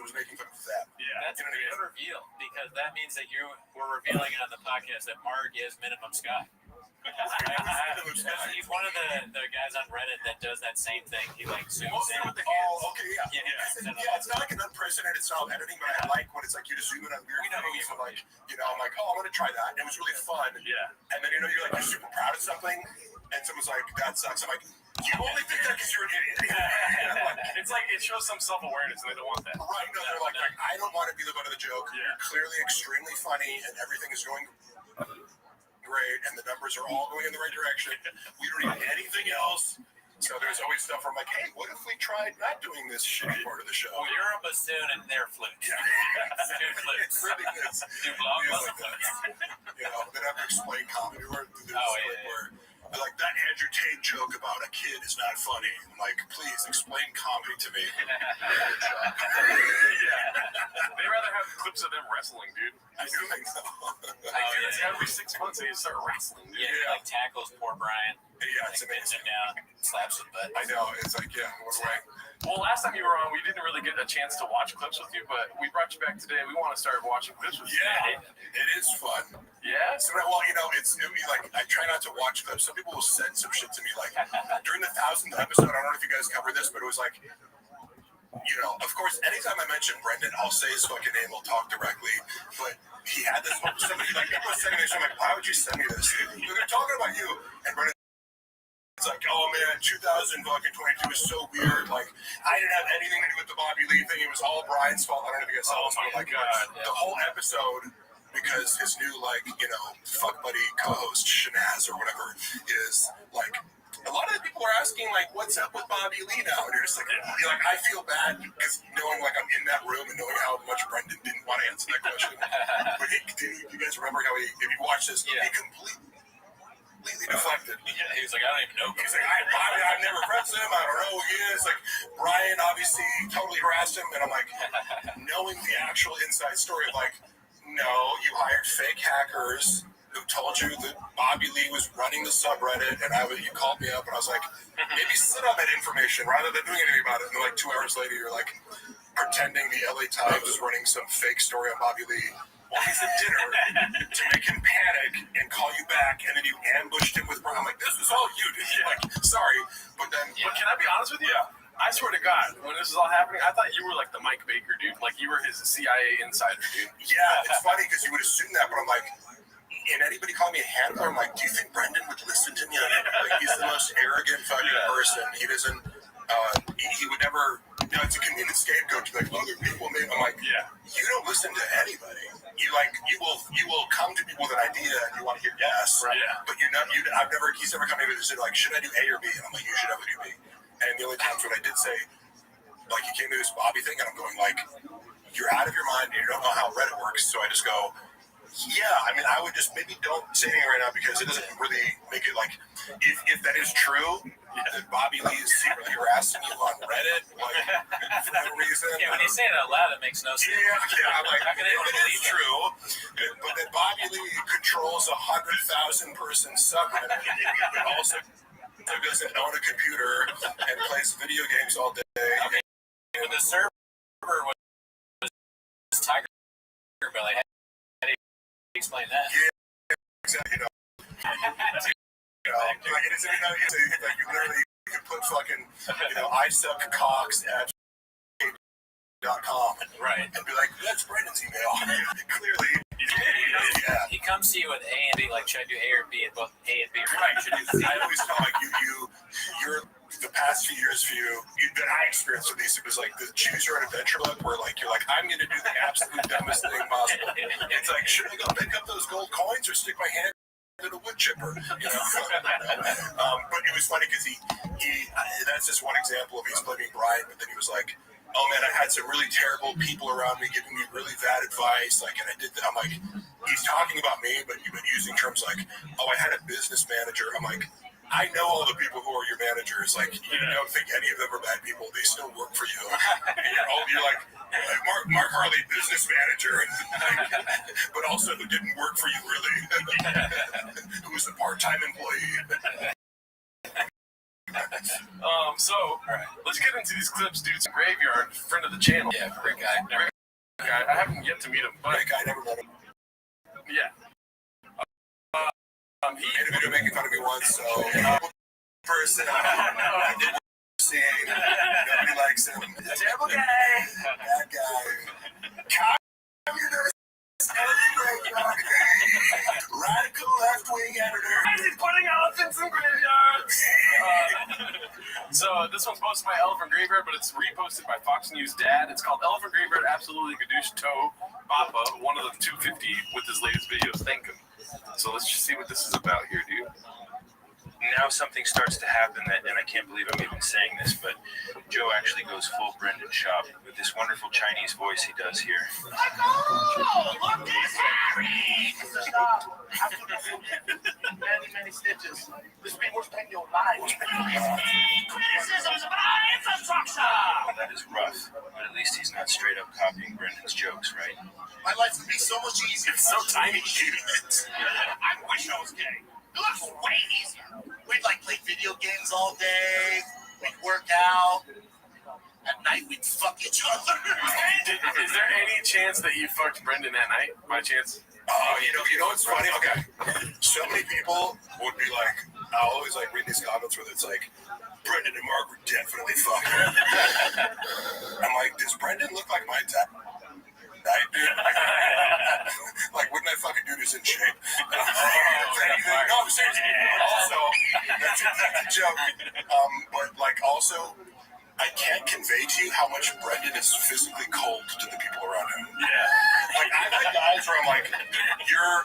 was making fun of them. Yeah, that's a good reveal, because that means that we're revealing on the podcast that Mark is Minimum Scott. He's one of the guys on Reddit that does that same thing. He like zooms in with the hands. Oh, okay, yeah. It's not like an unprecedented style of editing, but I like when it's like you just zoom in on weird things. So like, I'm like, I'm gonna try that. It was really fun. Yeah. And then you're super proud of something, and someone's like, that sucks. I'm like, you only think that because you're an idiot. It's like it shows some self-awareness, and they don't want that. Right? No, they're like, I don't want to be the butt of the joke. Yeah. You're clearly extremely funny, and everything is going great, and the numbers are all going in the right direction. We don't need anything else. So there's always stuff where I'm like, hey, what if we tried not doing this shitty part of the show? Well, you're a bassoon and they're flutes. Yeah. Two flutes. It really is. Two long flutes. Then I have to explain comedy where like that Andrew Tate joke about a kid is not funny. I'm like, please explain comedy to me. They rather have clips of them wrestling, dude. I do think so. Every 6 months they start wrestling, dude. Yeah, like tackles poor Brian. Yeah, it's amazing. Him down, slaps his butt. I know. It's like, what way? Well, last time you were on, we didn't really get a chance to watch clips with you, but we brought you back today. We want to start watching clips with you. Yeah, it is fun. Yeah? So, well, it's like, I try not to watch clips. Some people will send some shit to me, like, during the 1000th episode, I don't know if you guys covered this, but it was like, of course, anytime I mention Brendan, I'll say his fucking name, we'll talk directly, but he had this one, somebody, like, people were sending me this, I'm like, why would you send me this? They're talking about you, and Brendan, it's like, oh man, 2022 is so weird. Like, I didn't have anything to do with the Bobby Lee thing. It was all Brian's fault. I don't know if you guys saw this, but like, the whole episode, because his new, like, fuck buddy co-host, Shanaz or whatever, is like, a lot of the people are asking, like, what's up with Bobby Lee now? And you're just like, I feel bad because knowing, like, I'm in that room and knowing how much Brendan didn't want to answer that question. But you guys remember how if you watch this, he completely deflected. He was like, I don't even know. He's like, Bobby, I've never met him. I don't know who he is. Like, Brian obviously totally harassed him. And I'm like, knowing the actual inside story of like, no, you hired fake hackers who told you that Bobby Lee was running the subreddit, and you called me up, and I was like, maybe sit on that information rather than doing anything about it. And then like 2 hours later, you're like pretending the LA Times is running some fake story on Bobby Lee while he's at dinner to make him panic and call you back, and then you ambushed him with Brian. I'm like, this was all you, dude. Like, sorry, but then. But can I be honest with you? I swear to God, when this was all happening, I thought you were like the Mike Baker dude. Like you were his CIA insider dude. Yeah, it's funny because you would assume that, but I'm like, and anybody call me a handler, I'm like, do you think Brendan would listen to me? Like, he's the most arrogant fucking person. He doesn't, he would never, it's a convenient scapegoat to be like, other people may, I'm like, you don't listen to anybody. You will come to people with an idea and you want to hear yes, right? But he's never come to me and said like, should I do A or B? And I'm like, you should definitely do B. And the only times when I did say, like, he came to this Bobby thing, and I'm going like, you're out of your mind, and you don't know how Reddit works. So I just go, I would just maybe don't say anything right now because it doesn't really make it like, if that is true, that Bobby Lee is secretly harassing you on Reddit, like, for no reason. Yeah, when you say it out loud, it makes no sense. I'm like, how can anyone it is true, but that Bobby Lee controls 100,000 person subreddit, but also doesn't own a computer and plays video games all day. Okay. When the server was Tiger Belly, how do you explain that? Yeah, exactly. Like it is, like you literally can put fucking, I suck cocks at .com, right, and be like, that's Brendan's email. Clearly, he comes to you with A and B, like, should I do A or B? And both A and B, right? I always felt like you're the past few years for you that I experienced with these, it was like the choose your own adventure look, where like you're like, I'm going to do the absolute dumbest thing possible. It's like, should I go pick up those gold coins or stick my hand in a wood chipper? But it was funny because he that's just one example of he's blaming Brian, but then he was like, oh man, I had some really terrible people around me giving me really bad advice, like, and I did that. I'm like, he's talking about me, but you've been using terms like, oh, I had a business manager. I'm like, I know all the people who are your managers. Like, you don't think any of them are bad people. They still work for you. And you're like Mark Harley, business manager, but also who didn't work for you really, who was a part-time employee. So let's get into these clips, dude. It's a Graveyard, friend of the channel. Yeah, great guy. I haven't yet to meet him, but Great guy, never met him. yeah. He made a video making fun of me once, so person I did seeing. Nobody likes him. Terrible guy. Bad guy. Communist. Radical left-wing editor. He's putting elephants in graveyards. So this one's posted by Elephant Graveyard, but it's reposted by Fox News Dad. It's called Elephant Graveyard Absolutely Gadoosh Toe Papa, one of the 250 with his latest videos. Thank him. So let's just see what this is about here, dude. Now something starts to happen that, and I can't believe I'm even saying this, but Joe actually goes full Brendan Schaub with this wonderful Chinese voice he does here. Look this Harry! Many stitches. This be worth taking your life. Criticisms about infrastructure! That is rough, but at least he's not straight up copying Brendan's jokes, right? My life would be so much easier. It's so tiny, dude. I wish I was gay. It looks way easier. We'd play video games all day. We'd work out. At night, we'd fuck each other. Is there any chance that you fucked Brendan at night, by chance? Oh, you know what's funny? Okay, so many people would be like, I always read these comments where it's like, Brendan and Mark were definitely fucking. I'm like, does Brendan look like my dad? Wouldn't I fucking do this in shape? No, I'm serious. Also, that's a joke. But also, I can't convey to you how much Brendan is physically cold to the people around him. Yeah. I've had guys where I'm like, your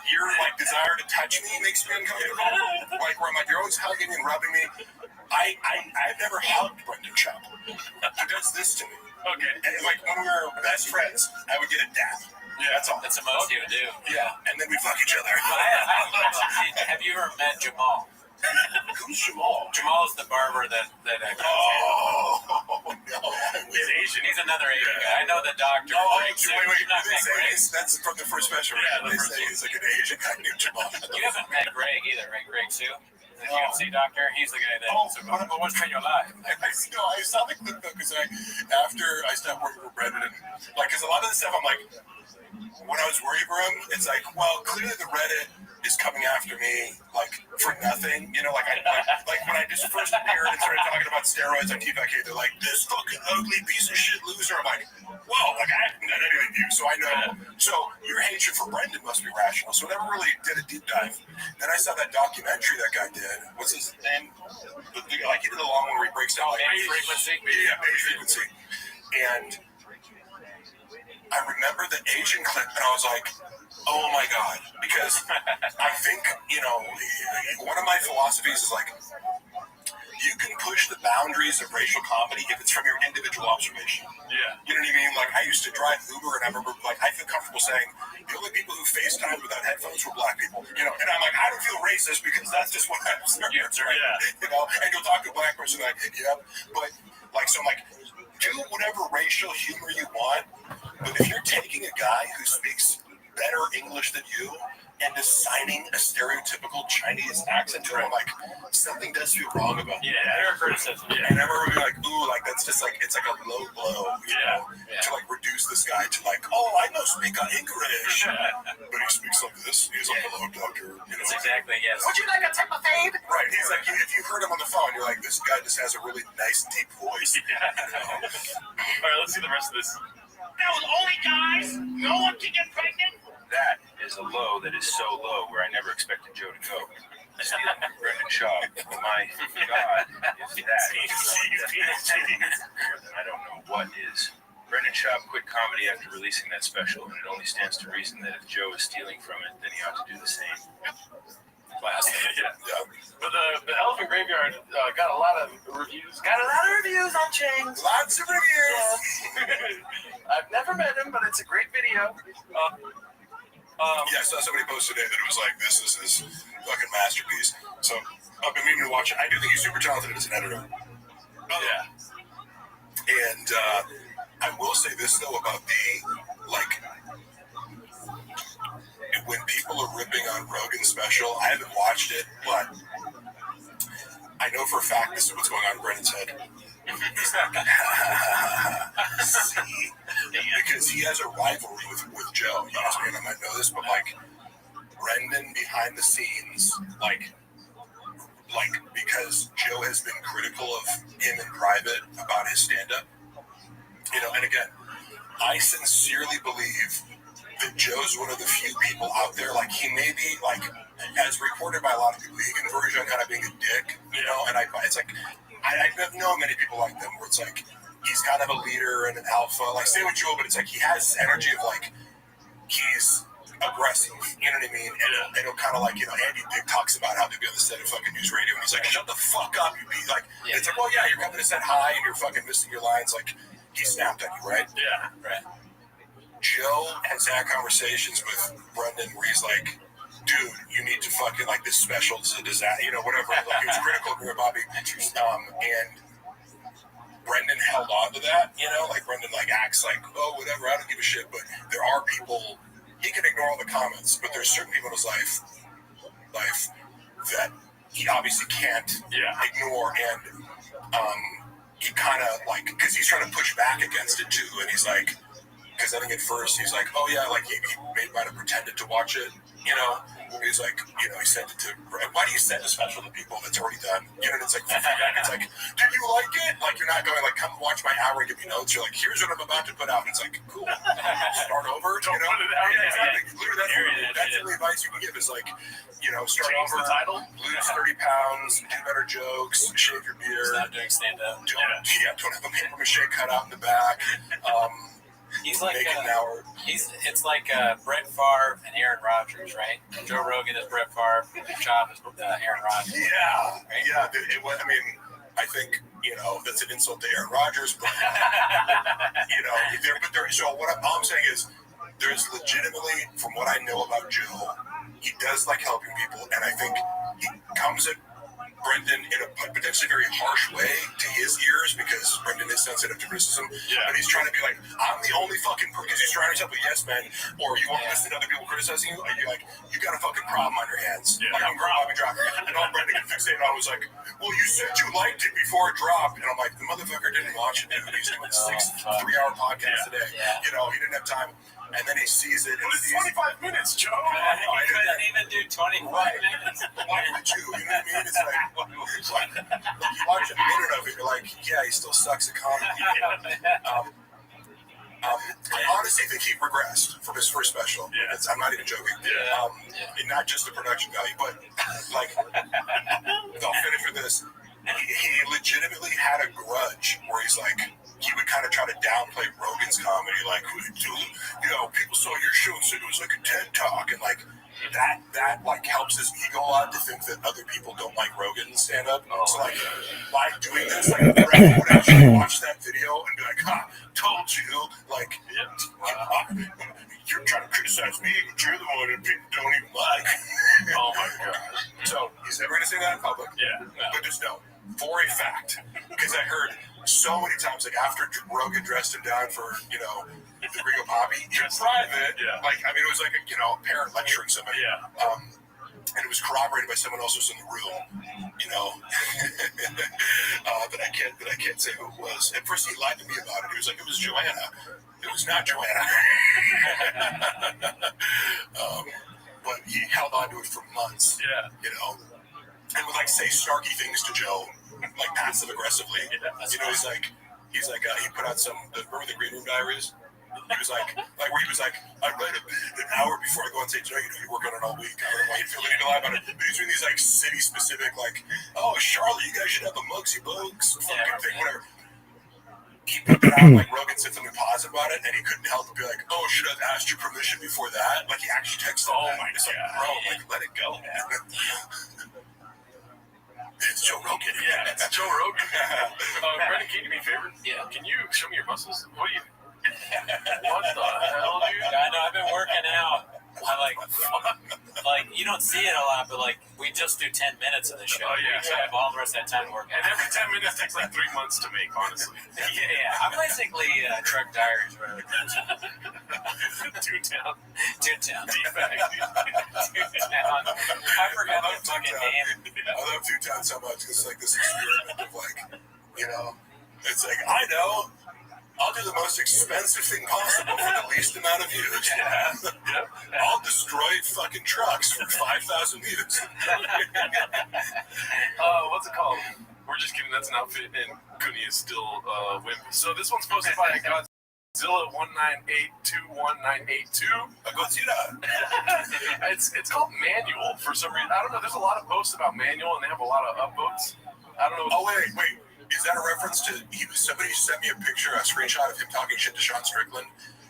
desire to touch me makes me uncomfortable. Where I'm like, you're always hugging and rubbing me. I've never hugged Brendan Schaub. He does this to me. Okay. And when we were best friends, I would get a dap. Yeah, that's all. That's the most you would do. Yeah, and then we'd fuck each other. Have you ever met Jamal? Who's Jamal? Jamal's the barber that Oh, no. He's Asian. He's another Asian guy. I know the doctor. Wait, Not they Meg say Greg. that's from the first special. Yeah, the They first say he's like an Asian guy named Jamal. You haven't met Greg either, right? Greg Sue? The UFC doctor? He's the guy that what's in your life? I saw the clip though, because after I stopped working for Brendan, and because a lot of the stuff I'm like, when I was working for him, it's like, well, clearly the Reddit is coming after me, for nothing. When I just first appeared and started talking about steroids on TVK, they're like, this fucking ugly piece of shit loser. I'm like, whoa, I haven't done anything to you, so I know. So your hatred for Brendan must be rational. So I never really did a deep dive. Then I saw that documentary that guy did. What's his name? He did a long one where he breaks down Beige Frequency. Yeah, Beige Frequency. And I remember the Asian clip, and I was like, oh my God. Because I think, one of my philosophies is you can push the boundaries of racial comedy if it's from your individual observation. Yeah. You know what I mean? I used to drive Uber, and I remember, I feel comfortable saying the only people who FaceTime without headphones were black people. And I'm like, I don't feel racist because that's just what I'm observed, right? Yeah. And you'll talk to a black person, yep. But, so I'm like, do whatever racial humor you want, but if you're taking a guy who speaks better English than you and assigning a stereotypical Chinese accent to him, I'm like, something does feel wrong about it. Yeah, your criticism. And I remember being like, ooh, that's just it's like a low blow, Yeah. to reduce this guy to oh, I know speak English. But he speaks like this. He's like, hello, doctor. That's exactly, yes. Would you like a type of fade? Right. He's like, if you heard him on the phone, you're like, this guy just has a really nice, deep voice. All right, let's see the rest of this. That was only guys? No one can get pregnant? That is a low that is so low where I never expected Joe to go. Stealing from Brendan Schaub. My God, if that is then I don't know what is. Brendan Schaub quit comedy after releasing that special, and it only stands to reason that if Joe is stealing from it, then he ought to do the same. Classic. Yeah. But the Elephant Graveyard got a lot of reviews. Got a lot of reviews on Chang's. Lots of reviews. I've never met him, but it's a great video. Yeah, I saw somebody post today that it was like, this is his fucking masterpiece. So I've been meaning to watch it. I do think he's super talented as an editor. Yeah. And I will say this, though, about when people are ripping on Rogan's special, I haven't watched it, but I I know for a fact this is what's going on in Brendan's head. He's like, see, because he has a rivalry with Joe. You guys may not know this, but like Brendan behind the scenes, like because Joe has been critical of him in private about his stand-up. You know, and again, I sincerely believe that Joe's one of the few people out there, like he may be, like, as reported by a lot of people, he can verge on kind of being a dick, you know, and it's like, I've known many people like them, where it's like, he's kind of a leader and an alpha, like, same with Joe, but it's like, he has energy of, like, he's aggressive, you know what I mean, and it'll kind of like, you know, Andy Dick talks about how to be on the set of fucking news radio, and he's like, shut the fuck up, you be like, it's like, well, yeah, you're coming to set high, and you're fucking missing your lines, like, he snapped at you, right? Yeah, right. Joe has had conversations with Brendan where he's like, dude, you need to fucking, like, this special is a disaster, you know, whatever. Like, he was critical of Bobby. And Brendan held on to that, you know, like, Brendan, like, acts like, oh, whatever, I don't give a shit. But there are people, he can ignore all the comments, but there's certain people in his life that he obviously can't ignore. And he kind of, like, because he's trying to push back against it, too. And he's like, because I think at first he's like, oh yeah, like he might have pretended to watch it, you know. He's like, you know, he sent it to. Why do you send a special to people that's already done? You know, and it's like, it's like, did you like it? Like you're not going like, come watch my hour and give me notes. You're like, here's what I'm about to put out. And it's like, cool, start over. Don't you know? put it out. Yeah, exactly. Literally, that's the advice you can give is like, you know, start Change over. the title. Lose 30 pounds. Do better jokes. Shave your beard. Stop doing stand up. Don't have a paper mache cut out in the back. He's like it's like Brett Favre and Aaron Rodgers, right? Joe Rogan is Brett Favre, Chop is Aaron Rodgers. Yeah, right? Yeah. I mean, I think, you know, that's an insult to Aaron Rodgers, but you know, so what all I'm saying is, there's legitimately, from what I know about Joe, he does like helping people, and I think he comes at Brendan in a potentially very harsh way to his ears because Brendan is sensitive to criticism. Yeah. But he's trying to be like, I'm the only fucking person, because he's trying to tell a yes man, or you won't listen to other people criticizing you, and you're like, you got a fucking problem on your hands. Yeah, like, I'm dropping. And all Brendan can fixate on was like, well, you said you liked it before it dropped. And I'm like, the motherfucker didn't watch it, dude. He's doing 6 3-hour podcasts a day. Yeah. You know, he didn't have time. And then he sees it. It was 25 minutes, Joe. He couldn't even do 25 minutes. Why would you? You know what I mean? It's like you watch a minute of it, you're like, yeah, he still sucks at comedy. I honestly think he regressed from his first special. Yeah. I'm not even joking. And not just the production value, but like, I'll finish with this. He legitimately had a grudge where he's like, he would kind of try to downplay Rogan's comedy, like, you know, people saw your show and said it was like a TED Talk, and like that like helps his ego a lot to think that other people don't like Rogan's stand-up. So like, by doing this, like, Brad would actually watch that video and be like, told you, like, you're trying to criticize me, but you're the one that people don't even like. Oh my god. So he's never gonna say that in public. Yeah. But just know, for a fact, because I heard so many times, like after Rogan dressed him down for, you know, the Ringo Poppy, in private, like, I mean, it was like a, you know, a parent lecturing somebody. And it was corroborated by someone else who was in the room, you know, that I can't say who it was. At first, he lied to me about it. He was like, it was Joanna. It was not Joanna. But he held on to it for months. You know, and would like say snarky things to Joe, like passive aggressively. You know, he put out remember the Green Room Diaries? He was like where he was like, I write a bit an hour before I go on stage. You know, you work on it all week. I don't know why you feel like you lie about it. But he's doing these like city specific, like, oh, Charlotte, you guys should have a Muggsy Bogues fucking thing, whatever. He put it out, like Rogan said something positive about it, and he couldn't help but be like, oh, should I have asked your permission before that? Like, he actually texted him. My it's god. like, bro, like, let it go, man. It's Joe Rogan. Yeah, it's Joe Rogan. Brendan, can you do me a favor? Yeah. Can you show me your muscles? What do you... What the hell, dude? I know, I've been working out. I like you don't see it a lot, but like we just do 10 minutes of the show. Oh, yeah. We have all the rest of that time to work out. And every 10 minutes takes like 3 months to make, honestly. Yeah. I'm basically Truck Diaries, bro. 10 Toontown. Toontown. Defect. Toontown. I forgot I the love fucking Toontown. name. I love Toontown so much. It's like this experiment of like, it's like, I know, I'll do the most expensive thing possible for the least amount of views. I'll destroy fucking trucks for 5,000 views. What's it called? We're just kidding. That's an outfit, and Kuni is still wimp. So this one's posted by Godzilla 198219882. A Godzilla. It's called Manual for some reason. I don't know. There's a lot of posts about Manual, and they have a lot of upvotes. I don't know. Oh wait. Is that a reference to somebody sent me a picture, a screenshot of him talking shit to Sean Strickland?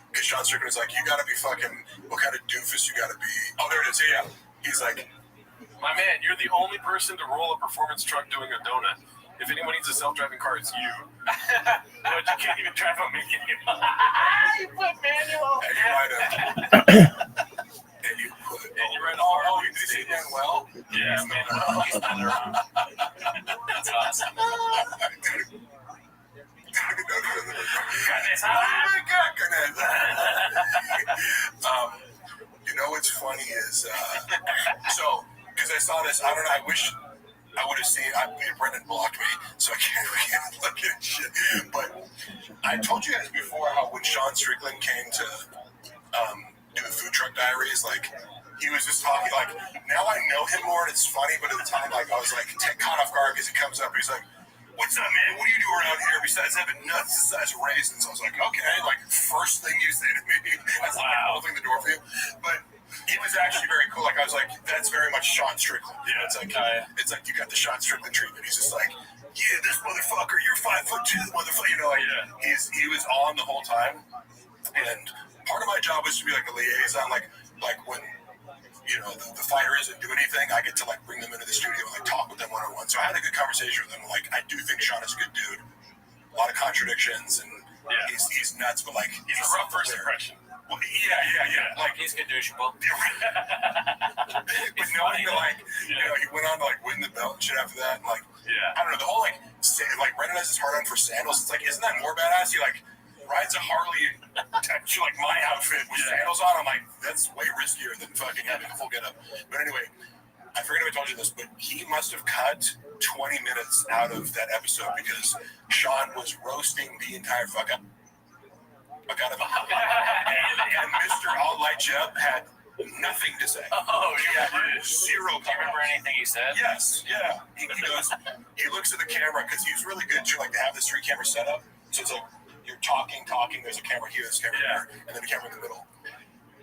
Because Sean Strickland is like, you gotta be fucking, what kind of doofus you gotta be? Oh, there it is. Yeah. He's like, My man, you're the only person to roll a performance truck doing a donut. If anyone needs a self-driving car, it's you. But you can't even drive a manual. You put manual. and you might have. And you put. And you read Oh, you did see that well? Yeah, manual. He's not around. That's awesome. Oh my God, you know what's funny is, so, because I saw this, I don't know, I wish I would have seen, Brendan blocked me, so I can't look at shit, but I told you guys before how when Sean Strickland came to do the Food Truck Diaries, like, he was just talking, like, now I know him more, and it's funny, but at the time, like, I was, like, caught off guard because he comes up, he's like, what's up, man? What do you do around here besides having nuts the size of raisins? I was like, okay, like, first thing you say to me, that's like opening the door for you. But it was actually very cool. Like, I was like, that's very much Sean Strickland. Yeah, it's like you got the Sean Strickland treatment. He's just like, yeah, this motherfucker, you're 5'2", motherfucker. He was on the whole time. And part of my job was to be like a liaison, like when the fighter isn't doing anything, I get to like bring them into the studio and like talk with them one-on-one. So I had a good conversation with them. Like, I do think Sean is a good dude. A lot of contradictions, and he's nuts, but like He's a rough first impression. Well, yeah. Like, He's conditionable. but knowing that, like, he went on to like win the belt and shit after that. And, like, I don't know, the whole like Brendan has his heart on for sandals. It's like, isn't that more badass? He like rides a Harley in like my outfit with sandals on. I'm like, that's way riskier than fucking having a full getup. But anyway, I forget if I told you this, but he must have cut 20 minutes out of that episode because Sean was roasting the entire fuck up. And Mr. I'll Light You Up had nothing to say. Oh, he had zero. Do you remember anything he said? Yes, yeah. He goes, he looks at the camera because he was really good to like to have this 3-camera setup. So it's like you're talking. There's a camera here, there's a camera there, and then a camera in the middle.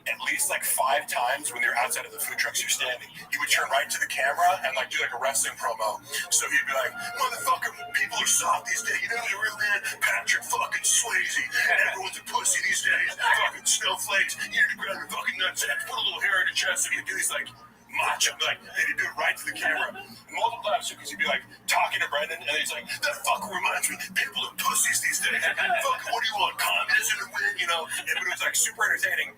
At least like 5 times when they're outside of the food trucks, you're standing. He would turn right to the camera and like do like a wrestling promo. So he'd be like, "Motherfucker, people are soft these days. You know who's a real man? Patrick fucking Swayze. Everyone's a pussy these days. Fucking snowflakes. You need to grab your fucking nutsack, put a little hair in your chest, and he'd do these like macho, like, and he'd do it right to the camera multiple times because he'd be like talking to Brendan, and he's like, "That fucker reminds me, people are pussies these days. Fucking, what do you want? Communism and win, you know?" And it was like super entertaining.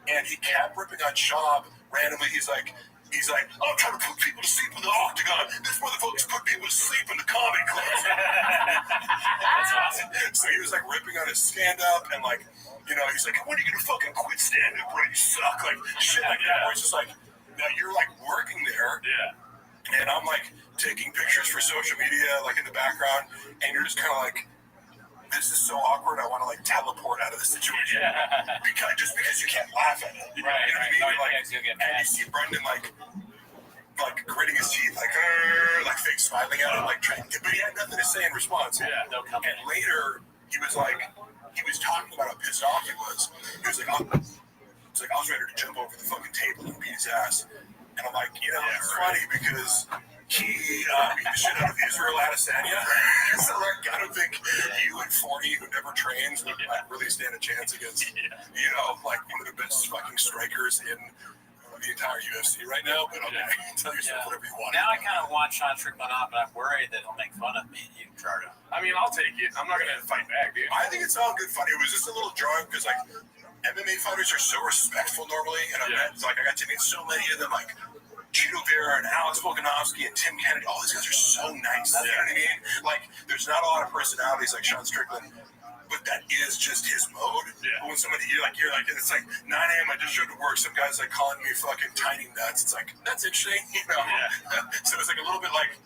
And he kept ripping on Schaub randomly. He's like, "I'm trying to put people to sleep in the octagon. This motherfucker's put people to sleep in the comedy clubs." That's awesome. So he was like ripping on his stand-up, and like, he's like, "When are you gonna fucking quit stand-up, bro? You suck." Like shit like that. Where it's just like, now you're like working there, and I'm like taking pictures for social media, like in the background, and you're just kind of like, this is so awkward. I want to like teleport out of the situation because you can't laugh at it. Right. You know what I mean? No, Like, you'll get and mad. you see Brendan like gritting his teeth, like fake smiling at him, like trying to, but he had nothing to say in response. No comment. And later he was talking about how pissed off he was. He was like, I was ready to jump over the fucking table and beat his ass. And I'm like, it's funny because he beat the shit out of Israel Adesanya. So like, I don't think you at 40 who never trains would like really stand a chance against, like one of the best fucking strikers in the entire UFC right now. But okay, tell yourself whatever you want. Now I kind of want Sean Strickland on, but I'm worried that he'll make fun of me and you, Chardo. I mean, I'll take it. I'm not going to fight back, dude. I think it's all good fun. It was just a little jarring because like MMA fighters are so respectful normally, and I got to meet so many of them, like Cheeto Vera and Alex Volkanovski and Tim Kennedy. All these guys are so nice. You know what I mean? Like, there's not a lot of personalities like Sean Strickland, but but that is just his mode. Yeah. But when somebody you're like it's like 9 a.m. I just showed to work. Some guys like calling me fucking tiny nuts. It's like that's interesting, Yeah. So it's like a little bit like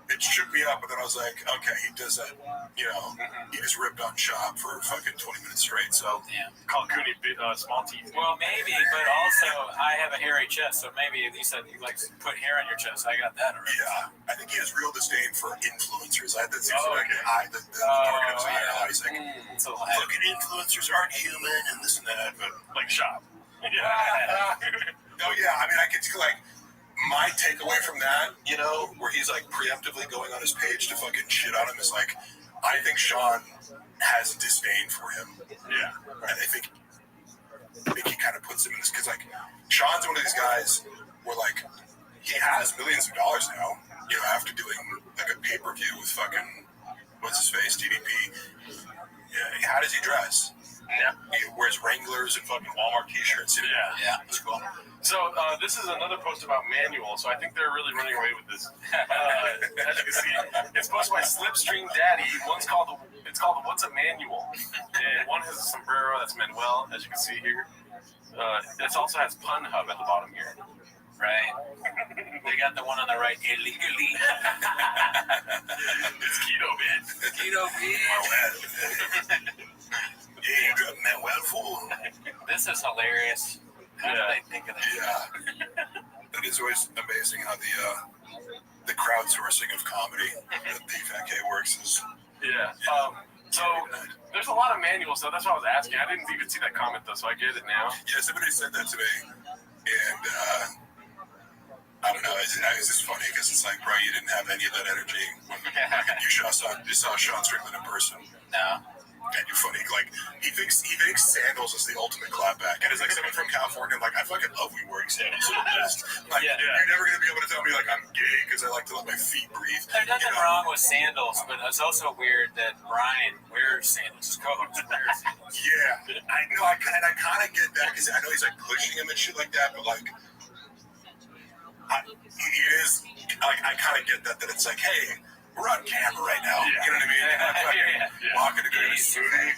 it shook me up, but then I was like, okay, he does that. He just ripped on Shop for fucking 20 minutes straight. So Yeah. Call Cooney small teeth. Well, maybe, but also I have a hairy chest, so maybe you said you like to put hair on your chest. I got that already. yeah, I think he has real disdain for influencers. That seems Oh, like okay. the target of his yeah. He's like, So fucking influencers aren't human and this and that, but Like Shop. Yeah. no, yeah, I mean, I could see like my takeaway from that, where he's like preemptively going on his page to fucking shit on him is like, I think Sean has disdain for him. Yeah. And I think he kind of puts him in this because like Sean's one of these guys where like he has millions of dollars now, after doing like a pay-per-view with fucking what's his face, TDP. Yeah, how does he dress? Yeah. He wears Wranglers and fucking Walmart t-shirts. Yeah. It's cool. So this is another post about manual. So I think they're really running away with this. As you can see, it's posted by Slipstream Daddy. It's called What's a Manual, and one has a sombrero. That's Manuel, as you can see here. This also has Pun Hub at the bottom here. Right. They got the one on the right illegally. It's keto, man. Keto bitch. Yeah, you got Manuel fool. This is hilarious. How did I think of this? Yeah. It is always amazing how the crowdsourcing of comedy that PFK works is. Yeah. So there's a lot of manuals, so that's what I was asking. I didn't even see that comment though, so I get it now. Yeah, somebody said that to me, and I don't know. It's just funny because it's like, bro, you didn't have any of that energy when you saw Sean Strickland in person. No. And you're funny, like he thinks sandals is the ultimate clapback, and it's like someone from California. I'm like, I fucking love we wearing sandals. They're the best. Like, you're never gonna be able to tell me like I'm gay because I like to let my feet breathe. There's nothing wrong with sandals, but it's also weird that Brian wears sandals. His co-host wears sandals. Yeah, I know. I kind of get that because I know he's like pushing him and shit like that, but like, it is like I kind of get that it's like, hey. We're on camera right now. Yeah. You know what I mean? Walking to do this.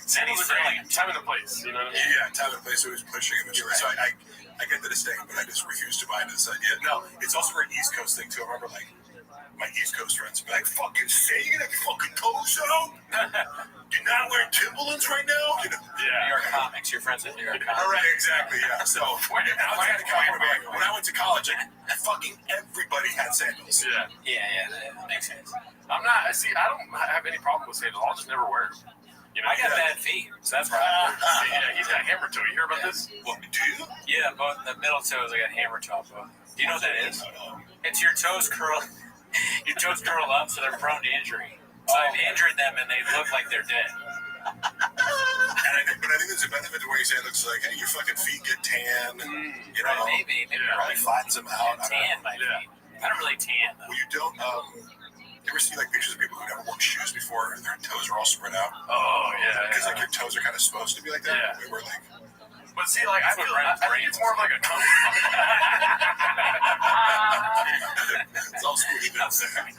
Sandals are like time and a place. You know what I mean? Yeah, time and place. So he's pushing him. So I get the disdain, but I just refuse to buy into this idea. No, it's also a East Coast thing too. I remember like my East Coast friends be like, "Fucking say you gonna have your fucking toes out? You're not wearing Timberlands right now." New York comics. Your friends at New York comics. All right, exactly. Yeah. So outside of California, when I went to college, like, fucking everybody had sandals. Yeah. That makes sense. I'm not. See, I don't have any problem with sandals. I'll just never wear them. I got bad feet, so that's why. Yeah, he's got hammer toe. You hear about this? What do you? Yeah, both the middle toes. I got hammer toe. Do you know what that is? It's your toes curl. Your toes curl up, so they're prone to injury. So I've injured them, and they look like they're dead. But I think there's a benefit to wearing sandals. Like, hey, your fucking feet get tan, and Maybe probably flattens them out. Tan my feet. I don't really tan though. Well, you don't. You ever see like pictures of people who never worn shoes before, and their toes are all spread out? Oh yeah. Because like your toes are kind of supposed to be like that. Yeah. We were like. But see, like I think it's more of like a comfort. It's all squishy down there.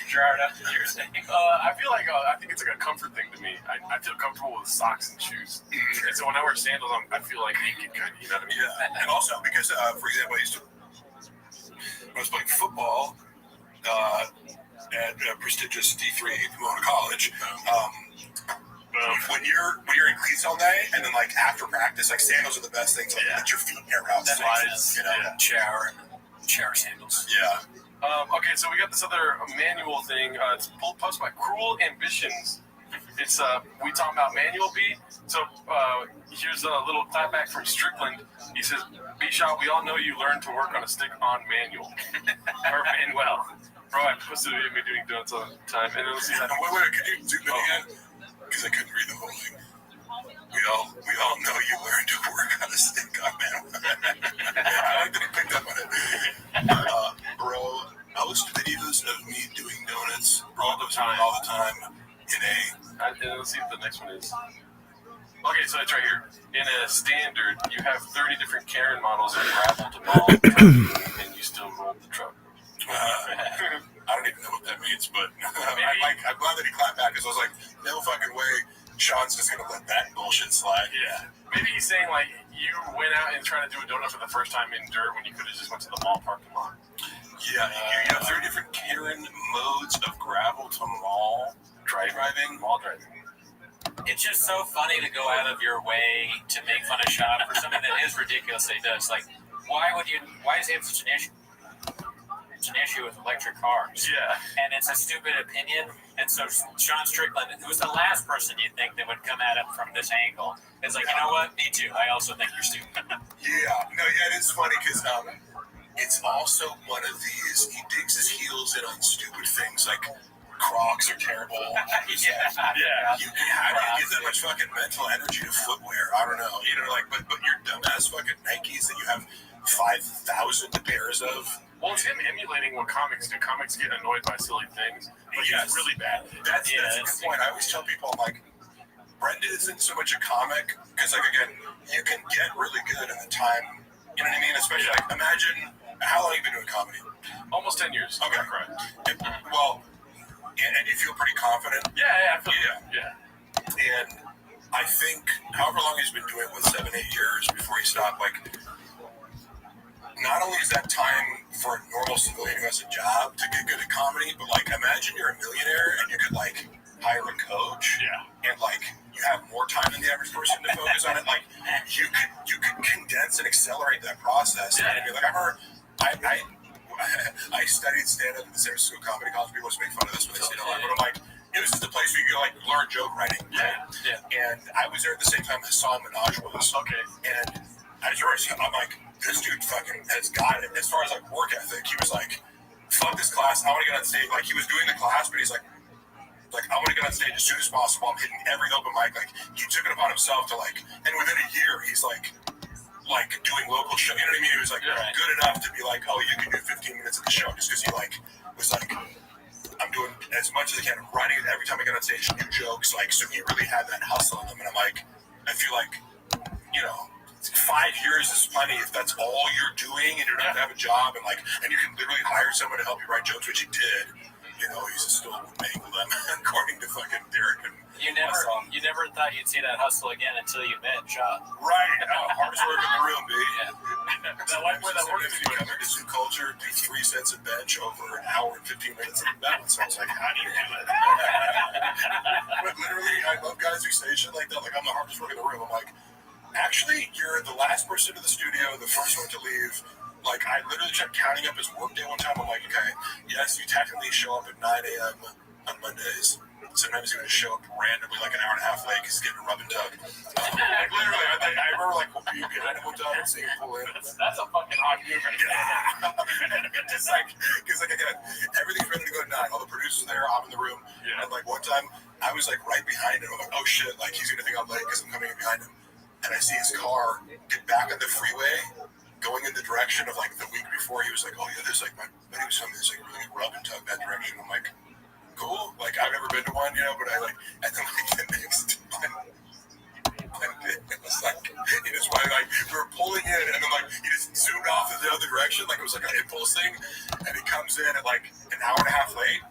Gerard, that's what you're saying. I feel like I think it's like a comfort thing to me. I feel comfortable with socks and shoes, and so when I wear sandals, I feel like naked, kind of. You know what I mean? Yeah, and also because, for example, when I was playing football at prestigious D3 Pomona College. When you're in cleats all day, and then like after practice, like sandals are the best things. Like let your feet air out. Slides, shower sandals. Yeah. Okay, so we got this other manual thing. It's posted by Cruel Ambitions. It's we talking about manual B. So here's a little clapback from Strickland. He says, "B-Shot, we all know you learned to work on a stick-on manual or Manuel." Bro, I posted me doing donuts all the time, and then let's see. Wait, could you zoom in again? Because I couldn't read the whole thing. We all know you learned to work on a stick-on manual. I like that he picked up on it. Bro, post videos of me doing donuts all the time in a. And let's see what the next one is. Okay, so it's right here. In a standard, you have 30 different Karen models and raffle to mall, and you still roll the truck. I don't even know what that means, but I'm glad that he clapped back because I was like, no fucking way. Sean's just gonna let that bullshit slide. Yeah. Maybe he's saying, like, you went out and tried to do a donut for the first time in dirt when you could have just went to the mall parking lot. Yeah, you have 3 different Karen modes of gravel to mall driving. Mall driving. It's just so funny to go out of your way to make fun of Sean for something that is ridiculous that he does. Like, why does he have such an issue? It's an issue with electric cars. Yeah. And it's a stupid opinion. And so Sean Strickland, who's the last person you think that would come at him from this angle, is like, you know what? Me too. I also think you're stupid. Yeah, it's funny because it's also one of these. He digs his heels in on stupid things like Crocs are terrible. Yeah. How do you get that much fucking mental energy to footwear? I don't know. You know, like, but your dumbass fucking Nikes that you have 5,000 pairs of. Well, it's him emulating what comics do. Comics get annoyed by silly things, but he's really bad. That's a good point. I always tell people, I'm like, Brendan isn't so much a comic because, like, again, you can get really good in the time. You know what I mean? Especially, like, imagine how long you've been doing comedy. Almost 10 years. Okay, right. Well, and you feel pretty confident. Yeah. And I think however long he's been doing it with 7-8 years before he stopped, like, not only is that time for a normal civilian who has a job to get good at comedy, but like imagine you're a millionaire and you could like hire a coach. Yeah. And like you have more time than the average person to focus on it. Like you could condense and accelerate that process. Yeah. And be like, I studied stand-up at the San Francisco Comedy College. People always make fun of this when they say it a lot, but I'm like, it was just a place where you could like learn joke writing. Yeah. And I was there at the same time Hassan Minaj was. Okay. And I just I'm like, this dude fucking has got it. As far as like work ethic, he was like, fuck this class. I want to get on stage. Like he was doing the class, but he's like I want to get on stage as soon as possible. I'm hitting every open mic. Like he took it upon himself to like, and within a year, he's like doing local show. You know what I mean? He was like good enough to be like, oh, you can do 15 minutes of the show, just because he like was like, I'm doing as much as I can, writing it every time I get on stage, new jokes. Like so, he really had that hustle in him, and I'm like, I feel like, you know. 5 years is plenty if that's all you're doing and you don't have a job and you can literally hire someone to help you write jokes, which he did. You know, he's still mangle them according to fucking Derek and You never thought you'd see that hustle again until you met Sean. Right. Hardest work in the room, B. That life where that work is if you come into Zoo Culture, do 3 sets of bench over an hour and 15 minutes of balance. So I was like, how do you do it? But literally, I love guys who say shit like that. Like, I'm the hardest work in the room. I'm like, actually, you're the last person to the studio, the first one to leave. Like, I literally tried counting up his workday one time. I'm like, okay, yes, you technically show up at 9 a.m. on Mondays. Sometimes you're going to show up randomly like an hour and a half late because he's getting a rub and tug. Literally, I remember like being behind him one time and seeing him pull in. That's a fucking hockey move. Just like, because like again, everything's ready to go at 9. All the producers are there, I'm in the room. Yeah. And like one time, I was like right behind him. I'm like, oh shit, like he's going to think I'm late because I'm coming in behind him. And I see his car get back on the freeway, going in the direction of like the week before. He was like, oh yeah, there's like my buddy was telling me there's like really good rub and tug that direction. I'm like, cool. Like I've never been to one, you know, but I like, and then like the next time, it was like, he just went like, we were pulling in and then like, he just zoomed off in the other direction. Like it was like an impulse thing. And he comes in at like an hour and a half late.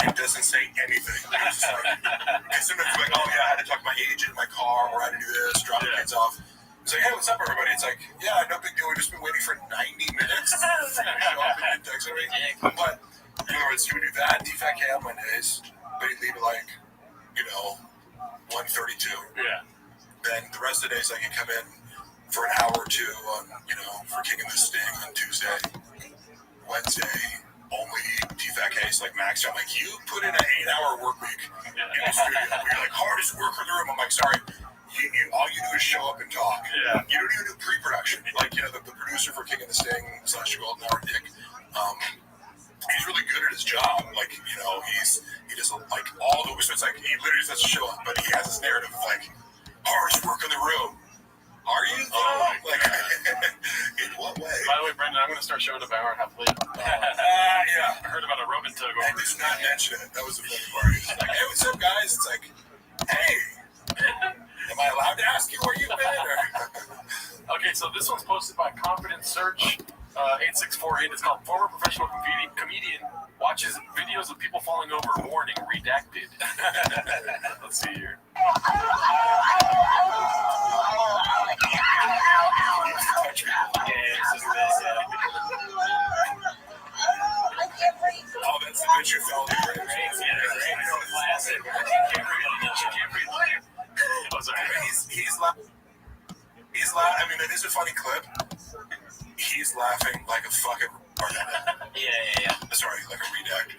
And doesn't say anything. It's just like, because sometimes like, oh yeah, I had to talk to my agent in my car, or I had to do this, drop the kids off. It's like, hey, what's up, everybody? It's like, yeah, no big deal. We've just been waiting for 90 minutes for you to show up and text everybody. But in other words, he would do that, DFAK on Mondays, but he'd leave at like, you know, 1:32. Yeah. Then the rest of the days, I can come in for an hour or two on, you know, for King of the Sting on Tuesday, Wednesday. Only DFAK case like Max. I'm like, you put in an 8-hour work week in the studio. You're like, hardest work in the room. I'm like, sorry. All you do is show up and talk. Yeah. You don't even do pre-production. Like, you know, the producer for King of the Sting / Golden Hour, Nick, he's really good at his job. Like, you know, he does like all the, so it's like, he literally just has to show up, but he has this narrative of like, hardest work in the room. Are you? Like, in what way? By the way, Brendan, I'm going to start showing up an hour and a half late. Yeah. I heard about a rub and tug I over. did not mention it. That was the funny part. It's like, hey, what's up, guys? It's like, hey, am I allowed to ask you where you've been? Or? Okay, so this one's posted by Confidence Search 8648. It's called Former Professional Comedian Watches Videos of People Falling Over. Warning, redacted. Let's see here. Oh, that's the bitch who fell in. Classic. Oh, sorry. He's laughing. I mean, it is a funny clip. He's laughing like a fucking retard. Yeah. Sorry, like a redact.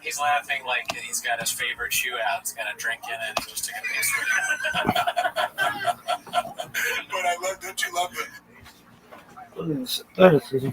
He's laughing like he's got his favorite shoe out. He's got a drink in it. He's just taking a piss with it. But I love. Don't you love the? Look at this athleticism.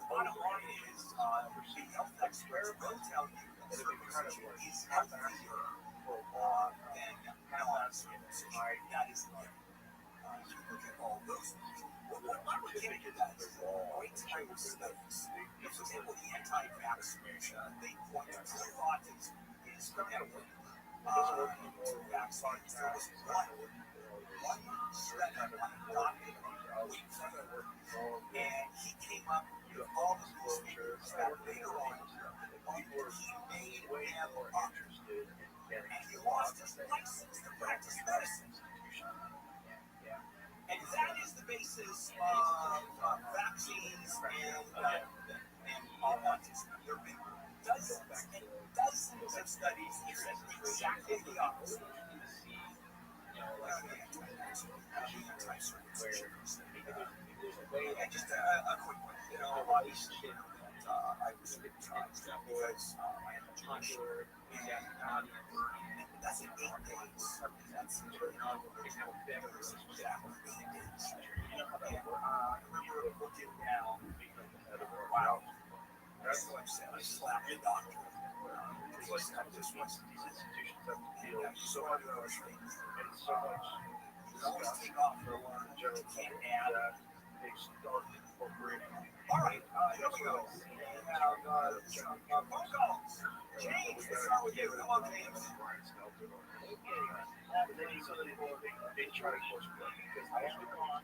Bottom line is, the health experts will tell you that circumcision is healthier than non-circumcision. That is the you look at all those things. What we're getting to that is great type of studies. For example, the anti-vaccination, they point to the thought is criminal. Vaccines, there was one study, one doctor, and he came up with all of these figures that later on he made them up. And he lost his license to practice medicine. And that is the basis of vaccines and autism. There have been dozens and dozens of studies that said exactly the opposite. And just a quick one, obviously, I was hypnotized because I am a Josh, and that's in 8 days. That's exactly 8 days. And I remember looking down, wow, that's what I said. I slapped the doctor. This was these institutions have to deal with so many other things. And so much. You always take off for a while. You can't add. They start incorporating. All right, here we go. We have some phone calls. James, let's start with you. Hello, James. They try to course correct because I have been on.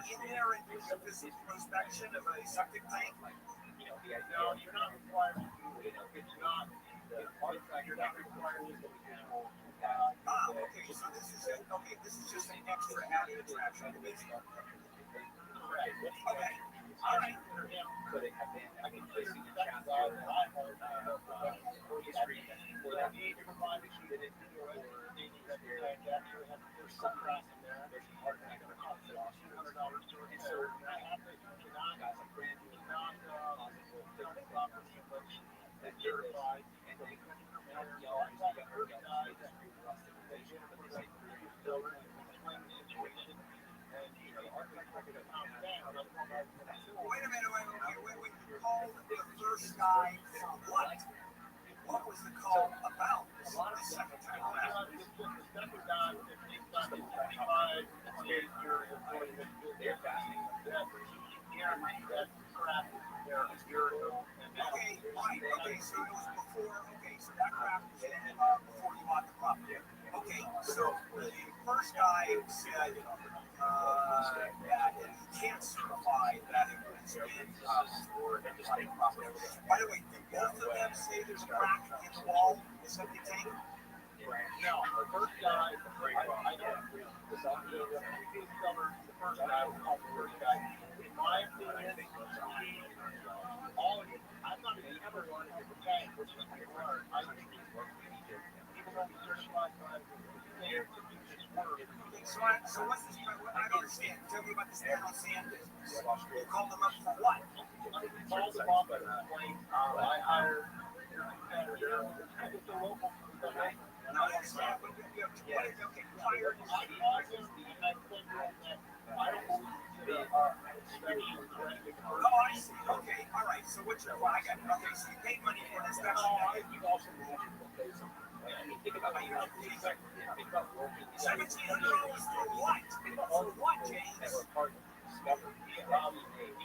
In there and do some physical inspection of a septic tank? No, you're not required to do it. It's not. You're not required to do it. Okay, so this is just an extra added attraction to this. Correct. Okay. All right. I can clear the chat out. History for that. There's some cross in there. There's some hard things that cost $200 to insert. And I have to cannot as a brand new property which is certified and they couldn't come out and yell and get hurt guys and builder and explain the situation and the architect could have calmed down. Wait a minute, wait. You called the first guy what? What was the call about? The second time around. The second guy, he's back in 25, they're fasting. That crap there is urinal. Okay, right. Okay, so it was before. Okay, so that crap was before you bought the property. Okay. Okay, so the first guy said that he can't certify that it was in for private property. By the way, did both of them say there's a crack in the wall, the septic tank? No, the first guy, I don't agree. We discovered the first guy, we called the first guy. In my opinion, I'm not even ever learning the tank, which is learn. I think even though we certified by So what's this? I don't understand. Tell me about this Colonel Sand business. You called them up for what? called them up and explained, I hired the local. No, I understand. But you have to okay, fire. I called him and I told him that I don't believe the inspection is ready. Oh, I see. Okay, all right. So what's your? Well, I got. Okay, so you paid money for an inspection. You also need to think about how you have to think about working. $1,700 for what? For what, James? You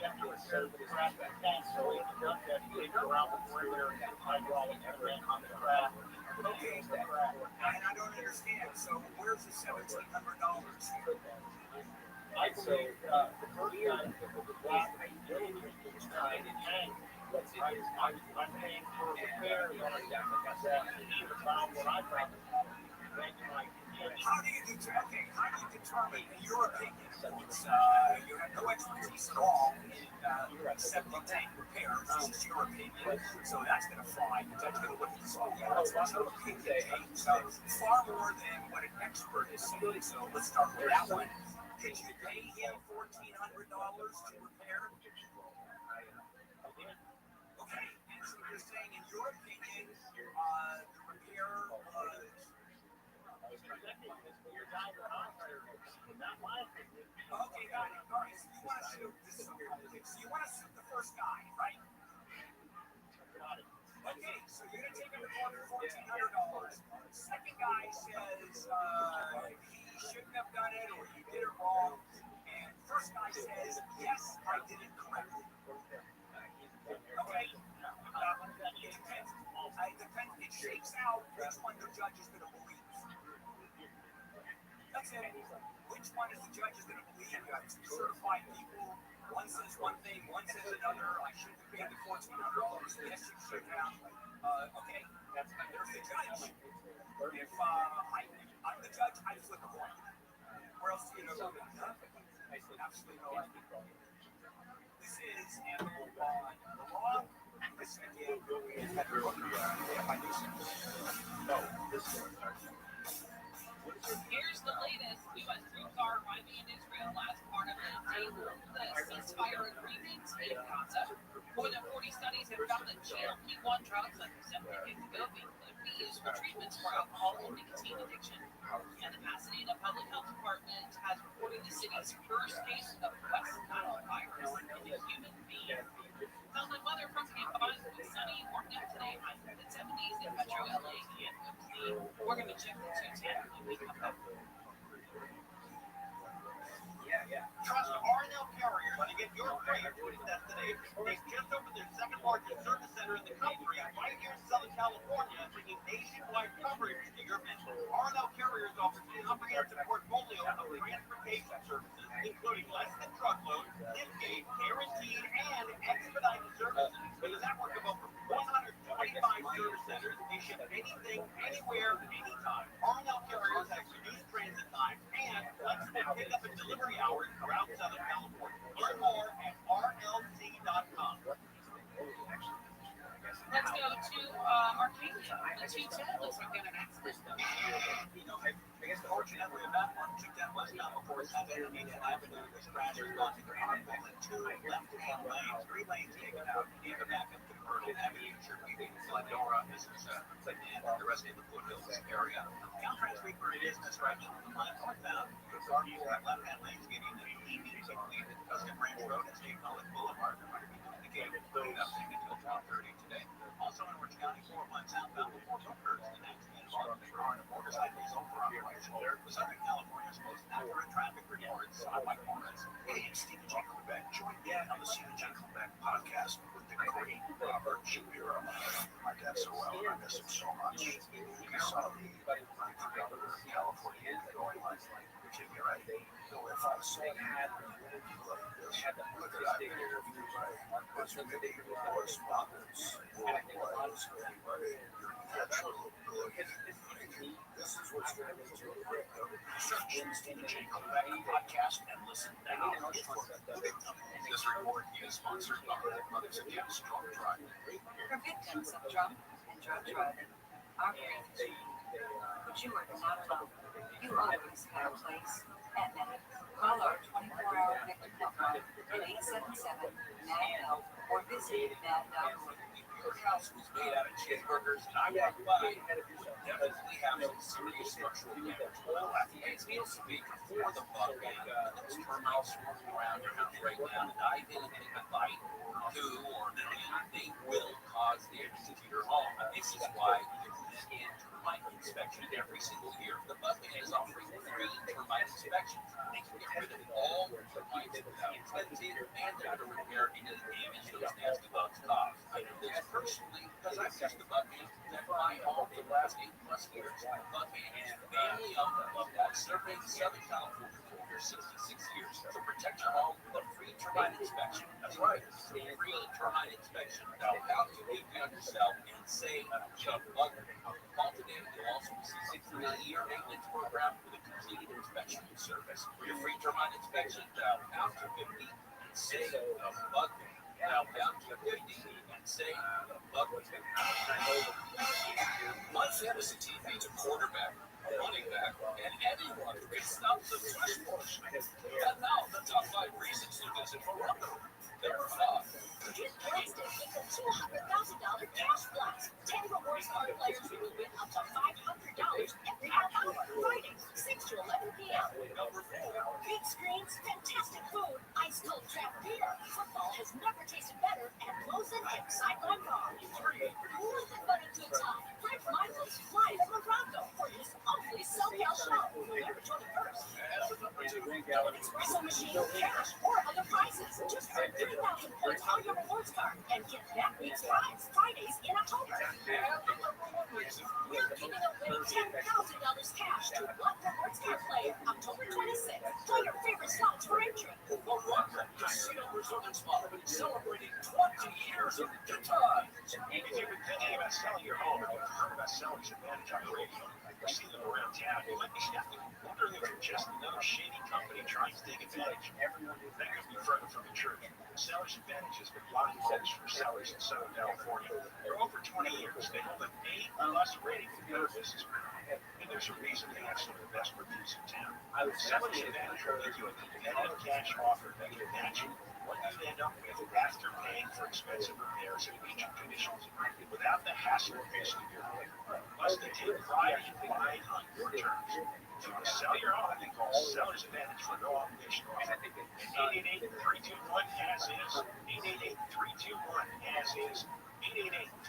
have to serve the crack that tank, so if you don't have to dig around the perimeter and get hydraulic everything on the crack. Okay, and I don't understand. So where's the $1,700? I say the first guy was trying to tank. I'm paying for repairs on a deck like that. He found what I found. How do you determine, in your opinion, you have no expertise at all in septic tank repairs, this is your opinion, so that's going to fly, the judge's going to look at this all, that's your opinion, James, far more than what an expert is saying, so let's start with that one. Did you pay him $1,400 to repair? Okay, and so you're saying, in your opinion, the repair was... Okay, got it. All right, so you want to sue, this is okay. So you want to sue the first guy, right? Okay, so you're going to take him to court for $1,400. Second guy says he shouldn't have done it or he did it wrong. And first guy says, yes, I did it correctly. Okay? It depends. It shakes out which one the judge is going to believe. That's it. Which one is the judge is going to believe? You have two certified people. One says one thing, one says another. I shouldn't have paid the $1,400. Yes, you should have. Okay, there's the judge. If I'm the judge, I flip a coin. Where else do you know that? Absolutely no idea. This is animal law. The law. This again is federal. If I do so. No, this one. Here's the latest. U.S. troops are arriving in Israel as part of the ceasefire agreement in Gaza. More than 40 studies have found that GLP-1 drugs like Ozempic and Wegovy could be used for treatments for alcohol and nicotine addiction. And the Pasadena Public Health Department has reported the city's first case of West Nile virus in a human being. Sunlit weather from Camp Vines will be sunny, warming up today, high in the 70s in Metro LA and Oakley. We're going to check the 210 when we come back. Trust R&L Carriers to get your freight to its destination. They've just opened their second largest service center in the country right here in Southern California, bringing nationwide coverage to your mission. R&L Carriers offers a comprehensive portfolio of transportation services, including less than truckload, liftgate, guaranteed, and expedited services with a network of over 125 service centers. They ship anything, anywhere, anytime. R&L Carriers has reduced transit time and flexible pickup and delivery hours throughout Southern California. Learn more at rlc.com. Let's go to Arcadia. The 210 looks like an accident. I guess fortunately enough, on 210 westbound before 7 Avenue was crashed causing conflict in two left-hand lanes, 3 lanes taken out, and the back up to Myrtle Avenue, Cherokee, Glendora. This is and the rest of the foothills area. Caltrans Reaper, it is misdirection on the line northbound. The parties have left-hand lanes getting the EVs completed. Custom Ranch Road and State College Boulevard are to be indicated nothing until 12:30 today. Also in Orange County, 401 southbound before Brookhurst, an accident involving a car and a motorcycle is over operation. The Southern California's most accurate traffic reports. I'm Mike Morris. Hey, it's Stephen J. Quebec. Join me on the Stephen J. Quebec podcast with the great Robert Shapiro. My dad so well, and I miss him so much. He saw the governor of California. Podcast and listen now. This report is sponsored by Mothers Against Drunk Driving. For victims of drunk and drug driving, our prayers are with you. But you are not alone. You always have a place at Medic. Call our 24-hour victim helpline at 877-MAD-HELP or visit mad.org. Your house was made out of cheeseburgers, and I walk by, you would definitely have some serious structural damage. All that needs to be before the bug ban. Those termites swarming around your house right now, dive in and take a bite, poo, or they will cause damage to your home. And this is why you get termite inspection every single year. The bug ban is offering free termite inspections. They can get rid of all termites without cleansing and without a repair any damage those nasty bugs cause. I know this personally because I've used the bug ban at my home for the last 8+ years. The bug ban is family-owned. I've surveyed Southern California for over 66 years to protect your home with a free termite inspection. That's right, free termite inspection. Now, how to give yourself and save the bug ban? Call today. You'll also receive a 60-year maintenance program with a complete inspection service. For your free termite inspection, dial pound 250 and save the bug ban. Dial pound 250 and save the bug ban. My fantasy team needs a quarterback, a running back, and anyone who can stop the tush push. And now the top 5 reasons to visit Morocco. There are 5. Get blasted with the $200,000 cash blast. 10 rewards card players will win up to $500 every half hour. Friday, 6 to 11 p.m. Number 4. Big screens, fantastic food, ice cold craft beer. Football has never tasted better at Mosin and Cyclone Bar. 3. More than but a good time. French Michaels fly to Morocco for his only SoCal show, November 21st. And number 2. An espresso machine, cash, or other prizes. Just earn 3,000 points on your rewards card and get that week's prize Fridays in October. And the number 1 reason. We're giving away $10,000 cash to one rewards card play October 26th. Play your favorite slots for entry. Morocco Casino Resort and Spa, celebrating 20 years of good times. If you've been thinking about selling your home, or you've heard about Seller's Advantage on the radio, or seen them around town, you might be skeptical, wondering if they're just another shady company trying to take advantage. That could be further from the truth. Seller's Advantage has been blocking bids for sellers in Southern California for over 20 years. They hold an A+ rating for Better Business Bureau, and there's a reason they have some of the best reviews in town. Seller's Advantage will give you a competitive cash offer that can match what you end up with after paying for expensive repairs and feature conditions without the hassle of facing your home. Plus, they take pride in buying on your terms. If you want to sell your home, they call Seller's Advantage for no obligation offer. 888-321-AS-IS, 888-321-AS-IS,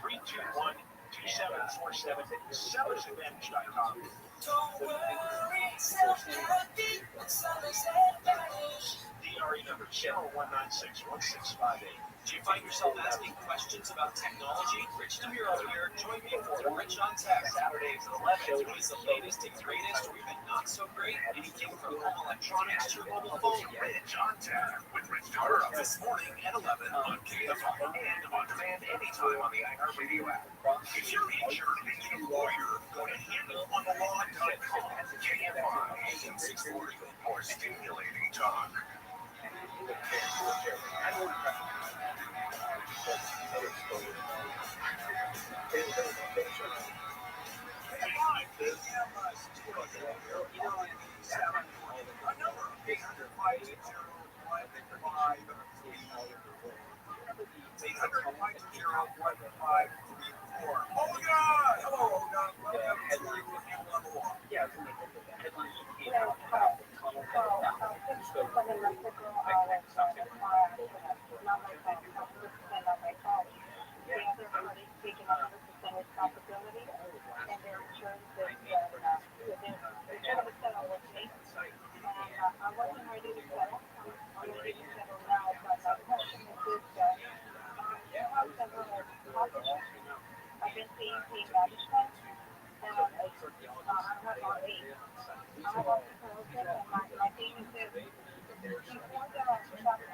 888-321-2747, sellersadvantage.com. Don't worry, self-happy with Seller's Advantage. DRE number 01961658. Do you find yourself asking questions about technology? Rich DeMuro here. Join me for Rich on Tech, Saturdays at 11. What is the latest and greatest, or even not so great? Anything from home electronics to your mobile phone. Rich on Tech with Rich DeMuro this morning at 11 on KFI and on demand anytime on the iHeartRadio app. If you're injured and need a lawyer, go to handleonthelaw.com. KFI AM 640 for stimulating talk.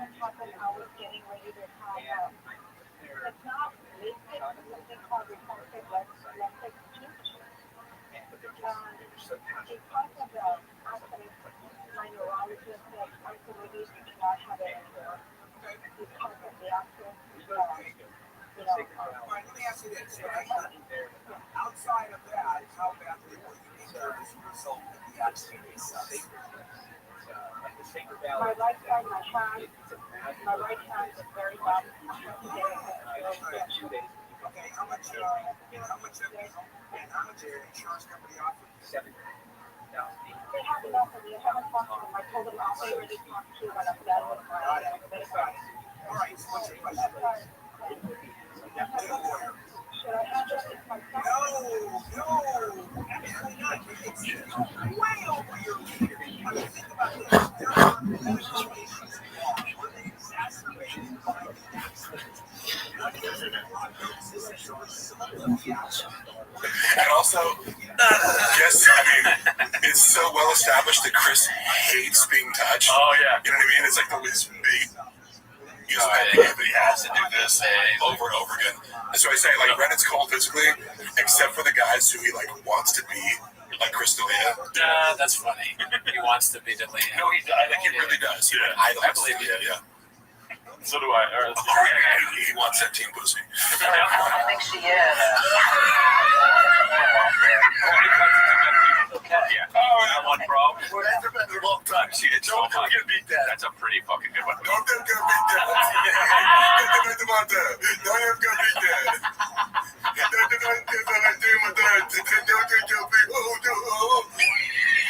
what happened, I was getting ready to have, it's not listed, but something called responsive electric change. Because of the accident, my neurologist said I could really not have it anymore. Because of the accident, All right, let me ask you this. Outside of that, how badly were you injured as a result of the accident itself? my right side, my right hand is very bad. Okay, how much is your insurance company offering? They have enough of me. I haven't talked to them. I told them I'll say really talk to you when I'm done with my All right, so what's your question? Should I handle this myself? No, absolutely not. It's way over your leader. I mean, think about this. There are medical issues involved. Were they exacerbated by the accident? What is the prognosis as a result of the accident? And also, it's so well established that Chris hates being touched. Oh yeah. You know what I mean? It's like this big. He has to do this over and over again. And so I say, like, Brendan's cold physically, except for the guys who he like wants to be, like Chris D'Elia. That's funny. He wants to be D'Elia. No, I think he really does. He idolizes D'Elia. Yeah. So do I. He wants that team pussy. I think she is. Yeah. Oh, that one problem. Well, that's been a long time. Don't get beat that. That's a pretty fucking good one. Don't get beat that. Don't get beat that.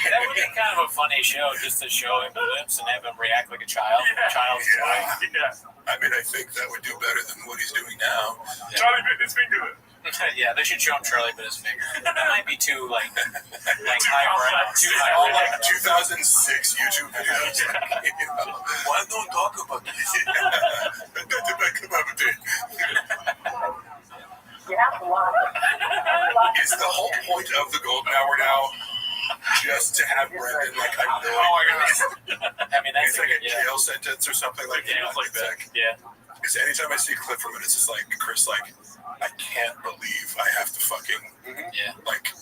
That would be kind of a funny show, just to show him the lips and have him react like a child. Child's toy. Yeah. I mean, I think that would do better than what he's doing now. Charlie bit his finger. Yeah, they should show him Charlie bit his finger. That might be too high. Too high. All like 2006 YouTube videos. Why don't talk about this? Is the whole point of the golden hour now just to have Brendan like I mean, that's it's like a jail sentence or something like that. Yeah. Because anytime I see a clip from it, it's just like Chris, like, I can't believe I have to fucking like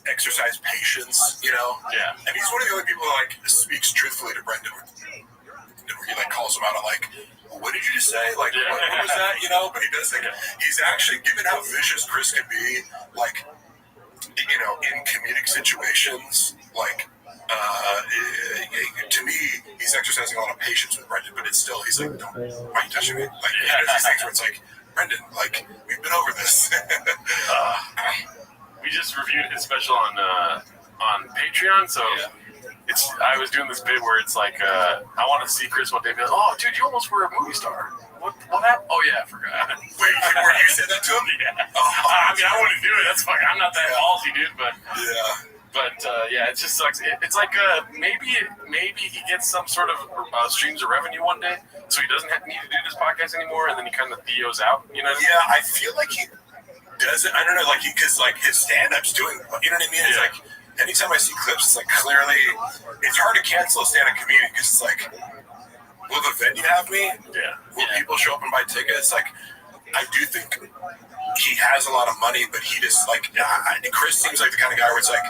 exercise patience, you know? Yeah. And he's one of the only people who like speaks truthfully to Brendan. Where he like calls him out on like, what did you just say? Like, what was that? You know? But he does like, he's actually, given how vicious Chris can be, like, you know, in comedic situations, like, to me, he's exercising a lot of patience with Brendan, but it's still, he's like, why are you touching me? Like, he does these things where it's like, Brendan, like, we've been over this. We just reviewed his special on Patreon, so I was doing this bit where it's like, I want to see Chris one day, be like, oh, dude, you almost were a movie star. What happened? Oh, yeah, I forgot. Wait, were you said that to him? Yeah. I mean, I wouldn't do it. That's fucking, I'm not that ballsy, dude, but... Yeah. But it just sucks. It's like maybe he gets some sort of streams of revenue one day, so he doesn't need to do this podcast anymore, and then he kind of theos out. You know? Yeah, I feel like he doesn't. I don't know, like because like his stand-up's doing. You know what I mean? It's like anytime I see clips, it's like clearly it's hard to cancel a stand-up comedian because it's like, will the venue have me? Yeah. Will people show up and buy tickets? Like, I do think he has a lot of money, but he just like Chris seems like the kind of guy where it's like.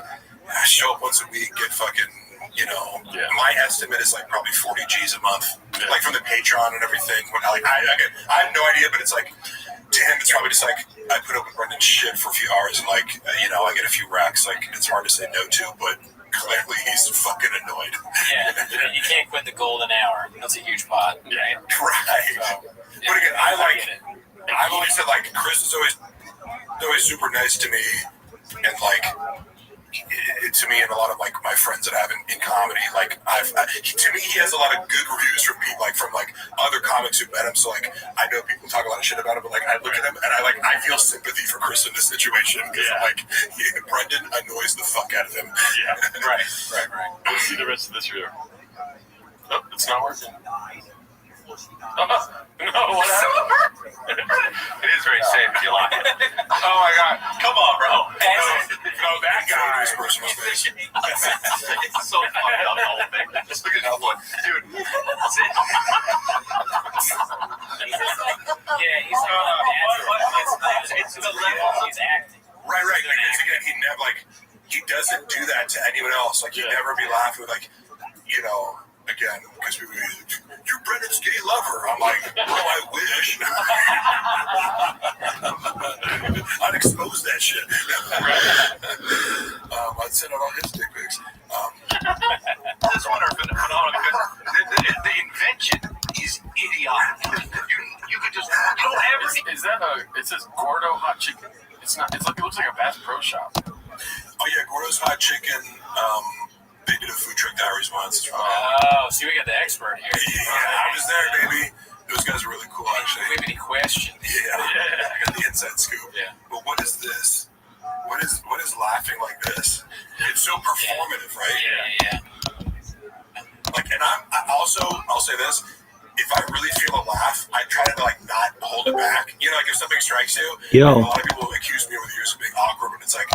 Show up once a week, get fucking, you know, my estimate is like probably 40 G's a month, like from the Patreon and everything. But like, I have no idea, but it's like, to him, it's probably just like, I put up with Brendan's shit for a few hours and like, you know, I get a few racks, like, it's hard to say no to, but clearly he's fucking annoyed. Yeah, you can't quit the golden hour. That's a huge pot, right? Right. So, but again, I've always said, like, Chris is always super nice to me, and like, to me and a lot of like my friends that I have in comedy, like to me he has a lot of good reviews from people, like from like other comics who met him. So like I know people talk a lot of shit about him, but like I look at him and I feel sympathy for Chris in this situation because like Brendan annoys the fuck out of him. Yeah, right. We'll see the rest of this year. Oh, it's not working. No, what happened? It is very safe. You like it? Oh my god! Come on, bro. No, that guy. His personal space. It's so fucked up, the whole thing. Just look at that one, dude. Like, you'd never be laughing with, like, you know, again, because we were, you're Brendan's gay lover. I'm like, bro, I wish. I'd expose that shit. I'd send out all his dick pics. This one are phenomenal because the invention is idiotic. You could just, you don't ever. Is that it says Gordo Hot Chicken? It's not. It's like, it looks like a Bass Pro Shop. Oh yeah, Gordo's Hot Chicken. They did a food truck diaries once. Oh, see, we got the expert here. Yeah, I was there, baby. Those guys are really cool, actually. Do we have any questions? Yeah, I got the inside scoop. Yeah. But what is this? What is laughing like this? It's so performative, right? Yeah. Like, and I'll say this. If I really feel a laugh, I try to like not hold it back. You know, like if something strikes you, a lot of people accuse me over the years of being awkward, but it's like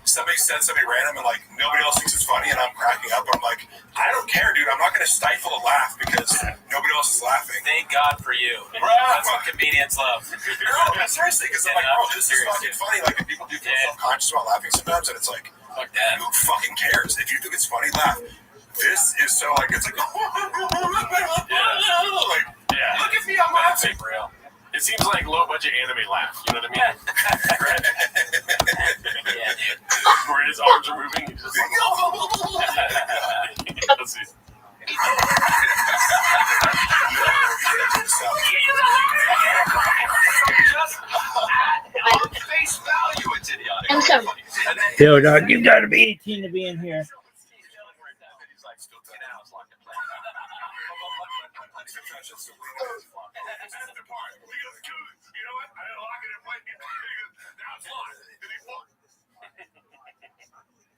somebody said something random and like nobody else thinks it's funny, and I'm cracking up. And I'm like, I don't care, dude. I'm not going to stifle a laugh because nobody else is laughing. Thank God for you. That's what comedians love. No, seriously, because I'm like, bro, this is fucking funny. Like, if people do feel self-conscious about laughing sometimes, and it's like, Fuck that. who fucking cares? If you think it's funny, laugh. This is so like, it's like, like, look at me, I'm laughing. Real. It seems like low budget anime laugh. You know what I mean? Right? Yeah, dude. Where his arms are moving. He's just like, let's see. Just on face value, it's idiotic. I'm sorry. Yo, dog, you gotta be 18 to be in here.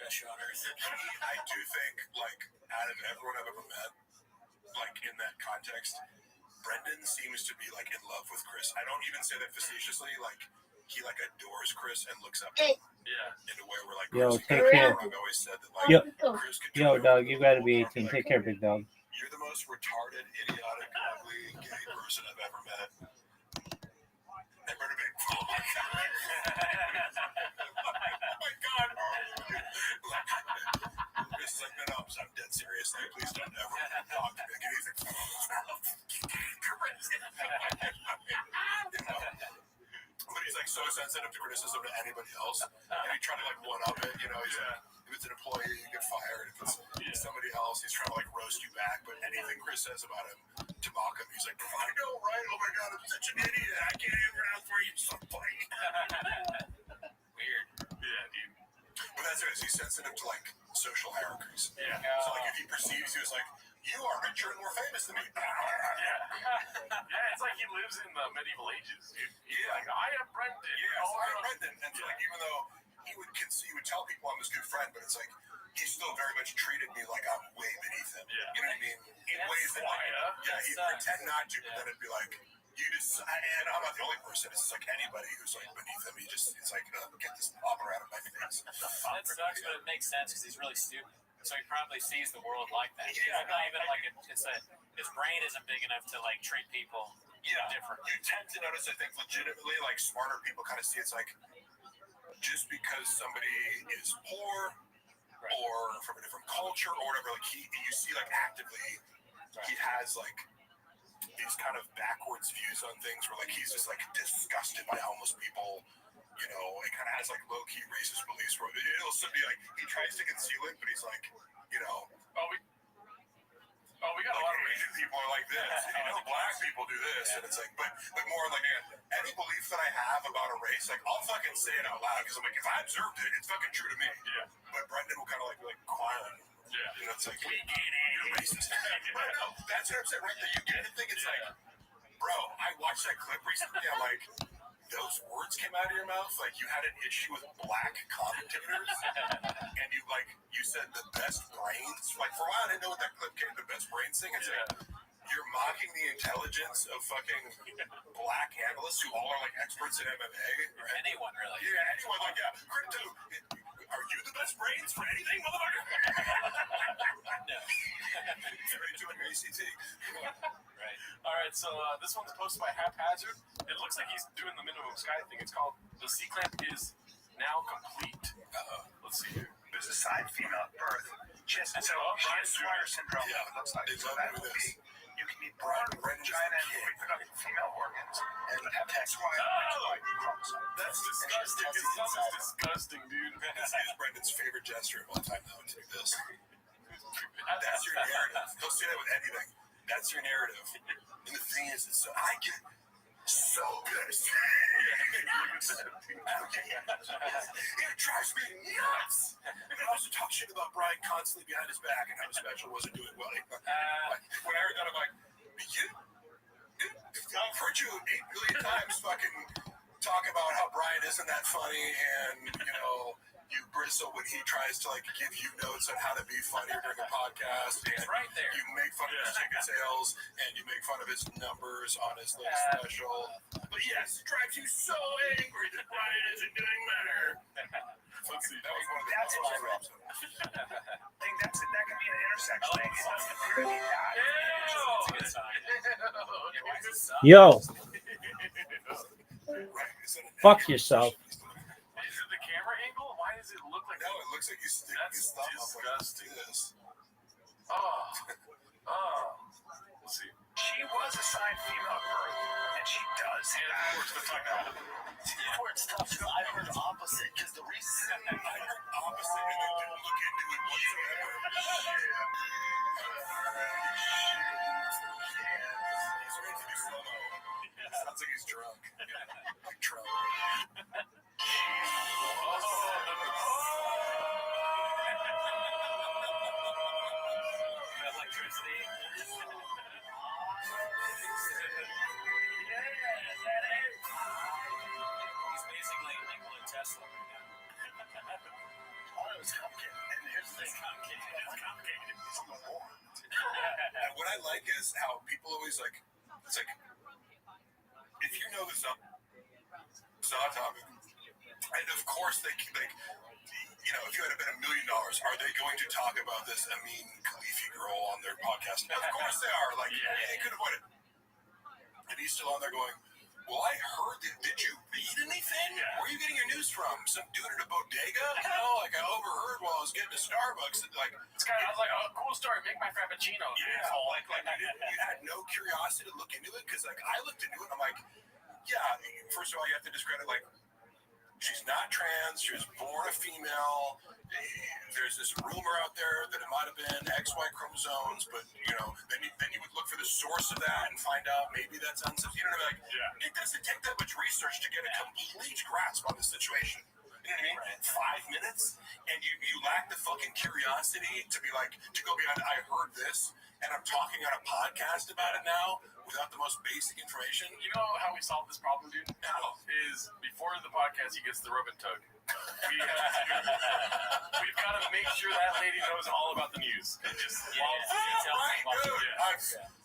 Best show on earth. I do think, like, out of everyone I've ever met, like, in that context, Brendan seems to be, like, in love with Chris. I don't even say that facetiously. Like, he, like, adores Chris and looks up to him in a way where, like, Yo, Chris take care. I've always said that, like, Chris could Yo, dog, you gotta be 18. Take care, big dog. You're the most retarded, idiotic, ugly, gay person I've ever met. And Brendan being, oh my God. Oh my God. Chris is like, no, I'm dead serious. Like, please don't ever talk to me again. He's like, Chris. You know? But he's like so sensitive to criticism to anybody else. And he tried to like one up it, you know, he's like, if it's an employee, you get fired. If it's somebody else, he's trying to like roast you back. But anything Chris says about him to mock him, he's like, I know, right? Oh my God, I'm such an idiot. I can't even pronounce where you're so funny. Weird. Yeah, dude. But that's it. He's sensitive to like social hierarchies. Yeah. So like if he perceives you as like, you are richer and more famous than me. Yeah, it's like he lives in the medieval ages, dude. Yeah. Like, I am Brendan. Yeah, so I'm Brendan. And so, like, even though he would tell people I'm his good friend, but it's like he still very much treated me like I'm way beneath him. Yeah. You know what I mean? In ways that like, he'd pretend not to, but then it'd be like, you just, and I'm not the only person. It's just like anybody who's like beneath him. It's like, get this opera out of my face. That sucks, but it makes sense because he's really stupid. So he probably sees the world like that. Yeah, not even like his brain isn't big enough to like treat people different. You tend to notice, I think, legitimately, like smarter people kind of see it's like just because somebody is poor or from a different culture or whatever, like you see like actively he has like these kind of backwards views on things where like he's just like disgusted by homeless people. You know, it kind of has like low-key racist beliefs where it'll still be like he tries to conceal it, but he's like, you know, we got a lot of Asian people are like this. You know, black people do this, and it's like, but more like any belief that I have about a race, like I'll fucking say it out loud because I'm like, if I observed it, it's fucking true to me. Yeah. But Brendan will kind of like quiet. Yeah. You know, it's like we get it. You're racist. But no, that's what I'm saying. Right there, you get it. Thing. It's like, bro, I watched that clip recently. I'm like, those words came out of your mouth like you had an issue with black commentators, and you said the best brains. Like for a while, I didn't know what that clip came. The best brains thing. It's like you're mocking the intelligence of fucking black analysts who all are like experts in MMA. Or anyone really. Yeah, anyone like Crypto. Are you the best brains for anything, motherfucker? No. You're doing your ACT. Right. All right, so this one's posted by Haphazard. It looks like he's doing the minimum sky thing. It's called The C-Clamp is Now Complete. Let's see here. There's a side female at birth. Just so Swire syndrome. Yeah, It looks like they so love that doing would this. be. You can be born with vagina and reproductive female organs, and have XY chromosome. That's disgusting. It sounds disgusting, dude. This is Brendan's favorite gesture of all time, though, to do this. That's your narrative. He'll say that with anything. That's your narrative. And the thing is, it's so, I get so pissed. It drives me nuts. And I also talk shit about Brian constantly behind his back and how his special wasn't doing well. When I heard that, I'm like, I've heard you 8 million times fucking talk about how Brian isn't that funny, and you bristle when he tries to like give you notes on how to be funnier during a podcast. And It's right there. You make fun of his ticket sales, and you make fun of his numbers on his little special. But yes, it drives you so angry that Brian isn't doing better. Let's see. That was one of the That's most what I think that could be an intersection thing. It doesn't appear to be that. It's a good sign. Yeah, why does it suck? Yo, Right, isn't it? fuck yourself. Is it the camera angle? Why does it look like No, it looks like you stick That's his thumb up disgusting. like this. Let's see. She was assigned female at birth, and she does have Where's the fuck out? Where it's tough, because I heard opposite, because the reason I heard opposite, and they didn't look into it whatsoever. He's ready to do slow-mo. Sounds like he's drunk. Like Trump. Electricity. He's basically Nikola Tesla right now. all it was complicated. And here's the thing. And what I like is how people always like, it's like, if you know the topic, and of course they like, if you had bet $1 million, are they going to talk about this Amin Khalifi girl on their podcast? Of course they are. Like, they could avoid it. And he's still on there going, well, I heard that. Did you read anything? Where are you getting your news from? Some dude at a bodega? Like I overheard while I was getting to Starbucks. Like, It's kind of, I was like, oh, cool story. Make my frappuccino. yeah, like you had no curiosity to look into it? Because, like, I looked into it and I'm like, yeah, first of all, you have to discredit, like, she's not trans. She was born a female. There's this rumor out there that it might have been XY chromosomes, but then you would look for the source of that and find out maybe that's unsafe. Like, it doesn't take that much research to get a complete grasp on the situation. You know what I mean? 5 minutes, and you lack the fucking curiosity to be like, to go beyond, I heard this, and I'm talking on a podcast about it now without the most basic information. You know how we solve this problem, dude? How? Is before the podcast, he gets the rub and tug. We've got to make sure that lady knows all about the news. It just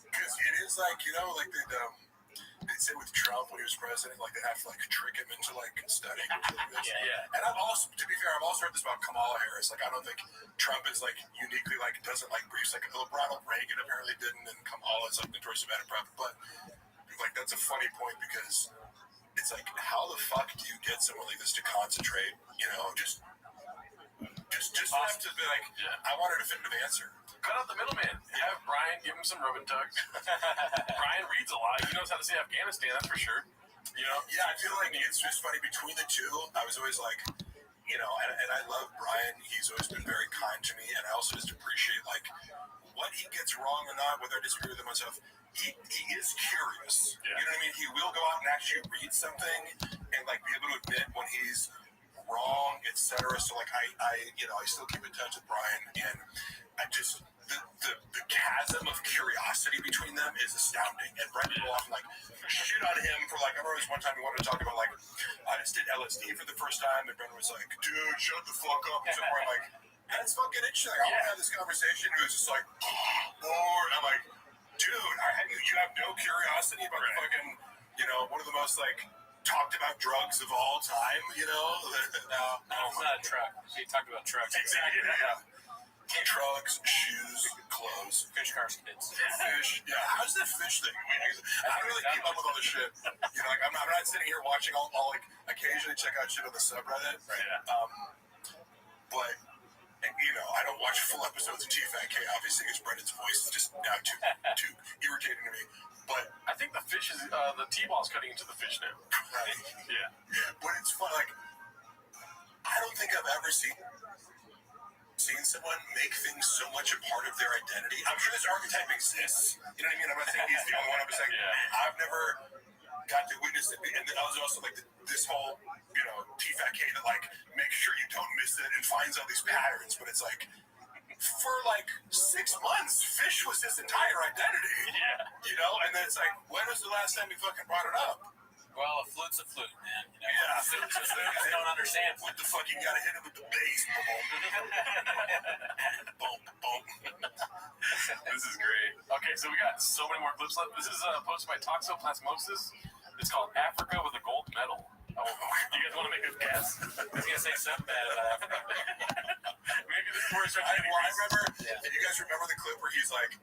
Because it is like, like they'd say with Trump when he was president, like they have to like trick him into like studying. And I've also, to be fair, I've also heard this about Kamala Harris. Like I don't think Trump is like uniquely like doesn't like briefs. Like Ronald Reagan apparently didn't, and Kamala is like notoriously bad at prep. But like that's a funny point because it's like, how the fuck do you get someone like this to concentrate? Just enough to be like, I want a definitive answer. cut out the middleman. Have Brian give him some rub and tug. Brian reads a lot. He knows how to say Afghanistan, that's for sure. Yeah, I feel like it's just funny between the two. I was always like, and I love Brian. He's always been very kind to me, and I also just appreciate like what he gets wrong or not, whether I disagree with him myself. He is curious. You know what I mean? He will go out and actually read something and like be able to admit when he's wrong, etc. So like I still keep in touch with Brian, and I just the chasm of curiosity between them is astounding. And Brendan will often like shit on him for like, I remember this one time he wanted to talk about like I just did LSD for the first time, and Brendan was like, dude, shut the fuck up. And so I'm like, that's fucking interesting. Like, I want to have this conversation. It was just like, bored. I'm like, dude, you have no curiosity about the fucking, one of the most like talked about drugs of all time, No, it's not a truck. He talked about trucks. Exactly, yeah. Drugs, shoes, clothes. Fish cars, kids. Fish. Yeah, how's that fish thing? I don't really keep up with all this shit. Like I'm not sitting here watching all like occasionally check out shit on the subreddit. Right. But And, I don't watch full episodes of TFAK, obviously, because Brendan's voice is just now too irritating to me. But I think the fish is the T-ball's cutting into the fish now. right, Yeah. but it's fun. Like, I don't think I've ever seen someone make things so much a part of their identity. I'm sure this archetype exists. You know what I mean? I'm not saying he's the only one. I'm saying I've never got to witness it. And then I was also like this whole, TFAK that like makes sure you don't miss it and finds all these patterns. But it's like for like 6 months, fish was his entire identity. Yeah. And then it's like, when was the last time you fucking brought it up? Well, a flute's a flute, man. Yeah. Flute's a flute. I don't understand. What the fuck? You gotta hit it with the bass. Boom, boom. This is great. Okay, so we got so many more clips left. This is posted by Toxoplasmosis. It's called Africa with a Gold Medal. Oh, you guys want to make a guess? I was gonna say something bad about Africa. Maybe this is where it starts I getting remember, and you guys remember the clip where he's like,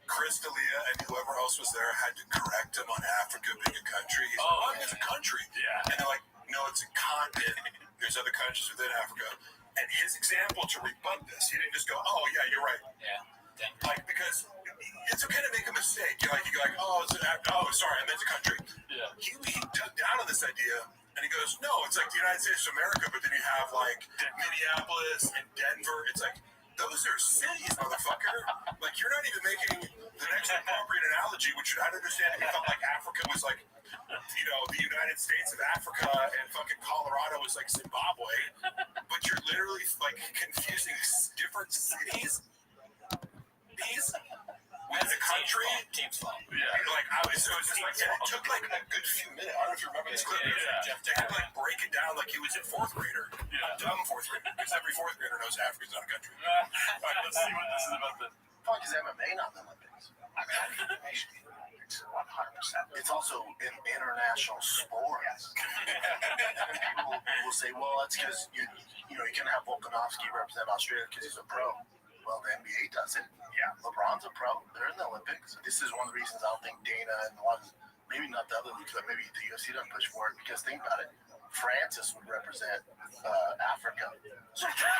Chris D'Elia and whoever else was there had to correct him on Africa being a country. He's like, it's a country. Yeah. And they're like, no, it's a continent. There's other countries within Africa. And his example to rebut this, he didn't just go, oh, yeah, you're right. Yeah. Like, because it's okay to make a mistake. You're like, sorry, I meant a country. Yeah. He took down on this idea, and he goes, no, it's like the United States of America, but then you have, like, Minneapolis and Denver. It's like, those are cities, motherfucker. Like, you're not even making the next appropriate analogy, which I'd understand if you felt like Africa was like, the United States of Africa and fucking Colorado was like Zimbabwe. But you're literally, like, confusing different cities. These with the country. Team's fault. Yeah. Like, so it's just like, it took like a good few minutes. I don't know if you remember this clip. Yeah. They had to like break it down like he was a fourth grader. Yeah. A dumb fourth grader. Because every fourth grader knows Africa's not a country. All right, let's see what this is about then. Fuck is MMA not the Olympics? I mean, it's 100%. It's also an international sport. And people will say, well, that's because you can have Volkanovski represent Australia because he's a pro. Well, the NBA does it. Yeah, LeBron's a pro. They're in the Olympics. This is one of the reasons I don't think Dana and a lot of, maybe not the other leagues, but maybe the UFC doesn't push for it. Because think about it, Francis would represent Africa. So John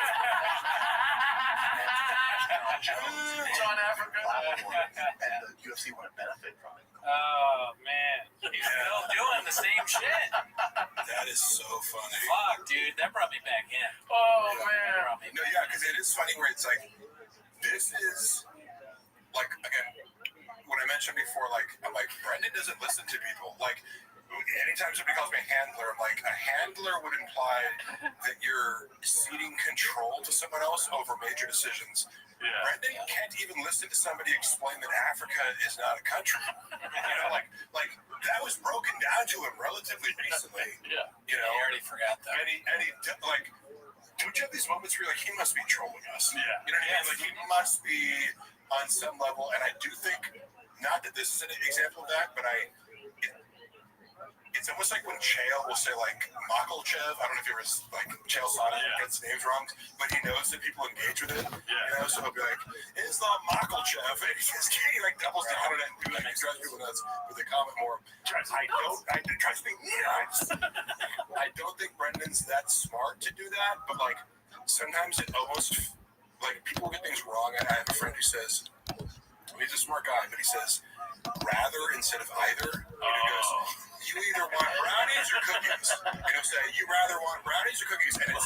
Africa. And the UFC wouldn't benefit from it. Oh, man. He's still doing the same shit. That is so funny. Fuck, dude. That brought me back in. Oh, man. No, yeah, because it is funny where it's like, this is, like, again, what I mentioned before, like, I'm like, Brendan doesn't listen to people. Like, anytime somebody calls me a handler, I'm like, a handler would imply that you're ceding control to someone else over major decisions. Yeah. Brendan can't even listen to somebody explain that Africa is not a country. Like that was broken down to him relatively recently. Yeah. I already forgot that. And he like, don't you have these moments where you're like, he must be trolling us? Yeah. You know what I mean? Like, he must be on some level. And I do think, not that this is an example of that, but it's almost like when Chael will say, like, Makalchev. I don't know if you ever, like, Chael Sonnen gets names wrong, but he knows that people engage with it. Yeah. So he'll be like, Islam Makalchev. And he like doubles down on it and be like, he drives people nuts with the comment more. I don't think Brendan's that smart to do that, but, like, sometimes it almost, like, people get things wrong. I have a friend who says, he's a smart guy, but he says, rather instead of either. And he goes, you either want brownies or cookies. And he'll say, you rather want brownies or cookies. And it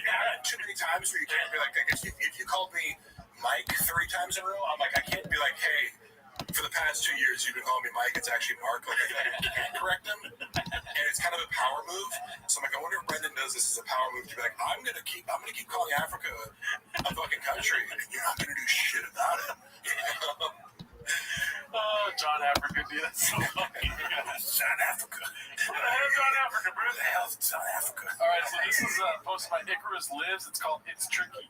happened too many times where you can't be like, I guess if you called me Mike 30 times in a row, I'm like, I can't be like, hey, for the past 2 years, you've been calling me Mike. It's actually Mark. Like, I can't correct him. And it's kind of a power move. So I'm like, I wonder if Brendan does this as a power move to be like, I'm gonna keep calling Africa a fucking country, and you're not gonna do shit about it. Oh, John Africa, dude, that's so funny. South Africa. What the hell is John Africa, bro? Where the hell is South Africa? All right, so this is posted by Icarus Lives. It's called It's Tricky.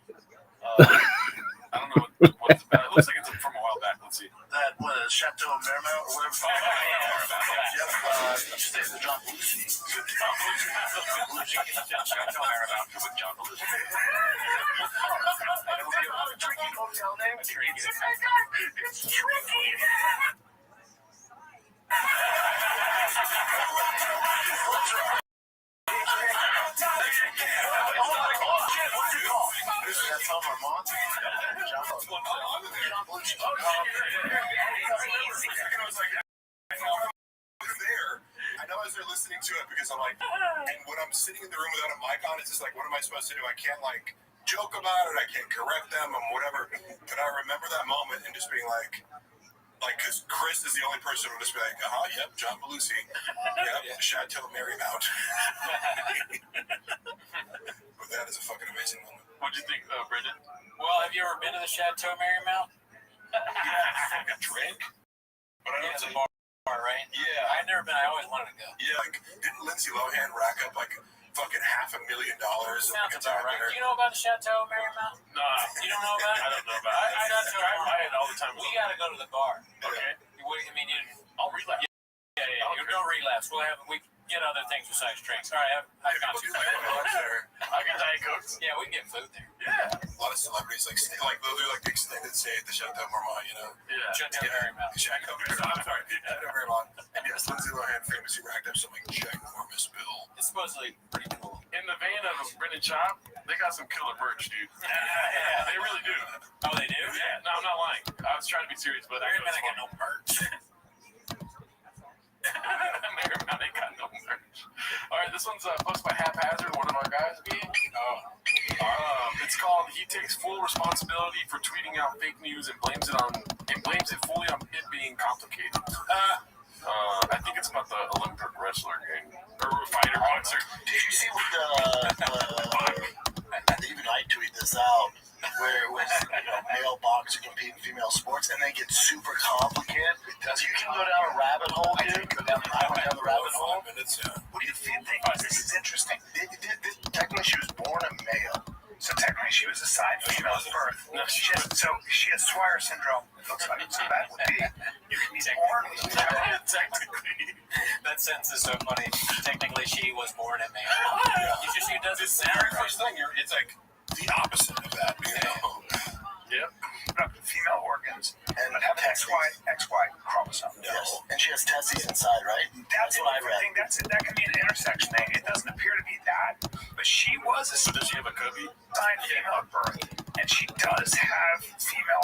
I don't know what it's about. It looks like it's from a while back. Let's see. That was Chateau Marmont or whatever. Yep. You stay at the John Belushi. Chateau Marmont with John Belushi. Tricky hotel name. Tricky. It's tricky. there. I know as they're listening to it because I'm like, and when I'm sitting in the room without a mic on, it's just like, what am I supposed to do? I can't like joke about it. I can't correct them and whatever. But I remember that moment and just being like, because Chris is the only person who would just be like, yep, John Belushi. Yep, Chateau Marymount. But that is a fucking amazing moment. What'd you think, Brendan? Well, have you ever been to the Chateau Marymount? Yeah, like a drink. But I don't It's a bar, right? Yeah. I've never been. I always wanted to go. Yeah, like, didn't Lindsay Lohan rack up like fucking $500,000? Sounds about right. Do you know about the Chateau Marymount? No. You don't know about it? I don't know about it. I got to drive by it all the time. We got to go to the bar. Okay. I mean, I'll relapse. Yeah. You don't relapse. We get other things besides drinks. All right, I've got People you. do like lunch there. I get Diet Cokes. Yeah, we can get food there. Yeah. A lot of celebrities like they'll do like the extended stay at the Chateau Marmont, you know. Yeah. Chateau Marymount. Chateau Marmont. I'm sorry, Chateau Marmont. And yes, Lindsay Lohan famously racked up some like ginormous bill. It's supposedly pretty cool. In the vein of Brendan Chop, they got some killer merch, dude. Yeah. They really do. Oh, they do? Yeah. No, I'm not lying. I was trying to be serious, but They're gonna get no merch. Marymount ain't got no merch. All right, this one's posted by Haphazard, one of our guys. It's called "He Takes Full Responsibility for Tweeting Out Fake News and blames it fully on it being complicated." I think it's about the Olympic wrestler game or fighter boxer. Did you see what even I tweet this out, where it was male boxer competing in female sports, and they get super complicated. You can go down a rabbit hole, dude. I went down the rabbit hole. What do you think? This is interesting. Technically, she was born a male. So technically, she was assigned female at birth. No, She has Swire syndrome. It looks like so that would be you can be born. Technically, That sentence is so funny. Technically, she was born a man. She doesn't It's the sound very right. first thing. It's like the opposite of that, you know. yep. Female organs and XY chromosome. Yes, and she has testes inside, right? That's what I read. That can be an intersection thing. It doesn't appear to be that, but she was So does she have a cubby? assigned female at birth, and she does have female.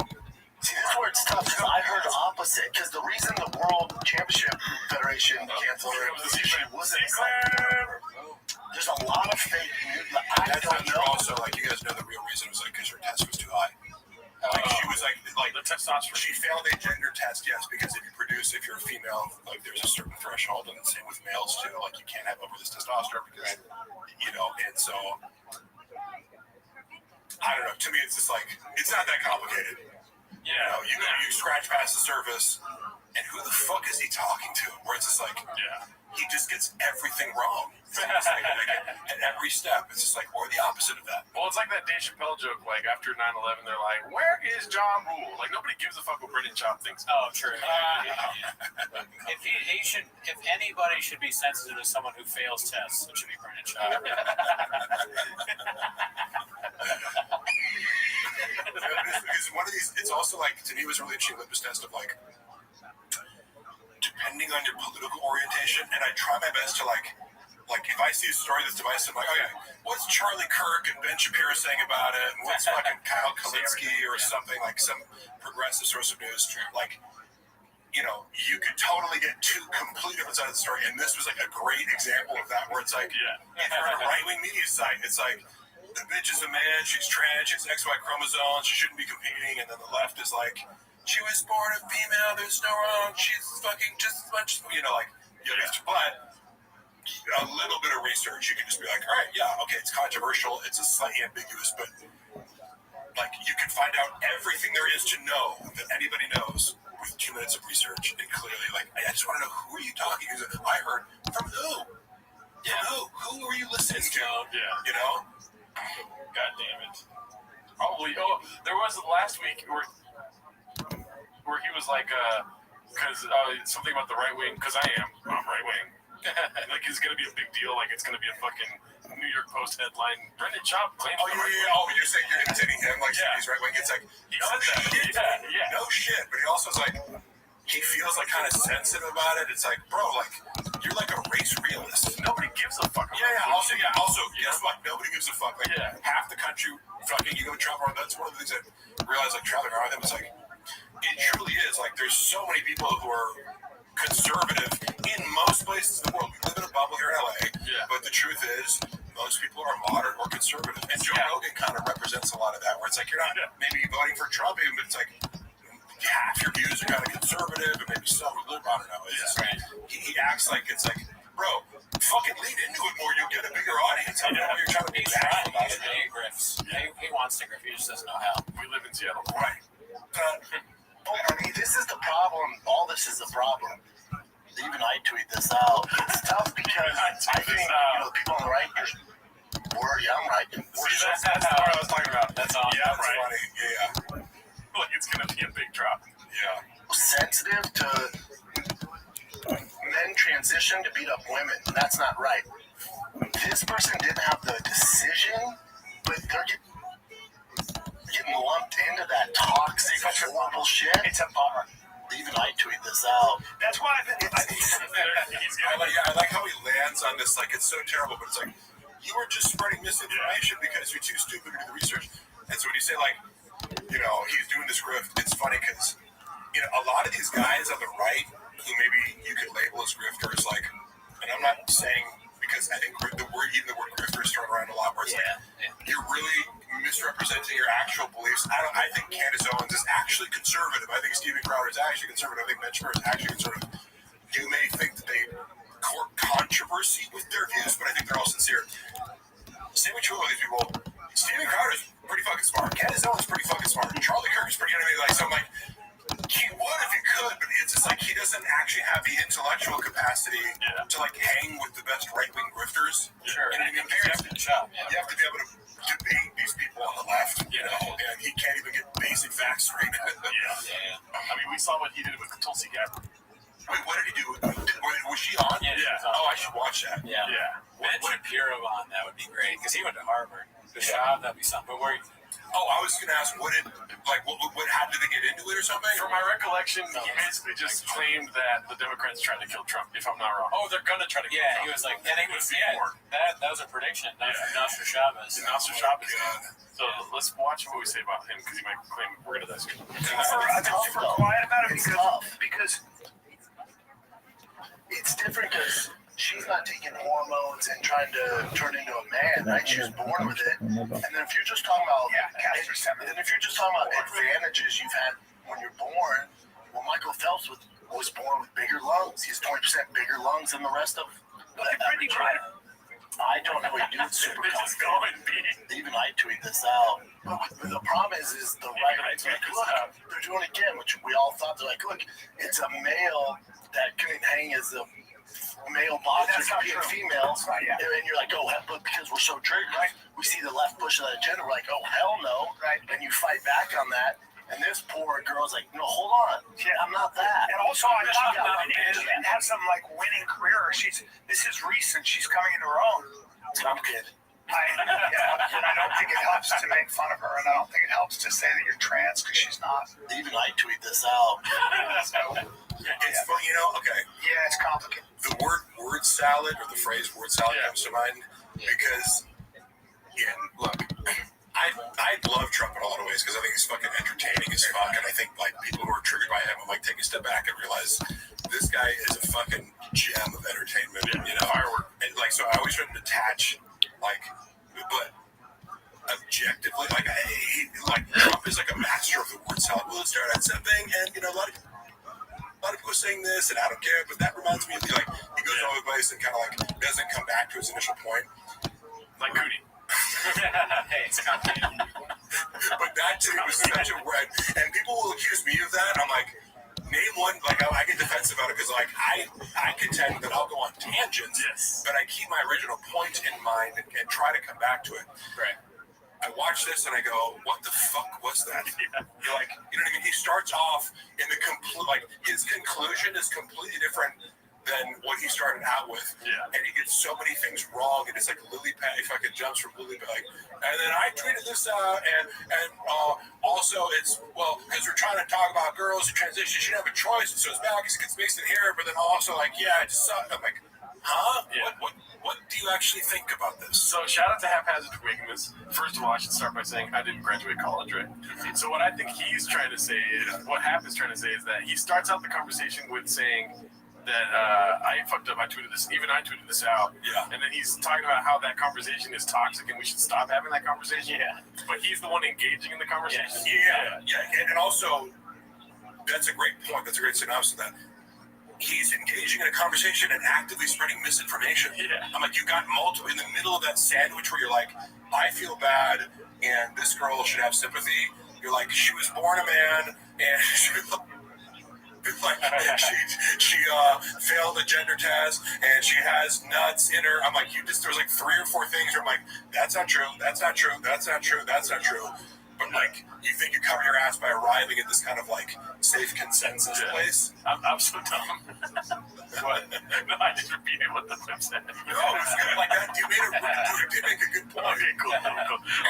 See, this is where it's tough because I heard the opposite. Because the reason the World Championship Federation canceled her was because she wasn't assigned. There's a lot of fake news. I That's don't not true. know. Also, like you guys know, the real reason was like because her test was too high. Like she was like The testosterone. she failed a gender test, yes, because if you're a female, like there's a certain threshold, and the same with males too. Like you can't have over this testosterone because and so I don't know. To me, it's just like it's not that complicated. Yeah. You scratch past the surface, and who the fuck is he talking to? Where it's just like he just gets everything wrong. It's like, at every step, it's just like, or the opposite of that. Well, it's like that Dave Chappelle joke. Like after 9/11, they're like, "Where is John Rule?" Like nobody gives a fuck what Brendan Chop thinks. Oh, true. If anybody should be sensitive to someone who fails tests, it should be Brendan Chop. It's one of these. It's also like to me, it was a really interesting litmus test of like, depending on your political orientation, and I try my best to like if I see a story that's divisive, I'm like, okay, what's Charlie Kirk and Ben Shapiro saying about it? And what's fucking Kyle Kalinske or something like some progressive source of news? Like, you could totally get two complete different sides of the story. And this was like a great example of that, where it's like, if you're on a right-wing media site, it's like, the bitch is a man, she's trans, she has XY chromosomes, she shouldn't be competing. And then the left is like, she was born a female, there's no wrong, she's fucking just as much, but a little bit of research, you can just be like, all right, yeah, okay, it's controversial, it's a slightly ambiguous, but like you can find out everything there is to know that anybody knows with 2 minutes of research, and clearly, like, I just want to know who are you talking to? I heard from who? Yeah, who were you listening to? Yeah. God damn it. Probably. Oh, there was last week where he was like, because something about the right wing. Because I'm right wing. Like it's gonna be a big deal. Like it's gonna be a fucking New York Post headline. Brendan Chop claims. Oh, you're saying you're imitating him? Like he's right wing? It's like he said that. Yeah. No shit. But he also is like. He feels like kind of sensitive about it. It's like, bro, like you're like a race realist. Nobody gives a fuck. Also, guess what? Nobody gives a fuck. Like half the country, fucking, you go travel around. That's one of the things I realized, like traveling around them. It's like it truly is. Like there's so many people who are conservative in most places in the world. We live in a bubble here in LA, but the truth is, most people are moderate or conservative. And Joe Rogan kind of represents a lot of that, where it's like you're not maybe voting for Trump, even, but it's like half your views are kind of conservative and maybe some are liberal. I don't know. It's just, he acts like it's like, bro, fucking lean into it more. You'll get a bigger audience. I know you're trying to be bad about it. He grips. He wants to grip. He just doesn't know how. We live in Seattle. Right. I mean, this is the problem. All this is the problem. Even I tweet this out. It's tough because I think, people on the right, I'm right. That's what I was talking about. That's all. Yeah, That's right. funny. Yeah. Like, it's going to be a big drop. Yeah. Sensitive to men transition to beat up women. That's not right. This person didn't have the decision, but they're getting lumped into that toxic, horrible shit. It's a bummer. Even I tweet this out. That's why I like how he lands on this, like, it's so terrible, but it's like, you were just spreading misinformation because you're too stupid to do the research. And so when you say, like, he's doing this grift, it's funny because, a lot of these guys on the right who maybe you could label as grifters, like, and I'm not saying, because I think the word grifter is thrown around a lot, where it's like, you're really misrepresenting your actual beliefs. I think Candace Owens is actually conservative. I think Steven Crowder is actually conservative. I think Ben Shapiro is actually conservative. You may think that they court controversy with their views, but I think they're all sincere. Say what you will with these people. Steven Crowder is pretty fucking smart. Candace Owens is pretty fucking smart. Charlie Kirk is pretty, so I'm like, he would if he could, but it's just like he doesn't actually have the intellectual capacity to like hang with the best right-wing grifters. Sure. And you have to be able to debate these people on the left, and he can't even get basic facts straight. I mean, we saw what he did with Tulsi Gabbard. Wait, what did he do? Was she on? Yeah. Oh, I should watch that. Yeah. Ben Shapiro on that would be great because he went to Harvard. The job, that'd be something. But I was going to ask, how did they get into it or something? From my recollection, he basically just claimed that the Democrats tried to kill Trump, if I'm not wrong. Oh, they're going to try to kill Trump. He was like, that was a prediction. Nostradamus. So let's watch what we say about him, because he might claim we're going to this. I'm super quiet about it because it's different because she's not taking hormones and trying to turn into a man, right? She was born with it. And then if you're just talking about advantages you've had when you're born, well, Michael Phelps was born with bigger lungs. He has 20% bigger lungs than the rest of Brittany Griner. I don't know what you do with super Even I tweet this out. But the problem is the right is like, look, they're doing it again, which we all thought. They're like, look, it's a male that can hang as a male boxer being females, and then you're like, oh, but because we're so triggered, we see the left push of that agenda, we're like, oh, hell no, and you fight back on that, and this poor girl's like, no, hold on, I'm not that. And also, I thought and have some like winning career. This is recent. She's coming into her own. I'm kidding. And I don't think it helps to make fun of her, and I don't think it helps to say that you're trans because she's not. Even I tweet this out. It's funny, okay. Yeah, it's complicated. The word salad, or the phrase word salad comes to mind because, look, I love Trump in a lot of ways because I think he's fucking entertaining as fuck, and I think like people who are triggered by him will like take a step back and realize this guy is a fucking gem of entertainment, firework. And like, so I always try to detach, but objectively, Trump is like a master of the word salad. Well, let's start at something, and a lot of people are saying this, and I don't care, but that reminds me of he goes all over the place and kind of like doesn't come back to his initial point. Like Cootie. Hey, it's complicated. But that too was such a red, and people will accuse me of that. I'm like, name one. Like I get defensive about it because I contend that I'll go on tangents, but I keep my original point in mind and try to come back to it. Right. I watch this and I go, what the fuck was that? You're like, you know what I mean? He starts off in the his conclusion is completely different than what he started out with. And he gets so many things wrong, and it's like lily pad, he fucking jumps from lily pad. And then I tweeted this out, and also it's, because we're trying to talk about girls who transition, she should have a choice, and so it's bad because it gets mixed in here, but then also it just sucked. I'm like, huh? Yeah. What do you actually think about this? So shout out to Haphazard for making this. First of all, I should start by saying I didn't graduate college, right? So what I think he's trying to say is, what Hap is trying to say is that he starts out the conversation with saying, that I fucked up. I tweeted this out. Yeah. And then he's talking about how that conversation is toxic and we should stop having that conversation. Yeah. But he's the one engaging in the conversation. Yeah. And also, that's a great point. That's a great synopsis of that. He's engaging in a conversation and actively spreading misinformation. Yeah. I'm like, you got multiple in the middle of that sandwich where you're like, I feel bad and this girl should have sympathy. You're like, she was born a man and she failed a gender test and she has nuts in her. I'm like, there's like 3 or 4 things where I'm like, that's not true, that's not true, that's not true, that's not true. But like, you think you cover your ass by arriving at this kind of like safe consensus place? I'm so dumb. What? No, I just repeated what the flip said. No, it's good like that. You did make a good point. Okay, cool. I'm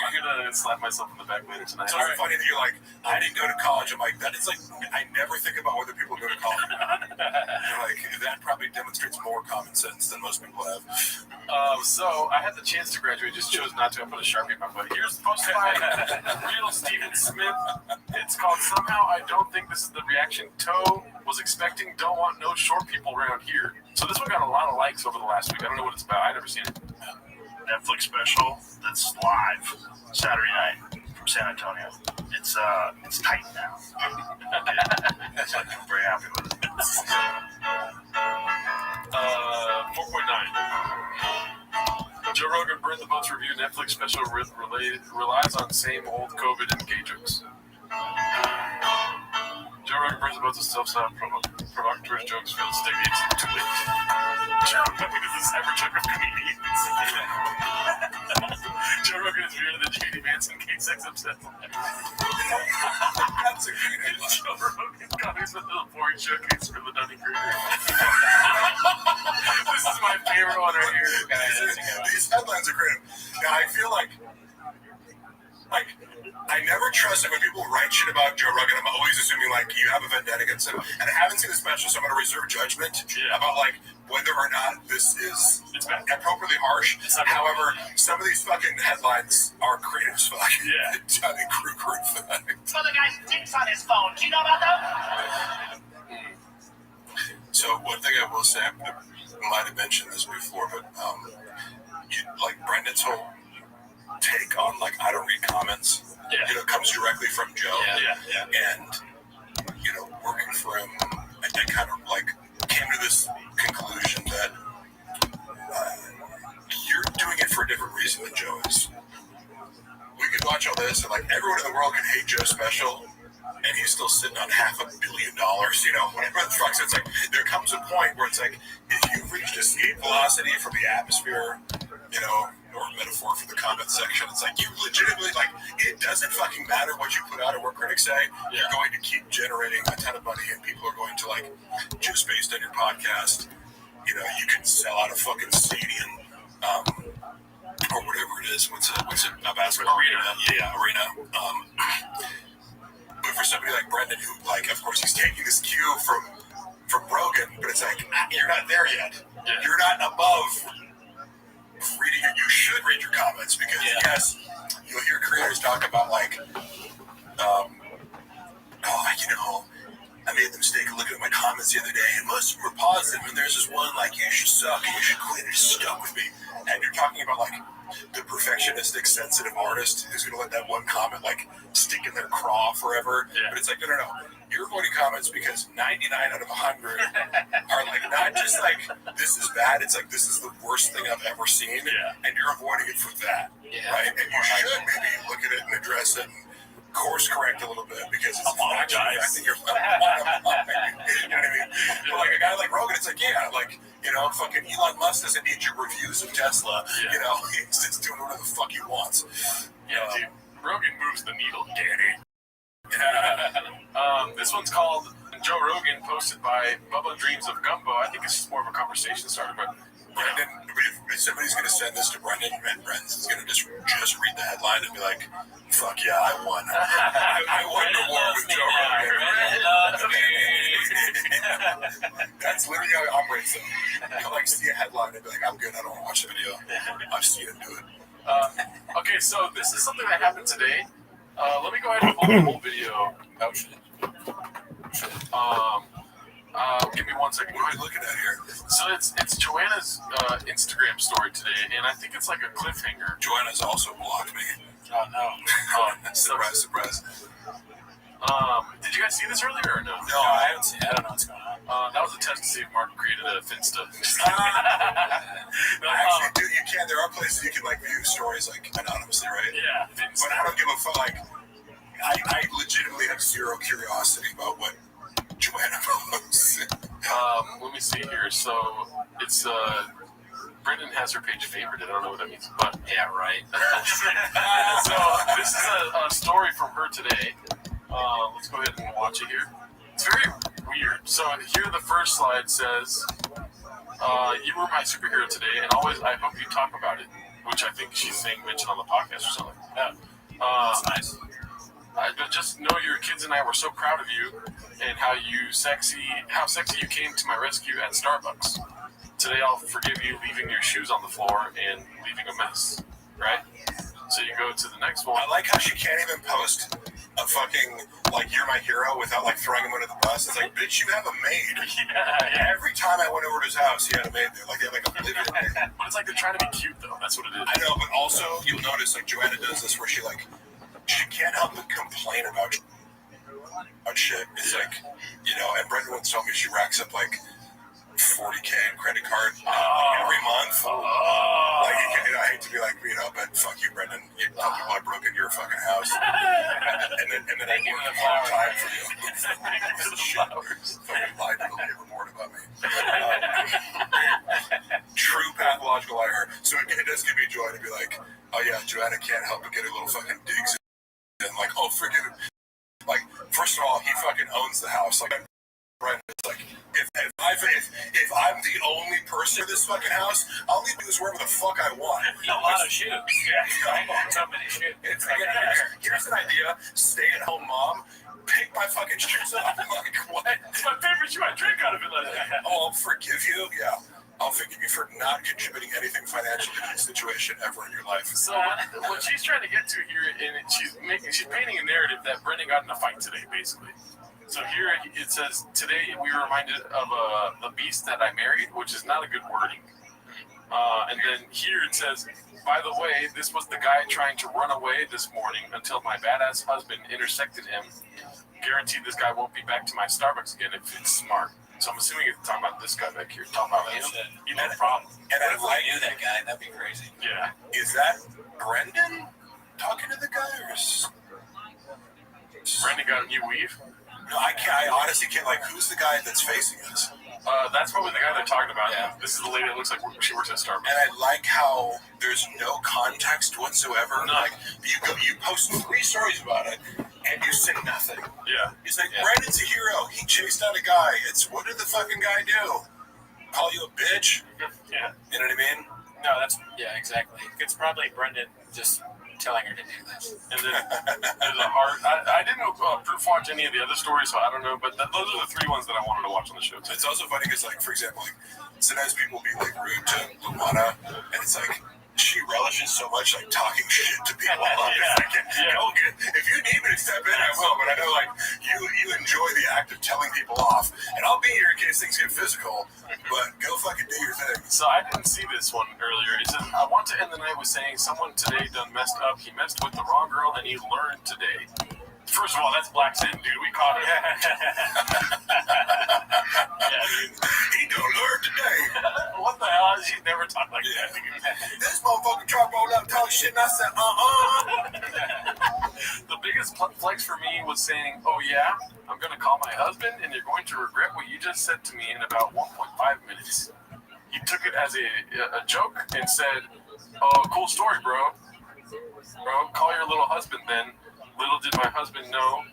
gonna slap myself in the back later tonight. It's also funny that you're like, I didn't go to college. I'm like, it's like, I never think about whether people go to college. You're like, that probably demonstrates more common sense than most people have. So I had the chance to graduate, just chose not to. I put a Sharpie in my butt. Here's the post by Real Steven Smith. It's called Somehow I Don't Think This Is the Reaction Toe Was Expecting. Don't Want No Short People Around Here. So this one got a lot of likes over the last week. I don't know what it's about. I've never seen it. Netflix special that's live Saturday night from San Antonio. It's tight now. So I'm very happy with it. 4.9. Joe Rogan burned the boats review Netflix special relies on same old COVID and gay jokes. Joe Rogan burns the boats with self-stop provocateur jokes filled stadiums too late. Joe Rogan is a cyber joke of comedians. Joe Rogan is weirder than J.D. Vance and gay sex obsessed. That's a great headline. Joe Rogan covers a little boring showcase for the Dunning-Kruger. This is my favorite one right here, guys. These headlines are great. Now, I feel like I never trust it when people write shit about Joe Rogan. I'm always assuming like you have a vendetta against him. And I haven't seen the special, so I'm going to reserve judgment about like whether or not this is appropriately harsh. However, some of these fucking headlines are creative as fuck. Yeah. Dunning-Kruger effect. So the guy's dick's on his phone. Do you know about that? So one thing I will say, I might have mentioned this before, but like Brendan's whole take on like I don't read comments. Yeah. Comes directly from Joe. Yeah. And working for him, I kind of like came to this conclusion that you're doing it for a different reason than Joe is. We could watch all this and like everyone in the world can hate Joe Special, and he's still sitting on $500 million. Whatever the fuck. So it's like there comes a point where it's like if you've reached escape velocity from the atmosphere, or metaphor for the comment section, it's like you legitimately like it doesn't fucking matter what you put out or what critics say. You're going to keep generating a ton of money, and people are going to like just based on your podcast. You can sell out a fucking stadium, or whatever it is. What's a basketball arena? Yeah, arena. But for somebody like Brendan, who like, of course, he's taking this cue from Rogan, but it's like you're not there yet. Yeah. You're not above reading it. You should read your comments because yes, you'll hear creators talk about like, I made the mistake of looking at my comments the other day, and most of them were positive, and there's this one like, you should suck and you should quit. It stuck with me. And you're talking about like the perfectionistic, sensitive artist who's gonna let that one comment like stick in their craw forever. Yeah. But it's like, no. You're avoiding comments because 99 out of 100 are like not just like this is bad. It's like this is the worst thing I've ever seen, and you're avoiding it for that, right? And you should maybe look at it and address it and course correct a little bit because it's actually I think you're. You know what I mean? But like a guy like Rogan, it's like fucking Elon Musk doesn't need your reviews of Tesla. He's just doing whatever the fuck he wants. Yeah, dude. Rogan moves the needle, Danny. This one's called Joe Rogan, posted by Bubba Dreams of Gumbo. I think it's just more of a conversation starter, but Brendan, if somebody's going to send this to Brendan, and Brendan's going to just read the headline and be like, fuck yeah, I won. I won the war with Joe Rogan. That's literally how I operate. So I like see a headline and be like, I'm good, I don't want to watch the video. I've seen him do it. Okay, so this is something that happened today. Let me go ahead and pull the whole video. Give me 1 second. What are we looking at here? So it's Joanna's Instagram story today, and I think it's like a cliffhanger. Joanna's also blocked me. Oh no. Surprise, surprise. Did you guys see this earlier or no? No, I haven't seen it. I don't know what's going on. That was a test to see if Mark created a Finsta. Actually, dude, you can. There are places you can like view stories like anonymously, right? Yeah. But I don't give a fuck. Like, I legitimately have zero curiosity about what Joanna posts. Let me see here. So it's Brendan has her page favorited. I don't know what that means, but Yeah, right. so this is a story from her today. Let's go ahead and watch it here. It's very weird. So here the first slide says, "You were my superhero today, and always I hope you talk about it," which I think she's saying mentioned on the podcast or something. Yeah. That's nice. But just know your kids and I were so proud of you, and how sexy you came to my rescue at Starbucks. Today I'll forgive you leaving your shoes on the floor and leaving a mess. Right? So you go to the next one. I like how she can't even post a fucking, like, you're my hero without, like, throwing him under the bus. It's like, bitch, you have a maid. Yeah. Every time I went over to his house, he had a maid there. Like, they have, like, a living maid. But it's like they're trying to be cute, though. That's what it is. I know, but also, you'll notice, like, Joanna does this where she can't help but complain about shit. It's like, and Brendan once told me she racks up, like, $40K in credit card every month. Like, I hate to be like, but fuck you, Brendan. You tell people I broke into your fucking house. and then I work a long time for you. Fucking lied to the labor board about me. True pathological liar. So it does give me joy to be like, oh yeah, Joanna can't help but get her little fucking digs in. Like, oh, forgive him. Like, first of all, he fucking owns the house. Like, right? It's like, if I'm the only person in this fucking house, I'll leave this wherever the fuck I want. A lot of shoes. Yeah. So many shoes. Here's an idea. Stay-at-home mom. Pick my fucking shoes up. Like, what? It's my favorite shoe. I drink out of it like that. Oh, I'll forgive you? Yeah. I'll forgive you for not contributing anything financially to this situation ever in your life. So what she's trying to get to here, and she's painting a narrative that Brendan got in a fight today, basically. So here it says, today we were reminded of the beast that I married, which is not a good wording. And then here it says, by the way, this was the guy trying to run away this morning until my badass husband intersected him. Guaranteed this guy won't be back to my Starbucks again if it's smart. So I'm assuming you're talking about this guy back here. Talking about him. You know the problem. And What if I knew that guy? That'd be crazy. Yeah. Is that Brendan talking to the guy, or is Brendan got a new weave? No, I can't. I honestly can't. Like, who's the guy that's facing us? That's probably the guy they're talking about. Yeah. This is the lady that looks like she works at Starbucks. And I like how there's no context whatsoever. No. Like, you post 3 stories about it, and you say nothing. Yeah. He's like, Brendan's a hero. He chased out a guy. It's, what did the fucking guy do? Call you a bitch? Yeah. You know what I mean? No, exactly. It's probably Brendan just telling her to do this. And then there's a heart. I didn't proof watch any of the other stories, so I don't know. But those are the 3 ones that I wanted to watch on the show. It's also funny because, like, for example, like, sometimes people be like rude to Luana, and it's like she relishes so much like talking shit to people. If you need me to step in, I will. But I know, like, you enjoy the act of telling people off, and I'll be here in case things get physical. But go fucking do your thing. So I didn't see this one earlier. It says, I want to end the night with saying someone today done messed up. He messed with the wrong girl, and he learned today. First of all, that's Black Sin, dude. We caught him. Yeah, dude. He don't learn today. What the hell? She's never talked like that. This motherfucker tried to roll up talk shit, and I said, The biggest flex for me was saying, oh yeah, I'm going to call my husband, and you're going to regret what you just said to me in about 1.5 minutes. He took it as a joke and said, oh, cool story, bro. Bro, call your little husband then. Little did my husband know,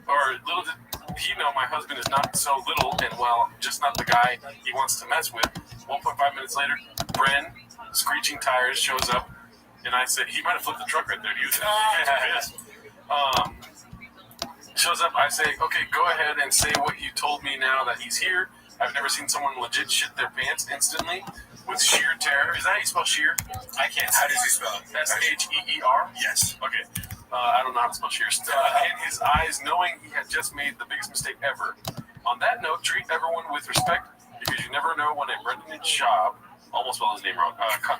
or little did he know my husband is not so little and, well, just not the guy he wants to mess with. 1.5 minutes later, Bren, screeching tires, shows up, and I said, he might have flipped the truck right there. He was pissed. Shows up, I say, okay, go ahead and say what you told me now that he's here. I've never seen someone legit shit their pants instantly with sheer terror. Is that how you spell sheer? I can't. How does he spell it? S-H-E-E-R? Yes. Okay. I don't know how to spell sheer. In his eyes, knowing he had just made the biggest mistake ever. On that note, treat everyone with respect because you never know when a Brendan Schaub, almost spelled his name wrong,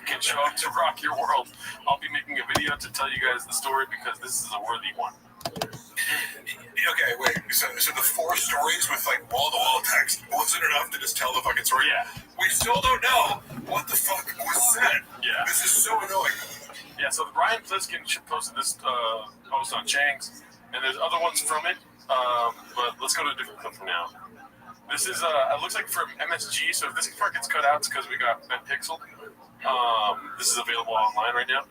can show up to rock your world. I'll be making a video to tell you guys the story because this is a worthy one. Okay, wait. So the 4 stories with like wall-to-wall text wasn't enough to just tell the fucking story? Yeah. We still don't know what the fuck was said. Yeah. This is so annoying. Yeah, so Ryan Pliskin posted this post on Chang's, and there's other ones from it, but let's go to a different clip for now. This is, it looks like from MSG, so if this part gets cut out, it's because we got Ben Pixel. This is available online right now.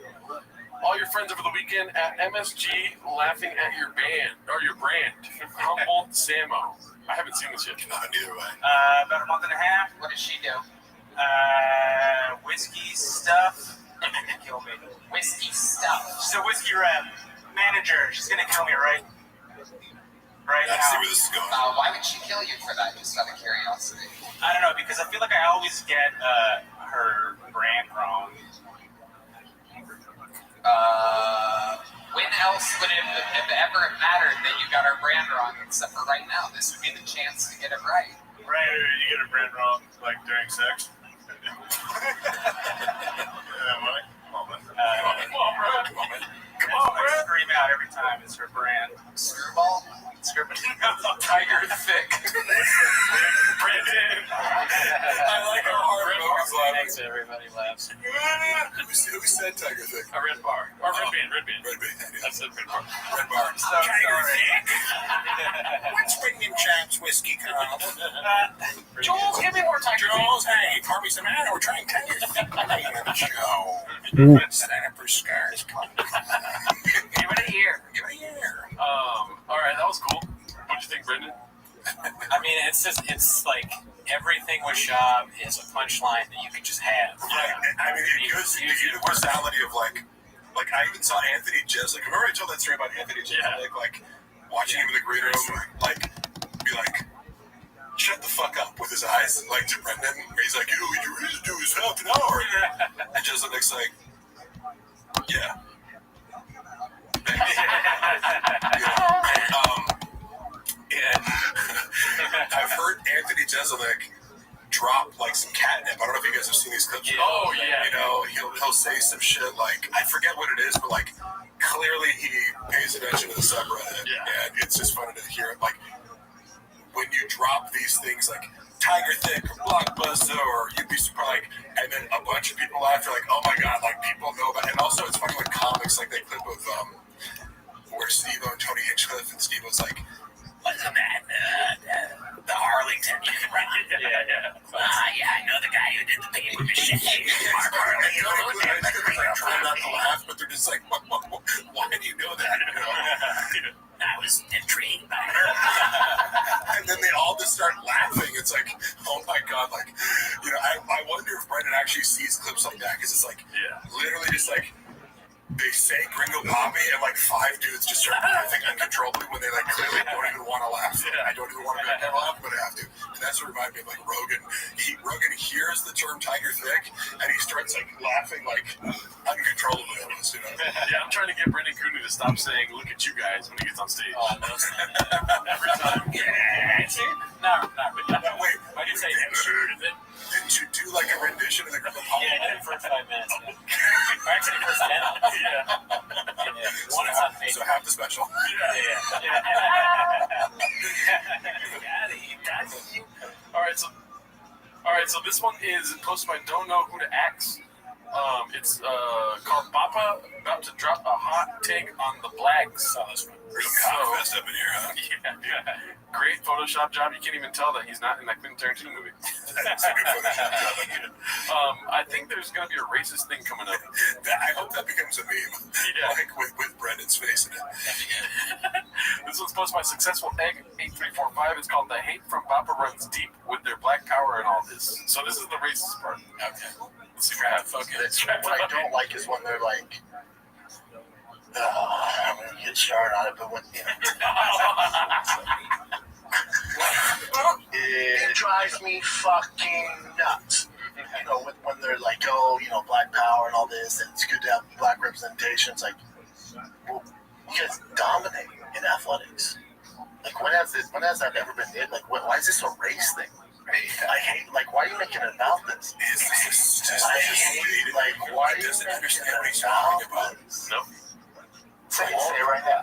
All your friends over the weekend at MSG laughing at your band, or your brand, Humboldt Samo. I haven't seen this yet. Neither way. About a month and a half. What does she do? Whiskey stuff. Kill me. Whiskey stuff. She's a whiskey rep manager. She's gonna kill me right I see now. where this is going. Why would she kill you for that? Just out of curiosity. I don't know because I feel like I always get her brand wrong. When else would it have ever mattered that you got our brand wrong except for right now? This would be the chance to get it right. Right, you get a brand wrong, like during sex. Come on, bro. I scream out every time. It's her brand. Screwball? Tiger Thick. Brandon. I like how hard Mo's laughing. Makes everybody laughs. Who said Tiger Thick? A red bar. Or red band. Red Band. I said red bar. Red Bar. So sorry. What's bringing Champs whiskey, Carl? Jules, give me more Tiger Jules, hey, pour me some out. We're trying Tiger Thick on the show. Sniper Scars. Give it a year. Give it a year. All right, that was cool. What'd you think, Brendan? I mean, it's like everything with Schaub is a punchline that you could just have. Right. I mean, it gives the universality of like I even saw Anthony Jeselnik. Remember I told that story about Anthony Jeselnik, like watching him in the green room, like be like, shut the fuck up with his eyes, like to Brendan. Where he's like, what you really do is half an hour. And Jeselnik's like, yeah. And I've heard Anthony Jeselnik drop like some catnip. I don't know if you guys have seen these clips. Oh yeah. You know, he'll say some shit like, I forget what it is, but like clearly he pays attention to the subreddit. Yeah. And it's just funny to hear it. Like when you drop these things like Tiger Thick or Blockbuster or You'd Be Surprised, like, and then a bunch of people after like, oh my god, like people know about it. And also it's funny with comics, like that clip of where Steve-O and Tony Hinchcliffe, and Steve was like, wasn't that the Arlington? Yeah. Yeah, I know the guy who did the paper machine. Mark Arlington. They're trying not to laugh, but they're just like, why do you know that? I was intrigued by it. And then they all just start laughing. It's like, oh my god, like, you know, I wonder if Brendan actually sees clips like that, because it's like, literally just like, they say Gringo Poppy and like 5 dudes just start laughing uncontrollably when they like clearly don't even want to laugh. I don't even want to make them laugh, but I have to. And that's what reminded me of like Rogan. Rogan hears the term Tiger Thick and he starts like laughing like uncontrollably almost, you know. Yeah, I'm trying to get Brendan Cooney to stop saying "look at you guys" when he gets on stage. Oh, no. Every time. No, not really. Wait, I did say that. didn't you do like a rendition of the Gringo Poppy? Yeah, I did it for 5 minutes. Or actually, for 10. One is on So half the special. All right, so this one is posted by Don't Know Who to Axe. It's called Bappa, about to drop a hot take on the Blacks. Real contest up in here, huh? Yeah. Great Photoshop job. You can't even tell that he's not in that Quentin Tarantino movie. That's a good Photoshop job. I think there's going to be a racist thing coming up. I hope that becomes a meme. Yeah. Like with Brendan's face in it. This one's posted by Successful Egg 8345. It's called "The Hate from Bappa Runs Deep with Their Black Power and All This." So this is the racist part. Okay. Let's see what happens. What I don't like is when they're like, I'm going to get started on it, but when, you know. It drives me fucking nuts. You know, when they're like, oh, you know, black power and all this, and it's good to have black representation. It's like, well, you guys dominate in athletics. Like, when has that ever been did? Like, why is this a race thing? I hate, like, why are you making it about this? Like, why he doesn't understand what he's talking about. Nope. Say it right now.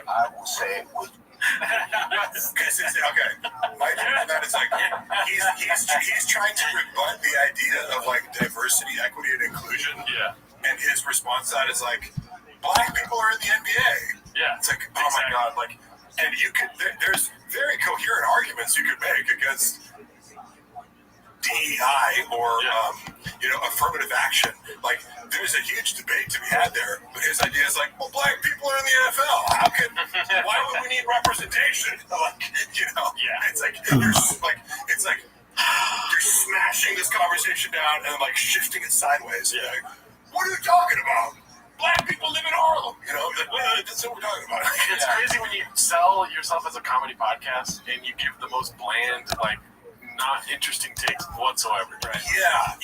I will say it with Okay, my take on that is like he's trying to rebut the idea of like diversity, equity, and inclusion. Yeah. And his response to that is like, black people are in the NBA. Yeah. It's like, oh my god, like, and you could there's very coherent arguments you could make against DEI or affirmative action. Like, there's a huge debate to be had there, but his idea is like, well, black people are in the NFL. Why would we need representation? Like, it's like you're smashing this conversation down and like shifting it sideways. Yeah. Like, what are you talking about? Black people live in Harlem. That's what we're talking about. It's crazy when you sell yourself as a comedy podcast and you give the most bland, like, not interesting takes whatsoever. Right? Yeah,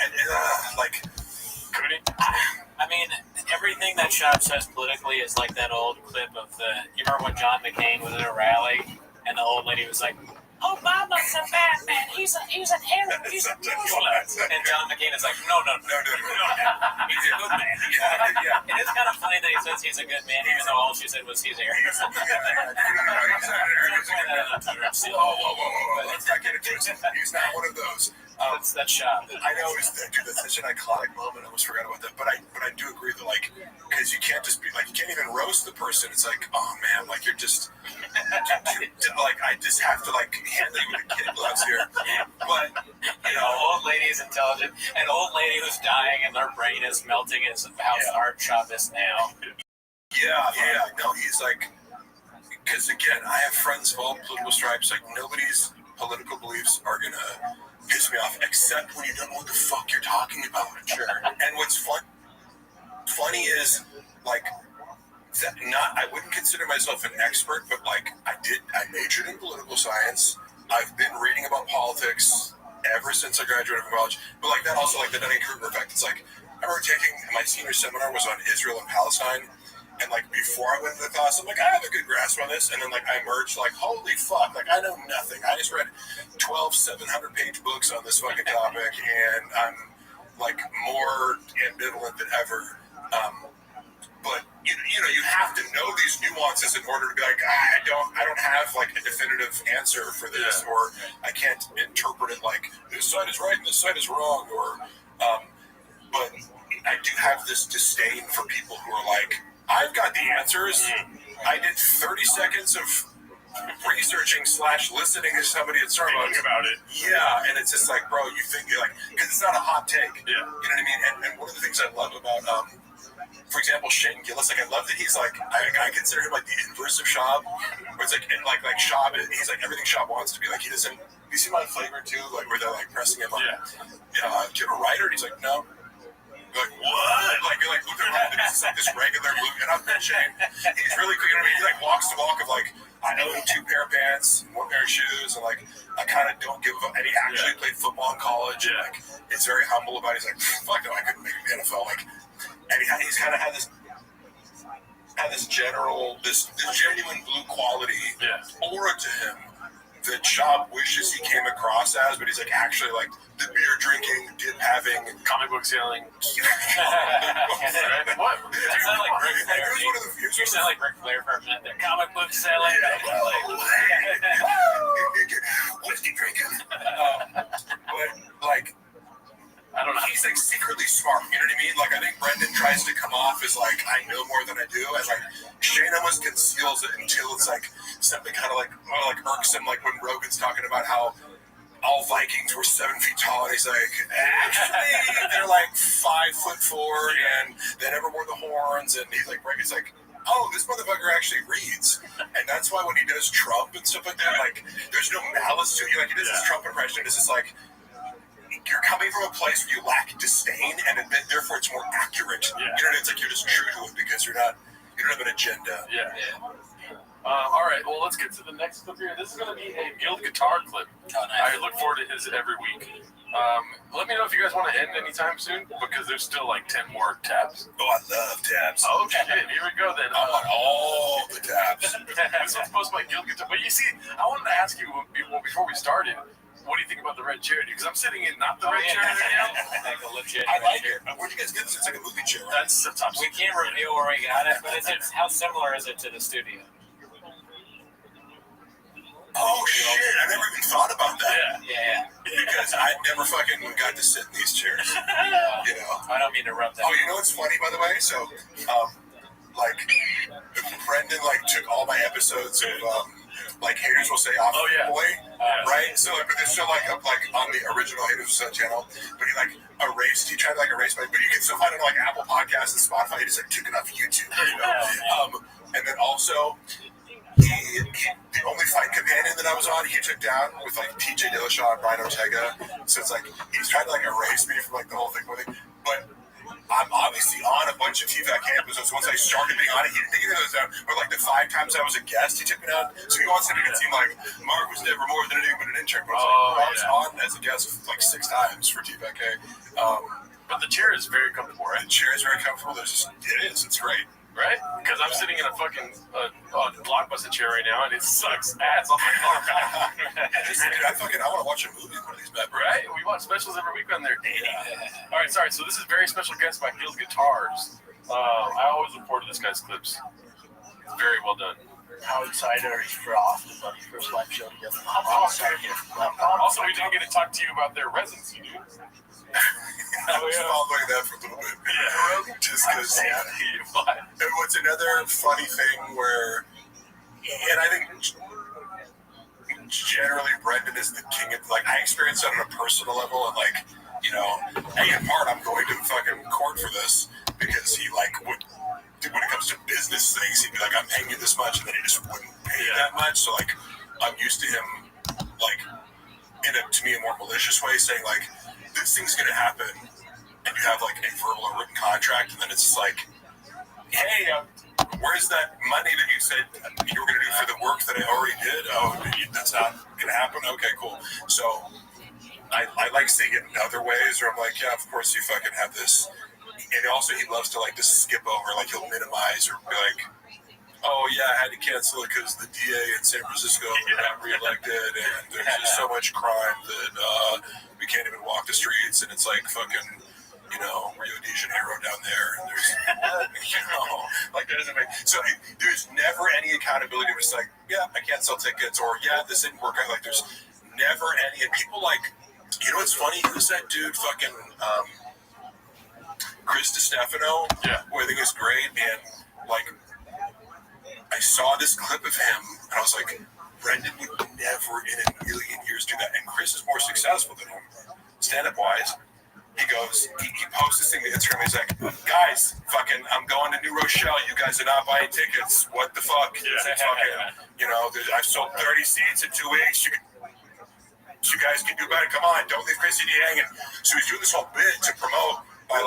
and like, Cody? I mean, everything that Shop says politically is like that old clip of you remember when John McCain was at a rally and the old lady was like, Obama's a bad man. He's an Arab. He's a Muslim. And John McCain is like, no. He's a good man. Yeah. It is kind of funny that he says he's a good man, even though all she said was he's Arab. Whoa. Let's not get into it. He's not one of those. That's Shop. I know, dude, that's such an iconic moment. I almost forgot about that. But I do agree that, like, because you can't just be like, you can't even roast the person. It's like, oh man, like you're just like, I just have to like handle you with the kid gloves here. But old lady is intelligent. An old lady who's dying and their brain is melting is how smart Shop is now. Yeah. No, he's like, because again, I have friends of all political stripes. Like, nobody's political beliefs are gonna piss me off except when you don't know what the fuck you're talking about. Sure. And what's funny is like that. I wouldn't consider myself an expert, but like I majored in political science. I've been reading about politics ever since I graduated from college. But like that, also like the Dunning-Kruger effect. It's like I remember taking my senior seminar was on Israel and Palestine. And like before I went to the class, I'm like, I have a good grasp on this. And then like I emerged like, holy fuck, like I know nothing. I just read 12 700-page books on this fucking topic, and I'm like more ambivalent than ever. But you have to know these nuances in order to be like, I don't have like a definitive answer for this, or I can't interpret it like this side is right and this side is wrong, or but I do have this disdain for people who are like, I've got the answers. I did 30 seconds of researching / listening to somebody at Starbucks about it. Yeah, and it's just like, bro, you think you're like, because it's not a hot take. Yeah. You know what I mean? And one of the things I love about, for example, Shane Gillis, like I love that he's like, I consider him like the inverse of Shab, where it's like Shab, he's like everything Shab wants to be. Like he doesn't. You see my flavor too, like where they're like pressing him on. Do you have a writer? And he's like, no. You're like, what? Like, you're like, Luther Landon is like this regular Luke, and I've met Shane. He's really cool. You know what I mean? He like walks the walk of like, I own 2 pair of pants, 1 pair of shoes, and like, I kind of don't give a fuck. And he actually played football in college, and like, it's very humble about it. He's like, fuck no, I couldn't make it in the NFL. Like, and he's kind of had this genuine blue quality aura to him that Shab wishes he came across as, but he's like actually like the beer drinking, dip having, comic book selling. What? That sounded like Ric Flair. You sound like Ric Flair for a minute there. Comic book selling. Whiskey drinking. But like, I don't know. He's like secretly smart. You know what I mean? Like I think Brendan tries to come off as like I know more than I do, and like Shane almost conceals it until it's like something kind of like irksome. Like when Rogan's talking about how all Vikings were 7 feet tall, and he's like, actually, they're like 5'4", and they never wore the horns. And he's like, oh, this motherfucker actually reads, and that's why when he does Trump and stuff like that, like there's no malice to it. Like he does this Trump impression. It's just like, you're coming from a place where you lack disdain, and therefore it's more accurate. You know, it's like you're just true to it because you don't have an agenda. All right, well, let's get to the next clip here. This is going to be a Guild guitar clip. Oh, nice. I look forward to his every week. Let me know if you guys want to end anytime soon, because there's still like 10 more tabs. Oh, I love tabs. Oh shit! Here we go then. I want all the tabs. This one's posted by Gil Guitar. But you see, I wanted to ask you before we started, what do you think about the red chair? Because I'm sitting in not the red chair right now. Like a legit I like chair. it. Where'd you guys get this? It's like a movie chair. Right? That's the top. We can't reveal where we got it, but it's how similar is it to the studio? Oh shit! I never even thought about that. Yeah. Because I never fucking got to sit in these chairs. You know. I don't mean to rub that. Oh, you know what's funny, by the way? So, like, Brendan like took all my episodes of like Haters Will Say Off Boy, right? So like, but they're still like up like on the original Haters Will Say channel. But he like erased. He tried to like erase my. But you can still find it on like Apple Podcasts and Spotify. He just like took it off YouTube. You know? And then also. The only fight companion that I was on, he took down with like TJ Dillashaw and Brian Ortega. So it's like he's trying to like erase me from like the whole thing with it. But I'm obviously on a bunch of TVAC episodes. Once I started being on it, he didn't take those down. But like the 5 times I was a guest, he took me down. So he wants to make it seem like Mark was never more than anything but an intern. But I was on as a guest like 6 times for TVAC. But the chair is very comfortable, right? The chair is very comfortable. It is. It's great. Right? Because I'm sitting in a fucking Blockbuster chair right now, and it sucks ass on my car. I want to watch a movie one of these bad. Right? We watch specials every week on there. All right, sorry. So this is a very special guest by Gil's Guitars. I always look forward to this guy's clips. It's very well done. How excited are you for Austin on his first live show together? Also, we didn't get to talk to you about their residency, dude. I was following that for a little bit. Yeah. Just because. And what's another funny thing where, and I think generally Brendan is the king of, like, I experienced that on a personal level, and like, you know, in part I'm going to fucking court for this because he like would, when it comes to business things, he'd be like, I'm paying you this much, and then he just wouldn't pay that much. So like, I'm used to him like in a, to me, a more malicious way, saying like, this thing's gonna happen, and you have like a verbal or written contract, and then it's just like, hey, where's that money that you said you were gonna do for the work that I already did? Oh, that's not gonna happen. Okay, cool. So I like seeing it in other ways, where I'm like, yeah, of course you fucking have this. And also he loves to like just skip over, like he'll minimize or be like, oh yeah, I had to cancel it because the DA in San Francisco got reelected, and there's just so much crime that we can't even walk the streets, and it's like fucking, you know, Rio de Janeiro down there, and there's, you know, like that doesn't make, so there's never any accountability. It's like, yeah, I can't sell tickets, or yeah, this didn't work out. Like there's never any, and people like, you know what's funny? Who's that dude fucking, Chris DiStefano, who I think is great, and like, I saw this clip of him, and I was like, Brendan would never in a million years do that. And Chris is more successful than him, stand-up wise. He goes, he posts this thing to Instagram. He's like, guys, fucking, I'm going to New Rochelle. You guys are not buying tickets. What the fuck? It's fucking, you know, I've sold 30 seats in 2 weeks. You guys can do better. Come on, don't leave Chris CD hanging. So he's doing this whole bit to promote by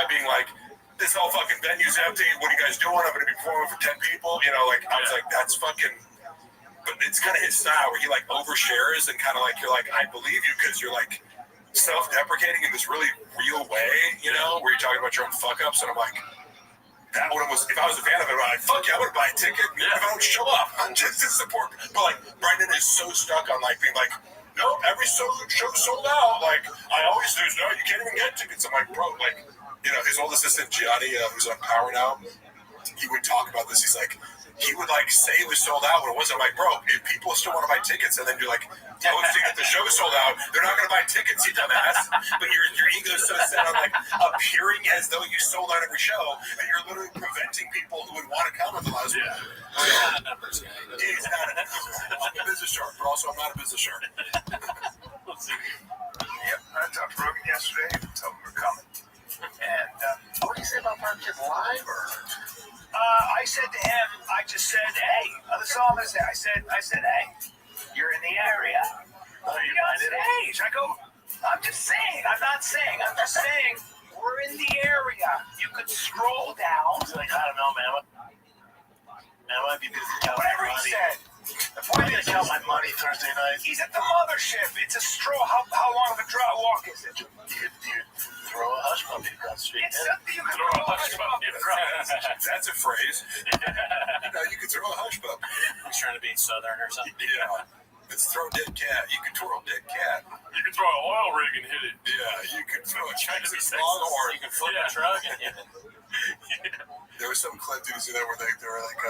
being like, this whole fucking venue's empty. What are you guys doing? I'm going to be performing for 10 people. You know, like, I was like, that's fucking, but it's kind of his style where he like overshares and kind of like, you're like, I believe you because you're like self-deprecating in this really real way, you know, where you're talking about your own fuck-ups. And I'm like, that one was, if I was a fan of it, I'm like, fuck yeah, I would buy a ticket. If I don't show up, I'm just to support. But like, Brendan is so stuck on like being like, no, every show's sold out. Like, I always do. No, you can't even get tickets. I'm like, bro, like, you know, his old assistant, Gianni, who's on Power now, he would talk about this. He's like, he would like say it was sold out when it wasn't. I'm like, bro, if people still want to buy tickets, and then you're like, posting that the show's sold out, they're not going to buy tickets, you dumbass. But your ego's so set on like appearing as though you sold out every show, and you're literally preventing people who would want to come with the last one. He's not I'm a business shark, but also I'm not a business shark. Yep, I talked to Rogan yesterday. Told him we're coming. And what do you say about Parkins Live? Or I said to him, I just said, hey, that's all I'm gonna say. I said, hey, you're in the area. You're on stage. I go, I'm just saying. I'm not saying. I'm just saying we're in the area. You could scroll down. He's like, I don't know, man. I might be busy. Whatever he said. If I'm gonna count my money Thursday night, he's at the mothership. It's a stroll. How long of a walk is it? You throw a hush puppy across the street. You can throw a hush puppy across. That's a phrase. You can throw a hush puppy. He's trying to be Southern or something. Yeah. It's throw dead cat. You can twirl dead cat. You can throw an oil rig and hit it. Yeah, you can throw a Texas Longhorn. You can flip a truck and hit it. There was some clip that was in there where they were like,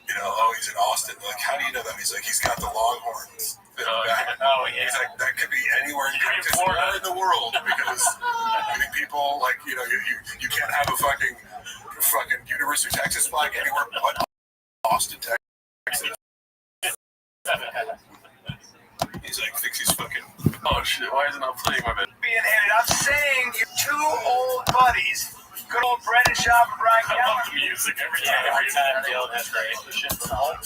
he's in Austin. Like, how do you know that? He's like, he's got the Longhorns. Back. Oh, yeah. He's like, that could be anywhere in Texas or in the world because I think people like, you can't have a fucking University of Texas flag anywhere but Austin, Texas. He's like, thinks he's fucking. Oh shit! Why is it not playing my bed? Being handed. I'm saying you two old buddies, good old Brendan Schaub and Brian I love the music every time. Every time, Dylan, that's great.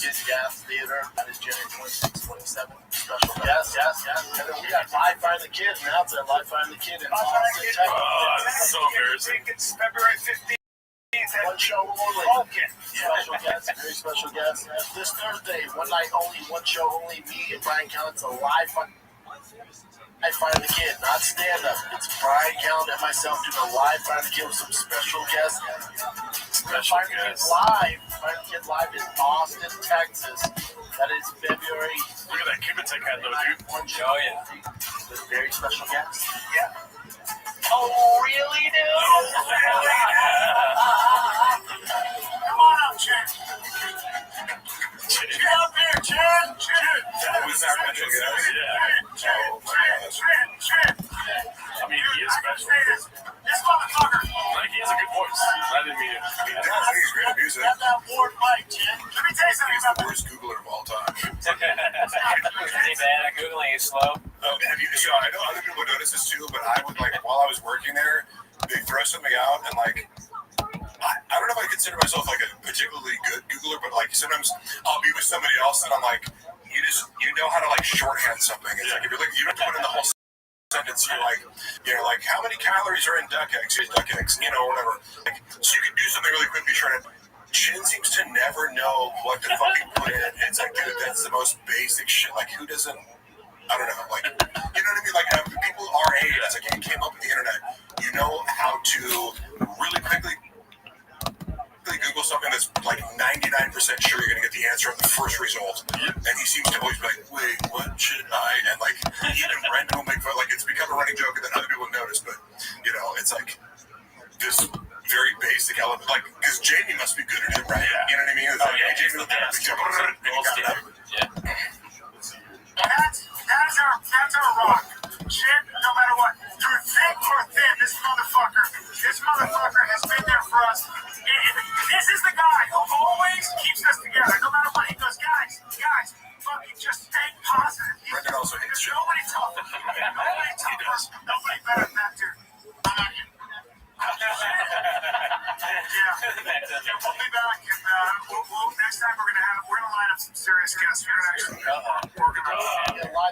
Kids Gas Theater. That is January 26, 27. Special guest. Yes. And then we got Live Find the Kid. Now it's Live Find the Kid in Austin, Texas. Oh, that's so embarrassing. It's February 15th. One show only. Special guest, very special guest. This Thursday, one night only, one show only. Me and Brian Callen. It's a live fun. I Find the Kid, not stand up. It's Brian Callen and myself doing a live Find the Kid with some special guests. Find the Kid live in Austin, Texas. That is February. Look at that Kibitek hat though, dude. Oh yeah. With very special guests. Yeah. Oh, really, dude? Come on up, Jen. Get up here, Jen. That was our special guest. Yeah. Oh my gosh. I mean, he is special. This motherfucker. Like, he has a good voice. I didn't mean it. He does. He's great at music. Have that ward mic, Jen. Let me tell you something He's about the worst Googler of all time. Is he bad at Googling? He's slow. I know other people notice this too, but I would while I was working there, they throw something out and I don't know if I consider myself a particularly good Googler, but sometimes I'll be with somebody else and I'm like, you know how to shorthand something. It's like if you're you don't have to put in the whole sentence. You're like, how many calories are in duck eggs? Here's duck eggs, whatever. So you can do something really quickly. Chin seems to never know what to fucking put in. It's like, dude, that's the most basic shit. Who doesn't? I don't know. You know what I mean? People our age, it's like you came up with the internet. You know how to really quickly Google something that's 99% sure you're gonna get the answer on the first result. And he seems to always be like, wait, what should I? And even Brendan will make fun. It's become a running joke, and then other people notice. But it's this very basic element. Because Jamie must be good at it, right? You know what I mean? It's Jamie will never be jumping. Yeah. That's our rock. Shit, no matter what. Through thick or thin, this motherfucker has been there for us. This is the guy who always keeps us together, no matter what. He goes, guys, fucking just stay positive. Brendan also hates shit. Nobody tougher. Nobody better than that dude. Yeah, we'll be back, and next time we're gonna line up some serious guests. Live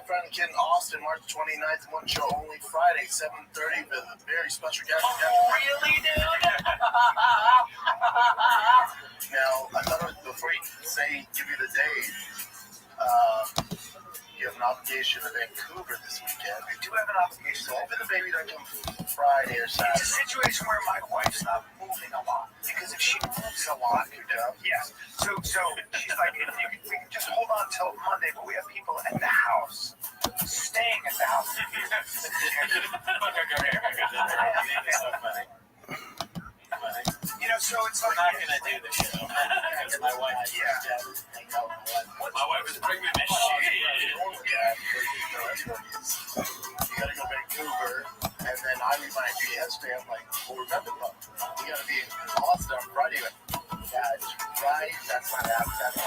Find the Kid in Austin, March 29th. One show only, Friday, 7:30. With a very special guest. Oh, really, dude? Now, before you give you the date, you have an obligation to Vancouver this weekend. I do have an obligation. So hoping the baby doesn't come Friday or Saturday. It's a situation where my wife's not moving a lot. Because if she moves a lot, yes. So she's like, if we can just hold on till Monday, but we have people at the house, staying at the house. So it's We're not gonna do the show because my wife. My wife is pregnant as shit. You gotta go to Vancouver, and then I remind you yesterday, I'm like, well, remember, we gotta be in Austin on Friday. Yeah, it's right. That's not happening.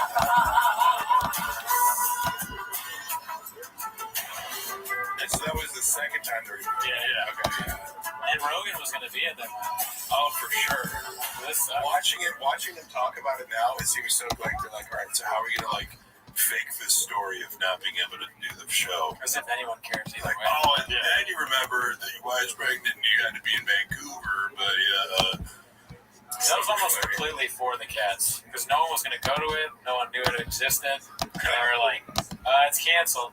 So that was the second time they were doing it. Yeah. Okay. And Rogan was going to be at them. Oh, for sure. This Watching them talk about it now, it seems so they're like, all right, so how are we gonna fake this story of not being able to do the show? As if anyone cares either way. Oh, and then you remember that your wife's pregnant and you had to be in Vancouver, but that was almost completely for the cats because no one was going to go to it. No one knew it existed. they were like, it's canceled.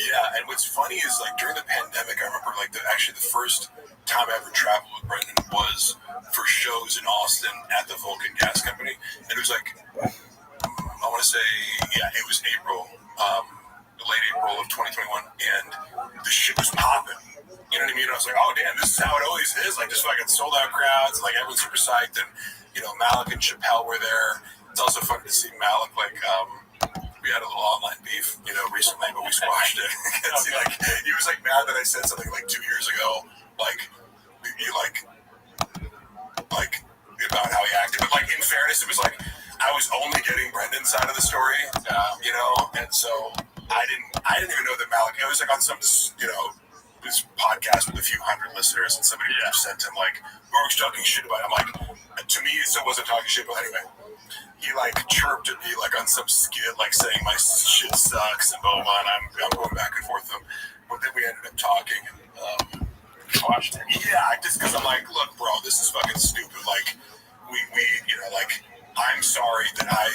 Yeah, and what's funny is like during the pandemic, I remember like the first time I ever traveled with Brendan was for shows in Austin at the Vulcan Gas Company, and it was like I want to say it was April, late April of 2021, and the shit was popping. You know what I mean? I was like, oh damn, this is how it always is. Like just fucking sold out crowds, like everyone's super psyched, and Malik and Chappelle were there. It's also fun to see Malik like. We had a little online beef, recently, but we squashed it. See, like, he was like mad that I said something like 2 years ago, like about how he acted. But like, in fairness, it was like I was only getting Brendan's side of the story, and so I didn't even know that Malik. I was like on some, this podcast with a few hundred listeners, and somebody just sent him like, "Mark's talking shit about it." I'm like, to me, it still wasn't talking shit, but anyway. He like chirped at me like on some skit, like saying my shit sucks and blah blah. And I'm going back and forth with him, but then we ended up talking and watched it. Yeah, just because I'm like, look, bro, this is fucking stupid. Like, we like, I'm sorry that I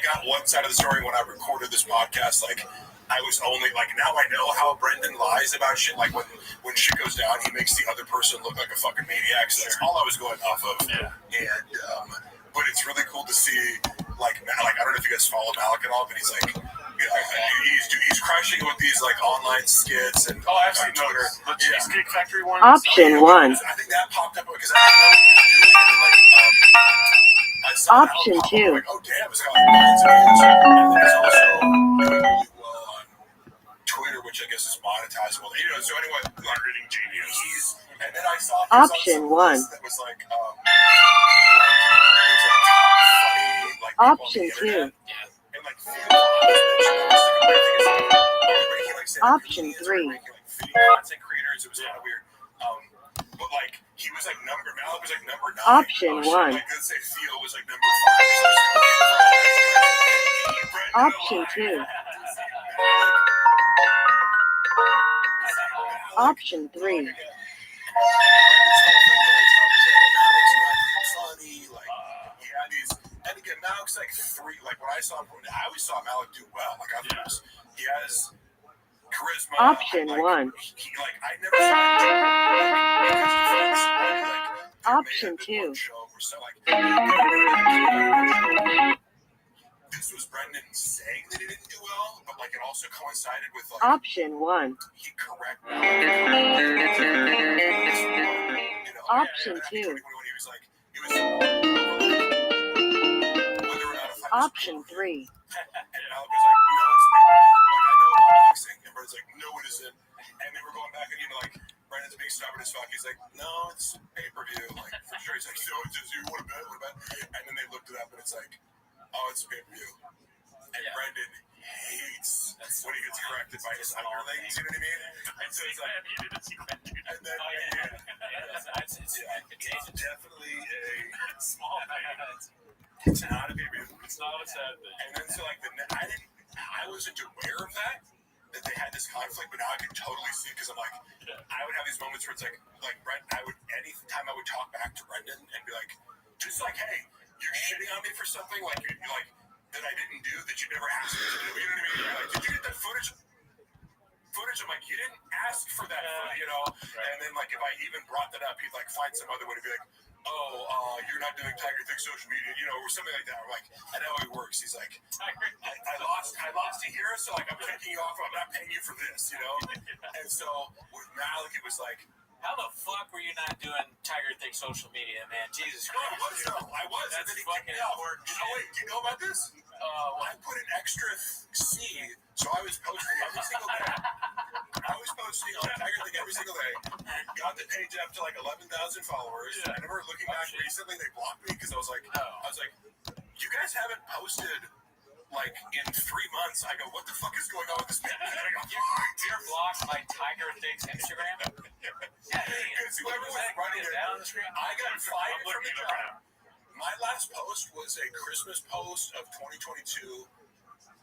got one side of the story when I recorded this podcast. Like, I was only like, now I know how Brendan lies about shit. Like when shit goes down, he makes the other person look like a fucking maniac. So that's all I was going off of. Yeah. And but it's really cool to see, like I don't know if you guys follow Malik at all, but he's like, he's crushing with these like online skits and I've seen Twitter. The Cheesecake Factory one. Option 1. I think that popped up because I didn't know what he was doing. And, I saw Option that 2. like, oh damn, it's got like millions of views. And then it's also doing really well on Twitter, which I guess is monetizable. So anyway, marketing genius. And then I saw Option 1. that was like Option 2. Option 3. Content creators, it was kind of weird. But like he was like Malik was like number 9. Option 1. Like let's say Theo was like number 5. Option 2. Option 3. And again, Malik's like 3. Like when I saw him, I always saw Malik do well. Like I thought he has charisma. Option 1. He like I never saw him Option 2. This was Brendan saying that he didn't do well, but like it also coincided with like Option 1. he corrected. Option 2. Option 3. And Malik was like, no, it's pay-per-view. Like, I know about mixing. And Brendan's like, no, it isn't. And they were going back and, like, Brendan's being stubborn as fuck. He's like, no, it's pay-per-view. Like, for sure. He's like, so it's just, you want to bet? And then they looked it up and it's like, oh, it's pay-per-view. And Brendan hates when he gets corrected by his underlings, you know what I mean? And so it's like, and then, it's definitely a small thing. It's not a pay-per-view. It's not a sad thing. And then so like I wasn't aware of that they had this conflict, but now I can totally see because I'm like, I would have these moments where it's like Brent, anytime I would talk back to Brendan and be like, just like, hey, you're shitting on me for something like you're like that I didn't do that you never asked me to do. You know what I mean? You're like, did you get that footage? I'm like, you didn't ask for that, And then like if I even brought that up, he'd like find some other way to be like, you're not doing Tiger Thing social media, or something like that. Or like, I know how he works. He's like, I lost a year, so like I'm taking you off. I'm not paying you for this, And so with Malik, it was like, how the fuck were you not doing Tiger Thing social media, man? Jesus Christ. I was. That's and then he fucking important. Wait, do you know about this? I put an extra C, so I was posting every single day. I was posting on Tiger Thing every single day. Got the page up to like 11,000 followers. I remember looking back recently, they blocked me because I was like, you guys haven't posted like in 3 months. I go, what the fuck is going on with this man? You're blocked by Tiger Thing's Instagram? Because whoever was running it, I got fired from the job. My last post was a Christmas post of 2022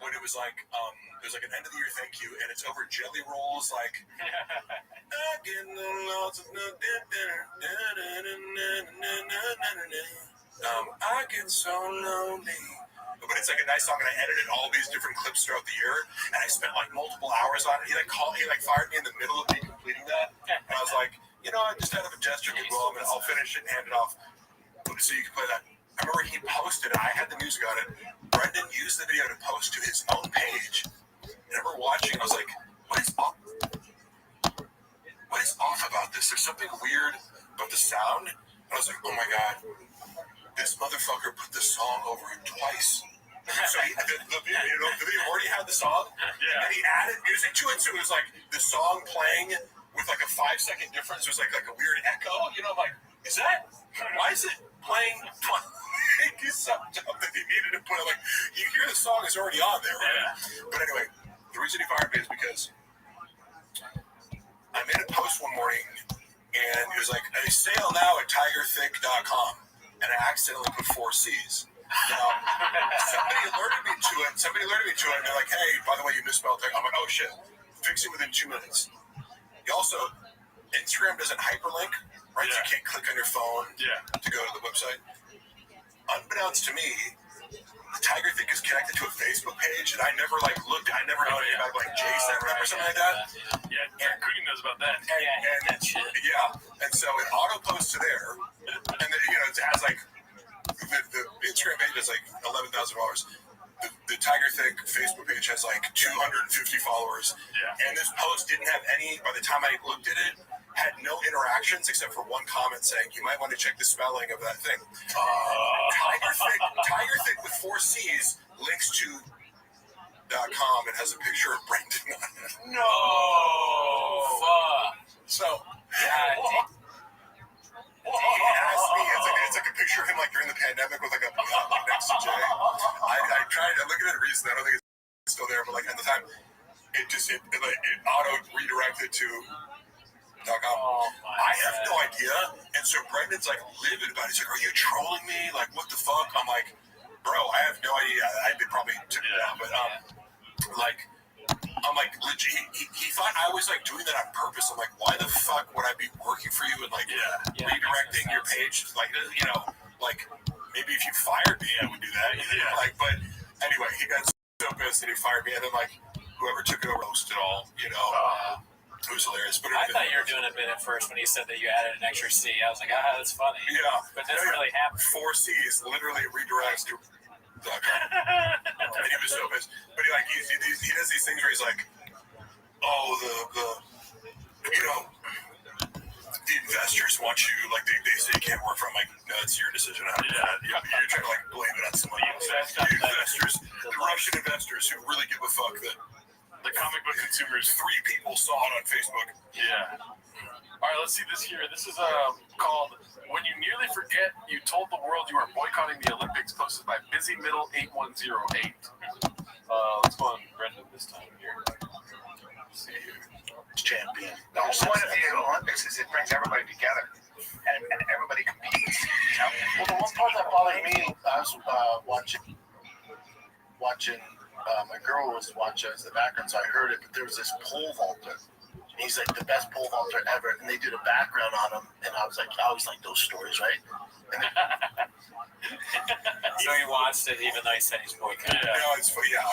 when it was like an end of the year thank you, and it's over jelly rolls like I get no lots of no I get so lonely but it's like a nice song, and I edited all these different clips throughout the year, and I spent like multiple hours on it. He fired me in the middle of me completing that, and I was like, I just out of a gesture of goodwill, I'll finish it and hand it off so you can play that. I remember he posted it. I had the music on it. Brendan used the video to post to his own page. And I remember watching, I was like, what is off about this? There's something weird about the sound. And I was like, oh my God, this motherfucker put the song over it twice. So the video already had the song, and he added music to it. So it was like the song playing with like a 5-second difference. It was like a weird echo. I'm like, why is it playing twice? He's so dumb that he needed to put it. Like, you hear the song is already on there, right? But anyway, the reason he fired me is because I made a post one morning, and it was like, a sale now at tigerthick.com, and I accidentally put 4 C's. Now, somebody alerted me to it, and they're like, hey, by the way, you misspelled it. I'm like, oh shit, fix it within 2 minutes. You also, Instagram doesn't hyperlink, right? So you can't click on your phone to go to the website. Unbeknownst to me, the Tiger Thick is connected to a Facebook page, and I never looked. I never known anything about Jason or something like that. Yeah, Cootie knows about that. And so it auto posts to there, and then it has like the Instagram page has like 11,000 followers. The Tiger Thick Facebook page has like 250 followers, and this post didn't have any. By the time I looked at it, had no interactions except for one comment saying, you might want to check the spelling of that thing. Tiger Thick with 4 C's links to .com and has a picture of Brendan on it. No! Fuck. So, he asked me, it's like a picture of him like during the pandemic with like a next to Jay. I tried, I looked at it recently, I don't think it's still there, but like at the time, it auto redirected to .com. I have no idea. And so Brendan's like livid about it. He's like, are you trolling me? Like, what the fuck? I'm like, bro, I have no idea. I probably took it down, but I'm like, legit. He thought I was like doing that on purpose. I'm like, why the fuck would I be working for you and like redirecting your page? Like, like maybe if you fired me, I would do that. Like, but anyway, he got so pissed that he fired me, and then like whoever took it over roasted it all. It was hilarious. But I thought you were doing a bit at first when you said that you added an extra C. I was like, that's funny. Yeah. But this really happened. 4 C's literally redirects to .com. And he was so pissed. But he does these things where he's like, oh, the investors want you, like they say you can't work from. Like, no, it's your decision. You're trying to like blame it on somebody else. The investors, the Russian investors who really give a fuck that the comic book consumers. 3 people saw it on Facebook. Yeah. All right, let's see this here. This is called "When You Nearly Forget You Told the World You Are Boycotting the Olympics," posted by Busy Middle 8108. Let's go on Brendan this time here. Let's see here. Champion. The whole point of the Olympics is it brings everybody together, and everybody competes. Well, the one part that bothered me, I was watching. My girl was watching as the background, so I heard it. But there was this pole vaulter. He's like the best pole vaulter ever, and they did a background on him, and I always like those stories, right? So he watched it, even though he said he's boycotting. No, it's funny. Yeah,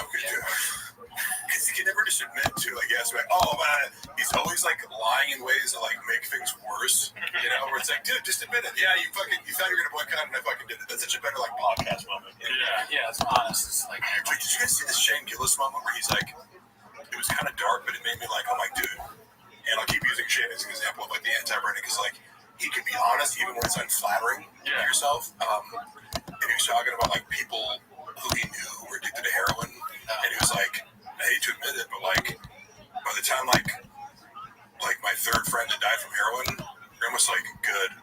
because he can never just admit to, like, he's always like lying in ways that like make things worse. Where it's like, dude, just admit it. Yeah, you thought you were gonna boycott, and I fucking did it. That's such a better like podcast moment. Yeah, it's honest. It's like, wait, did you guys see the Shane Gillis moment where he's like, it was kind of dark, but it made me like, I'm like, dude. And I'll keep using Shane as an example of like the anti-Brendan, because like he can be honest even when it's unflattering to yourself. And he was talking about like people who he knew who were addicted to heroin, and he was like, I hate to admit it, but like by the time like my 3rd friend that died from heroin, they're almost like good,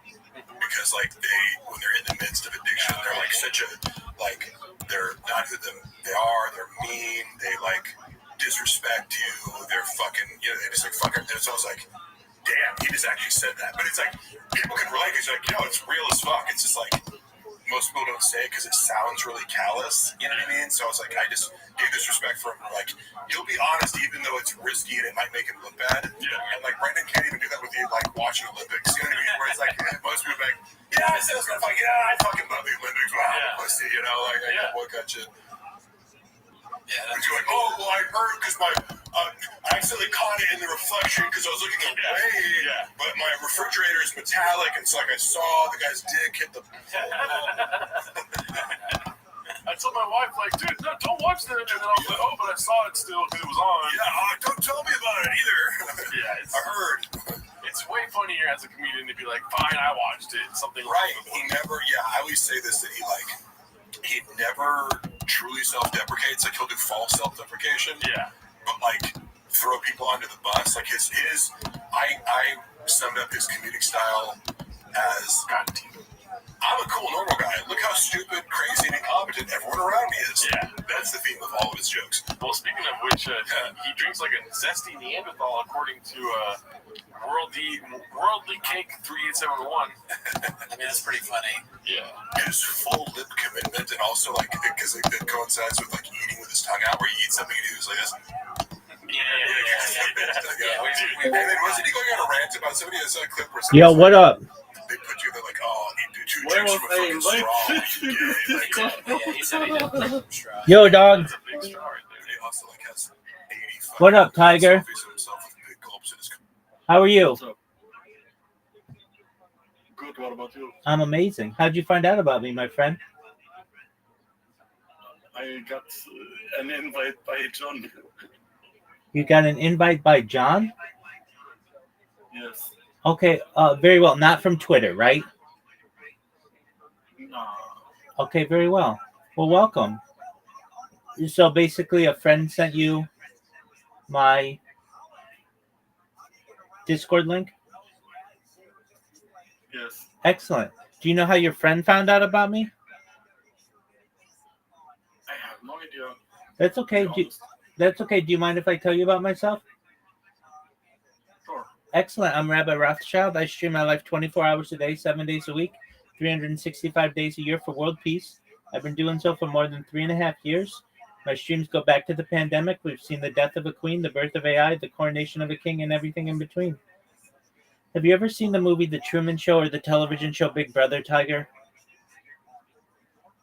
because like when they're in the midst of addiction, they're like such a like they're not who they are. They're mean. They like disrespect you. They're fucking they just like fucking. So I was like, damn, he just actually said that. But it's like people can relate. It's like it's real as fuck. It's just like most people don't say it because it sounds really callous. You know what I mean? So I was like, I just gave this respect for him. Like, you'll be honest even though it's risky and it might make him look bad. Yeah. And like Brendan can't even do that with you like watching Olympics. You know what I mean? Where it's like most people are like, I said I was gonna fucking I fucking love the Olympics. Wow, pussy. Like I boycott shit. looking away, but my refrigerator is metallic, and it's like I saw the guy's dick hit the. I told my wife, like, dude, no, don't watch that. And then I was like, oh, but I saw it still because it was on. Yeah, don't tell me about it either. Yeah, I heard. It's way funnier as a comedian to be like, fine, I watched it. Something right. He never. Yeah, I always say this that he never truly self-deprecates. Like he'll do false self-deprecation. Yeah. But like throw people under the bus. Like his. I summed up his comedic style as. I'm a cool, normal guy. Look how stupid, crazy, and incompetent everyone around me is. Yeah. That's the theme of all of his jokes. Well, speaking of which, he drinks like a zesty Neanderthal, according to Worldly Cake 3871. I mean, that's pretty funny. Yeah. His full lip commitment, and also like because it coincides with like eating with his tongue out, where you eat something and he was like this. Yeah. And then wasn't he going on a rant about somebody? There's a clip where Yo, what up? they put you there like, oh, you do 2 drinks from a fucking straw. Yeah, he said he did drink from straw. Yo, dog. That's a big straw right there. He also like has 85 What up, Tiger? selfies of himself with big gulps in his. How are you? What's up? Good. What about you? I'm amazing. How'd you find out about me, my friend? I got an invite by John. You got an invite by John? Yes. Okay, very well. Not from Twitter, right? No. Okay, very well. Well, welcome. So basically, a friend sent you my Discord link? Yes. Excellent. Do you know how your friend found out about me? I have no idea. That's okay. That's okay. Do you mind if I tell you about myself? Sure. Excellent. I'm Rabbi Rothschild. I stream my life 24 hours a day, 7 days a week, 365 days a year for world peace. I've been doing so for more than 3.5 years. My streams go back to the pandemic. We've seen the death of a queen, the birth of AI, the coronation of a king, and everything in between. Have you ever seen the movie The Truman Show or the television show Big Brother, Tiger?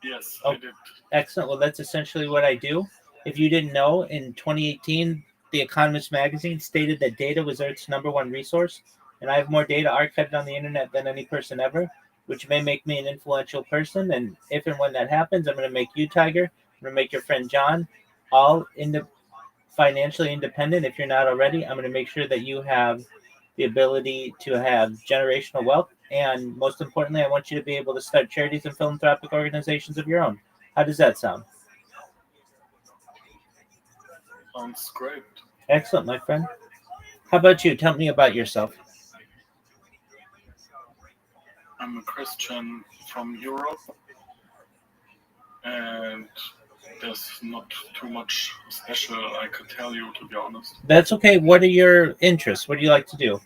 Yes, Oh. I did. Excellent. Well, that's essentially what I do. If you didn't know, in 2018, The Economist magazine stated that data was Earth's #1 resource, and I have more data archived on the internet than any person ever, which may make me an influential person. And if and when that happens, I'm going to make you, Tiger, I'm going to make your friend John, all financially independent. If you're not already, I'm going to make sure that you have the ability to have generational wealth. And most importantly, I want you to be able to start charities and philanthropic organizations of your own. How does that sound? Sounds great. Excellent, my friend. How about you? Tell me about yourself. I'm a Christian from Europe, and there's not too much special I could tell you, to be honest. That's okay. What are your interests? What do you like to do?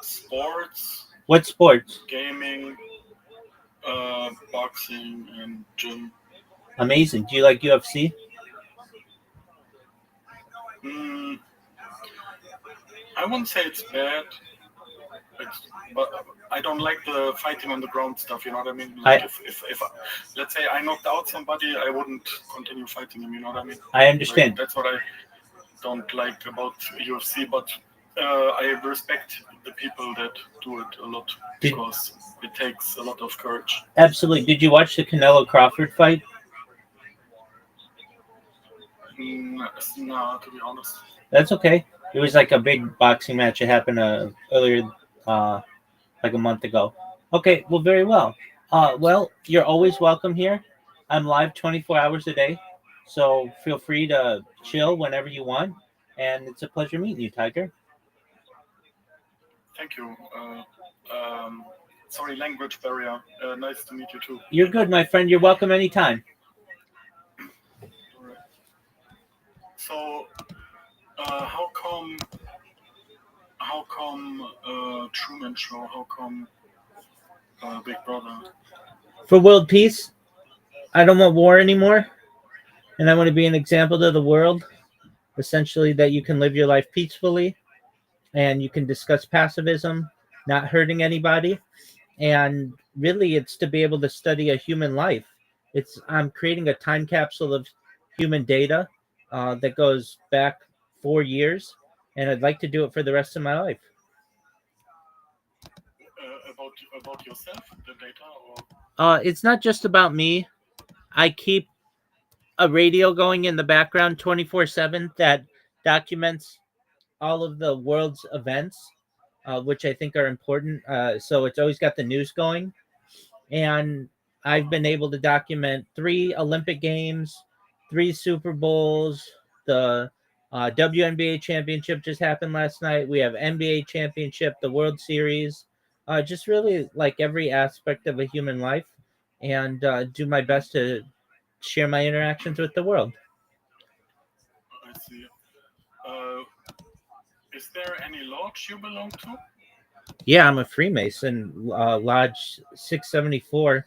Sports. What sports? Gaming, boxing, and gym. Amazing. Do you like UFC? I wouldn't say it's bad, but I don't like the fighting on the ground stuff. You know what I mean? Like if let's say I knocked out somebody, I wouldn't continue fighting him. You know what I mean? I understand. Like, that's what I don't like about UFC, but I respect the people that do it a lot because it takes a lot of courage. Absolutely. Did you watch the Canelo Crawford fight? No, to be honest. That's okay. It was like a big boxing match. It happened earlier, like a month ago. Okay, well, very well. Well, you're always welcome here. I'm live 24 hours a day, so feel free to chill whenever you want. And it's a pleasure meeting you, Tiger. Thank you. Sorry, language barrier. Nice to meet you too. You're good, my friend. You're welcome anytime. So, how come Truman Show? How come Big Brother? For world peace, I don't want war anymore, and I want to be an example to the world. Essentially, that you can live your life peacefully, and you can discuss pacifism, not hurting anybody, and really, it's to be able to study a human life. I'm creating a time capsule of human data that goes back 4 years, and I'd like to do it for the rest of my life. About yourself, the data, or It's not just about me. I keep a radio going in the background 24/7 that documents all of the world's events, which I think are important. So it's always got the news going. And I've been able to document 3 Olympic Games, 3 Super Bowls. The WNBA championship just happened last night. We have NBA championship, the World Series, just really like every aspect of a human life, and do my best to share my interactions with the world. I see. Is there any lodge you belong to? Yeah, I'm a Freemason, Lodge 674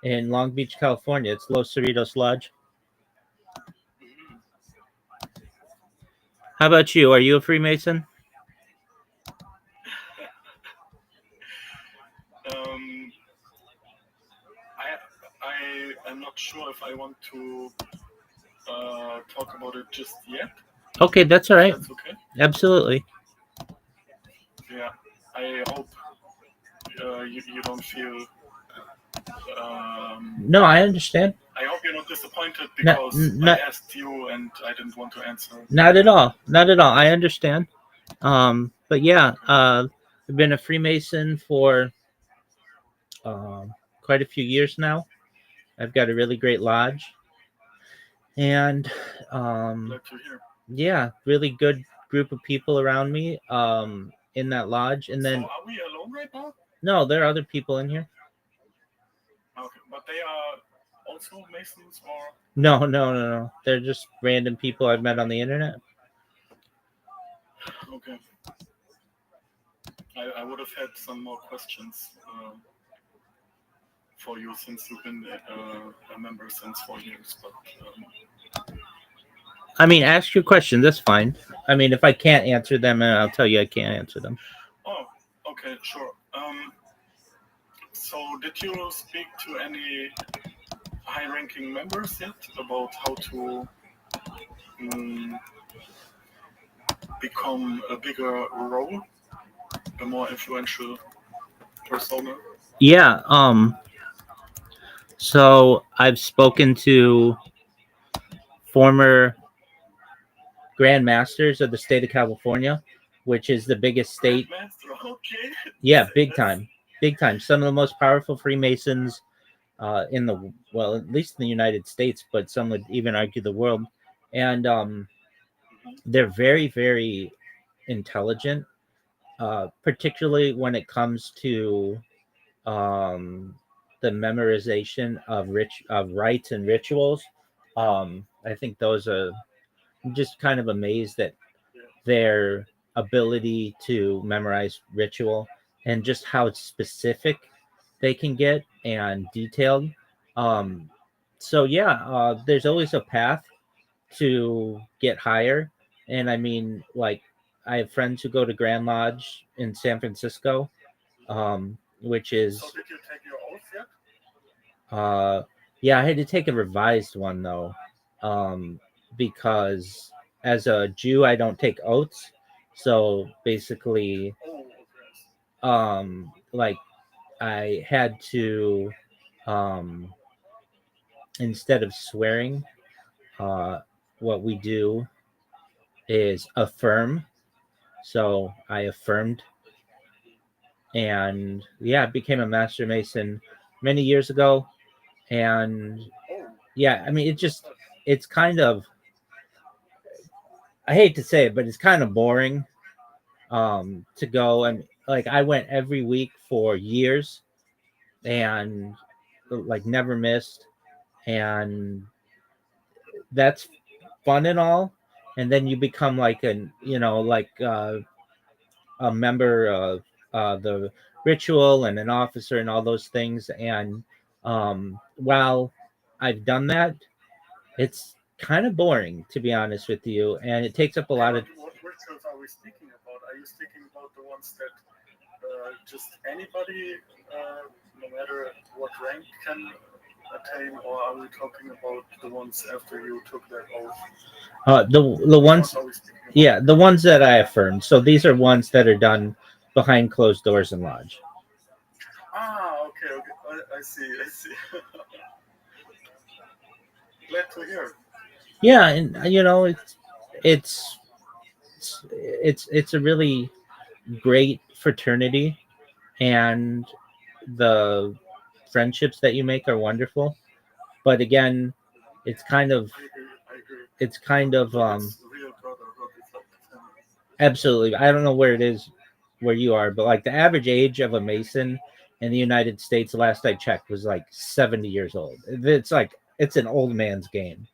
in Long Beach, California. It's Los Cerritos Lodge. How about you? Are you a Freemason? I am not sure if I want to talk about it just yet. Okay, that's all right. That's okay. Absolutely. Yeah, I hope you don't feel. No, I understand. I hope you're not disappointed because I asked you and I didn't want to answer. Not at all. Not at all. I understand. But yeah, I've been a Freemason for quite a few years now. I've got a really great lodge, and Glad to hear. yeah, really good group of people around me in that lodge. And then, So are we alone right now? no, there are other people in here. Okay, but they are also Masons, or No. They're just random people I've met on the internet. okay. I would have had some more questions for you since you've been a member since 4 years, but. I mean, ask your question. That's fine. I mean, if I can't answer them, I'll tell you I can't answer them. Oh, okay, sure. So, did you speak to any high-ranking members yet about how to become a bigger role, a more influential persona? Yeah. So I've spoken to former Grand Masters of the state of California, which is the biggest state. Okay. Yeah, big time. Big time. Some of the most powerful Freemasons in the, well, at least in the United States, but some would even argue the world. And they're very, very intelligent, particularly when it comes to the memorization of rites and rituals. I think those are, I'm just kind of amazed at their ability to memorize ritual and just how specific they can get and detailed. So yeah, there's always a path to get higher. And I mean, like, I have friends who go to Grand Lodge in San Francisco, which is. So did you take your oath yet? Yeah, I had to take a revised one though, because as a Jew, I don't take oaths. So basically, like I had to, instead of swearing, what we do is affirm. So I affirmed, and yeah, I became a Master Mason many years ago. And yeah, I mean, it's kind of, I hate to say it, but it's kind of boring to go. And like, I went every week for years and like never missed. And that's fun and all. And then you become like a member of the ritual and an officer and all those things. And while I've done that, it's kind of boring, to be honest with you, and it takes up a lot of. What rituals are we speaking about? Are you speaking about the ones that just anybody, no matter what rank, can attain, or are we talking about the ones after you took that oath? The ones, What are we speaking about? yeah, the ones that I affirmed. So these are ones that are done behind closed doors in lodge. Okay. I see. Glad to hear. Yeah, and it's it's a really great fraternity, and the friendships that you make are wonderful. But again, it's kind of I agree. it's kind of It's real brotherhood. It's like the family. absolutely. I don't know where it is where you are, but like the average age of a Mason in the United States, last I checked, was like 70 years old. It's like it's an old man's game.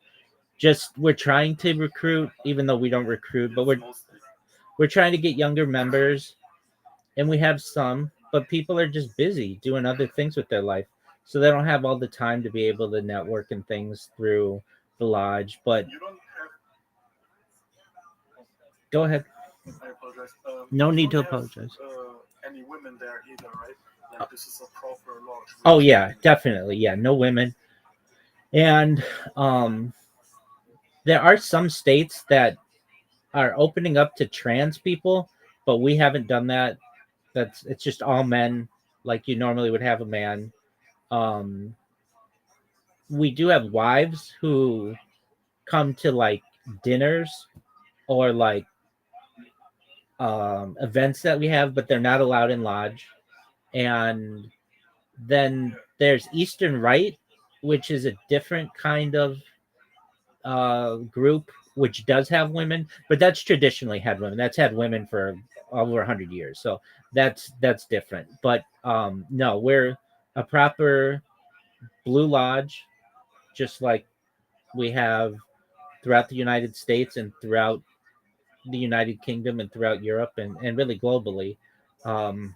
Just we're trying to recruit, even though we don't recruit, but we're trying to get younger members, and we have some, but people are just busy doing other things with their life, so they don't have all the time to be able to network and things through the lodge. But You don't have. go ahead. I apologize. No you need to don't have, apologize. Any women there either, right? Like this is a proper lodge. Oh yeah, definitely. Yeah, no women. And there are some states that are opening up to trans people, but we haven't done that. It's just all men, like you normally would have a man. Um, we do have wives who come to like dinners or like events that we have, but they're not allowed in lodge. And then there's Eastern Rite, which is a different kind of group, which does have women, but that's traditionally had women. That's had women for over 100 years, so that's different. But no, we're a proper Blue Lodge, just like we have throughout the United States and throughout the United Kingdom and throughout Europe and really globally. Um,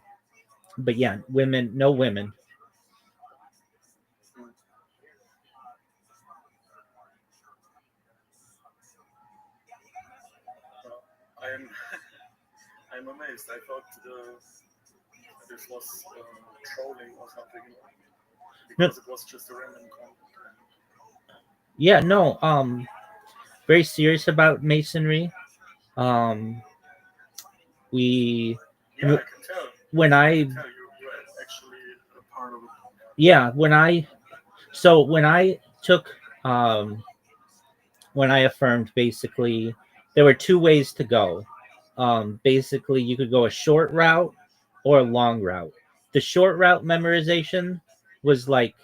but yeah, women, no women. I'm I'm amazed. I thought this was trolling or something because it was just a random comment. Yeah, no, very serious about masonry. We Yeah, I can tell. when I I can tell you're actually a part of it. yeah when I took when I affirmed, basically there were two ways to go. Basically you could go a short route or a long route. The short route memorization was like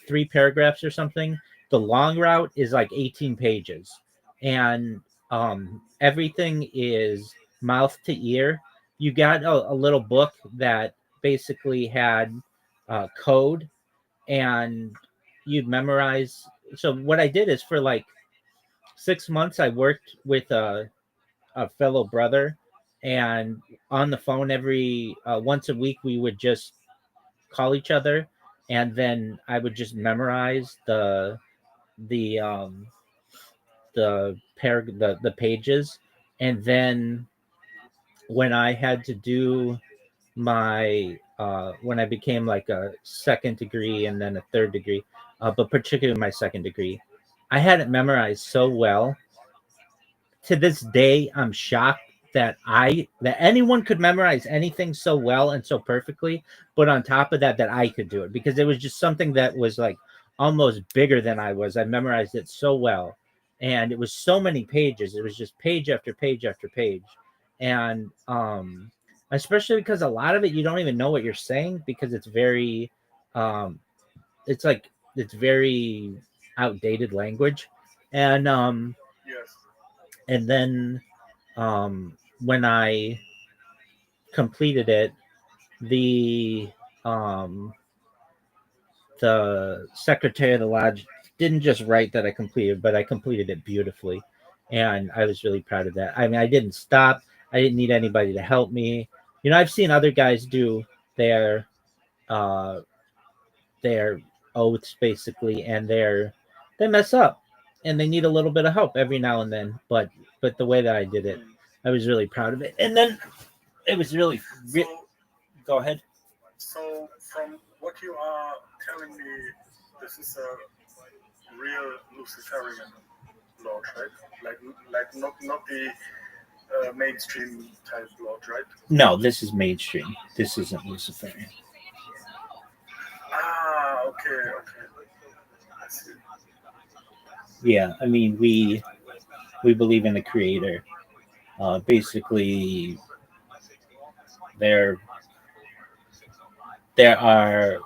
3 paragraphs or something. The long route is like 18 pages, and everything is mouth to ear. You got a little book that basically had code, and you'd memorize. So what I did is for like 6 months, I worked with a fellow brother, and on the phone every once a week we would just call each other, and then I would just memorize the the pages, and then when I had to do my when I became like a second degree and then a third degree, but particularly my second degree, I had it memorized so well. To this day, I'm shocked that anyone could memorize anything so well and so perfectly, but on top of that, that I could do it, because it was just something that was like almost bigger than I was. I memorized it so well, and it was so many pages. It was just page after page after page, and especially because a lot of it you don't even know what you're saying, because it's very um, it's like it's very outdated language, and Yes. and then when I completed it, the um, the secretary of the lodge didn't just write that I completed, but I completed it beautifully, and I was really proud of that. I mean, I didn't stop. I didn't need anybody to help me. I've seen other guys do their uh, their oaths basically, and they mess up, and they need a little bit of help every now and then. But the way that I did it, I was really proud of it. And then it was really So, go ahead. so from what you are telling me, this is a real Luciferian lord, right? Like not the mainstream type lord, right? No, this is mainstream. This isn't Luciferian. Ah, okay. I see. Yeah, I mean we believe in the creator. Basically, there are,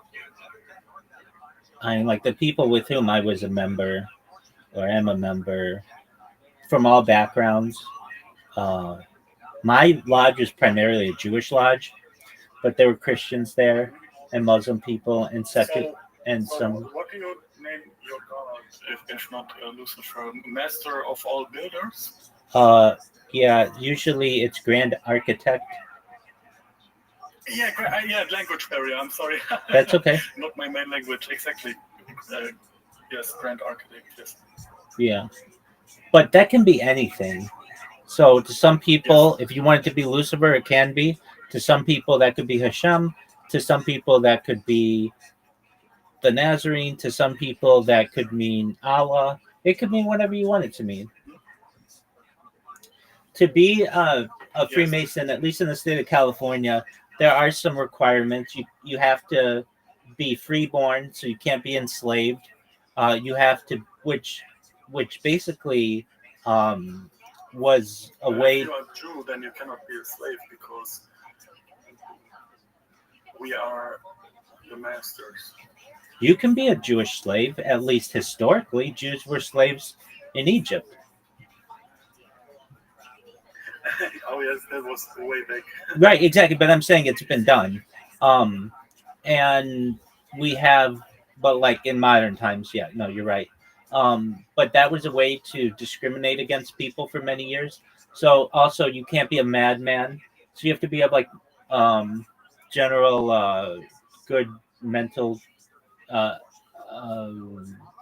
I mean, like the people with whom I was a member or am a member from all backgrounds. Uh, my lodge is primarily a Jewish lodge, but there were Christians there and Muslim people and and So some. what do you name your god if not Lucifer? Master of all builders? Yeah, usually it's Grand Architect. Yeah, language barrier. I'm sorry. That's okay. Not my main language, exactly. Yes, Grand Architect. Yes. Yeah, but that can be anything. So to some people, if you want it to be Lucifer, it can be. To some people, that could be Hashem. To some people, that could be the Nazarene. To some people, that could mean Allah. It could mean whatever you want it to mean. To be a Freemason, at least in the state of California, there are some requirements. You have to be freeborn, so you can't be enslaved. You have to, which basically was a way. If you are Jew, then you cannot be a slave because we are the masters. You can be a Jewish slave, at least historically. Jews were slaves in Egypt. Oh yes, that was way back. Right, exactly. But I'm saying it's been done, and we have, but like in modern times, yeah, no, you're right. But that was a way to discriminate against people for many years. So also, you can't be a madman. So you have to be of like general good mental uh,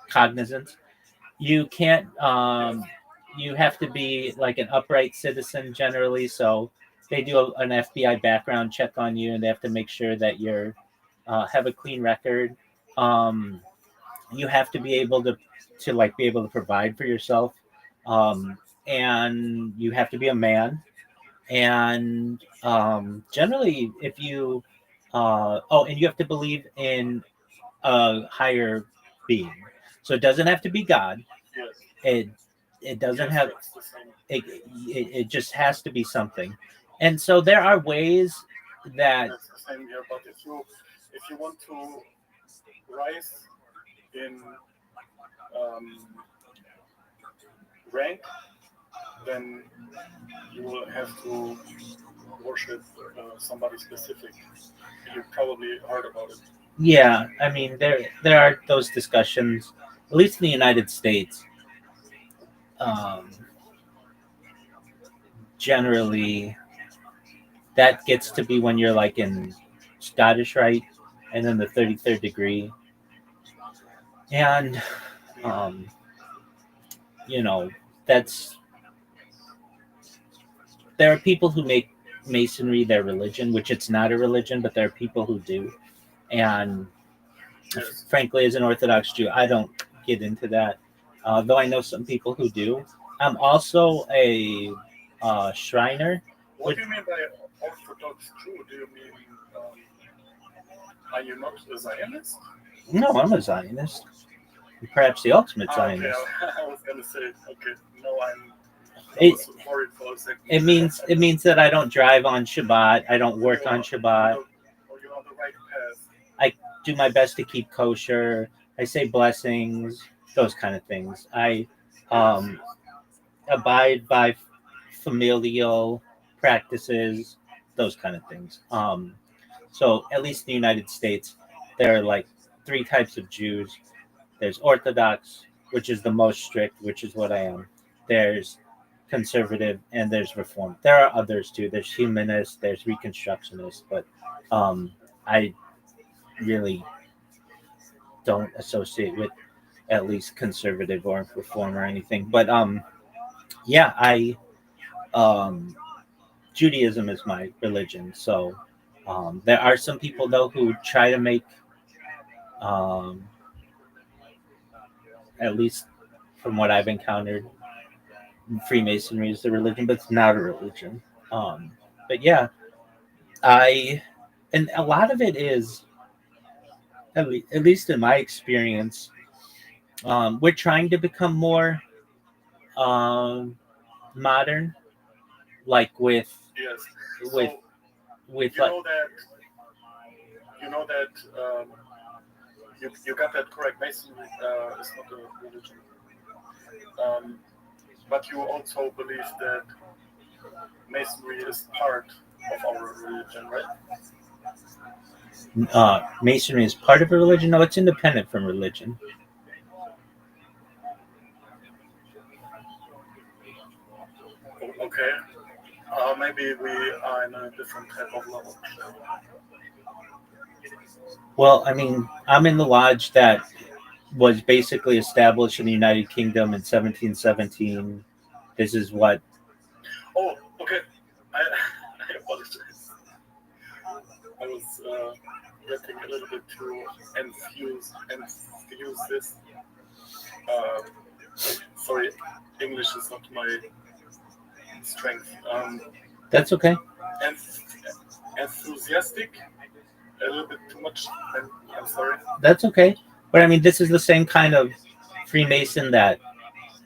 cognizance. You can't. You have to be like an upright citizen generally. So they do an FBI background check on you, and they have to make sure that you're have a clean record. Um, you have to be able to like be able to provide for yourself, and you have to be a man. And generally, if you and you have to believe in a higher being. So it doesn't have to be God. Yes. It doesn't have it just has to be something. And so there are ways that That's the same here. But if you want to rise in rank, then you will have to worship somebody specific. You probably heard about it. yeah, I mean there are those discussions, at least in the United States. Generally that gets to be when you're like in Scottish Rite and then the 33rd degree. And you know, that's there are people who make Masonry their religion, which it's not a religion, but there are people who do. And frankly, as an Orthodox Jew, I don't get into that, though I know some people who do. I'm also a Shriner. What do you mean by Orthodox Jew? Do you mean are you not a Zionist? No, I'm a Zionist. Perhaps the ultimate Zionist. Okay. I was gonna say, okay, no, I'm. It means that I don't drive on Shabbat. I don't work on Shabbat. You're on the right path. I do my best to keep kosher. I say blessings, those kind of things. I abide by familial practices, those kind of things. So at least in the United States, there are like three types of Jews. There's Orthodox, which is the most strict, which is what I am. There's conservative, and there's Reform. There are others too. There's humanists, there's Reconstructionists, but I really don't associate with at least conservative or Reform or anything. But yeah, I Judaism is my religion. So there are some people though who try to make at least from what I've encountered, Freemasonry is the religion, but it's not a religion. But yeah, and a lot of it is, at least in my experience, we're trying to become more modern, like with Yes. with So with you like know that you got that correct. Masonry is not a religion. But you also believe that Masonry is part of our religion, right? Masonry is part of a religion. No, it's independent from religion. Okay. Maybe we are in a different type of level. Well, I mean, I'm in the lodge that was basically established in the United Kingdom in 1717. This is what. Oh, okay. I apologize. I was getting a little bit too enthused this. Sorry, English is not my strength. That's okay. Enthusiastic, a little bit too much. I'm sorry. That's okay. But I mean, this is the same kind of Freemason that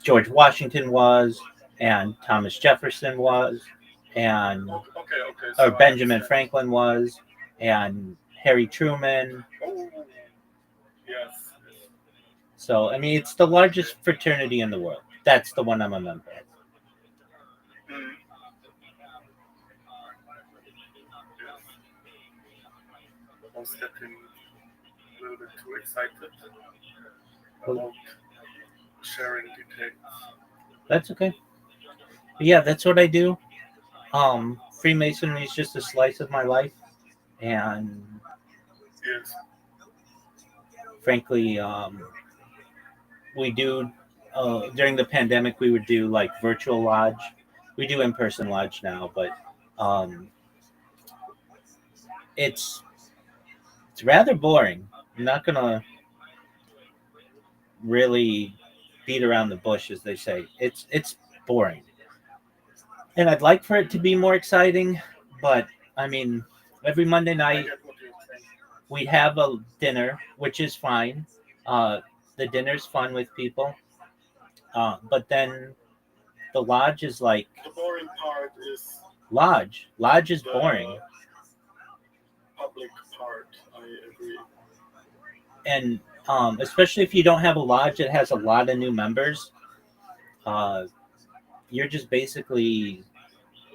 George Washington was, and Thomas Jefferson was, and Okay. or Benjamin Franklin was, and Harry Truman. Oh, yes. So I mean, it's the largest fraternity in the world. That's the one I'm a member of. I was getting a little bit too excited about sharing details. That's okay. But yeah, that's what I do. Freemasonry is just a slice of my life, and Yes. frankly, we do during the pandemic we would do like virtual lodge. We do in-person lodge now, but it's rather boring. I'm not gonna really beat around the bush, as they say. It's boring, and I'd like for it to be more exciting, but I mean, every Monday night we have a dinner, which is fine. The dinner's fun with people, but then the lodge is like the boring part is lodge. Lodge is boring. Public part, I agree. And especially if you don't have a lodge that has a lot of new members, you're just basically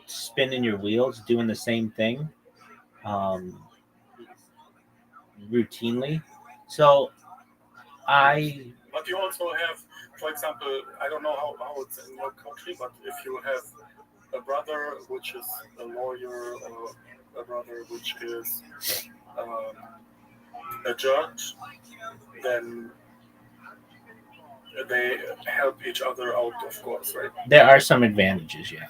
spinning your wheels, doing the same thing routinely. So But you also have, for example, I don't know how it's in your country, but if you have a brother which is a lawyer or a brother which is a judge, then they help each other out, of course, right? There are some advantages, yeah.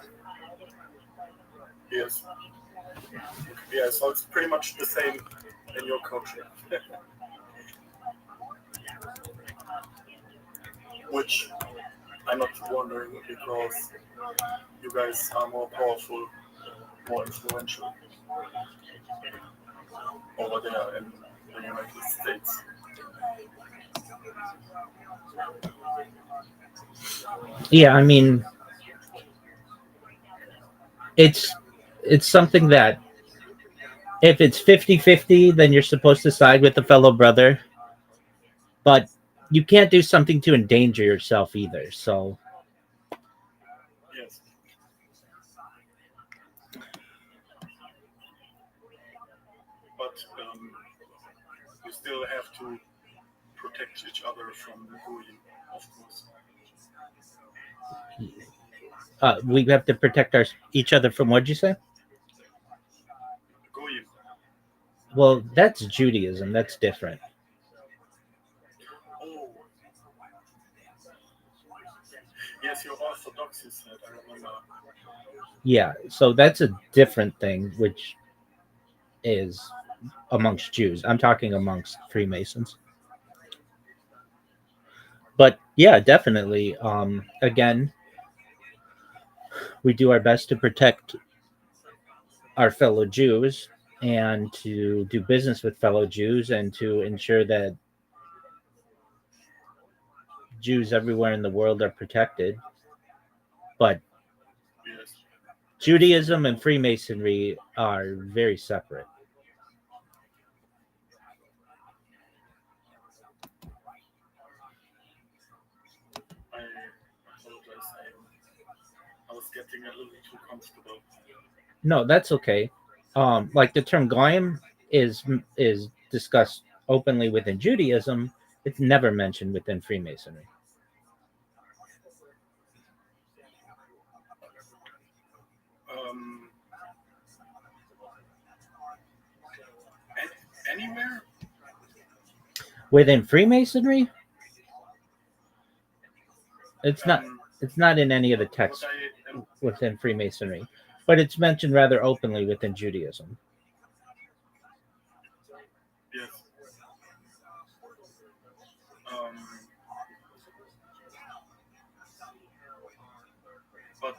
Yes. Yeah, so it's pretty much the same in your country. Which I'm not wondering, because you guys are more powerful, more influential over there in the United States. Yeah, I mean, it's something that if it's 50-50, then you're supposed to side with the fellow brother, but you can't do something to endanger yourself either. So yes, but you still have to protect each other from bullying, of course. we have to protect each other from, what'd you say? Goyim. Well, that's Judaism. That's different. Oh. Yes, you're Orthodox, you said, I remember. Yeah, so that's a different thing, which is amongst Jews. I'm talking amongst Freemasons. But Yeah, definitely. Again, we do our best to protect our fellow Jews and to do business with fellow Jews and to ensure that Jews everywhere in the world are protected. But Yes. Judaism and Freemasonry are very separate. I apologize. I was getting a little too comfortable. No, that's okay. Like the term goyim is discussed openly within Judaism. It's never mentioned within Freemasonry. Anywhere? Within Freemasonry, it's not. It's not in any of the texts within Freemasonry, but it's mentioned rather openly within Judaism. Yes. But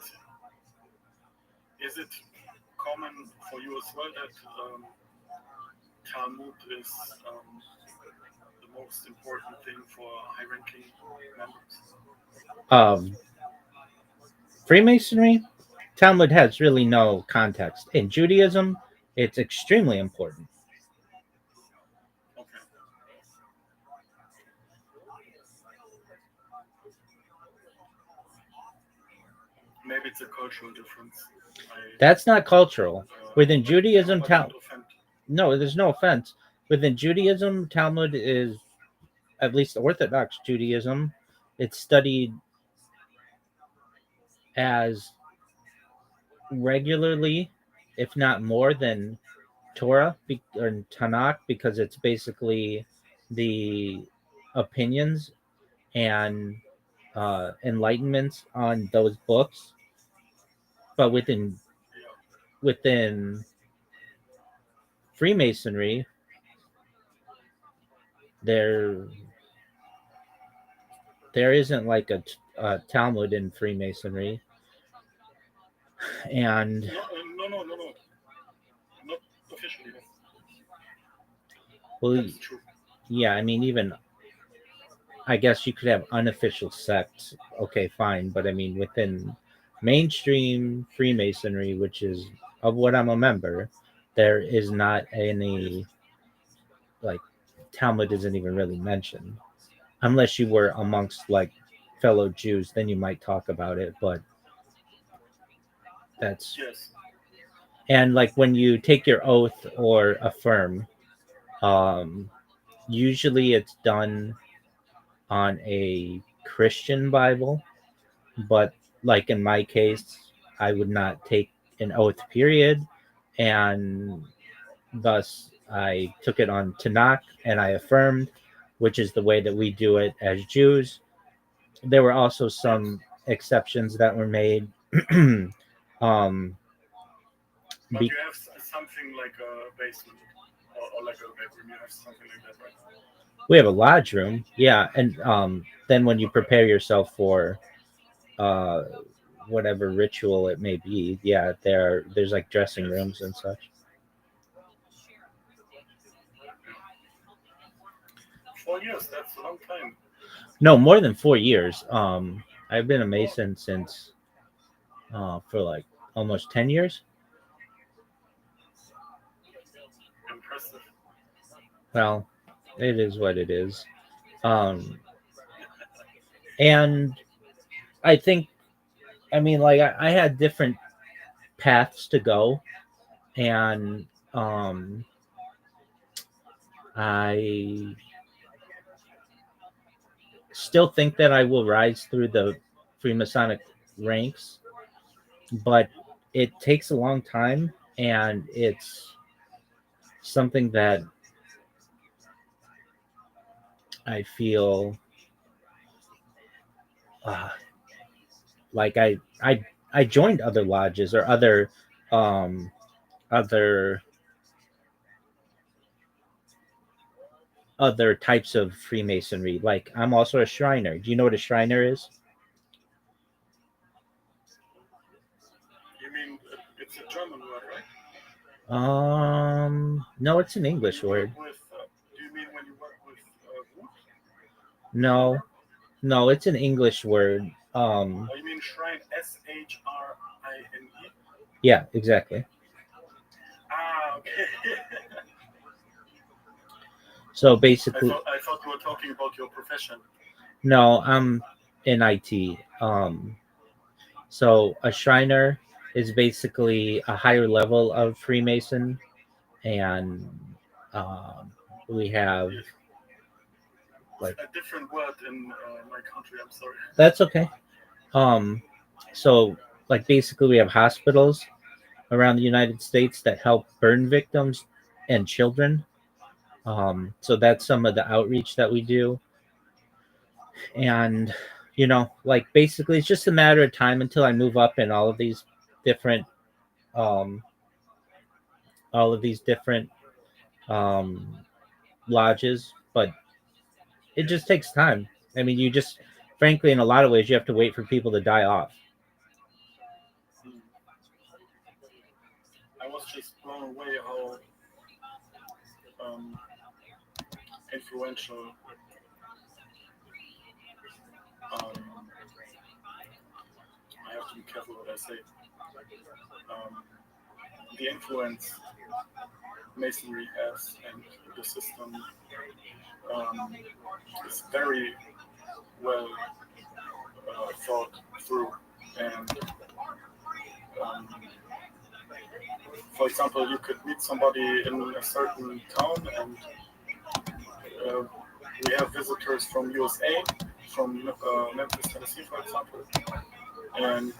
is it common for you as well that Talmud is the most important thing for high-ranking members? Freemasonry, Talmud has really no context. In Judaism, it's extremely important. Okay. Maybe it's a cultural difference. That's not cultural. Within Judaism, no, there's no offense. Within Judaism, Talmud is, at least Orthodox Judaism, it's studied as regularly, if not more than Torah or Tanakh, because it's basically the opinions and enlightenments on those books. But within Freemasonry, there isn't like a Talmud in Freemasonry, and no, not officially. well, yeah, I mean, even I guess you could have unofficial sects. Okay, fine, but I mean, within mainstream Freemasonry, which is of what I'm a member, there is not any, like, Talmud isn't even really mentioned, unless you were amongst like fellow Jews, then you might talk about it, but that's Yes. and like when you take your oath or affirm, usually it's done on a Christian Bible, but like in my case, I would not take an oath, period, and thus I took it on Tanakh and I affirmed, which is the way that we do it as Jews. There were also some exceptions that were made. But you have something like a basement or like a bedroom. You have something like that, right? We have a lodge room, yeah, and then when you prepare yourself for whatever ritual it may be, yeah, there's like dressing rooms and such. 4 years, that's a long time. No, more than 4 years. I've been a Mason since for like almost 10 years. Impressive. Well, it is what it is. And I think, I mean, like I had different paths to go, and I still think that I will rise through the Freemasonic ranks, but it takes a long time, and it's something that I feel like I joined other lodges or other other types of Freemasonry. Like I'm also a Shriner. Do you know what a Shriner is? You mean it's a German word, right? No, it's an English word. Do you mean when you work with wood? No, it's an English word. Oh, you mean shrine? SHRINE? Yeah, exactly. Ah, okay. So basically, I thought you were talking about your profession. no, I'm in IT. So a Shriner is basically a higher level of Freemason, and we have like a different word in my country. I'm sorry. that's okay. So like basically we have hospitals around the United States that help burn victims and children. So that's some of the outreach that we do. And, like basically it's just a matter of time until I move up in different, um, all of these different um, lodges. But it just takes time. I mean, frankly, in a lot of ways, you have to wait for people to die off. I was just blown away how influential I have to be careful what I say. The influence Masonry has and the system is very well thought through. And for example, you could meet somebody in a certain town, and we have visitors from USA, from Memphis, Tennessee, for example, and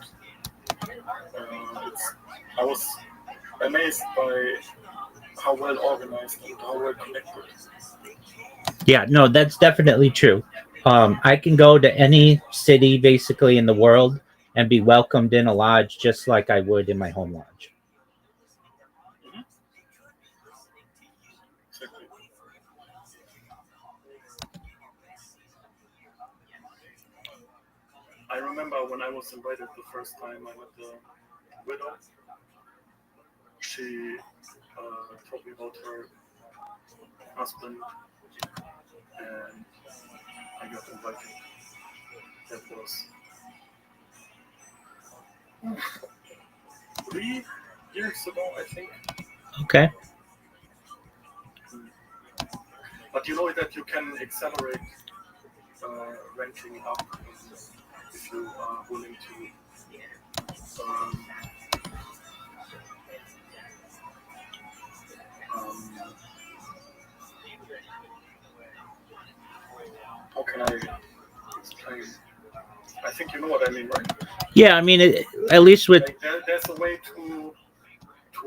I was amazed by how well organized and how well connected. Yeah, no, that's definitely true. I can go to any city basically in the world and be welcomed in a lodge just like I would in my home lodge. Exactly. I remember when I was invited the first time, I met the widow. She told me about her husband, and I got invited. That was 3 years ago, I think. Okay. But you know that you can accelerate ranking up if you are willing to how can I explain? I think you know what I mean, right? Yeah, I mean, at least with like there's a way to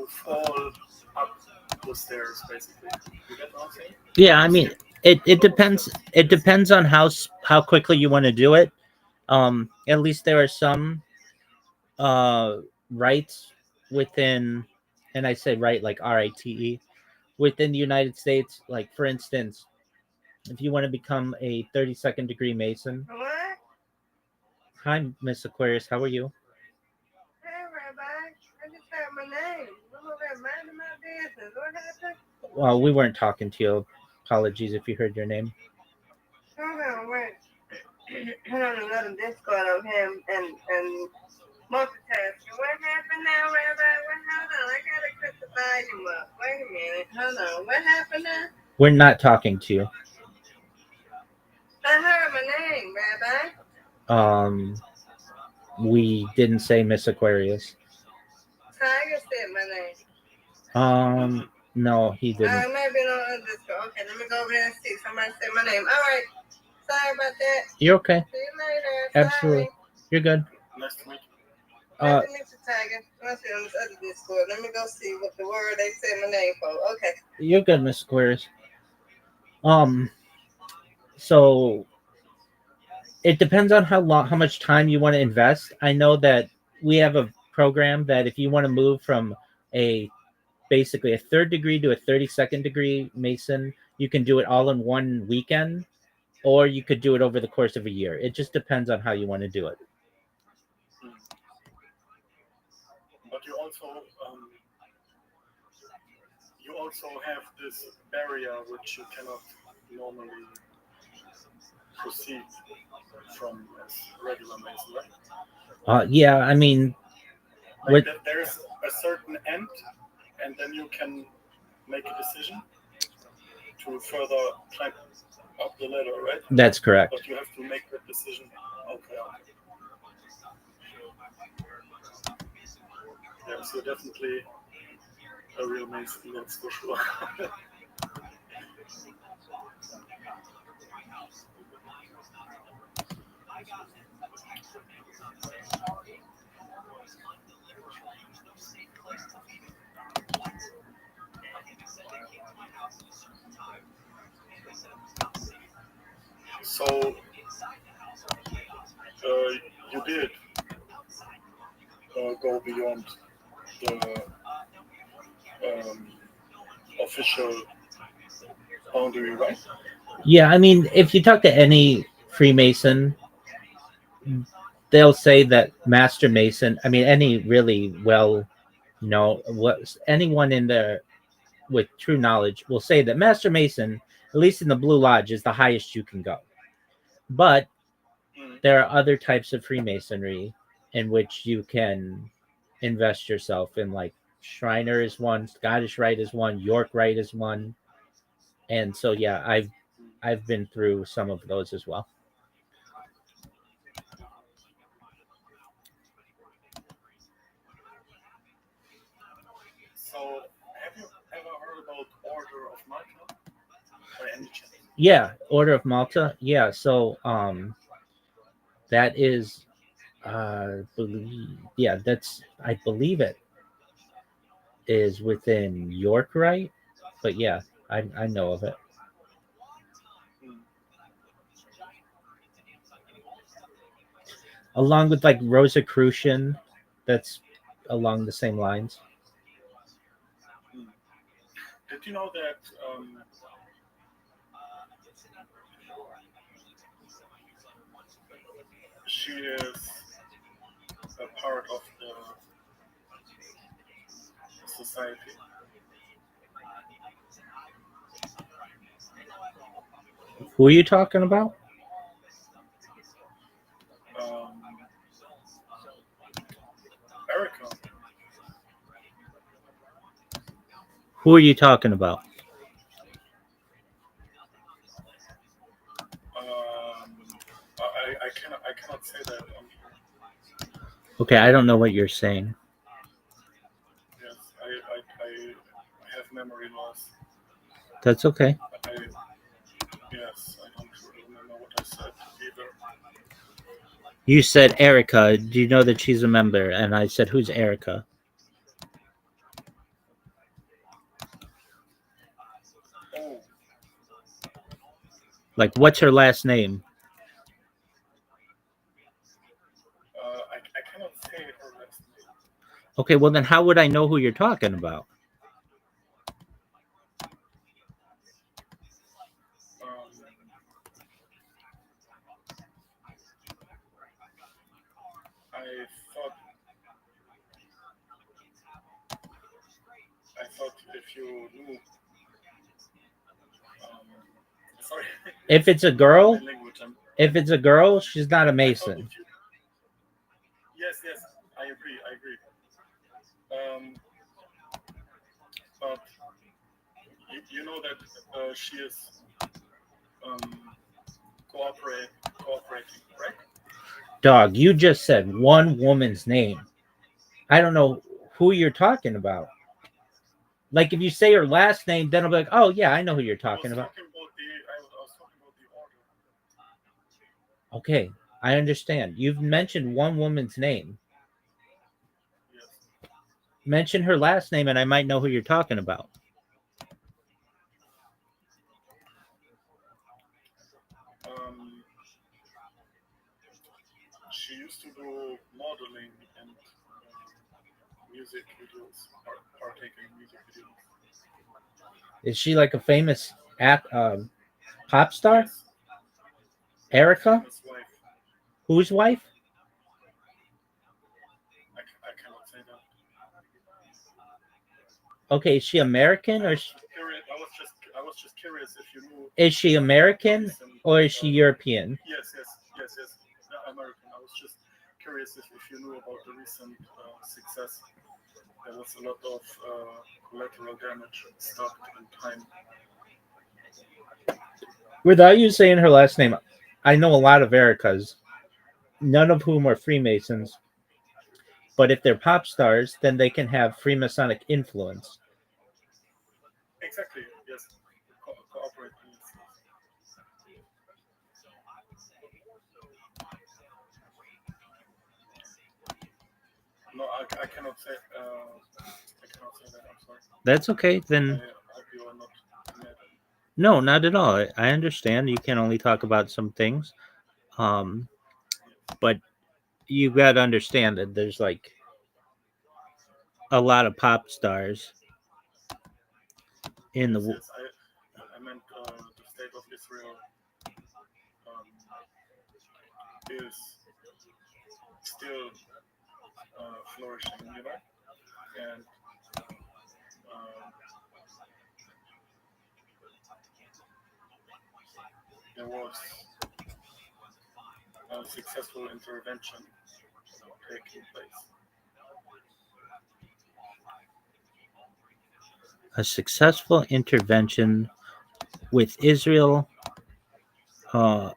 fall up the stairs, basically. You get what I'm saying? yeah, I mean, it depends. It depends on how quickly you want to do it. At least there are some rights within, and I say right like RITE, within the United States. Like for instance, if you want to become a 32nd degree Mason. What? Hi, Miss Aquarius. How are you? Hey, Rabbi. I just heard my name. I'm over there minding my business. What happened? Well, we weren't talking to you. Apologies if you heard your name. Hold on, wait. Hold on, another Discord of him and multitasking. What happened now, Rabbi? Hold on, I gotta cut the volume up. Wait a minute. Hold on. What happened now? We're not talking to you. I heard my name, Rabbi. We didn't say Miss Aquarius. Tiger said my name. No, he didn't. Maybe on other Discord. Okay, let me go over there and see. Somebody said my name. All right. Sorry about that. You're okay. See you later. Absolutely. Sorry. You're good. Nice to meet you. Nice to meet you, Tiger. Let's see on this other Discord. Let me go see what the word they said my name for. Okay. You're good, Miss Aquarius. So it depends on how much time you want to invest. I know that we have a program that if you want to move from basically a 3rd degree to a 32nd degree Mason, you can do it all in one weekend, or you could do it over the course of a year. It just depends on how you want to do it. But you also have this barrier which you cannot normally proceed from as regular Mason, right? Yeah, I mean, like there's a certain end, and then you can make a decision to further climb up the ladder, right? That's correct. But you have to make that decision. Okay. Yeah, so definitely a real Mason, that's for sure. So you did go beyond the official boundary, right? Yeah, I mean, if you talk to any Freemason, they'll say that Master Mason, I mean, any really anyone in there with true knowledge will say that Master Mason, at least in the Blue Lodge, is the highest you can go. But there are other types of Freemasonry in which you can invest yourself in, like Shriner is one, Scottish Rite is one, York Rite is one. And so, yeah, I've been through some of those as well. So, have you ever heard about Order of Malta? By any chance? Yeah, Order of Malta. Yeah, so that is, I believe it is within York, right? But yeah, I know of it. Along with like Rosicrucian, that's along the same lines. Did you know that she is a part of the society? Who are you talking about? Erica. Who are you talking about? I cannot say that. Okay, I don't know what you're saying. Yes, I have memory loss. That's okay. I don't remember what I said either. You said Erica. Do you know that she's a member? And I said, who's Erica? Oh. Like, what's her last name? I cannot say her last name. Okay, well then how would I know who you're talking about? I thought if you knew. Sorry. If it's a girl, she's not a Mason. Yes, I agree. But you know that she is cooperating, right? Dog, you just said one woman's name. I don't know who you're talking about. Like, if you say her last name, then I'll be like, oh, yeah, I know who you're talking about. I was talking about the order. Okay, I understand. You've mentioned one woman's name. Yes. Mention her last name, and I might know who you're talking about. She used to do modeling and music videos, partake in music videos. Is she like a famous Pop star? Yes, Erica? his wife. Whose wife? I cannot say that. Okay, is she American or I was just curious if you knew. is she American Recent, or is she European? Yes. American. I was just curious if you knew about the recent success. There was a lot of collateral damage stopped in time. Without you saying her last name, I know a lot of Ericas, none of whom are Freemasons. But if they're pop stars, then they can have Freemasonic influence. Exactly. Yes. Cooperate. No, I cannot say. I cannot say that. I'm sorry. That's okay. Then I hope you are not mad. no, not at all. I understand you can only talk about some things. But you got to understand that there's like a lot of pop stars in the Yes, I meant the state of Israel is still flourishing, and there was a successful intervention taking place. a successful intervention with Israel. Oh,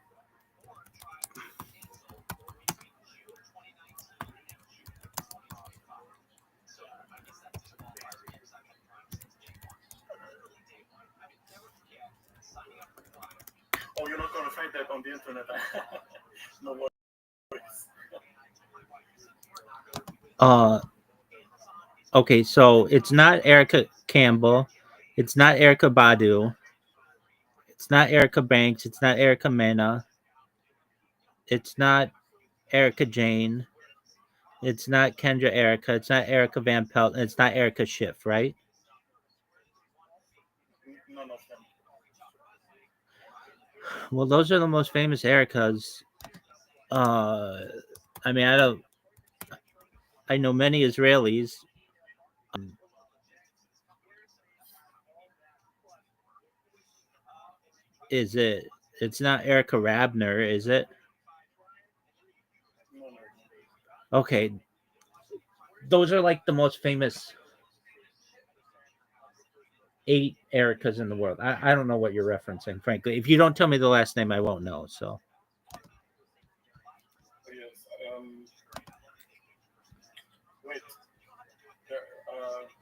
you're not going to find that on the internet. No worries. Okay, so it's not Erica Campbell, it's not Erica Badu, it's not Erica Banks, it's not Erica Mena, it's not Erica Jane, it's not Kendra Erica, it's not Erica Van Pelt, and it's not Erica Schiff, right? None of them. Well, those are the most famous Ericas. I mean, I know many Israelis. Is it? It's not Erica Rabner, is it? No. Okay, those are like the most famous 8 Ericas in the world. I don't know what you're referencing, frankly. If you don't tell me the last name, I won't know. So. Yes. Wait.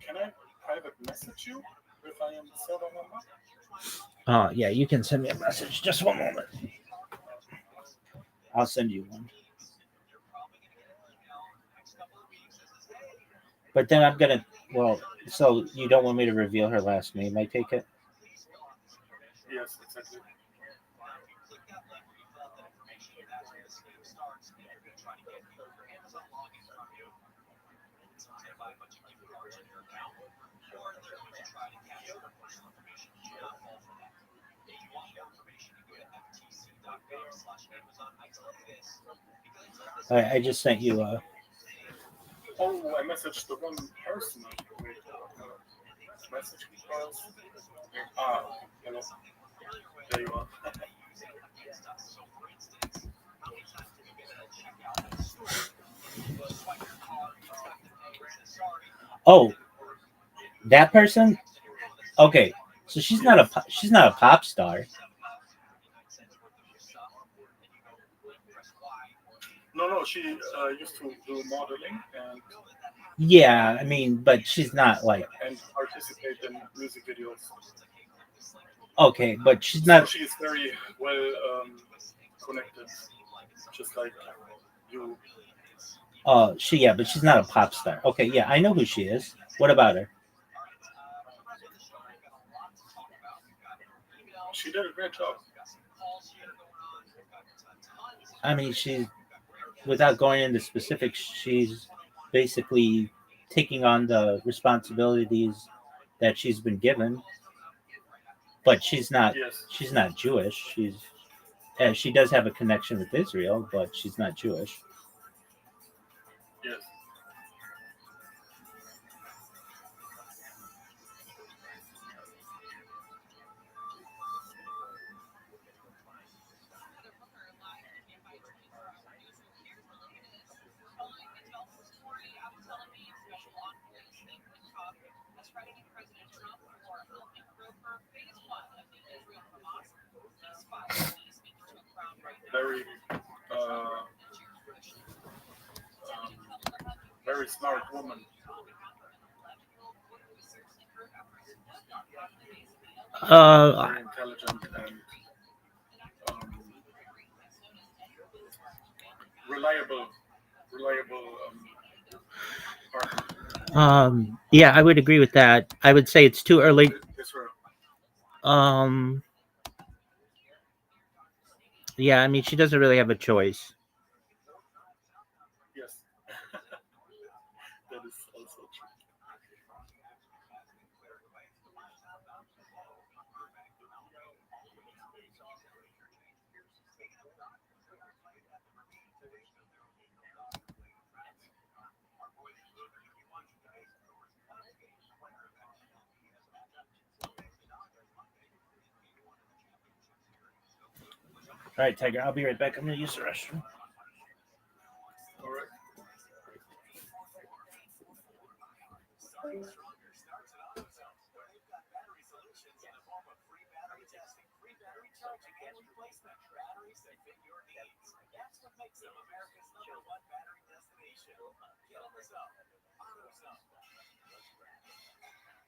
Can I private message you if I am the server number? Yeah, you can send me a message. Just one moment. I'll send you one. But then I'm gonna. Well, so you don't want me to reveal her last name? I take it. Yes, exactly. I just sent you a. Oh, I messaged the one person. Wait, message files. Hello. There you are. Oh, that person. Okay, so she's not a pop star. No, she used to do modeling and. Yeah, I mean, but she's not like. And participate in music videos. Okay, but she's not. So she's very well connected, just like you. But she's not a pop star. Okay, yeah, I know who she is. What about her? She did a great job. I mean, without going into specifics, she's basically taking on the responsibilities that she's been given. but she's not. Yes. She's not Jewish. She does have a connection with Israel, but she's not Jewish. Yes. Very smart woman. Very intelligent and reliable partner. Yeah, I would agree with that. I would say it's too early. Israel. Yeah, I mean, she doesn't really have a choice. Yes. That is also true. All right, Tiger, I'll be right back. I'm going to use the restroom. All right.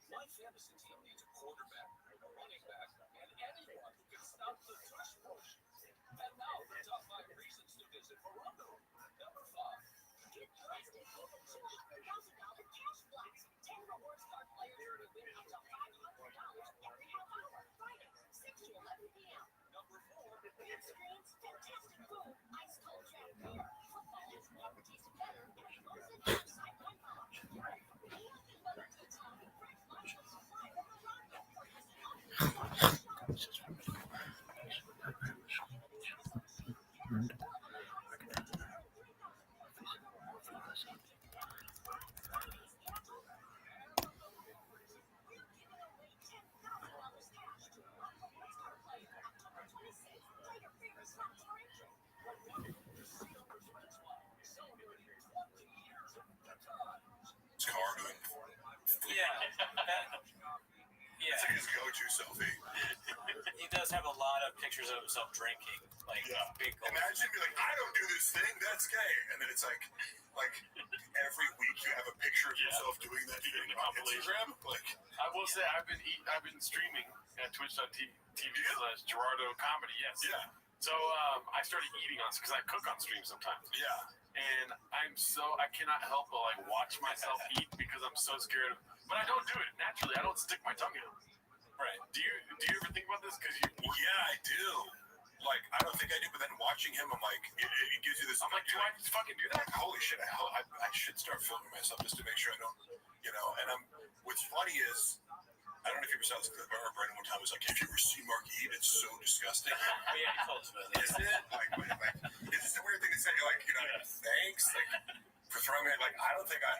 Life fantasy team needs a quarterback, a running back, and anyone who can stop the tush push. And now the top 5 reasons to visit Verondo. Number 5. Get trusted over $200,000 cash blocks. 10 rewards card players will win up to $500 every half hour. Friday, 6 to 11 p.m. Number 4. Big screens, fantastic food, ice cold draft beer. Football has never tasted better at frozen inside.com. Nothing but a good time. Fresh Michael supply from Verondo. Car doing. Yeah. It's like his go-to selfie. He does have a lot of pictures of himself drinking. Like, big goals. Imagine be like, I don't do this thing, that's gay. And then it's like every week you have a picture of yourself doing that thing on Instagram. Like, I will say I've been streaming at twitch.tv/Gerardo Comedy. Yes. Yeah. So I started eating on because I cook on stream sometimes. Yeah. And I cannot help but like watch myself eat because I'm so scared of. But I don't do it naturally. I don't stick my tongue out. Right. Do you ever think about this? Yeah, I do. Like, I don't think I do, but then watching him, I'm like, it gives you this. I'm like, do I just fucking do that? Like, holy shit, I should start filming myself just to make sure I don't, and what's funny is, I don't know if you ever saw this clip, I remember Brandon one time was like, have you ever seen Mark eat? It's so disgusting. Oh, yeah, he told us about that. Isn't it? Like, it's just a weird thing to say, like, thanks, like, for throwing me, like, I don't think I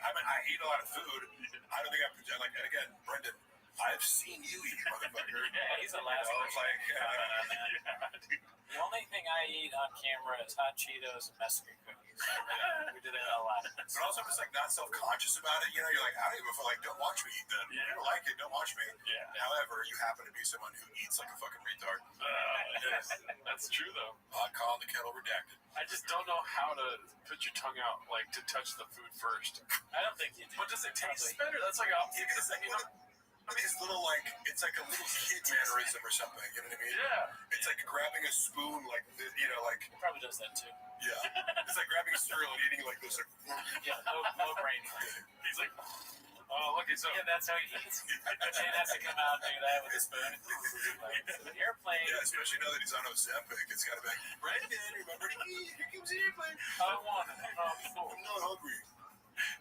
eat a lot of food. I don't think I pretend, like, and again, Brendan, I've seen you eat, motherfucker. Yeah, he's a last It's like, The only thing I eat on camera is hot Cheetos and Mexican cookies. We did that a lot. But also, I'm just like not self-conscious about it. You're like, I don't even feel like, don't watch me eat them. Yeah. You don't like it, don't watch me. Yeah. However, you happen to be someone who eats like a fucking retard. Yes, that's true though. Hot call, the kettle redacted. I just don't know how to put your tongue out, like to touch the food first. I don't think you do. But does it taste better? That's like These little it's like a little kid mannerism or something. You know what I mean? Yeah. It's like grabbing a spoon, like like. He probably does that too. Yeah. It's like grabbing a cereal and eating like this. Yeah, no brain. He's like, oh, okay, so. Yeah, that's how he eats. Jane has to come out and do that with a spoon. Like, airplane. Yeah, especially now that he's on Ozempic, it's got to be like, Brandon, remember? Here comes the airplane. I want it. I'm full. I'm not hungry.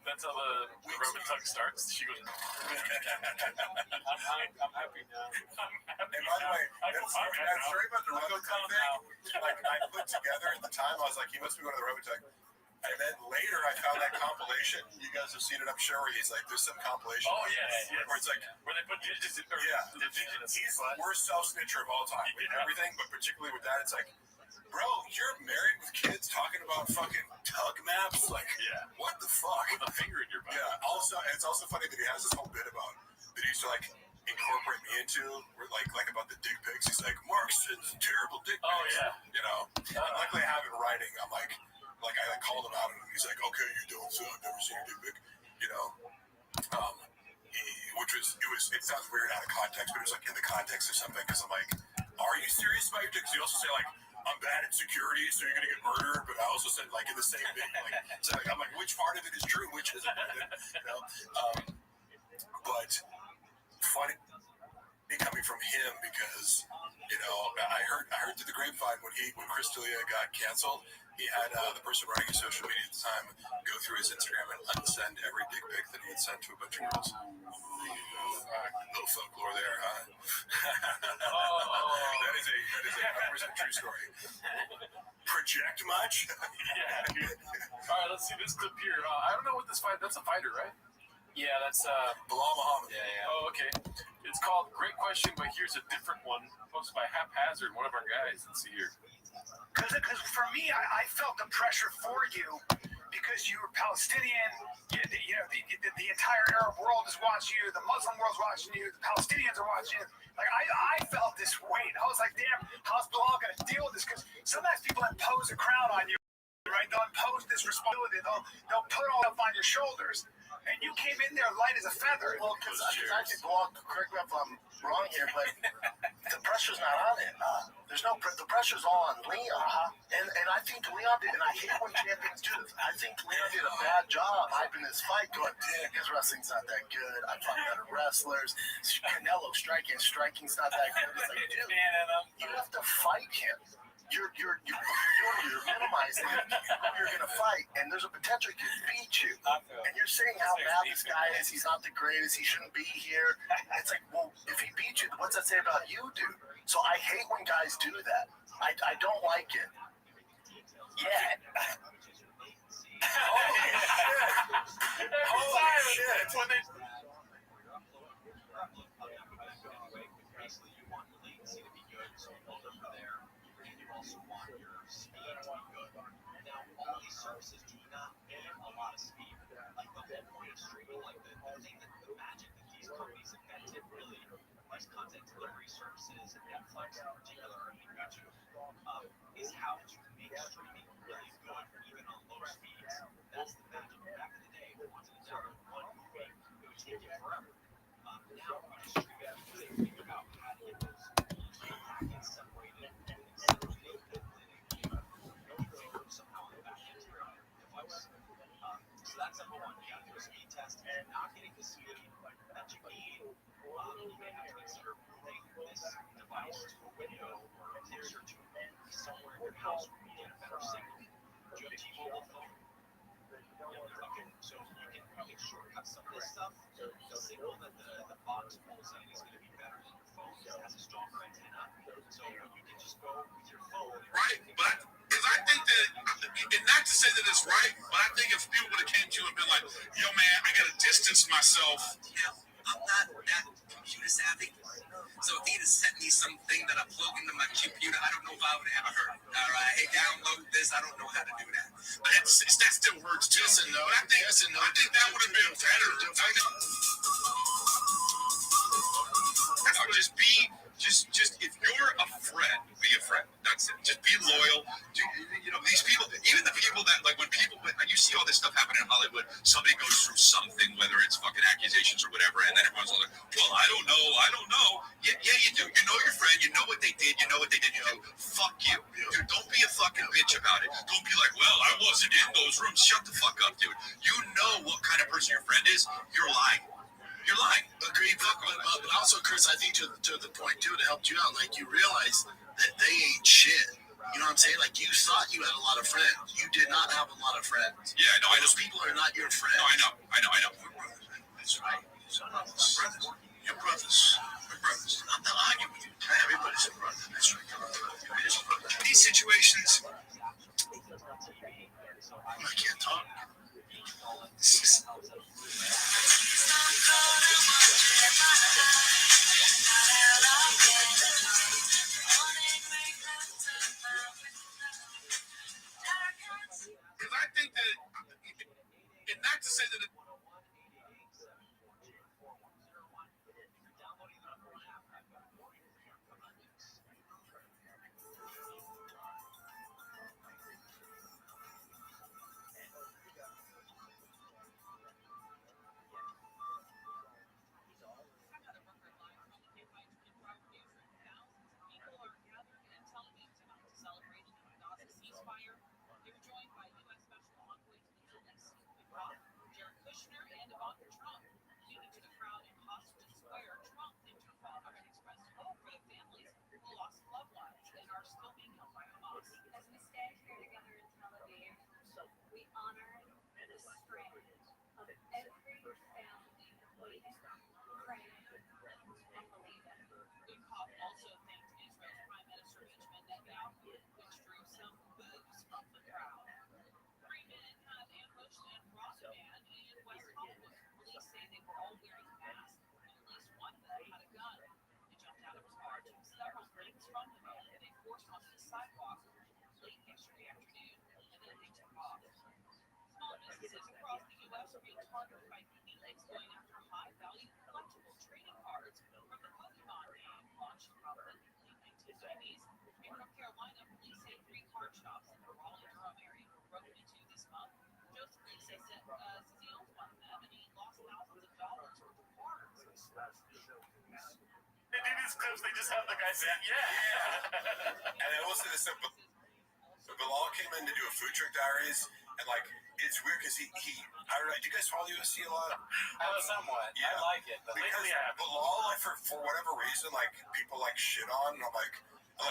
That's how the rub and tug starts. She goes. I'm happy now. And by the way, that story about the rub and tug thing, like I put together at the time, I was like, he must be going to the rub and tug. And then later, I found that compilation. You guys have seen it, I'm sure. Where he's like, "There's some compilation." Oh yes. Where it's like, where they put digits in. He's the worst self-snitcher of all time with everything, but particularly with that, it's like, bro, you're married with kids talking about fucking tug maps. Like, what the fuck? With a finger in your butt. Yeah. Also, it's also funny that he has this whole bit about that he used to like incorporate me into, where like about the dick pics. He's like, Mark sends terrible dick pics. Oh yeah. You know. And luckily, I have it in writing. I'm like I called him out, and he's like, okay, you don't, so I've never seen a dick pic, you know. It sounds weird out of context, but it was like in the context of something, because I'm like, are you serious about your dick? Because you also say like, I'm bad at security, so you're gonna get murdered, but I also said like in the same thing, like, so like, I'm like, which part of it is true, which isn't, you know. But funny coming from him, because you know, I heard through the grapevine when Chris D'Elia got canceled, he had the person running his social media at the time go through his Instagram and unsend every dick pic that he had sent to a bunch of girls. Little folklore there, huh? That is a 100% true story. Project much? Yeah, dude. All right, let's see this clip here. I don't know what this fight. That's a fighter, right? Yeah, that's Bilal Muhammad. Yeah. Oh, okay. It's called Great Question, but here's a different one posted by Haphazard, one of our guys. Let's see here. Because for me, I felt the pressure for you because you were Palestinian. You know, the entire Arab world is watching you. The Muslim world's watching you. The Palestinians are watching you. Like, I felt this weight. I was like, damn, how's Bilal going to deal with this? Because sometimes people impose a crown on you, right? They'll impose this responsibility. They'll put all up on your shoulders. And you came in there light as a feather. Well, because I could go on, correct me if I'm wrong here, but the pressure's not on it. The pressure's all on Leon. And I think Leon did, and I hate when champions do this. I think Leon did a bad job hyping this fight, going, his wrestling's not that good. I fought better wrestlers. Canelo striking's not that good. It's like, dude, you have to fight him. You're minimizing who you're going to fight, and there's a potential he could beat you. And you're saying how bad this guy is, he's not the greatest, he shouldn't be here. It's like, well, if he beats you, what's that say about you, dude? So I hate when guys do that. I don't like it. Yeah. Holy shit. When they... Also want your speed to be good. Now, all these services do not get a lot of speed. Like the whole point of streaming, like the thing that the magic that these companies invented, really, these content delivery services, and Netflix in particular, and YouTube, is how to make streaming really good, even on low speeds. That's the magic. Back in the day, if you wanted to download one movie, it would take you forever. Now, you just stream it because they think about how to get those packets separated. Somehow on the back end of your device. So that's number one. You got to do a speed test, and not getting the speed that you need. You may have to consider moving this device to a window or closer to somewhere in your house where you get a better signal. Do you have a T-Mobile phone? Okay, so you can shortcut some of this stuff. The signal that the box pulls in is going to be better than your phone. It has a stronger antenna, so you can just go with your phone. Right, but because I think that, and not to say that it's right, but I think if people would have came to you and been like, yo man, I gotta distance myself. Yeah, I'm not that computer savvy. So if he'd have sent me something that I plug into my computer, I don't know if I would have heard. All right, hey, download this. I don't know how to do that. But that still hurts too. Yes and no. I think that would have been better. Just if you're a friend, be a friend. That's it. Just be loyal. You know, these people, even the people that, like, when you see all this stuff happen in Hollywood, somebody goes through something, whether it's fucking accusations or whatever, and then everyone's all like, well, I don't know. Yeah, you do. You know your friend. You know what they did. You know what they didn't do. Fuck you. Dude, don't be a fucking bitch about it. Don't be like, well, I wasn't in those rooms. Shut the fuck up, dude. You know what kind of person your friend is. You're lying. You're lying. Agreed, but also, Chris, I think to the point too, to help you out, like, you realize that they ain't shit. You know what I'm saying? Like, you thought you had a lot of friends. You did not have a lot of friends. Yeah, no, I know. Those people are not your friends. No, I know. We're brothers. That's right. We're brothers. You're brothers. We're brothers. I'm not arguing with you. Everybody's a brother. That's right. Everybody's a brother. These situations, I can't talk. because I think that, and not to say that it, They do these clips, they just have the guy saying, And I will say this, so Bilal came in to do a Food Truck Diaries, and like, it's weird because he I don't know, do you guys follow UFC a lot? Somewhat. Yeah. I like it. But Because Bilal, like, for whatever reason, like, people like shit on, and I'm like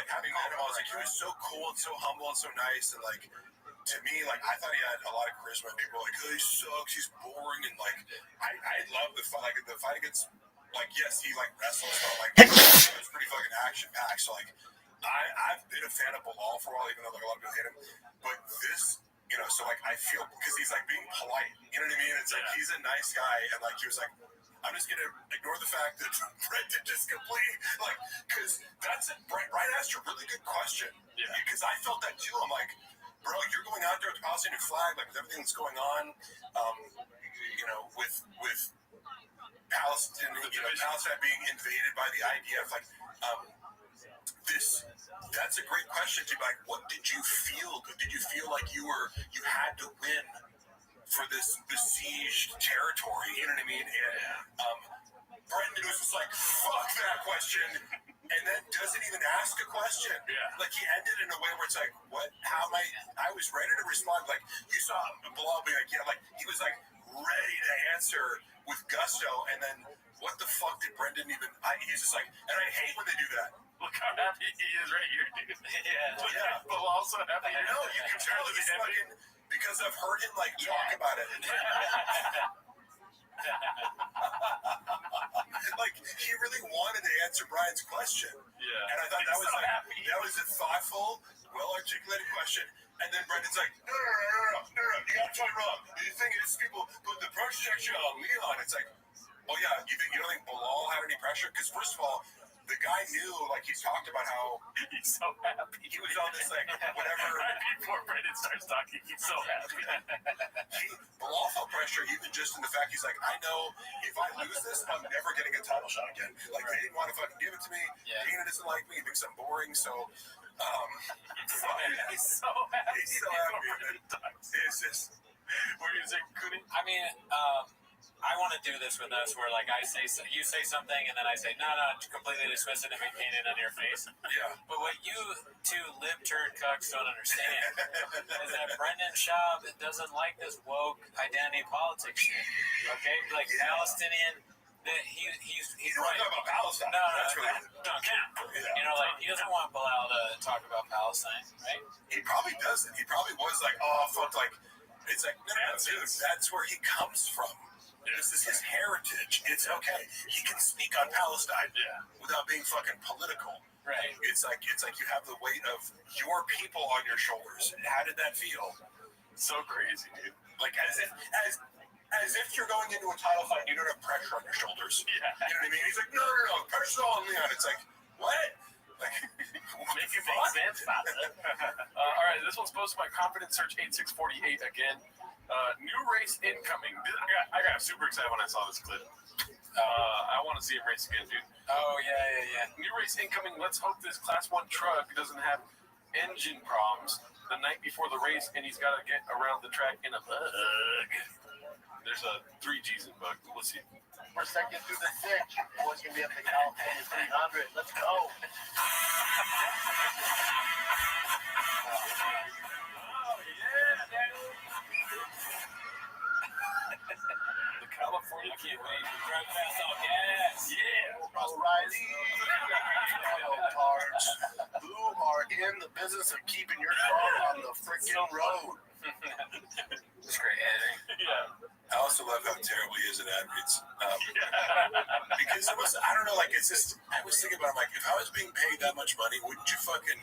having met him, I was like, he was so cool and so humble and so nice, and like, to me, like, I thought he had a lot of charisma. People were like, oh, he sucks, he's boring, and like, I love the fight, like, the fight against, like, yes, he like wrestles, but like, it was pretty fucking action packed. So like, I've been a fan of Bilal for a while, even though like a lot of people hate him. But this, you know, so like, I feel because he's like being polite, you know what I mean? It's like he's a nice guy, and like he was like, I'm just gonna ignore the fact that Brendan just completely like, because that's it. Brian asked a really good question. Yeah. Because I felt that too. I'm like, bro, you're going out there with the Palestinian flag, like with everything that's going on, you know, with Palestine, you know, Palestine being invaded by the IDF, like, that's a great question to be like, what did you feel? Did you feel like you had to win for this besieged territory? You know what I mean? And Brendan was just like, fuck that question, and then doesn't even ask a question. Yeah. Like, he ended in a way where it's like, what? How am I was ready to respond. Like, you saw Bilal be like, yeah, like, he was like ready to answer with gusto, and then what the fuck did Brendan even? He's just like, and I hate when they do that. look how happy he is right here, dude. Yeah. But also happy. I know, you can tell he's fucking, because I've heard him like talk about it. Like, he really wanted to answer Brian's question. Yeah. And I thought that was so like happy. That was a thoughtful, well articulated question. And then Brendan's like, no, you got it totally wrong. The thing is, people put the projection on Leon. It's like, oh yeah, you don't think Bilal had any pressure? Because first of all, the guy knew, like, he talked about how he's so happy. He was on this, like, whatever. Right before Brendan starts talking, he's so happy. Bilal felt pressure even just in the fact he's like, I know if I lose this, I'm never getting a title shot again. Like, they didn't want to fucking give it to me. Yeah. Dana doesn't like me. He thinks I'm boring. So, he's so happy. He's so happy. It's just. What are you saying, Cooney? I mean, I want to do this with us where, like, you say something, and then I say, no, completely dismiss it and maintain it on your face. Yeah. But what you two lib-turd cucks don't understand is that Brendan Schaub doesn't like this woke identity politics shit. Okay? Like, Palestinian He's You don't want to talk about Palestine. No, That's really Cam. Yeah. You know, like he doesn't want Bilal to talk about Palestine, right? He probably doesn't. He probably was like, oh fuck, like it's like no, dude, that's where he comes from. This is his heritage. It's okay. He can speak on Palestine without being fucking political. Right. It's like you have the weight of your people on your shoulders. How did that feel? So crazy, dude. Like as if you're going into a title fight and you don't have pressure on your shoulders. Yeah. You know what I mean? He's like, no, pressure's all on Leon. It's like, what? Like, make it make sense, all right, this one's posted by Confidence Search 8648 again. New race incoming. I got super excited when I saw this clip. I want to see him race again, dude. Oh, yeah. New race incoming. Let's hope this Class 1 truck doesn't have engine problems the night before the race, and he's got to get around the track in a bug. There's a 3 G's in bug. Let's see. We're second through the six. Boys gonna be up to California 300. Let's go. Oh, yeah, the California can't wait to drive fast all gas. Yeah. O'Reilly. Cards who are in the business of keeping your car on the freaking road. It's great editing. Yeah. I also love how terrible he is at ad reads. Because it was, I don't know, like it's just, I was thinking about it, like if I was being paid that much money, wouldn't you fucking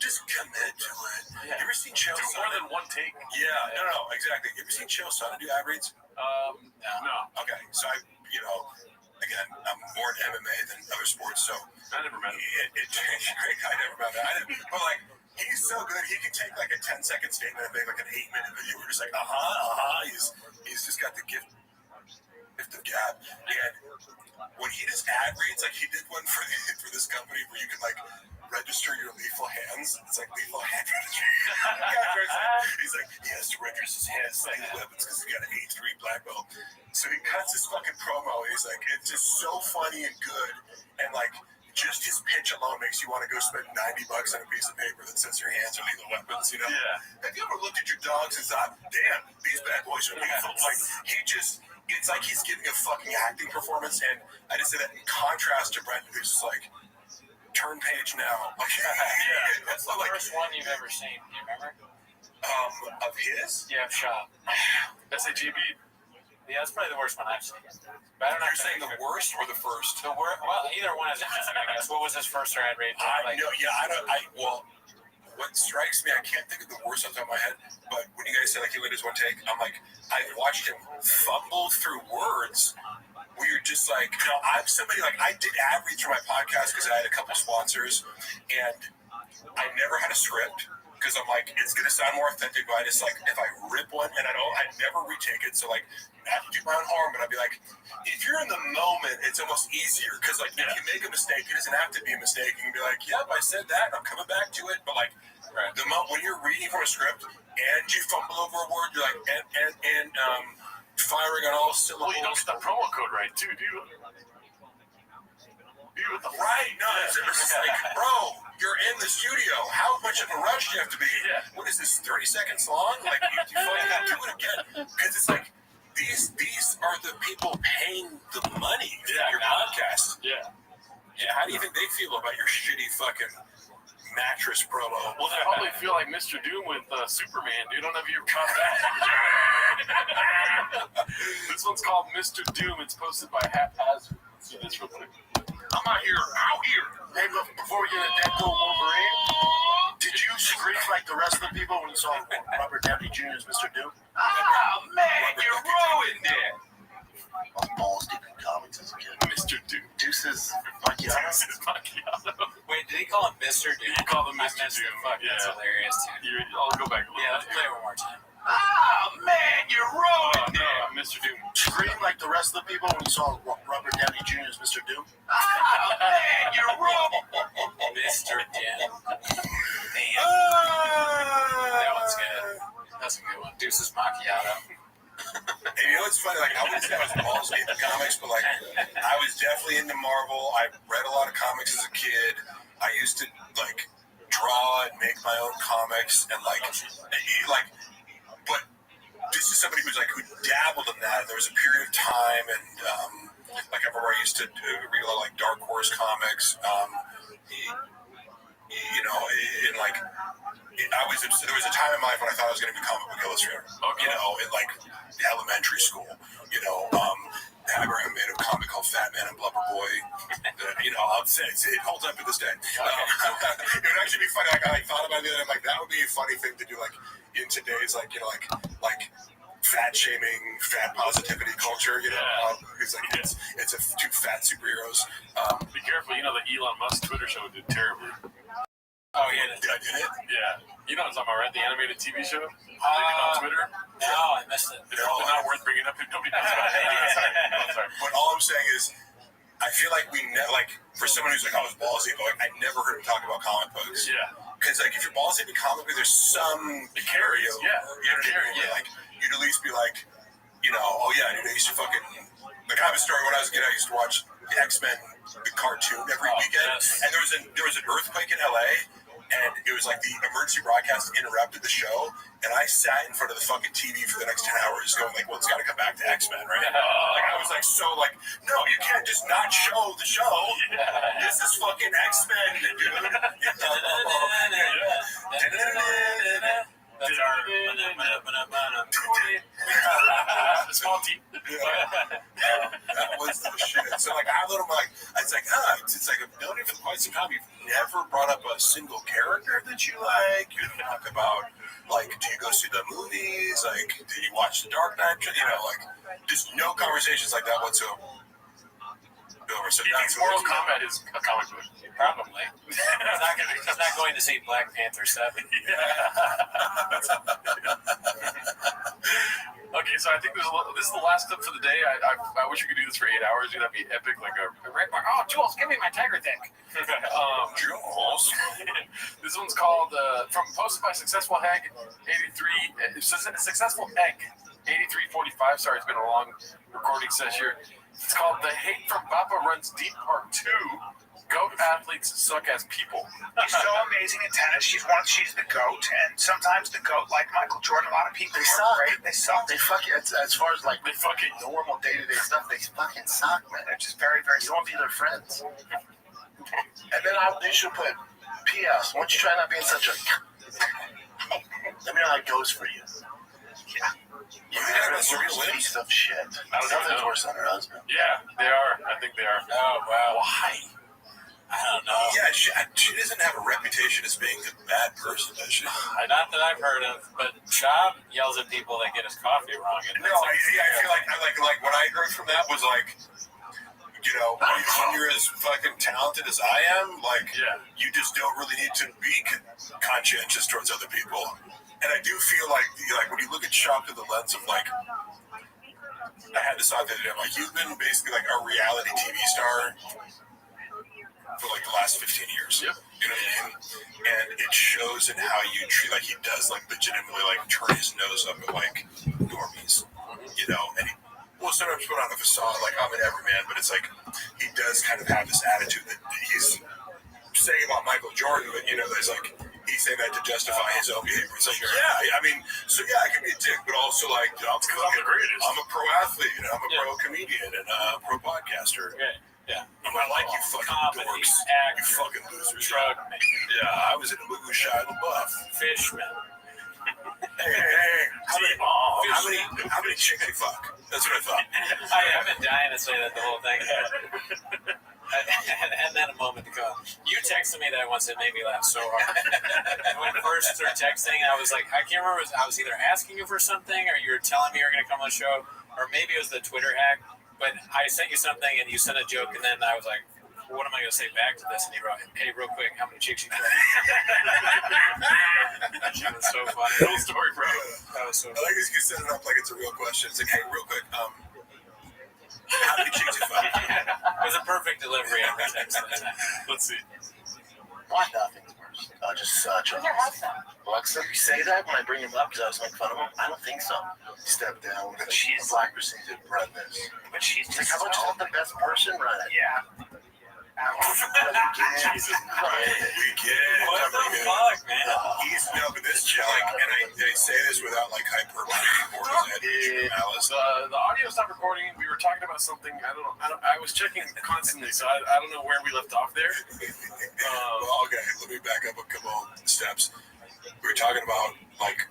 just commit to it? Yeah. You ever seen Chael Do Sonnen? more than one take. Yeah, no, exactly. You ever seen Chael Sonnen do ad reads? No. Okay, so again, I'm more into MMA than other sports, so I never met him. I never met him. But like, he's so good. He can take like a 10-second statement and make like an 8-minute video. We're just like, He's just got the gift of gab. And when he does ad reads, like he did one for this company where you can like register your lethal hands. It's like lethal hand registry. He's like, he has to register his hands like weapons because he's got an 8-3 black belt. So he cuts his fucking promo. He's like, it's just so funny and good. And like, just his pitch alone makes you want to go spend $90 on a piece of paper that says your hands are lethal weapons, you know? Yeah. Have you ever looked at your dogs and thought, damn, these bad boys are lethal? Like, it's like he's giving a fucking acting performance, and I just say that in contrast to Brendan, who's just like, turn page now. Like, What's the worst one you've ever seen? Do you remember? Of his? Yeah, Shop. SAGB. Yeah, that's probably the worst one I've seen. But You're saying the worst or the first? The worst? Well, either one is interesting, I guess. What was his first ad rate? What strikes me, I can't think of the worst on top of my head, but when you guys said like he let his one take, I'm like, I've watched him fumble through words where you're just like, I'm somebody like, I did ad reads for my podcast because I had a couple sponsors, and I never had a script. Because I'm like, it's gonna sound more authentic, but I just like if I rip one and I never retake it. So like, I have to do my own harm, but I'd be like, if you're in the moment, it's almost easier. Because like, if you make a mistake, it doesn't have to be a mistake. You can be like, yep, I said that, and I'm coming back to it. But like, the moment when you're reading from a script and you fumble over a word, you're like, and firing on all syllables. Well, you don't get the promo code right too, do you? Right? No, it's like, bro, you're in the studio. How much of a rush do you have to be? Yeah. What is this, 30 seconds long? Like, you fucking have to do it again. Because it's like, these are the people paying the money for your podcast. Yeah. How do you think they feel about your shitty fucking mattress promo? Well, they probably feel like Mr. Doom with Superman, dude. I don't know if you ever caught that. This one's called Mr. Doom. It's posted by Haphazard. Let's see this real quick. I'm out here. Hey, before we get into Deadpool Wolverine, did you scream like the rest of the people when you saw Robert Downey Jr.'s Mr. Doom? Oh, man, you ruined it. I was balls deep in comics as a kid. Mr. Doom. Deuces Macchiato. Deuces Macchiato. Wait, did he call him Mr. Doom? He called him Mr. Doom. Fuck, that's hilarious, too. I'll go back a little bit. Let's play it one more time. Oh, man, you ruined it. No, Mr. Doom. Scream like the rest of the people when you saw Robert Downey Jr.'s Mr. Doom. Oh, man, you ruined it. Mr. Doom. Damn. That one's good. That's a good one. Deuces Macchiato. And you know what's funny? Like, I wouldn't say I was balls deep in comics, but like, I was definitely into Marvel. I read a lot of comics as a kid. I used to like draw and make my own comics, and like, but this is somebody who dabbled in that. There was a period of time, and Like I remember I used to read a lot of like Dark Horse comics. You know, in like there was a time in my life when I thought I was going to be a comic book illustrator. You know, in like elementary school. You know, Abraham made a comic called Fat Man and Blubber Boy. You know, I'll say it holds up to this day. It would actually be funny. Like I thought about it, and I'm like, that would be a funny thing to do. Like in today's like you know like fat shaming, fat positivity culture. You know, it's like it's two fat superheroes. Be careful. You know the Elon Musk Twitter show did terribly. Oh yeah, did I did it? Yeah, you know what I'm talking about, right? The animated TV show they did on Twitter. No, I missed it. It's probably not worth bringing up if nobody knows about it. Sorry. But all I'm saying is, I feel like like for someone who's like I was ballsy, but like I never heard him talk about comic books. Yeah. Because like if you're ballsy in comic book, there's some carry over. Yeah. You know what I mean? Like you'd at least be like, you know, oh yeah, dude, I used to fucking like I have a story when I was a kid. I used to watch the X-Men, the cartoon every weekend, and there was an earthquake in LA. And it was like the emergency broadcast interrupted the show, and I sat in front of the fucking TV for the next 10 hours going like, well, it's got to come back to X-Men, right? Like, I was like, so like, no, you can't just not show the show. This is fucking X-Men, dude. Small team. That was the shit. So like I little like it's like it's like I've known you for quite some time. You've never brought up a single character that you like. You didn't talk about like do you go see the movies? Like did you watch The Dark Knight? You know, like just no conversations like that whatsoever. So you think Mortal Kombat is a comic book? Probably. He's not going to see Black Panther 7. Okay, so I think this is the last clip for the day. I wish we could do this for 8 hours. That'd be epic. Like oh, Jules, give me my tiger thing. Jules. This one's called posted by Successful Egg 83. Successful Egg 8345. Sorry, it's been a long recording session here. It's called The Hate from Papa Runs Deep Part 2. Goat athletes suck as people. He's so amazing in tennis. She's the GOAT, and sometimes the GOAT, like Michael Jordan, a lot of people They suck. great. They suck. They fucking as far as like they fucking normal day-to-day stuff, they fucking suck, man. They're just very, very. You won't be their friends. And then they should put P.S. Why don't you try not being such a? Let me know how it goes for you. Yeah. You're a piece of shit. Nothing's worse than her husband. Yeah, they are. I think they are. Oh wow. Why? I don't know. Yeah, she doesn't have a reputation as being a bad person, does she? Not that I've heard of, but Shab yells at people that get his coffee wrong. And No, I feel like what I heard from that was like, you know, when you're as fucking talented as I am, like, you just don't really need to be conscientious towards other people. And I do feel like when you look at Shab through the lens of like, I had this thought the other day, like you've been basically like a reality TV star for like the last 15 years. Yep. You know what I mean? And it shows in how you treat, like he does like legitimately like turn his nose up at like normies, you know, and he will sometimes put on a facade like I'm an everyman, but it's like he does kind of have this attitude that he's saying about Michael Jordan, but you know, there's like he's saying that to justify his own behavior. It's like, I mean, so I can be a dick, but also like I'm the greatest. I'm a pro athlete, you know, I'm a pro comedian and a pro podcaster. Yeah. I like you fucking dorks. You fucking losers. Yeah, I was in a movie with Shia LaBeouf. Fishman. Hey. How many chicks you fuck? That's what I thought. I've been dying to say that the whole thing. And then a moment to come. You texted me that once, it made me laugh so hard. When we first started texting, I was like, I can't remember. I was either asking you for something, or you were telling me you were going to come on the show, or maybe it was the Twitter hack. But I sent you something, and you sent a joke, and then I was like, what am I going to say back to this? And you wrote, hey, real quick, how many chicks you fucked? That shit was so funny. Cool story, bro. That was so funny. I like you set it up like it's a real question. It's like, hey, real quick, how many chicks you fucked? It was a perfect delivery of the text. Let's see. Why nothing's worse? Just Where's your house at? Alexa, you say that when I bring him up because I was making fun of him? I don't think so. Step down. She's black percentage run this. But she's like, how about you let the best person run it? Yeah. Jesus Christ. We get What the fuck, man? but this like, and I say this without like hyperbole or malice. The audio stopped recording. We were talking about something. I don't know. I was checking constantly, so I don't know where we left off there. Well, okay, let me back up a couple steps. We were talking about like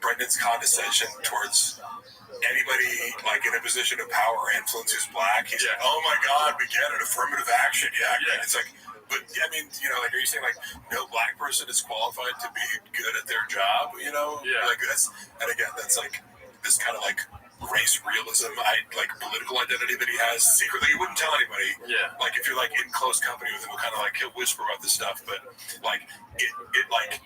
Brendan's condescension towards anybody like in a position of power or influence who's black. He's like, oh my God, we get it, affirmative action. Yeah. It's like, but I mean, like, are you saying like no black person is qualified to be good at their job? Like that's, and again, that's like this kind of like race realism, like political identity that he has secretly. He wouldn't tell anybody. Yeah. Like if you're like in close company with him, kind of like he'll whisper about this stuff, but like it like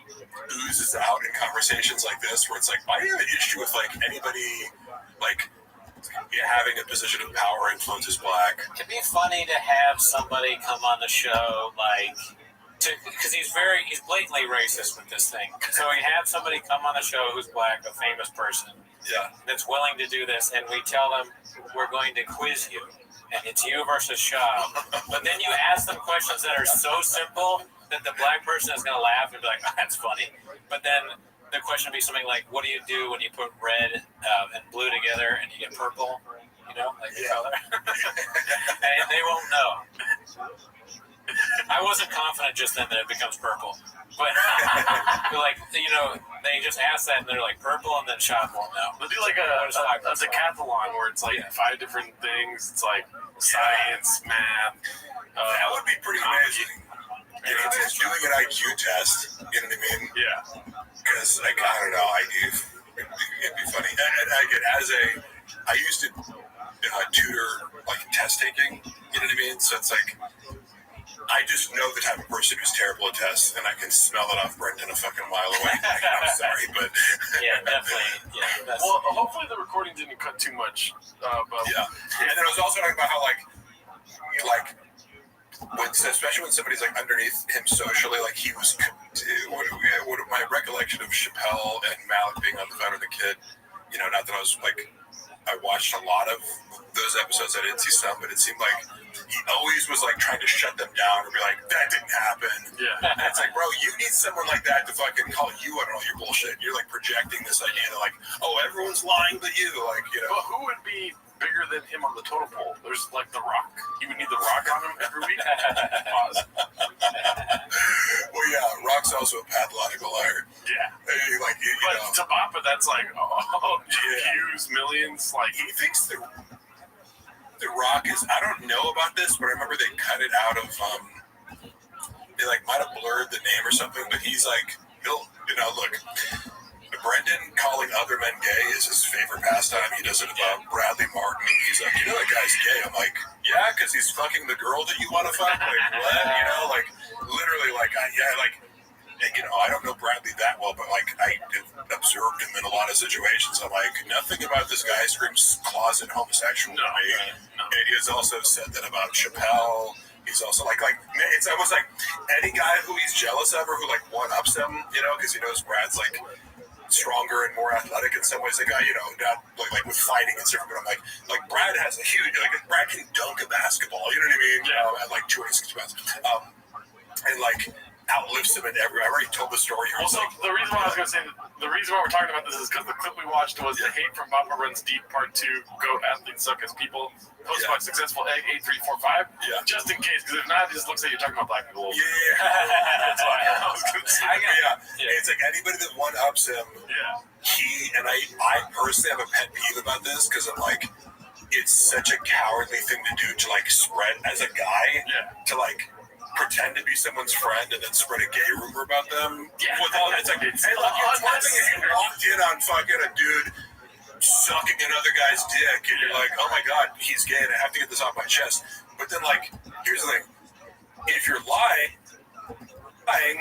oozes out in conversations like this where it's like, I have an issue with like anybody like having a position of power influence is black. It'd be funny to have somebody come on the show like. Because he's blatantly racist with this thing. So we have somebody come on the show who's black, a famous person, that's willing to do this, and we tell them we're going to quiz you, and it's you versus Shab. But then you ask them questions that are so simple that the black person is going to laugh and be like, oh, that's funny. But then the question will be something like, what do you do when you put red and blue together and you get purple? Like the color. And they won't know. I wasn't confident just then that it becomes purple, but like they just ask that and they're like purple, and then Shop won't know. They'll do like a decathlon where it's like 5 different things. It's like science, math. That would be pretty amazing. It's doing an IQ test. You know what I mean? Yeah. Because like I don't know, it'd be funny. And again, I used to tutor like test taking. You know what I mean? So it's like. I just know the type of person who's terrible at tests, and I can smell it off Brendan a fucking mile away. I'm sorry, but yeah, definitely. Yeah. Well, hopefully the recording didn't cut too much. But yeah, and then I was also talking about how especially when somebody's like underneath him socially, like he was. What my recollection of Chappelle and Malik being on the phone with the kid, not that I was like, I watched a lot of those episodes. I didn't see some, but it seemed like. He always was like trying to shut them down or be like, that didn't happen. Yeah. And it's like, bro, you need someone like that to fucking call you on all your bullshit. You're like projecting this idea that like, oh, everyone's lying but you. Like, But who would be bigger than him on the totem pole? There's like The Rock. He would need The Rock on him every week. Pause. Well, yeah, Rock's also a pathological liar. Yeah. Like, but to Bappa, that's like, GQs, millions. Like, he thinks The Rock is, I don't know about this, but I remember they cut it out of, they like might have blurred the name or something, but he's like, look, Brendan calling other men gay is his favorite pastime. He does it about Bradley Martin. He's like, that guy's gay. I'm like, yeah, because he's fucking the girl that you want to fuck? Like, what? Like, literally, like, I don't know Bradley that well, but like I observed him in a lot of situations. I'm like, nothing about this guy screams closet homosexual to me. No. And he has also said that about Chappelle. He's also like it's almost like any guy who he's jealous of or who like one-ups him, because he knows Brad's like stronger and more athletic in some ways. Like not like with fighting and stuff. But I'm like Brad has a huge Brad can dunk a basketball. You know what I mean? Yeah. At like 260 pounds. And like. Outlifts him in every. I already told the story. Also, the reason why I was going to say the reason why we're talking about this is because the clip we watched was the Hate from Bappa Runs Deep Part 2. Goat athletes suck as people. Post about successful egg 8345. Yeah. Just in case, because if not, it just looks like you're talking about black people. Yeah. That's why I was going to say. It's like anybody that one ups him. Yeah. I personally have a pet peeve about this because I'm like, it's such a cowardly thing to do to like spread as a guy. Yeah. To like. Pretend to be someone's friend and then spread a gay rumor about them. Yeah. With all it's like, hey, look, it's one thing if you walked in on fucking a dude sucking another guy's dick and you're like, oh my God, he's gay and I have to get this off my chest. But then, like, here's the thing. If you're lying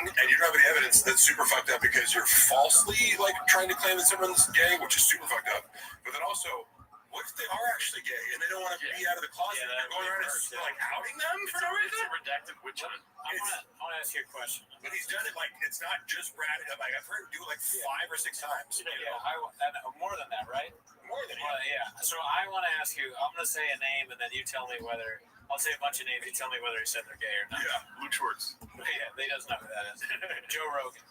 and you don't have any evidence, that's super fucked up because you're falsely, like, trying to claim that someone's gay, which is super fucked up. But then also, what if they are actually gay and they don't want to be out of the closet and they're going around and like outing them for no reason? It's a redacted witch hunt. I want to ask you a question. But he's done it like it's not just Brad. Like I've heard him do it like 5 or 6 times. More than that, right? More than yeah. So I want to ask you. I'm going to say a name, and then you tell me whether I'll say a bunch of names. You tell me whether he said they're gay or not. Yeah, Luke Schwartz. Yeah, he doesn't know who that is. Joe Rogan.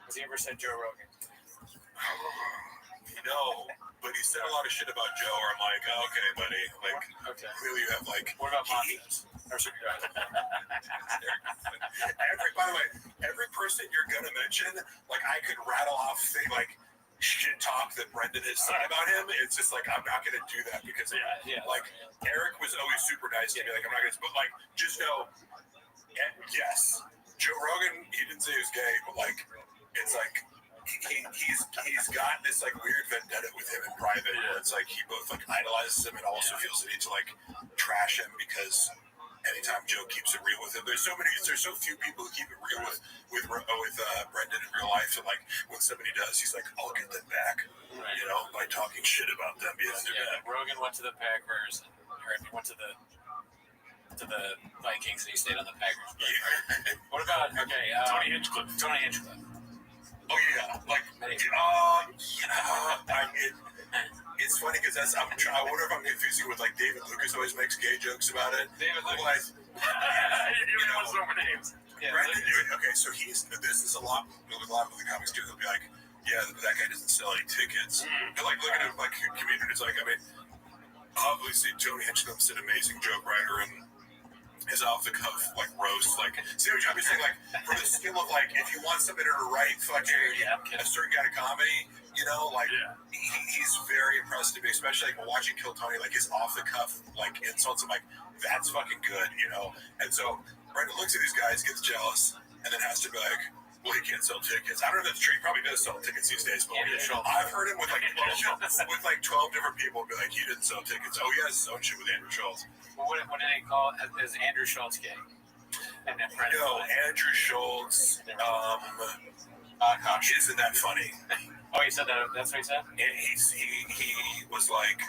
Has he ever said Joe Rogan? No, but he said a lot of shit about Joe. Or I'm like, oh, okay, buddy. Like, Okay. clearly you have like. What about Monsters? By the way, every person you're gonna mention, like I could rattle off like shit talk that Brendan has said about him. It's just like I'm not gonna do that because like Eric was always super nice to me. Like I'm not gonna, but like just know, yes, Joe Rogan. He didn't say he was gay, but like it's like. He's got this like weird vendetta with him in private. Where it's like he both like idolizes him and also feels the need to like trash him because anytime Joe keeps it real with him, there's so few people who keep it real with Brendan in real life. And like when somebody does, he's like, I'll get them back, you know, by talking shit about them because they're bad. Rogan went to the Packers, or he went to the Vikings, and he stayed on the Packers. What about Tony Hinchcliffe? Tony Hinchcliffe. Oh yeah, like it's funny because I wonder if I'm confusing with like David Lucas always makes gay jokes about it. David Lucas, you know so many names. Brendan, okay, so this is a lot with the comics too. They'll be like, yeah, that guy doesn't sell any tickets. They're like looking at like communities, like I mean, obviously Tony Hinchcliffe's an amazing joke writer and. His off the cuff like roast, like see what I'm saying, like for the skill of like if you want somebody to write fucking a certain kind of comedy, you know, like he's very impressive to me, especially like watching Kill Tony, like his off the cuff like insults. I'm like, that's fucking good, you know. And so Brendan looks at these guys, gets jealous, and then has to be like, well, he can't sell tickets. I don't know if that's true. He probably does sell tickets these days, but I've heard him with like 12 different people be like, he didn't sell tickets. Oh, he has his own shit with Andrew Schultz. Well, what do they call it? Is Andrew Schultz gay? And then No, Andrew Schultz isn't that funny. Oh, he said that? That's what he said? And he was like,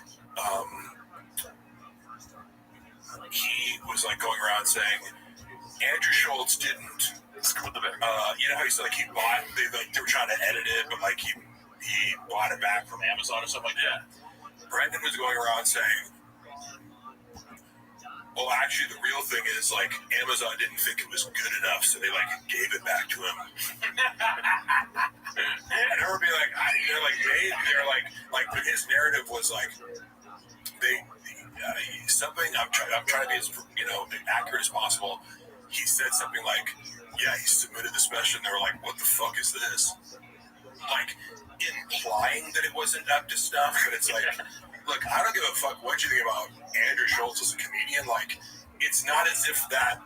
going around saying, Andrew Schultz didn't. You know how he said like he bought they were trying to edit it, but like he bought it back from Amazon or something like that. Brendan was going around saying, well, actually, the real thing is like Amazon didn't think it was good enough, so they like gave it back to him. And her being like, they're like but his narrative was like something. I'm trying to be as accurate as possible. He said something like, yeah, he submitted the special, and they were like, what the fuck is this? Like, implying that it wasn't up to stuff, but it's like, look, I don't give a fuck what you think about Andrew Schultz as a comedian. Like, it's not as if that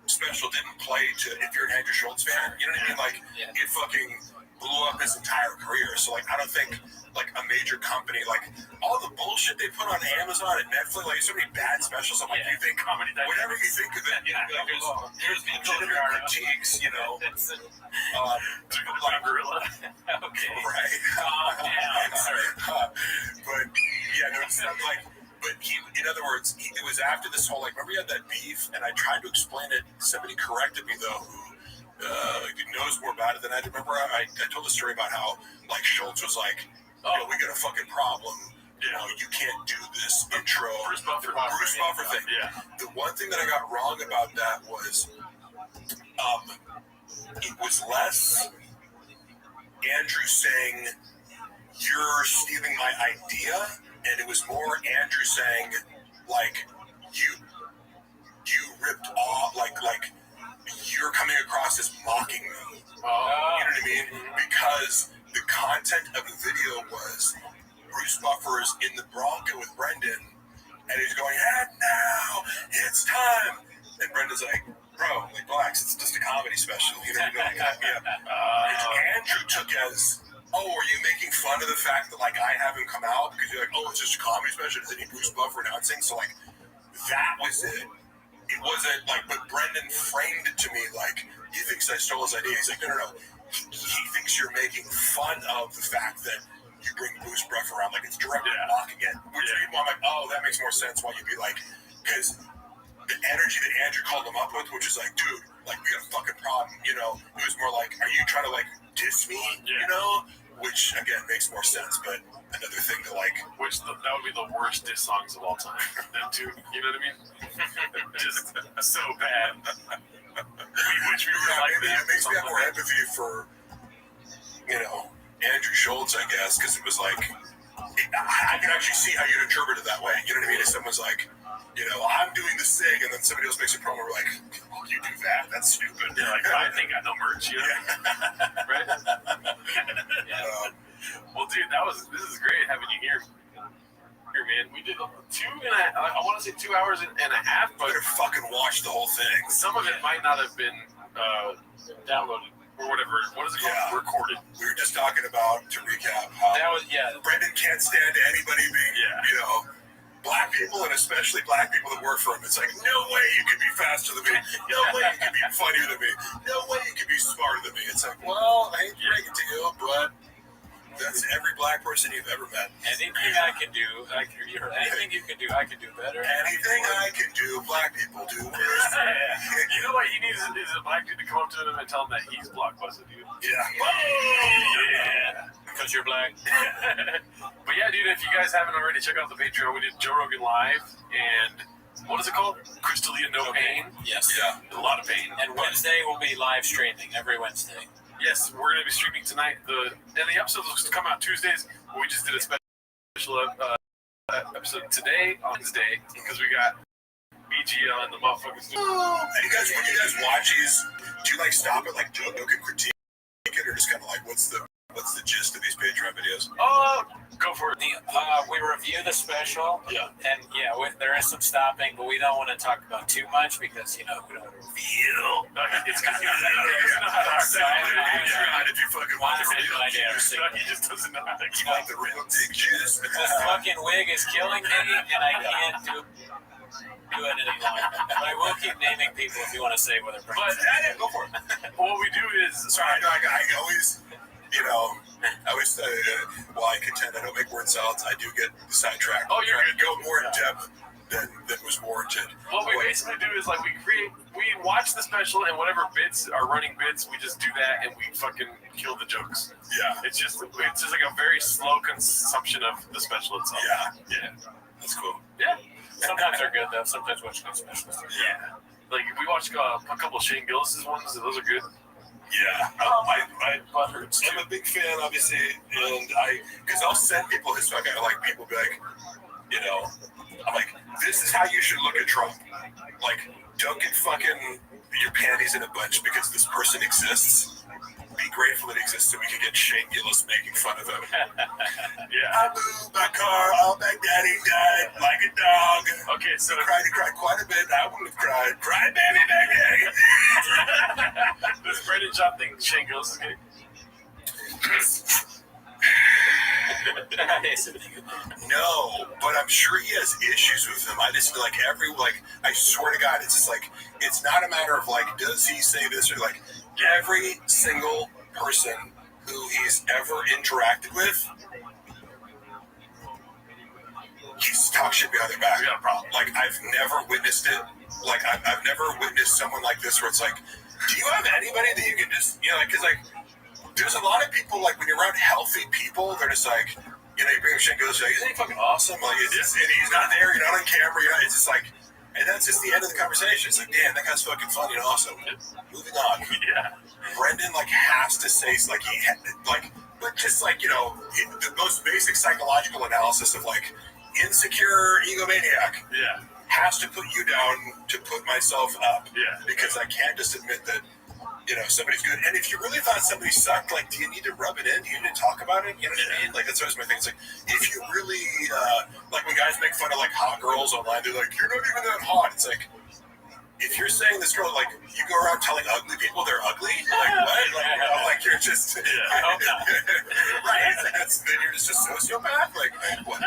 special didn't play to, if you're an Andrew Schultz fan, you know what I mean? Like, it fucking blew up his entire career. So, like, I don't think, like, a major company, like, all the bullshit they put on Amazon and Netflix, like, so many bad specials. I'm like, you think, whatever you think of it, you know, like, there's legitimate critiques, you know. Gorilla. Okay. Right. But, yeah, no, it's not like, but he, in other words, it was after this whole, like, remember he had that beef, and I tried to explain it. Somebody corrected me, though, who knows more about it than I do. Remember, I told a story about how, like, Schultz was like, oh, we got a fucking problem. You know, you can't do this intro. Bruce Buffer thing. Yeah. The one thing that I got wrong about that was, it was less Andrew saying, you're stealing my idea, and it was more Andrew saying, like, you ripped off, like you're coming across as mocking me. You know what I mean? Because the content of the video was Bruce Buffer is in the Bronco with Brendan, and he's going, and now it's time. And Brendan's like, bro, like, relax, it's just a comedy special. You know what I mean? Andrew took as, oh, are you making fun of the fact that, like, I haven't come out? Because you're like, oh, it's just a comedy special. Does it need Bruce Buffer announcing? So, like, that was it. It wasn't, like, but Brendan framed it to me like, he thinks I stole his idea. He's like, no. He thinks you're making fun of the fact that you bring Bruce Buffer around. Like, it's directly mocking it. Which I'm like, oh, that makes more sense why you'd be like, because the energy that Andrew called him up with, which is like, dude, like, we got a fucking problem, you know? It was more like, are you trying to, like, diss me, you know? Which, again, makes more sense. But, I another thing to like. That would be the worst diss songs of all time. Them two, you know what I mean? Just so bad. Which we were like maybe that. it makes me have more empathy for, Andrew Schultz, I guess, because it was like, I can actually see how you'd interpret it that way. You know what I mean? If someone's like, I'm doing the SIG, and then somebody else makes a promo, we're like, well, you do that. That's stupid. Yeah, like, I think I know merch, you know? Right? Well, dude, this is great having you here. Here, man. We did 2.5, I want to say 2 hours and a half, but better fucking watch the whole thing. Some of it might not have been downloaded or whatever. What is it called? Yeah. Recorded. We were just talking about, to recap, how Brendan can't stand anybody being, black people, and especially black people that work for him. It's like, no way you could be faster than me. No way you could be funnier than me. No way you could be smarter than me. It's like, well, I hate to break it to you, but that's every black person you've ever met. Anything I can do, anything you can do, I can do better. Anything I can do, black people do worse. You know what he needs is a black dude to come up to him and tell him that he's Blockbuster, dude. Yeah. Because you're black. But yeah, dude, if you guys haven't already, check out the Patreon. We did Joe Rogan Live, and what is it called? Crystalia No Pain. Yes. Yeah, a lot of pain. And Wednesday will be live streaming, every Wednesday. Yes, we're going to be streaming tonight. And the episodes will come out Tuesdays. We just did a special episode today on Wednesday because we got BGL and the motherfuckers. And when you guys watch these, do you like stop at like Joe Rogan critique it, or just kind of like what's the gist of these Patreon videos? Go for it. We review the special. Yeah. And there is some stopping, but we don't want to talk about too much because we don't want to reveal. It's because he doesn't know how to if you fucking want the real juice, he just doesn't know how to you want the real dick juice. This fucking wig is killing me, and I can't do it any longer. But I will keep naming people if you want to say whether. But go for it. What we do is, sorry, I always. I always say, while I contend I don't make word salads, I do get sidetracked. Oh, you're going to go more in depth than was warranted. What we basically do is like we watch the special, and whatever bits are running bits, we just do that and we fucking kill the jokes. Yeah. It's just like a very slow consumption of the special itself. Yeah. That's cool. Yeah. Sometimes they're good though. Sometimes watching the specials are good. Yeah. Like we watched a couple of Shane Gillis's ones, and those are good. Yeah, I'm a big fan, obviously, and because I'll send people his fucking, people be like, I'm like, this is how you should look at Trump. Like, don't get fucking your panties in a bunch because this person exists. Be grateful it exists so we can get Shane Gillis making fun of him. I moved my car, all Baghdadi died like a dog. Okay, so he cried quite a bit. I would have cried. Cry, baby, Baghdadi. Does Brendan John think Shane Gillis is gay? No, but I'm sure he has issues with him. I just feel like I swear to God, it's just like, it's not a matter of like, does he say this or like, every single person who he's ever interacted with, he's talked shit behind their back. Yeah, problem. Like, I've never witnessed it. Like, I've never witnessed someone like this where it's like, do you have anybody that you can just, because like, there's a lot of people, like, when you're around healthy people, they're just like, you bring up shit and goes, like, isn't he fucking awesome? Like, and he's not there, you're not on camera, it's just like, and that's just the end of the conversation. It's like, damn, that guy's fucking funny and awesome. Moving on. Yeah. Brendan, has to say, but just like, the most basic psychological analysis of, insecure egomaniac. Yeah. Has to put you down to put myself up. Yeah. Because I can't just admit that, somebody's good. And if you really thought somebody sucked, do you need to rub it in? Do you need to talk about it? You know what I mean? That's always my thing. It's like, if you really, when guys make fun of, hot girls online, they're like, you're not even that hot. It's like, if you're saying this girl, you go around telling ugly people they're ugly, what? You're just, right? Then you're just a sociopath? What?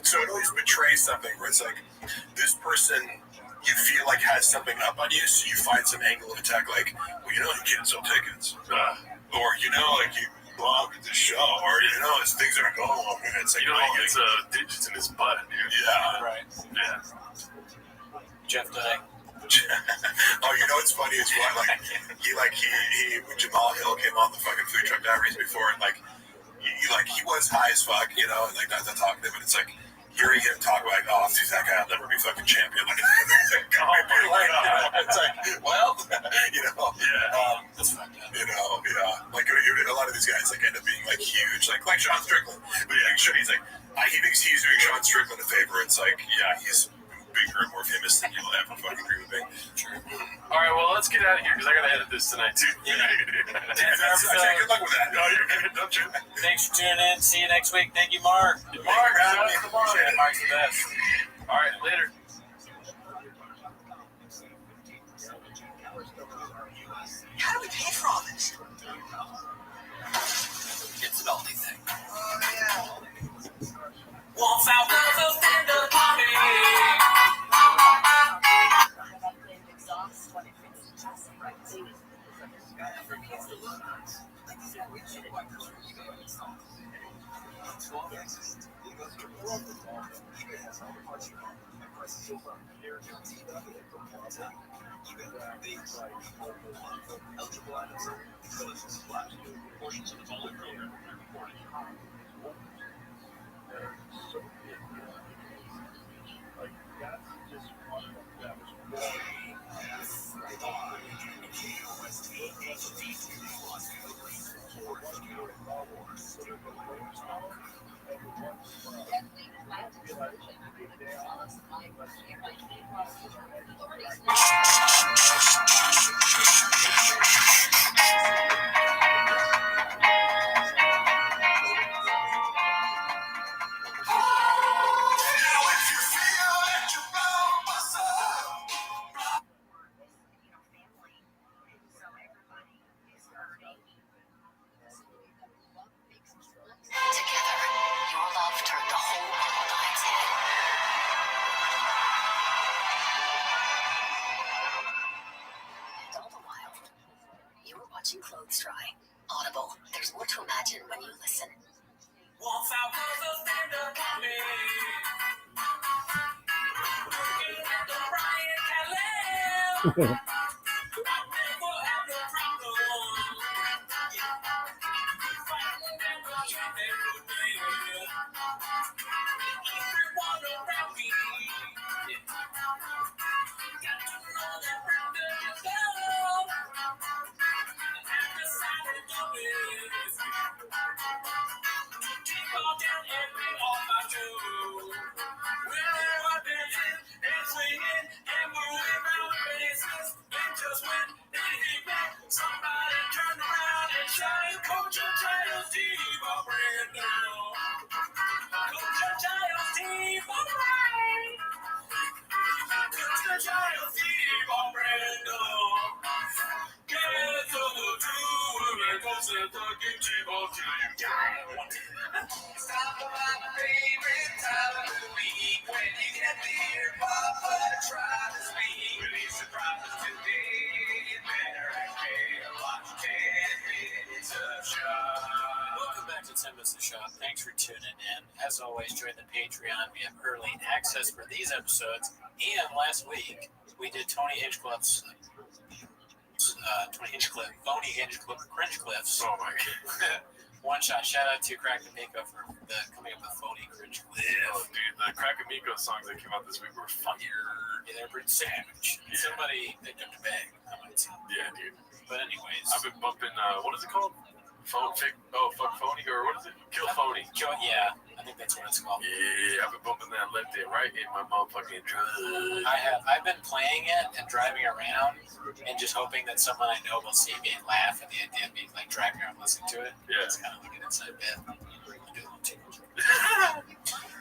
So it always betrays something where it's like, this person you feel has something up on you, so you find some angle of attack, you can't sell tickets. Or, you blog at the show, or, things aren't going well. It's like, he gets digits in his butt, dude. Yeah. Right. Yeah. Jeff Dye. What's funny is he when Jamal Hill came on the fucking Food Truck Diaries before, and he like he was high as fuck, you know, and like not to talk to him, but it's like hearing him talk about like, oh, dude, that guy will never be fucking champion. Like, it's like, well, you know, That's fucked up. you know, yeah, like a lot of these guys like end up being like huge, like Sean Strickland, but yeah, he's like, he thinks he's doing Sean Strickland a favor. It's like, yeah, he's bigger and more famous than you'll ever fucking agree with me. True. All right, well, let's get out of here because I gotta edit this tonight too. Yeah. Good luck with that. No, you're good. Don't you? Thanks for tuning in. See you next week. Thank you, Mark. Mark, shout out to Mark. Yeah, Mark's the best. All right, later. How do we pay for all this? It's an oldie thing. Oh, yeah. Once I was a stand-up comedy. Eligible items, collision splash. Portions of the following program are recorded. Together, your love turned the whole world on its head. And all the while, you were watching clothes dry. Audible. There's more to imagine when you listen. Once I was a stand-up comedy. Working at the Brian Calais. Somebody turned around and shouted, Coach your child, Steve, I'll bring it down. Coach your child, Steve, all right. Coach your child, Steve, I'll bring it down. Get to the two, and go set the Gucci ball till you die. Stop by my favorite time of the week when you get there, Papa, try to speak. Release surprises today. You better act fair. Watch 10 minutes of shop. Welcome back to 10 Minutes of Shop. Thanks for tuning in. As always, join the Patreon. We have early access for these episodes. And last week, we did Tony Hinchcliffe's Phony Hinchcliffe, Cringe Cliffs. Oh my god. One shot. Shout out to Crack and Miko for coming up with Phony Cringe Cliff. Oh, dude, the Crack and Miko songs that came out this week were fire. Yeah, they're pretty savage. Yeah. Somebody picked up the bag, I might say. Yeah, dude. But anyways. I've been bumping, what is it called? Fuck Phony, or what is it? Kill Phony. Yeah, I think that's what it's called. Yeah, I've been bumping that left and right in my motherfucking truck. I've been playing it and driving around and just hoping that someone I know will see me and laugh at the idea of me like driving around listening to it. Yeah. It's kind of like an inside bit. I do a little too much.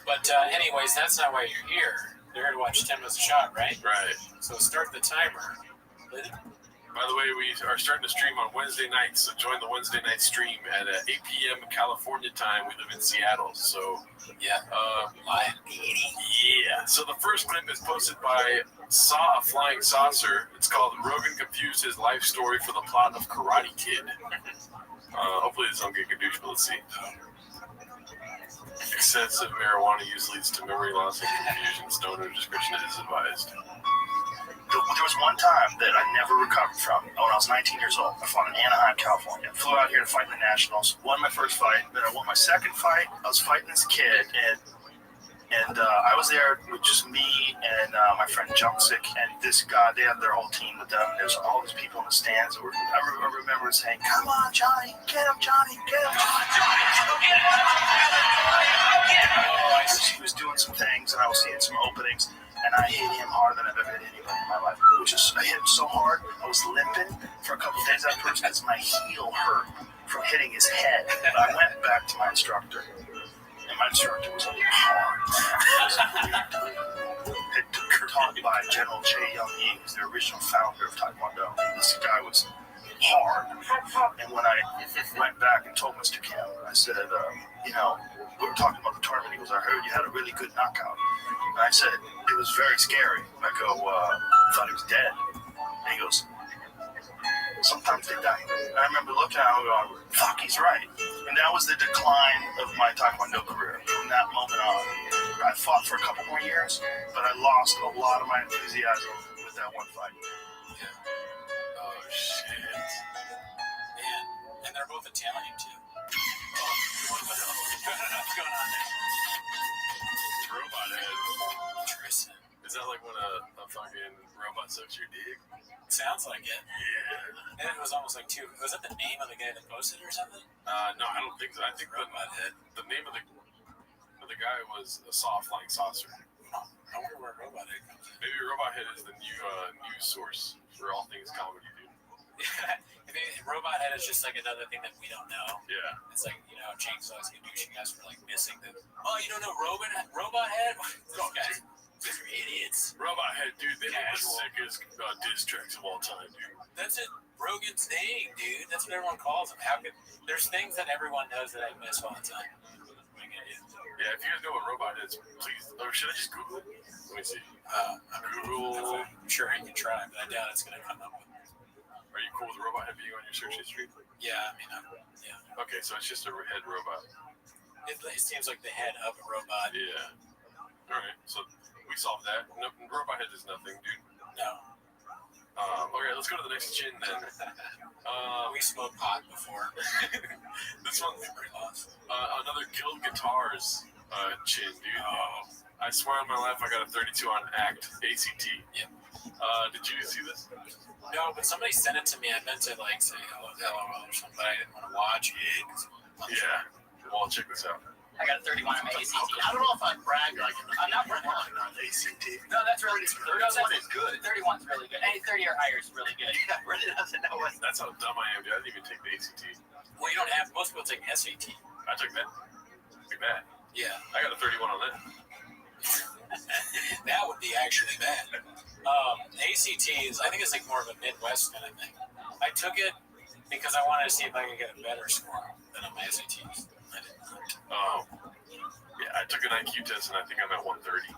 But anyways, that's not why you're here. You're here to watch 10 Minutes of Shot, right? Right. So start the timer. By the way, we are starting to stream on Wednesday nights, so join the Wednesday night stream at 8 p.m. California time. We live in Seattle, so yeah. Yeah. So the first clip is posted by Saw a Flying Saucer. It's called "Rogan Confused His Life Story for the Plot of Karate Kid." Hopefully this don't get gadoosh, but let's see. Excessive marijuana use leads to memory loss and confusion. Stoner discretion is advised. There was one time that I never recovered from when I was 19 years old. I fought in Anaheim, California. Flew out here to fight in the Nationals. Won my first fight. Then I won my second fight. I was fighting this kid, and I was there with just me and my friend Jumpsick and this guy. They had their whole team with them. There's all these people in the stands. I remember saying, "Come on, Johnny, get him, Johnny, get him, Johnny, get him." He was doing some things, and I was seeing some openings. And I hit him harder than I've ever hit anybody in my life. I hit him so hard, I was limping for a couple of days afterwards because my heel hurt from hitting his head. But I went back to my instructor, and my instructor was hard. Taught by General J. Young Yi, who's the original founder of Taekwondo. This guy was hard. And when I went back and told Mr. Kim, I said, we were talking about the tournament. He goes, "I heard you had a really good knockout." And I said, "It was very scary." I go, "I thought he was dead." And he goes, "Sometimes they die." And I remember looking at him and going, "Fuck, he's right." And that was the decline of my Taekwondo career. From that moment on, I fought for a couple more years, but I lost a lot of my enthusiasm with that one fight. Yeah. Oh, shit. Man, and they're both Italian, too. What's going on there? Robot head. Tristan. Is that like when a fucking robot sucks your dick? Sounds like it. Yeah. And it was almost like two. Was that the name of the guy that posted it or something? No, I don't think so. I think Robot head. The name of the guy was a soft flying saucer. I wonder where Robot Head comes from. Maybe Robot Head is the new news source for all things comedy, dude. I mean, Robot Head is just like another thing that we don't know. Yeah. It's like, Jake's always douching us for like missing the. Oh, you don't know Robot Head? Those guys are idiots. Robot Head, dude. They have the sickest diss tracks of all time, dude. That's it. Rogan's name, dude. That's what everyone calls him. There's things that everyone knows that I miss all the time. Yeah, if you guys know what Robot is, please. Or should I just Google it? Let me see. Google. I'm sure you can try, but I doubt it's going to come up with. Are you cool with Robot Head being on your search history? Yeah, I mean, yeah. Okay, so it's just a head robot. It seems like the head of a robot. Yeah. All right, so we solved that. No, Robot Head is nothing, dude. No. Okay, let's go to the next chin then. We smoked pot before. This one's another Killed Guitars chin, dude. Oh. I swear on my life I got a 32 on ACT. Yeah. Did you see this? No, but somebody sent it to me. I meant to say hello or something, but I didn't want to watch it. Yeah. Well, check this out. I got a 31 on my ACT. I don't know if I brag like I'm not bragging on ACT. No, that's really good. 31 is good. 31's really good. Any 30 or higher is really good. Yeah, Brendan doesn't know what. That's how dumb I am, dude. I didn't even take the ACT. Well, you don't have. Most people take SAT. I took that. Too bad. Yeah. I got a 31 on that. That would be actually bad. ACT is, I think it's like more of a Midwest kind of thing. I took it because I wanted to see if I could get a better score than on my SATs. I did not. Yeah, I took an IQ test and I think I'm at 130.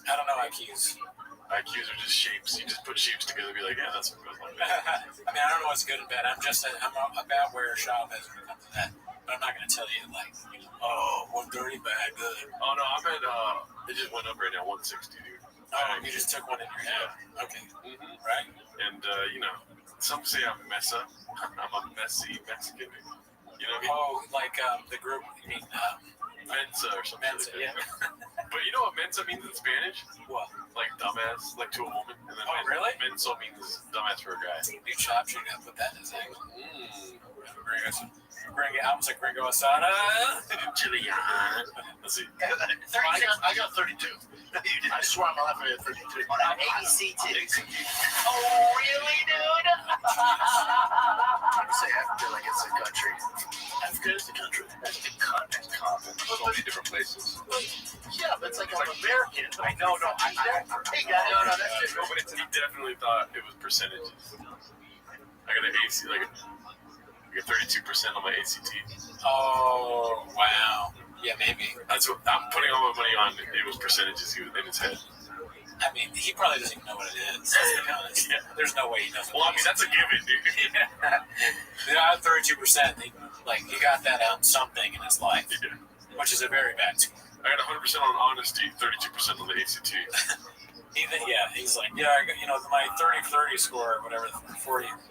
I don't know IQs. IQs are just shapes. You just put shapes together and be like, yeah, that's what it goes like that. I mean, I don't know what's good and bad. I'm about where shop is when it comes to that. But I'm not going to tell you, 130 bad, good. Oh, no, I'm at, it just went up right now, 160, dude. Oh, you just took one in your head. Yeah. Okay. Mm-hmm. Right? And, some say I'm Mesa. I'm a messy Mexican. You know what I mean? Oh, like the group, you mean Mensa or something. Mensa, like that. yeah. But you know what Mensa means in Spanish? What? Like dumbass, like to a woman. And then really? Mensa means dumbass for a guy. Dude, Chop should have put that in his name. Bring it. I was like Gringo Asada. Chilean. Let's see. I got 32. I swear on my life I got 32. ACT. Oh, really, dude? I say I feel like it's a country. Africa is the country. That's the continent. So many different places. Yeah, but it's like I'm American. I know, no. Hey, guys. No, that's just no, but he definitely thought it was percentages. I got an AC, I got 32% on my ACT. Oh, wow. Yeah, maybe. That's what I'm putting all my money on. It was percentages in his head. I mean, he probably doesn't even know what it is. Let's be honest. Yeah. There's no way he doesn't. Well, I mean, that's a given, dude. Yeah, 32%. He got that on something in his life, which is a very bad score. I got 100% on honesty, 32% on the ACT. He's like, yeah, I got, my 30-30 score, or whatever,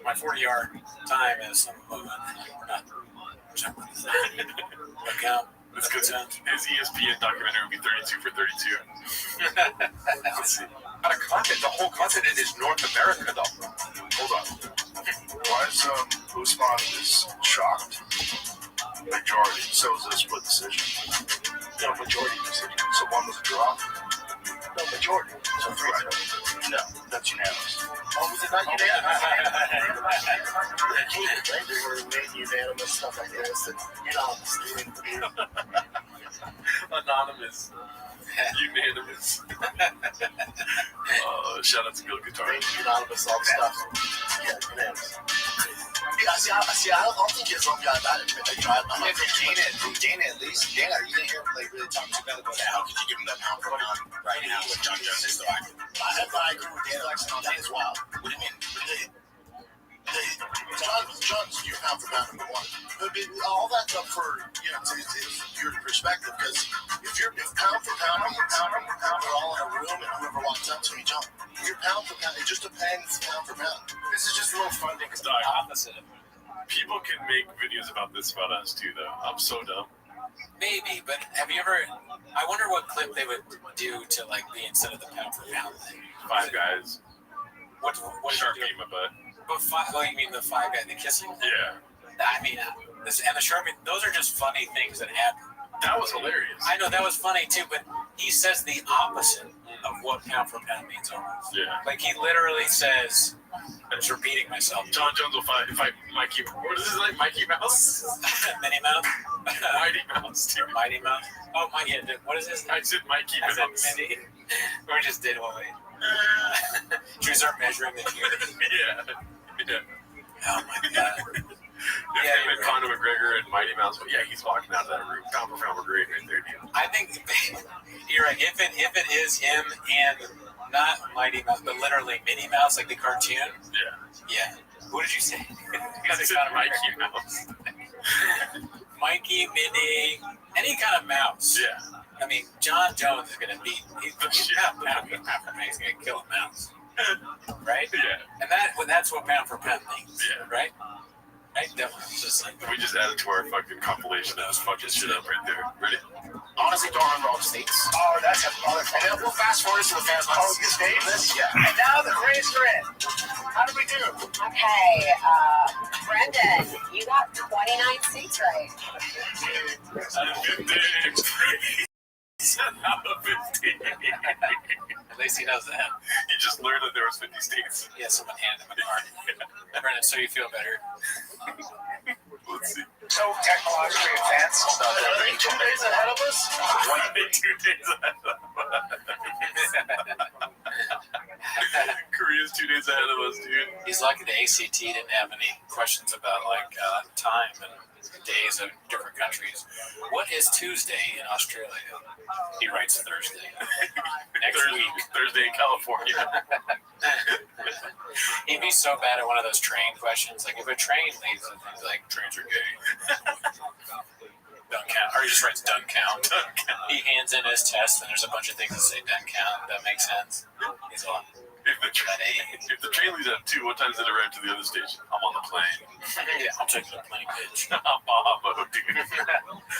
my 40-yard time is some account. It's good. His ESPN documentary would be 32 for 32. Let's see. The whole continent is North America, though. Hold on. Why is Usman is shocked? Majority. So is this split decision? No, majority decision. So one was a draw? No, majority. So 3-2. No, that's unanimous. Oh, was it not unanimous? They were made unanimous stuff like this. And, Anonymous. Unanimous. Shout out to Bill Guitar. Unanimous, all the stuff. Yeah, unanimous. Yeah, see, I don't think Islam got that. I'm like, Dana, at least, you didn't hear him really talk too bad about that. How could you give him that pound for pound right now with John Jones is the I agree with Dana Lexington on that as well. What do you mean? John's your pound for pound number one. But all that's up for, to your perspective, because if pound for pound, we're all in a room and whoever walks up to me, John, you're pound for pound, it just depends pound for pound. This is just a little fun thing. It's the opposite. People can make videos about this about us too, though. I'm so dumb. Maybe, but have you ever? I wonder what clip they would do to be instead of the pound for pound thing. Five Guys. What Shark ate my butt. But you mean the five guy, the kissing? Yeah. I mean, and the shark. Those are just funny things that happen. That was hilarious. I know that was funny too, but he says the opposite of what pound for pound means almost. Yeah. He literally says, I'm just repeating myself. John Jones will fight Mikey. What is his name? Mikey Mouse? Minnie Mouse? Mighty Mouse, too. Mighty Mouse? Oh, what is his name? I said Mikey Mouse. I said Minnie. We just did one. Should we start measuring the years? Yeah. Oh my god. Him and Conor McGregor and Mighty Mouse. But yeah, he's walking out of that room. Pound for pound McGregor right there, dude. I think you're right. If it is him and not Mighty Mouse, but literally Minnie Mouse, like the cartoon. Yeah. What did you say? I said Mikey Mouse. Mikey, Minnie, any kind of mouse. Yeah. I mean, John Jones is gonna beat. He's not pound for pound. He's gonna kill a mouse. Right? Yeah. And that's what pound for pound means. Yeah. Right? Right? Definitely. Just we just added to our fucking compilation of fucking shit up right there. Ready? Honestly, don't remember all the states. Oh, that's a motherfucker. And then we'll fast forward to the fans. Oh, the states? Yeah. And now the grades are in. How did we do? Okay, Brendan, you got 29 seats right. Out of 50. At least he knows that. He just learned that there was 50 states. Yeah, someone handed him a card. Brendan, so you feel better. Let's see. So technologically advanced. Are they 2 days ahead of us? 2 days ahead of us. Korea's 2 days ahead of us, dude. He's lucky the ACT didn't have any questions about time and days of different countries. What is Tuesday in Australia? He writes Thursday. Next week. Thursday in California. He'd be so bad at one of those train questions. If a train leaves, he's like, trains are gay. Don't count. Or he just writes doesn't count. He hands in his test and there's a bunch of things that say doesn't count. That makes sense. He's on. If the train leaves at 2, what time does it arrive to the other station? I'm on the plane. Yeah, I'm taking a plane, bitch. I'm Bahama, dude.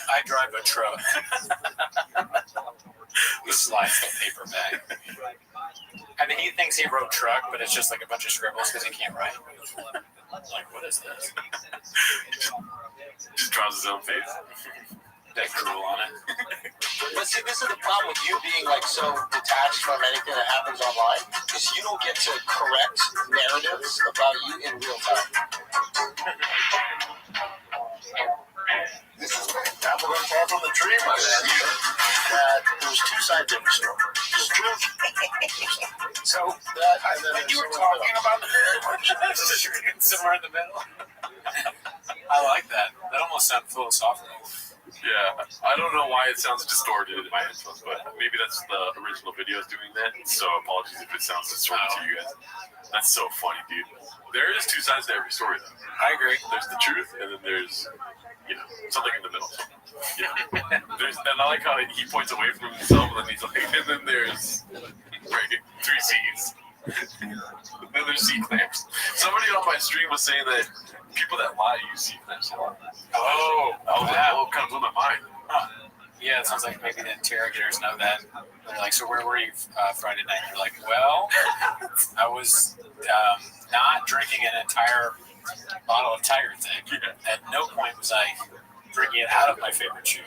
I drive a truck. He slides the paper bag. I mean, he thinks he wrote truck, but it's just a bunch of scribbles because he can't write. What is this? Just draws his own face. That drool on it. But see, this is the problem with you being so detached from anything that happens online, is you don't get to correct narratives about you in real time. This is that we're going to fall from the tree, my man. That there's 2 sides of the story. There's truth. So that, and then you were talking about somewhere in the middle. I like that. That almost sounds philosophical. Yeah, I don't know why it sounds distorted in my headphones, but maybe that's the original video is doing that. So apologies if it sounds distorted to you guys. That's so funny, dude. There is 2 sides to every story, though. I agree. There's the truth, and then there's, something in the middle. And I like how he points away from himself, and then he's like, and then there's 3 Then there's C-clamps. Somebody on my stream was saying that people that lie use C-clamps a lot. Oh, that kind of blew my mind. Yeah, it sounds like maybe the interrogators know that. They're like, so where were you Friday night? You're like, well, I was not drinking an entire bottle of Tiger Thing. At no point was I drinking it out of my favorite shoe.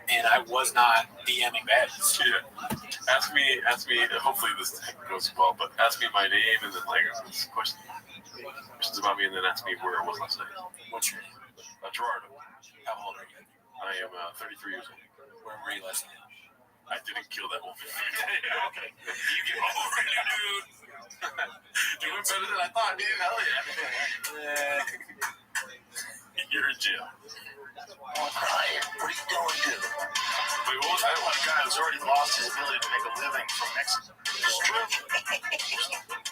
And I was not DMing badges. Yeah. Ask me, hopefully this goes well, but ask me my name and then like questions about me and then ask me where I was last night. What's your name? Gerardo. How old are you? I am 33 years old. Where were you last night? I didn't kill that woman. Okay. You get over it, dude. You went better than I thought, dude. Hell yeah. You're in jail. What are you doing, dude? Wait, what was that? One guy who's already lost his ability to make a living from Mexico. It's true.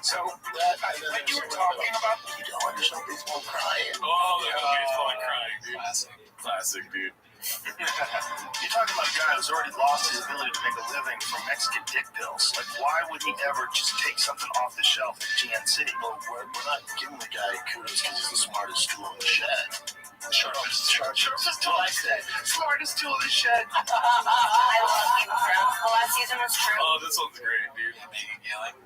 So, when you were talking about the original baseball crying. Oh, the baseball crying, dude. Classic, dude. You're talking about a guy who's already lost his ability to make a living from Mexican dick pills. Like, why would he ever just take something off the shelf at GNC? Well, we're not giving the guy kudos because he's the smartest tool in the shed. Sharpest tool, I said. Smartest tool in the shed. I love Game of Thrones. The last season was true. Oh, this one's great, dude.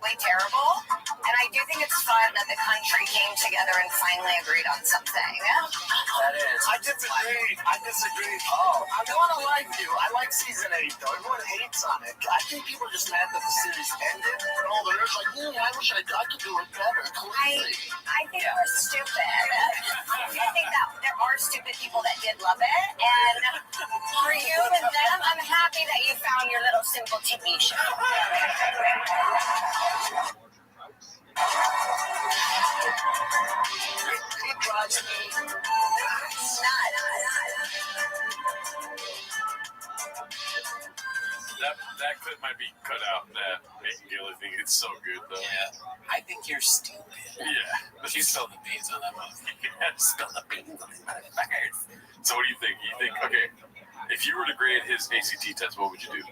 Way terrible. And I do think it's fun that the country came together and finally agreed on something. That is. I disagree. Oh, I don't want to like you. I like season 8, though. Everyone hates on it. I think people are just mad that the series ended. And all the nerds like, I wish I could do it better. I think we're stupid. I think that there are stupid people that did love it. And for you and them, I'm happy that you found your little simple TV show. It drives me nuts. That clip might be cut out. That Megan Gailey thing. It's so good though. Yeah. I think you're stupid. Yeah. But you spilled the beans on that one. Spill the beans on these motherfuckers. So what do you think? Okay, if you were to grade his ACT test, what would you do?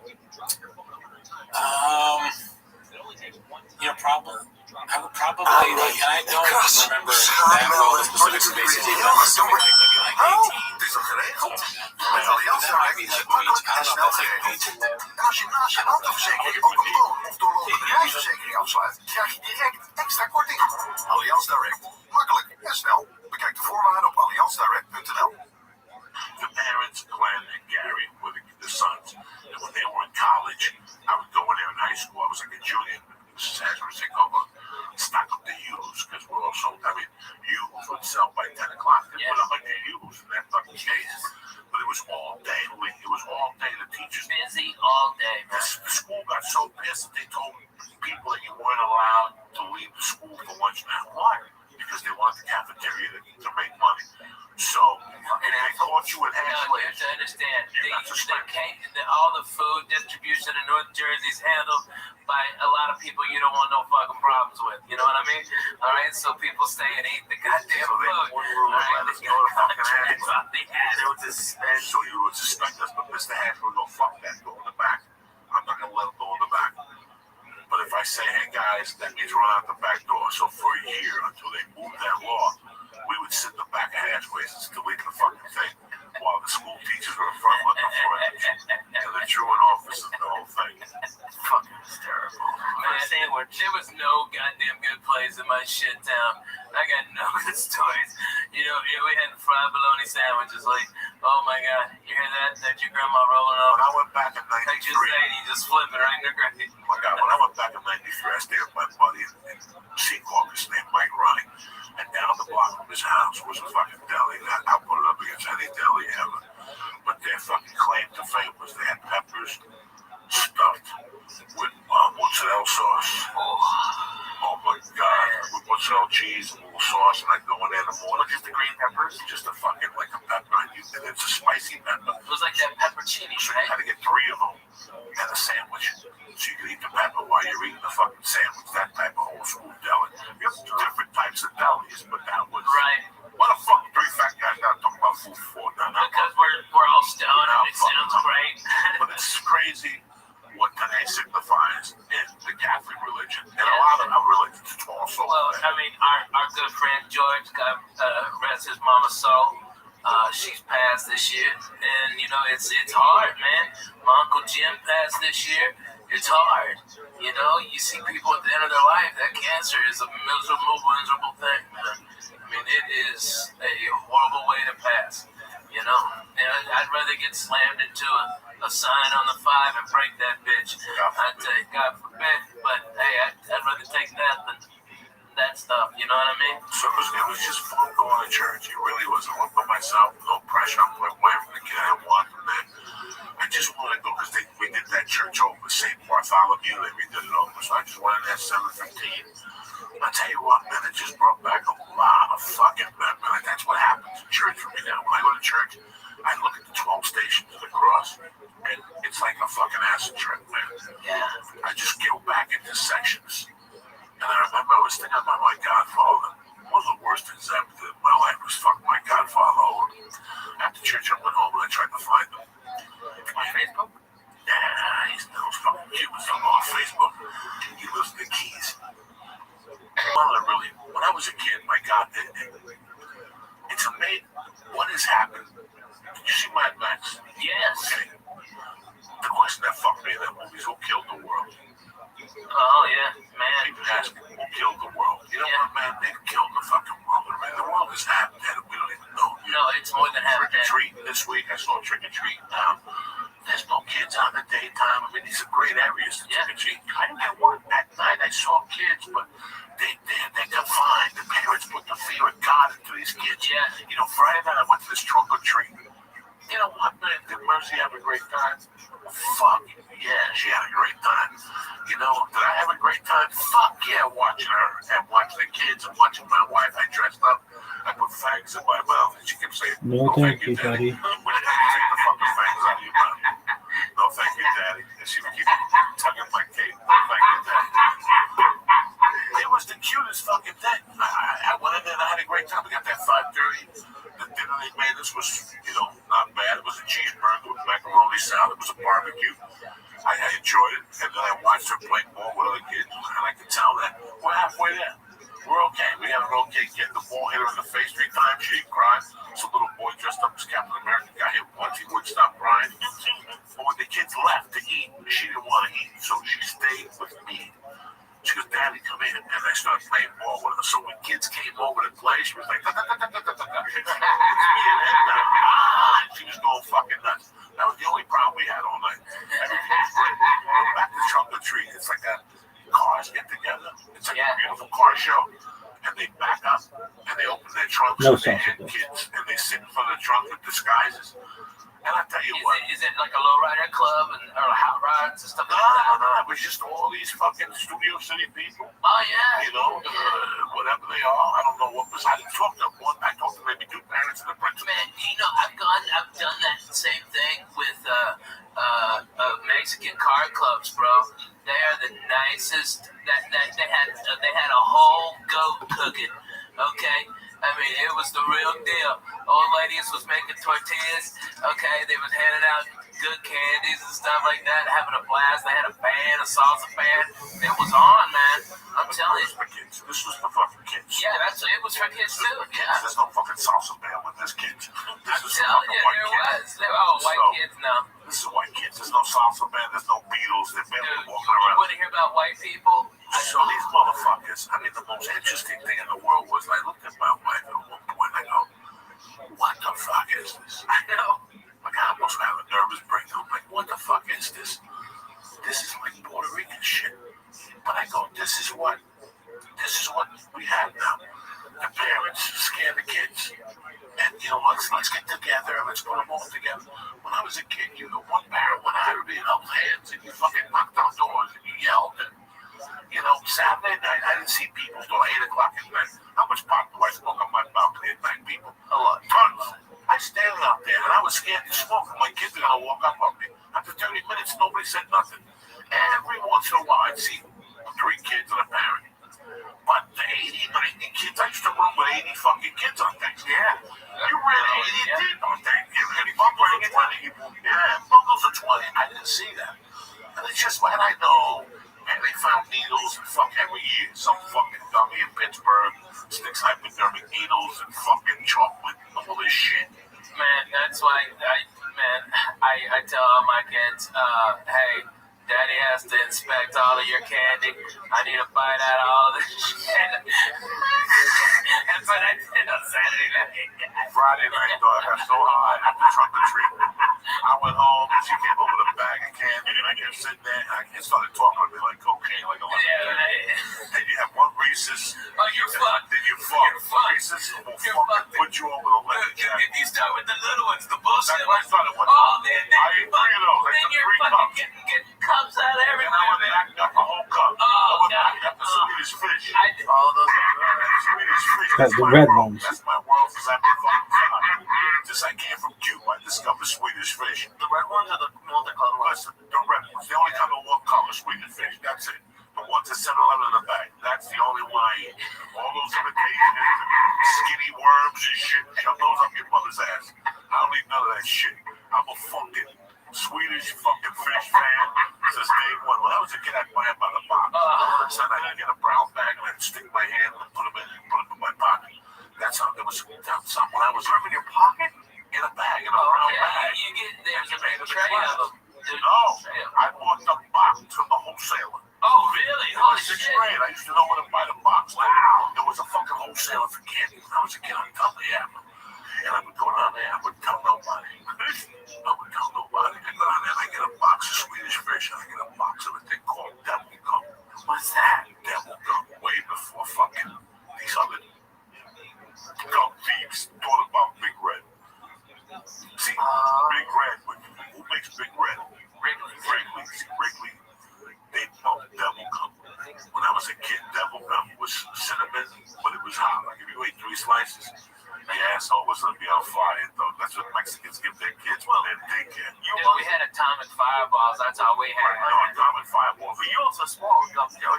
I would probably like, and I don't remember that well the specifics of ACT, but I'm assuming maybe like 18. Het is al geregeld. Met Allianz might be like way too, I don't know if that's like way too low. En als je naast je autoverzekering ook een loon of doorlopende bedrijfsverzekering afsluit, krijg je direct extra korting. Allianz Direct. Makkelijk en snel. Bekijk de voorwaarden op allianzdirect.nl. The parents, Glenn and Gary, were the sons. And when they were in college, I would go in there in high school. I was like a junior. Mrs. Hatcher would take over, stock up the used, because we're also, used would sell by 10 o'clock. They put 100 used in that fucking case. But it was all day. It was all day. The teachers Busy all day, The school got so pissed that they told people that you weren't allowed to leave the school for lunch. Why? Because they wanted the cafeteria to make money. So, and they caught you with hash You have to understand, all the food distribution in North Jersey is handled by a lot of people you don't want no fucking problems with. You know what I mean? All right, so people stay and eat the goddamn food. They would suspend, so you would suspect us, but Mr. Hash would go, fuck that, go in the back. I'm not going to let him go in the back. But if I say, hey guys, that means run out the back door. So for a year, until they moved that law, we would sit in the back of Hashways and delete the fucking thing while the school teachers were in front looking for it. And the truant officers and the whole thing. Fucking hysterical. Man, there was no goddamn good place in my shit town. I got no good stories. You know, we had fried bologna sandwiches. Like, oh my god, you hear that? That's your grandma rolling off. When I went back in 93, like you say, you just flip it right in the grave. My god, when I went back in 93, I stayed with my buddy in Seacaucus named Mike Ronnie. And down the block from his house was a fucking deli. I'll put it up against any deli ever. But their fucking claim to fame was they had peppers stuffed with mozzarella sauce. Oh my god. With mozzarella cheese and a little sauce. And I'd go in there in the morning. Just the green peppers? Just a fucking, like a pepper. And it's a spicy pepper. It was like that peppercini, So right? you had to get 3 of them and a sandwich. So you could eat the pepper while you're eating the fucking sandwich. That type of old school deli. You have different types of delis, but that was... Right. What the fuck 3 fat guys got talking about food for? Because we're all stoned and it sounds great. But it's crazy what today signifies in the Catholic religion. And a lot of our religions, it's all folks. Well, I mean, our good friend George, God rest his mama's soul. She's passed this year, and you know it's hard, man. My Uncle Jim passed this year. It's hard, you know. You see people at the end of their life. That cancer is a miserable thing, man. I mean, it is a horrible way to pass, you know. And I'd rather get slammed into a sign on the 5 and break that bitch. I'd say, God forbid, but hey, I'd rather take that than that stuff, you know what I mean? So it was just fun going to church. It really was. I went by myself, no pressure. I'm away from the kid. I didn't want them there. I just wanted to go because we did that church over St. Bartholomew. We did it over. So I just went in there at 7:15. I tell you what, man, it just brought back a lot of fucking memories. That's what happens in church for me now. When I go to church, I look at the 12 stations of the cross, and it's like a fucking acid trip, man. Yeah. I just go back into sections. And I remember I was thinking about my godfather. One of the worst things I ever did in my life was fuck my godfather over. After church, I went home and I tried to find him. On Facebook? Nah, he's no fucking Cubans on Facebook. He lives in the Keys. When I was a kid, my God, it's amazing what has happened. Did you see Mad Max? Yes. Okay. The question that fucked me in that movie is who killed the world? Oh, yeah, man. People ask me, who killed the world? You know what, man? They killed the fucking world. I mean, the world is half dead. We don't even know. No, it's more than half dead. Trick or treat this week. I saw Trick or Treat now. There's no kids out in the daytime. I mean, these are great areas to trick or treat. I didn't get one. At night, I saw kids, but they're confined. The parents put the fear of God into these kids. Yeah. You know, Friday night, I went to this trunk or treat. You know what, man? Did Mercy have a great time? Fuck yeah, she had a great time. You know, did I have a great time? Fuck yeah, watching her and watching the kids and watching my wife. I dressed up. I put fangs in my mouth, and she kept saying, No, thank you, Daddy. Take the fucking fangs out of your mouth. No, thank you, Daddy. And she would keep tugging my cape. No, thank you, Daddy. It was the cutest fucking thing. I went in there and I had a great time. We got that 5:30. The dinner they made us was, you know, not bad. It was a cheeseburger with macaroni salad. It was a barbecue. I enjoyed it. And then I watched her play ball with other kids. And I could tell that we're halfway there. We're okay. We had an okay kid. The ball hit her in the face 3 times. She didn't cry. Some little boy dressed up as Captain America got hit once. He wouldn't stop crying. But when the kids left to eat, she didn't want to eat. So she stayed with me. She goes, Daddy, come in. And I started playing ball with her. So when kids came over to play, she was like, it's me and Edna. She was going fucking nuts. That was the only problem we had all night. Everything was great. Back to trunk or treat. It's like that. Cars get together. It's like a beautiful car show. And they back up and they open their trunks and they hit kids and they sit in front of the trunk with disguises. And I tell you what. Is it like a lowrider club or hot rods and stuff like that? No. It was just all these fucking Studio City people. Oh, yeah. You know, whatever they are. I don't know what was. I didn't talk to one. I talked to maybe 2 parents and the principal. Man, you know, I've done that same thing with Mexican car clubs, bro. They are the nicest. They had a whole goat cooking. Okay. I mean, it was the real deal. Old ladies was making tortillas. Okay, they was handing out good candies and stuff like that, having a blast. They had a band, a salsa band. It was on, man. I'm telling you. This was for fucking kids. Yeah, it was for kids too. Yeah. There's no fucking salsa band with this kids. I'm telling you, there was. They were all white kids now. This is white kids. There's no salsa band. There's no Beatles. They're barely walking around. You want to hear about white people? So these motherfuckers, I mean, the most interesting thing in the world was I looked at my wife at one point and I go, what the fuck is this? I know. Like, I almost have a nervous breakdown. I'm like, what the fuck is this? This is like Puerto Rican shit. But I go, this is what we have now. The parents scare the kids. And, you know, let's get together and let's put them all together. When I was a kid, you know, one parent went out and held hands and you fucking knocked on doors and you yelled and, you know, Saturday night, I didn't see people till 8 o'clock at night. How much pot do I smoke on my balcony at night, people? A lot. Tons. I standing out there, and I was scared to smoke. My kids are going to walk up on me. After 30 minutes, nobody said nothing. Every once in a while, I'd see 3 kids and a parent. But the 80, 90 kids, I used to run with 80 fucking kids on things. Yeah. You ran 80 deep on things. Bundles of 20. Yeah, bundles of 20. I didn't see that. And it's just when I know And they found needles and every year. Some fucking dummy in Pittsburgh sticks hypodermic needles and fucking chocolate and all this shit. Man, that's why I tell all my kids, hey, Daddy has to inspect all of your candy. I need to bite out all of this shit. That's what I did on Saturday night. Friday night, though, I got so high at the trunk or treat. I went home and she came over with a bag of candy and I kept sitting there and I started talking to me like cocaine, like a and you have one Reese's. Oh, you're fucked. Then you're fucked. Reese's will fucking put you over the limit. If you start with the little ones, the bullshit That's what I started with. Oh, then I ate 3 of those. I took 3 cups. Getting cups out of everywhere. And I went back up a whole cup. Oh, I went God. back up the Swedish fish. All those Swedish fish. That's the red ones. That's my world since I've been fucking fine. Since I came from Cuba, I discovered Swedish fish. The red ones or the multicolored ones? Listen, the red ones. They only come in one color, Swedish fish. That's it. The ones that 7-Eleven in the bag. That's the only one I eat. All those imitations and skinny worms and shit. Shove those up your mother's ass. I don't eat none of that shit. I'm a fucking Swedish fucking fish fan since day one. When I was a kid, I'd buy them by the box. So I could get a brown bag and I'd stick my hand and put them in my pocket. That's how it was. That's how when I was in your pocket, in a bag, in a brown bag. You get there's a tray of them. No, I bought the box from the wholesaler. Oh, really? Holy shit. 6th grade, I used to know where to buy the box. Wow. There was a fucking wholesaler for candy when I was a kid on Dudley Avenue. And I would go down there, I would tell nobody. I would tell nobody. I go down there and I get a box of Swedish fish and I get a box of a thing called devil gum. What's that? Devil gum. Way before fucking these other gum thieves thought about Big Red. See, Big Red, who makes Big Red? Wrigley. They bumped devil gum. When I was a kid, devil gum was cinnamon, but it was hot. Like if you ate 3 slices, the asshole was gonna be on fire. Though that's what Mexicans give their kids when they're in daycare. We had atomic fireballs. That's all we had. No, atomic fireballs. But you also swallowed gum. You know,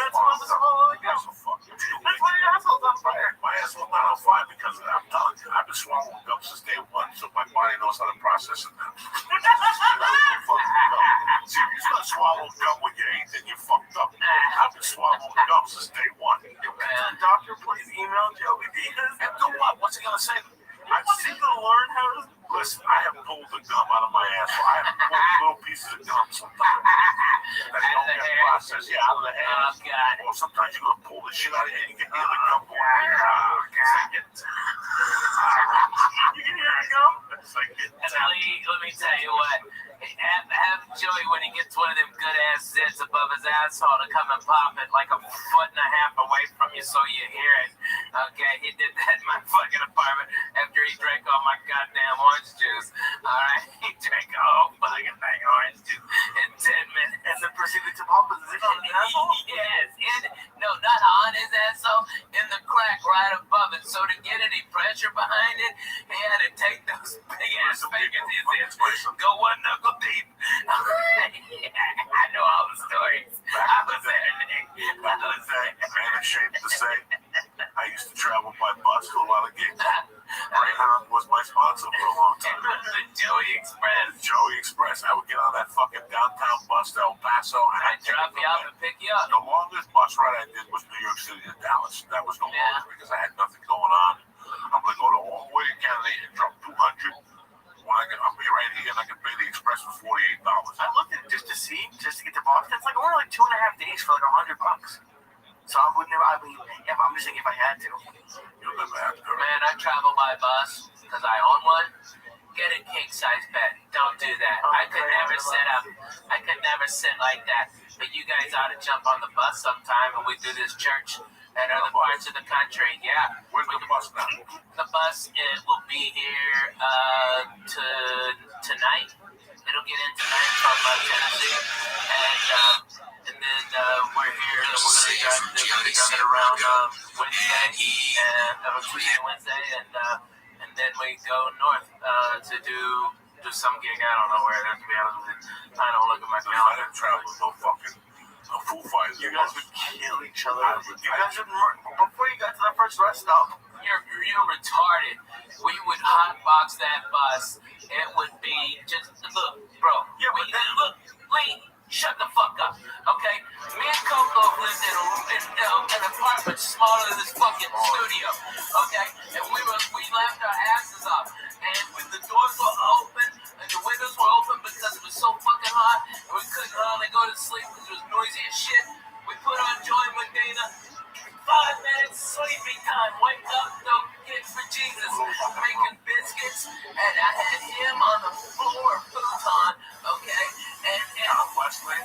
swallow gum. That's why your asshole's on fire. My asshole's not on fire because of that. I'm telling you, I've been swallowing gum since day one, so my body knows how to process it now. See, if you start swallowing gum when you're 8, then you're fucked up. I've been swallowing gum since day one. Can the doctor please email Joey Diaz? And do what? What's he gonna say? I think to learn how to. Listen, I have pulled the gum out of my asshole. I have pulled little pieces of gum sometimes. That don't get processed. Yeah, out of the hair. Oh, God. Or sometimes you're gonna pull the shit out of your head and you can hear the gum going. You can hear it go? It's like it. Let me tell you what. Have Joey, when he gets one of them good ass zits above his asshole, to come and pop it like a 1.5 foot away from you so you hear it. Okay, he did that in my fucking apartment after he drank all my goddamn orange juice. Alright, he drank a whole fucking thing of orange juice in 10 minutes. And then proceeded to pop his zit on his asshole? Yes, no, not on his asshole, in the crack right above it. So to get any pressure behind it, he had to take those big ass fingers go one knuckle deep. I know all the stories. I was there. Man, ashamed to say, I used to travel by bus to a lot of gigs. Greyhound was my sponsor for a long time. The Joey Express. Joey Express. I would get on that fucking downtown bus to El Paso. And I'd drop you off and pick you up. The longest bus ride I did was New York City to Dallas. That was the longest because I had nothing going on. I'm going to go all the way to Kennedy and drop 200. I'll be right here and I can pay the express for $48. I looked at it just to get to Boston. It's like only like 2.5 days for like $100. So I'm just thinking if I had to. You'll never have to. Man, I travel by bus because I own one. Get a king size bed. Don't do that. I could never sit up. I could never sit like that. But you guys ought to jump on the bus sometime and we do this church at other parts of the country. Yeah. Where's the bus now? The bus will be here tonight. It'll get in tonight from Tennessee, and then we're here. We're gonna be driving it around Wednesday and Tuesday and Wednesday, and then we go north to do some gig. I don't know where it is, to be honest with you. I don't look at my calendar. I didn't travel with no fucking Foo Fighters. You guys would kill each other. You guys would before you got to the first rest stop. You're retarded. We would hotbox that bus. It would be just look, bro. Yeah, Shut the fuck up, okay? Me and Coco lived in an apartment smaller than this fucking studio, okay? And we laughed our asses off. And when the doors were open and the windows were open because it was so fucking hot, and we couldn't hardly go to sleep because it was noisy as shit, we put on Joy Medina. 5 minutes sleeping time. Wake up, don't get for Jesus. Making biscuits, and I had him on the floor, futon, okay? And John Wesley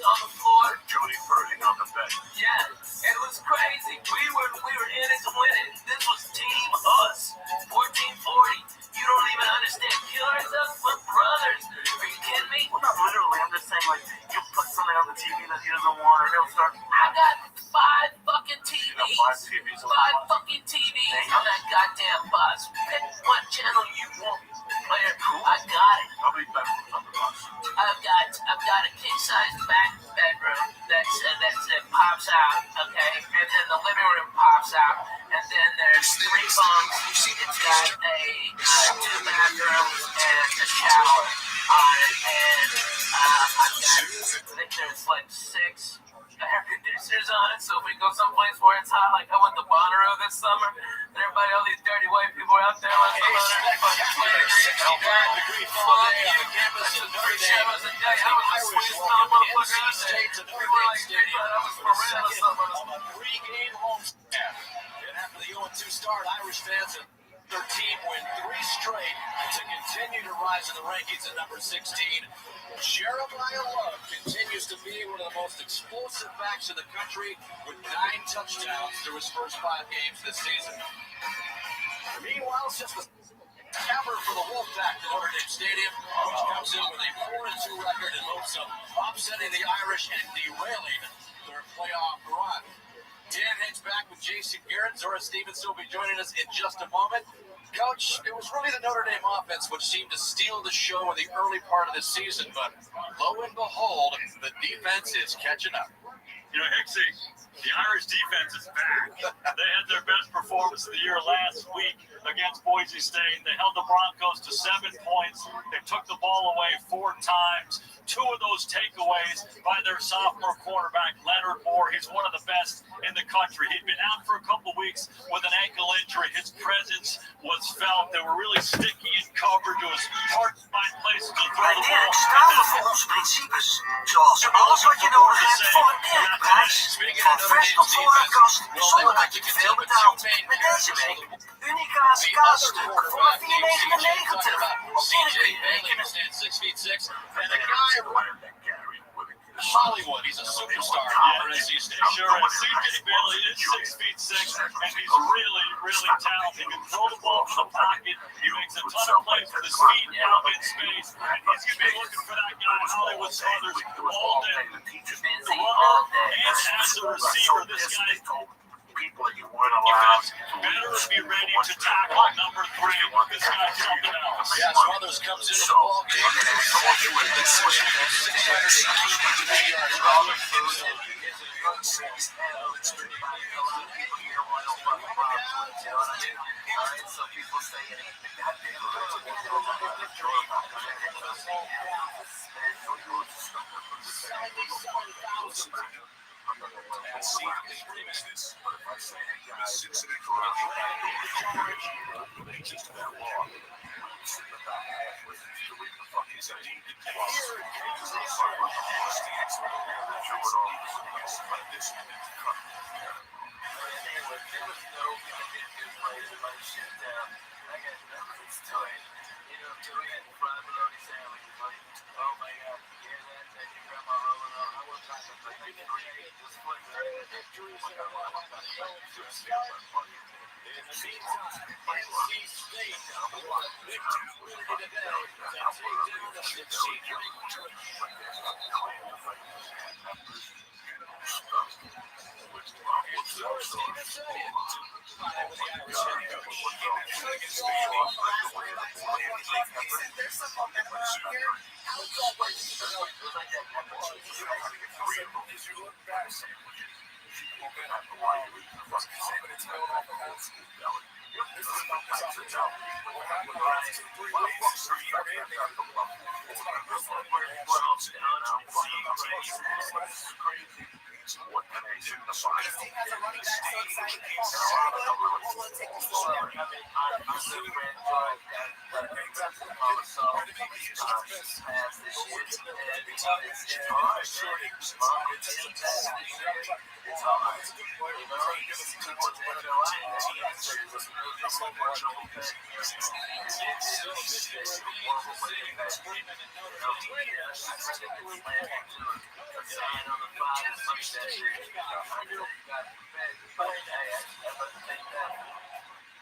on the floor. Jody Purdy on the bench. Yeah, it was crazy. We were in it to win it. This was Team Us, 1440. You don't even understand. Killers of my brothers. Are you kidding me? Well, not literally. I'm just saying, like, you put something on the TV that he doesn't want, or he'll start. I got 5 fucking TVs. You got 5 TVs. 5 fucking TVs on that goddamn bus. Pick what channel you want. Player, I got it. How many bedrooms on the bus? I've got a king-size back bedroom that pops out, okay? And then the living room pops out, and then there's 3 bunks. It's got a 2 bathrooms and a shower on it, and I think there's like 6 air conditioners on it, so if we go someplace where it's hot, like I went to Bonnaroo this summer, and everybody, all these dirty white people are out there like 100 fucking degrees. Fuck you, campus is 3 showers a day. I was the sweetest motherfucker out there. People are like, dude, I was for real or something. On a 3-game homestand. And after the 0-2 start, Irish fans and their team win 3 straight to continue to rise in the rankings at number 16. Jeremiah Love continues to be one of the most explosive backs in the country with 9 touchdowns through his first 5 games this season. Meanwhile, since the counter for the Wolfpack to Notre Dame Stadium, which comes in with a 4-2 record in hopes of upsetting the Irish and derailing their playoff run. Dan Hicks back with Jason Garrett. Zora Stevens will be joining us in just a moment. Coach, it was really the Notre Dame offense which seemed to steal the show in the early part of the season, but lo and behold, the defense is catching up. You know, Hicksy, the Irish defense is back. They had their best performance of the year last week against Boise State. They held the Broncos to 7 points. They took the ball away 4 times. 2 of those takeaways by their sophomore quarterback, Leonard Moore. He's one of the best in the country. He'd been out for a couple weeks with an ankle injury. His presence was felt. They were really sticky in coverage. It was hard to find places to throw the ball. Staan voor onze principes, zoals alles wat je nodig hebt voor een eerlijke prijs. Van vers tot voorraadkast, zonder dat je te veel betaalt. Met deze week Unica's kaasstuk voor maar $4,99. Of Hollywood, he's a superstar for NC State. Sure, and CJ Bailey is 6'6", and he's really, really talented. He can throw the ball from the pocket. He makes a ton of plays with his feet out in space. And he's going to be looking for that guy, Hollywood Smothers, all day. The runner and as a receiver, this guy people that you weren't allowed better be ready to tackle number 3. This guy's something else. Yeah, Smothers comes into the ball game. Some people say it ain't the goddamn This is about the top of the top. What happened the last 2-3 weeks is it's not a good one. What can they do to find His team has a running back so excited. We'll take this slow down. I'm super enjoyed that Mama Soul she passed this year. And it's hard. Mom is in that this year. It's hard. You know, people take their life.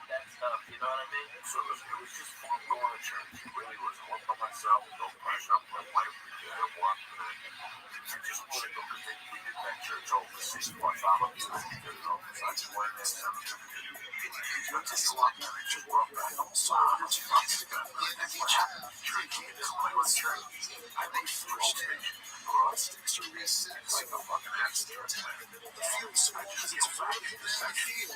That stuff, you know what I mean? So it was just fun going to church. It really was. I went by myself, no pressure. My wife was there walking in. I just wanted to go because we did that church over 6 months. I'm a kid. I just went in and I just walked in and just walked back. I'm sorry. I'm just church. I think first station. It's like a fucking accident. I just feel bad for the section.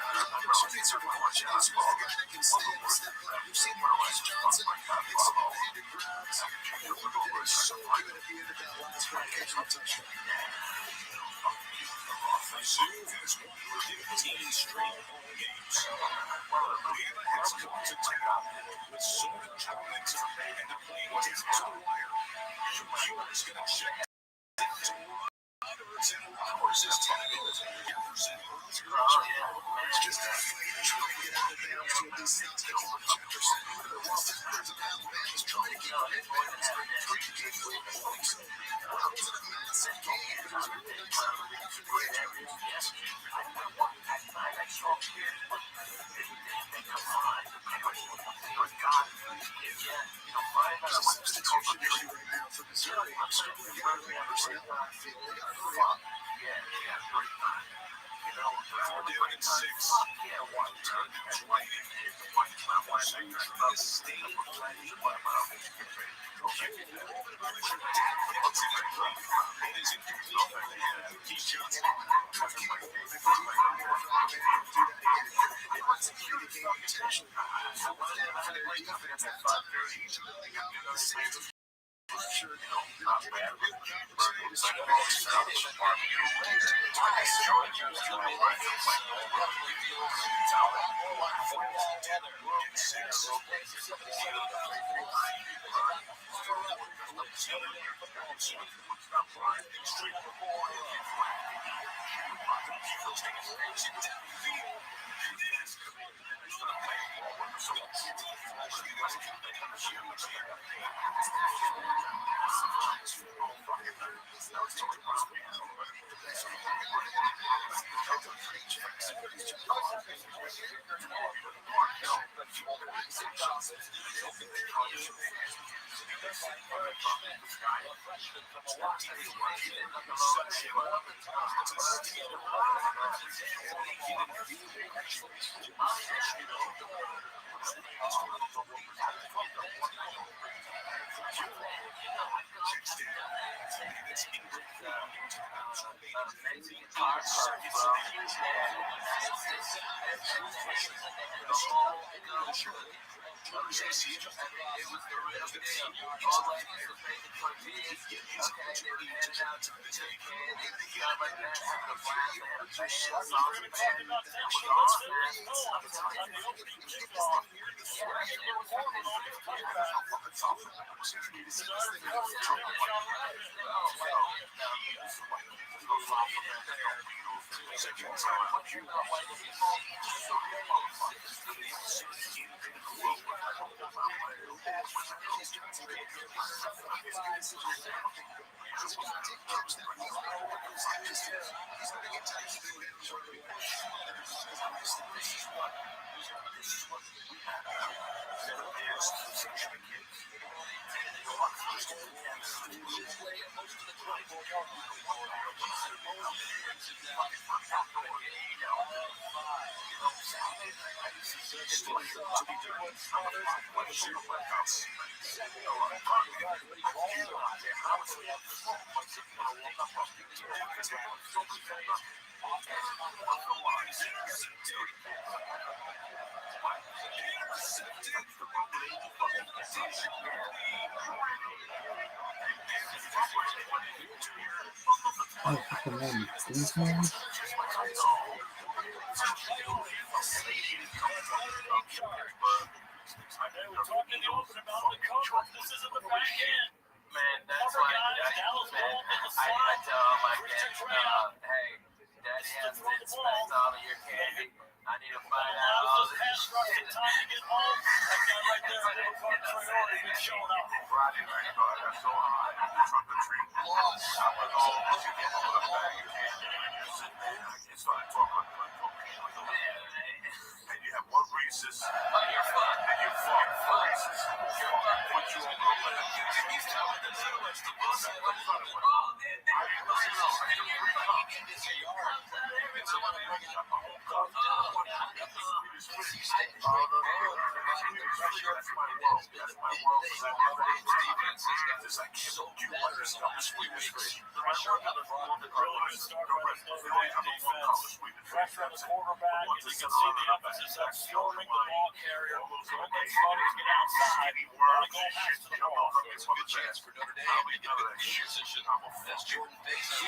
Opportunities are watching us all. You've seen Marcus Johnson make some big grabs. And look over so good at the end of that last occasional touchdown. Mizzou has won 15 straight home games. Indiana has come to town with so much momentum and to play down to the wire. Shaquille is going to check to others and hours his time is. Jefferson it's just a fight to try to get out of bounds to at least Jefferson. The Rothschilds of Alabama is trying to get out of bounds for the game late points. That was a massive game, but it was really nice to have a great substitution issue right now for Missouri. I'm struggling to get the right personnel on the field. They got to hurry up. Four down and 6. One turn to right. Mizzou trying to stay ready. It is incomplete. Keith Johnson. Oh, fucking man. These ones? Man, that's why I tell all my kids, hey, Daddy has to inspect all of your candy. I need to find out all this shit. Friday night, I got so high, I truck the tree. I was all over the bag of candy. I started talking like cocaine. And you have one Reese's. Oh, you're fucked. And you're fucked for Reese's. What you on the left? He's telling the journalist to listen. Pressure on the quarterback, and you can see the emphasis of storming the ball carrier. So when those photos get outside, want to go pass to the ball. It's a good chance for Notre Dame to get the field position. That's Jordan Bates.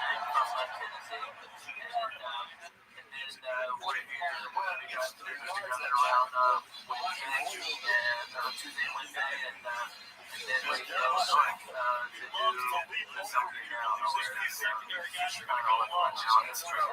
Tennessee. And then we're here. We got Thursday coming around Wednesday and Tuesday and Wednesday, and then we go north to do something now. We're kind of all at once now. That's true.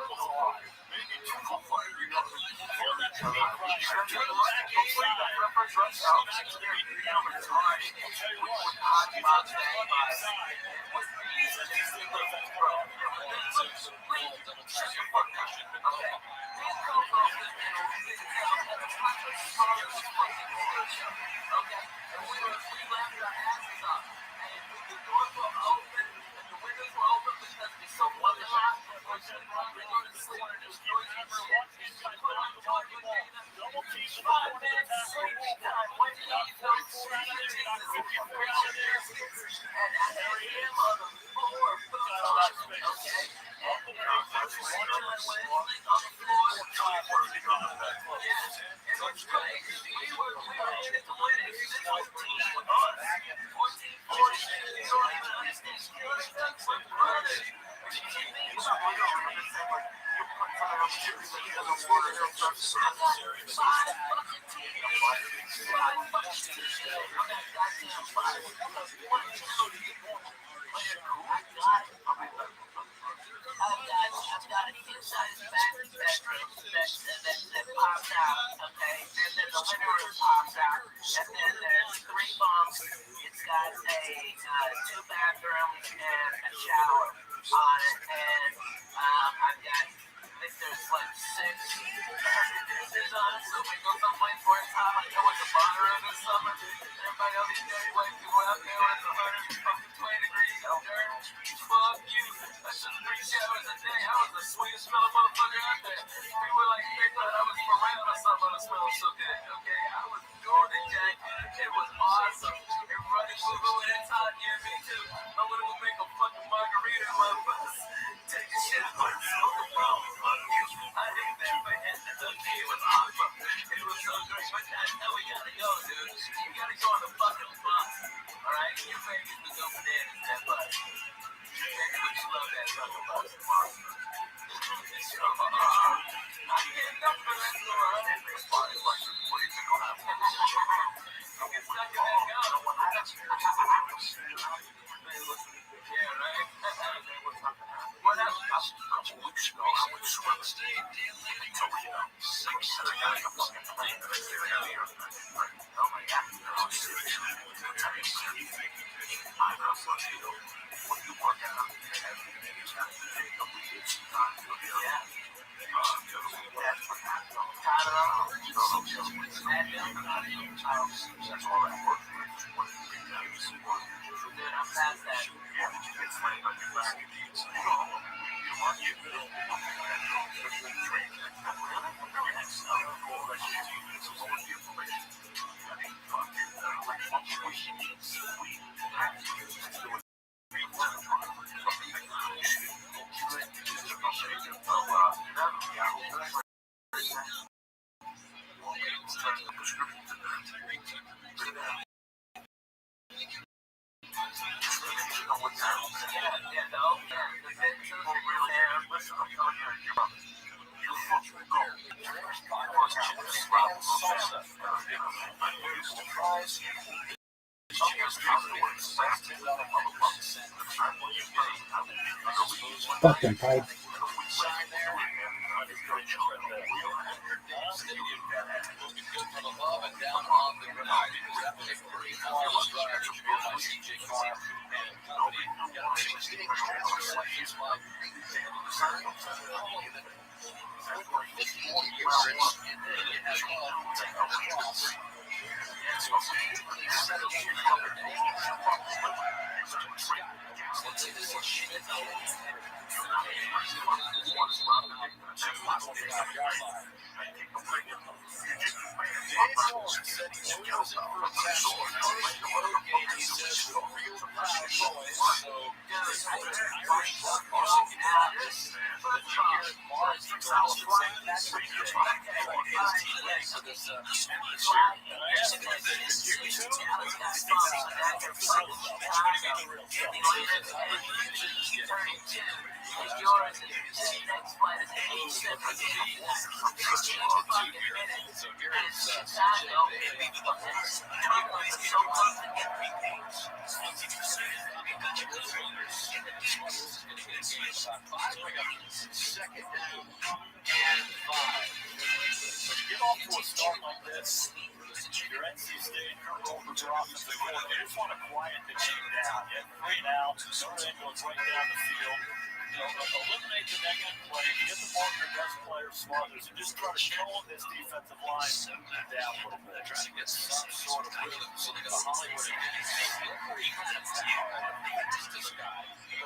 Fucking pipe. Second down and 5. When you get off to a start like this, your NC State over your offensive coordinator, you just want to quiet the game down. You have 3 now, Notre Dame goes right down the field. Eliminate the negative play, get the ball to your best player, Smothers, and just try to tone this defensive line down a little bit. Try to get some sort of rhythm so they got Hollywood again.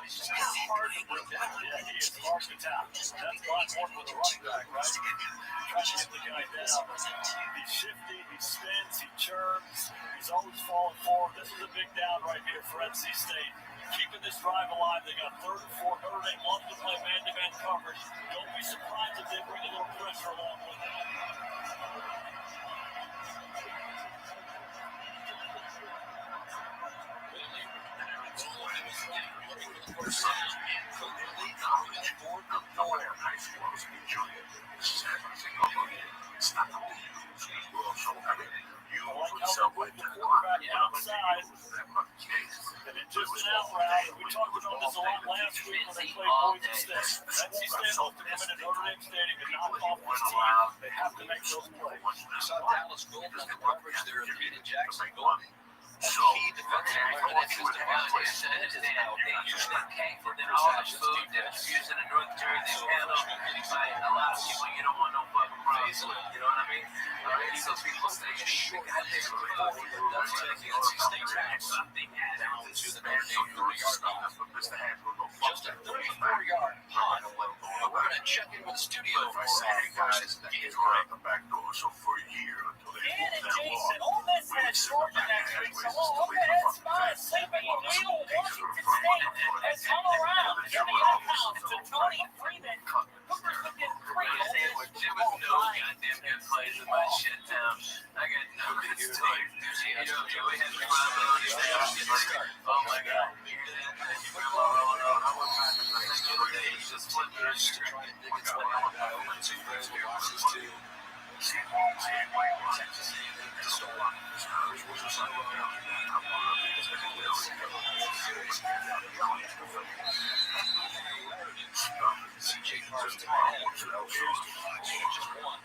It's hard to bring down. Yeah, he is hard to tap. That's Ron Morton with the running back, right? Trying to get the guy down. He's shifty, he spins, he churns, he's always falling forward. This is a big down right here for NC State. Keeping this drive alive. They got 3rd and 4. Notre Dame wants to play man-to-man coverage. Don't be surprised if they bring a little pressure along with it. Just an out route. We talked about this a lot last week when they played Boise State. NC State looked to come into Notre Dame Stadium and knock off this team. They have to make those plays. You saw Dallas Gold on the coverage there of Peter Jackson Gold. That's key defensive for that system. They usually came for them all the food that's used in the North Jersey panel. Like a lot of people, you don't want no fucking problem. You know what I mean? So people say, shit, I think that's taking NC State something down to the Notre Dame 30-yard line. Just a 34-yard punt. But we're going to check in with the studio for our first game break. The back door, so for a year until they Dan and Jason, Ole Miss has Georgia next week, so we'll look ahead spot, sleeping in Neal, Washington State has come around in the outhouse to Tony Freeman. Cougars looking great. There was no goddamn good plays in my shit town. I got no good tape. We had the oh my god. Just flip it. CJ Carr's tomorrow. Just one.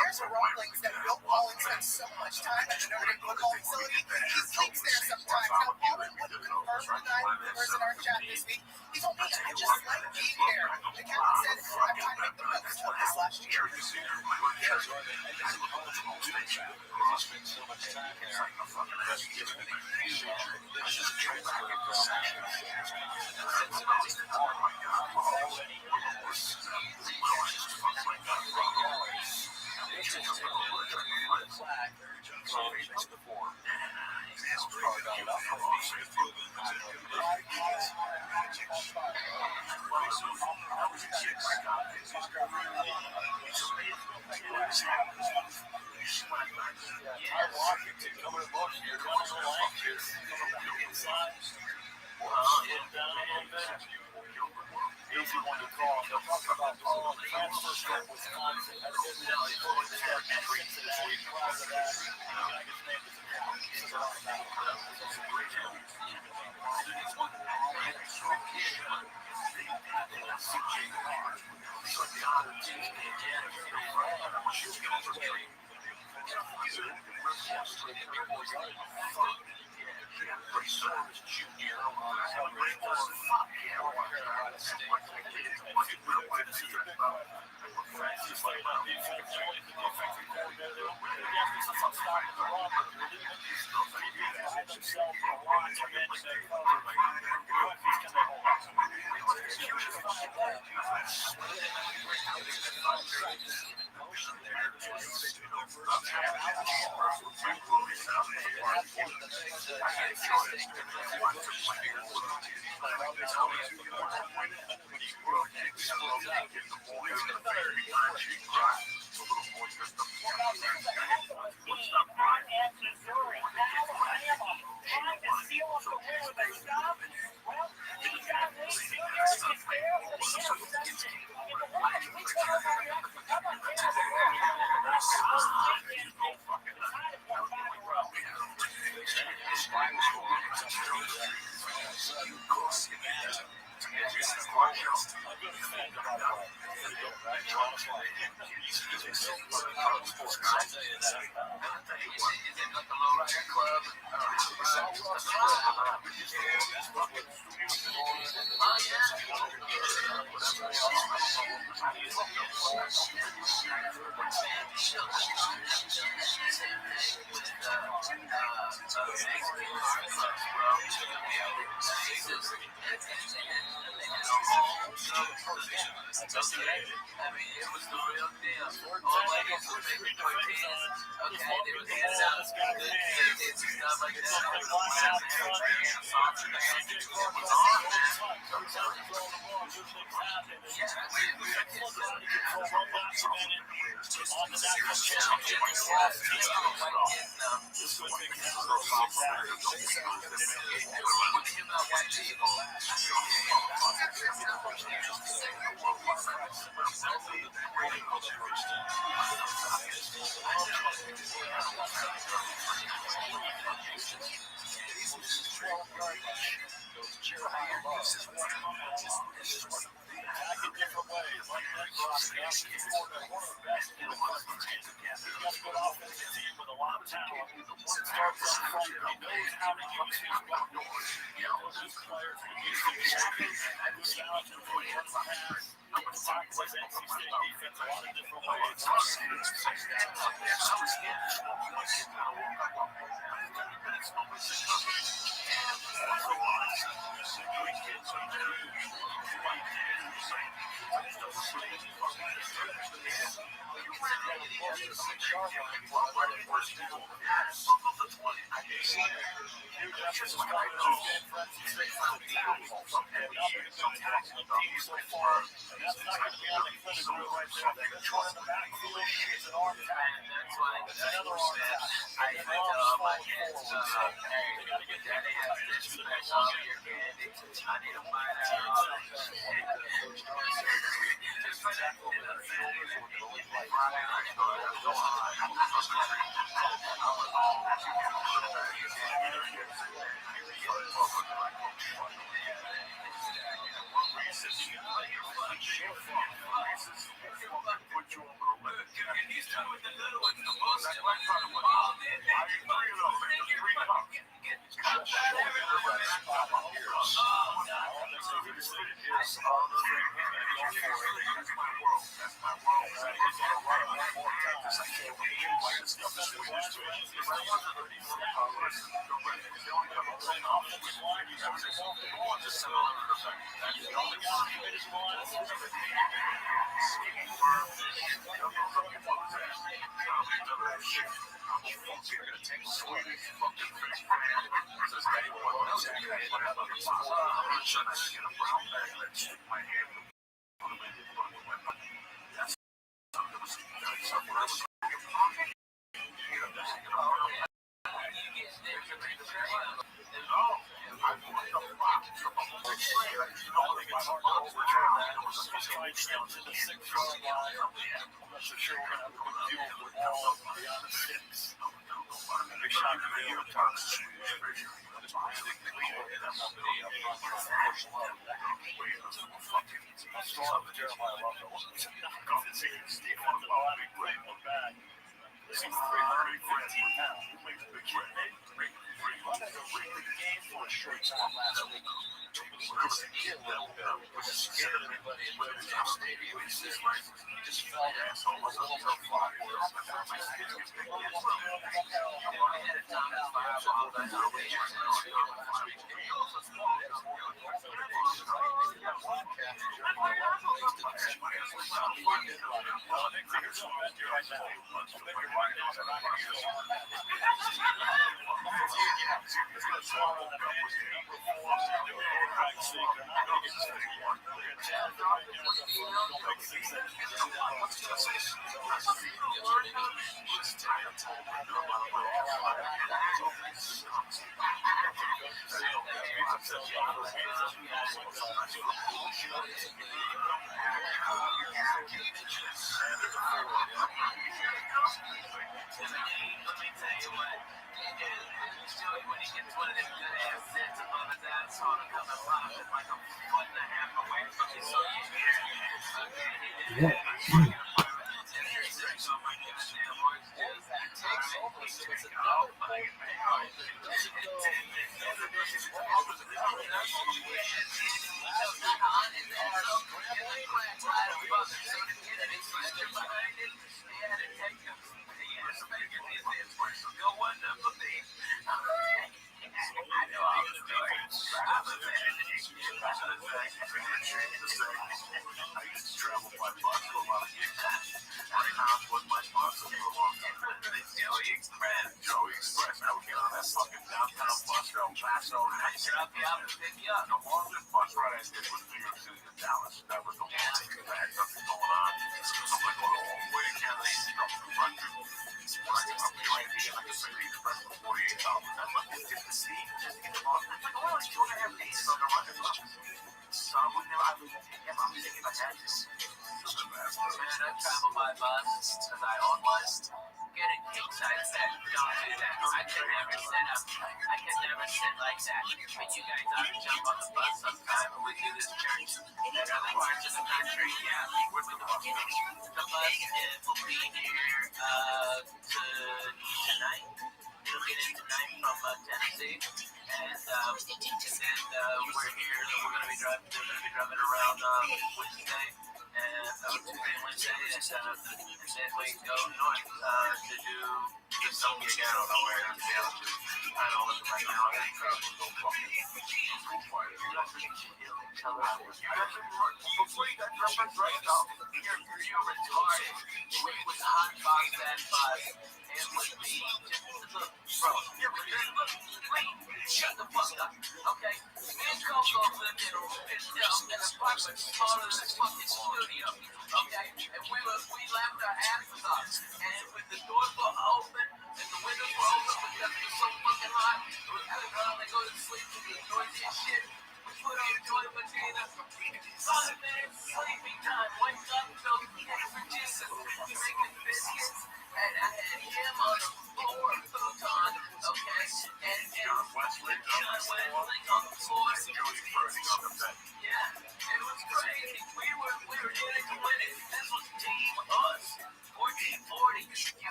There's rumblings that Bill Pauling spends so much time at the Notre Dame football facility. He sleeps there sometimes. Now, Pauling wouldn't confirm or deny the rumors in our chat this week. He told me, I just like being there. The captain said, I'm trying to make the most of this last year. Washington coming to motion here. Inside. Easy one to call. They'll talk about Paul transfer from Wisconsin. That's been really important. Since this week prior to that, the guy's name is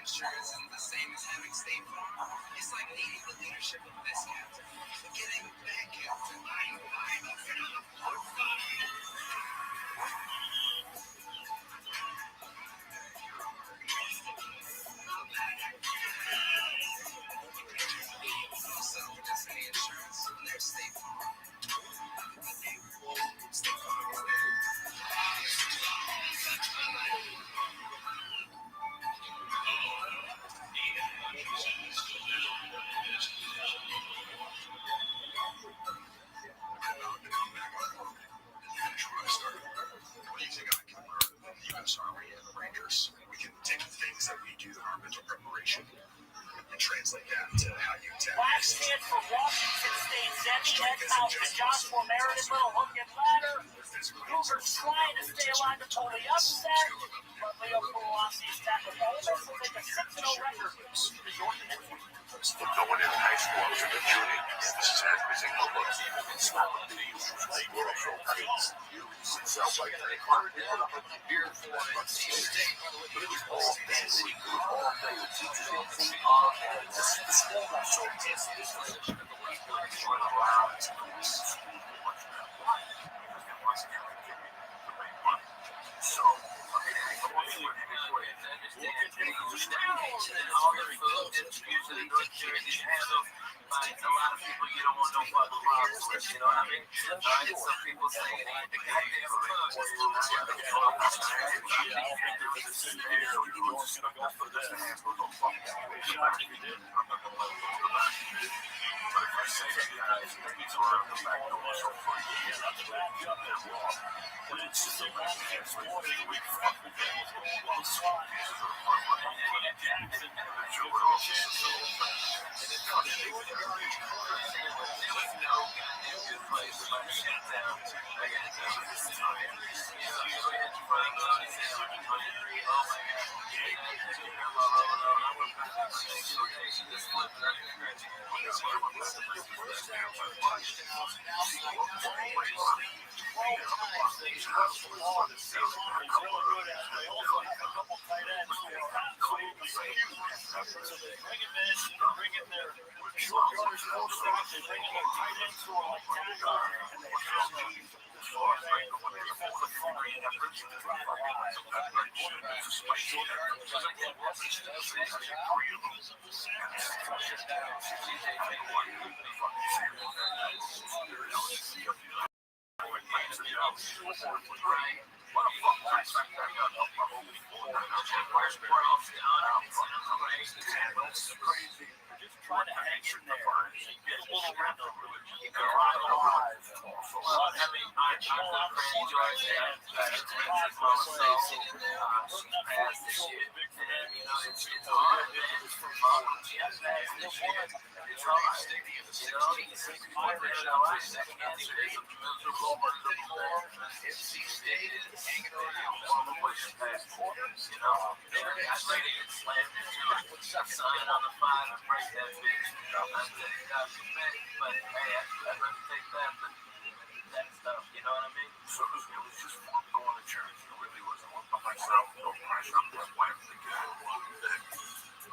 Insurance isn't the same as having State Farm. It's like needing the leadership of this captain, but getting that captain. Also, just any insurance, there's State Farm. State Farm is there. finish where I started. What do you think I can learn from the U.S. Army and the Rangers? We can take the things that we do in our mental preparation and translate that to how you attack. Last chance for Washington State. Sending heads out to Joshua Meredith. Little hook and ladder. Cougars trying to stay alive to pull the upset. But Leo Kowalski's tackle. Ole Miss will take a 6-0 record. Going in high school, I was in a jury. This is everything I look and smell and do. Like world so crazy. Itself like that. Beer for but it was all fancy. It was all day with teachers. The school was so fancy. This was showing around. It's so, a lot of people you don't want no fucking problems with, you know what I mean? Some people say it ain't the goddamn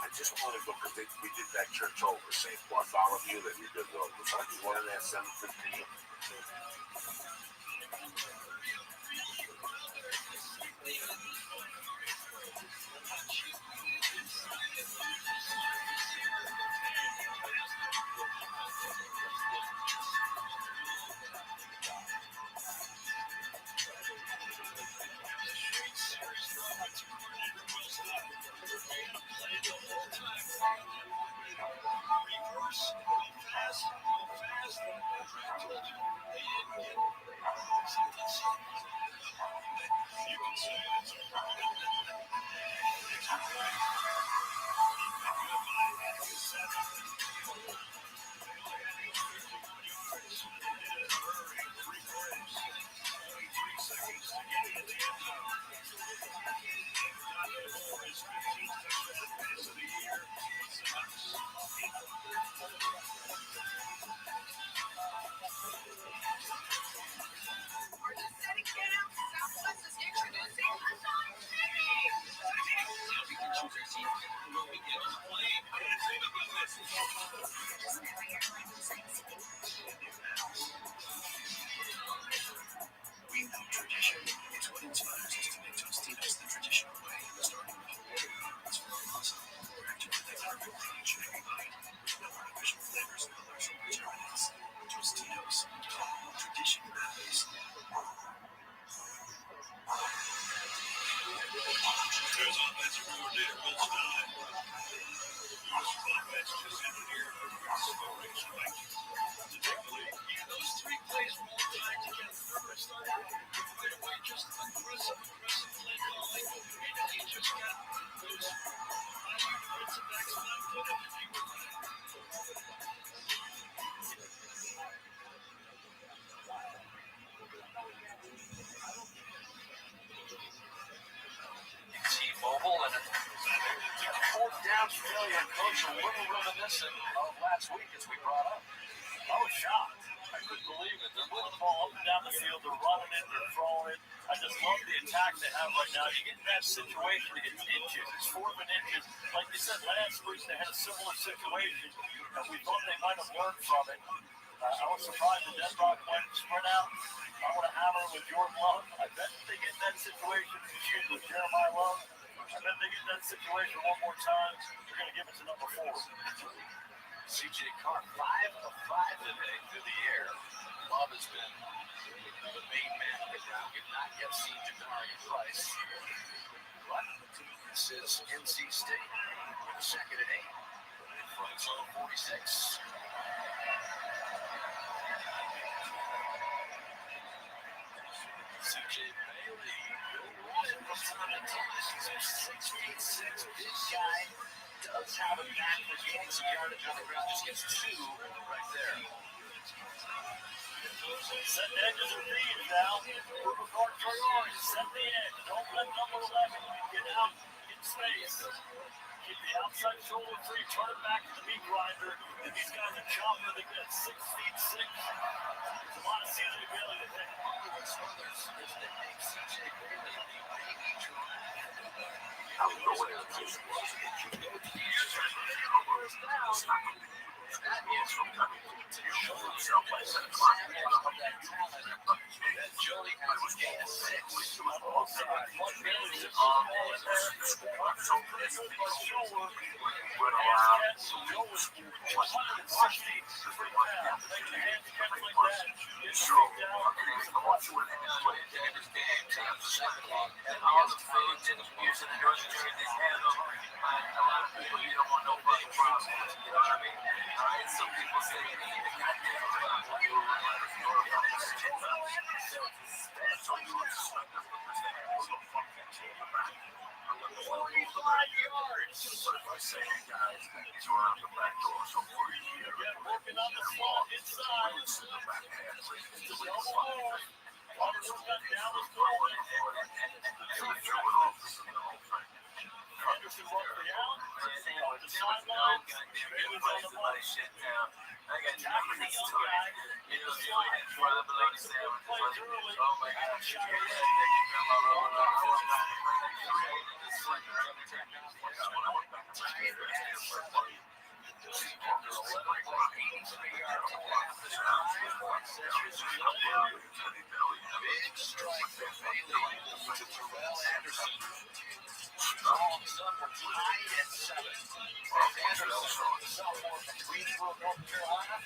I just want to go because we did that church over, St. Bartholomew, that we did one of that 7:15. Those three plays rolled tied together. Bailey and Coach a little reminiscent of last week as we brought up. I was shocked. I couldn't believe it. They're moving the ball up and down the field. They're running it. They're throwing it. I just love the attack they have right now. You get in that situation, it's inches. It's 4 inches. Like they said last week, they had a similar situation, and we thought they might have learned from it. I was surprised that Denbrock went sprint out. I want to hammer with Jordan Love. I bet they get in that situation with Jeremiah Love. I bet they get in that situation one more time. They're going to give it to number 4. C.J. Carr, 5 of 5 today through the air. Love has been the main man on the ground. We've not yet seen Jadarian Price. But this is NC State with a 2nd and 8. From zone 46. C.J. Bailey, good run from time to time. He's a 6'6" big guy. Does have a back that gains some yardage on the ground. Just gets 2 right there. Set the edges of thieves now. Rupert Clark priority. Set the edge. Don't let number 11 get out in space. Keep the outside shoulder free. Turn it back to the meat grinder. And these guys are chopping it at 6'6". There's a lot of C.J. Bailey to take. There's the big C.J. Bailey on the baby drive. I don't know what it is. That is from coming to show someplace at a clock. That talent that Joey has to gain a 6. Bailey's a ball in there. Some people say you need a goddamn Big strike from Bailey to Terrell Anderson. All of a sudden, we're tied at 7. Anderson, sophomore from Greensboro, North Carolina.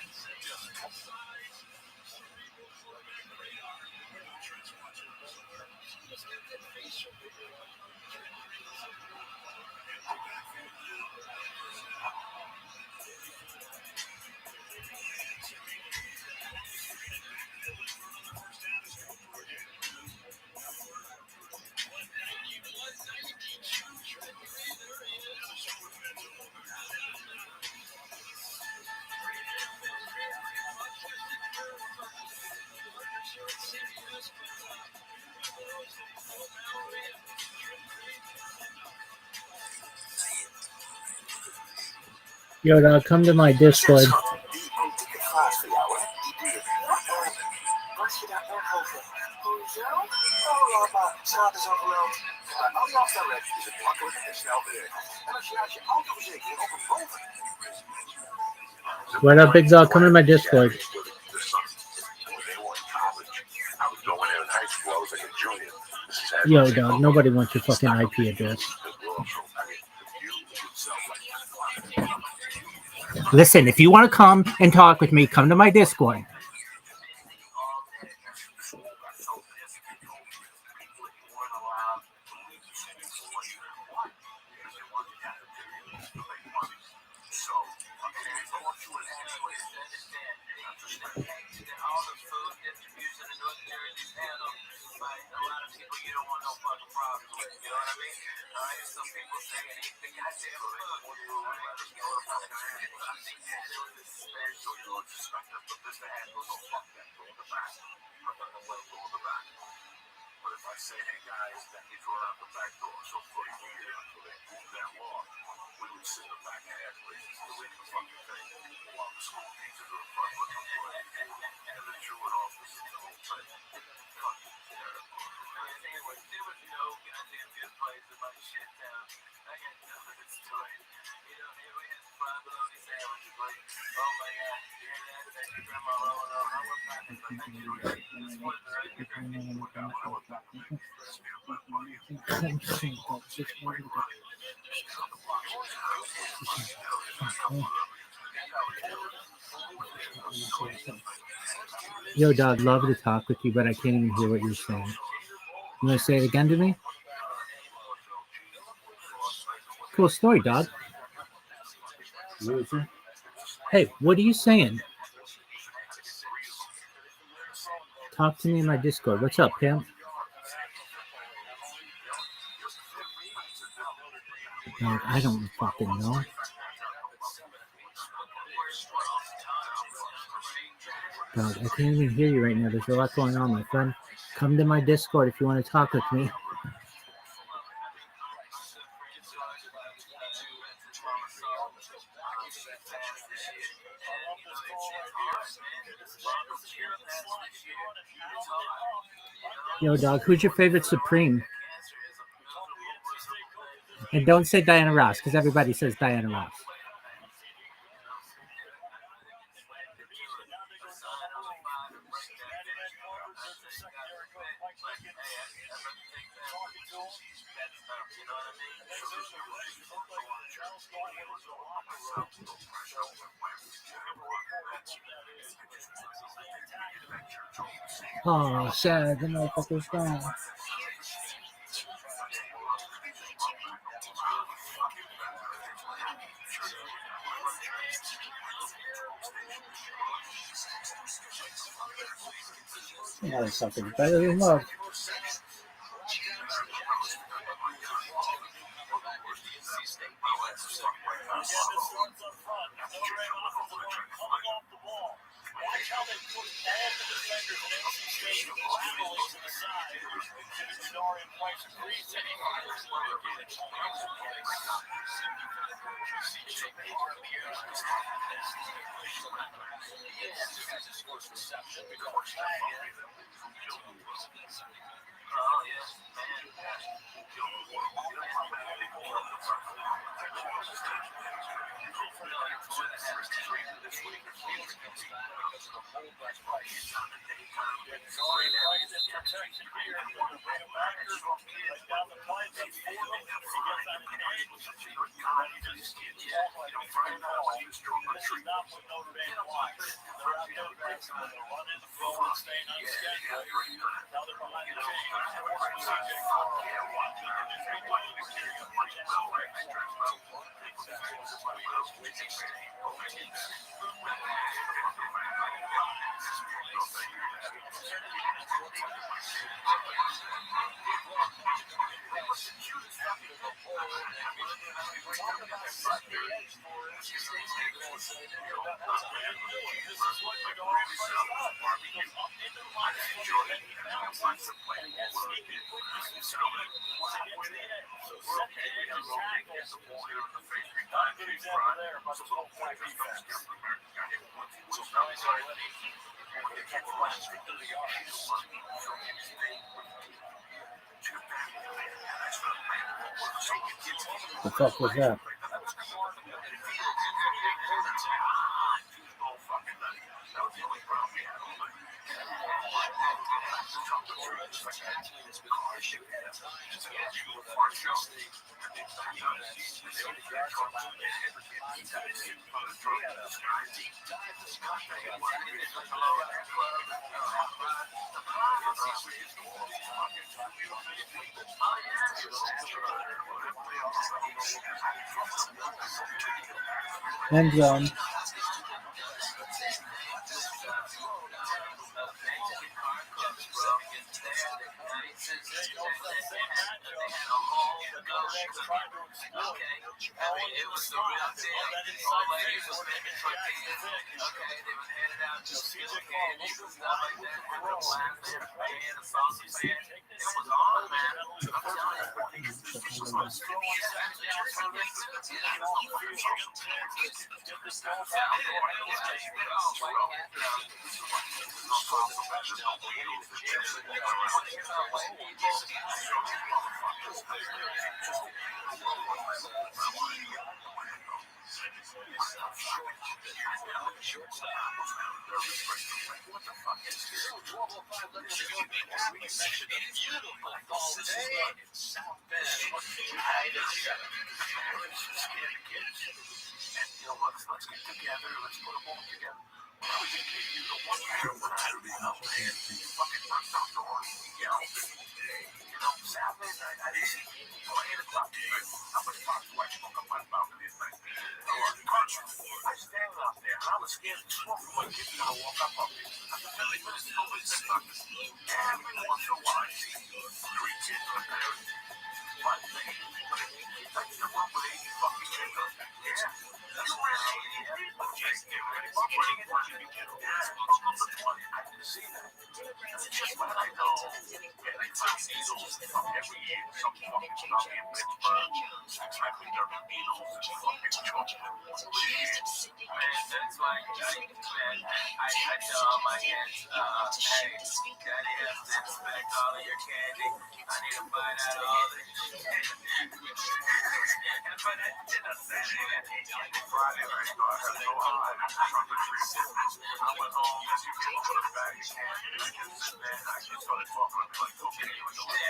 Yo, dog, come to my Discord. What up, Big Dog? Come to my Discord. Yo, dog, nobody wants your fucking IP address. Listen, if you want to come and talk with me, come to my Discord. But if I say, hey guys, that he's run out the back door, so for a year, that long, we would sit in the back half places to read the fucking thing while the school teachers are in front looking for it. And the Jewish office is the whole thing. Fucking terrible. There was no goddamn good place to my shit down. I had nothing to store it. You know, here we had the fried bologna sandwiches, like, oh my god, you hear that? That's your grandma rolling on. I was not expecting you to read this one, right? Yo, dog, love to talk with you, but I can't even hear what you're saying. You want to say it again to me? Cool story, dog. Loser. Hey, what are you saying? Talk to me in my Discord. What's up, pimp? Dog, I don't fucking know. Dog, I can't even hear you right now. There's a lot going on, my friend. Come to my Discord if you want to talk with me. Yo, dog, who's your favorite Supreme? And don't say Diana Ross, because everybody says Diana Ross. Oh, sad. The motherfucker's gone. That is something better than love. Watch how they put all the defenders in NC State laterally to the side. Dorian Price agrees that he fires The fuck was that? End zone. was on, man. I'm telling Let's get together. Let's put them all together. I was in you the one year when I was out there. Fucking knocked out the door. Saturday night, I didn't see people till 8 o'clock. I was talking to I spoke up my mouth this night. I stand out there, and I was scared to smoke one kid gonna walk up on me. I said, Billy, what is this? Every once in a while, I see 3 kids on there. One thing, like the one with 80 fucking kids on there. Yeah. You ran 80. Okay, get ready. I'm putting it on you. I can see that. It's just what I know. And I find needles from every year. Some fucking out in Pittsburgh. Exactly, they're needles and fucking chocolate. Man, that's like, man, I tell all my kids, hey, daddy has to inspect all of your candy. I need to find out all this shit. But it didn't say that. Friday night, I had no high from the tree. I went home, as you came over the bag of candy. I just sit there, I just started talking. I'm like, okay, you know, they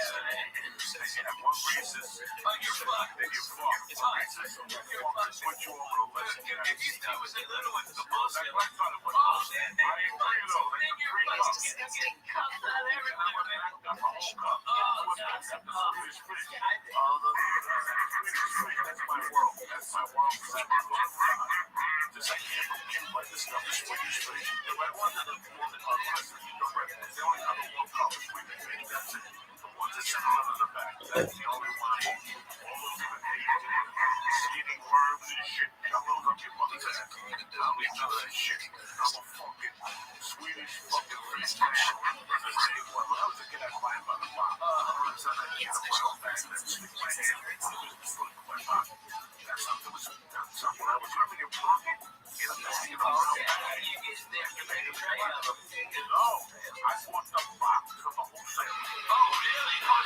have one racist. Oh, you're fucked. Then you're fucked. It's racist. You're fucked. Switch you over to less. If you thought it was a little one, the bullshit. I thought it was bullshit. I ain't free though. They can free cups. Getting cups out everywhere, man. I got my whole cup. That's my world. That's my world. Just I can't let this stuff is way straight. If I wanted to more than other person, the rest, they only have a one color swing. That's it. The ones that sit out of the back. That's the only one. All those different skinny worms and shit. Y'all those up your mother's ass. I'll be none of that shit. I'm a fucking Swedish fucking fish. I was a kid at mine by the bar. That's something when I was rubbing your pocket. You know, I bought the box from a wholesaler. Oh, really? I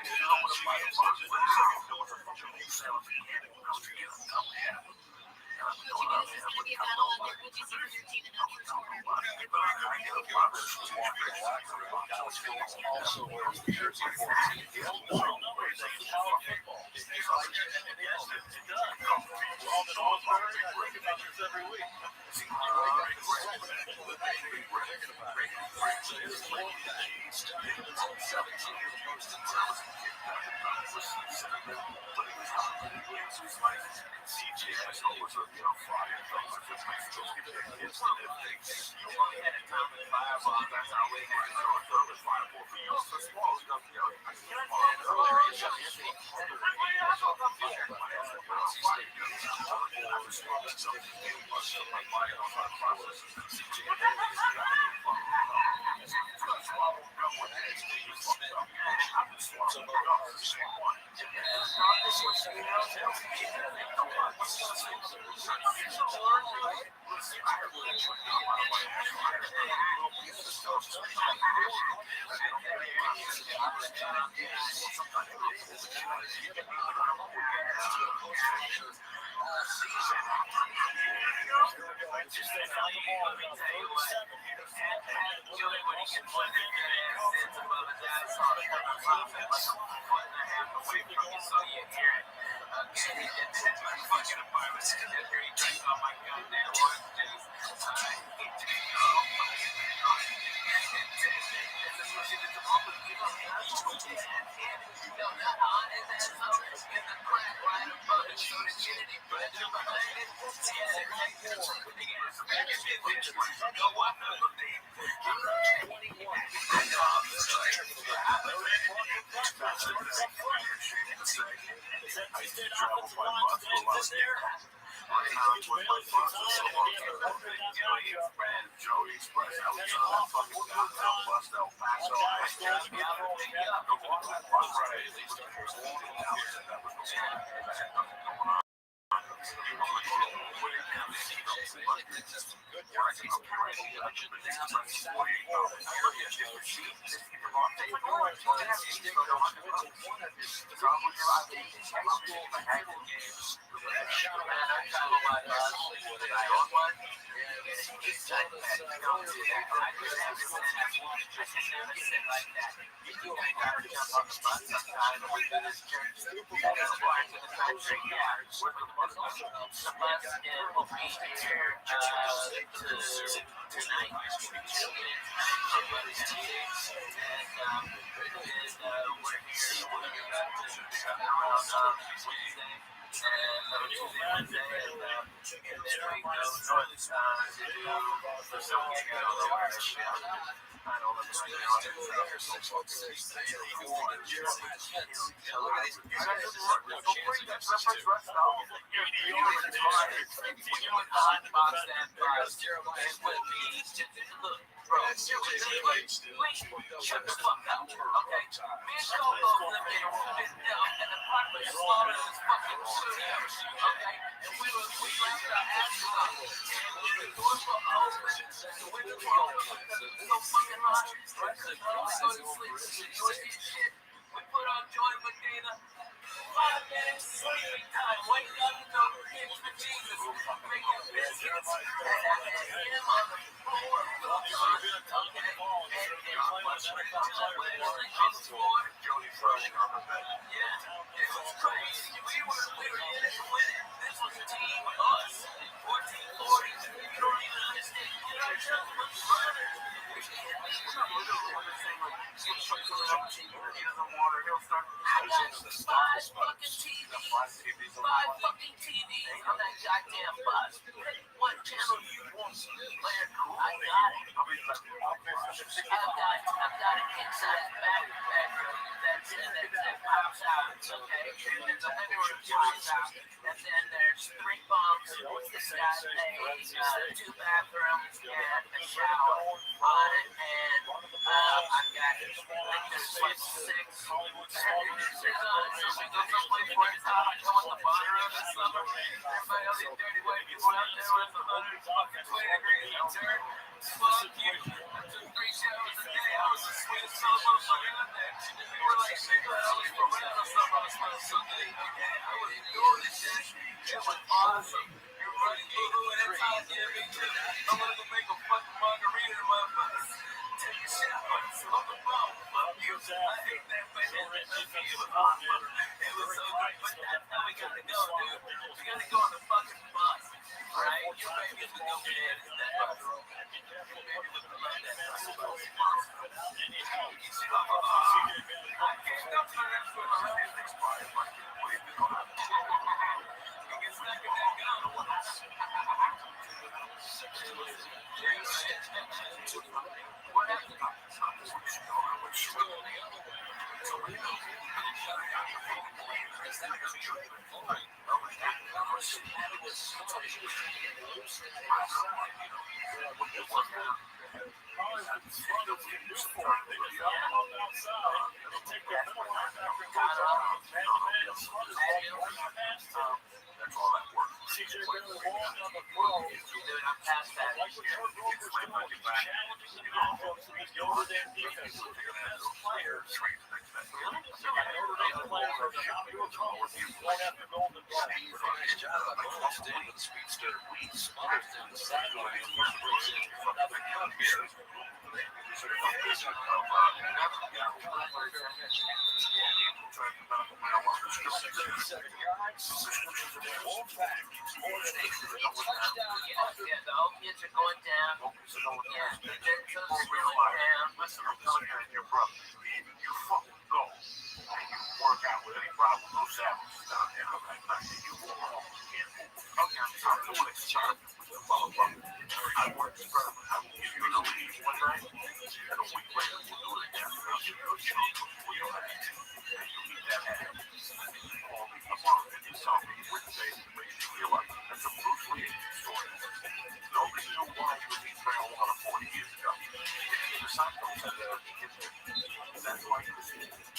didn't know what a box was. There was a fucking wholesaler for the industry. Also wears the jersey for every week.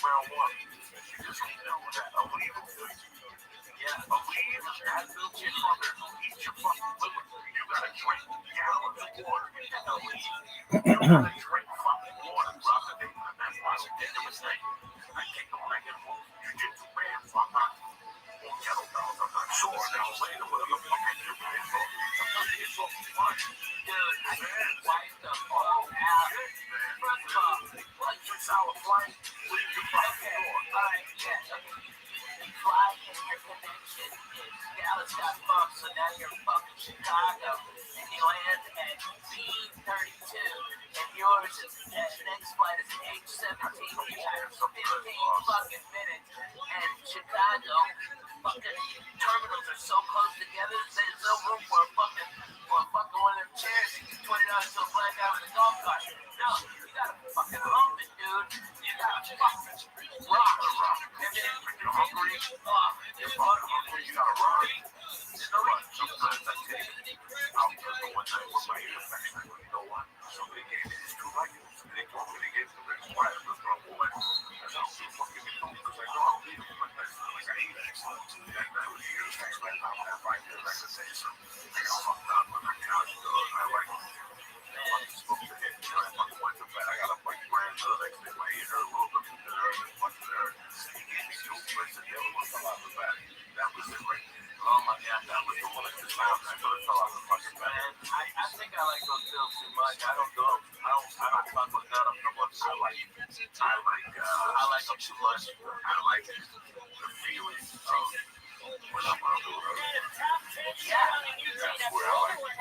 Marijuana. just know that a leader has built your mother eat your fucking liver. You gotta drink gallons of water. You gotta drink fucking water throughout the day. That's why it's a dangerous thing. I take the record for jiu-jitsu man from kettlebells. I'm not sure now later what the fuck I do with it. Sometimes it's so fun. Dude, I just wiped the whole out. First of all, like 6 hour flight. What did you fucking do? Alright, yeah. Fly in your connection is Dallas got fucked, so now you're fucking Chicago. And you land at B32. And yours is next flight is H17. You have 15 fucking minutes. And Chicago fucking terminals are so close together, there's no room for a fucking one of them chairs. $20 to a black guy with a golf cart. No, you gotta fucking hump it, dude. You gotta fucking rock. And then you're hungry. You're hungry. You gotta rock. You know what? Sometimes I take it. I'll just go one night with my ear infection. You know what? Somebody gave me these 2 rifles. And they told me to get them. It's why I'm just going to pull it. That's how I'm fucking get them. Because I know I'll leave them. Like I hate accidents. That was years. That's why I'm not fighting. I could say something. I got fucked up with my couch. I like it. I'm supposed to hit. I fucking went to bed. I got a fucking brand new. Like, my ear hurt a little bit. It hurt. It fucking hurt. He gave me 2 plates. And the other one fell out the back. That was it right there. Oh my God, that was the one that just found. I thought it fell out the fucking back. I think I like those pills too much. I don't do them. I don't fuck with none of them. I like them too much. I like the feeling of when I'm on the road. That's where I like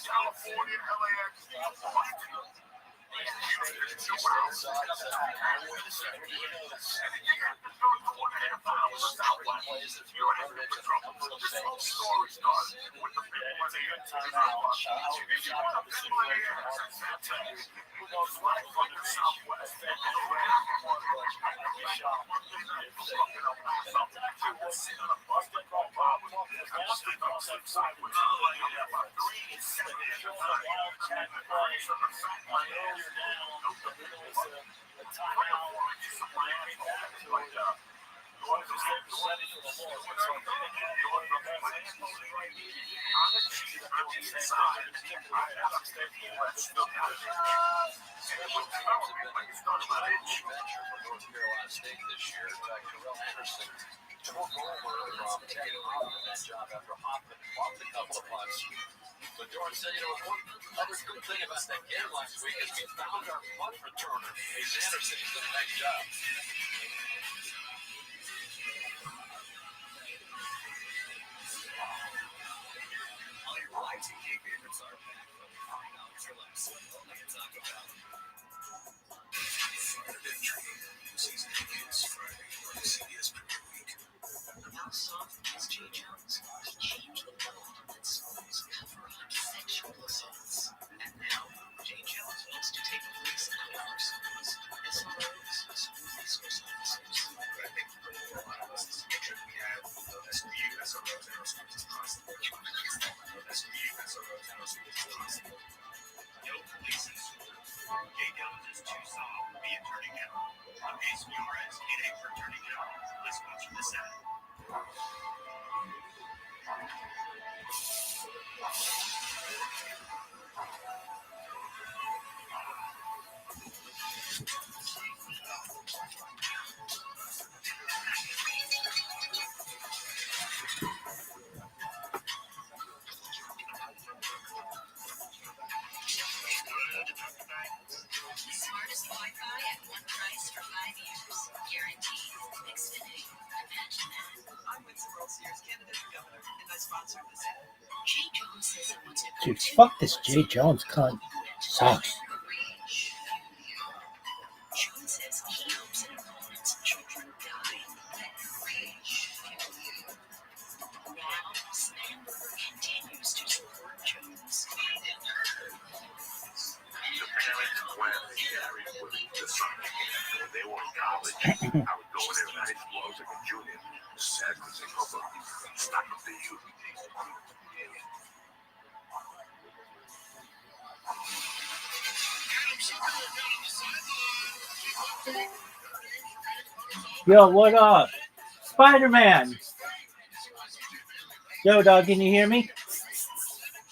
California, LAX, But Jordan said, one other good thing about that game last week is we found our punt returner, Ace Anderson. He's done a nice job. All your YTK favorites are back from $5 or less. Only to talk about Saturday training. Season begins Friday on CBS Premier League. How soft is J. Jones to change the world with songs cover up sexual assaults? And now, J. Jones wants to take a place in our schools, SROs, school resource officers. I think for a lot of us, it's a trip we have. SBU, SROs, and our schools is possible. SBU, SROs, and our schools is possible. No police in school. J. Jones is too soft. Be a turning general. On ACRS, it ain't for turning general. Let's watch this ad. Smartest Wi-Fi at one price for 5 years. Guaranteed. Xfinity. Imagine that. I'm Winston World Series candidate for governor, and I sponsored this ad. Jay Jones says he wants to Dude, fuck this Jay Jones cunt. Sucks. Jones says he hopes that opponents and children die. Let rage fuel you. Now, Spanberger continues to support Jones. The parents, when Gary was the son, when they were in college, I would go in there in high school. I was like a junior. Sad to think of stuck up the youth. Yo, what up? Spider-Man. Yo, dog, can you hear me?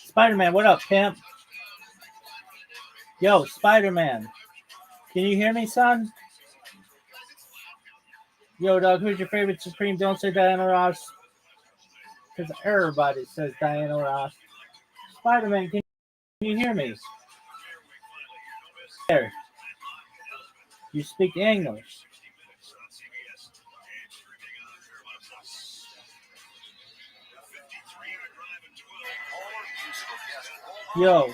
Spider-Man, what up, pimp? Yo, Spider-Man. Can you hear me, son? Yo, dog, who's your favorite Supreme? Don't say Diana Ross. Because everybody says Diana Ross. Spider-Man, can you hear me? There. You speak English. Yo.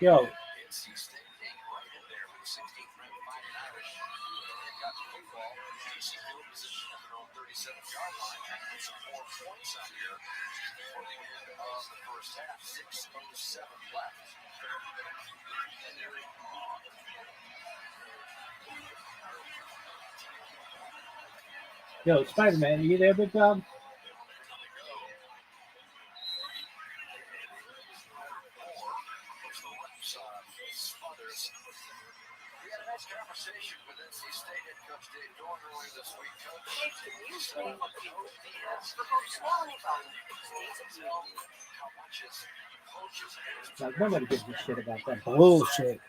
Yo. Yo, Spider-Man, are you there, big dog? Like, nobody gives a shit about that bullshit.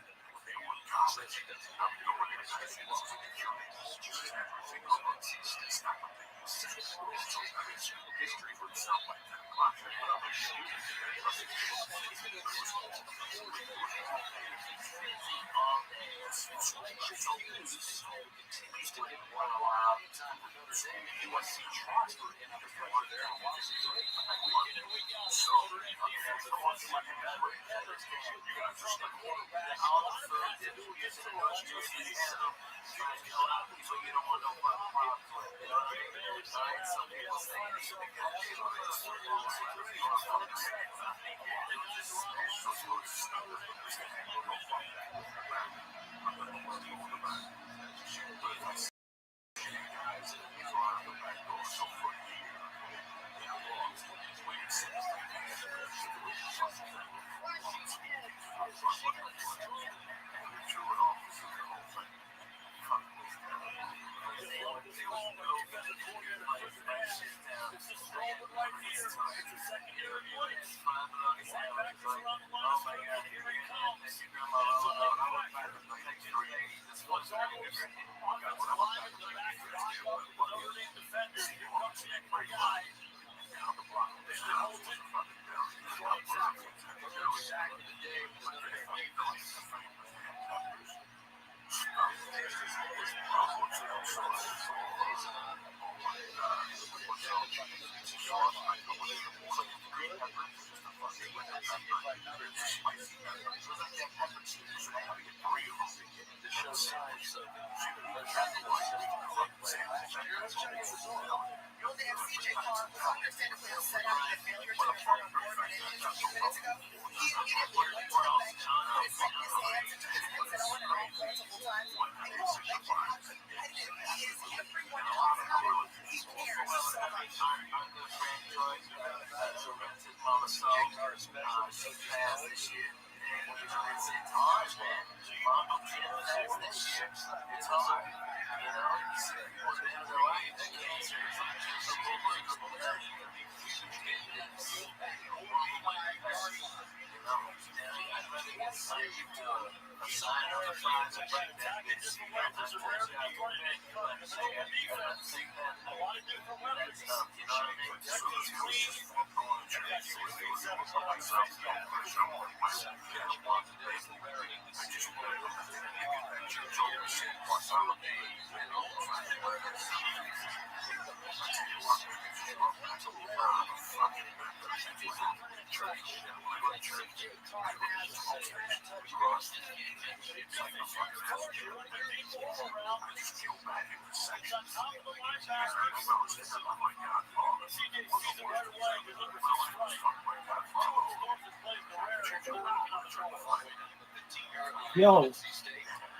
Yo,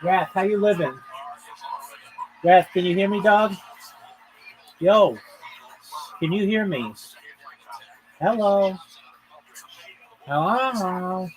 Wrath, how you living? Wrath, can you hear me, dog? Yo, can you hear me? Hello? Hello?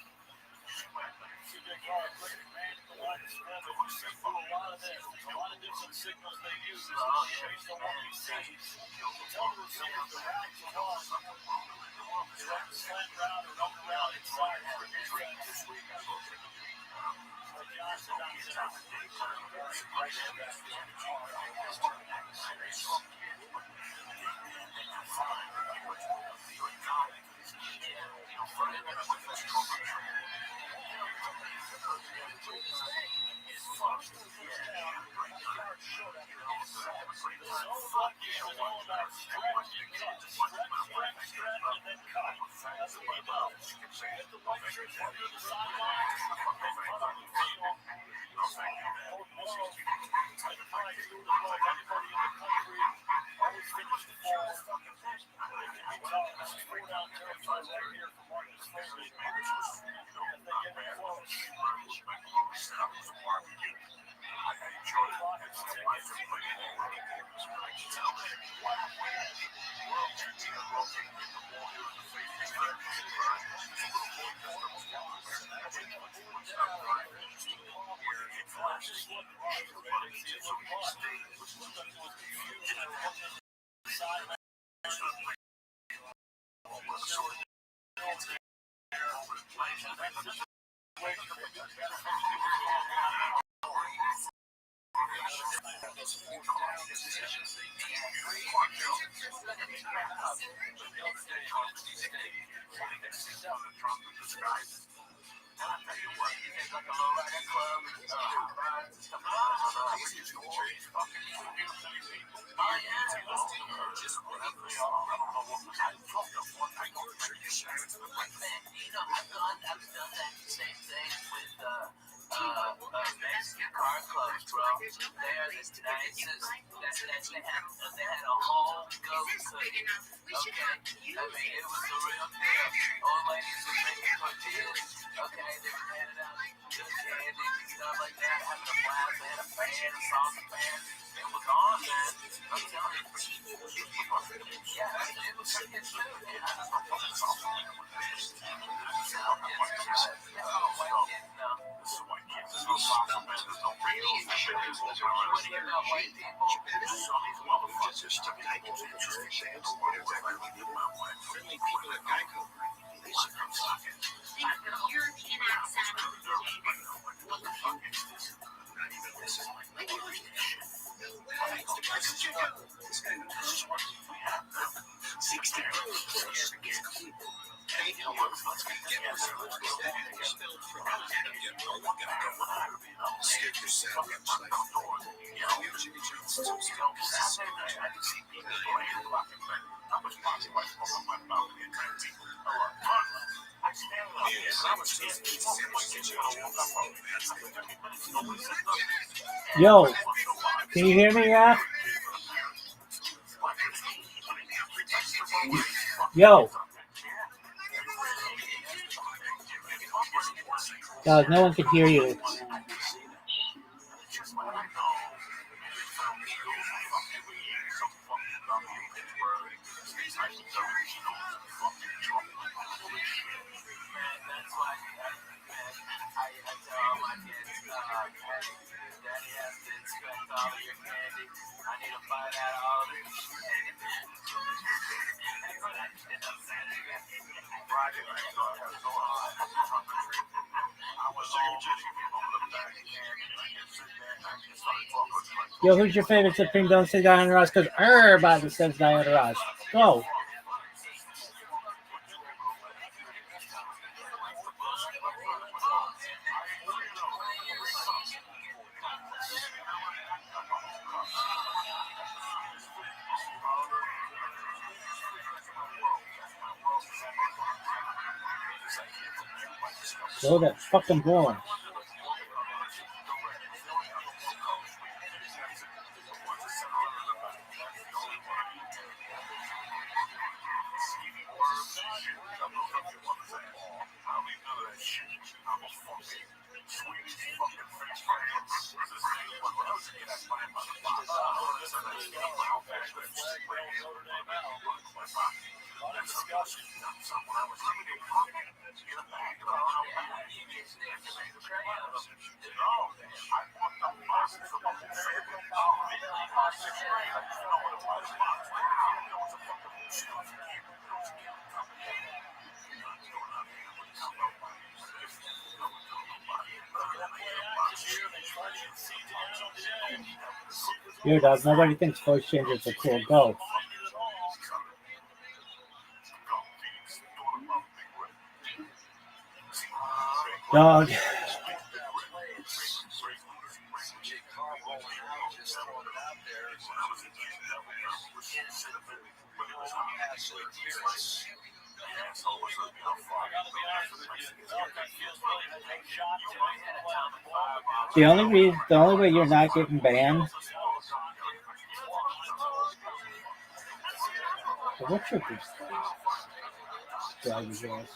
Mexican car clubs, bro. They are the nicest. They had a whole goat cooking. Okay, I mean it was the real deal. Old ladies were making tortillas. Okay, they were handing out good candy and stuff like that. Having a blast, they had a fan, a salsa fan. It was on, man. I'm telling you. Yeah, it was freaking food. European accent. Yo, can you hear me, Raph? Yo. Dog, no one can hear you. Yo, who's your favorite Supreme? Don't say Diana Ross, because everybody says Diana Ross. Go. Blow that fucking blowing. Yo, dog, nobody thinks voice changers are cool. Go. Dog. The only way you're not getting banned. What's your driver's ass?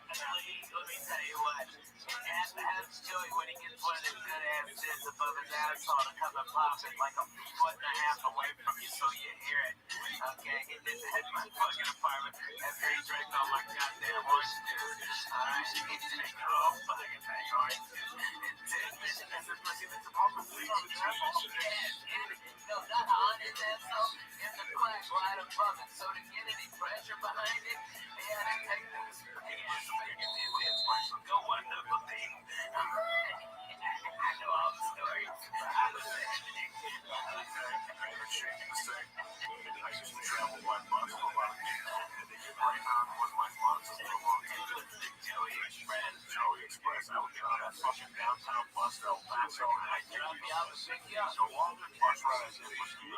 Let me tell you what. Ask Joey when he gets one of them good ass zits above his asshole to come and pop it like a foot and a half away from you so you hear it. Okay, he did that in my fucking apartment after he drank all my goddamn orange juice. Alright, he drank all fucking orange juice. That's the pussy that's all the way on his asshole. No, not on his asshole. In the crack right above it. So to get any pressure behind it, he had to take this. Go wonderful thing. I know all the stories. I was there. I used to travel by bus for a lot of years. Right now, was my sponsor for a long time. Joey Express. I would get on that fucking downtown bus El Paso. I drop you out and pick you up. So long as bus rides, it was good.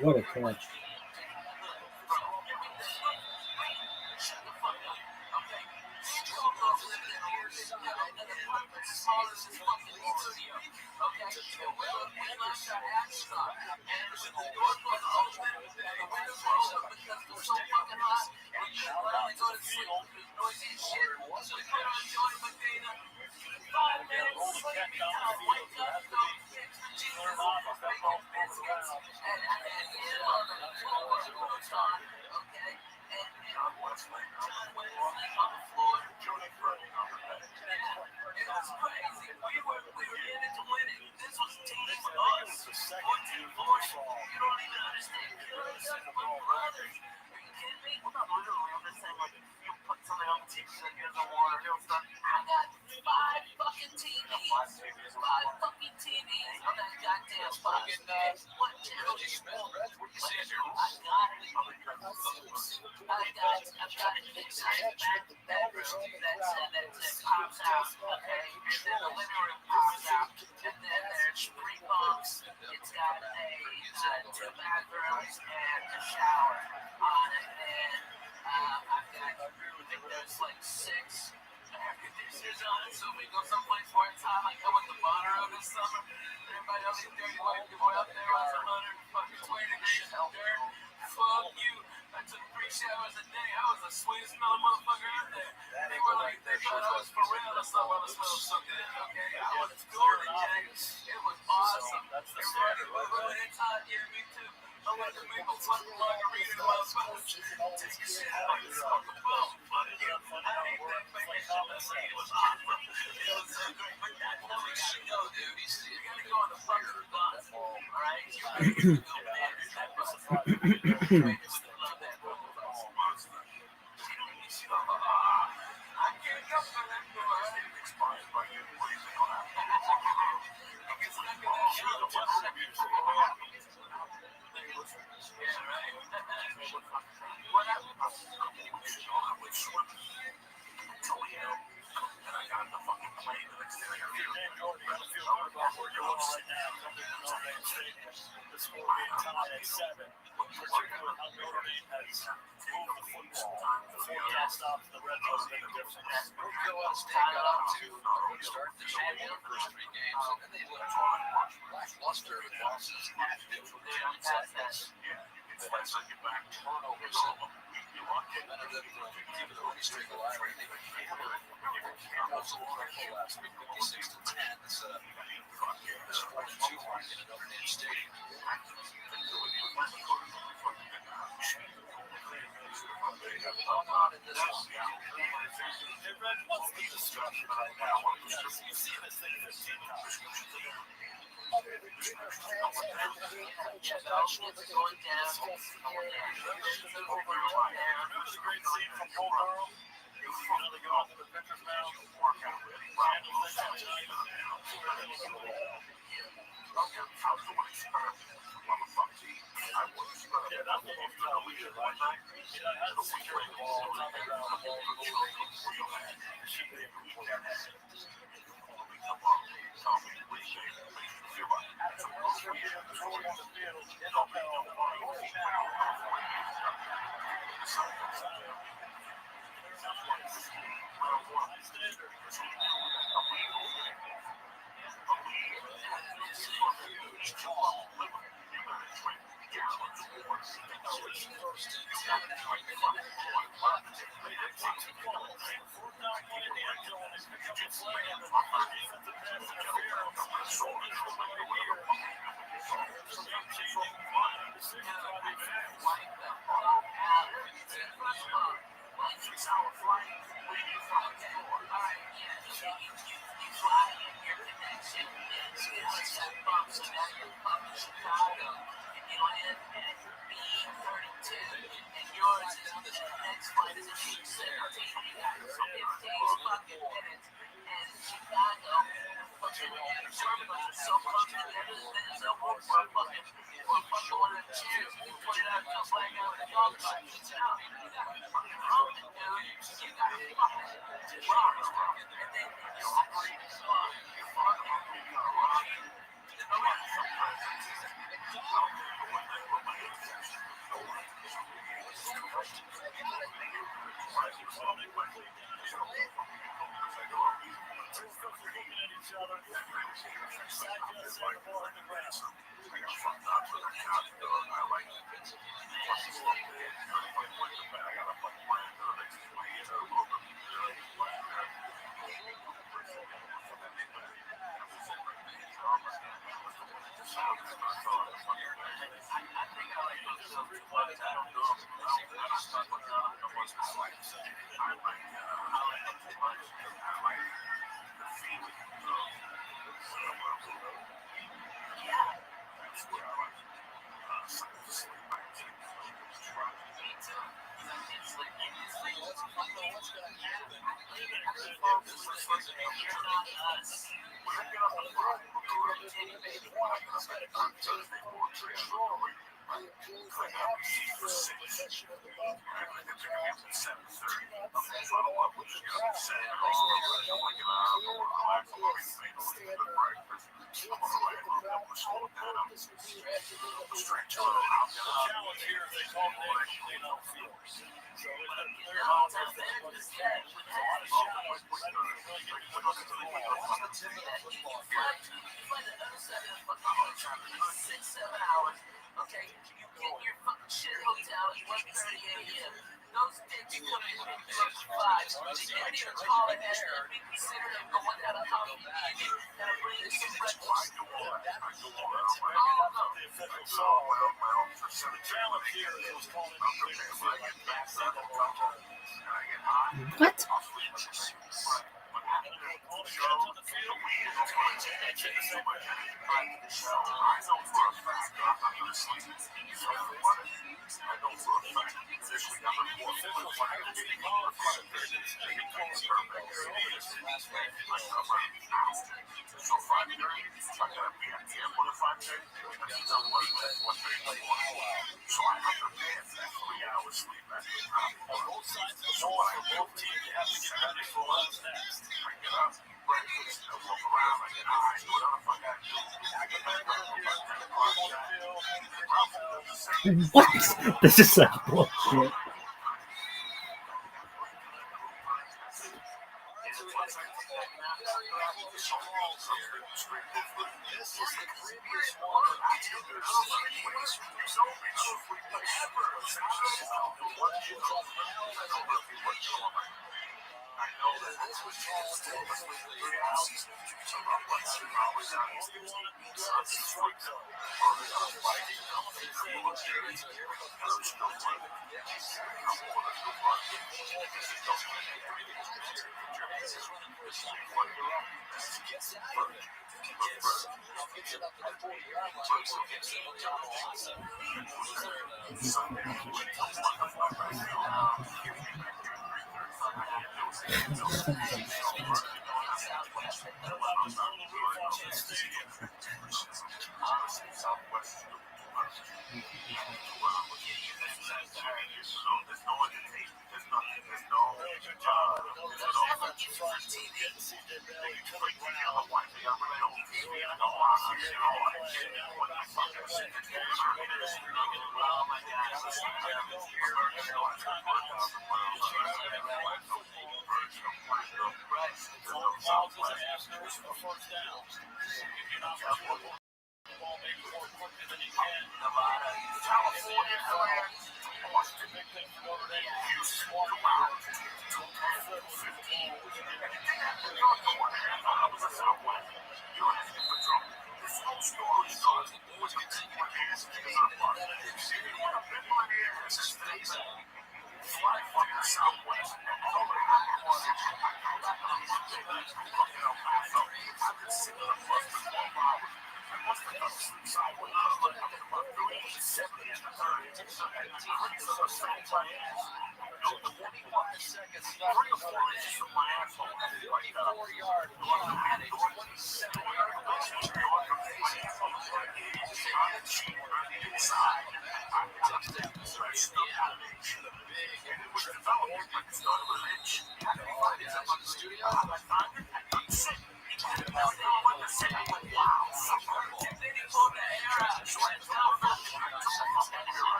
What a catch. What? What? This is such bullshit.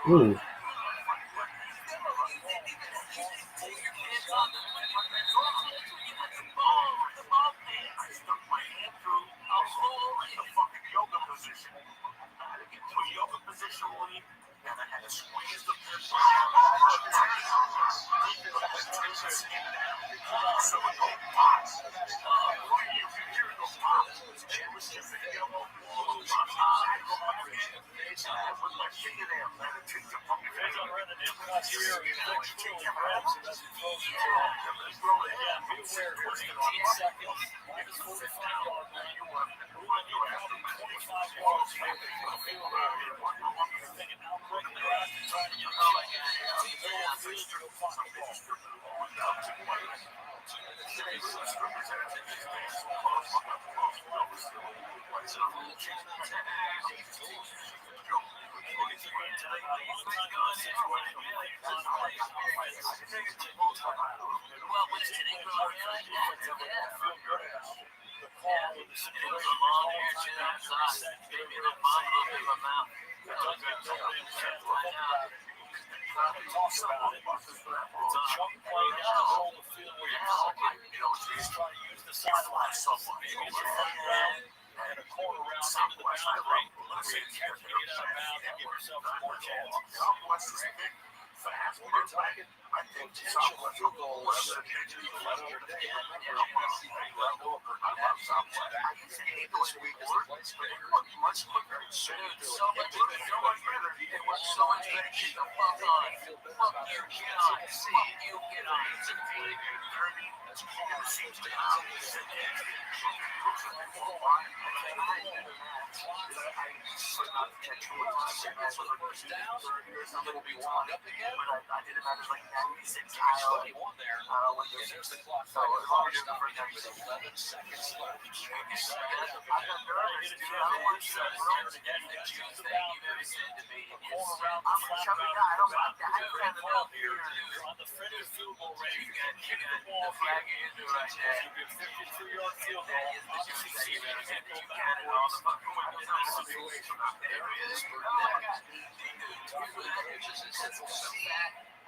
Ooh. better get the fuck on. Fuck you, get on. Fuck you, get on. Somebody will be wound up again. But I did it at like 96 Iowa. There's the clock. So as long as you're not for 11 seconds left. I got nervous, dude. I don't want to say the Jews thing you ever said to me. I'm a chubby guy. I don't like that. I don't have enough beer. You're on the fringe of field goal range. You got the flag in it right there. You get 53-yard field goal. That is the Jews thing you ever said that you counted all the fucking windows on the situation. There it is. Oh my God.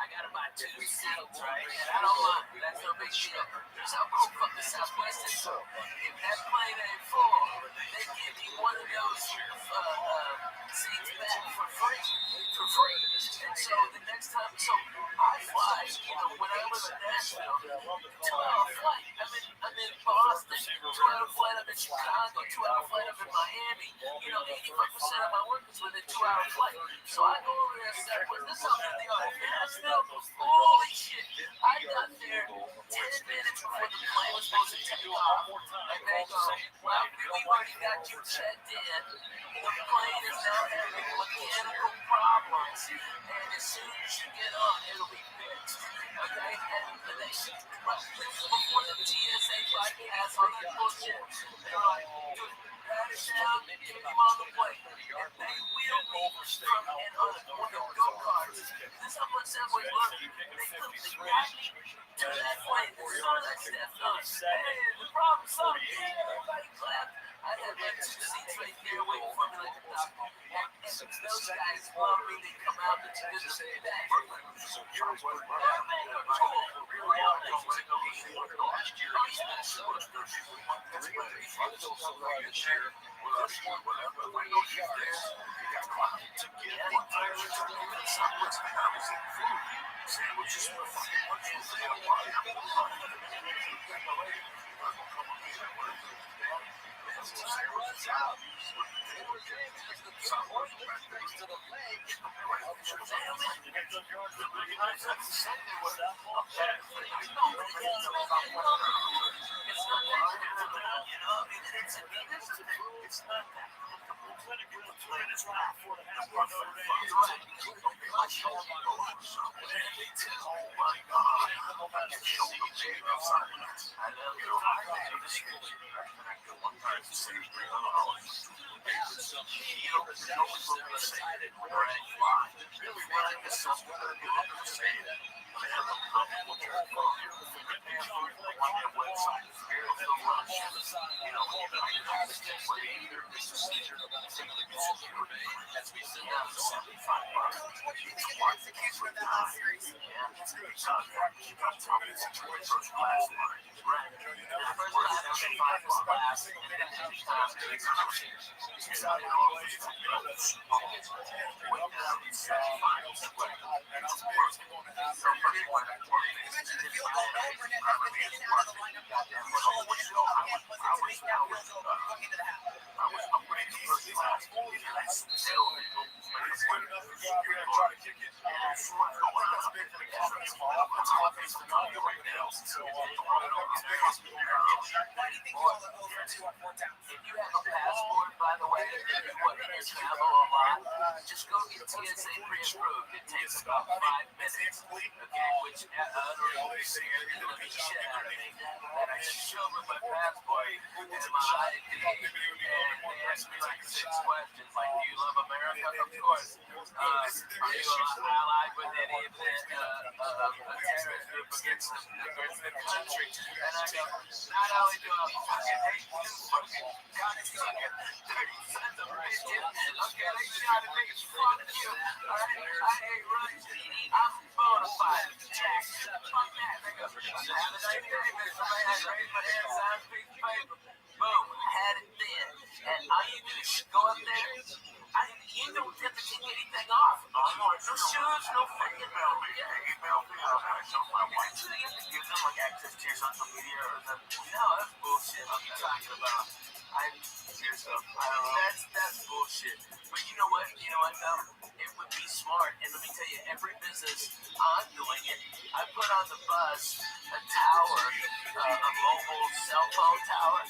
I got about 2 seats, right? And I don't mind. That's no big shit. That's how cool fuck the Southwest is. If that plane ain't full, they give me one of those seats back for free. And so the next time, so I fly, when I was in Nashville, 2-hour flight. I'm in Boston, 2-hour flight up in Chicago, 2-hour flight up in Miami. 85% of my work is within 2-hour flight. So I go over there and say, well, this is something they are Nashville. Holy shit! I got there 10 minutes before the plane was supposed to take off. And they go, well, we've already got you checked in. The plane is now having mechanical problems. And as soon as you get on, it'll be fixed. Okay? And they should before the TSA bypass all that bullshit. They're like, dude, pat it down and get him on the plane. And they wheel me from and on one of the go-karts. This is how much that was worth. They took the guy to that plane. As soon as I stepped on, hey, the problem solved. Everybody clapped. I had like 2 seats right there waiting for me like a doctor. And those guys love me. They come out and do this and that. Sandwiches with fucking lunches. Time runs out. They were getting the point thanks to the leg of Jalen. It's not that. If you have a passport, by the way, and you want to travel a lot, just go get TSA pre-approved. It takes about 5 minutes, okay, which utterly scared the living shit out of me. And I just showed with my passport and my ID, and they asked me like 6 questions, like, do you love America? Of course. Are you allied with any of the terrorist group against the country? And I go, not only do I fucking hate you, fucking cocksucker, dirty sons of bitches, okay, they shot at me, fuck you, alright? I hate Russians, I'm bona fide, Jack, fuck that, nigga. Have a nice day, man. Somebody had to raise my hand, sign a piece of paper. Boom, had it then. And all you do is go up there. You don't have to take anything off. No shoes, no fucking email me. So my wife, so you have to give them like access to your social media or something. No, that's bullshit. I'm talking about. That's bullshit. But you know what? It would be smart. And let me on the bus a tower, a mobile cell phone tower,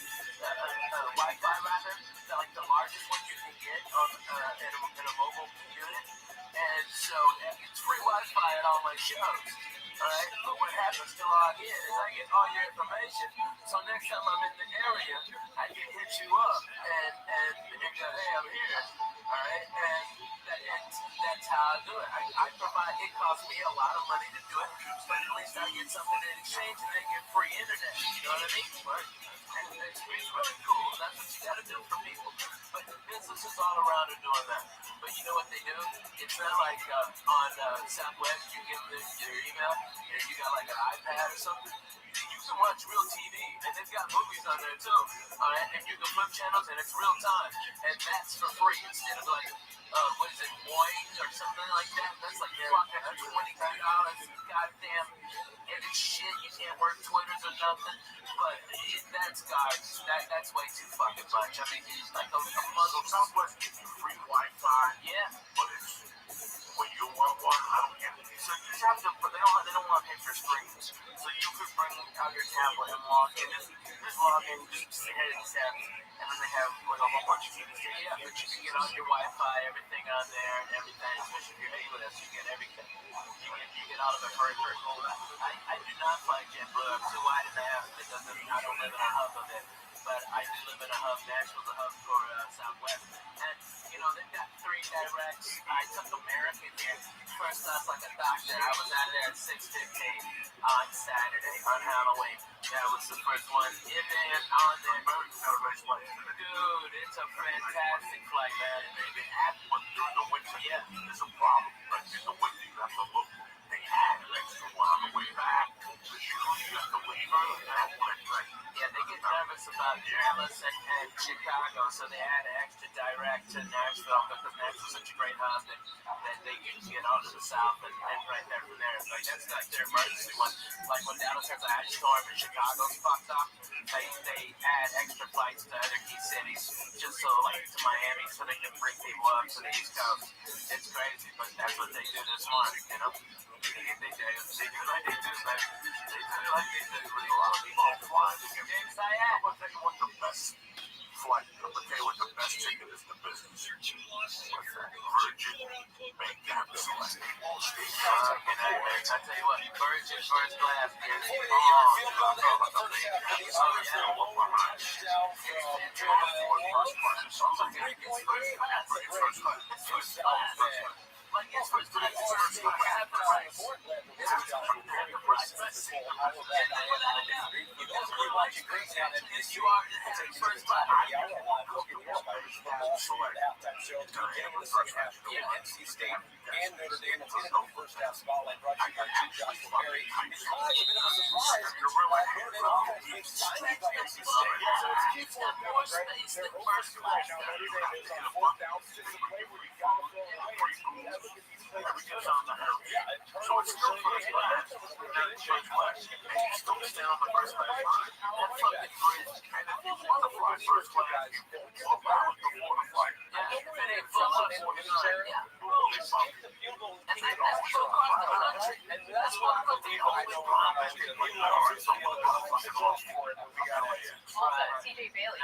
Wi-Fi rather, like the largest one you can get in a mobile unit. And so it's free Wi-Fi at all my shows. Alright, but what happens to log in is I get all your information. So next time I'm in the area, I can hit you up and go, hey, I'm here. Alright, and that's how I do it. I provide, it costs me a lot of money to do it, but at least I get something in exchange and they get free internet. You know what I mean? Right? And it's really cool. That's what you gotta do for people. But businesses all around are doing that. But you know what they do? It's not like on Southwest, you get your email and you got like an iPad or something. You can watch real TV, and they've got movies on there too. Alright, and you can flip channels, and it's real time, and that's for free instead of like, what is it, Boing or something like that. That's like fucking $22. Goddamn, every shit. You can't work Twitters or nothing. But that's garbage. That's way too fucking much. I mean, like a muzzle. Southwest gives you free Wi-Fi. Yeah, but it's when you want one, I don't get it. So you just have to, but they don't want to pay for streams. So you could bring out your tablet and log in. Just log in, just hit accept, and then they have like a whole bunch of TV stations. Yeah, but you can get all your Wi-Fi, everything on there, and everything. Especially if you're A-list, you get everything. You get all of it very, very cool. I do not like JetBlue. I'm too wide in the half. I don't live in a hub of it. But I do live in a hub. Nashville's a hub for Southwest. And, you know, they've got 3 directs. I took American here. First class like a doctor. I was out of there at 6:15 on Saturday, on Halloween. That was the first one. And then on there, dude, it's a fantastic flight, man. They had one during the winter. Yeah, there's a problem. Like in the winter, you have to look. They had an extra one on the way back. You have to leave early. Yeah, they get nervous about Dallas and Chicago, so they add an extra direct to Nashville because Nashville's such a great hub that they can get out to the south and right there from there. Like that's not their emergency one. Like when Dallas has an ice storm and Chicago's fucked up, they add extra flights to other key cities just so like to Miami so they can bring people up to the East Coast. It's crazy, but that's what they do this morning, you know? They do like they do, man. They do like they do. A lot of people fly to get I'll tell you what the best flight, I'll tell you what the best ticket is to business. Virgin, make that select. I tell you what, Virgin first class is Like, yes, first class is first class. What happened, right? You are first class. NC State and Notre Dame will take the first half spotlight brought to you by Joshua Perry. It's kind of a bit of a surprise. Notre Dame almost being signed by NC State. So it's key for them, right? They're first class. Now Notre Dame is on 4th down. It's just a play where you got to throw away. Yeah, look at these plays. Yeah, it turns over so easy. Don't stay on the first class. That fucking bridge. And if you want to fly first class, you won't fall down if you want to fly. Yeah, if it ain't full up, yeah. And that's so across the country. And that's what I think I know. TJ Bailey.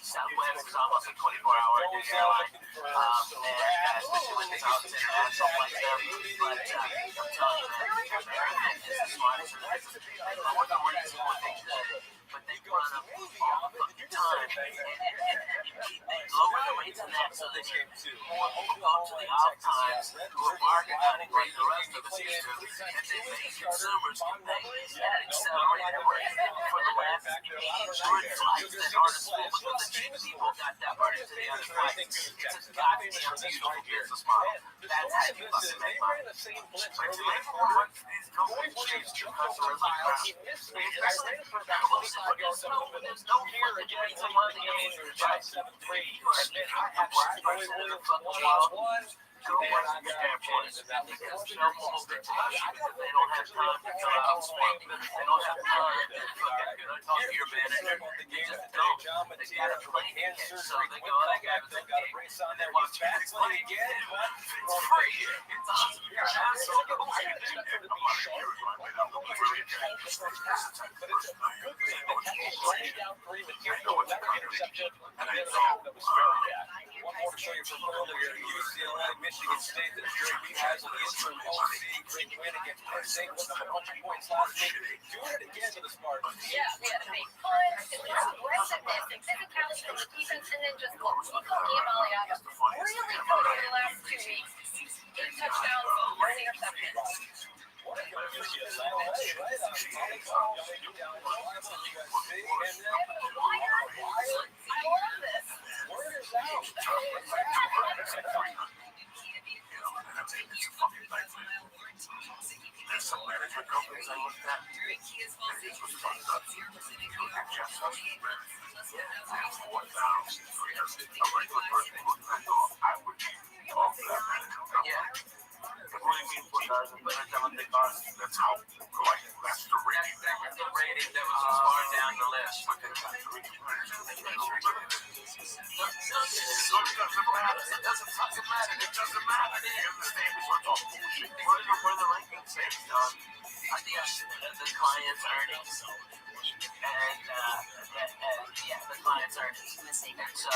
Southwest is almost a 24-hour airline. Especially when they go to international flights there. But I'm telling you, American is the smartest. And I wonder what they could. But they run up all the fucking time and keep lower the rates on that so they can go to the off times to a market hunting like the rest of us used to, and then make consumers can pay at accelerated rate for the last 8 short flights that aren't as full because the cheap people got diverted to the other flights. It's a goddamn beautiful business model. That's how you fucking make money. But to make more money, these companies chase your customers like crap. There's no fucking way to money. Right? You are the worst person in the fucking world. Go watch the airports because no one will get to you because they don't have time to go out and spend. They don't have time to fucking talk to your manager. They just don't. They got a plane ticket, so they go out and they got a race on there. Watch the plane again. It's free. It's awesome. You're absolutely one more to show you from earlier, UCLA, Michigan State, that Jerry has an interim OC, great win against Penn State, with 100 points last week. Doing it again to the Spartans. Yeah, we had to make punts, it was aggressiveness and physicality from the defense, and then just look, Nico Giamaliaga really good over the last 2 weeks. 8 touchdowns, 1 interception. What a good UCLA, right on I love this. Word is out. There's some management companies I looked at. It was fucked up. Jeff Husky, man. They have 4,300. A regular person would back off. I would be off that management company. Yeah. What do you mean 4,000? But that's how they cost. That's how, like, that's the rating. That was the rating that was as far down the list. But they got 3 players. It doesn't fucking matter. It doesn't matter. The standards are all bullshit. What are the rankings say? The client's earnings. And the client's earnings. And so,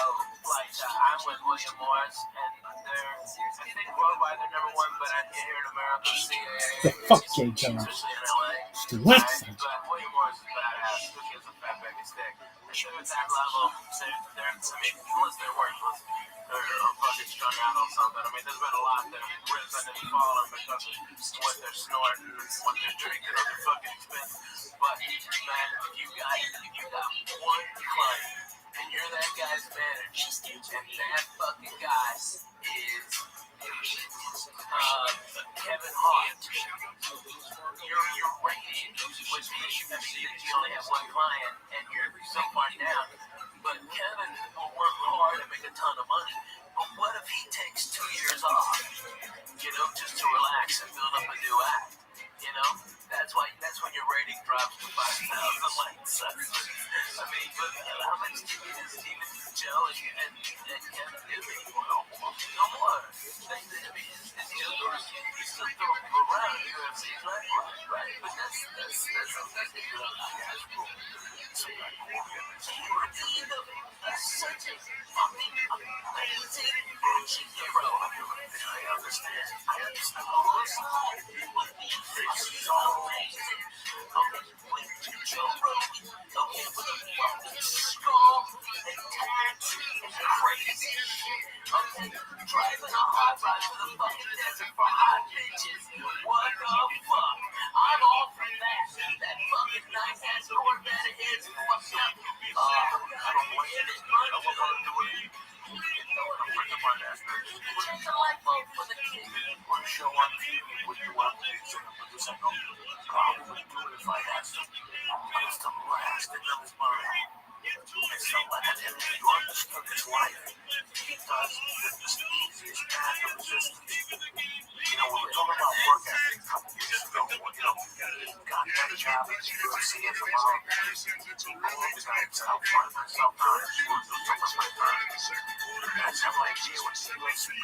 like, I'm with William Morris, and they're, I think worldwide they're number 1, but I here in America, CAA. The fuck, Jay Jones. Especially in LA. What? But William Morris is badass because he has a fat baby stick. And so at that level, they're, I mean, unless they're worthless, they're fucking strung out on something. I mean, there's been a lot that have risen and fallen because of what they're snorting, what they're drinking, or their fucking expenses. But, man, if you got one client, and you're that guy's manager, and that fucking guy is Kevin Hart, your rating would be, you only have one client, and you're so far down. But Kevin will work hard and make a ton of money. But what if he takes 2 years off, just to relax and build up a new act? That's when your rating drops to 5,000 likes. I mean, but how much do Steven Joe and Kevin do? No more. I mean, it's just he's still throwing people around in UFC, right? But that's such a fucking amazing action hero. I understand. She's all amazing. Joe Rogan, with a fucking skull and tats and crazy shit. Driving a hot rod to the fucking desert for hot bitches. What the fuck? I'm all for that. That fucking nice ass Corvette of his fucked up. I don't want it. I don't want to do it. Just a light bulb for the kid. One show on TV with you out there, because I know God would do it if I asked him. But it's the last thing that was buried. It's the last thing that you understood his life. Because it's the easiest path of resistance. We were talking about work ethic a couple years ago. Got that job at the UFC as a world. I always got to outfront myself out as you were doing my time. That's how I deal with the UFC.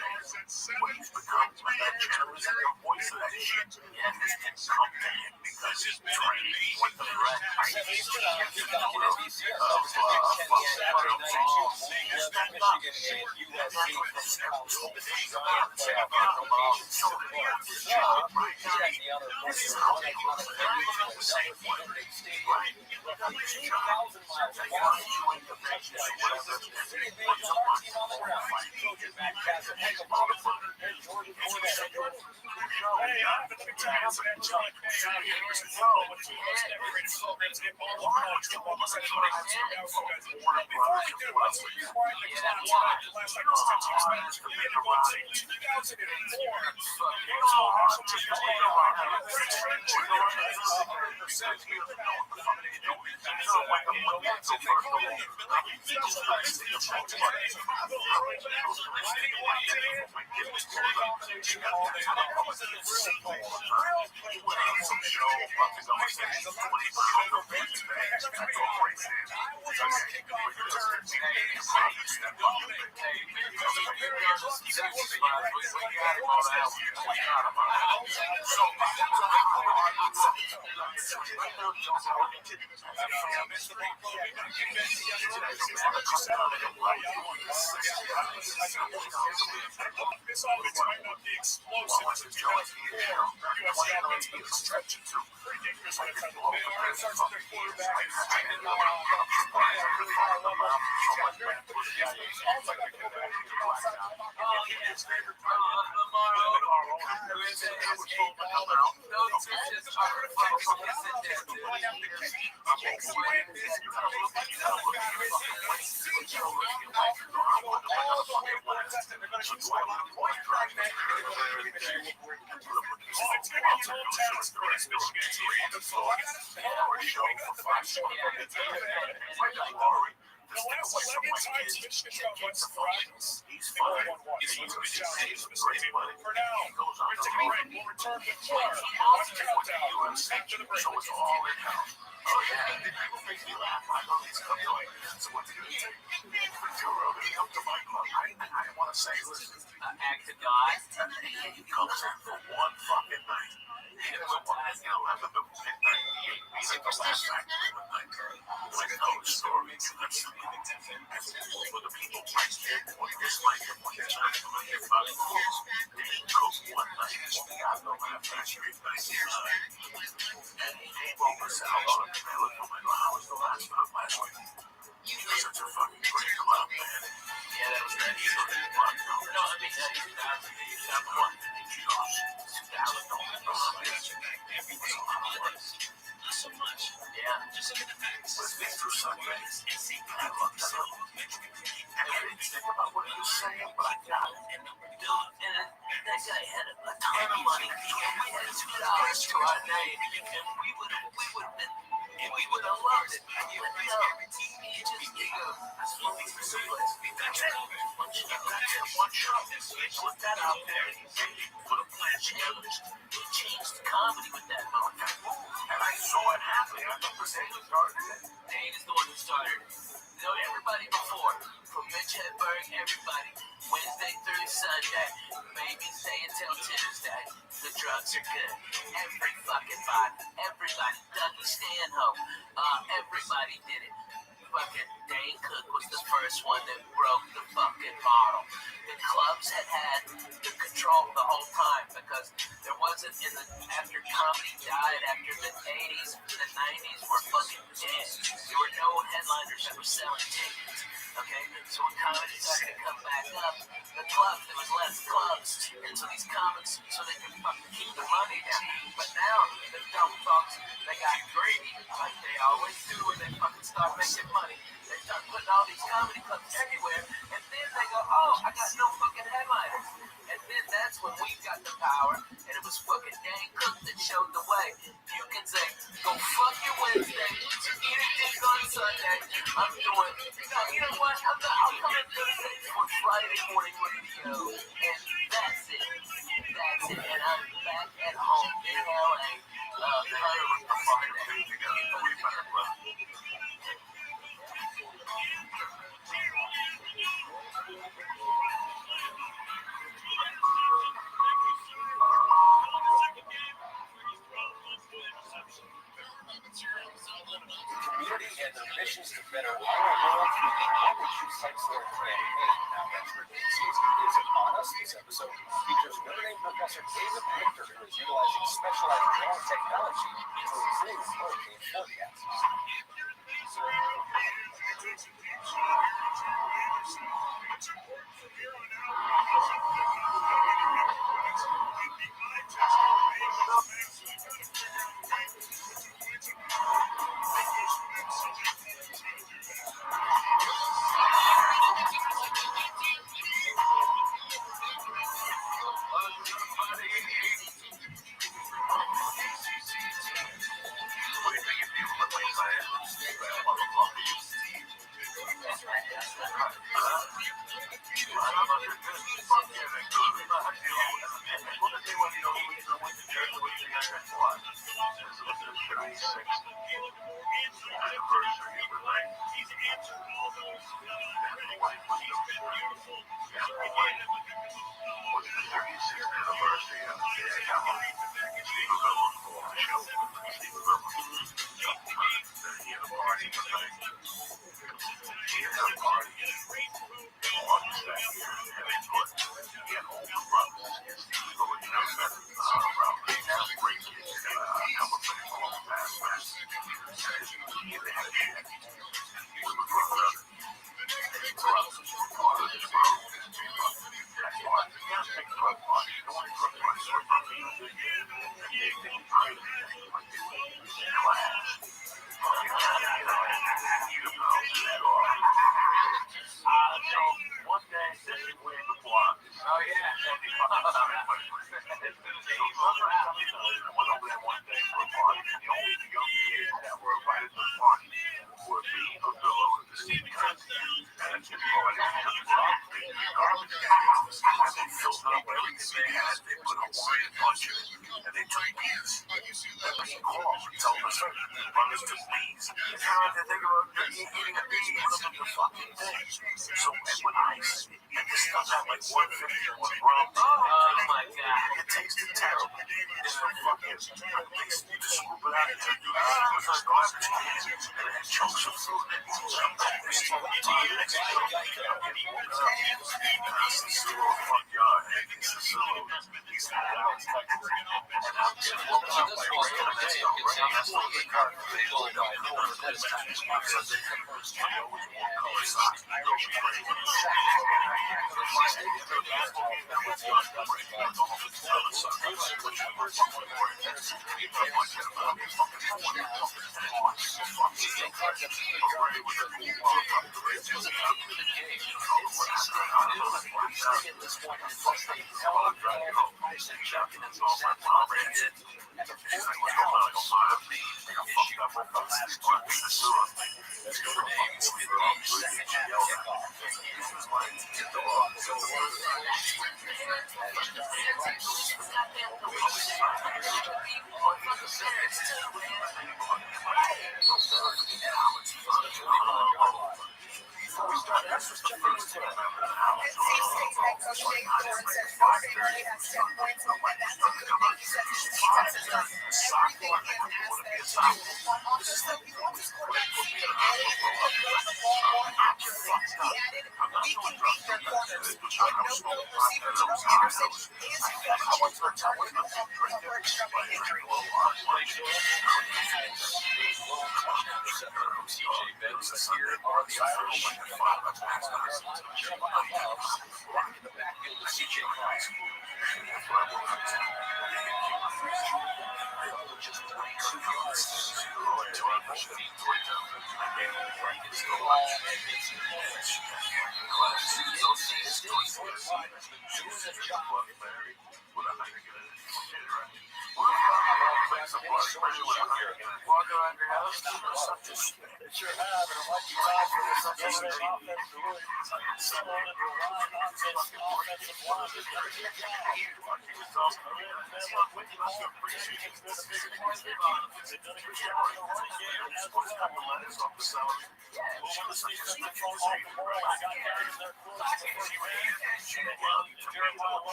What he's become, that generous and the voice of that shit. Yeah, this can come to him because he's training with the right. walking on the ground. Trojan Matt Castle, Michael Robinson, and Jordan Cornette. Hey, let me tell you something. John Kay out here versus one of the most decorated programs in all of college football. Before we do, let's rewind the clock back to last night's Texas match. In the one team, 2004. Baseball national This offense might not be explosive as 2004 USC offense, but it's stretching too. Pretty dangerous when it's on the field. It starts with their quarterback and really high level. The last 11 times Michigan got what's practice, he's 4-1-1. For now, we're taking a break. We'll return with more on Countdown after the break. Oh yeah, people make me laugh. I know these come going. So what's it gonna take? Too early up to my club. I want to say, listen, Act to God. he comes in for one fucking night. He was the one at 11 to midnight. He's at the last night of the night. Like no story. That's for the people right there. What dislike him, what they're trying to come and get by the rules. They didn't cook one night. God no after that straight night. And he came over South on it. Man, look, no matter how was the last time last week. You're such a fucking great club, man. Yeah, that was that. No, I mean, 2000. Not so much. Yeah. Just look at the facts. Let's get through something. I love that. I didn't think about what he was saying, but I got it. And that guy had a ton of money. And we had $2 to our name. And we would have been. And we would have loved it. But no, he just that's what we that's it. One shot. Put that out there. Put a plan together. Changed comedy with that motherfucker. And I saw it happening. I remember Zane started it. Zane is the one who started. You know, everybody before, from Mitch Hedberg, everybody, Wednesday through Sunday, maybe say until Tuesday, the drugs are good. Every fucking body, everybody, Dougie Stanhope, everybody did it. Fucking Dane Cook was the first one that broke the fucking bottle. The clubs had the control the whole time because there wasn't after comedy died after the 80s, the 90s were fucking dead. There were no headliners that were selling tickets. Okay, so when comedy started to come back up, the clubs, there was less clubs, and so these comics, so they could fucking keep the money down. But now, the dumb fucks, they got greedy, like they always do when they fucking start making money. They start putting all these comedy clubs everywhere, and then they go, oh, I got no fucking headliners. And then that's when we got the power, and it was fucking Dane Cook that showed the way. You can say, go fuck your Wednesday, eat a dick on Sunday, I'm doing, you know what, I'll come in Thursday for Friday morning radio, and that's it. That's it, and I'm back at home in LA, playing for Friday. Community and their missions to better our world. What would you cite for a campaign? Now, Veteran season is upon us. This episode features Notre-Dame professor David Richter, who is utilizing specialized drone technology to improve hurricane forecasts. And they took bees. They made calls and told us, runners took bees. You know, they think about eating a bee was a fucking thing. So it with ice. And this stuff had like 150 was rum. Oh my god. It tasted terrible. It's so fucking, they just scoop it out and it was like garbage cans. And it had chunks of fruit in it.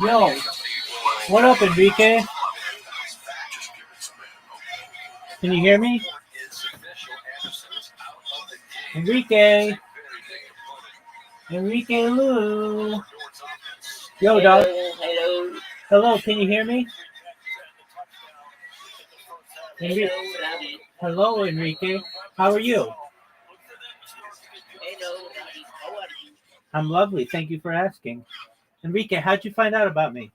Yo, what up, Enrique? Can you hear me? Enrique Lou. Yo, dog. Hello. Hello, can you hear me? Hello, Enrique. How are you? Hello, Daddy. How are you? I'm lovely. Thank you for asking. Enrique, how'd you find out about me?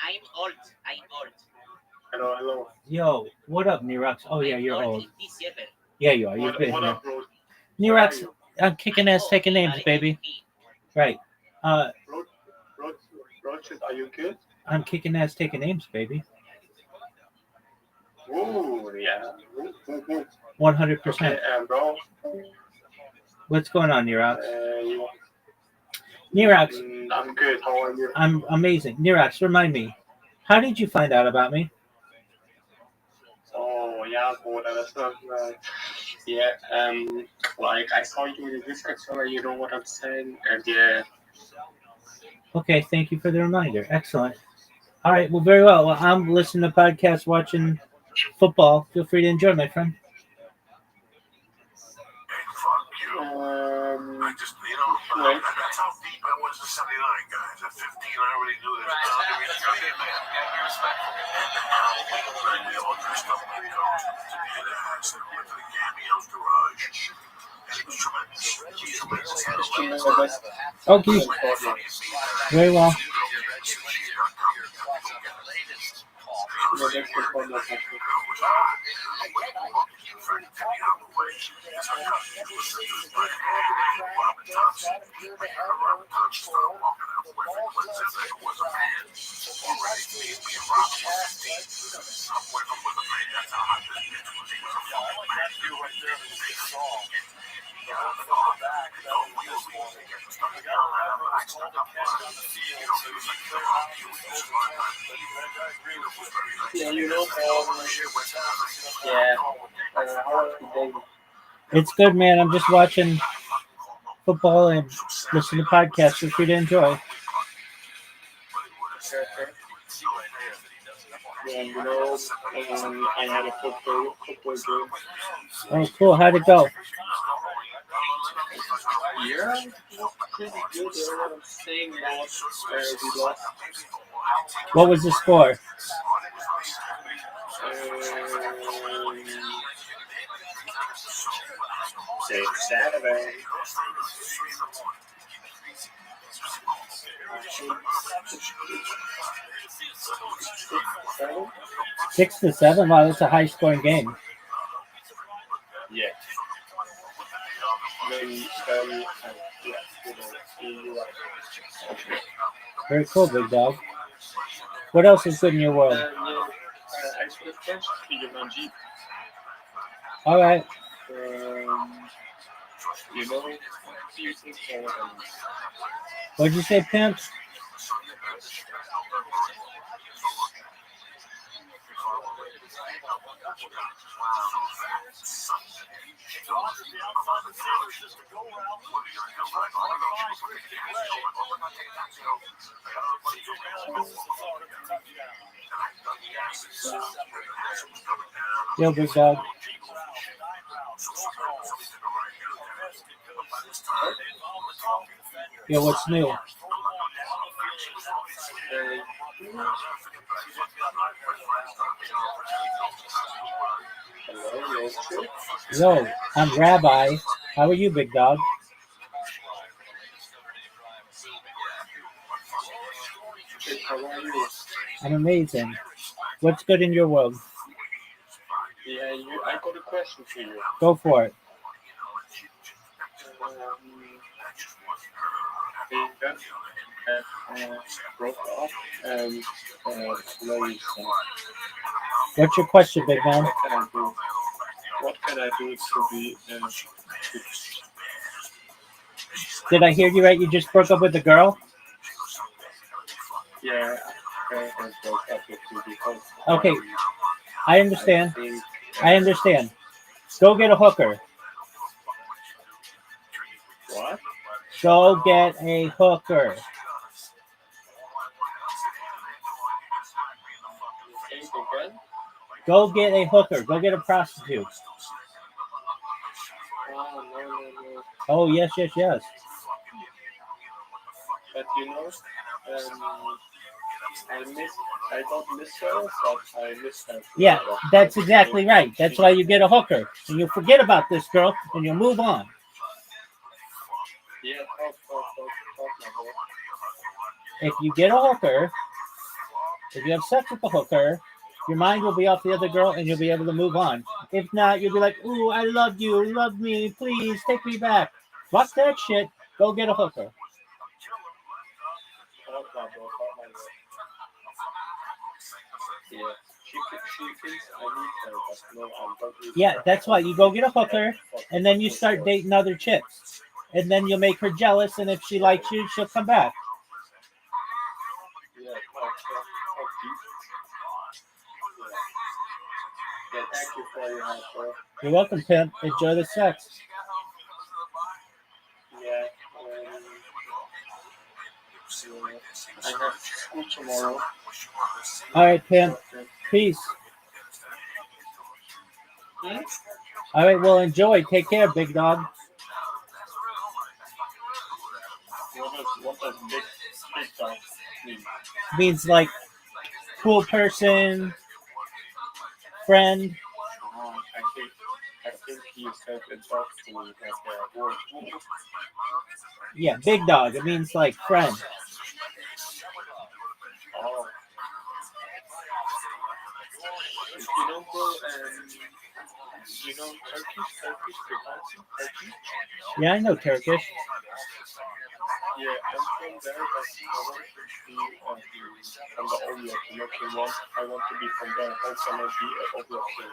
I'm old. I'm old. Hello. Yo, what up, Nirux? Oh, yeah, you're old. 57. Yeah, you are. You've What, been what here. up, bro? Neurax, I'm kicking ass, taking names, baby. Right. Rothschild, are you good? I'm kicking ass, taking names, baby. Ooh, yeah. 100%. Okay, bro. What's going on, Neurax? You, Neurax. I'm good. How are you? I'm amazing. Neurax, remind me, how did you find out about me? Oh, yeah, bro, that's not right. Yeah, like I saw you in the Discord server, you know what I'm saying? And yeah. Okay, thank you for the reminder. Excellent. All right, well, very well. Well, I'm listening to podcasts, watching football. Feel free to enjoy, my friend. I just, that's how deep I was in 79, guys. At 15, I already knew this. Okay, man. We all dressed up like cops to the other house and went to the Cameo's garage. And it was tremendous. Okay. Very well. Yeah, you know, yeah. How are you doing? It's good, man. I'm just watching football and listening to podcasts. Feel free to enjoy. Yeah, you know, I had a football game. Oh, cool. How'd it go? Yeah, it was pretty good. What I'm saying was we lost. What was the score? Say Saturday. 6-7. Wow, that's a high-scoring game. Yeah. Very cool, big dog. What else is good in your world? I should have changed to Jumanji. All right. You know, you think What'd you say, pimp? Yo, big dog. Yo, what's new? Yo, I'm Rabbi. How are you, big dog? How are you? I'm amazing. What's good in your world? Yeah, I got a question for you. Go for it. Broke off and What's your question, big man? What can I do? What can I do to be? Did I hear you right? You just broke up with the girl? Yeah, I broke up with you because. Okay, I understand. I understand. Go get a hooker. What? Go get a hooker. Go get a hooker. Go get a prostitute. No. Oh, yes. But you know, I don't miss her, but I miss her. Yeah, that's exactly right. That's why you get a hooker. And you'll forget about this girl and you'll move on. Yeah, talk. If you get a hooker, if you have sex with the hooker, your mind will be off the other girl and you'll be able to move on If not, you'll be like, ooh, I love you, love me, please take me back. Fuck that shit. Go get a hooker. Yeah, that's why you go get a hooker, and then you start dating other chicks, and then you'll make her jealous, and if she likes you, she'll come back. Thank you for your help, bro. You're welcome, pimp. Enjoy the sex. Yeah. I have school tomorrow. All right, pimp. Peace. All right, well, enjoy. Take care, big dog. What does big dog mean? Means like cool person, friend. I think he said it dog to me like a word. Yeah, big dog. It means like friend. Oh. You know, bro, you know Turkish, Yeah, I know Turkish. Yeah, I'm from there, but I want to be from the Overlook, you know, King One. I want to be from there. How can I be an Overlook King?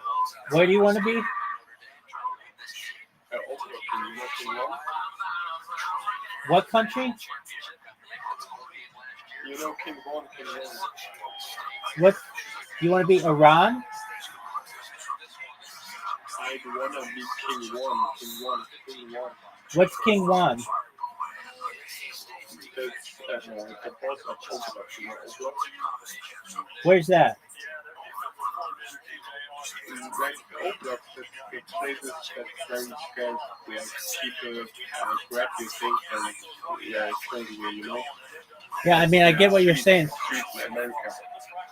Where do you want to be? An Overlook King, you know, King One? What country? You know, King One, King One. What? You want to be Iran? I want to be King One. What's King One? That's the boss of Overlook, you know, Overlook. Where's that? Like Overlook, it's places that's very scared. Like people grab your things and kill you, you know. Yeah, I mean, I get what you're saying. Streets in America.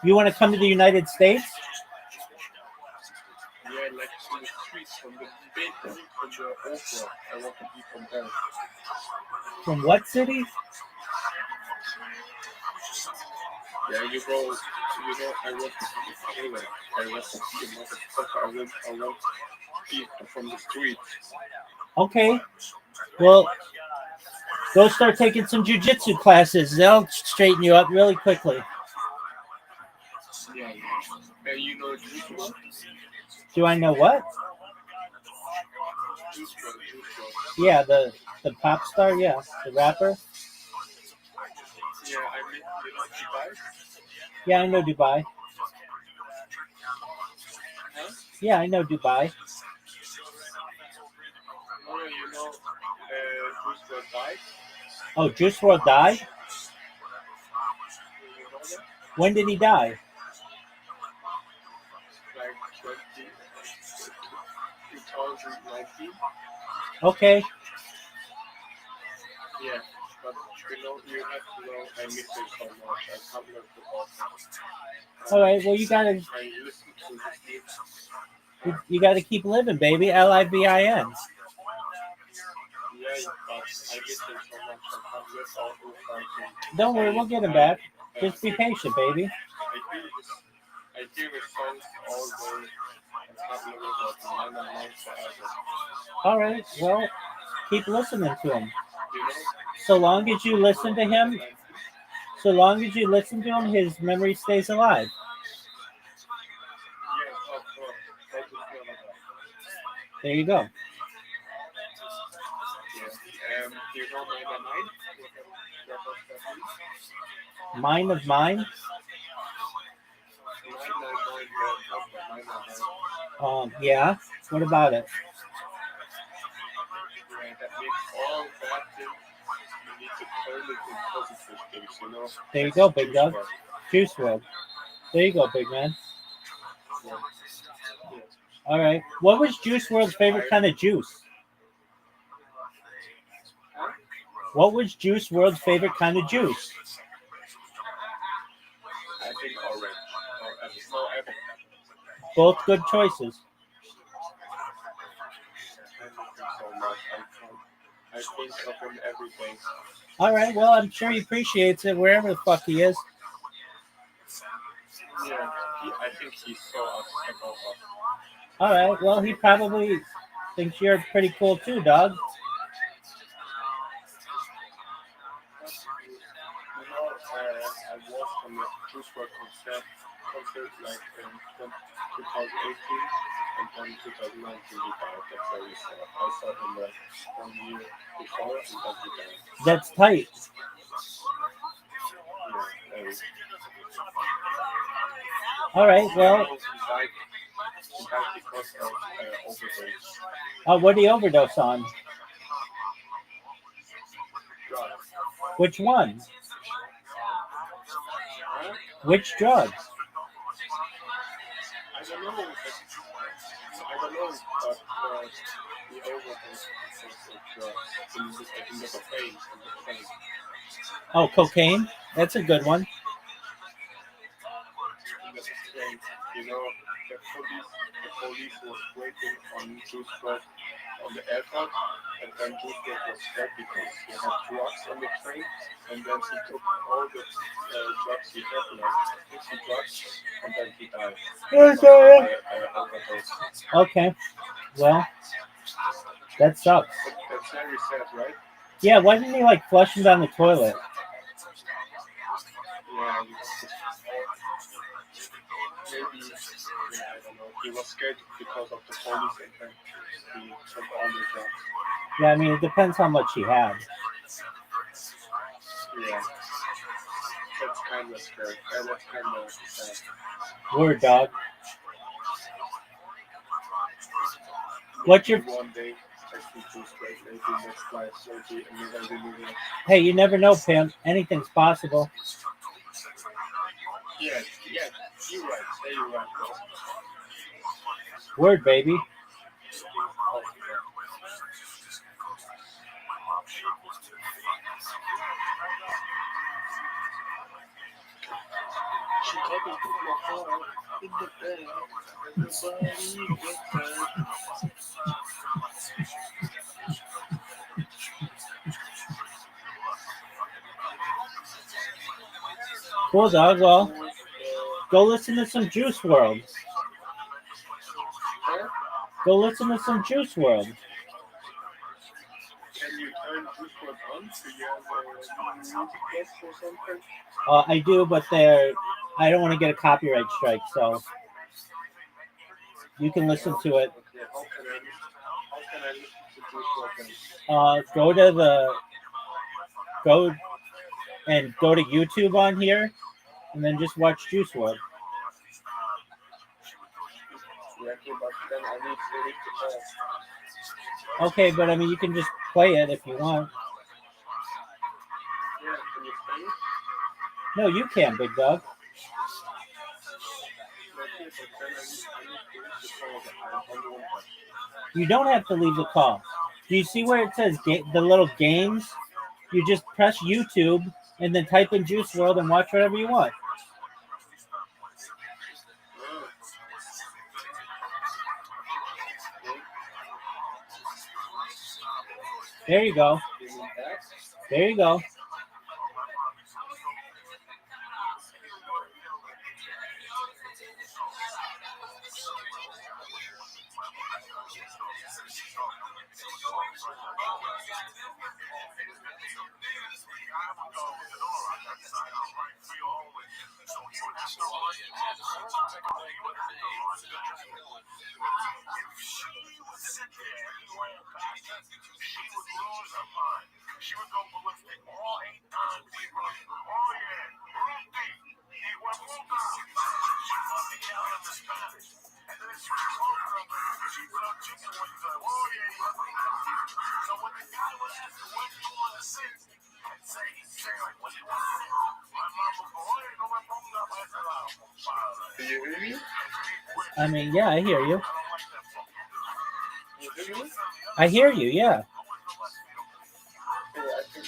You want to come to the United States? Yeah, like from the streets, from the basically from the Overlook. I want to be from there. From what city? Yeah, you know, I want to be anyway. I want to be a motherfucker. I want to be from the streets. Okay. Well, go start taking some jiu-jitsu classes. They'll straighten you up really quickly. Yeah. And you know Juice WRLD? Do I know what? Juice WRLD. Yeah, the pop star. Yeah, the rapper. Yeah, I mean, you know Dubai? Yeah, I know Dubai. Huh? Yeah, I know Dubai. Oh, you know Juice WRLD died? Oh, Juice WRLD died? You know that? When did he die? Like 2019? Okay. Yeah, but you know, you have to know I miss it so much. I can't live without it. All right. Well, you gotta I listen to his music. you gotta keep living, baby. LIVIN. Yeah, but I miss it so much. I can't live out without him. Don't worry, we'll get him back. Just be patient, baby. I hear his songs all day. I can't live without him. I'm forever. All right. Well, keep listening to him. You know? So long as you listen to him, his memory stays alive. Yeah, of course. That is one of them. There you go. Yeah. You know Mine? Mind of mine. Yeah. What about it? Yeah, that means all bad things you need to turn it into positive things, you know? There you go, big dog. Juice WRLD. There you go, big man. Yeah. Yeah. All right. What was Juice WRLD's favorite kind of juice? What was Juice WRLD's favorite kind of juice? I think orange. No, apple. Both good choices. So much. I think of him every day. All right. Well, I'm sure he appreciates it wherever the fuck he is. Yeah, I think he saw us about us. All right. Well, he probably thinks you're pretty cool too, dog. You know, I was on the Juice WRLD concert like in 2018 and then 2019 he died. That's very sad. I saw him like 1 year before and then he died. That's tight. Yeah, very. All right. Well, He died because of overdose. what did he overdose on? Drugs. Which one? Huh? Which drugs? I don't know. But he overdosed because of drugs. He never paid on the train. Oh, cocaine. That's a good one. You know, the police was waiting on Juice WRLD on the airport, and then Juice WRLD was scared because he had drugs on the train, and then he took all the drugs he had, like 50 drugs, and then he died. Overdose. Okay. Well, that sucks. That's very sad, right? Yeah. Why didn't he like flush him down the toilet? Yeah. Maybe, I don't know. He was scared because of the police, and then he took all the drugs. Yeah. I mean, it depends how much he had. Yeah. That's kind of scary. That's kind of sad. Word, dog. What's your? One day, I see Juice WRLD, maybe next life, maybe another movie. Hey, you never know, Pam. Anything's possible. Yeah, you're right. You're right, bro. Word, baby. Chicago put my heart in the bag. Everybody get that. Cool, dog. Well, go listen to some Juice WRLD. Go listen to some Juice WRLD. Can you turn Juice WRLD on? Do you have a music guest or something? I do, but I don't want to get a copyright strike, so you can listen to it. Okay, how can I listen to Juice WRLD? Go to YouTube on here, and then just watch Juice WRLD. Yeah, okay, but then I need to read the call. Okay, but I mean, you can just play it if you want. Yeah, can you play it? No, you can, big dog. Okay, but then I need to read the call. I don't want that. You don't have to leave the call. Do you see where it says the little games? You just press YouTube and then type in Juice WRLD and watch whatever you want. There you go. There you go. She would go ballistic all 8 times. Oh yeah, Ruthie. He went Ruthie. She fucking yelled in the Spanish. And then she was talking to him. She put up chicken wings. Like, oh yeah, you Ruthie. So when the guy would ask her, when do you want to sit? I'd say, like, when do you want to sit? My mom would go, oye, no me ponga para ese lado, compadre. Do you hear me? I mean, yeah, I hear you. You hear me? I hear you, yeah. I think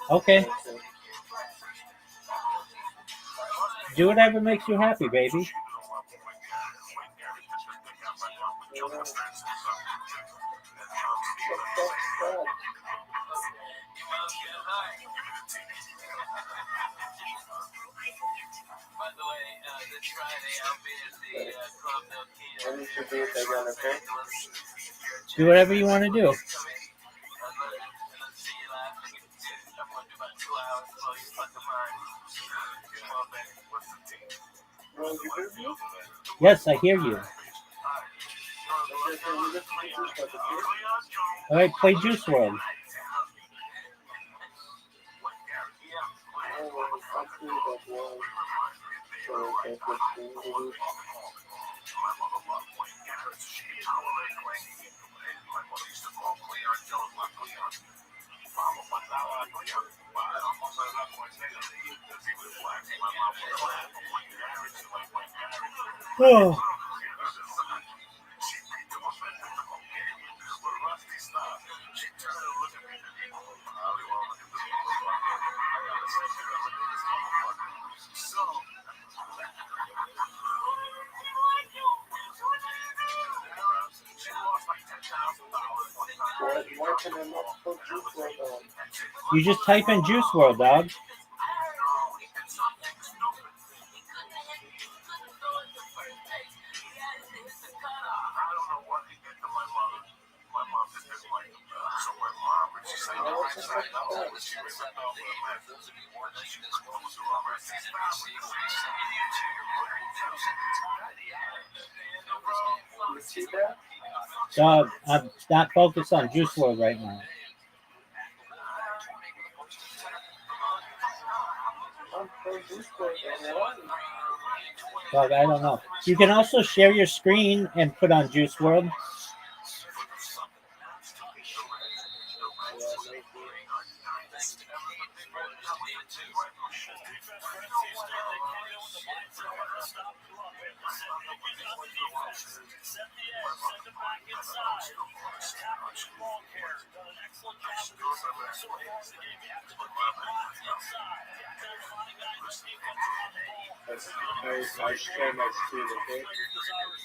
Okay. Do whatever makes you happy, baby. By the way, Do whatever you want to do. Yes, I hear you. All right, play Juice WRLD. Oh. You just type in Juice WRLD, dog. Dog, I'm not focused on Juice WRLD right now. Dog, I don't know. You can also share your screen and put on Juice WRLD.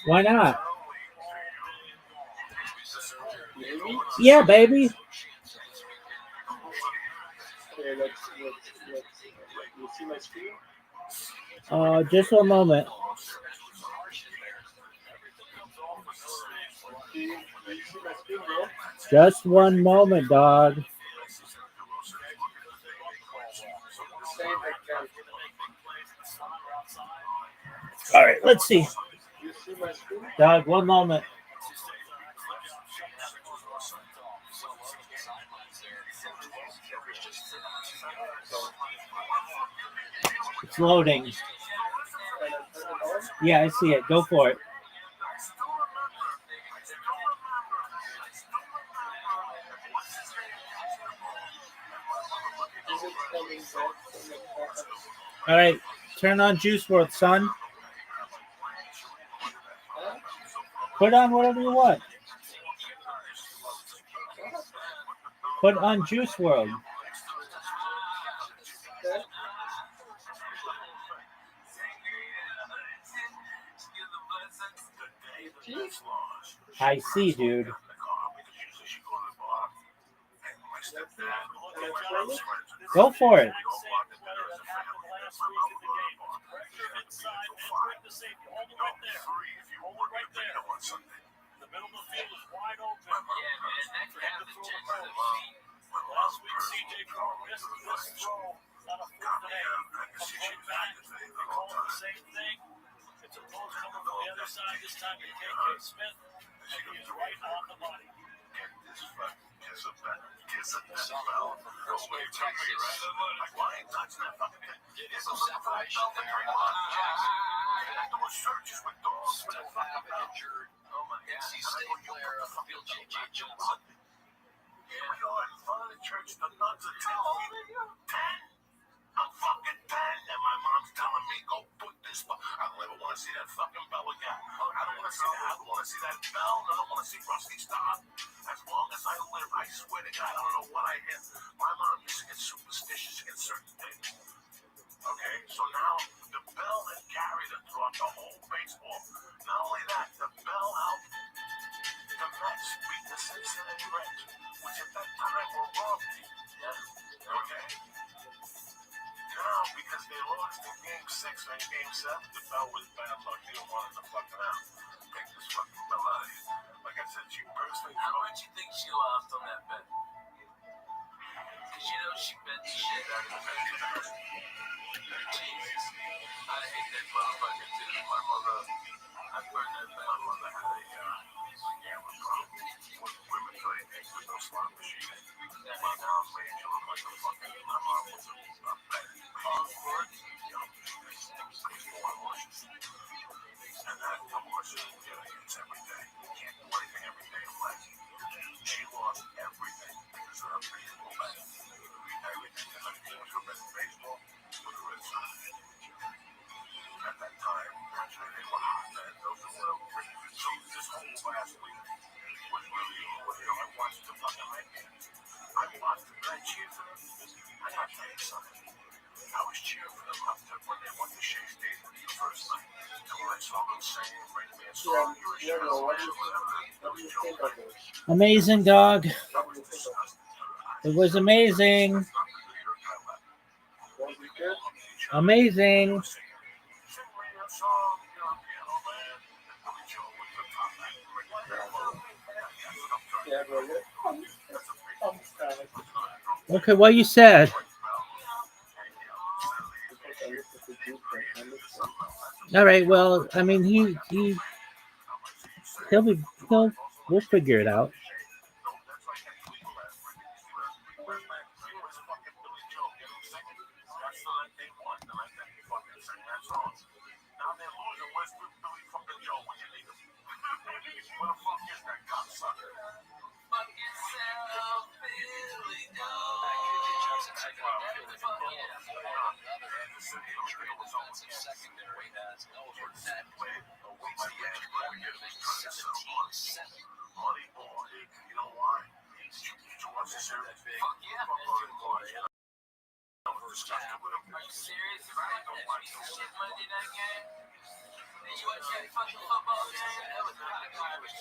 Why not? Yeah, baby. Just one moment. Just one moment, dog. All right, let's see. Dog, one moment. It's loading. Yeah, I see it. Go for it. All right, turn on Juice WRLD, son. Put on whatever you want. Put on Juice WRLD. I see, dude. Go for it. Last week, CJ missed this throw on a 4th and 8. Right back, they call it the same thing. It's a post coming from the other side, this time to KK Smith, and he is right on the money. I'm fucking 10, and my mom's telling me, go put this. I don't ever want to see that fucking bell again. I don't want to see that. I don't want to see that bell. I don't want to see Rusty stop. As long as I live, I swear to God, I don't know what I hit. My mom used to get superstitious against certain things. Okay, so now the bell that carried it throughout the whole baseball. Not only that, the bell helped the Mets beat the Cincinnati Reds, which at that time were royalty. Okay. Now, because they lost in Game 6 and Game 7, the bell know it was bad luck. You don't want it to fucking out. Take this fucking fella out of here. Like I said, she personally. How much you think she lost on that bet? Because you know she bet the shit out of the bet. Jesus. I hate that motherfucker too. My mother, I burned that bet. My mother had a gambling problem with women playing games with no slot machines. My mom made you look like a fucking. My mom was a bet. And that horse, it's every day. You can't do anything every day in life. She lost everything because of her baseball bet. Everything. And her teams were betting baseball with the Red Sox. At that time, actually, they were hot, man. Those were so this whole last week was really, I watched the fucking night game. I watched the night cheer for them. I got that excited. I was cheering for them up to when they went to Shea Stadium the first night. And when I saw them singing, Ring Man song, you're a sheriff, whatever. Amazing, dog. It was amazing. Amazing. Okay, what you said? All right. Well, I mean, we'll figure it out. Are you serious? Shit Monday night game? And you watch that fucking football game? That was hot garbage.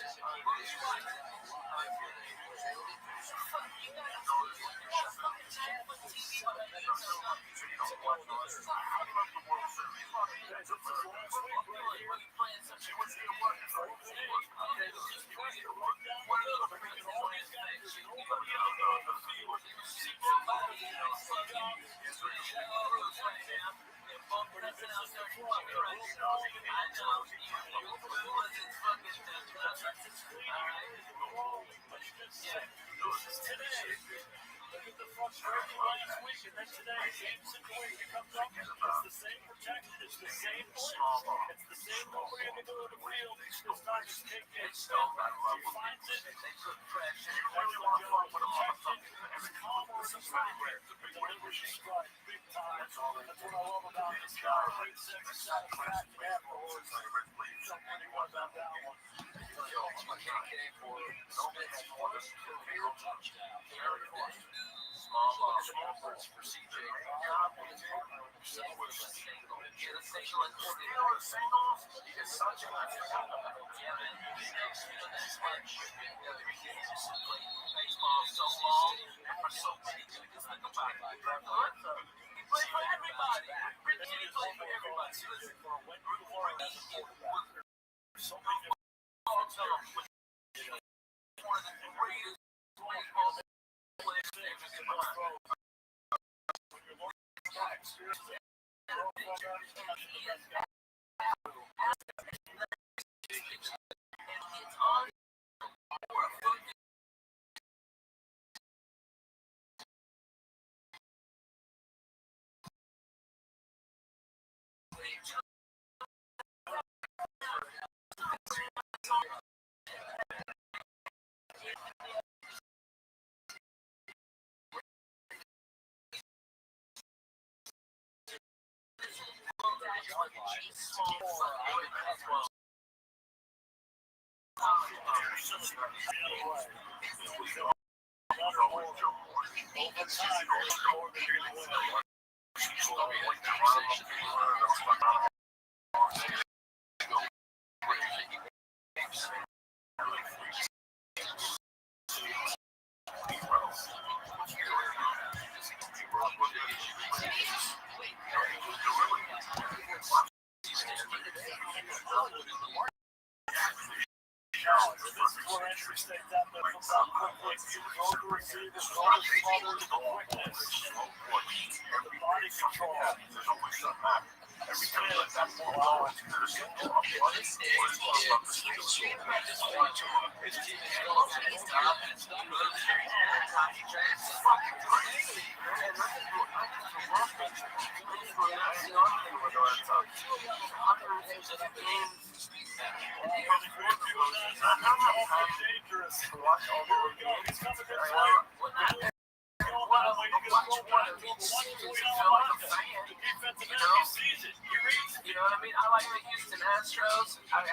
You know what I mean? I like the Houston Astros. I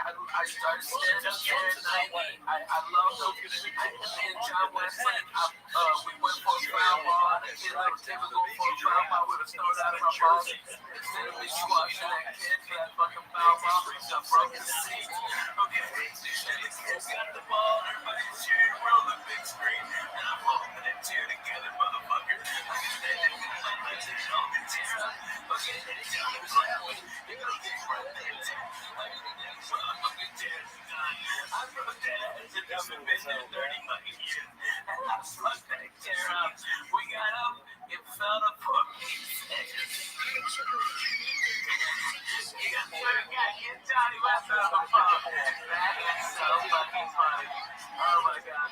started standing up there in 90. I love them. Me and John Weston, we went for a foul ball. They would go for a foul ball. We would have thrown out of our balls. Instead of me squashing that kid for that fucking foul ball, we just broke his seat. Okay, he's got the ball. Everybody's cheering. We're on the big screen. And I'm holding it two together, motherfucker. I can stand there with my legs and show me tear up. Okay, anytime you play with me, you're going to get right there. I wrote that as a number been there 30 fucking years. And I slugged that tear up. We got up, it fell apart. You got third guy, you Johnny West out of the phone. That is so fucking funny. Oh my god.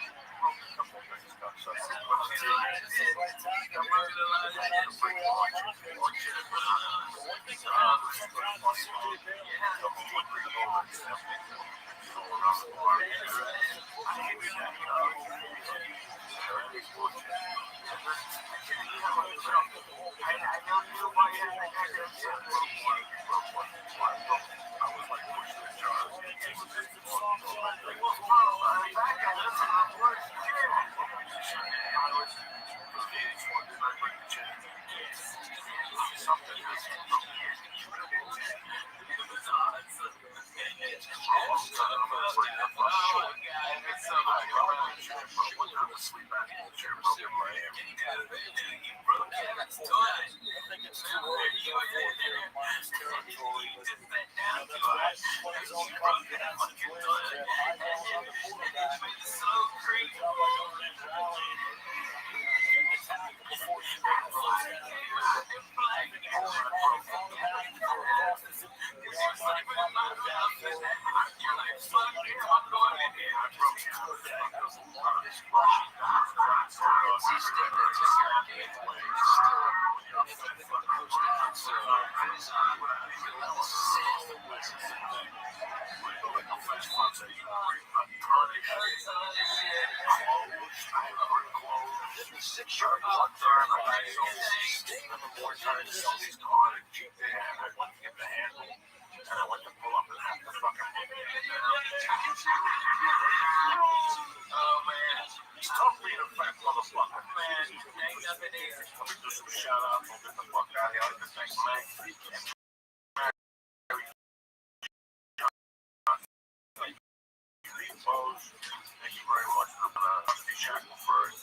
Thank you very much for the Shackelford.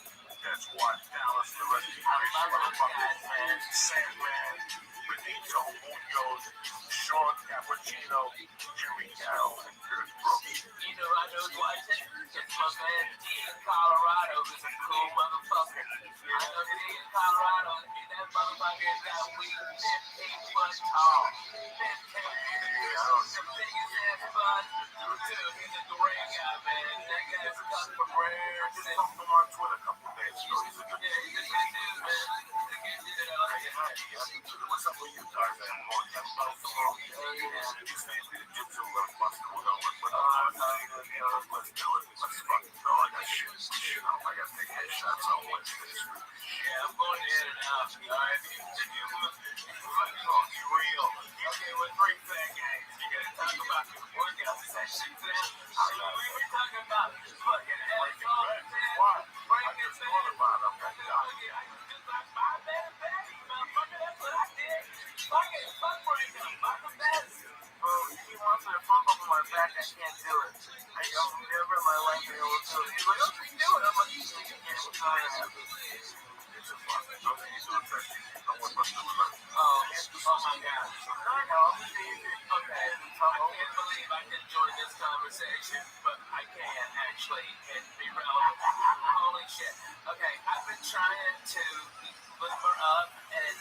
That's what Dallas, the rest of the motherfuckers, Sandman, Benito Munoz, Sean Cappuccino, Jimmy Carroll, and Chris Brooks. You know, I know Dwight. It's my man D in Colorado. He's a cool motherfucker. I know D in Colorado. And that motherfucker got weed 15 foot tall. 15 the biggest ass bud. Dude, he's a great guy, man. That guy's cut from rare. I just talked to him on Twitter a couple of days ago. He's a good dude, man. What's up with you guys? I'm going to both of them. His name's the Jitsu Left Buster. Let's do it. Let's fucking go. I got shit. I got to take headshots on Wednesday. Yeah, I'm going in and out. Alright, if you fucking gonna be real. Okay, with three fat guys, you gotta talk about workouts. Is that shit there? We're talking about fucking ass off, man. Bring this in. Just like my bad baby, motherfucker. That's what I did. Fuck bring them. Fuck the best. Bro, he wants me to pump up on my back. I can't do it. I've never in my life been able to do it. He's like, okay, do it. I'm like, you can't do it. Oh my god. Okay. can't believe I can join this conversation, but I can't actually and be relevant. Holy shit. Okay, I've been trying to look her up and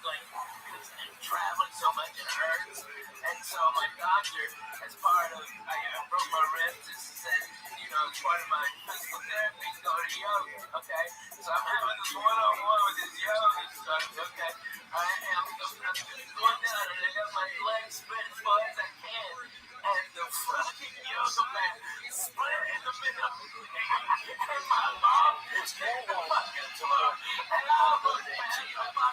like, because I'm traveling so much it hurts. And so my doctor, as part of, I broke my wrist, and said, you know, as part of my physical therapy, go to yoga, okay? So I'm having this one-on-one with this yoga stuff, okay? I'm going down and I got my legs spread as far as I can. And the fucking yoga mat split in the middle. And my mom is in the fucking floor. And I was mad at my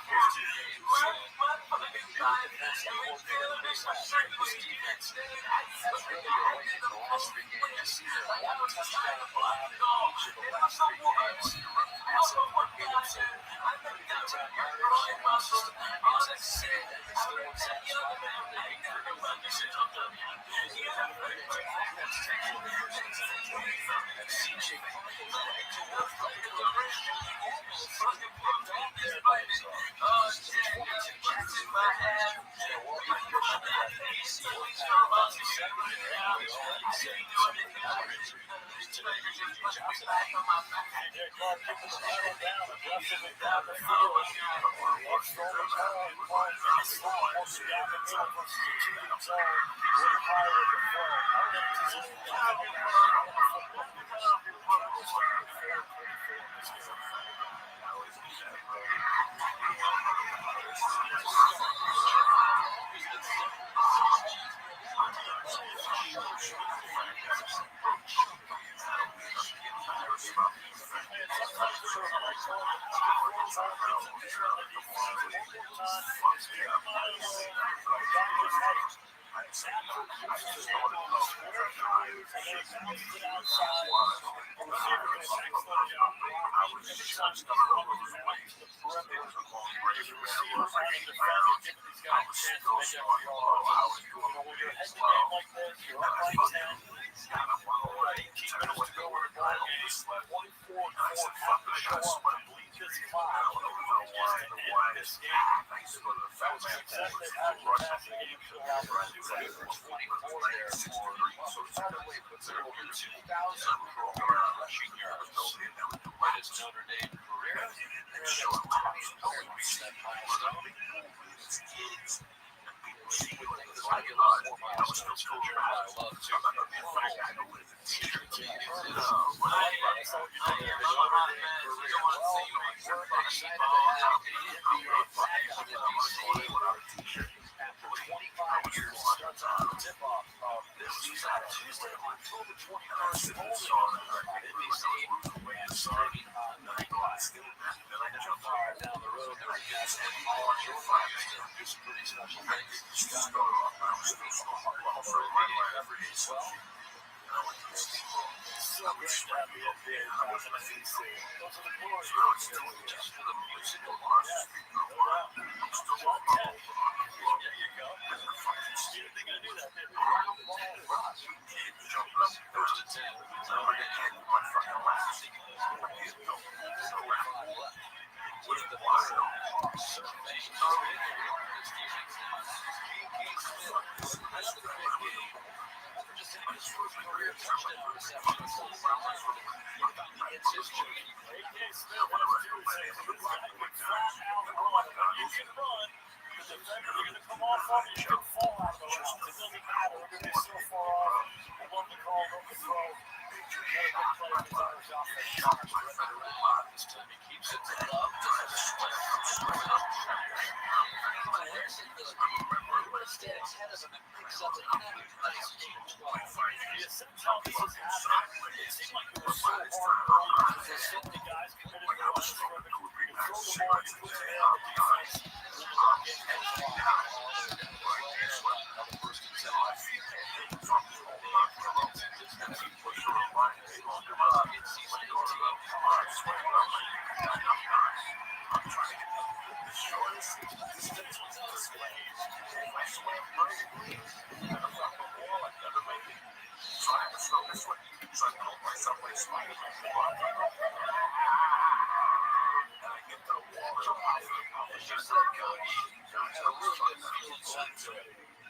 fucking God. And we feel it in my shirt was defense. I swear to God, I did the most wins. Like I was just trying to block it all. And I'm so worried. I don't know what God did. I think that was my growing muscles. All that shit. I was that yoga mat. I ain't never about this shit on them. You know,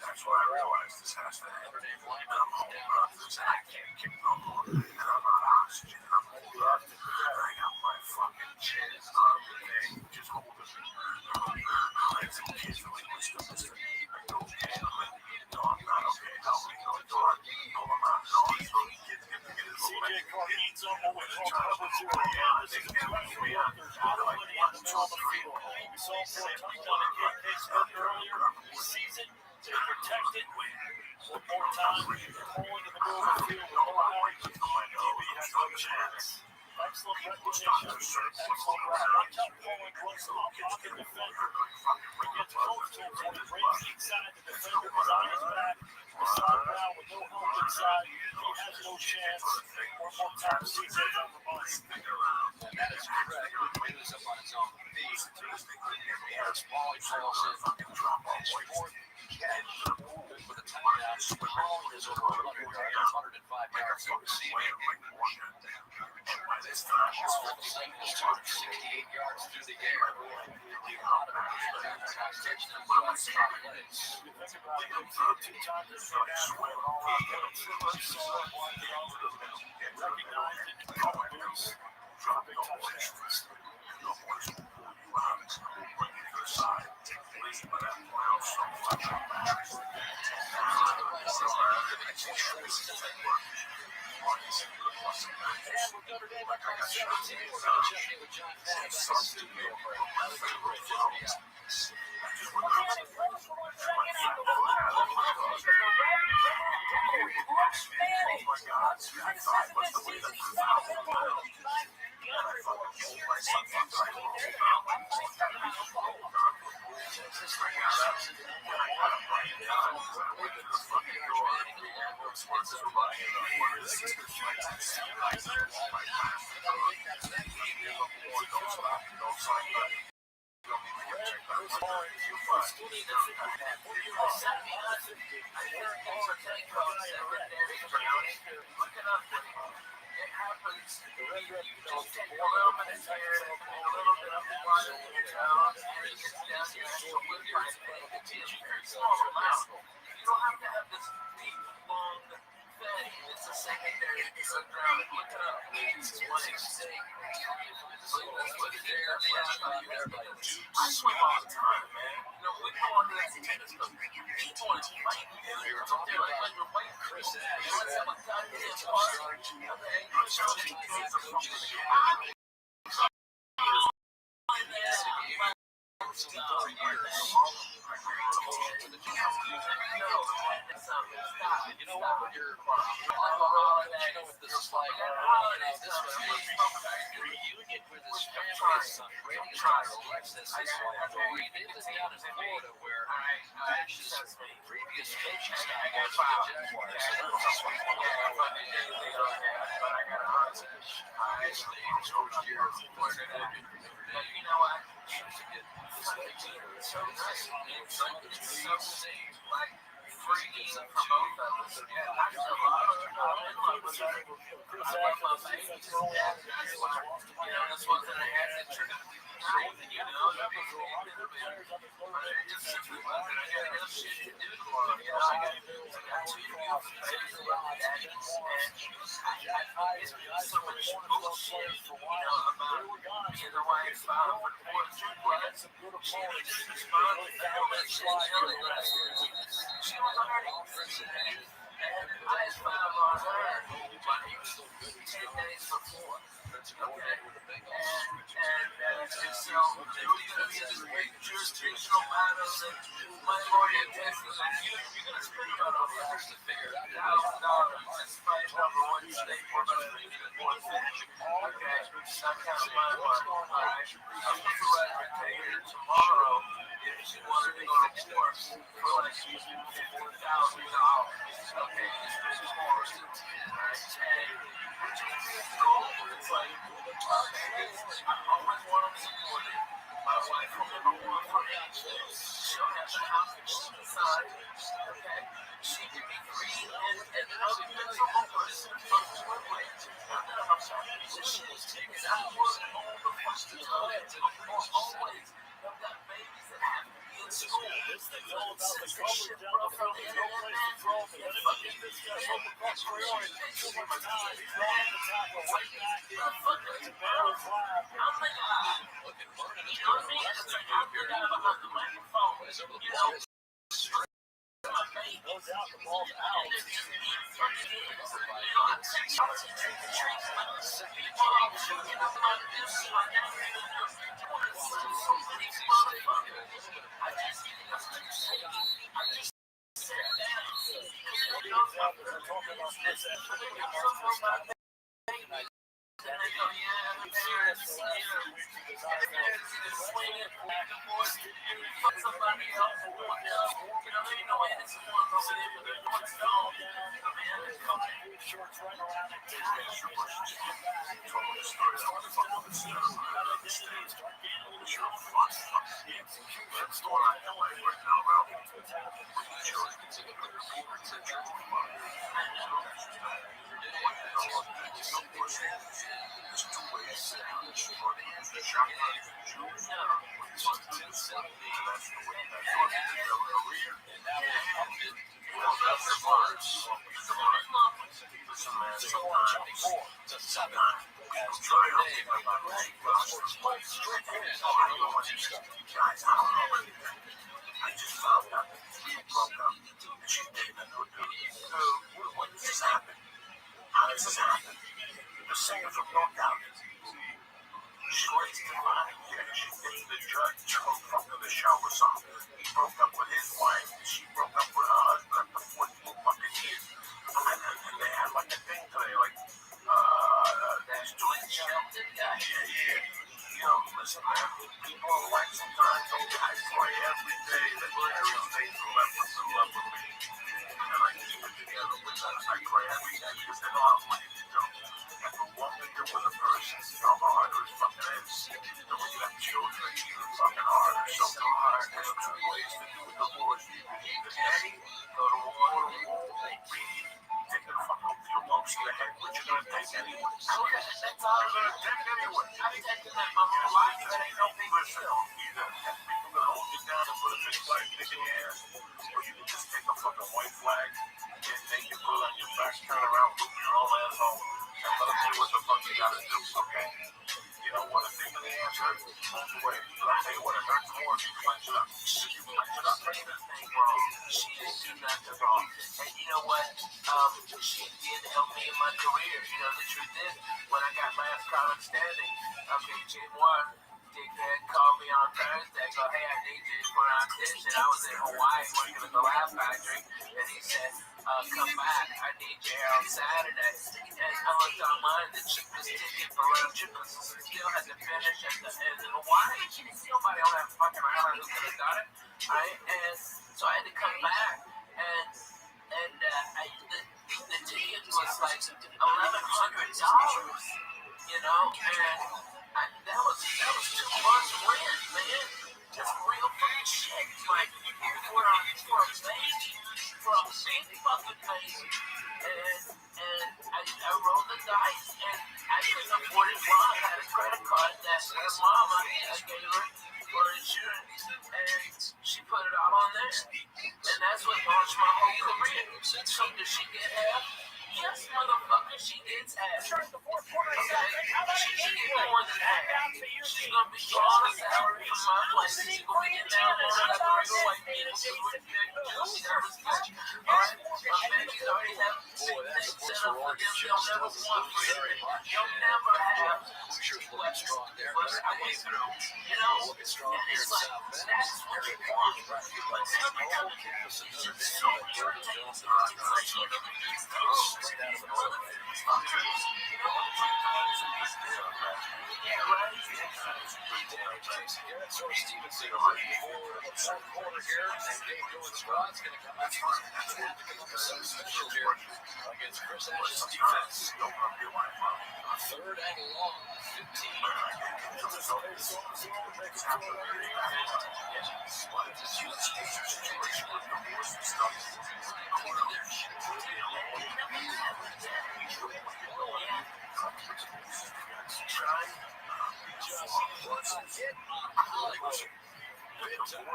That's when I realized this has to end. And I'm holding on to this, and I can't kick no more. And I'm on oxygen, and I'm holding on. And I got my fucking chest on the thing, just holding it. And some kids are like, what's up, mister? I go, okay, no, I'm not okay. Help me. No, I'm not. No, I'm still kids get to get his little CJ Carnegie with a child. They can push me on. They're like, 1, 2, 3. We saw Fort touchdown at K-Smith earlier this season. They protected one more time. Pulling in the middle of the field with no help. DB has no chance. Excellent recognition. Excellent route. Watch out Poland runs off the defender. He gets close to him and he brings it inside the defender. His eye is back. Hassan Brown with no help inside. He has no chance. One more time, CJ's on the money. And that is correct. He was up on his own feet. Harris Paul falls in. Short catch. Good for the touchdown. Paul is over 100 yards, 105 yards for receiving. This time, it's full of signals, 68 yards through the air. A lot of touchdowns, runs, plays. Two times this year now, all out there. Recognized it. Boots. Big touchdowns. You know what? You're you know what this is like. This was a reunion with his family. His son Brady is trying to Alexis. His wife Lori. They live down in Florida where Ash's previous coaching staff was the Jaguars. So this is what obviously his first year in Florida. You know what? Freaking from both of us. Yeah, I still that's one thing I had that you're going to be great, you know, it's simply one that I got enough shit to do tomorrow. You know, I got two beautiful days of actions, and I so much bullshit, you know, about being the right spot for the board to play. She just responded to all that shit Kelly last year. She was already listening, and I spied on her like 10 days before. Okay, and just so there was going to be this big jurisdictional matters and my lawyer Texas and you're going to speak on all the to figure out $1,000 just fight number one state for about okay, that kind of my money. Alright, I'm going to write her taker tomorrow if she wanted to go to court for like $50,000. Okay, this is more than 10, alright? Which is cool. It's like, I always want them supported. My wife will never want for anything. She'll have the house that she decides. Okay? She can be free and other mental person from her way. She is taken out all the fucking time. Always. I've got babies that have to be in school. This thing's all about the coverage down the field.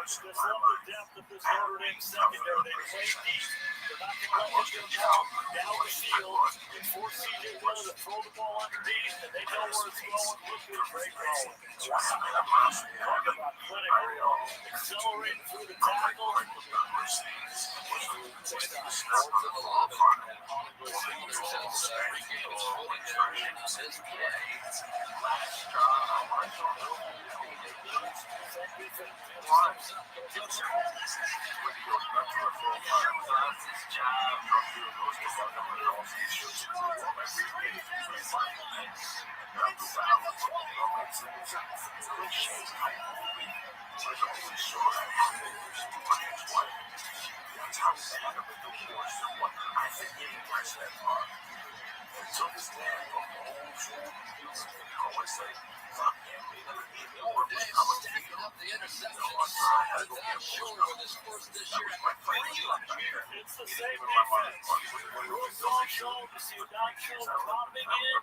Just love the depth of this Notre Dame secondary. They play deep. Down the field, it's for CJ Dillon to throw the ball underneath, and they know where it's going. Look at great ball. Talk about clinical. Accelerating through the tackle. It's the same defense. Rules on show, you see Nacho dropping in.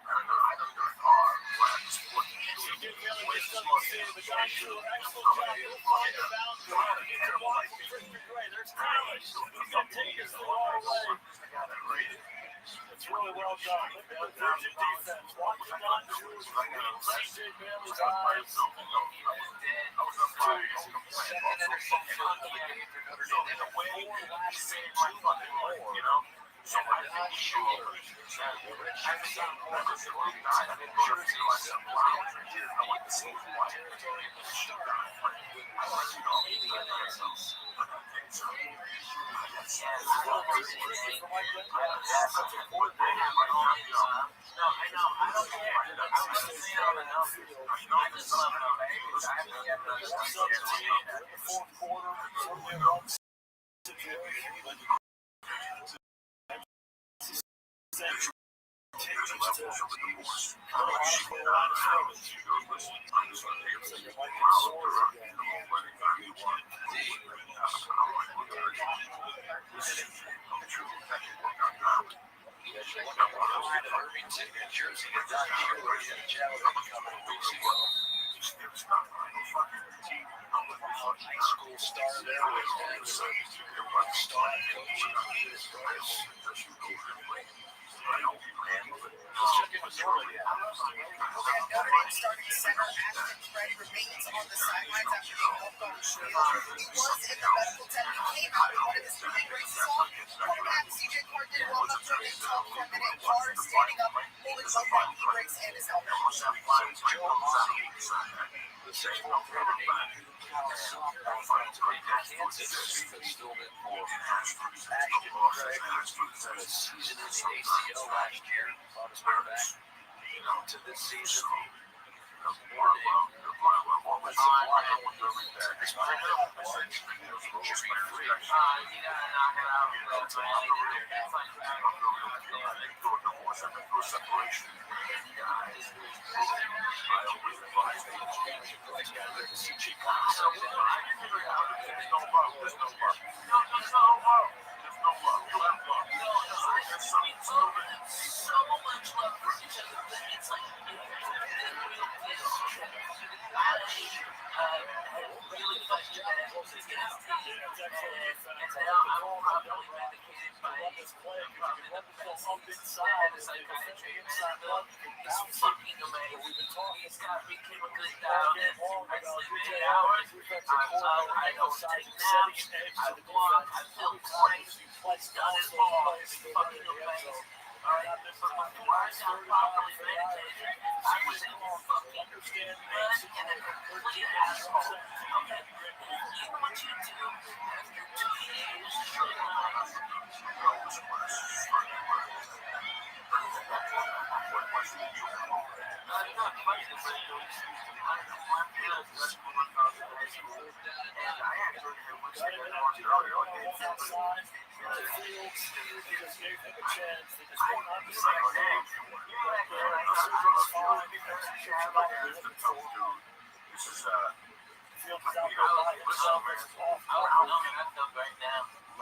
CJ Dillon gets them to see the Nacho, excellent job. He'll find the boundary. He gets a block from Victor Gray. There's Taylor. He's going to take this the long way. It's really well done. Good defense. Watch the Nacho read CJ Bailey's eyes.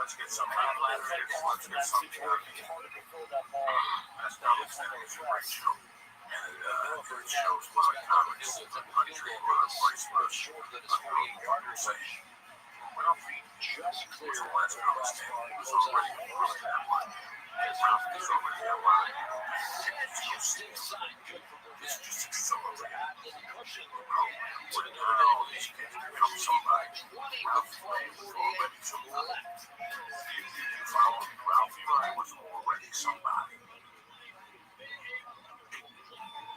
Let's get some shows what a comics country or a place where it's short that is 48 yards away. Well, just clear So the last I was crossbar and was close already out. over that line. It's already that line. Just inside, good for the It's just accelerating. in cushion. What now these kids become somebody. Ralphie was already somebody. You follow me? Ralphie was already somebody.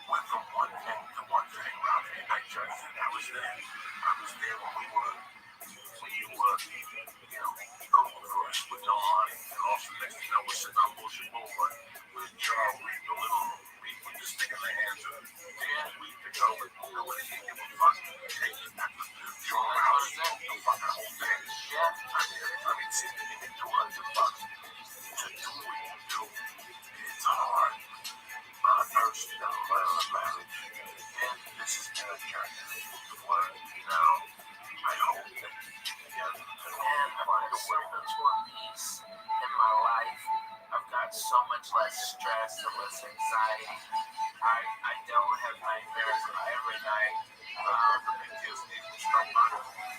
Went from one thing to one thing. Ralphie and I judged it. I was there. I was there when you were, going for us with no money. And also next thing you know, we're sitting on Bullshit Boulevard with Charles reading a little, with this thing in the hands of we picked over. Nobody can give a fuck. Take it back to your house. The fucking whole thing. I mean, see, you get 200 bucks to do what you do. It's hard. First, you gotta learn a marriage. And this is their journey. What, I hope that And find a way to peace in my life. I've got so much less stress and less anxiety. I don't have nightmares every night.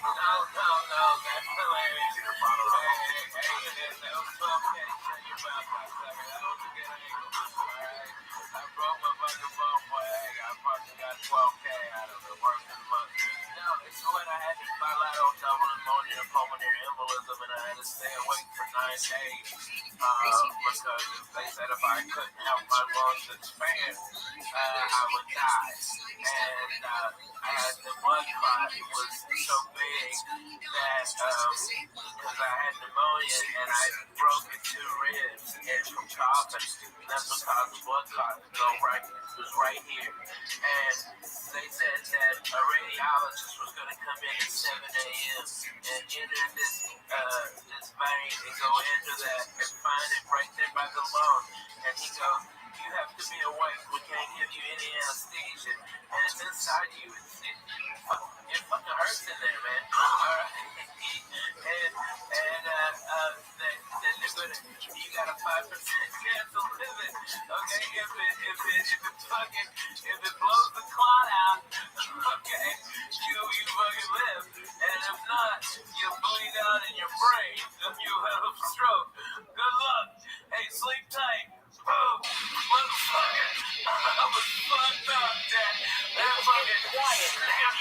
No, that's hilarious. Hey, that was 12K. Shut your mouth, cocksucker. That was a good angle. Alright? I broke my fucking phone, but hey, I fucking got 12K out of it. Worth the month. No, it's when I had bilateral double pneumonia and pulmonary embolism, and I had to stay awake for 9 days. Because they said if I couldn't help my lungs expand, I would die. And I had the blood clot was so big that because I had pneumonia and I broke 2 ribs and from coughing, that's what caused the blood clot to go right. It was right here, and they said that a radiologist was going to come in at 7 a.m. and enter this vein and go into that and find it right there by the lung. And he goes, "You have to be awake. We can't give you any anesthesia, and it's inside you. It fucking hurts in there, man." All right. You got a 5% chance of living. Okay, if it blows the clot out, okay, you fucking live. And if not, you'll bleed out in your brain and you'll have a stroke. Good luck. Hey, sleep tight. Boom. Motherfucker. I was fucked up, Dad. That fucking snapped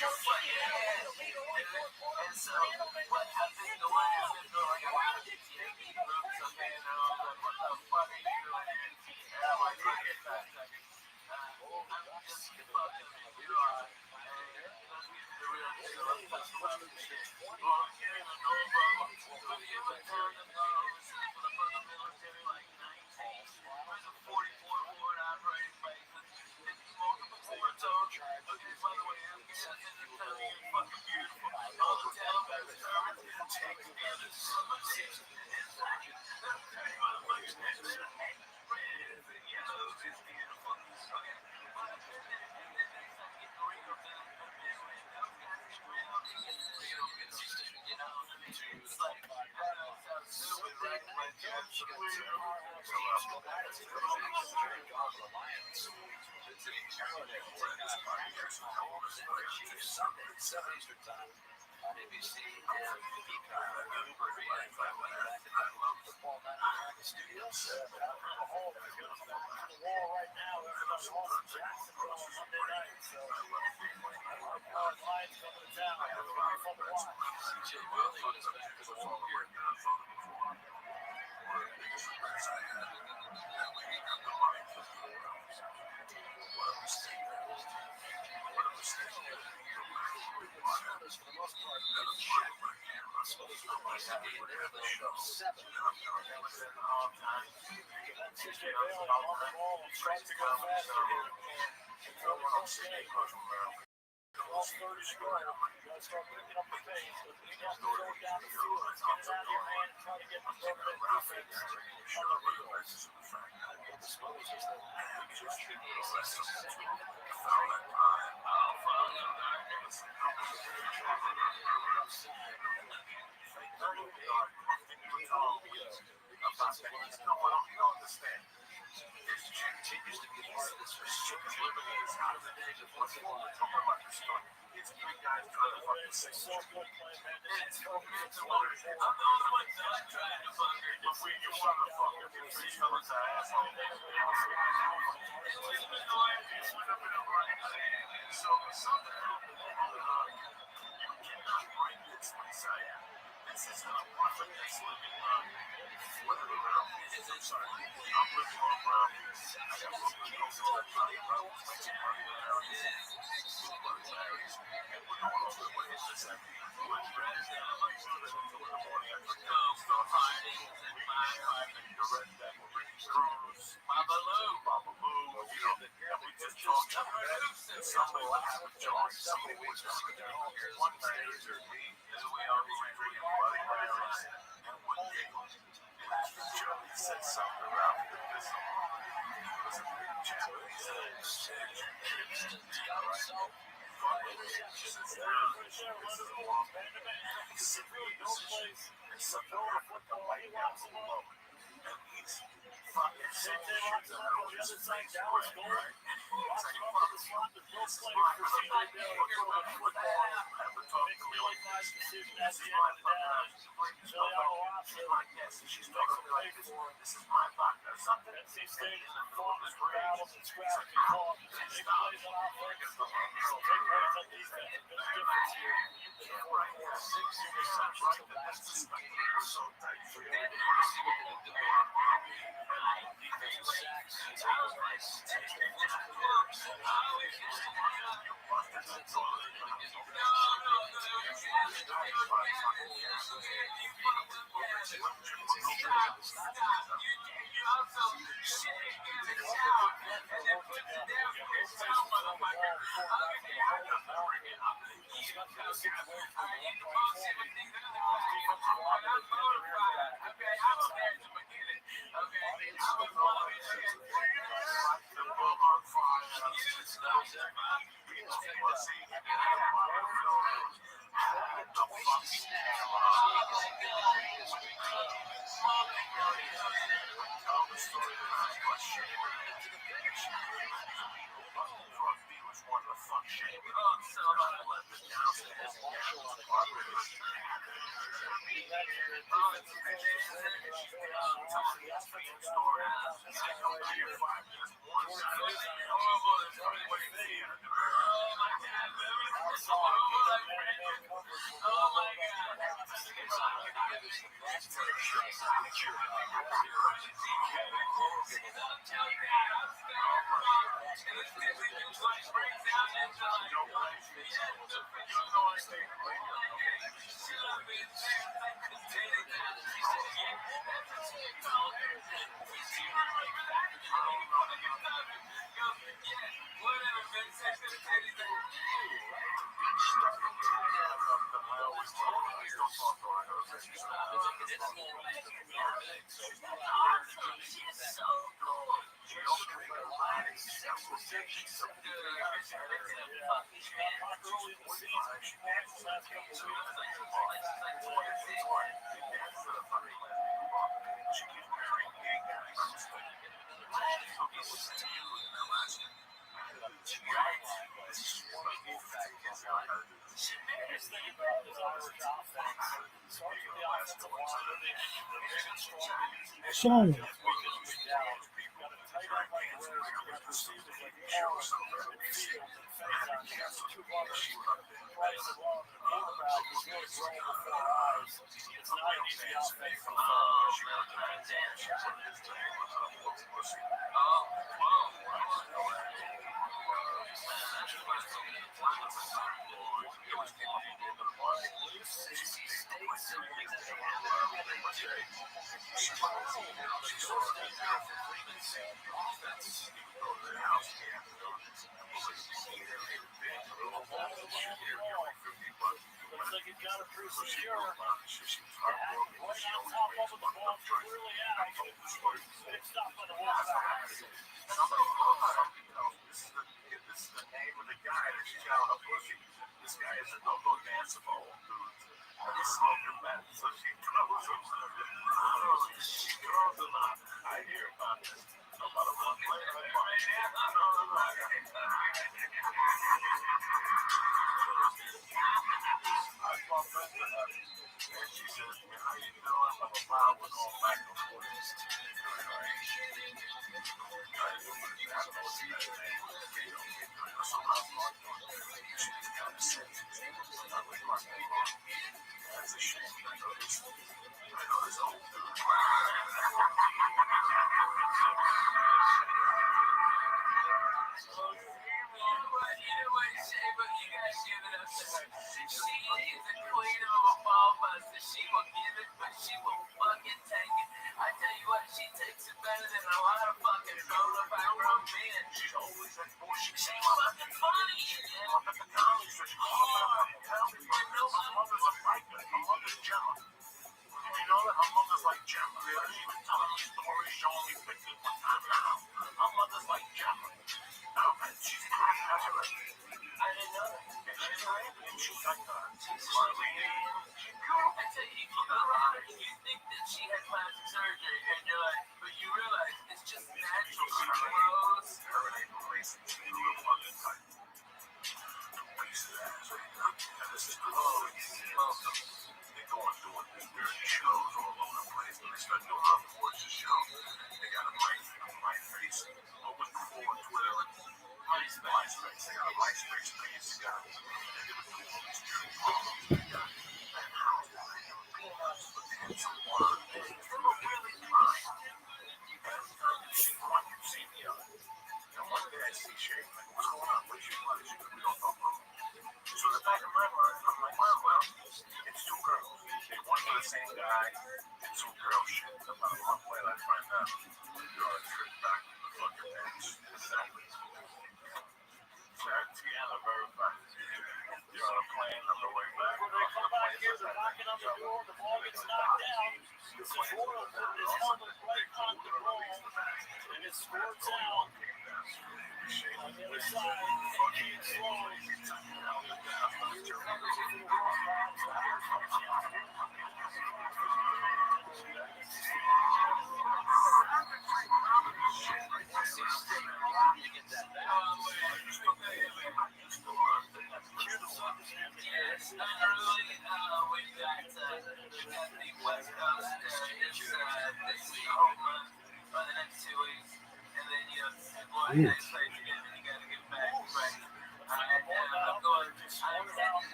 your fucking head. And so, what happened to what happened? Like, I got a PTSD group, so man, I was like, what the fuck are you doing here? And I'm like, fuck it, I'm just fucking with you. Let's get to the real deal. Let's talk about this shit. Well, I can't even know about what you ever turned them overseas for the military, like 19. There's a 44 forward operating bases. It's multiple warzones. Okay, by the way, Afghanistan is telling you fucking beautiful. All the Taliban servants take me to the summer season inside you. They'll tell you what the fucking red and yellow is beautiful. Okay, but and then they start getting real to the those guys get real, you know, it's like, sounds stupid, right? But it's ABC and Peacock, Uber, Football Night American Studios. The wall right now is Austin Jacksonville on Monday night. So, lines coming to town. From the watch. CJ Willie is back as a full here. It's three guys trying to fucking sing. It's you want to fucking get three fellas asshole. So something happened. You cannot bring this inside. This is not profit that's living whatever around me. I'm sorry. I'm living on around here. I got broken nose to the body around making money around here. And we're going over the way it's just like when you run down like so that in the morning I could go start hiding and direct that we're bringing crews. Babaloo, you know, and we just talked about that. And somebody laughed with John. Somebody was just one manager, me, and we are drinking bloody Marys and one giggle. And Joey said something around the business. It was a big Japanese So,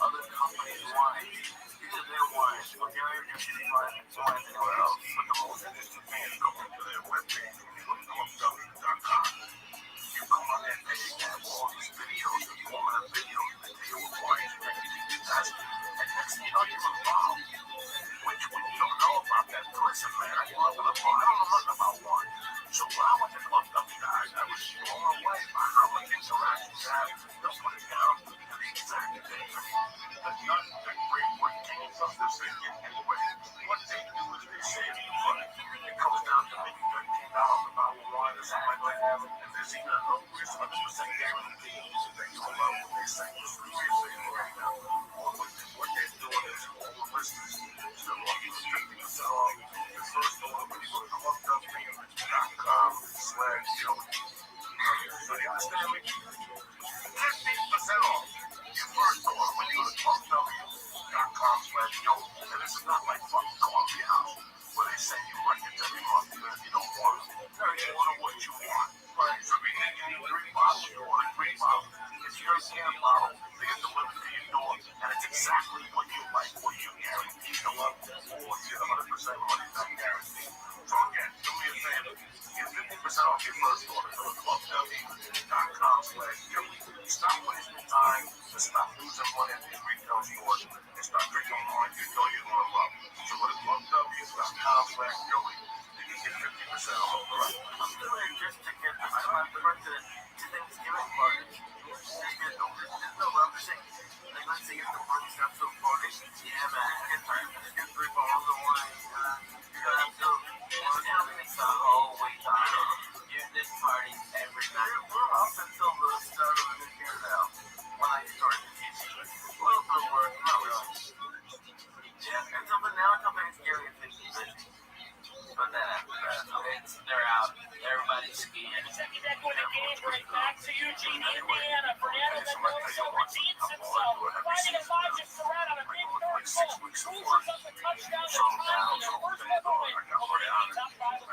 Other companies wine. Either their wine or their shitty wine. What else? But the most interesting thing is going to their webpage, clubw.com. You come on that page, they have all these videos, informative videos that tell you why you think you can do that. And next thing you know, you're involved. Which when you don't know about that person, man, I don't know nothing about one. So when I went to Club W, guys, I was blown away by how much interaction they have. They'll put it down to the exact day. There's nothing that great what games of this thing anyway. What they do is they save you money. It comes down to maybe $13 a bottle of wine or something like that. And there's even a low risk 100% guarantee that you love what they say. It's really right now. What they're doing is all the listeners. So if you 50% off your first order when you go to clubw.com/Joey. So you understand me? 50% off your first order when you go to clubw.com/Joey. And this is not like fucking coffee house where they send you records every month even if you don't want them. No, you order what you want. Right? So if you think you need 3 bottles, you order 3 bottles. It's your can bottle. They get delivered to your door, and it's exactly what you like, what you guarantee. You know, or you get 100% money back guarantee. So again, do me a favor. Get 50% off your first order. Go to clubw.com/Joey. Stop wasting time and stop losing money at these retail stores and start drinking wine you know you're going to love. So go to clubw.com/Joey. You can get 50% off. All right. I'm doing it just to get the president to Thanksgiving party. There's no love sick. Like, let's say if the party's not so party. Yeah, man. Get time. Get 3 bottles of wine. You don't have to. It's the whole way time. You're this party every night. We're up until the start of the new year now. When I start the TV. A little bit of work, not really. Yeah, until Thanksgiving is 50-50. But then after that, they're out. Everybody's skiing. Taking that going to game break back to Eugene, Indiana. Fernando Mendoza redeems himself, finding Elijah Surratt on a big third goal. Cruises up the touchdown to tie on their first ever win over the top 5 of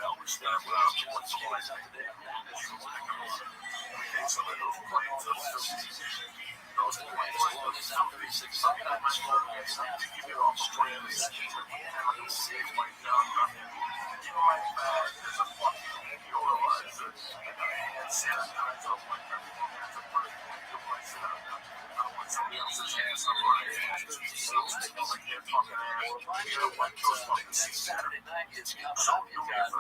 Saturday night, it's coming up. You got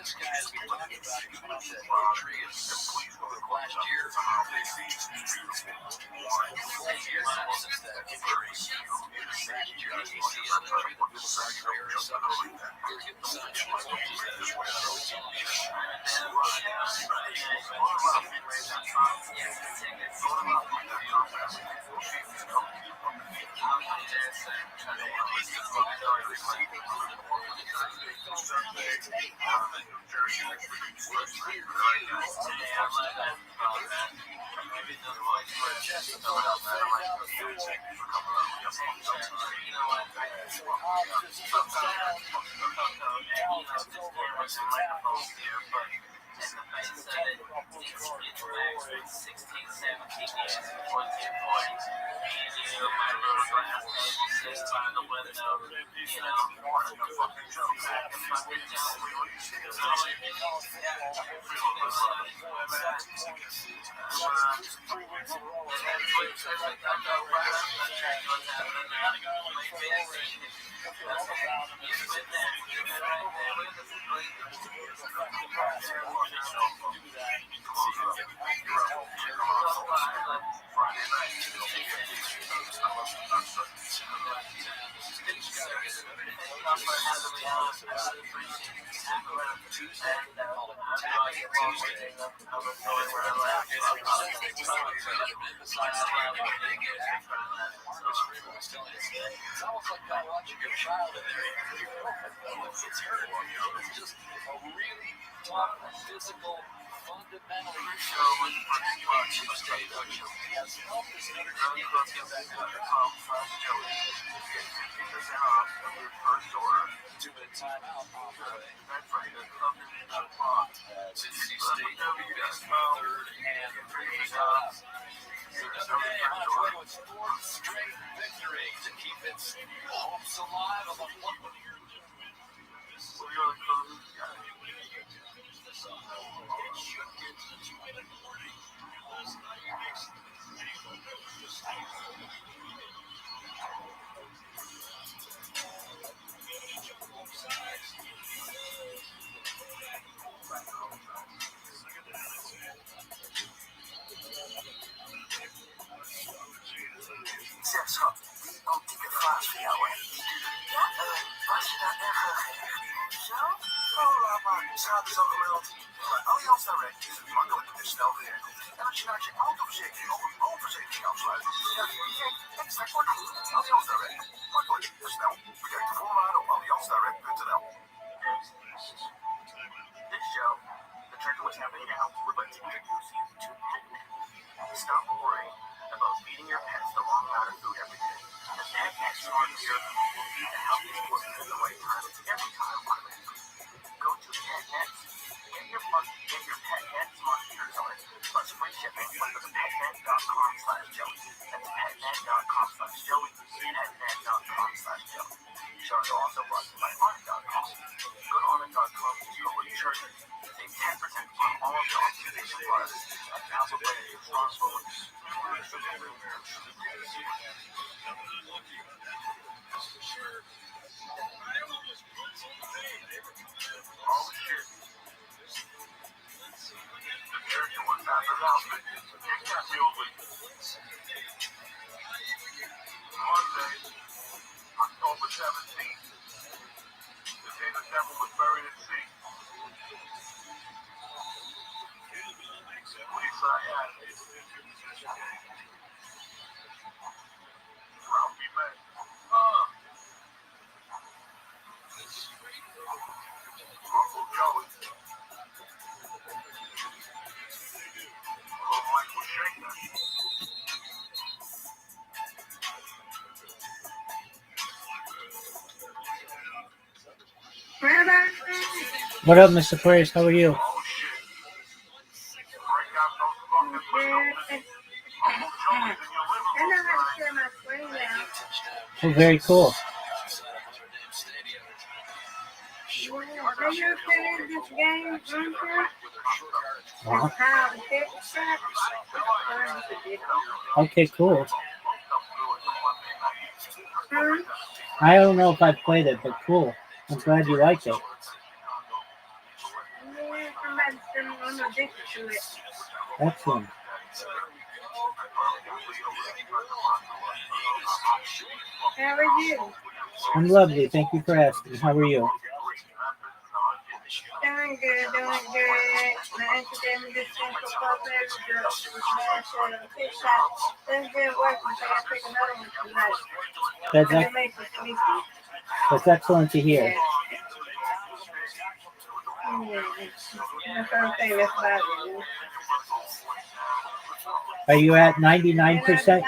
This guy has been talking about coming up that tree last year. Since that injury, last year he sees the tree that was like Arizona. We're getting sunshine. It's almost like kind of watching your child in there. It's hurt. It's just a really tough, physical, fundamentally stage. As help as an entertainer, let's get back on your phone. 2-minute timeout on the way. Tennessee State begins third and 3 out. Another day on its way to its fourth straight victory to keep its hopes alive on the one. Zeg schat, die antieke vaas voor jou, hè? Ja? Was je daar erg geërgerd? Zo? Oh, laat maar. Zaad is al gemeld. Bij Allianz Direct is het makkelijk en snel geregeld. En als je naast je autoverzekering ook een woonverzekering afsluit, krijg je direct extra korting. Allianz Direct. Makkelijk en snel. Bekijk de voorwaarden op allianzdirect.nl. This show, the trend to what's happening now, would like to introduce you to Pet Net. Stop worrying about feeding your pets the wrong amount of food every day. The Pet Net Smart Meter will feed the healthiest portion at the right time every time automatically. Go to PetNet. Get your PetNet Smart Meters on it, plus free shipping under the petnet.com/Joey. That's petnet.com/Joey. Petnet.com/Joey. Show is also brought to you by Arden.com. Go to Arden.com and use code CHURCH. Save 10% on all of your occupation products like Alpha Blade, smartphones, Oh shit. The church was not the house, but it got me over. Monday, October 17th, the day the devil was buried at sea. Lisa had Ralphie May. Uncle Joey. Little Michael Shaker. What up, Mr. Aquarius? How are you? Oh shit. Break out those fucking windows. I know how to share my screen now. Oh, very cool. Yeah, are you playing this game, Hunter? Wow. How to get shot? Okay, cool. Hmm? I don't know if I've played it, but cool. I'm glad you like it. Yeah, somebody sent me on addicted to it. Excellent. How are you? I'm lovely. Thank you for asking. How are you? Doing good, doing good. My ankle gave me this thing for 4 days ago. It was bad, so fish shot. Doesn't get working, so I take another one tonight. That's, And it makes me sleepy. that's excellent to hear. Yeah. That's what I'm saying, that's bothering me. Are you at 99%?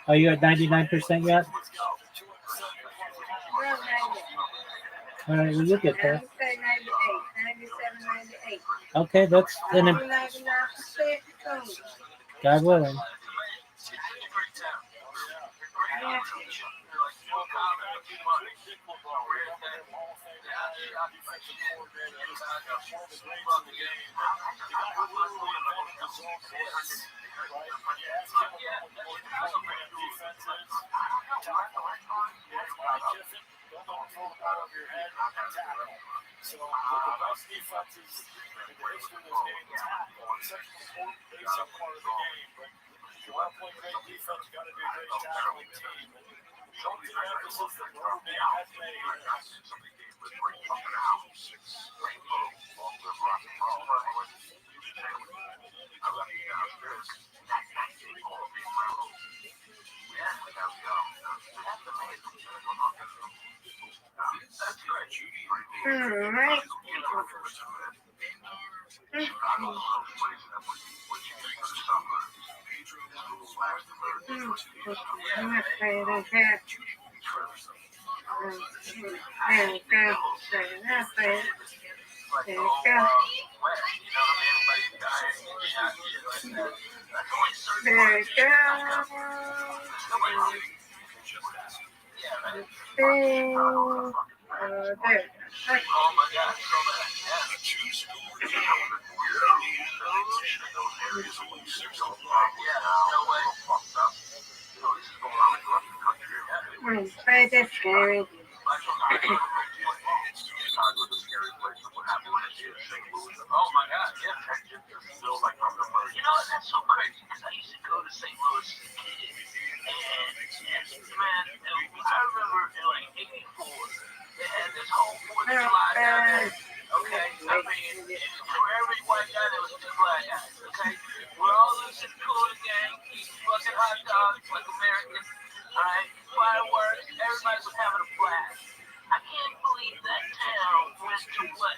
Are you at 99% yet? All right, well, you'll get I there. would say 98, 97, 98. Okay, that's an. 99% soon. God willing. Yeah. So the best defenses in the history of this game tackle. It's such an important basic part of the game. But if you want to play great defense, you got to be a great tackling team. Don't the emphasis that Notre Dame has made. Alright. I'm not afraid of that. There we go. That's it. There we go. There we go. There. Try this, Gary. Oh my God, yeah. You know, that's so crazy because I used to go to St. Louis as a kid. And man, I remember in like 84, they had this whole 4th of July down there. Okay, I mean, for every white guy, there was 2 black guys. Okay, we're all losing cool gang, eating fucking hot dogs like Americans. All right, fireworks, everybody was having a blast. I can't believe that town went to what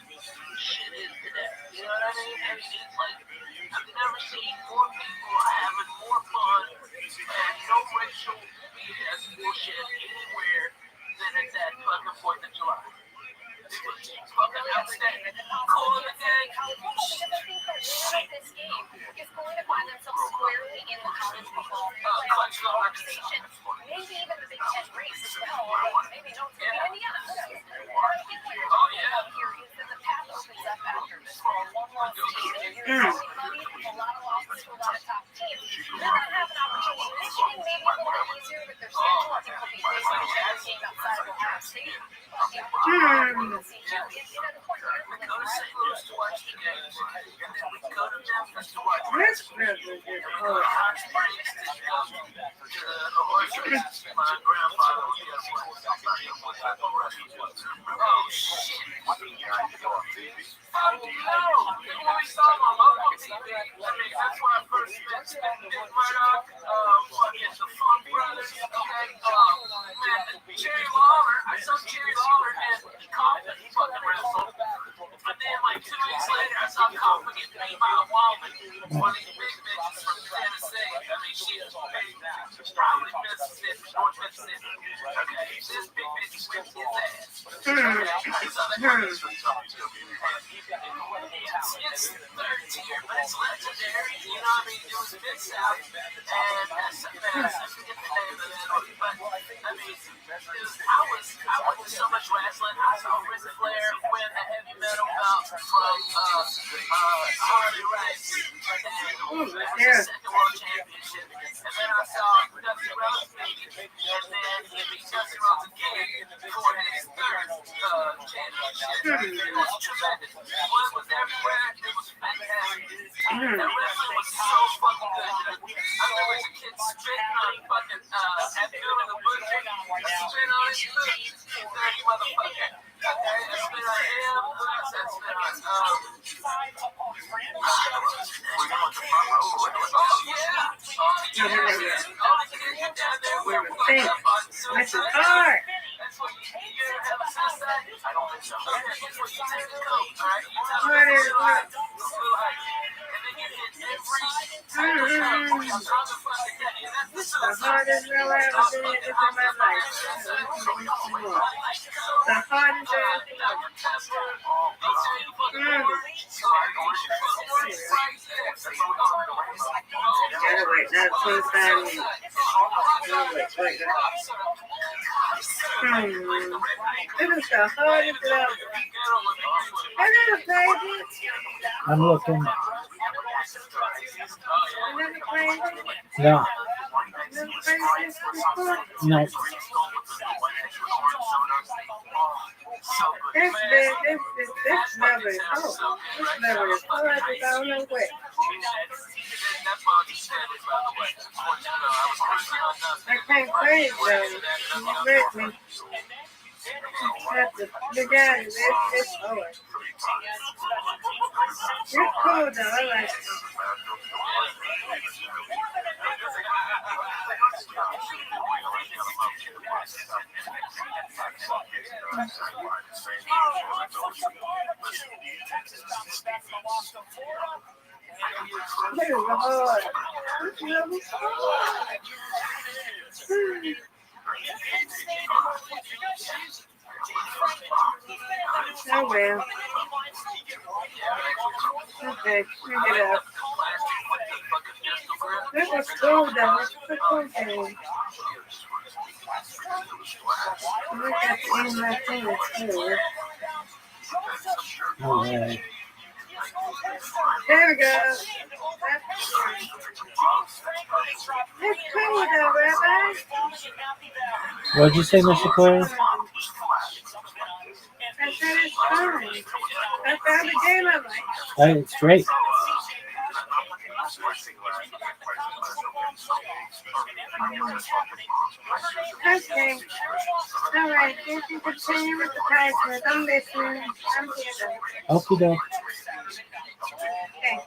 shit is today. You know what I mean? And it's like, I've never seen more people having more fun and no racial BS bullshit anywhere than at that fucking 4th of July. It was fucking outstanding. Cool in the gang. Because I think that this game is going to find themselves squarely in the college football playoff conversation. Maybe even the Big Ten race as well. Maybe don't forget Indiana. Who knows? But I think what you're talking about here is that the path opens up after this for a one-loss team. You're losing money with a lot of losses to a lot of top teams. They're going to have an opportunity. Michigan maybe a little bit easier with their schedule. I think they'll be facing a bad team outside of Ohio State. But the opportunity to see the point here for them. Go to St. Louis to watch the games, and then we go to Memphis to watch This really is cool. Hot Springs to go to the horse race. My grandfather was just oh shit. Oh no! When we saw him on local TV, I mean, that's when I first met Nick Murdoch, fucking the Funk Brothers, okay? Man, Jerry Lawler, I saw Jerry Lawler and Coffin fucking wrestle. But then, like, 2 weeks later, I saw Coffin get beat by a woman. One of these big bitches from Tennessee. I mean, she is probably Mississippi, North Mississippi. Okay, this big bitch whipped his ass. Okay, so that it's 13 it's legendary. You know what I mean? It was Mid-South, and I forget the name of it, but I mean, I went to so much wrestling. I saw Ric Flair win the heavy metal belt from Harley Race, and that was the second world championship. And then I saw Dusty Rhodes beat it, and then he beat Dusty Rhodes again for his third championship. It was tremendous. Blood was everywhere. It was fantastic. That wrestling was so fucking good. I remember as a kid spitting on fucking at Billy the Butcher. Spit on his foot. You dirty motherfucker. Okay, I spit on him. Who else I spit on? This is hard. The hardest meal I ever did in my life. The hardest gotta wait now 25 minutes. Wait. It is the hardest level. I never played it. I'm looking. I never played it. No. Never played this before. No. This level is hard. This level is hard as I don't know what. I can't play it though. You let me. Have to look at it. It's hard. It's cool though. I like it. This is hard. This level is hard. Oh well. Okay, pick it up. That was cool though. It's a cool game. I got to end my thing too. Alright. There we go. It's cool though, Rabbi. What'd you say, Mr. Corey? I said it's fine. I found a game I like. It's great. Okay. All right. You can continue with the prices. I'm listening. I'm here. Okie doke. Okay.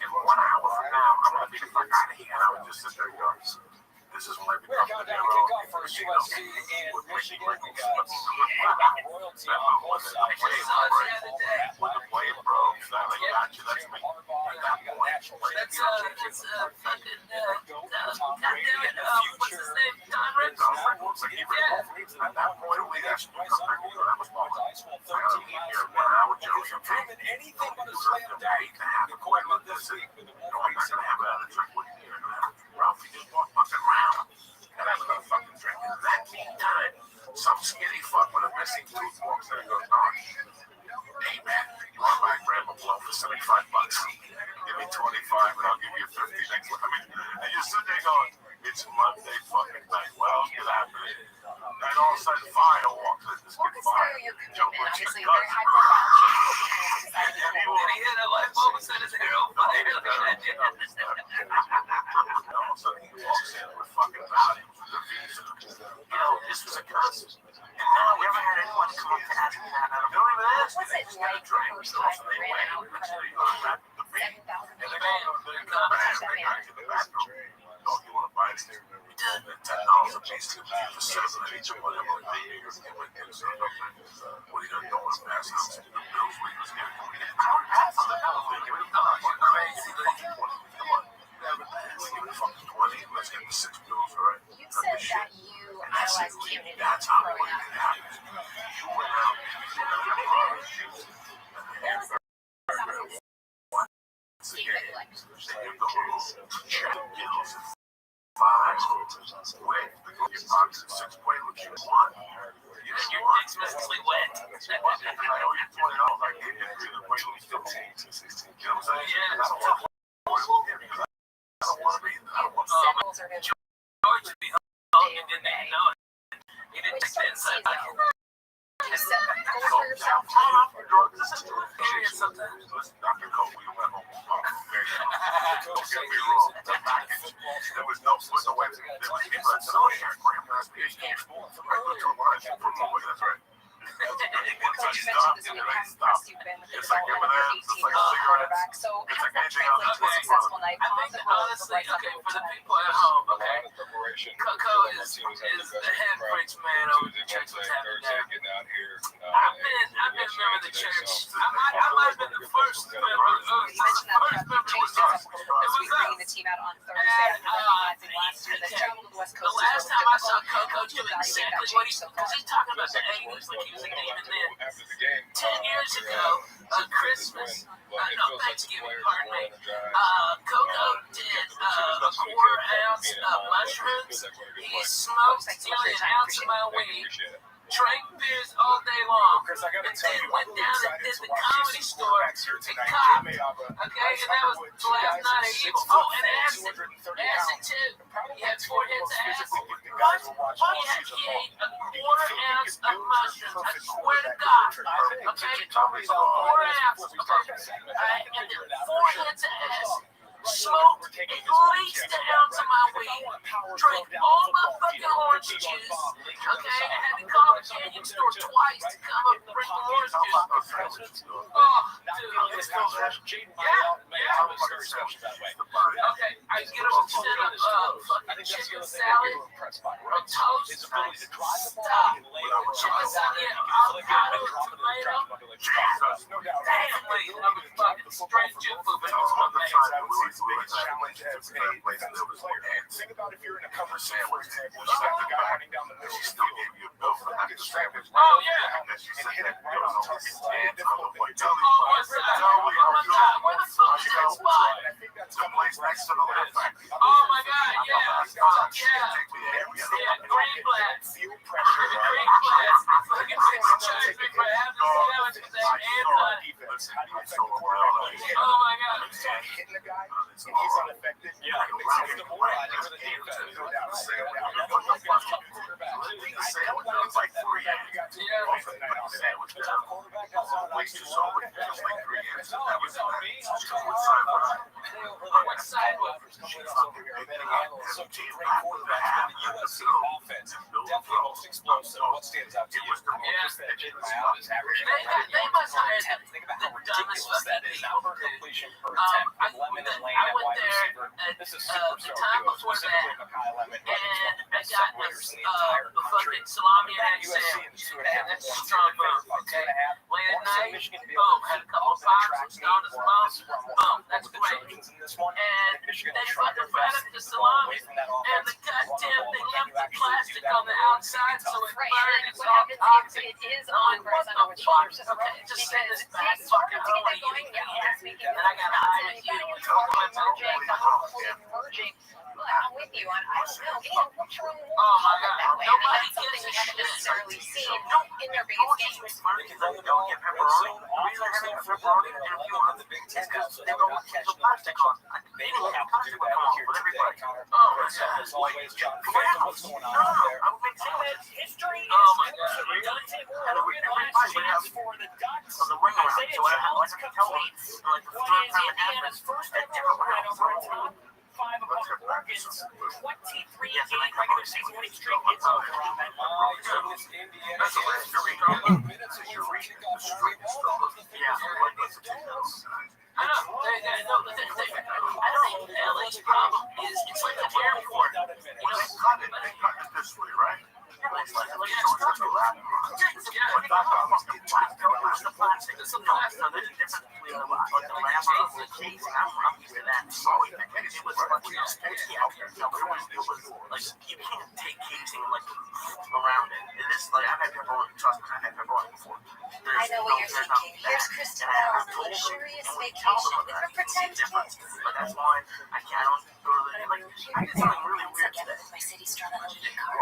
In 1 hour from now, I'm going to me the fuck out of here. And I would just sit there and go, this is when I We're become the counting down hero. kickoff for USC and Michigan. We got royalty on both sides. With the play, bro. So I'm like, gotcha, that's me. At that point, That's fucking goddamn it, what's his name? Don Rickles. At that point, we actually come back and go, that was my life. I would joke something. Anything but a slam dunk. The quarterback this week with the Wolverines. I'm not gonna have another drink with you. Ralphie just walked fucking around. And I was gonna fucking drink. And that meantime, some skinny fuck with a missing tooth walks in and goes, no. Hey man, you want my grandma blow for $75? Give me 25 and I'll give you 50 next one. I mean, and you sit there going, it's Monday fucking night. What else could happen? And all of a sudden, Fire walks in. This kid Fire. Jump with his gun. Did he hit a light bulb and set his hair on fire? All of a sudden, he walks in with fucking value. You know, this was a concert. And now we haven't had anyone come up to ask me that. I don't even ask. What's it like the first time you ran out in front of 7,000 people? Oh, you want to buy it? $10 a piece to for 7 each of whatever. What are you gonna do with pass out to the bills we was getting? Crazy. Come on. Give me fucking 20. Let's get the 6 bills, all right? You said that you idolized Kennedy That's how growing up. it happened. You went out Your dick's mostly wet. George would be home and didn't even know it. He didn't take the inside back. You set goals for yourself. Sometimes. Dr. Cole, we went home. Don't get me wrong. The package. There was no foot away. There was people that said, oh, yeah, grandma's PhD. I put 2 lines from the way. That's right. Once I stopped, and then I stopped. It's like M&M's. It's like cigarettes. So It's like how's anything that else. translate to a successful night I on think the that road honestly, for okay, for the people at home, okay, Coco is the head preach man over the church was having there. I've been a member of the church. I might have been the first member. You mentioned that throughout the changes up a couple It this was week, bringing the team out on Thursday after recognizing last year that travel to the West The Coast last was time I saw difficult. Coco do exactly what he's, because he's talking about the 80s, like he was like even then. 10 years ago, Christmas, no, Thanksgiving, pardon me, Coco did a quarter ounce of mushrooms. He smoked nearly an ounce of my weed. Drank beers all day long, and then went down and did the Comedy Store and copped. Okay, and that was the last night of evil. Oh, and acid too. He had 4 hits of acid. He ate a quarter ounce of mushrooms. I swear to God. Okay, 4 ounces. And then 4 hits of acid. Smoked at least an ounce of my weed, drank all my fucking orange juice, okay, I had to call the Canyon store twice to come up and bring the orange juice. Oh, dude, okay, I get them set up fucking chicken salad, a toast, stop, chicken salad, avocado, tomato, damn, wait, I'm a fucking straight Jew food, but it's my Biggest challenge has made defensive players. Think about if you're in a cover sandwich, for example, you got the guy running down the middle of the field. Get the sandwich oh, yeah. and hit it right on target. It's very difficult. Oh, what's that? Oh, my God, where the fuck is that spot? I think that's the place next to the left factory. Oh, my God, yeah. Greenblatt. Field pressure. Greenblatt. Fucking fix the church for having sandwiches and Defense. How do you affect the quarterback? oh, my God. Hitting the guy, and he's unaffected. Yeah, it's the moralizing for the defense. No doubt. It's like 3 after you got 2 off the night on sandwich. Quarterback has all nice to show it. Just like 3 years. That was on me. What side was So, great quarterback. USC offense definitely most explosive. What stands out to you? Just that Miles is averaging They must hire Think about how ridiculous that is. Now per completion per attempt with Lemon and Lane at wide receiver. This is super the time before specifically that, Makai Lemon. and One of the I best got separators this in the entire country. fucking salami and egg USC in sandwich. 2.5 That's points. strong vote. Okay. Late at night, Michigan to be able boom, to had a keep couple up that pops, track was down meet as where well. this is where I'm Boom, looking that's for the great. Trojans in this one. And Michigan they will try their fucking fed best up to the keep the ball away salami, from that and offense. the goddamn thing left the plastic on the outside. outside, so it Right, burned. and It's what all happens toxic. if it is I'm on like, what horizontal the with fuck? shoulders Okay, just send this because back. it's Fuck hard it, to I get don't that want to going. eat Yeah, it. it's making And I got to hire you. it's hard to merging, the whole merging. But I'm with you on, I don't know, getting cultural Oh my God, that way. I mean, nobody that's something we gives a haven't shit. necessarily seen in their biggest games. Don't get pepperoni. The reason I have pepperoni in a few months is because they don't use the plastic on. They don't have plastic on with everybody. Oh my God. As always, John, what's going on No, out there? I would make sense. History Oh my is God. and every chance for the Ducks. Of the ring around, Isaiah so I Jones can tell them completes like the what third is time it Indiana's happened first at ever different win rounds. over a top 5 opponent. Oregon's 23 Yes, and I game covered regular it. season winning streak gets over on that. My goodness, Indiana That's the way is it's doing. minutes away from kickoff. That was the Yeah, like it's a I know. I don't think LA's problem is it's like the airport. Well, they cut it this way, right? It's like the plastic. It's the plastic. So there's a difference between the Lambo and the case. I'm used to that. So it was fucking it was like you can't take casing like around it. It is like I've had pepperoni. Trust me, I've had pepperoni before. I know what you're thinking. Here's Kristen Bell on a luxurious vacation with her pretend kid. But that's why I don't go to the like. I did something really weird today. My city struggling with the car.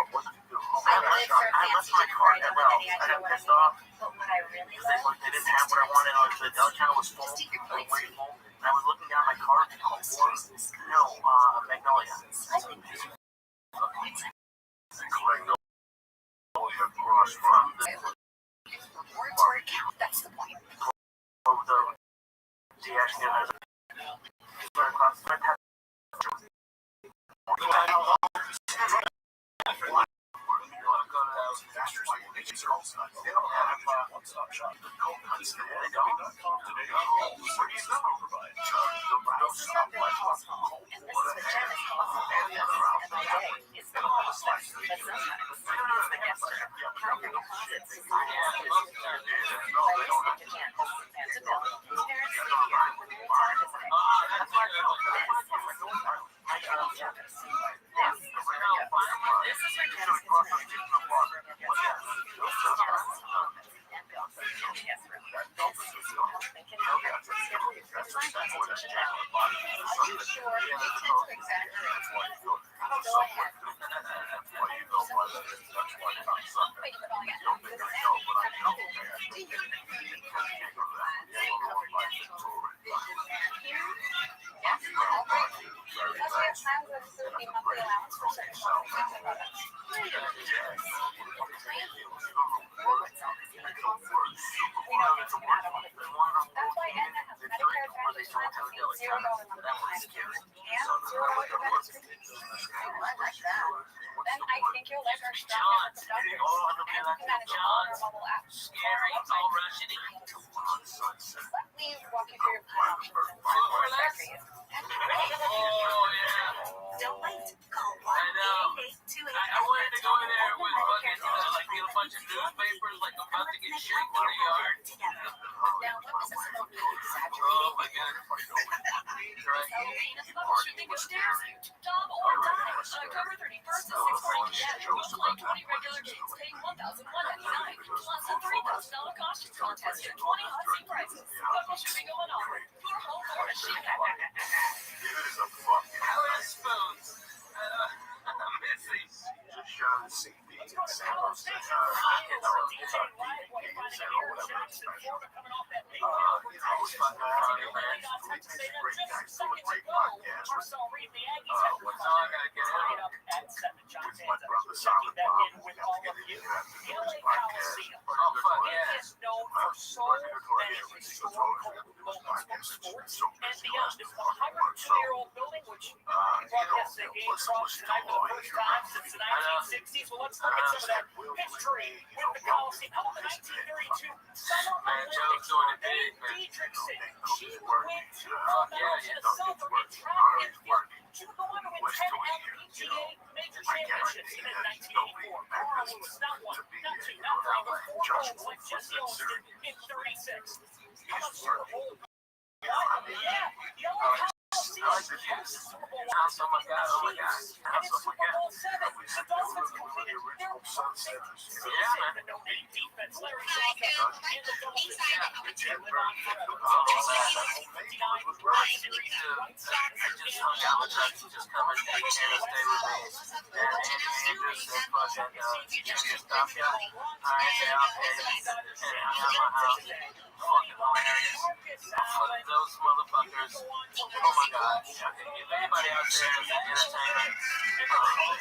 I left my car at well. I got pissed off. But what I really They love didn't have what I wanted. The Dell counter was full. Way full. And I was looking down my car. Magnolia. From the words word count. That's the point. the actually has across the Coliseum. Oh, fuck yeah. It is known for so many historical moments in sports and beyond. This 102-year-old building, which broadcasts the game from tonight for the first time since the 1960s. Well, let's look at some of that history with the Coliseum. How about the 1932 Summer Olympics? Dave Diedrichson, she would win 2 gold medals in the silver in track and field. She would go on to win 10 LPGA major championships in 1984. Carl Lewis, not 1, not 2, not 3, but 4 golds like Jesse Owens did in 36. How about Super Bowl? Yeah, the only Coliseum hosts the Super Bowl Oh my God, oh my God. and in Super Bowl 7, the Dolphins completed their perfect season. The no-name defense, Larry Rothschild, and the Dolphins live on forever. I just hung out with us to just come and stay with me. And Andy just said, fuck that, just stop y'all. Alright, say, okay. And hung out my house. Fucking hilarious. Fuck those motherfuckers. Oh my God. If anybody out there is an entertainer,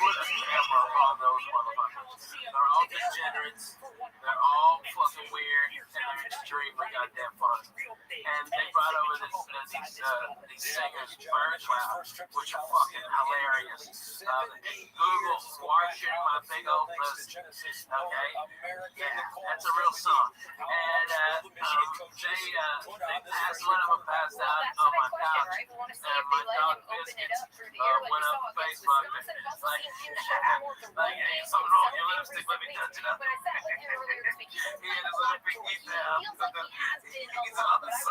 put a camera on those motherfuckers. They're all degenerates. They're all fucking weird. And they're extremely goddamn fun. And they brought over these singers, Bird Cloud, which are fucking hilarious. Google Watching My Big Old Pussy. Okay? Yeah, that's a real song. And they passed one of them passed out on my couch. And my dog Biscuits went up Facebook like, hey, something wrong with your lipstick, let me touch it up. He had his little pinky down. He's on the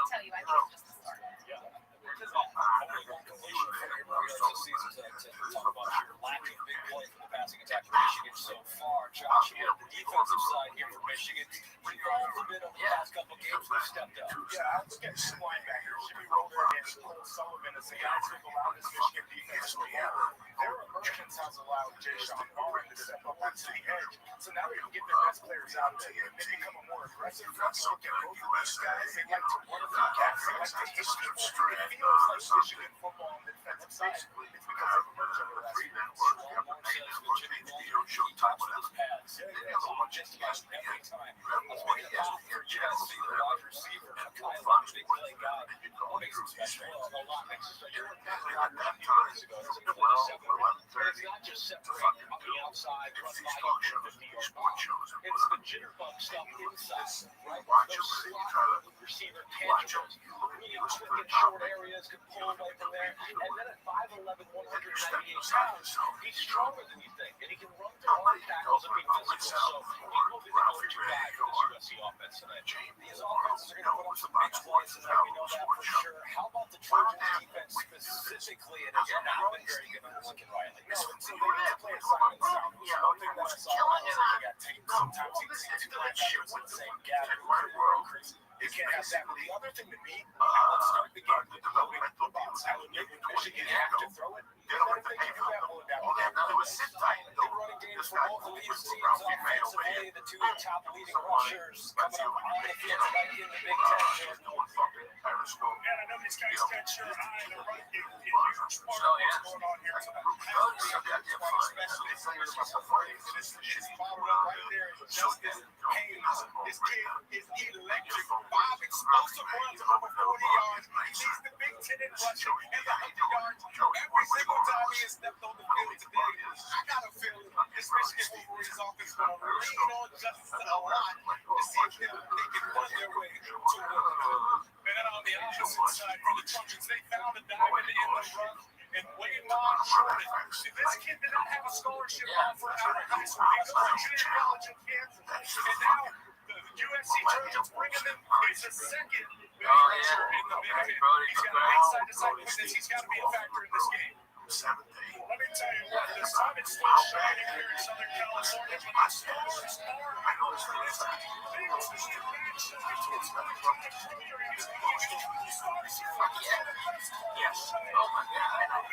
tell you, I think it's just the start. Talk about your lack of big play from the passing attack for Michigan so far. Josh Hill, the defensive side here for Michigan, involved a bit over the last couple games. We've stepped up. Yeah, I look at this linebacker, Jimmy Roller and Cole Sullivan as the guys who allowed this Michigan defense to their emergence has allowed Jay Sean Barr to step up onto the edge. So now they can get their best players out there and they become a more aggressive. Look at both of these guys. They like to run from cats. They like to hit people. It feels like Michigan football on the defensive side. It's because of emerging aggressive. Just about every time. Let's make it out for USC, the wide receiver, Kyle Lewis, big play guy. What makes him special? Well, a lot makes him special. A few years ago, it's not just separating on the outside, run by you for 50-yard bomb. It's the jitterbug stuff inside, right? Those slot receiver tangibles, really quick in short areas, can pull away from there. And then at 5'11", 198 pounds, he's stronger than you think, and he can run through hard tackles and be physical. So he will be the go-to guy for this USC offense tonight. These offenses are going to put up some big plays tonight. We know that for sure. How about the Trojans defense specifically? It has not been very good under Lincoln Riley. No, so they need to play assignments down. One thing that I saw was they got tape. Sometimes you can see two linebackers in the same gap. You can't have that. The other thing to me, let's start the game with loading the box. I would make Michigan have to throw it. If they can do that, we'll adapt. Big running games for both of these teams offensively. The two top leading rushers coming up on the field tonight in the Big Ten. And I know these guys catch your eye in the right in huge part of what's going on here tonight. It's bottled up right there. Justice Haynes, his kid is electric. 5 explosive runs of over 40 yards. He leads the Big Ten in rushing and the 100 yards. Every single time he has stepped on the field today, I got a feeling this Michigan Wolverines offense is going to lean on Justice a lot to see if they can run their way to a win. And on the opposite side for the Trojans, they found a diamond in the run. And Wayne Jordan. See, this kid did not have a scholarship offer out of high school. He goes to junior college in Kansas. And now the USC Trojans bringing them his second rusher in the Big Ten. He's got an inside-to-side quickness. He's got to be a factor in this game. Let me tell you what, this time it's still shining here in Southern California, but the stars are out for this big matchup between the programs. Yes. Oh my God.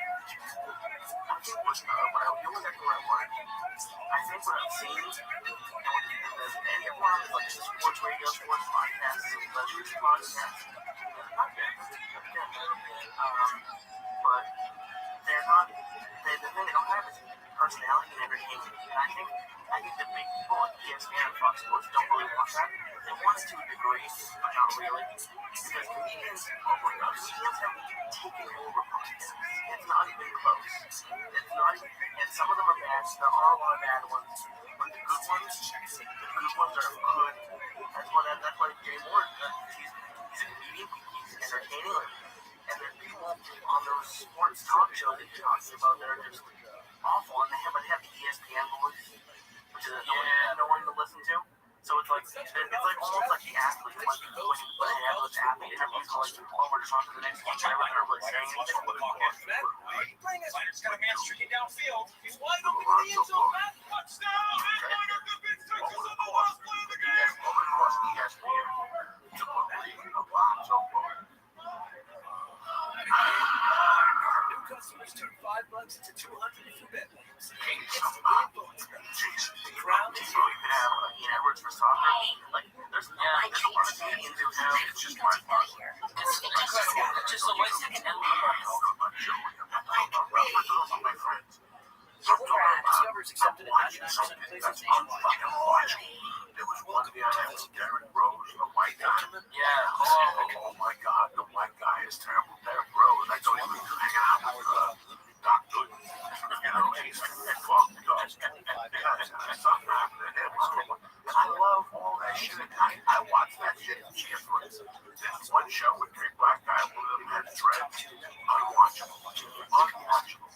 I think what I'm seeing, and everyone like sports radio, sports podcasts, leisure podcasts, but they're not, they don't have personality and entertainment. And I think I think the big people like ESPN and Fox Sports don't really want that. They want to a degree, but not really. Because comedians, comedians have taken over politics. It's not even close. It's not even, and some of them are bad. There are a lot of bad ones. But the good ones are good. That's why Jay Moore, he's a comedian, he's entertaining. And there's people on those sports talk shows that you're talking about that are just awful, and they have the ESPN voice, which is annoying to listen to. So it's like almost like the athlete when they have those athlete interviews, like, oh, we're just on to the next one. I remember saying anything. Why are you playing this? Fighter's got a man streaking downfield. He's wide open in the end zone. Touchdown! Headliner of the big Texas on the last play of the game. New customers turn $5 into $200 if you bet. Crown is you can have Ian Edwards for soccer. Like, there's a lot of comedians who have it's just my part. It's incredible. It's just a waste of time. My friends. Discover's accepted at 99% of places nationwide. There was one guy, Derek Rose, a white guy. Yeah. Oh my God, the white guy is terrible. Derek Rose. I thought he was hanging out with Doc Gooden. You know, he's fucked because something happened to him. I love all that shit. I watch that shit and cheer for it. There's one show with a black guy, one of them has dreads. Unwatchable. Unwatchable.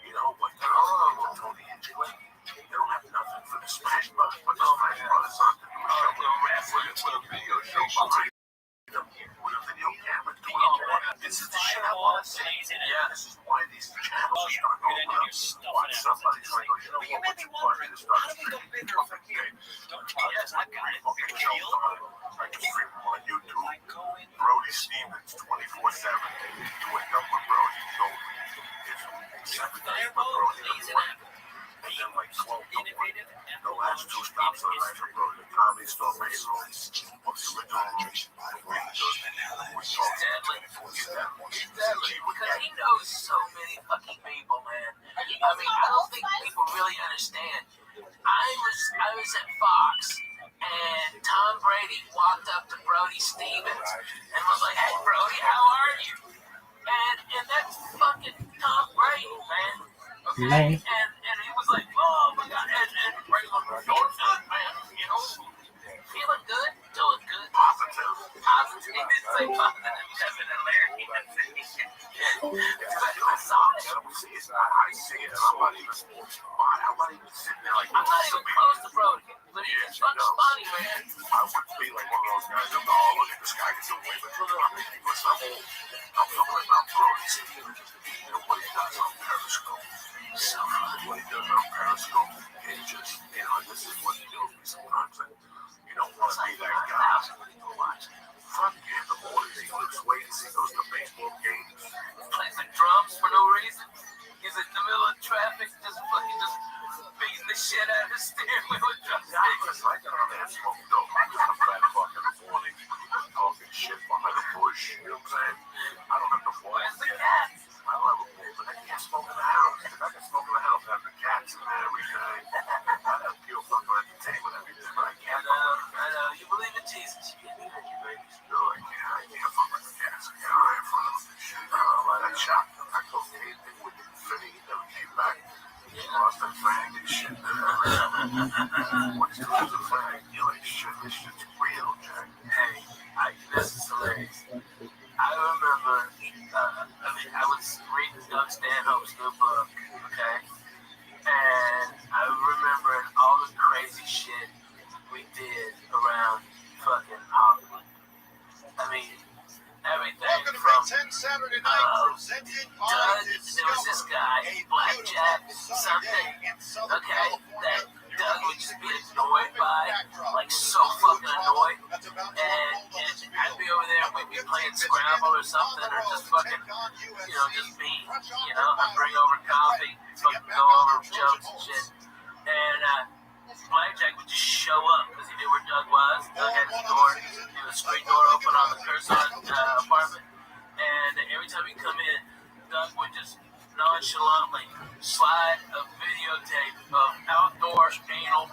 You know, but they're all Tony and Jimmy. They don't have nothing for the Smash Brothers, but the Smash Brothers aren't the new show. With a video show behind them, with a video camera doing all that. This is the shit I want to see. Yeah, this is why these channels are starting to open up. Watch somebody's like, you know what, what's your budget to start streaming these fucking games? Yes, I've got it. Fucking shows on. I can stream them on YouTube. Brody Stevens, 24/7. You wake up with Brody, so it's 7 days with Brody. And then like 12 the last 2 stops of the night for Brody, the Comedy Store Mason, of the original He's deadly. Because he knows so many fucking people, man. I mean, I don't think people really understand. I was at Fox, and Tom Brady walked up to Brody Stevens and was like, "Hey, Brody, how are you?" And that's fucking Tom Brady, man. Okay? And he was like, "Oh my God," and Brady was like, "You're good, man. You know, feeling good, doing good." Positive. It's like positive. That's an hilarious. It's not, I see it. I'm not even sitting there like, I'm not even close to Brody, but he's fucking funny, man. I wouldn't be like one of those guys that, oh, look at this guy, he's doing way better. I'm talking about Brody Stevens and what he does on Periscope. So what he does on Periscope, it just, you know, this is what kills me sometimes. And you don't want to be that guy. Fuck you in the morning. He looks wait and see those baseball games. Plays the drums for no reason. He's in the middle of traffic, just beating the shit out of his steering wheel with drumsticks. I got on that smoke dope. I'm just a fat fuck in the morning, talking shit behind a bush. You know what I'm saying? I don't have to fly. Where's the cats? I love a bull, but I can't smoke in the house. If I can smoke in the house, have the cats in there every day. I have pure fucking entertainment every day, but I can't. I know. You believe in Jesus. No, I can't fuck with the cats. I can't ride in front of them. I shot them. I cocaine. They wouldn't fit. He never came back. He lost that flag and shit. Once you lose a flag, you're like, shit, this shit's real, Jack. Hey, this is hilarious. I remember, I was reading Doug Stanhope's new book, okay? And I remember all the crazy shit we did around fucking Hollywood. I mean, everything from Saturday night presented by Doug, there was this guy, Blackjack, something, okay, that Doug would just be annoyed by, like so fucking annoyed, and I'd be over there and we'd be playing Scrabble or something, or just fucking, you know, just me, you know, I'd bring over coffee, fucking go over jokes and shit, and Blackjack would just show up because he knew where Doug was. Doug had his door, the screen door open on the Curzon apartment, and every time he'd come in, Doug would just nonchalantly slide a videotape of outdoor anal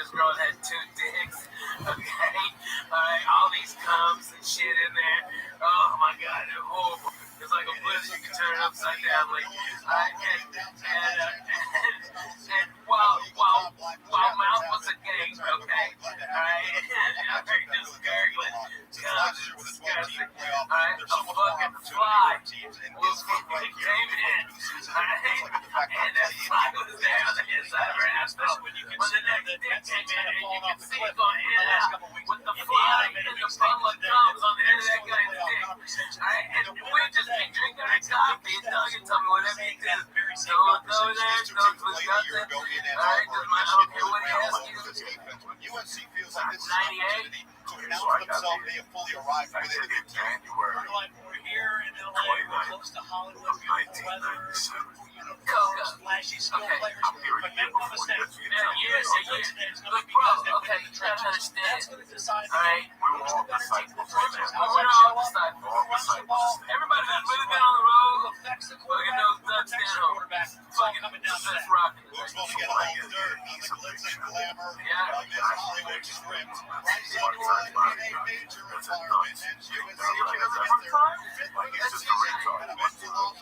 this girl had 2 dicks. Okay, alright, all these cums and shit in there. Oh my god, they're horrible. It's like a blizzard, you can turn it upside down, like, and while mouth was a gang, okay, alright, I heard this gurgling, God, it's disgusting, alright, a fucking fly came in, alright, and that fly was there on the inside of her ass, when the next dick came in, and you can see it going in and out, with the fly and the bubble of gums on the end of that guy's dick, alright, and we just been drinking our coffee, and Doug can tell me whatever you do, don't look over there, don't look nothing, alright, does my okay, what do you ask you? UNC feels like this is 98? to announce themselves they have fully arrived within January. We're here in LA, we're close to Hollywood, beautiful weather, Coca. flashy skill players, but make no mistake, Years. Look, bro, okay, you gotta understand. that's going to decide Alright? which of the better team performers, how We're they all show up, disciples. who runs the ball, Everybody that's really been on the road, affects the fucking quarterback, knows who Doug's protects the down. quarterback. It's all coming down to That's that. rocking. Looks going to get all the dirt on the glitz and glamour of this Hollywood script. Right now, we're in a major environment, and UNC has their fifth biggest season and a much long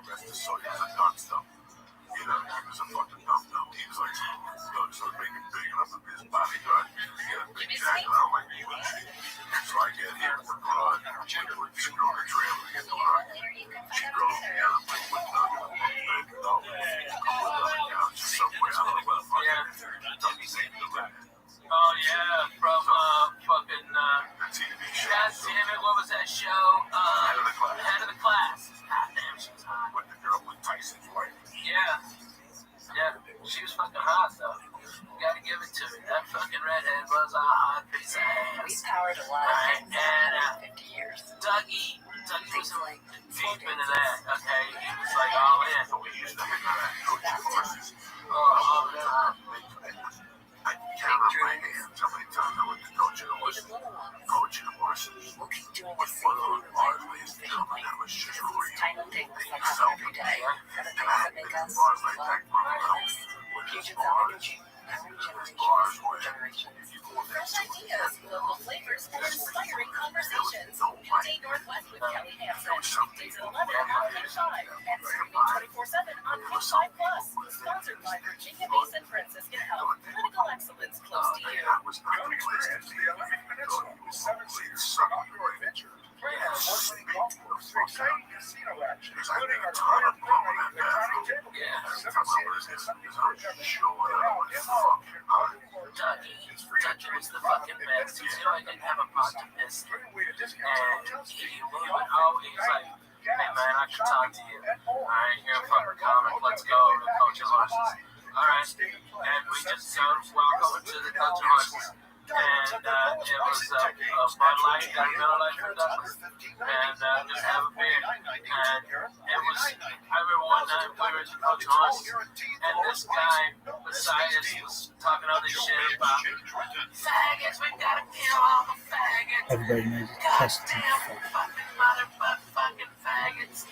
Rest his soul, he was a dumb stuff. You know, he was a fucking dumb. He was like, so making big enough of his bodyguard to get a big jacket out like he was. So I get here with the blood, she drove the trail to get the blood. She drove me out with no, just somewhere, I don't know what the fuck. Dougie's ain't the limit. Oh yeah, from fucking The TV show. God damn it, what was that show? Head of the Class. God damn, she was hot. With the girl with Tyson's wife. Yeah, she was fucking hot though. You gotta give it to me. That fucking redhead was a hot piece of ass. We powered a lot Right, in 50 years. Dougie was deep into that. Okay, he was like all in. We used to hang out at coaching horses. All the time. I can't remember my hands how many times I went to coaching horses. Coaching horses. We'll keep doing With the one same of those bars where he's coming that was just for you. tiny things They that sell happen every people. day are the things that make us Bars like that grow well, out. fusions of energy, every generation. Fresh ideas, local flavors, and inspiring conversations. New Day Northwest with Kelly Hansen. Weekdays at 11 on K5 and streaming 24/7 on K5 Plus. Sponsored by Virginia Mason Franciscan Health. Clinical excellence close to you. Don't experience the Olympic Peninsula with 7 seats from outdoor adventure. Play on award-winning golf course, exciting casino action, including our player-friendly electronic table game. 7 seats is something for everyone. Dougie was the fucking best. He knew I didn't have a pot to piss. And he would always like, hey man, I can talk to you. Alright, you're a fucking comic, let's go over to Coach's Horses. Alright, and we just walk over to the Coach's Horses. And it was Bud Light, got Miller Lite for Douglas, and just have a beer. And it was, I remember one night we were at the Coach's Horses, and this guy beside us was talking all this shit about faggots, we gotta kill all the faggots. Everybody knows it's testing. Goddamn fucking motherfucking faggots.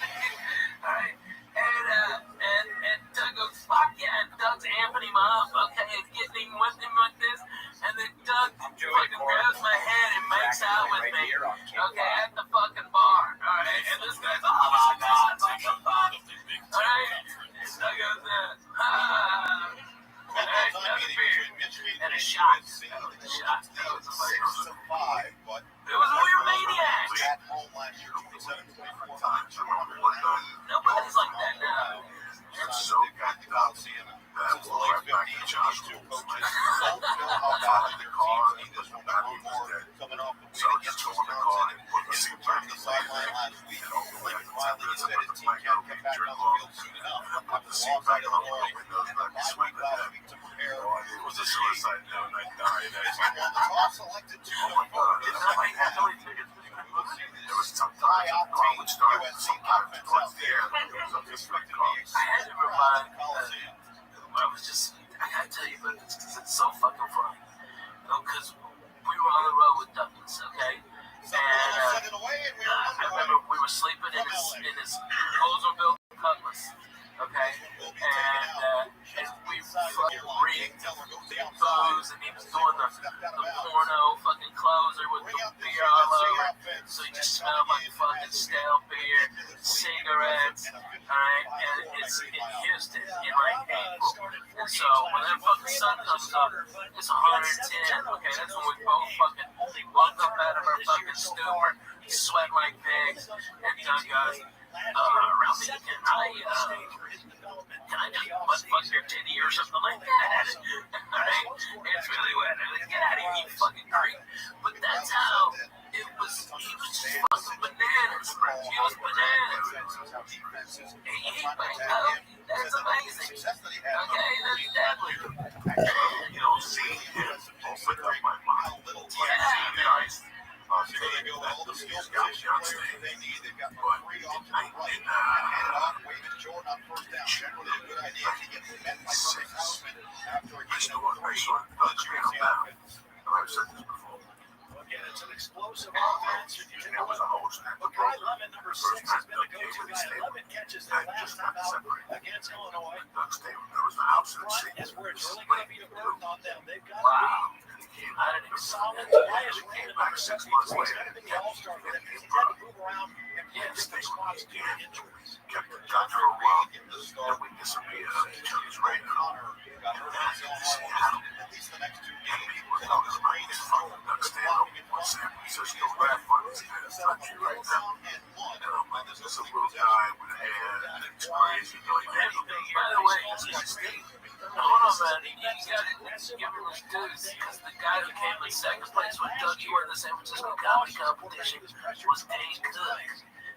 Alright, and Doug goes, fuck yeah, and Doug's amping him up, okay, and getting him with like this, and then Doug fucking grabs my head and makes out with me, okay, at the fucking bar, alright, and this guy's, oh my god, what the fuck, alright, and Doug goes, alright, another beer, and a shot, that was like, it was a weird maniac. Nobody's like that now. It's so goddamn that was right back to Josh Wolf's place. Out of the car, he doesn't back he was dead. So just go in the car and put the seat back in the sideline last week. And hopefully like 10 minutes I put the mic out and drink off. And put the seat back in the car windows and let me swing the deck. It was a suicide note and I died. Oh my god. There was sometimes college started, sometimes towards the end, there was a district college. I had to remind, I was just, I gotta tell you about this because it's so fucking funny. Because we were on the road with Douglas, okay? And I remember we were sleeping in his Oldsmobile Cutlass, okay? And we porno fucking closer with the beer all over it. So you just smell like fucking stale beer, cigarettes, alright? And it's in Houston in like April. And so when that fucking sun comes up, it's 110. Okay, that's when we both fucking woke up out of our fucking stupor, sweat like pigs, and Doug goes, Ralphie, can I just butt fuck your titty or something like that? Alright? It's really wet. Get out of here, you fucking creep. But that's how it was. He was just fucking bananas. He was bananas. He banged out. That's amazing. Okay, that's deadly. You know, seeing him open up my mind. Guys, they go all the skills guys they need. They've got three off to the right. And off Wayman Jordan on first down. Generally a good idea to get met by Curtis Housman after a gain of 3. I've said this before. Again, it's an explosive offense. It was a host. But Guy Lemon, number 6, has been a go-to guy. 11 catches their last time out against Illinois. Front is where it's really going to be a burden on them. They've got to be solid. Elias Raymond, number 73, is going to be the all-star for them. He's got to move around and play different spots due to injuries. Dr. Reed in the start. We disappeared. Ray Connor got hurt in his own line. At least the next 2 games. Doug's Rain is from blocking in front. San Francisco Rapids is country right now. This is a little guy with hair and it's crazy. By the way, hold on, man. You gotta give him his dues because the guy who came in second place with Dougie in the San Francisco comedy competition was Dane Cook.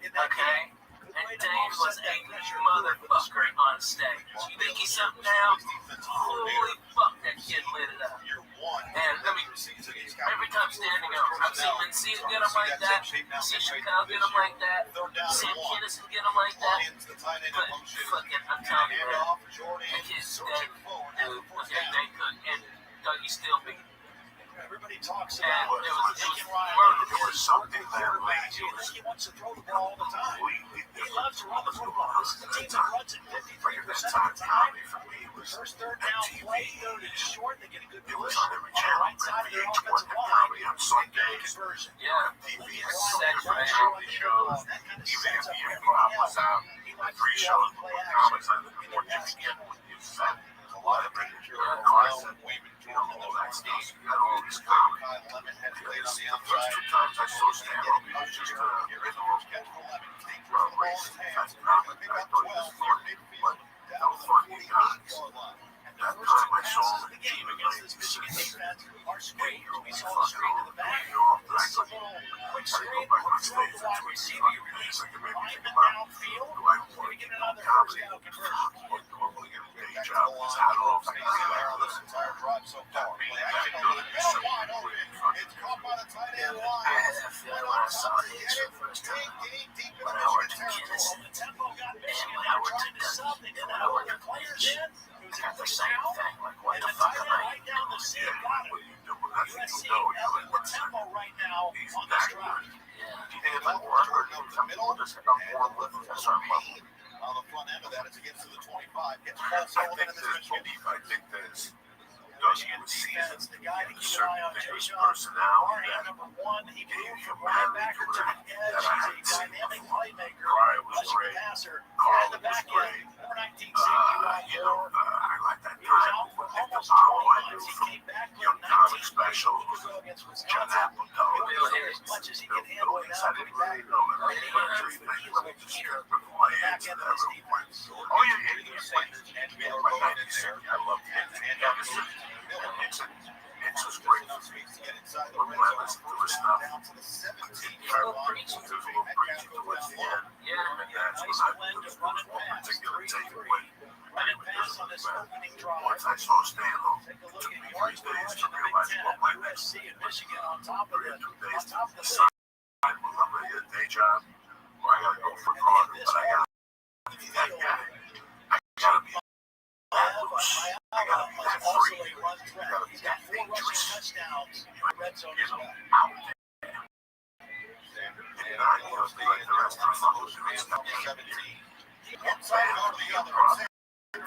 Okay? And Dane was a motherfucker on stage. You think he's something now? Holy fuck, that kid lit it up. And I mean, every time standing up, I've seen Mencia get him like that, seen Chappelle get him like that, seen Kinnison get him like that. But fucking, I'm telling you, man, that kid's dead, dude. Okay, Dane Cook and Dougie still beat. Everybody talks And about it was There was something there late. he wants to throw the ball all the time. He loves to run the football. This is the team that runs it 53% of the time. First third down play, third and short. They get a good push on the right side of their offensive line. Conversion. Yeah, TVS regularly shows, even if the improv was out, 3 shows with comics, I think more just get is that a lot of it. Carson, all that stuff. You got all these comics. The first 2 times I saw stand-up, it was just a race. That's comic. I thought it was funny, but how funny he got. That time I saw the game against this Michigan defense, our screen, we saw the screen in the back. This is a little quick screen, throw the wide receiver, you release, lineman downfield, maybe get another first down conversion. It's caught by the tight end line. I had that feeling when I saw these for the first time. When I worked in Kinnison, and when I worked in Dougie, and then I worked in Players, I got the same thing. Like, what the fuck am I doing? USC having the tempo right now on this drive. On the front end of that, it's against the 25. Gets Paul Sullivan in this Michigan defense. I think there's Michigan defense, the guy to keep an eye on, Jason Barney, number 1. He moved from linebacker to the edge. He's a dynamic playmaker, rushing passer. In the back end, number 19 safety Rob Moore. I like that He was out for almost 20 months. He came back with 19 special. years ago against Wisconsin. He'll be there as much as he can handle it now. Coming back from any injury, but he is a leader on the back end of this defense. Oh, yeah. And Miller both in there. I love him. And it's just great. To get inside the red zone, first down to the 17-yard line. There's a little preaching towards the end. And that's when I particular takeaway. Once I saw Stanlow, it took me 3 days to realize what my next USC and Michigan on top of the decide whether I'm going to get a day job or I got to go for Carter, but I got to be that guy. I got to be that loose. I got to be that free. I got to be that dangerous. Red zone as well. Out there. And I know like the rest of the fellows who are stuck in 17. One side go to the other. To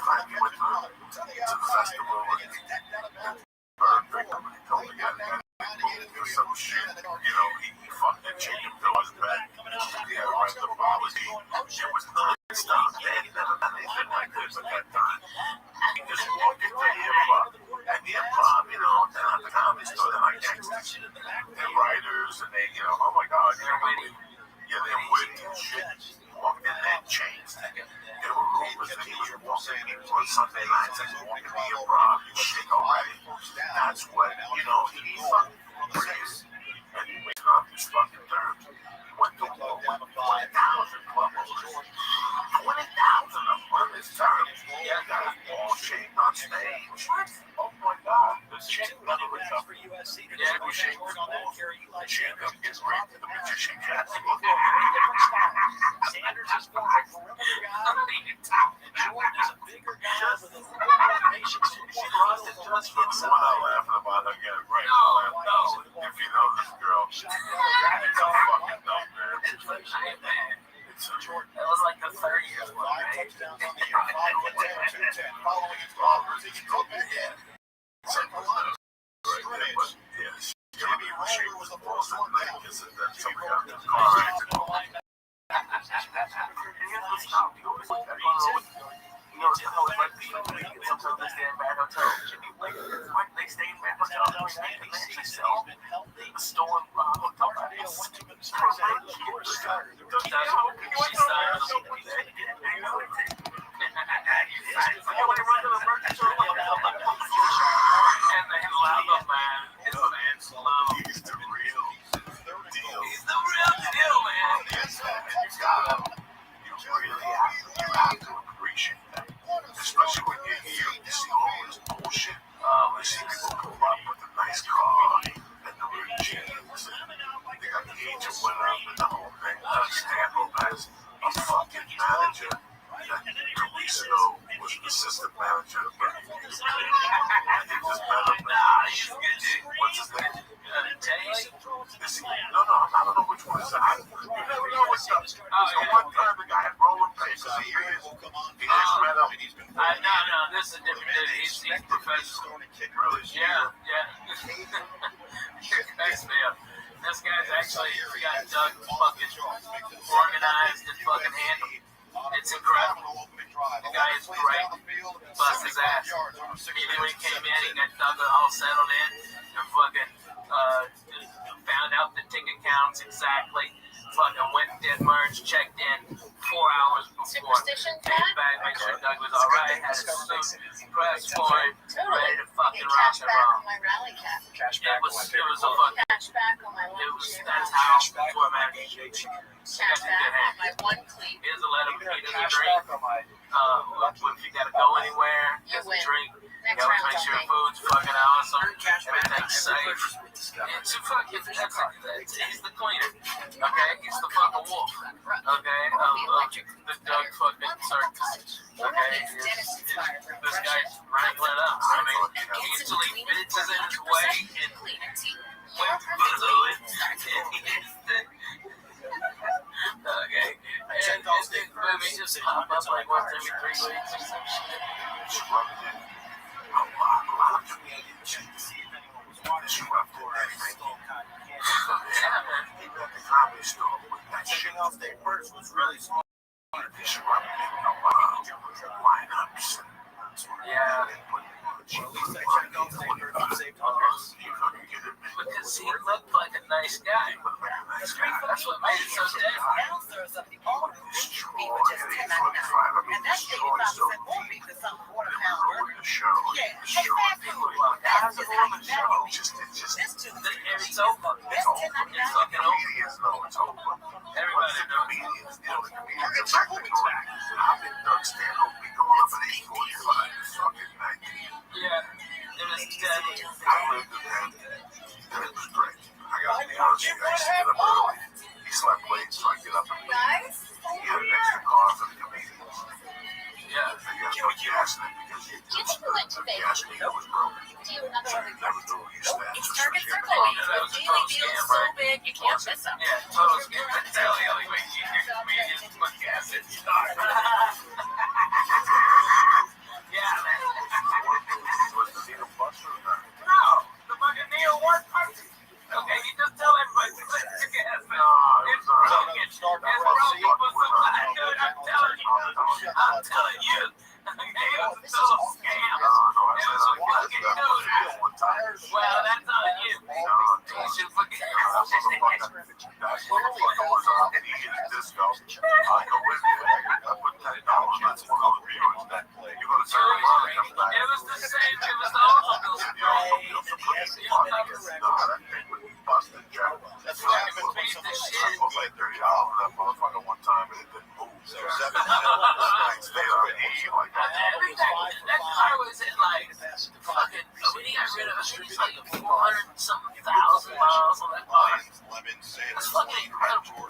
the festival and perfect. He told me do some shit. You know, he fucked that chick and fell his back. He had to rent the policy. It was non-stop. They had never done anything like this at that time. He just walked into the improv. At the improv, you know, then at the comedy store, they're like gangsters. They're writers, and they, you know, oh my God, you know, they're witty and shit. Walked in there and changed. There were rumors that he was walking people on Sunday nights and walking the improv and shit already. That's what, you know, he fucking Chris, and he went on his fucking terms. He went to war with 20,000 clubbers. 20,000 of them on his terms. He got his ball shaved on stage. Oh my God. The chick never recovered. Yeah, who shaved his balls. The chick gets raped. The magician cat. Sanders is former perimeter guy. Jordan is a bigger guy with a more patience. We're not laughing about her getting raped. No. If you know this girl, it's a fucking nightmare. Jordan. That was like the 30th one, right? 5 touchdowns on the year. 5 10, 210. Following his robbers, he can go back in. Jimmy Roller was the first one down. Jimmy Roller was the first one down. You know, sometimes they stay in bad hotels. They stay in bad hotels every night and they actually sell a stolen hotel and they love them, man. His fans love him. He's the real deal. He's the real deal, man. You really have to appreciate that. Especially when you're here, you see all this bullshit. You see people pull up with a nice car and the blue jeans. They got the angel went up and the whole thing. Stanhope has a fucking manager that Carrizo was an assistant manager. But he just met him. What's his name? No, I don't know which one is that. You never know what's up. So one time the guy had rolling papers. He just met him. No, this is a different dude. He's professional. Yeah. This guy's actually got Doug fucking organized and fucking handled. It's incredible. The guy is great. Bust his ass. Even when he came in, he got Doug all settled in and fucking found out the ticket counts exactly. Fucking went and did merge, checked in 4 hours before. Came back, made sure Doug was alright, had his suit pressed for him, ready to fucking rock and roll. It was a fucking. That's how format. Cashback on my one cleat. Here's a letter. He doesn't drink. If you gotta go anywhere, he doesn't drink. You gotta make sure food's fucking awesome. Everything's safe. It's a fucking. He's the cleaner. Okay? He's the fucking wolf. Okay? The Doug fucking circus. Okay? This guy's wrangling up. I mean, he usually fits in his way and went through it. Okay. And this movie just pop up like once every 3 weeks or some shit. Checking off their purse was really smart. Yeah. Because he looked like a nice guy. That's what made it so different. He was just $10.99, and that's 85% more beef than some quarter-pound burger. Yeah, hey, fast food. That's just how you value me. This too. It's over. This $10.99. It's fucking over. Everybody knows. I've been Doug Stanhope. We go up at 8:45 this fucking night. Yeah, it was deadly. I lived with him, and it was great. I got to be honest with you, I used to get up early. He slept late, so I get up and leave. He had an extra car for the comedians. Yeah. They got to put gas in it because the gas meter was broken. So you never knew who you stand. It's Target Circle Week. The daily deal is so big you can't miss them. Yeah, total scam. That's the only way you can get comedians to put gas in stock. Yeah, man. Was the needle buster or not? No. was it like fucking? When he got rid of it, it's like 400-something thousand miles on that car. That's fucking incredible.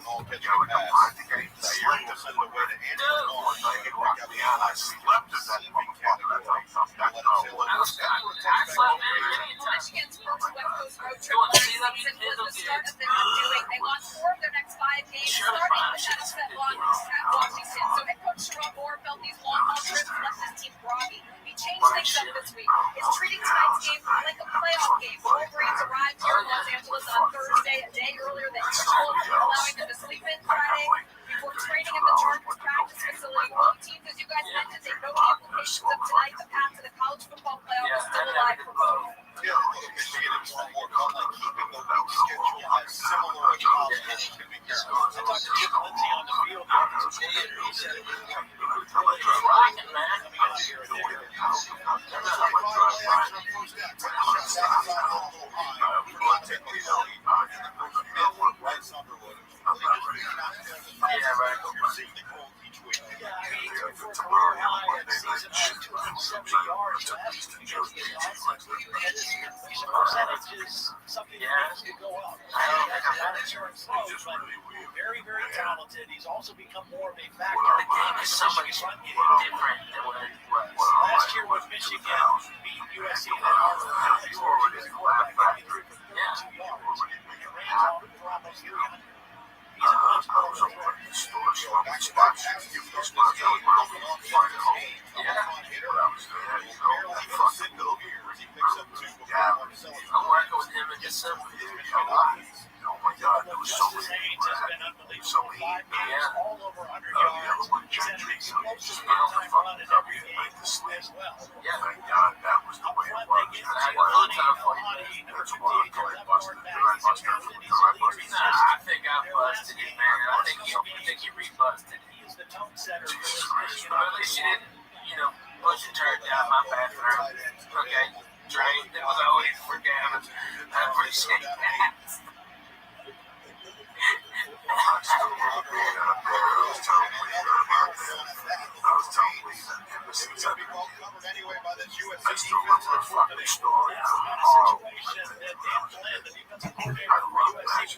Michigan Sports West Coast Road Trip last season was the start of their undoing. They lost 4 of their next 5 games, starting with that upset loss at Washington. So head coach Sherrod Moore felt these long-haul trips left his team groggy. He changed things up this week. It's treating tonight's game like a playoff game. Wolverines arrived here in Los Angeles on Thursday, a day earlier than usual, allowing them to sleep in Friday before training at the Chargers practice facility. Both teams, as you guys mentioned, they know the implications of tonight. The path to the college football playoff is still alive for both. Yeah, Michigan is more confident keeping the week schedule as similar as possible. I talked to Jim Lindsay on the field the offensive coordinator. He said it was Rocking, man. coming out here and there. Yeah, right. For a career high at season high 270 yards last week against the Giants. And his completion percentage is something that needs to go up. That's your approach, but very, very talented. He's also become more of a factor in the Michigan run game. Different than what it was. Last year with Michigan, beat USC and then Harvard. He was a quarterback getting 32 yards. He ran out for almost 300. He's a much better I'm working with him in December. Oh my God, there was so Justice many. Haynes has been unbelievable. 5 games, all over 100 yards. He's had an explosive big-time run in every game as well. Thank God that was the way it Front, was. they get to Alani, number 58, the left guard back. He's a captain. He's a leader. He's I think I busted it, man. I think he rebusted. He is the tone setter for this Michigan But at least you didn't, push and turn down my bathroom. Okay, drain. That was always forgiven. I appreciate that.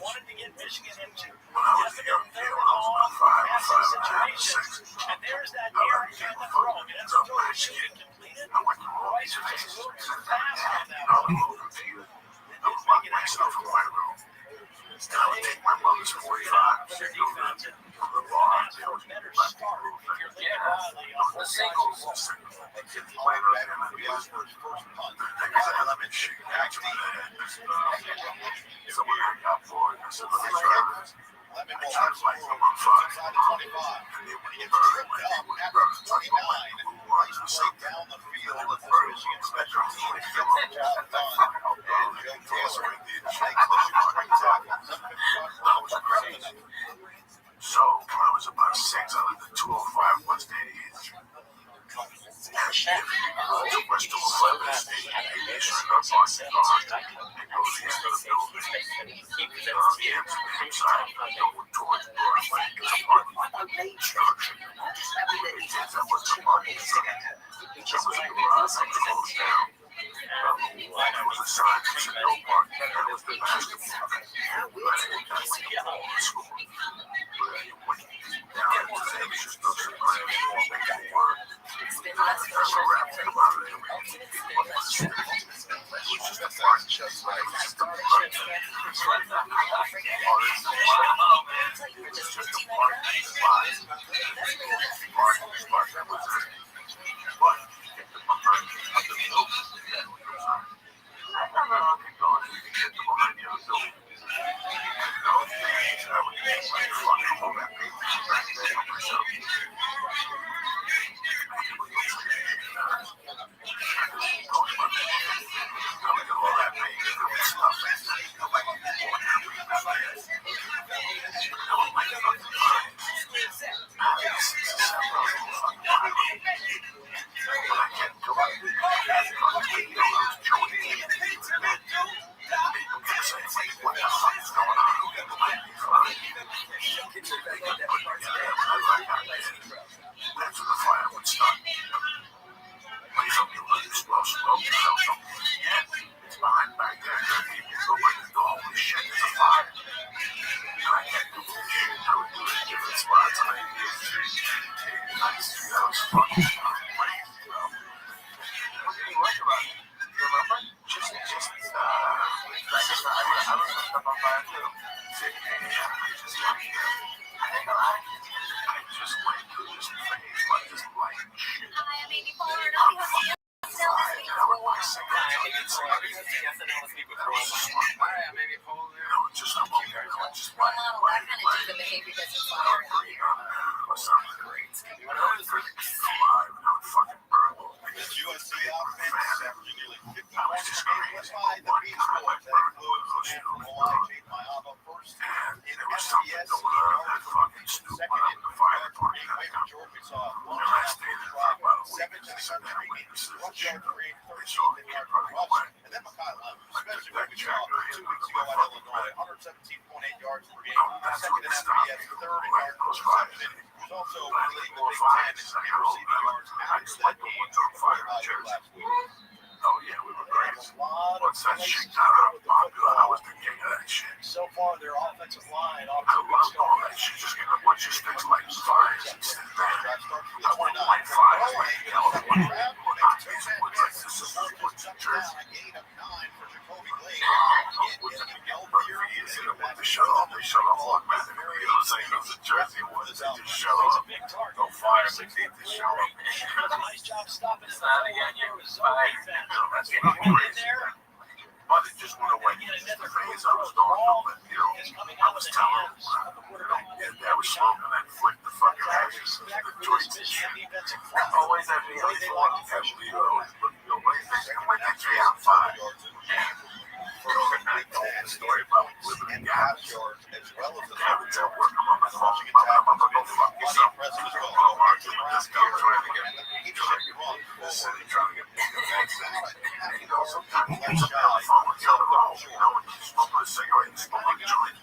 Wanted to get Michigan into definite third and long passing situations, and there's that error in the throw. I mean, that's a throw that should have been completed. Rice was just a little too fast on that one. Take my mother's 45. Their defense and ask for a better start if you're thinking wildly on The singles. So, when I was about 6, I lived at 205 West 88th. The West 211 State Aviation got lost in the USC offense averaging nearly 50 points per game led by the Beast Boys. That includes the man from Hawaii, Jade Mayama, first in FBS second in yards per game. Away from Georgia, we saw one first drive, 7 to the country, 1 yard per game, 13 yard per rush. And then Mekhi Lemon, especially what we saw 2 weeks ago at Illinois, 117.8 yards per game, second in FBS, third in yards per reception. He's also leading the Big Ten in receiving yards after that game last week. Oh yeah, we were great. Once that shit got out of popular, I was the king of that shit. So far, their offensive line off I to a good love start. all that shit. Just getting a bunch of sticks like fires and shit. I want to like fires like California. This is what Jersey. A gain of 9 for Jacoby Blake. They shut off on man. You know what I'm saying? Those are Jersey ones. They just shut off. No fire. They need to shut off. Nice job stopping It's not a young year. It's fire. That's what I'm there. But it just went away. It's the phase I was going through. But, you know, I was telling him, that was smoking that flick the fucking ashes. Always have to be on They like to catch me, when they 3 out 5. Story about living in pass yards as well as the rushing attack. impressive as well.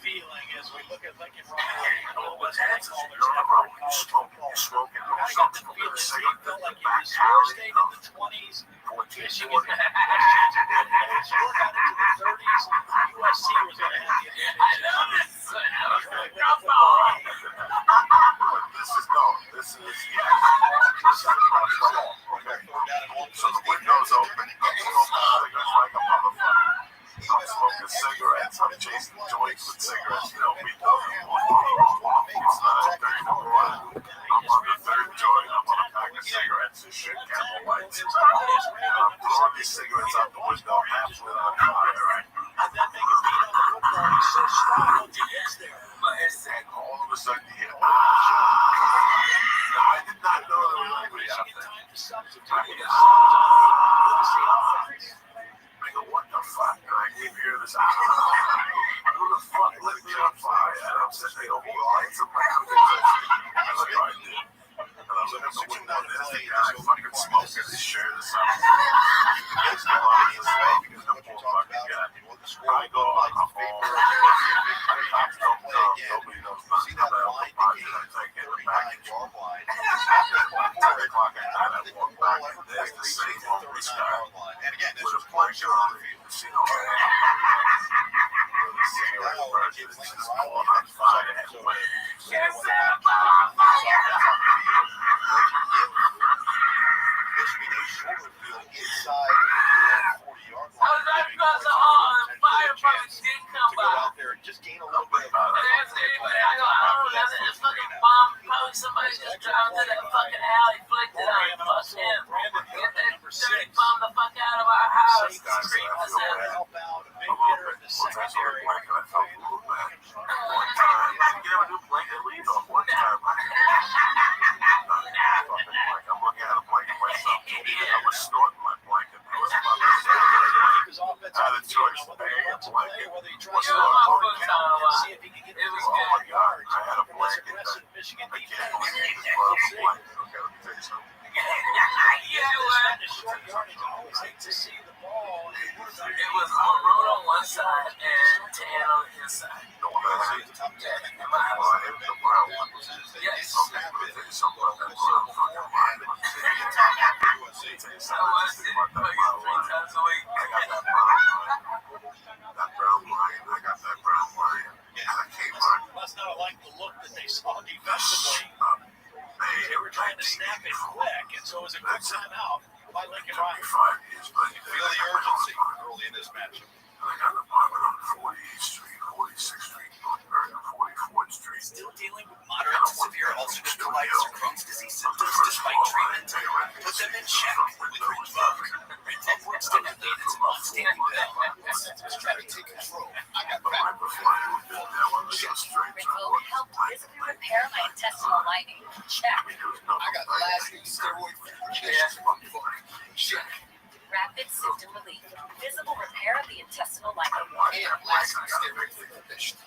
Feeling as we look at Lincoln Riley, what's happening all the time. Smoking. I got the feeling he felt like he was stayed in the 20s. Michigan got into the 30s. USC was going to have the advantage. This is so the window's open. Like a motherfucker. I'm smoking cigarettes. I'm chasing joints with cigarettes. You know, we don't it's not 30 I'm on the third joint. I'm on a pack of cigarettes and shit. Camel lights. I'm blowing these cigarettes out the window halfway on fire, right? And then make a beat on the football. He's so strong once he gets there. But it's that all of a sudden you hear, I did not know there was anybody out there. I go, what the fuck? And I keep hearing this, who the fuck lit me on fire? And I'm sitting there, oh, lights are back. I was like, oh, I did. And I was like, I'm looking down there, the guy fucking smoking his shirt or something. It's not on his way because the poor fucking guy. I go on the phone. I cops don't know. Nobody knows nothing about the project. I take in the back. 10 o'clock at night, I walk back. There's the same old guy with a blanket on the casino. Cigarette versus this is all on fire. You're set on fire. Inside the 40-yard line. Fire buckets didn't come to go out there and just gain a little bit of somebody just dropped to that fucking alley, flicked it on him. Fuck him. Get that dirty bum the fuck out of our house. Scream myself. help out a big hitter in the secondary. One time, I get a new blanket, leave off one time. I'm looking at a blanket myself. I was snorting my blanket. I was about to say, I had a choice. A blanket. What's You're my foot on a lot. It was oh my good. God, I had a blanket that Michigan I can't believe this blanket. Okay, let me tell you something. Yeah, what? Short yardage, I always hate to see the ball. It was on road on one side and tan on the inside. No one has it. Yeah, in my house. Well, I hit the brown one. Yes. Okay, let me tell you something about that brown fucking line. Let me tell you I something. watched it About that like brown 3 line. times a week. I got that brown line. That brown line. I got that brown line. And I came on. Must not have liked the look that they saw defensively. They were trying to snap it quick, and so it was a good timeout by Lincoln Riley. 5 years, but You feel the urgency early in this matchup. I got an apartment on 48th Street, 46th Street, and 44th Street. Still dealing with moderate to severe ulcerative colitis or Crohn's disease symptoms despite treatment? Put them in Revoke helped visibly repair my intestinal lining. Check. I got lasting steroid check. Rapid symptom relief. Visible repair of the intestinal lining. And lasting steroid check. Check.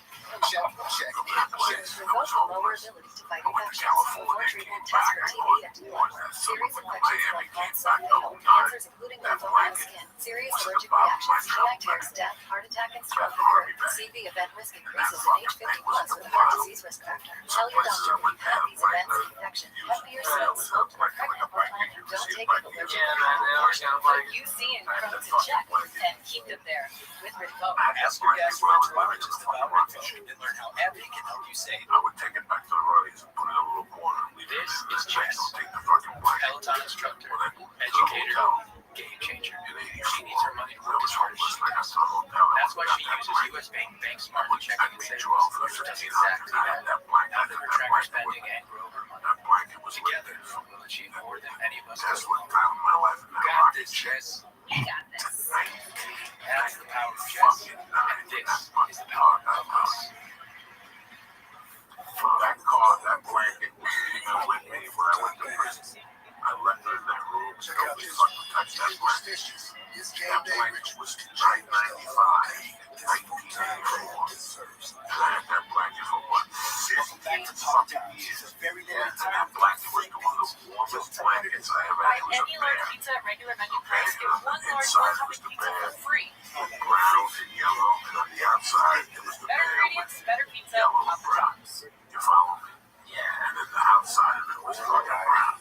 Revoke lower ability to fight infections. Before treatment, test for TB and blood. Serious infections like cancer, cancers including lymphoma and skin. Serious allergic reactions, GI tears, death, heart attack, and stroke occur. CV event risk increases in age 50 plus with heart disease risk factor. Tell your doctor when you have these events and infections. Hep B or C, smoked or pregnant or planning. Don't take if allergic reaction. Put UC and Crohn's in check and keep them there with Revoke. Ask your gastroenterologist about Revoke and learn how Epi can help you save. I would take it back to the Ruddies and put it in a little corner. This is Jess, Take the fucking blanket. Peloton instructor, educator, game changer. She needs her money to work as hard as she can. That's why she uses U.S. Bank Smart to check and save, which does exactly that. Helping her track her spending and grow her money. Together, we'll achieve more than any of us could alone. You got this, Jess. You got this. That's the power of Jess, and this is the power of us. That car, that blanket was even with me when I went to prison. I left her in that room. Nobody fucking touched that blanket. That blanket was $9.95, 1984. And I had that blanket for what, 15 fucking years. And that blanket was one of the warmest blankets I ever had. It was a Any large bear. pizza at regular menu price, get one large Inside one was topping the pizza bear. for free. Brown and yellow, and on the outside it was the Better bear. ingredients, better pizza, Yellow off the brown. tops. You follow me? Yeah. And then the outside of it was fucking brown.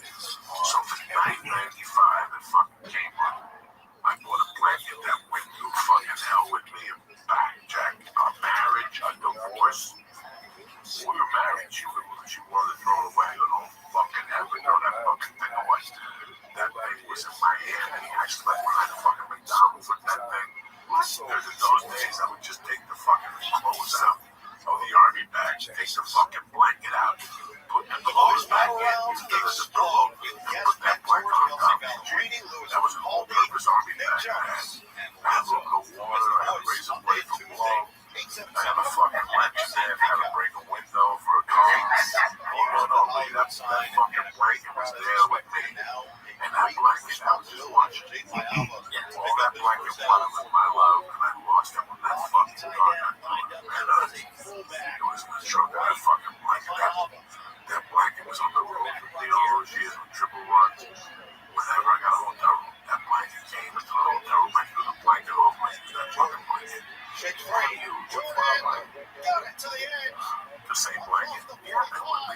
So for $9.95 it fucking came up. I bought a blanket that went through fucking hell with me and back, Jack. A marriage, a divorce. We were married. She wanted to throw it away. You know, fucking ever throw that fucking thing away. That thing was in Miami. I slept behind the fucking McDonald's with that thing. Because in those days I would just take the fucking clothes out of the army bag, take the fucking blanket out, put the clothes back in instead of the pillow, and put that blanket on top of the jean. That was an all-purpose army bag I had. I had a little bit of water, I had a razor blade for blow, I had a fucking latch there, I had to break a window for a car. No, that fucking blanket was there with me. And that blanket, I was just watching. All that blanket wanted was my love, and I lost it when that fucking car got through. And it was in the truck of that fucking blanket. That blanket was on the road with me all those years with triple runs. Whenever I got a hotel room, that blanket came into the hotel room. I threw the blanket off, I used that fucking blanket. The same blanket. It wouldn't be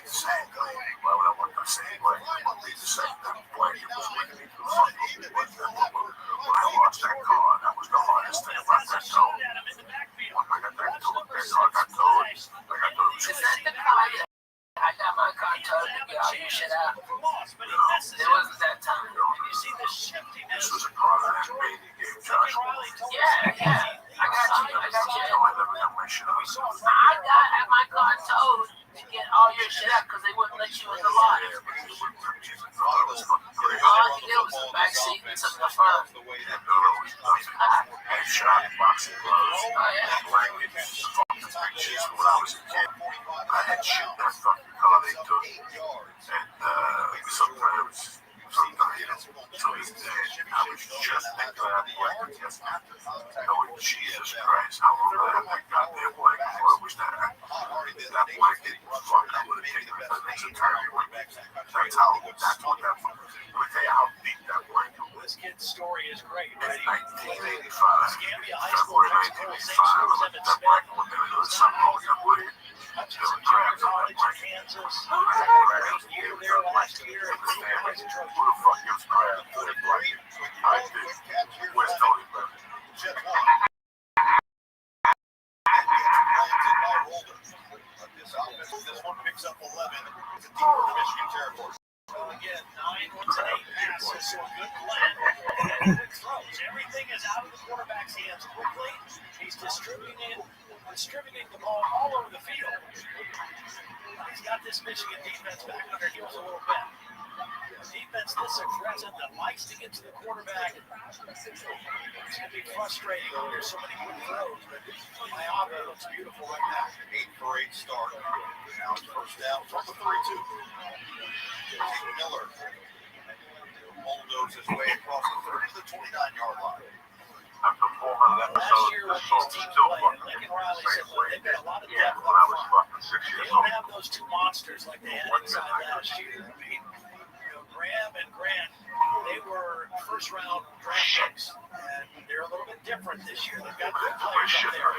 the same. Why would I want the same blanket? It wouldn't be the same. That blanket was with me through fucking when I lost that car, that was the hardest thing about that car. When I got that car, I got towed. Is that the car that I got my car towed to get all your shit out? It wasn't that time. This was a car that I made and gave Joshua. Yeah. I got you. I never got my shit out. I got my car towed to get all your shit out because they wouldn't let you in the lot. All you did was the back seat and took the front. I shot boxing gloves, blankets, fucking pictures when I was a kid. I had shit in that fucking car they took. And sometimes, to this day, I was just thinking of that blanket yesterday. Knowing Jesus Christ, how long I had that goddamn blanket for. I wish that blanket, fuck, I would have taken it for the next eternity with me. That's what that fucking, let me tell you how deep that blanket was. This kid's story is great. In 1985, February 1985, I looked at that blanket one day and there was something wrong with that blanket. There were crabs on that blanket. I had crabs in that blanket in the family. Who the fuck gives crabs to that blanket? I did. Where's Tony, brother? This one picks up 11. It's a deep into Michigan territory. Well, again, 9 on 8 passes, so a good blend and good throws. Everything is out of the quarterback's hands quickly. He's distributing the ball all over the field. He's got this Michigan defense back on their heels a little bit. defense this aggressive that likes to get to the quarterback. It's going to be frustrating when there's so many quick throws, but Miami looks beautiful right now. 8-for-8 start. Now it's first down from the 32. Miller bulldozes his way across the 30 to the 29-yard line. After 400 Last year when episodes, these teams still played, fucking Lincoln Riley said, look, they've got a lot of yeah, depth when I was up front. fucking 6 They years don't old. have those two monsters like they had inside last year. I mean, Graham and Grant, they were first-round draft picks, and they're a little bit different this year. They've got good players up there,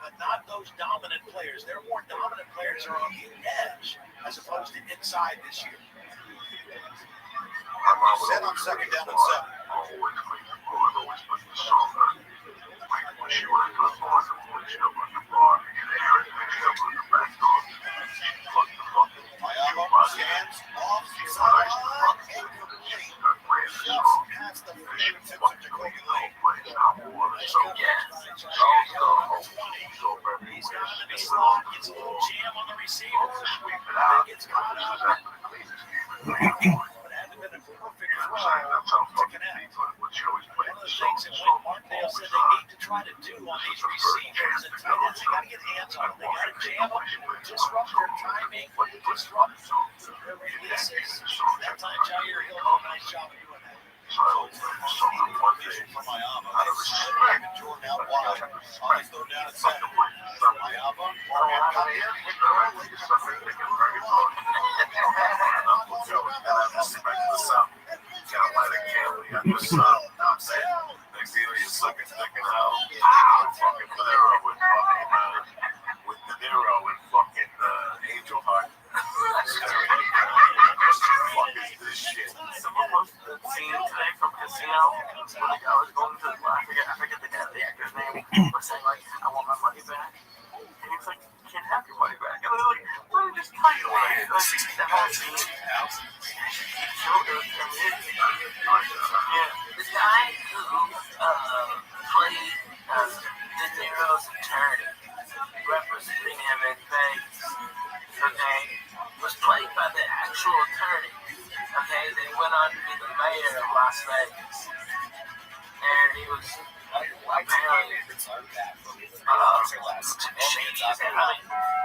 but not those dominant players. Their more dominant players are on the edge as opposed to inside this year. Set on second down and 7. Always put the song on. When she went to the bar, she up on the bar, you can hear it, and she up on the back door. Plug the fucking Miami stands off sideline incomplete. Just past the fingertips of Jacoby Lane. So, he's got him in the slot, gets a little jam on the receiver, then gets caught up. But it hasn't been a perfect throw to connect. One of the things that Wayne Martindale said they need to try to do on these receivers and tight ends, they got to get hands on them. They got to jam them, disrupt their timing, disrupt their releases. That time, Jair Hill did a nice job of doing that. For Miami. Jordan out wide. Eyes throw down at 7. Miami. Cut here. Quick throw. Later to the 3. Next thing you're sucking, sticking out. Fucking De Niro with fucking Angel Heart. What is this shit? Someone posted a scene today from Casino when the guy was going to the bar. I forget the actor's name. Was saying like, I want my money back. And he's like, you can't have your money back. And they're like, let me just tell you what. Like the whole scene. The guy who played De Niro's attorney, representing him in Vegas, okay, was played by the actual attorney. Okay, they went on to be the mayor of Las Vegas. And he was apparently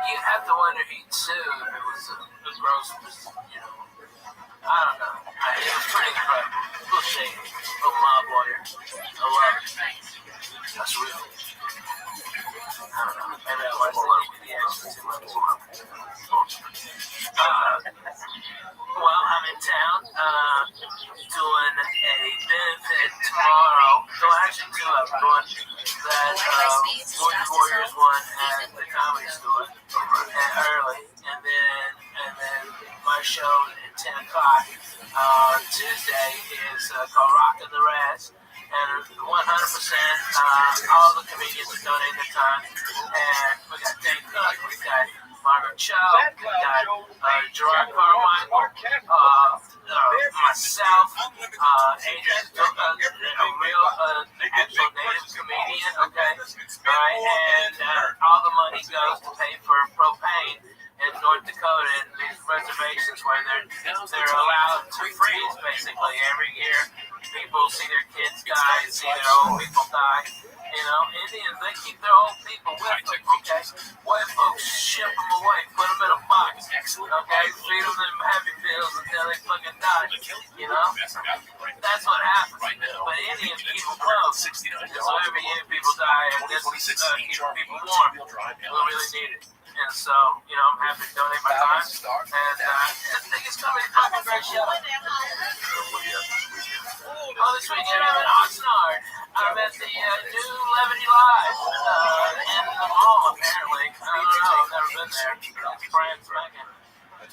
you'd have to wonder he'd sue if it was a gross, I don't know. It was pretty incredible. A little shady. Little mob lawyer. I love it. That's real. I don't know. Maybe I watched a little bit of the action too much. Well, I'm in town doing a benefit tomorrow. So actually, two I'm doing that Wood Warriors one at the Comedy Store early, and then my show at 10 o'clock Tuesday is called Rockin' the Reds. And 100%, all the comedians are donating their time. And we got Dave Cook, we got Margaret Cho, we got Gerard Carmichael, myself, Adrian, a real actual native comedian, okay? All right, and all the money goes to pay for propane in North Dakota and these reservations where they're allowed to freeze basically every year. People see their kids die, see their old people die. You know, Indians, they keep their old people with them, okay? White folks ship them away, put them in a box, okay? Feed them them happy pills until they fucking die, you know? That's what happens. But Indians keep them close. So every year people die, and this keeps people warm. We really need it. And so, you know, I'm happy to donate my time. And I think it's going to be a fucking great show. Oh, this weekend I'm in Oxnard. I'm at the new Levity Live in the mall, apparently. I don't know, I've never been there. Brian's making.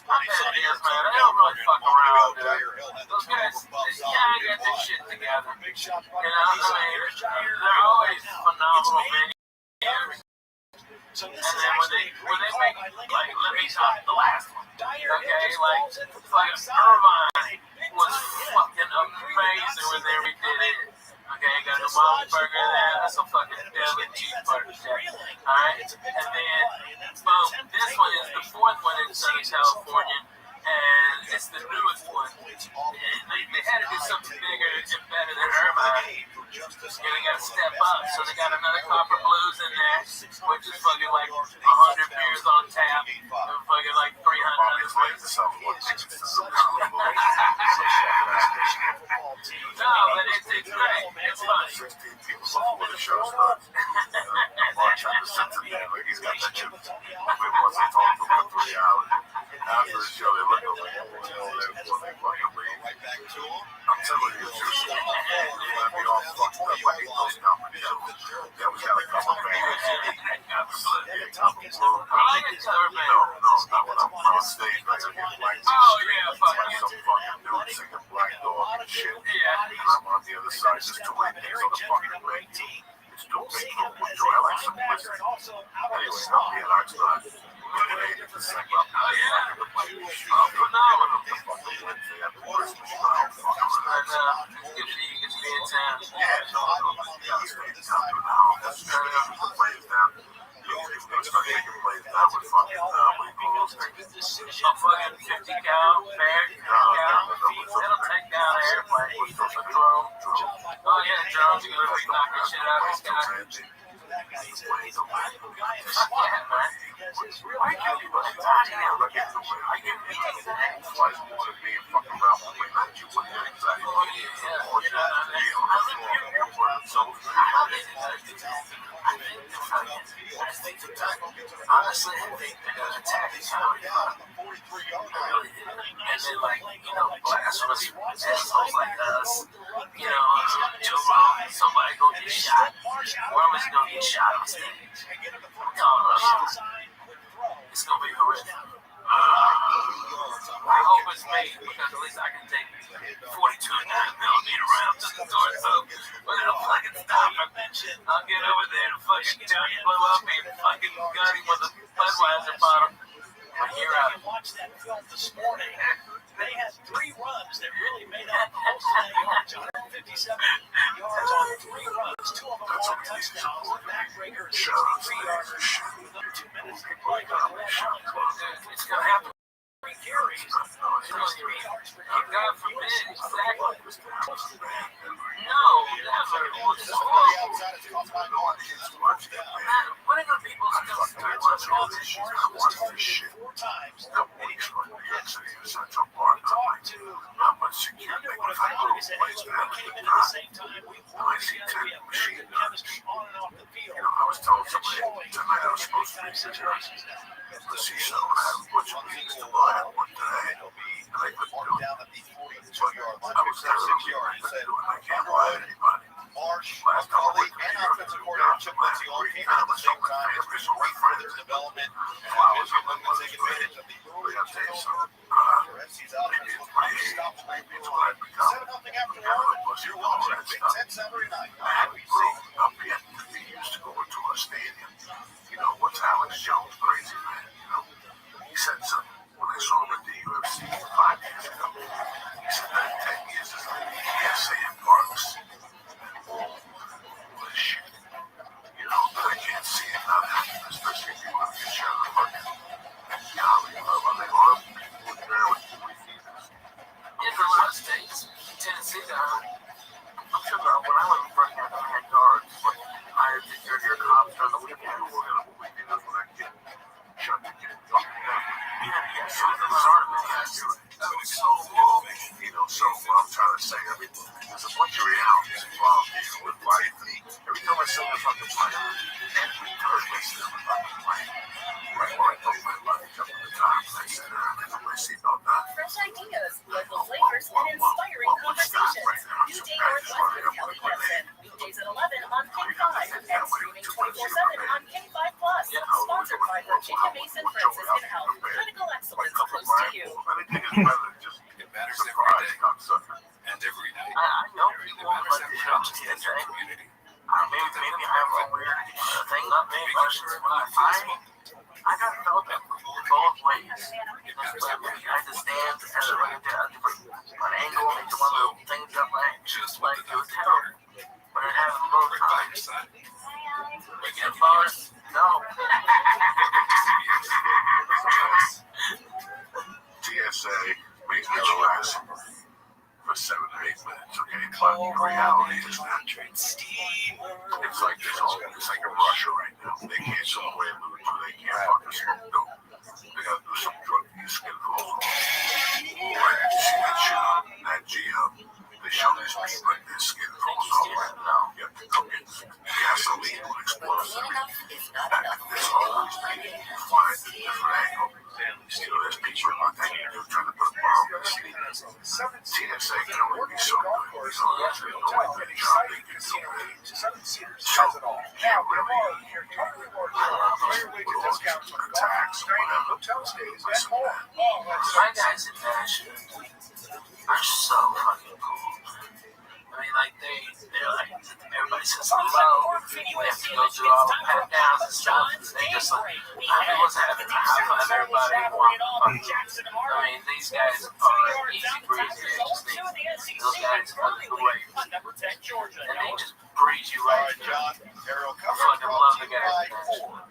I bet it is, man. They don't really fuck around, dude. Those guys, I get this shit together. You know, I mean, they're always phenomenal videos. And then when they make, like, let me talk the last one. Okay, like, Irvine was fucking amazing when they redid it. Okay, got the mom's burger there, that's a fucking deadly cheeseburger there. Alright, and then, boom, this one is the fourth one in Southern California, and It's the newest one. They had to do something bigger and better than Irvine. They got to step up, so they got another Copper Blues in there, which is fucking like 100 beers on tap and fucking like 300 other places. No, but it's great. It's fun. 16 people before the show starts. Bartender sits in there like he's got that chip. Once they talk to him for 3 hours. After the show, they look over him. Right back to him. I'm telling you, it's just gonna be all fucked up. I hate those comedy shows. Yeah, we gotta come up and No, not when I'm on stage. Like I get black some fucking dude singing Black Dog and shit. And I'm on the other side just doing things on the fucking way. It's too big to enjoy. I like simplicity. Anyway, I'm being arts not. Phenomenal. A fucking 50 cal bear, it'll take down an airplane. A drone. Oh yeah, drones are gonna be knocking shit out of the sky. Honestly, I think they're gonna attack each other. And then, like, blasphemous assholes like us, somebody gonna get shot. One of us gonna get shot on stage. It's gonna be horrific. I hope it's me, because at least I can take 42 9mm rounds to the torso, but it'll fucking stop him. I'll get over there and fucking blow up and fucking gun him with a Budweiser bottle. I'm here out. I watched that film this morning. They had 3 runs that really made up most of that yards, 157 yards on 3 runs. 2 of them long touchdowns. The backbreaker, 63-yarder with under 2 minutes to play. It's gonna happen. 3 carries. 3 yards per carry. God forbid, exactly. No, never. When are the people still start watching all this shit? I watch this shit. That weeks from New York City to Central Park. I'm like, how much security they got? I go to a place, man, I see 10 machine guns. I was telling somebody tonight I was supposed to be to see someone I had a bunch of meetings to buy at one day, and they couldn't do it. But I was there early, I can't lie to anybody. Last time I went to New York, Offensive coordinator Chip Lindsey all came in at the same time. It's been great for their development. Flowers They're looking to take advantage of the early he's out. He's unstoppable. 7-0 after one. You're watching Big Ten Saturday night. I grew up yet to be used to going to a stadium. What's Alex Jones crazy, man? He said something when I saw him at the UFC 5 years ago. He said that in 10 years is like PSA in parks. What a shit. I can't see it now, especially if you want to get shot in the fucking golly, they are people there with 40 feet. In a lot of states, Tennessee, I'm sure that when I was working at the head guards, like, hired security or cops during the weekend, That's when I get shot to get fucking down. Yeah, so the sergeant has to. That was so long. So what I'm trying to say, there's a bunch of realities involved here with life. Every time I see the fucking plane, every third listen to the fucking plane. Right when I put my luggage up at the top, I said, I put my seatbelt on. Fresh ideas, local flavors, and inspiring conversations. New Day Northwest with Kelly Hansen. Weekdays at 11 on King 5 and streaming 24/7 on King 5 Plus. Sponsored by Virginia Mason Franciscan Health. Clinical excellence close to you. It matters every day and every night. I know It people matters like every to night in your community. maybe I have a weird thing, not me, but I got felt that both ways. I just stand at an angle into one of the things that like you would tell. But it happened both times. As far as, no. TSA, means it'll last for 7 or 8 minutes, okay? But the reality is that it's like this whole, it's like in Russia right now. They can't sell away loot, they can't fucking smoke dope. They gotta do some drug for your skin falls off. Right, did you see that shit on that G-Hub? They show this meat like their skin falls off right now. You have to cook it. Gasoline will explode. There's always people who find a different angle. You know, there's people like that you trying to put a bomb in the sleep. TSA can only be so good. There's no way job they can do it. So, can't really attacks or whatever. Listen, man. My guys in Nashville are so fucking cool. I mean, like, they're like, everybody says hello. We have to go through all the pat downs and stuff. And they just like, everyone's having a high five. Everybody wants to I mean, these guys are easy breezy. Those guys are great. And they just breeze you right through. I fucking love the guys. You know,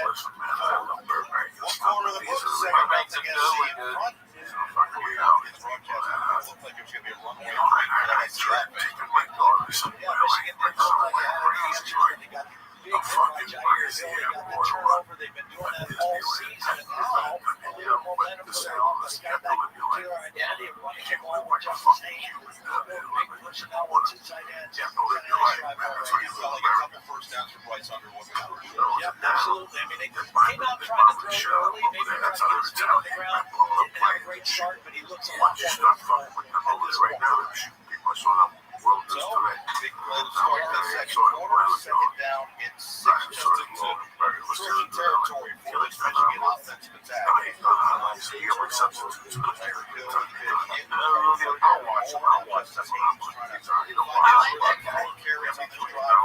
listen, man, I love Burbank and stuff, but these are the Burbank's a good one, dude. fucking reality. You know, I tried taking my daughter somewhere, like somewhere crazy, like a fucking crazy airport or a Disneyland type event. You know, but the sound is kept living like, you can't live like a fucking human down there. You have to live your life, man. That's what you live America. Absolutely. I mean, they came out trying to throw early, maybe that's how they're telling you, man, blowing up planes and shit. Once you start fucking with them over there right now, they're shooting people. I saw them world news today. Down in 6 minutes. Searching territory for the Michigan offensive attack. I'll watch them. That's what I'm looking at. I like that guy.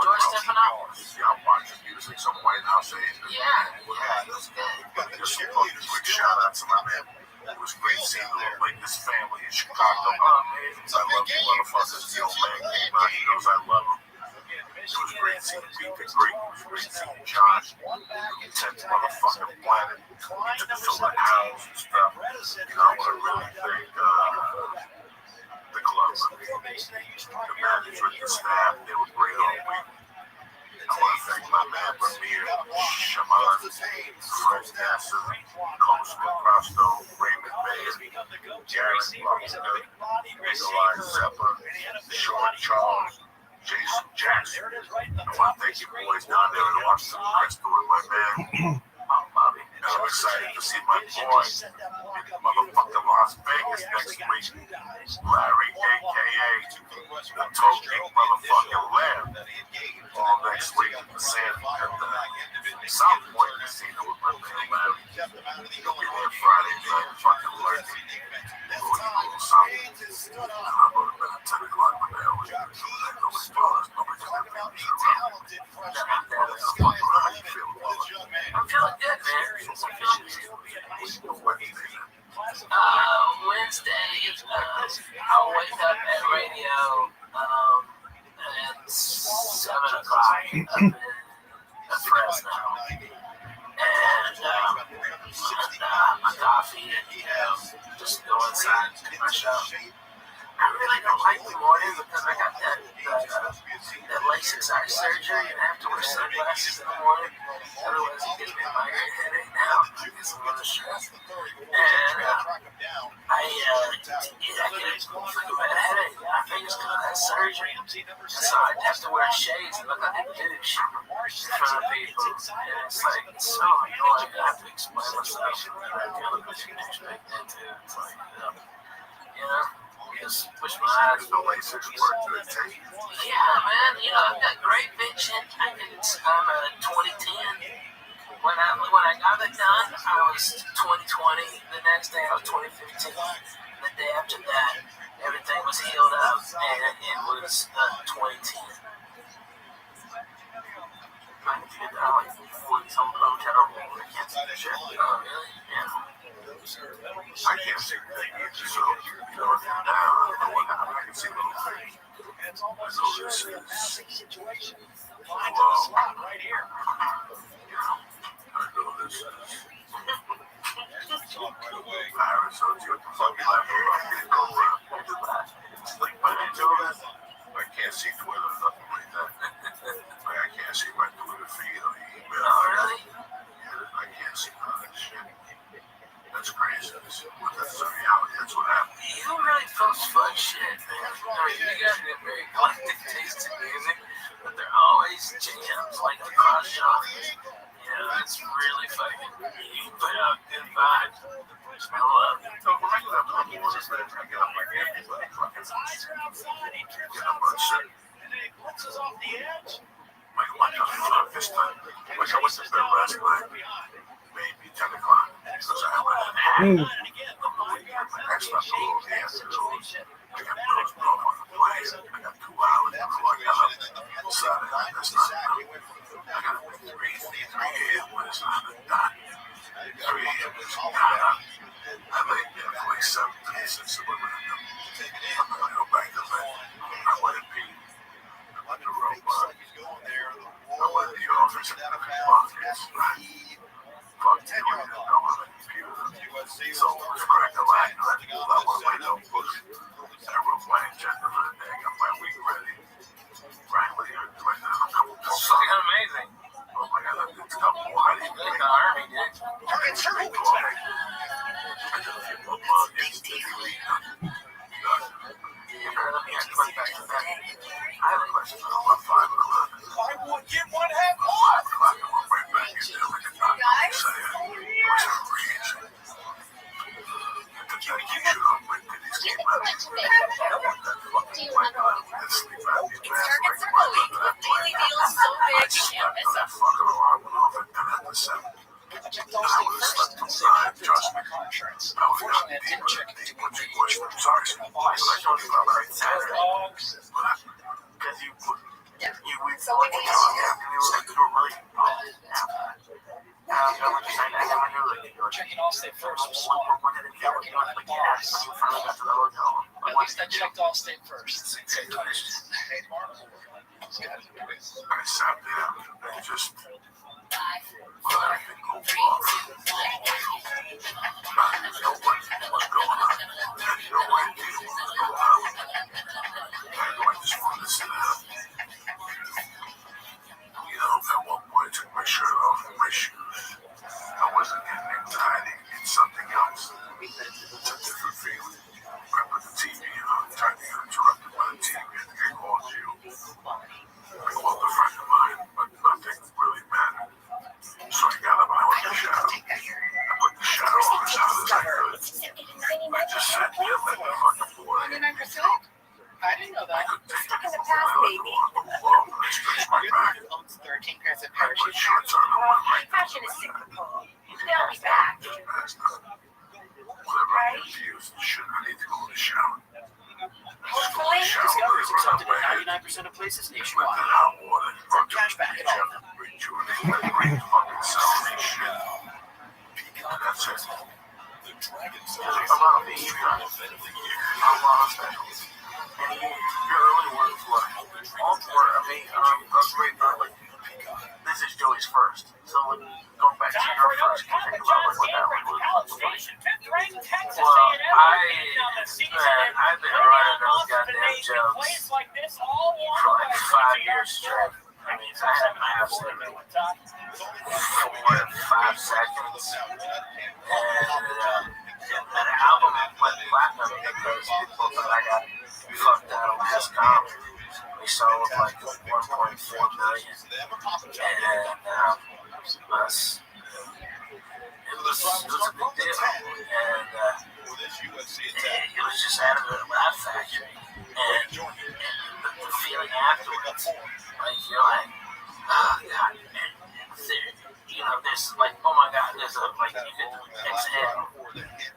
George Stephanopoulos. Yeah, I'm watching. He was in some White House aid. Yeah, he was good. Just a quick shout out to my man. It was great seeing like this family in Chicago. I love you motherfuckers. The old man came out. He knows I love him. It was great seeing Pete the Greek. It was great seeing John. 10th motherfucking planet. He took to fill the house and stuff. You know, I want to really thank the club. The management, the staff, they were great all week. I want to thank my man Ramir, Shaman, Fred Nasser, Coach Prosto, Raymond Mayer, Jared Lockwood, Nikolai Zepper, Sean Charles, Jason Jackson. I want to thank you boys down there in Washington, Crystal, and my man, Bobby. And I'm excited to see my boy in motherfucking Las Vegas next week. Larry, a.k.a. the Token motherfucking Lamb. All next week at the South Point Casino with my man Larry. He'll be there Friday night, fucking lurking. We'll do a little something. And I'll go to bed at 10 o'clock when they always do. Nobody's dollars, nobody's having around. That's fucking how you feel about it. I'm feeling good, man. Wednesday, I'll wake up at radio at 7 o'clock up in Fresno. And my coffee and just go inside and do my show. I really don't like the morning because I got that LASIK eye surgery and I have to wear sunglasses in the morning. Otherwise, it gives me a migraine headache now. It's a little stress. And I get a fucking bad headache. I think it's because of that surgery. So I have to wear shades and look like a douche in front of people. And it's like, it's so annoying. I have to explain myself. I feel like a douche back then too. It's like, you know. Just push my eyes. The LASIK work to the tape. Yeah, man. You know, I've got great vision. I'm 2010. When I got it done, I was 2020. The next day, I was 2015. The day after that, everything was healed up, and it was 2010. I figured out like 40-something. I'm terrible. I can't see the shit. Oh, really? Yeah. I can't see the thing either, so, you know, if you're down, I don't know what happened. I can see little things. I know this is long. You know, I know this is Paris, so you fuck me like like my Jonas. I can't see Twitter or nothing like that. Like I can't see my Twitter feed or email. Oh, really? Yeah, I can't see none of that shit. That's crazy. That's the reality. That's what happened. You don't really post fun shit, man. I mean, you guys get very eclectic taste in music, but they're always jams, like the cross genres. You know, it's really fucking, you put out good vibes. I love it. So when I get up in the morning, I get up like 8 o'clock. Get up on shit. Like one time, this time, like I went to bed last night, maybe 10 o'clock. Because I had my next up to all the afternoon. I got those motherfucking plays. I got 2 hours before I got up Saturday. That's not enough. I got to 3 a.m. when it's not done. 3 a.m. when it's not done. I laid there for like 7 days since the women in them. I'm going to go back to bed. I went to pee. I went to robot. I went to the office and got a podcast. Fuck you, I didn't know on the computer. So it was cracked a line. I went right out and pushed. I wrote my agenda for the day. I got my week ready. Right, what are you doing right now? It's fucking amazing. Oh my god, I did a couple more. I didn't Like the Army did. I have a question about 5 o'clock. I would get one half 5 o'clock, I went right back in there like a doctor said. It was a reason. The night you should have went to these kids. I want that fucking white guy that sleep out your mask like my brother that black guy. I just got that fucking alarm went off at 10 after 7. And I would have slept till 9, trust me. I would have gotten deeper when you push them. Sorry, but I told you about right Saturday. Because you went so like, you were really I never knew that you were Checking Allstate first. what did it feel like? Like, yeah, when you finally got to the hotel. At least I checked Allstate first. I sat there and just let everything go off. I didn't know what was going on. I had no idea what was going on. I just wanted to sit down. You know, at one point I took my shirt off and my shoes. I wasn't getting anxiety, it's something else. It's a different feeling. I put the TV on, tried to get interrupted by the TV. I think I called you. I called a friend of mine, but nothing really mattered. So I got up and I went to the shadow. I put the shadow on as hard as I could. I just sat there and let the fucking boy. 99%? I didn't know that. Stuck in the past, baby. I stretched my back. Owns 13 pairs of I put parachute shorts on and went right Fashion is cyclical. They'll be back. just passed out. Whatever I'm confused, shit, I need to go to the shower. Hopefully, Discovery is accepted Went at 99% of places to nationwide. hot water. For cash back at all of them. Rejuvenate my brain, fucking cells and shit. And that's it. About the year, a lot of specials. And your early ones were all were great, but like this is Joey's first. So like going back to your first, can you think about like what that was like? Well, I've been running those goddamn jokes for like 5 years straight. I mean, I had maps every 4 to 5 seconds. And that album went platinum because people thought I got fucked out on Discom. We sold like 1.4 million. And it was a big deal. And it was just out of the Laugh Factory. And the feeling afterwards, like you're like, oh God, man. You know, there's like, oh my God, there's a, like, you could exhale,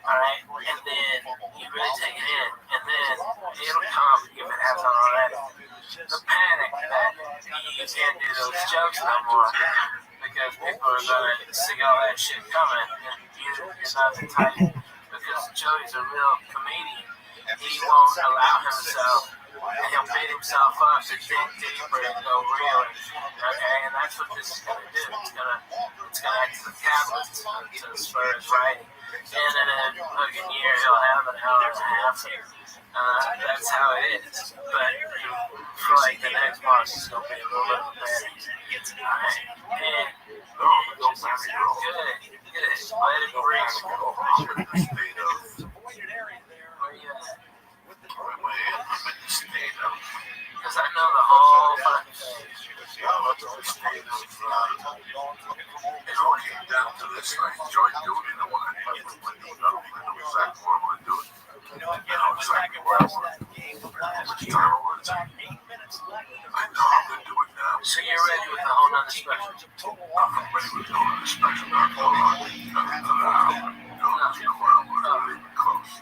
alright? And then you really take it in, and then it'll come if it hasn't already. The panic that you can't do those jokes no more because people are going to see all that shit coming, and you're not the type, because Joey's a real comedian. He won't allow himself and he'll beat himself up to dig deeper and go real. Okay, and that's what this is gonna do. It's gonna act as a catalyst to spur his writing. And in a fucking year, he'll have an hour and a half. That's how it is. But for like the next month, it's gonna be a little bit better. Alright, and good. Let it breathe. Where you at? Because I know the whole fucking thing. It all came down to this. I enjoyed doing it. I want to do it. I know exactly what I want to do it. I know exactly what I want to do. I know I'm going to do it now. So you're ready with a whole nother special? I'm ready with a whole nother special. Close.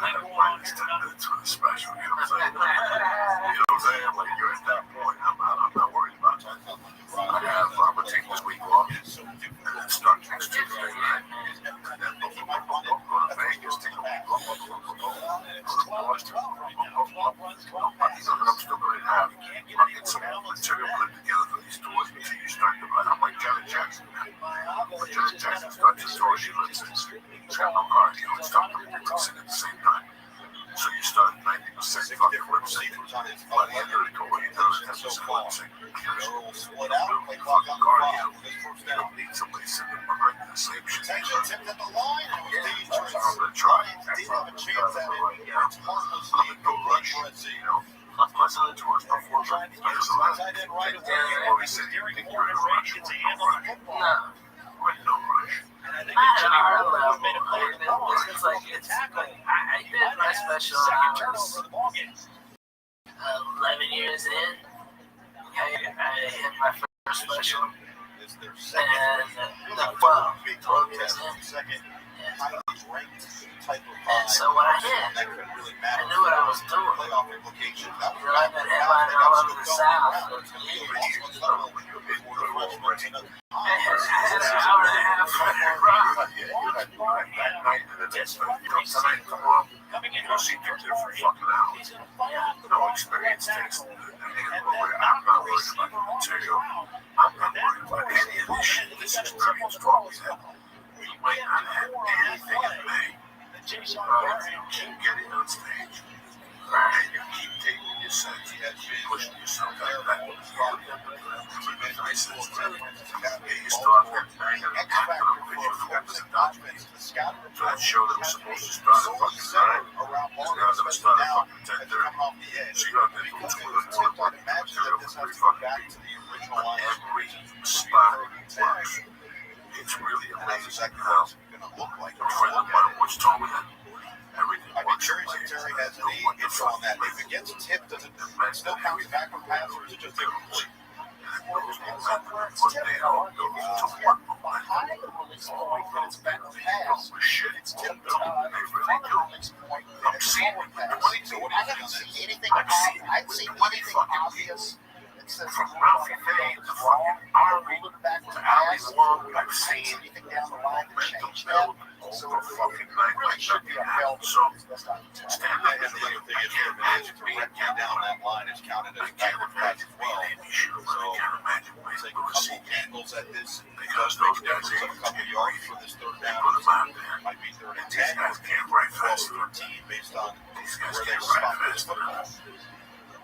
I have minus 10 minutes for the special. You know what I'm saying? Like, you're at that point. I'm not worried about that. I'm going to take this week off and then start next Tuesday night. And then go to Vegas, take a week off. I'm still going to have get some material put together for these tours until you start to run. I'm like Janet Jackson. When Janet Jackson starts his tour, she lives in. She's got no car, it's tough to sing at the same time. So you start 90% fucking lip sync. By the end of the tour, you does 10% lip sync. Because fucking cardio, you don't need somebody sitting behind the same shit. I'm gonna try. I'm in no rush, you know. Plus other tours before, but there's a lot of people always say you think you're in a rush. No. We're in no rush. I did my special 11 years in. I hit my first special. And 12 years in. And so when I hit, I knew what I was doing. I've been headlining all over the South for years. I had an hour and a half for that run. You'll see people there for fucking hours. No experience takes I'm not worried about the material. I'm not worried about any of this shit. This experience taught me that we might not have anything in May. But if you keep getting on stage, and you keep taking your sets, you pushing yourself out back. You still have that bang and a capital because you forgot to stop me. So that show that was supposed to start at fucking 9 is now going to start at fucking 10:30. So you don't have to do 2 minutes to work. Material was pretty fucking deep. But every spot works. It's really amazing how a friend of mine once told me that everything I'd be curious if Terry has any info on that. If it gets tipped, does it still count back from pass, or is it just incomplete? I've seen anything obvious. From Ralphie Faye to fucking Arby to Ali Wong, I've seen anything down the line to change that. over fucking night like nothing happened. So, stand up and think, I can't imagine being down that line is counted as backward pass as well. I can't imagine waiting Take to a go see couple angles at this because those guys a ain't couple yards for this third they down. put them out there. Might be third and These 10 guys or can't write 12 fast. 13 based on These guys where they can't spot write this fast. football.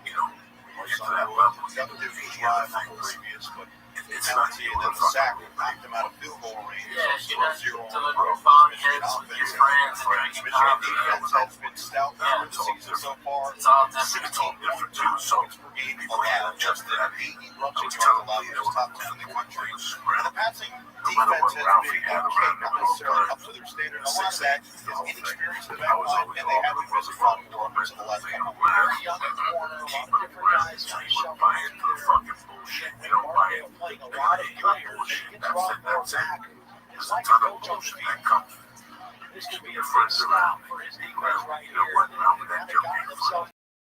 You know, get to that level, you have to do these other things. Previous, but It's not penalty you and then that the sack fucking knocked him out of field goal range. Yeah, So you're not 0 delivering phone hits with your friends and drinking Michigan coffee. defense has been stout this season so far. It's all different. It's all different too, so people can't adjust to that. I was telling you, there was top 10 in the country. spread. The passing No matter defense what has Ralphie been had okay, around not him all the necessarily time. up to their standard. A lot of that is inexperience in the I back was line, always and they haven't always been front front warmers in the last couple of where years. young corner, a lot of different guys trying to buy into the fucking bullshit. We don't buy it. Playing a lot of players. That's it. There's a ton of bullshit that comes. This could be your friends around. You don't run around with that joke in your front.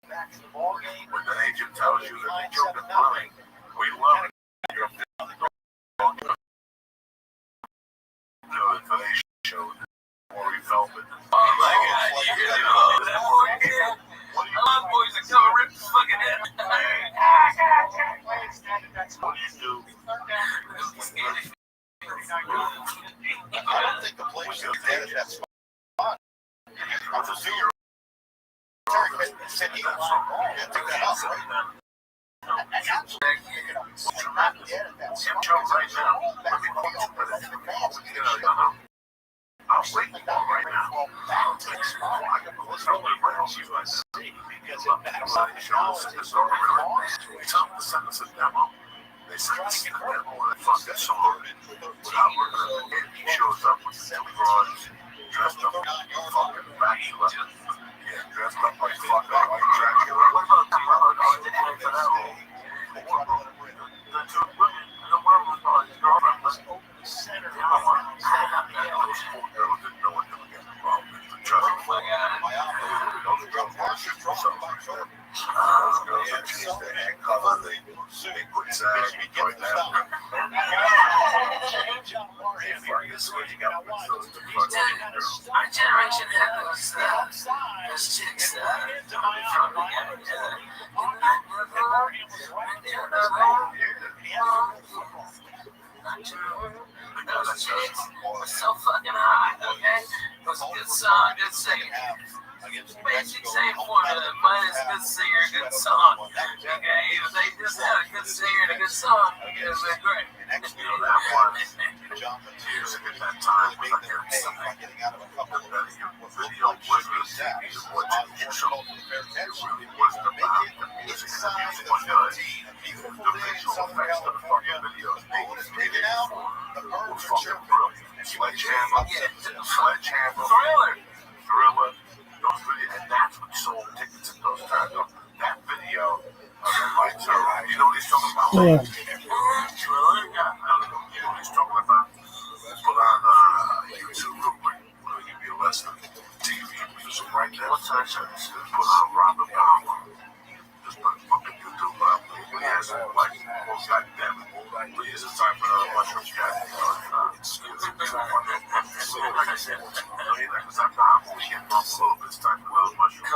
When the agent tells you that the joke is funny, we love it. You're up there on the dog. You know, the Today Show, Maury Feldman. Oh my God, you really love that boy. I love boys that come and rip What do you do? I don't think the place is dead at that spot. I'm assuming Terry said he was took that off, right? Not dead at that spot. Right now. I'm waiting for right now. I can put something around USC because it backs up the knowledge that's already lost. Tell them to send us a demo. They send us a demo and fucking song without looking at it. He shows up with silly rods, dressed up like fucking Dracula. Yeah, dressed up like fucking Dracula. What about the other guys that play for that role? The two women, the one was his girlfriend was open the center. The other one, those poor girls didn't know what they were getting involved with. Trust me. Those girls were shooting for something. Those girls are changed their hair color. They put sags right now. Our generation has those chicks from those chicks were so fucking hot, okay? It was a good song, good singer. Basic same formula, minus good singer, good song. Okay, if they just had a good singer and a good song, it would have been great. You know, that was music at that time was like something. The video was the CD, it wasn't the show. It wasn't about the music, and the music was good. The visual effects of the fucking videos they made were fucking brilliant. Sledgehammer, Thriller, those videos, and that's what sold tickets in those times. That video of the lights are, you know what he's talking about? Yeah. Thriller? Yeah, you know what he's talking about? Put on YouTube real quick. We'll give you a lesson. TV music right there. What's that? Just put on Robert Palmer. Just put fucking YouTube up. He has like, well, goddamn it. Please, it's time for another mushroom chat. Excuse me. So, like I said, because I'm only getting off a little bit. It's time for another mushroom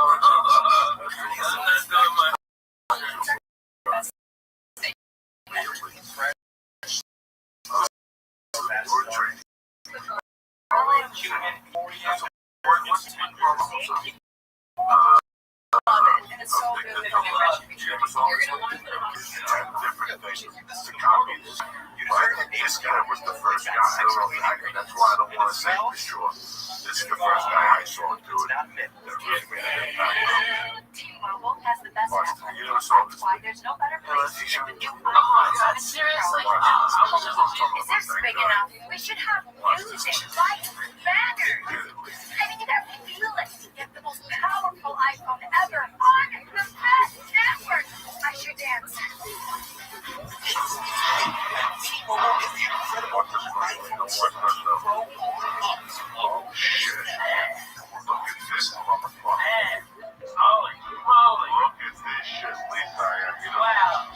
And it's so good that you're gonna want to put it on. different things to copy this. This guy was the first guy. That's why I don't want to say for sure. This is the first guy I saw do it. That really made an impact. T-Mobile has the best network. You never saw this. Why there's no better place to get the new Oh my God, seriously? Is this big enough? We should have music, lights, banners. I mean, you gotta feel it. Get the most powerful iPhone ever on the best network. I should dance. T-Mobile is the incredible iPhone 16 Pro Oh shit. Look at this motherfucker. Man, holy moly. Look at this shit. Lisa, you know. Wow.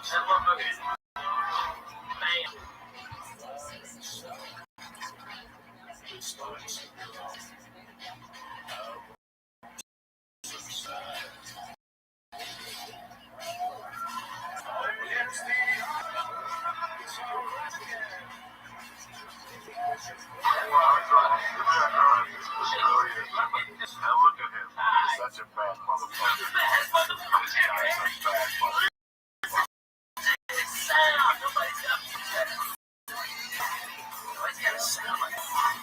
That motherfucker is, man. Now look at him. He's such a bad motherfucker. Sound. Nobody's got a sound like that.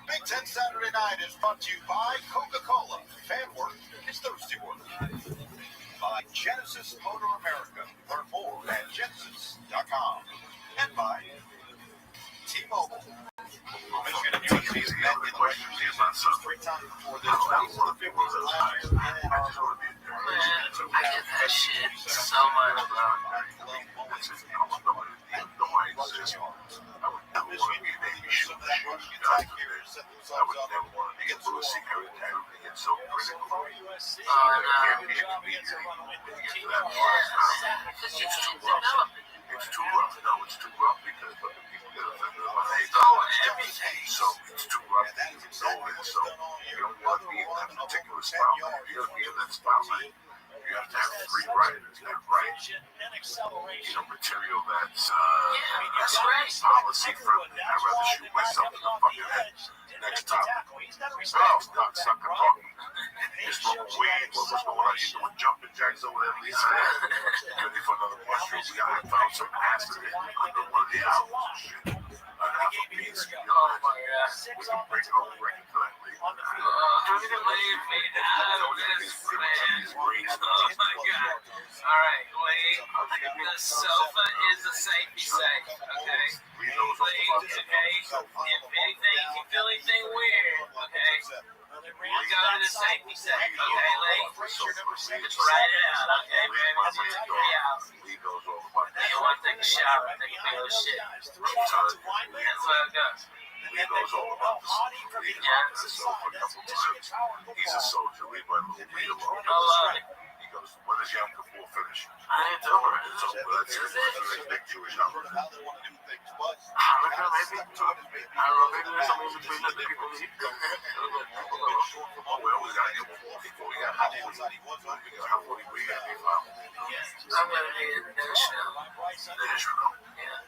Big Ten Saturday Night is brought to you by Coca-Cola. Fan work is thirsty work. By Genesis Motor America. Learn more at genesis.com. And by T-Mobile. Michigan and USC met in the regular season 3 times before this. That was the 50s and last year. Man, I get that shit so much, bro. It's too rough. No, it's too rough because other people get offended on it. So it's too rough. So you don't want to be in that particular spotlight. If you're going to be in that spotlight, you have to have three writers that write, material that's policy friendly. I'd rather shoot myself in the fucking head. Next topic. Oh, stop sucking talking. You're smoking weed. What's going on? You doing jumping jacks over there, Lisa? Ready for another mushroom? I found some acid under one of the albums. Shit. Half a piece. We can break it over right tonight, Lee. Leave me out of this, man. Oh my God. All right, Lee. The sofa is a safety safe, okay? Lee, okay? If anything, if you feel anything weird, okay? You go to the safety safe, okay, Lee? Write it out, okay, baby? You want to take a shower, take a big old shit. That's where it goes. Lee knows all about the soldier. Lee has been a soldier a couple times. He's a soldier. Leave my little Lee alone. I love it. He goes, when is Yom Kippur finish? I didn't do it. It's over. That's it. It's a big Jewish holiday. Hanukkah, maybe? I don't know, maybe there's something in between that people need. Oh, well, we got to get one more before we got Halloween. We got to be found. I'm going to need Israel. Israel. Yeah.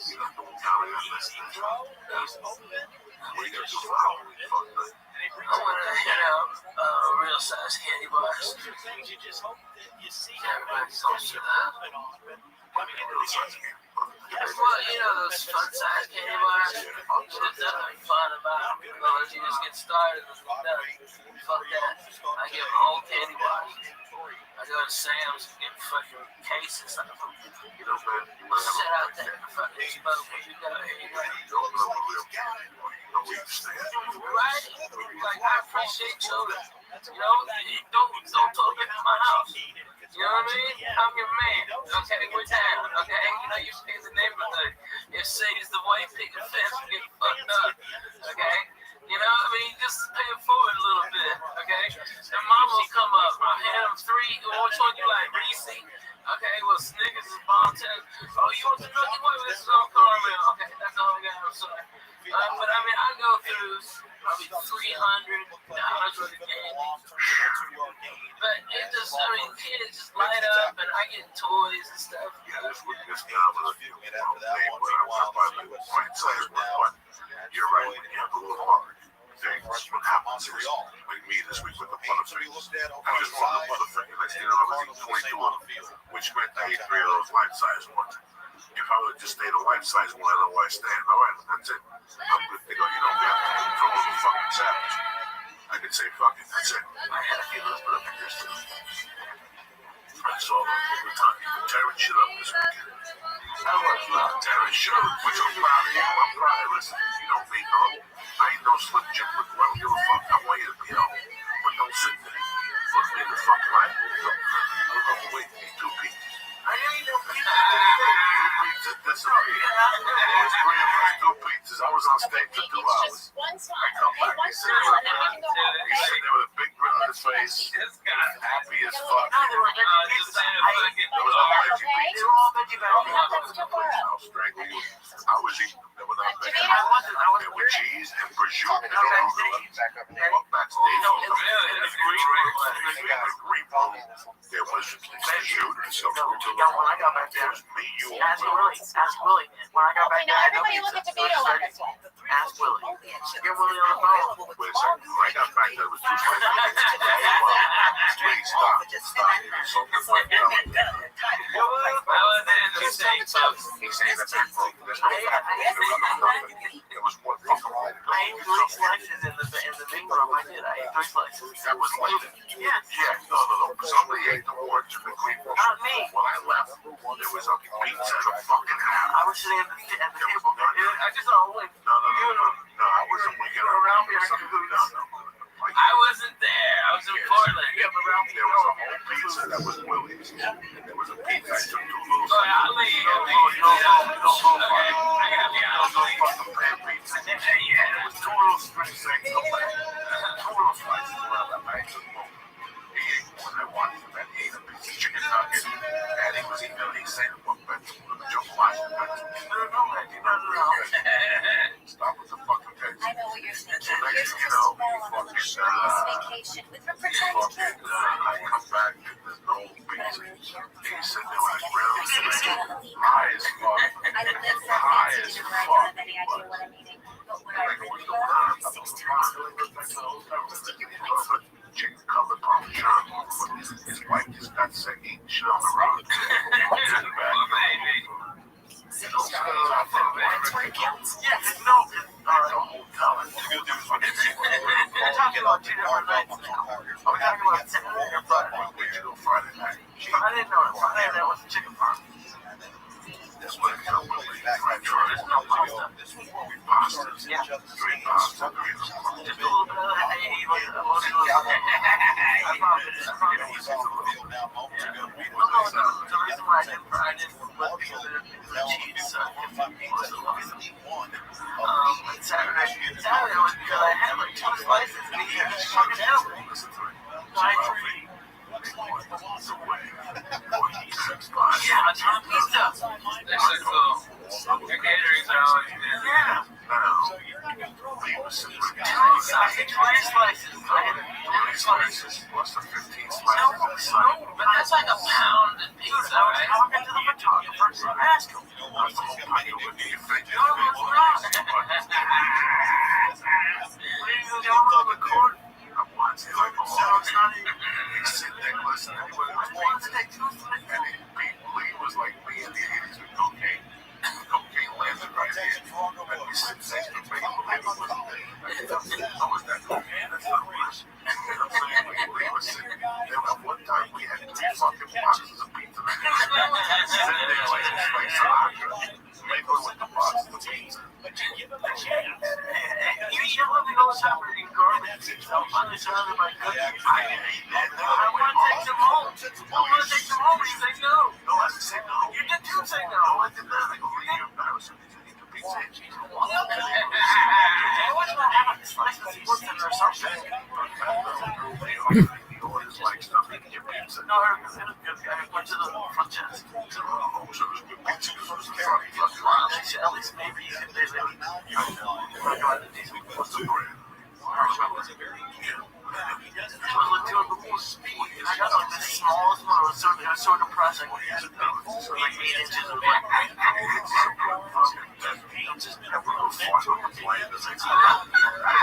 You're not doing Halloween unless Israel. What are you going to do for Halloween? Fuck that. I want to hit out real size candy bars. Everybody's going to that. Real size candy. Well, you know those fun size candy bars? There's nothing fun about them. You just get started and you're done. Fuck that. I give them whole candy bars. I go to Sam's and get fucking cases of them. Sit out there and fucking smoke when you go here. Right? Like, I appreciate children. You know, don't talk into my house. You know what I mean? I'm your man. Okay, we're down. Okay, you know, you stay in the neighborhood. If Sadie's the white picket fence, we get fucked up. Okay? You know, I mean, just pay it forward a little bit. Okay? And mama will come up. I'll hand them three. Which one you like? Reese? Okay, well, Snickers is bomb 10. Oh, you want the Milky Way? This is on caramel. Okay, that's all I got. I'm sorry. But I mean, I go through probably $300 worth of candy. But it just, I mean, kids just light up and I get toys and stuff. Yeah, this guy was a you're right, when you have a little hard thing, what happens is, like me this week with the Butterfinger. I just wanted the Butterfinger. Next thing I was eating 22 of them, which meant I ate 3 of those life-size ones. If I would have just stayed a life-size one, I don't know why I stand. All right, that's it. I'm good to go. You know, we have to control the fucking savage. I could say, fuck it, that's it. I had a few of those Butterfingers too. I saw them all the time. People tearing shit up this weekend. I was tearing shit up, which I'm proud of you. I'm proud of you. Listen, you know me, no. I ain't no Slim Jim with I don't give a fuck. I want you to be out. But don't sit there. Put me in the fucking line. I'm going to wait for you, 2 people. I ain't no pizza. 2 pizzas disappeared. There's 3 of us, 2 pizzas. I was on stage for 2 hours. I come back, they sit there with a big grin on his face. Happy as fuck. There was a veggie pizza. I'll strangle you. I was eating them. They were not big. They were cheese and prosciutto. Walk backstage. In the green room, there was prosciutto and some When I got back there, ask Willie. When I got back there, I know pizza. Ask Willie. Get Willie on the phone. Wait a second. When I got back there, it was 2 slices. Please stop. So good for He's saying that's it, folks. It was one fucking right. I ate 3 slices in the big room. I did. I ate 3 slices. That was like it. Yeah. No. Somebody ate the orange in the green room. Not me. When I left, there was a pizza and a fucking ham. I was sitting at the table. I just saw a wing. No, I wasn't winking around here. No. I wasn't there. I was in Portland. There was a whole pizza that was Willie's. There was a pizza. I took 2 little slices. I'll leave. Okay. I gotta be out. Fucking pan pizza. Yeah, there was 2 little strings saying no way. 2 little slices around that bag of smoke. He ate one. I watched him and he ate a piece of chicken nugget. And he was eating he said one vegetable and just watched the vegetable. No. Stop with the fucking vegetable. you're thinking. Next Here's thing you know, Crystal Bell on a luxurious vacation with her pretend kids. I come back and there's no beats. He's sitting there with his rails high as fuck. I live for a fancy dinner where I don't have any idea what I'm eating. But what I really love is 6 times more pizza. Stick your points. Chicken cutlet parmesan. His wife just got sick eating shit on the road. That's where it counts. Yeah, no, the whole talent. They're talking about 2 different nights. Are we talking about Saturday or Friday? Friday night. Friday, no, Friday night was the chicken parm. This one is no really There's no pasta. pasta. Yeah. Straight pasta. Just a little bit of that. The reason why I didn't let people do cheese Saturday was because I had like 2 slices and he had just fucking out. Yeah, John Pizza. That's so cool. Your caterings are always good. Yeah. Sausage, 20 slices. I had 20 slices. What's the 15 No, but that's like a pound of pizza, right? I was talking to the photographer, so I asked him. What's the whole packet? What do you think? No, it's not. Ladies and gentlemen, on the court. I'm watching like a So it's not even. He's sitting there listening. I wanted to take 2 slices. And Lee was like me in the 80s with cocaine. Cocaine landed right here. And he sits next to me. Lee wasn't there. How was that cocaine? That's not much. You know what I'm saying? Lee was sitting there. At one time, we had 3 fucking boxes of pizza. Sitting there like Sinatra. Regular with the boxes of pizza. You yell at me all the time for eating garbage pizza. I'm surrounded by cookies. I want to take them home. I want to take them home. You say no. No, I didn't say no. You did too say no. No, I did not. I go, Lee, you're embarrassing me to eat the pizza and cheese. I want to have a slice of pizza or something. He always likes stuff in your pizza. No, it was good. I went to the front desk. At least maybe you could say that. What's the brand? I got like the smallest one. It was so depressing. So like 8 inches of like.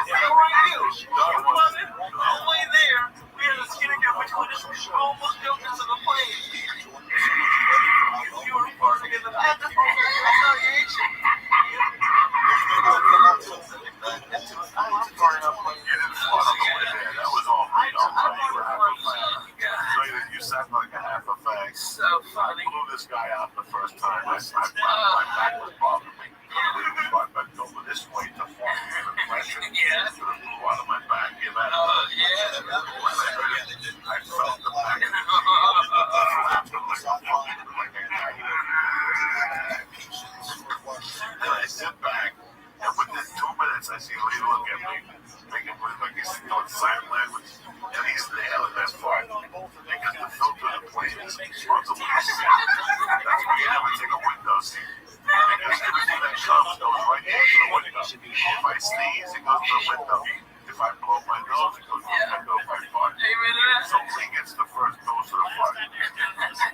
Where were you? You wasn't only there. We had a skinny guy which would just almost jumped into the plane. You were farting in the back. That's how you ate shit. You sat like a half a fag. So funny. I blew this guy out the first time. My back was bothering me. I bent over this way to form an impression. Yeah. It blew out of my back. You know? Yeah. When I heard it, I felt the back of the flapped like a fucking like a guy. And I sit back, and within 2 minutes, I see Lee look at me, making like he's doing sign language, and he's nailing that part. Because the filter of the plane is responsible. That's why you never take a window seat. Because everything that comes goes right into the window. If I sneeze, it goes to the window. If I blow my nose, it goes to the window if I fart. So Lee gets the first dose of the fart.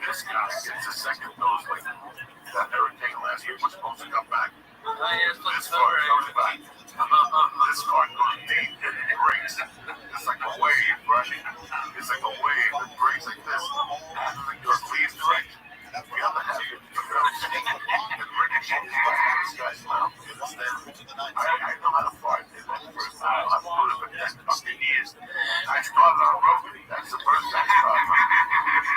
This guy gets the second dose. Like that hurricane last week was supposed to come back. This fart comes back. This fart goes deep and it breaks. It's like a wave, right? It's like a wave that breaks like this. And it goes Lee's direct. The other half of the British this guy's mouth. You understand? I know how to fart. That's the first time. I've put it for 10 fucking years. I started on Rogan. That's the first time I started.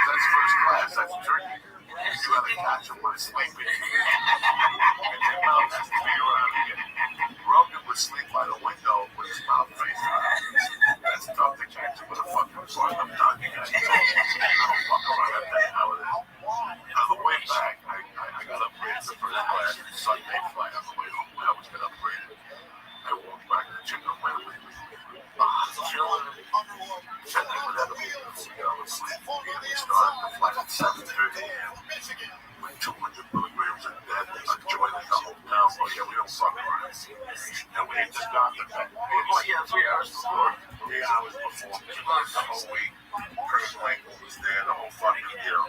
That's first class. That's Turkey. You gotta catch him when he's sleeping. And your mouth has to be around here. Rogan would sleep by the window with his mouth face out. That's tough to catch him with a fucking fart. I'm talking. I don't fuck around at that nowadays. On the way back, I got upgraded to first class. Sunday flight on the way home. I was getting upgraded. I walked back to the chicken went with me. Chilling. Said they would have a meeting before we got to sleep. We started the flight at 7:30 a.m. with 200 milligrams of death. I joined the whole town. yeah, we don't fuck around. And we had just gotten the back. Well, yeah, 3 hours before. 3 hours before. The whole week. Kurt Franklin was there the whole fucking year.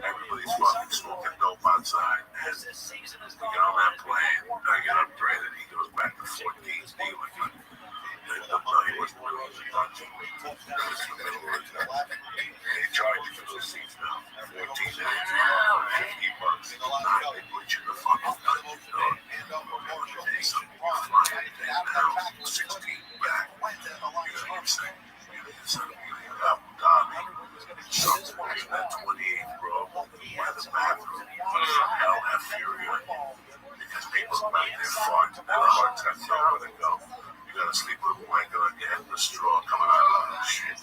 Everybody's fucking smoking dope outside. And we get on that plane. I get upgraded. He goes back to 14th D. He wasn't doing the dungeon. They charge you for those seats now. $14, $50. Now they put you in the fucking dungeon, dog. They fly down 16 back. You know what I'm saying? You got Abu Dhabi. Something in that 28th row by the bathroom. Hell have fury on you. Because people are back there farting. They have a hard time knowing where to go. You gotta sleep with a blanket on your head and a straw coming out of that shit.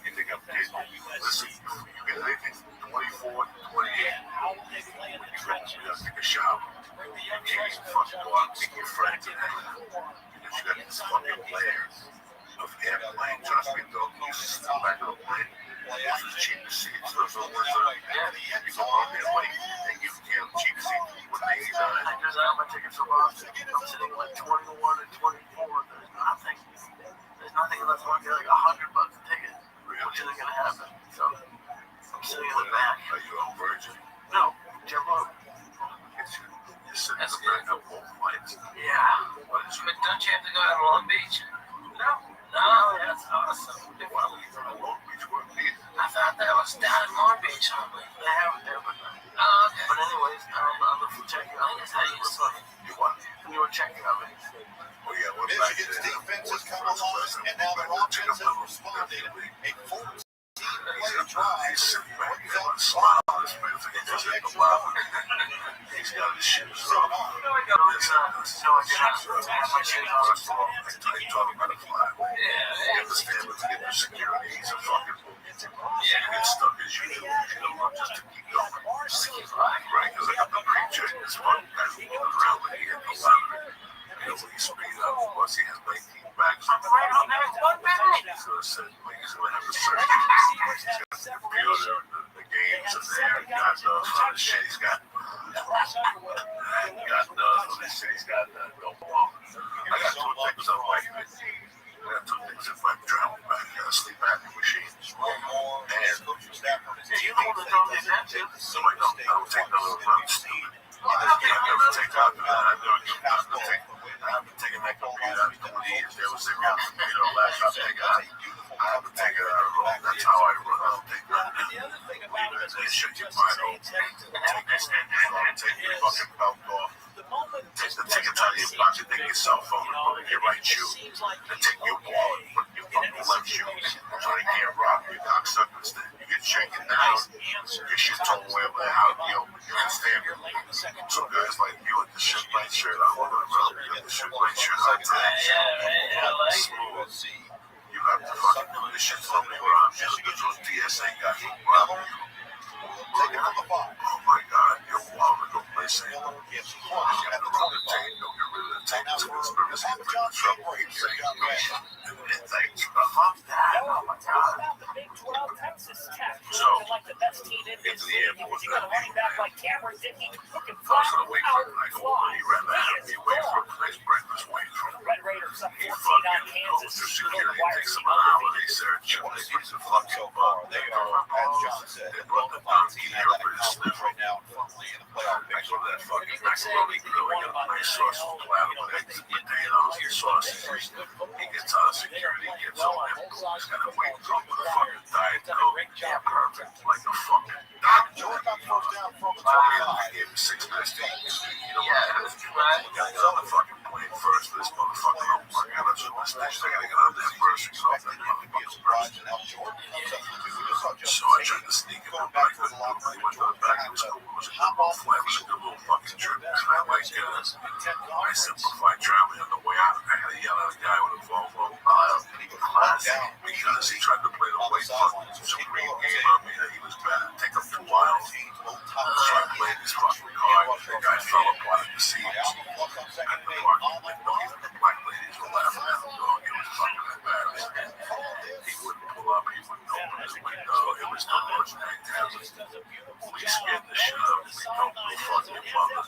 You think I'm kidding? Listen, you get anything 24, 28. When you gotta take a shower. You can't even fucking go out and meet your friends and hang out. Because you got these fucking layers of airplane. Trust me, dog. You sit in the back of the plane. It's the cheapest seats. Those are the ones that you go out there late. They give you cheap seats with $89. I just got my tickets for Boston. I'm sitting like 21 and 24. There's nothing left on there, like $100 a ticket, which isn't gonna happen. So I'm sitting in the back. Are you on Virgin? No, JetBlue. You're sitting in the back of both flights. Yeah. But don't you have to go out to Long Beach? No. No, that's awesome. Why would you go to Long Beach? Where I thought that was down in Long Beach, homie. They have it there, but Oh, okay. But anyways, I'm checking out. That's how you saw it. You what? You were checking out. Oh yeah, we're back Michigan's there. defense has come alive, and now their offense has responded. A 14-play drive. He's sitting back there with a smile on his face. He just hit the wow. He's got his shoes off. First of all, I talk about a fly. You understand, but to get the security, he's a fucking fool. You get stuck as usual. You know, just to keep going. Right? Because I got the pre-check. This fucking guy's walking around with he hit the lottery. You know, when he speed up, plus he has 19 bags. So I said, he's going to have a search. He's got the games in there. God knows all the shit he's got. God knows all this shit he's got. Don't walk. I got 2 things on my head. I got 2 things if I'm traveling back. I got a sleep apnea machine. And You know the dog is active. so I don't take no run stupid. I never take out that. I haven't taken that computer out in 20 years. There was a computer laptop thing out. I haven't taken it out at all. That's how I run. I don't take that. They shut your mind off. Take your fucking belt off. Take the tickets out of your pocket. Take your cell phone and put it in your right shoe. And take your wallet and put it in your fucking left shoe. So they can't rob you, cocksuckers. You get shaken down. Your shit told wherever the hell you understand? So guys like you with the shit white shirt on, you got the shit white shirt on time. Smooth. You have to fucking do this shit from me around. Just because those TSA guys will rob you. Oh my God, you're wild to go place it. You got to run the tape, don't get rid of the tape. It's a conspiracy to bring the trouble. And thank you. Fuck that. Oh my God. So, get to the airport. I was on the way from like, he ran the happy away from a nice breakfast waiting for him. He fucking goes through security, takes him an hour. They search him. They put the fucking bug. They brought the donkey here for his sniff. I go to that fucking macaroni grill. I got a nice sausage platter with eggs and potatoes and sausages. He gets out of security, gets all that food. He's got to wait for him with a fucking Diet Coke. Perfect, like a fucking doctor. I gave him 6 minutes to eat. You know what? I got to get on the fucking plane first. This motherfucker don't work out. That's what my station. I got to get on there first. So I got to get So I tried to sneak in my bike. He went to the back. It was cool. It was a good little flight. It was a good little fucking trip. And I like I simplified traveling on the way out. I had to yell at a guy with a Volvo. Because he tried to play the white fucking supreme game on me that he was bad. Take him 2 miles. So I played this fucking card. The guy fell apart at the seams. At the parking window, even the black ladies were laughing at him, dog. It was fucking embarrassing. He wouldn't pull up. He wouldn't open his window. It was no ordinary talent. We scared the shit out of me. Don't go fucking mother.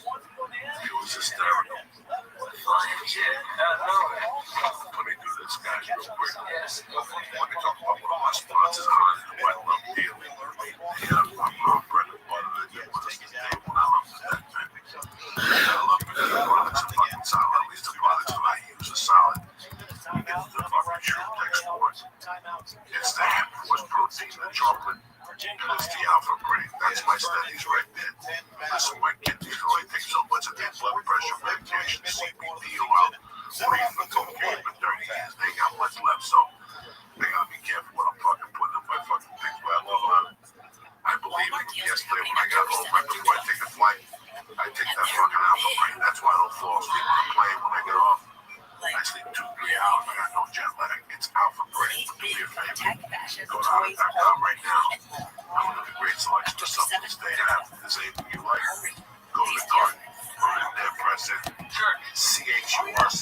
He was hysterical. one of my sponsors, Honey and White Love Deal. Yeah, I'm real bread and butter. They put us in day when I love that, baby. I love it. The products are fucking solid. At least the products that I use are solid. It's the fucking True Export. It's the hemp force protein, the chocolate. And it's the alpha brain. That's my studies right there. Listen, my kidneys only take so much of their blood pressure medication, CBD oil, or even the cocaine for 30 years. They got much left, so they gotta be careful what I'm fucking putting in my fucking things. But I love it. I believe it. Yesterday when I got home, right before I take the flight, I take that fucking alpha brain. That's why I don't fall asleep on the plane when I get off. I sleep 2-3 hours. I got no jet lag. It's alpha brain. Do me a favor. Go to Honda.com right now. I'm gonna have a great selection of something to stay at. If there's anything you like, go to the cart. Put it in there, press it. CHURCH, 10% off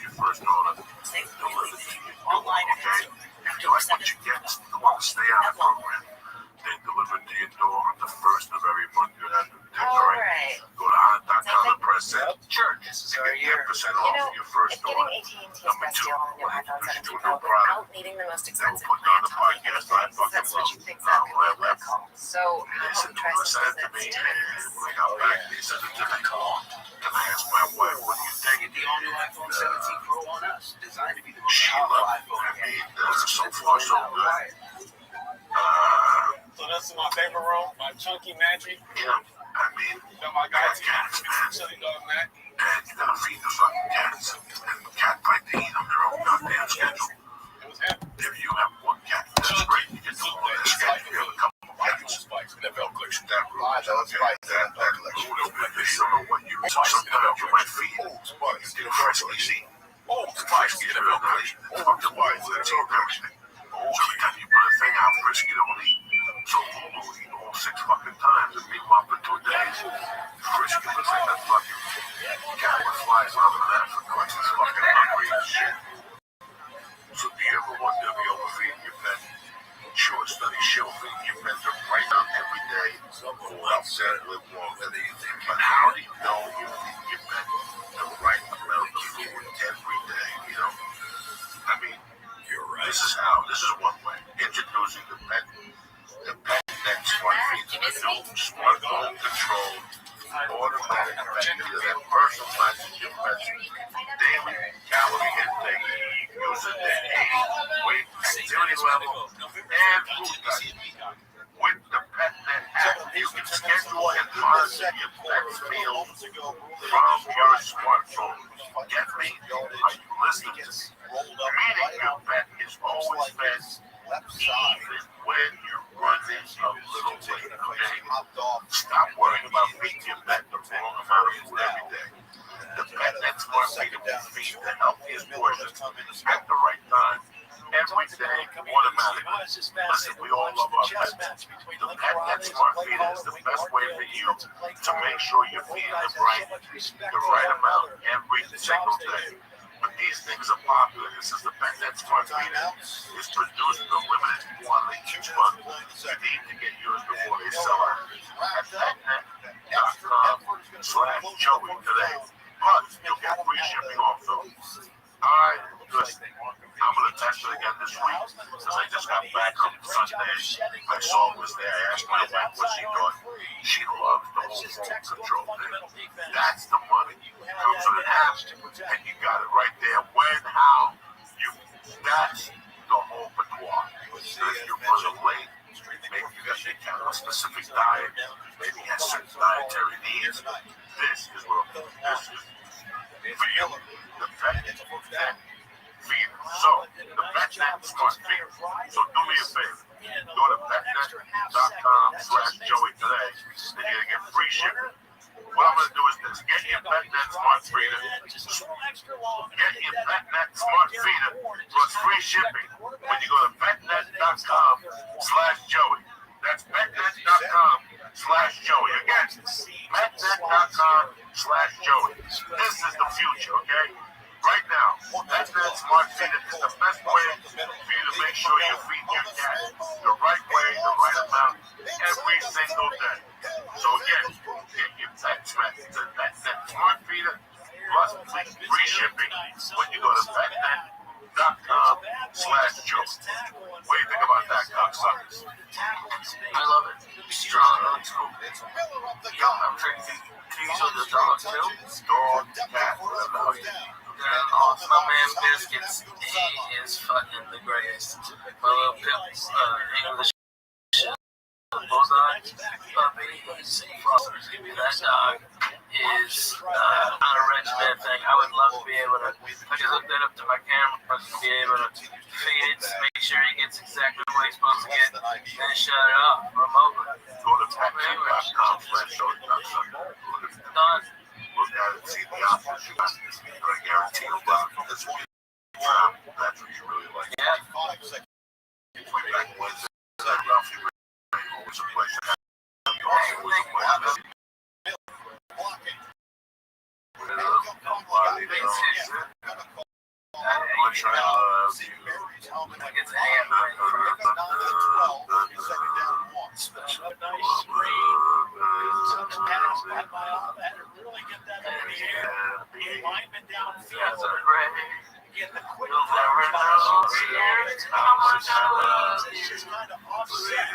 your first order. Delivered to your door, okay? If you like what you get, you want to stay on the program. They deliver to your door on the first of every month. You have to take, all right? Go to Honda.com and press it. Church. To get 10% off your first order. Number 2, when I introduce you to a new product, needing the most they will put on the podcast. I fucking love it. So, They said, send it to me, and when I got back, they sent it to me. And I asked my wife, what do you think? The all-new iPhone 17 Pro on us, designed to be the most She powerful loved it. iPhone I mean, yet. so far, so good. So this is my favorite room, my chunky magic. Yeah, I mean, Got my guys cats, man. chili dog Mac. And you gotta feed the fucking cats. And cat like to eat on their own goddamn schedule. If you have one cat, that's great. You get to on their schedule. You have a couple of cats. NFL collection. That room. That collection. You don't know what you. Sometimes you might feed. You get fresh easy. Spice get real nice. Fucking wife, that's all everything. So every time you put a thing out, Frisky don't eat. So Lulu eat all 6 fucking times and meanwhile for 2 days. Frisky looks like that fucking cat with flies on the left because he's fucking hungry as shit. So do you ever wonder if you overfeed your pet? Sure, study show feeding your pet the right out every day. Go outside, live longer than you think. But how do you know you feed your pet the right amount of food every day, you know? I mean, you're right. This is how. This is one way. Introducing the pet net smart feed, the new smart home control, automatic effective that personalizes your pet's daily calorie intake using their age, weight, activity level, and food type. With the PetNet app, you can schedule and monitor your pet's meals from your smartphone. Get me? Are you listening to me? Meaning your pet is always fed even when you're running a little late. Okay? Stop worrying about feeding your pet the wrong amount of food every day. The PetNet Smart Feeder will feed the healthiest portions at the right time. Every day, automatically. Listen, we all love our pets. The PetNet Smart Feeder is the best way for you to make sure you're feeding the right amount every single day. But these things are popular. This is the PetNet Smart Feeder. It's produced in a limited quantity each month. You need to get yours before they sell it at petnet.com/Joey today. Plus, you'll get free shipping also. Alright, listen. I'm going to test it again this week since I just got back on Sunday. I saw it was there. I asked my wife what she thought. She loves the whole phone control thing. That's the money. It comes with an app, and you got it right there. When, how, that's the whole boudoir. If you're running late, maybe you got to kind of a specific diet, maybe you have certain dietary needs. This is what this is for you. The PetNet Feeder. So, the PetNet Smart Feeder. So, do me a favor. Go to petnet.com/Joey today, and you're going to get free shipping. What I'm going to do is this. Get your PetNet Smart Feeder. Get your PetNet Smart Feeder plus free shipping when you go to petnet.com/Joey. That's petnet.com/Joey. Again, petnet.com/Joey. This is the future, okay? Right now, PetNet Smart Feeder is the best way for you to make sure you feed your cat the right way, the right amount, every single day. So again, get your PetNet Smart Feeder plus free shipping when you go to petnet.com/Joey. What do you think about that, cocksuckers? I love it. Strong. It's cool. Yeah, I'm drinking. Can you show the dog too? Dog, cat, whatever. And also my man Biscuits. He is fucking the greatest. My little English bulldog puppy. That dog is on a regimented thing. I would love to be able to, I can hook that up to my camera to be able to feed it, make sure he gets exactly what he's supposed to get, and shut it off remotely. Go to tattoo.com/short.com. Done. Look at it, see the options you got. I guarantee you this one. That's what you really like. Yeah. Way back Wednesday, that Ralphie was a place to have. You also was a place to Special. Nice screen. Took the pass by Alba, had to really get that in the air. The alignment downfield. Get the quick it's just kind of offset.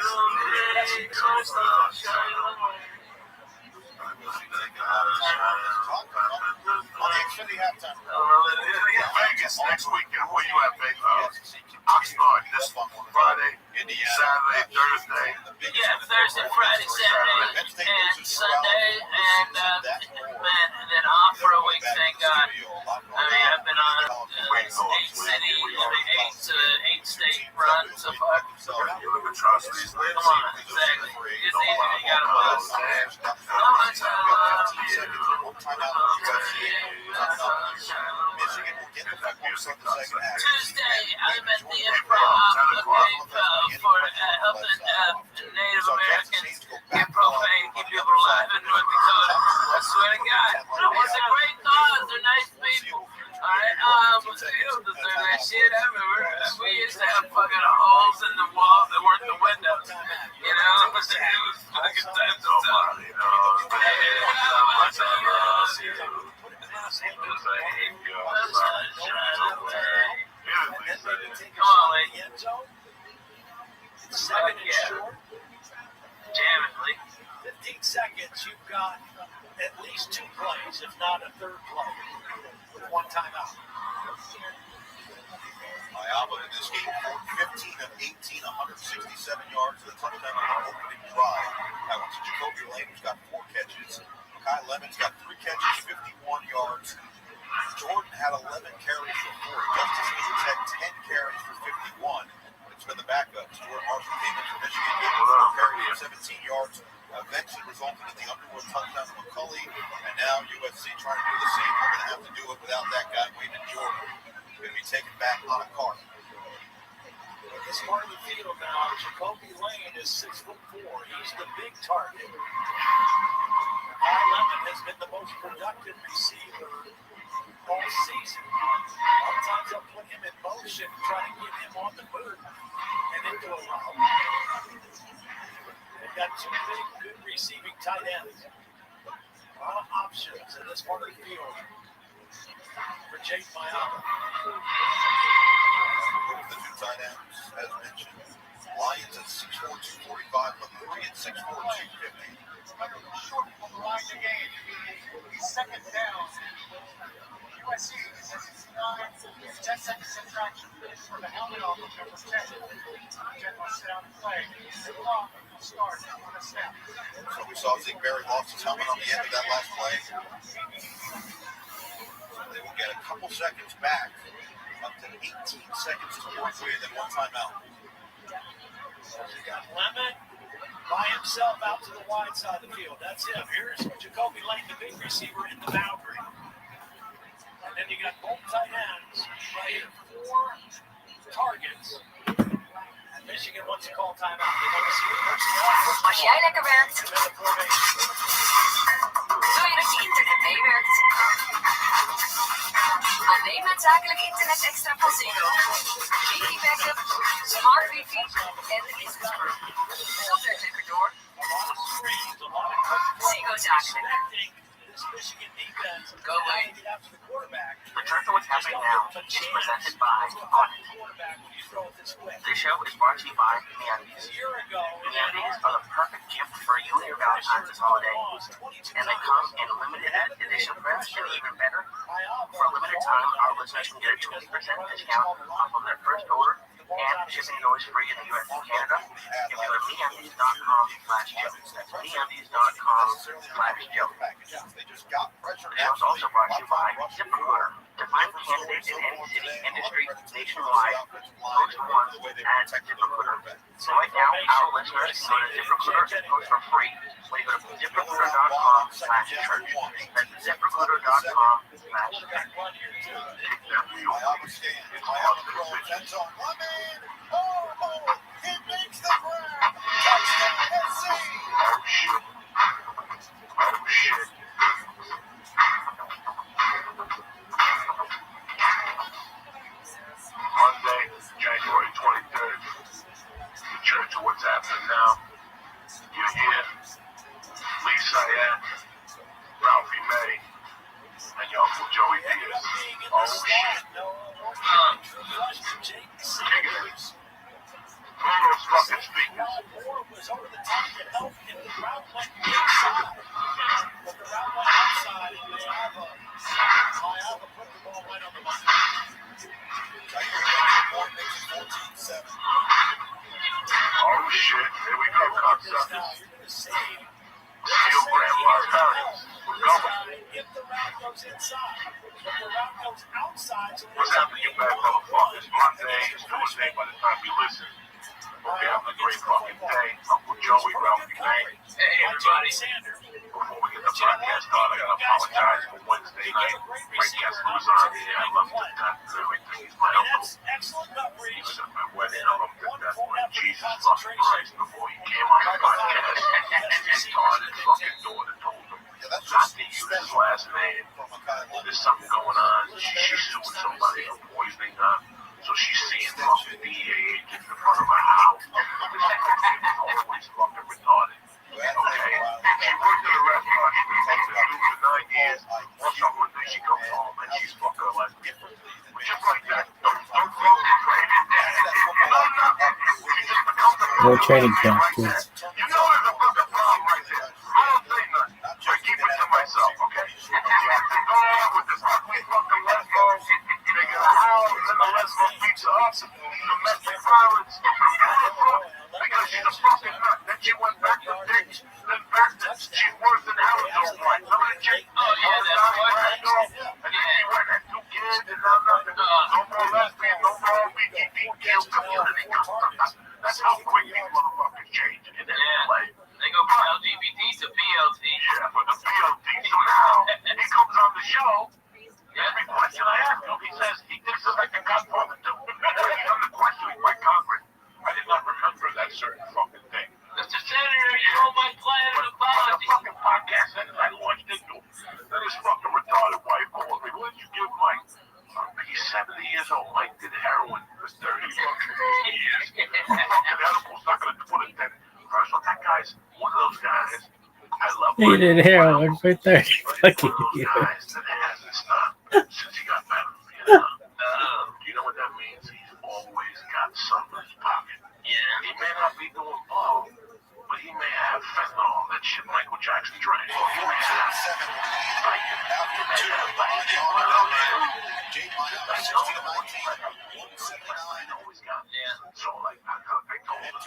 Vegas next weekend. Where you at, Vegas? Oxnard this Friday, Saturday, Thursday. Yeah, Thursday, Friday, Saturday, and Sunday, and then off for a week, thank God. I mean, I've been on 8 state run so far. You look at Trust Come on, exactly. It's easy, you gotta buzz. How much I love you. Tuesday, I'm at the Improv, for helping Native Americans get profane, keep people alive in North Dakota. I swear to God, it's a great cause. They're nice people. Alright, they don't deserve that shit. I remember we used to have fucking holes in the walls that weren't the windows. You know, it was fucking times of time. You know, come on, lady. Second and short. Jam it, Lee. 15 seconds, you've got at least 2 plays, if not a third play, with 1 timeout. Alba in this game, 15 of 18, 167 yards, the touchdown on the opening drive. That went to Jacoby Lane, who's got 4 catches. Kai Lemon's got 3 catches, 51 yards. Jordan had 11 carries for 4. Justice Hayes had 10 carries for 51. It's been the backups. Jordan Marshall came in for Michigan, gave him 4 carries for 17 yards. Eventually resulted in the Underwood touchdown to McCulley. And now USC trying to do the same. We're going to have to do it without that guy, Wayman Jordan. Going to be taken back on a cart. This part of the field now, Jacoby Lane is 6'4". He's the big target. Kai Lemon has been the most productive receiver all season. Sometimes they'll put him in motion, try to get him on the move and into a route. They've got 2 big, good receiving tight ends. A lot of options in this part of the field for Jake Mayama. The 2 tight ends, as mentioned. Lions at 6'4", 245, McCurry at 6'4", 250. Short on the line of the game. Second down. USC is at 69. 10 seconds in traction. For the helmet off of number 10. 10 must sit out and play. The clock will start on a snap. So we saw Zeke Berry lost his helmet on the end of that last play. They will get a couple seconds back. Up to 18 seconds to work with and 1 timeout. You got Lemon by himself out to the wide side of the field. That's him. Here's Jacoby Lane, the big receiver in the boundary. And then you got both tight ends right here. 4 targets. And Michigan wants to call timeout. They want to see the personnel. Als jij lekker werkt, wil je dat je internet meewerkt? Alleen met zakelijk internet extra van Ziggo. Wifi backup, smart wifi en de business group. Dat werkt lekker door. Ziggo zakelijk. this Michigan defense. Go Wade. After the quarterback. Return to what's happening now is presented by Onyx. This show is brought to you by MeUndies. MeUndies are the perfect gift for you and your Valentine's this holiday. And they come in limited edition prints, and even better, for a limited time, our listeners can get a 20% discount off of their first order, and shipping is always free in the U.S. and Canada. If you go to MeUndies.com/Joe. That's MeUndies.com/Joe. The show is also brought to you by ZipRecruiter. To find candidates in any city, industry, nationwide, post one at ZipRecruiter. So right now, our listeners can go to ZipRecruiter and post for free when you go to ZipRecruiter.com/church. That's ZipRecruiter.com/church. He makes the grab. Touchdown, SC. Oh shit. Monday, January 23rd. Return to what's happening now. You're here. Lee Syed, Ralphie May, and your Uncle Joey Diaz. Oh shit. King of it. All those fucking speakers. Oh shit, here we go, cocksuckers. Steel grandma's parents. We're going. What's happening, you bad motherfuckers? Monday is Tuesday by the time you listen. Hope you're having a great fucking day. Uncle Joey, Ralphie May. Hey, everybody. Before we get the podcast started, I gotta apologize for Wednesday night. Frank Kessler was on here. I love him to death and everything. He's my uncle. He was at my wedding. I love him to death. But Jesus fucking Christ, before he came on the podcast, he started fucking doing it, told him not to use his last name. There's something going on. She's suing somebody for poisoning her. So she's seeing fucking DEA agents in front of her house. This fucking is always fucking retarded. Okay? She worked at a restaurant. She's been fucking dude for 9 years. One summer day she comes home and she's fucking a lesbian. Just like that. Don't throw the training. No training camp, dude. You know there's a fucking problem right there. I don't say nothing. I keep it to myself, okay? You have to go on with this ugly fucking lesbo. They get a house and the lesbo beats her up. Domestic violence. Because she's a fucking nut. Then she went back to dick. Then back to she's worse than hell in those fights. Remember the chick? Oh, yeah, that's right. And then she went and 2 kids and now nothing. No more lesbian, no more LGBTQ community. That's how quick these motherfuckers change in LA. They go from LGBT to BLT. Yeah, for the BLT. So now he comes on the show. Every question I ask him, he says he thinks it's like a godfather do. He's on the questioning by Congress. I did not remember that certain fucking thing. Mr. Senator, you owe my client an apology. The fucking podcast that I launched into. Then his fucking retarded wife called me. What did you give Mike? He's 70 years old. Mike did heroin for 30 fucking years. Fucking edibles not gonna put it then. First of all, that guy's one of those guys. I love He did heroin for 30 fucking years. guys that hasn't stopped since he got better. You know what that means? He's always got something in his pocket. Yeah. He may not be doing blow, but he may have fentanyl, that shit Michael Jackson drank. He may have So like I told him. Coach,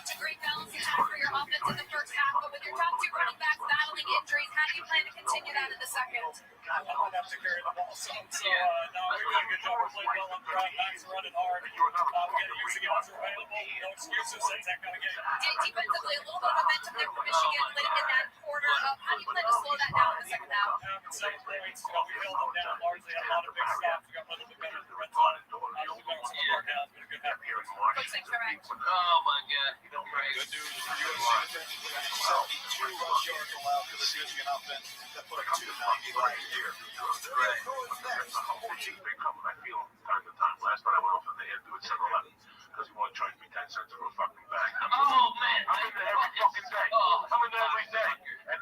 a great balance you had for your offense in the first half, but with your top 2 running backs battling injuries, how do you plan to continue that in the second? I might have to carry the ball some. So, no, we're doing a good job. We're playing well on the ground. Backs are running hard. We got to use the guys who are available. No excuses. It's that kind of game. Defensively, a little bit of momentum there for Michigan late in that quarter. How do you plan to slow that down in the second half? We held them down largely. A lot of big stops. We got a little bit better in the red zone. We got some more downs, but a good half. Coach, thanks for right. Oh, my God. Good news for USC. 72 rush yards allowed for the Michigan offense. That put up 290 last year. Right. I feel time to time. Last night I went off and they had to do it 7-11 because he wanted to charge me 10 cents for a fucking bag. Oh, man. I'm in there every fucking day. I'm in there every day. And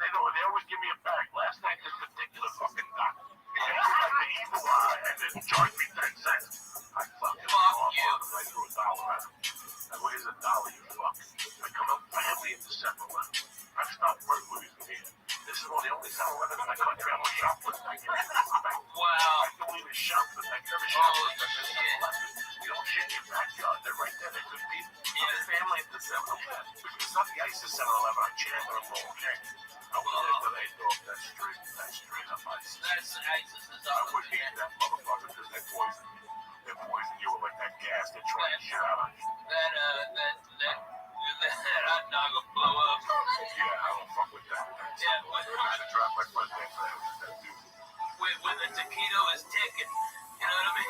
You don't shit in your backyard. They're right there. They're good people. Yeah, the family at the 7-Eleven. It's not the ice, the 7-Eleven on Chandler Road, okay? I was there till they threw up that straight up ice. That's ISIS is I would hate that motherfucker because they poison you. They poison you with like that gas they're trying to shit out on you. That hot dog will blow up. Yeah, I don't fuck with that. Yeah, I drop my front end for that dude. when the taquito is ticking. You know what I mean?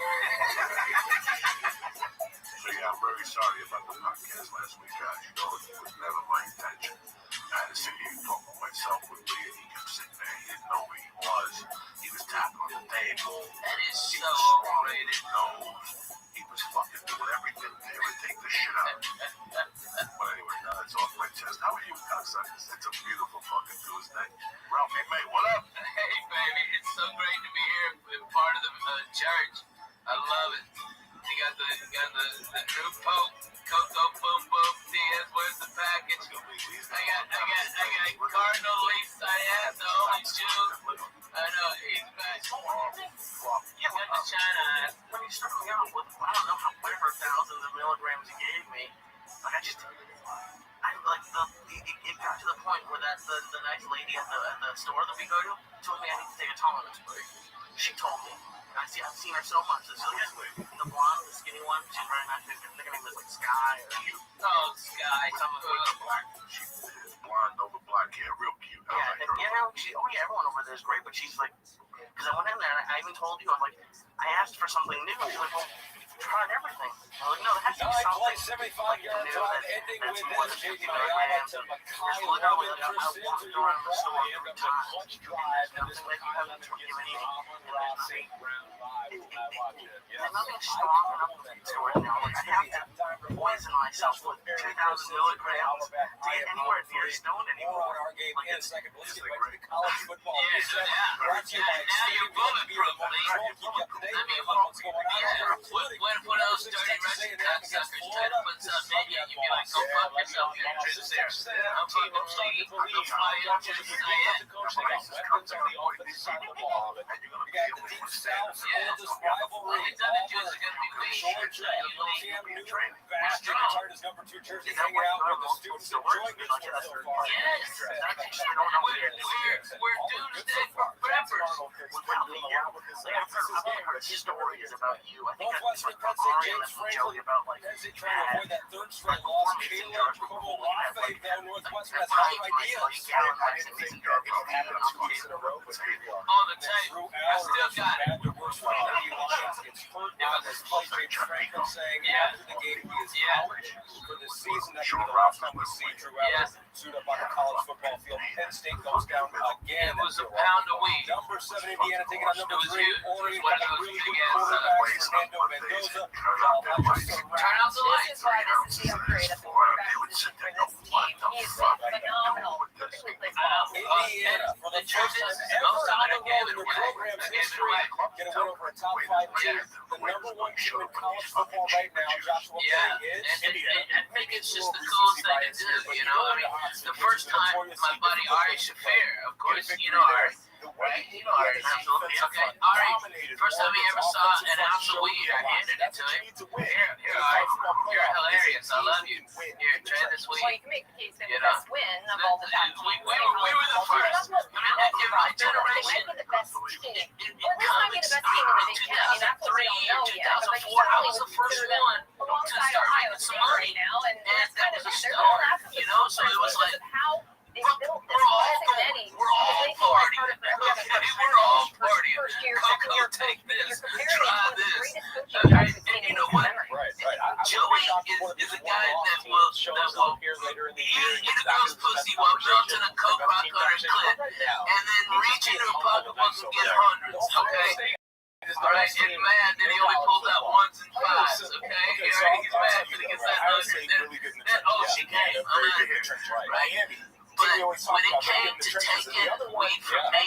So yeah, I'm very sorry about the podcast last week, guys. You know, it was never my intention. I had to sit here and talk with myself with Lee, and he kept sitting there. He didn't know who he was. He was tapping on the table. That is He so was overrated. He was fucking doing everything to irritate the shit out of me. But anyway, now that's off my chest. How are you, cocksuckers? It's a beautiful fucking Tuesday. Ralphie May, what up? Hey, baby, it's so great to be here and part of the church. I love it. You got the new Pope, Coco Boom Boom Diaz. Where's the package? I got Cardinal Lee Syed, the only Jew. I know he's back. Yeah, got the China eyes. When you start me out with, I don't know how whatever thousands of milligrams he gave me, like it got to the point where the nice lady at the store that we go to told me I need to take a tolerance break. She told me. I've seen her so much. The blonde, the skinny one, she's very nice. I think her name is like Sky or cute. Oh, Sky. Some of the black. She is blonde over black hair, real cute. Yeah, and everyone over there is great, but she's like, because I went in there and I even told you, I'm like, I asked for something new. She's like, well, you've tried everything. I'm like, no, there has to be something. 75-yard drive ending with this. J.D. Mayala to Makai. I walked around the store every time. Clutch drive in this Nothing Yes. strong enough to it now. Like, I have to poison myself with 2,000 milligrams to get anywhere near stoned anymore. Our game in a second. Let's get right to the college football. Now you're bulletproof, Lee. Let me when put those dirty Russian cocksuckers try to put something in you, you'd be like, go fuck yourself, you're a true there. I'm fucking Lee. I'm flying to the Syed. Weapons on the offensive side of the ball. You got the deep south, this rivalry. Georgia, Cam Newton, Bastion, retired his number 2 jersey, hanging out with the students enjoying this one so far. Yes, we're doomsday for preppers. Stories about you. I think Northwestern Penn State James Franklin Penn State trying to avoid that third straight loss. Caleb Komolafe, though Northwestern has high ideas. On the tape, I still got it. It's hurt out this play. James Franklin saying after the game he is out for the season. That should be the last time we see Drew Allen suit up on the college football field. Penn State goes down again. It was a pound of weed. Number 7 Indiana taking on number 3 Oregon. Got a really good quarterback, Fernando Mendoza. Turn out the lights. This is why this is the upgrade of the quarterback position for this team. He has been phenomenal. Indiana, for the first time ever on the road in their program's history, get a win over a top 5 team. The number 1 team in college football right now, Joshua Perry, is Indiana. I think it's just the coolest thing to do, you know? I mean, the first time my buddy Ari Shafir, of course, you know Ari. Right? You know Ari, absolutely. Okay, Ari, first time he ever saw an ounce of weed, I handed it to him. Here, Ari, you're hilarious. I love you. Here, try this weed. Well, you can make the case that the best win of all the time. We were the first. I mean, in my generation, might be the best team. Well, this might be the best team in the Big Ten. I mean, that's what we don't know yet. But you 2004, I certainly was the would first consider one them alongside to start Ohio making some State money. right now, and And that's kind that of was a they're going start, after the you know? So it was like, how they built this. we're all Isaac Benny, we're all partying. Okay, we're all partying. First year, second Coco, year, take this. you're preparing Try for the this. greatest coaching Okay, job we've seen and in you know what? Right. Joey is a guy that will here later in the year. eat a girl's pussy while melting a coke rock on her clit, and then reach into her pocketbook and get hundreds. Okay. Alright, he's mad that he only pulls out 1s and 5s, okay? He's mad that he gets that 100. Then, she came. Right? But when it came to taking weed from me,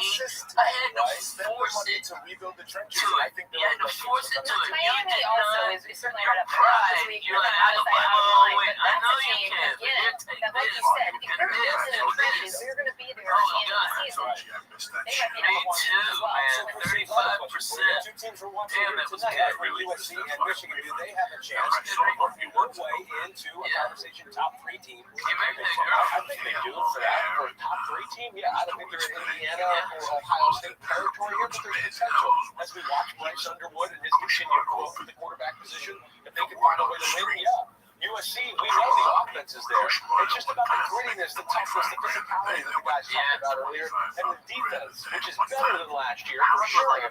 I had to force it to it. You had to force it to it. Miami also is certainly right up there. Pride. You're like, I can buy my own way. I know you can. Again, that like you said, if you're going to listen to the trenches, you're going to be be there. Oh, at the end of the season. I missed that They shit. might be Me number one too, as well. man. So we'll see a lot of questions. 35%. Two teams are watching Damn, here that was tonight. good. That's where USC and Michigan do. They have a chance to make their way into a conversation top 3 team. Maybe they do. I think they do for that. For a top 3 team, yeah, I don't think they're in Indiana or Ohio State territory here, but there's potential as we watch Bryce Underwood and his continued growth for the quarterback position. If they can find a way to win, yeah. USC, we know the offense is there. It's just about the grittiness, the toughness, the physicality that you guys talked about earlier, and the defense, which is better than last year for sure. But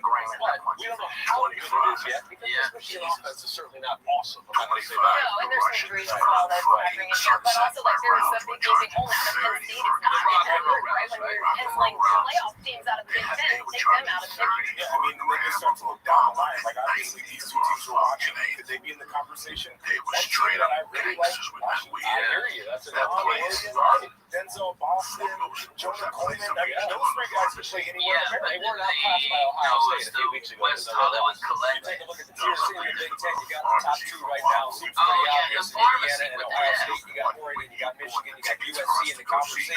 we don't know how good it is yet because this Michigan offense is certainly not awesome. I'm not going to say that. No, and there's some injuries as well that's factoring in here. But also, like, there was some big game home out of Penn State. It's not getting that good, right? When you're penciling playoff teams out of the Big Ten, take them out of the picture. Yeah, I mean, they just start to look down the line. Like, obviously, these two teams were watching. Could they be in the conversation? That's straight up. I really like watching. I hear you. That's an Denzel Boston, Jonah Coleman. I mean, those 3 guys could play anywhere. They weren't outclassed by Ohio State a few weeks ago. West Hollywood You Collective. take a look at the tiers in the Big Ten. You got the top 2 right now. Seems pretty obvious. Indiana and Ohio State. You got Oregon. You got Michigan. You got USC in the conversation.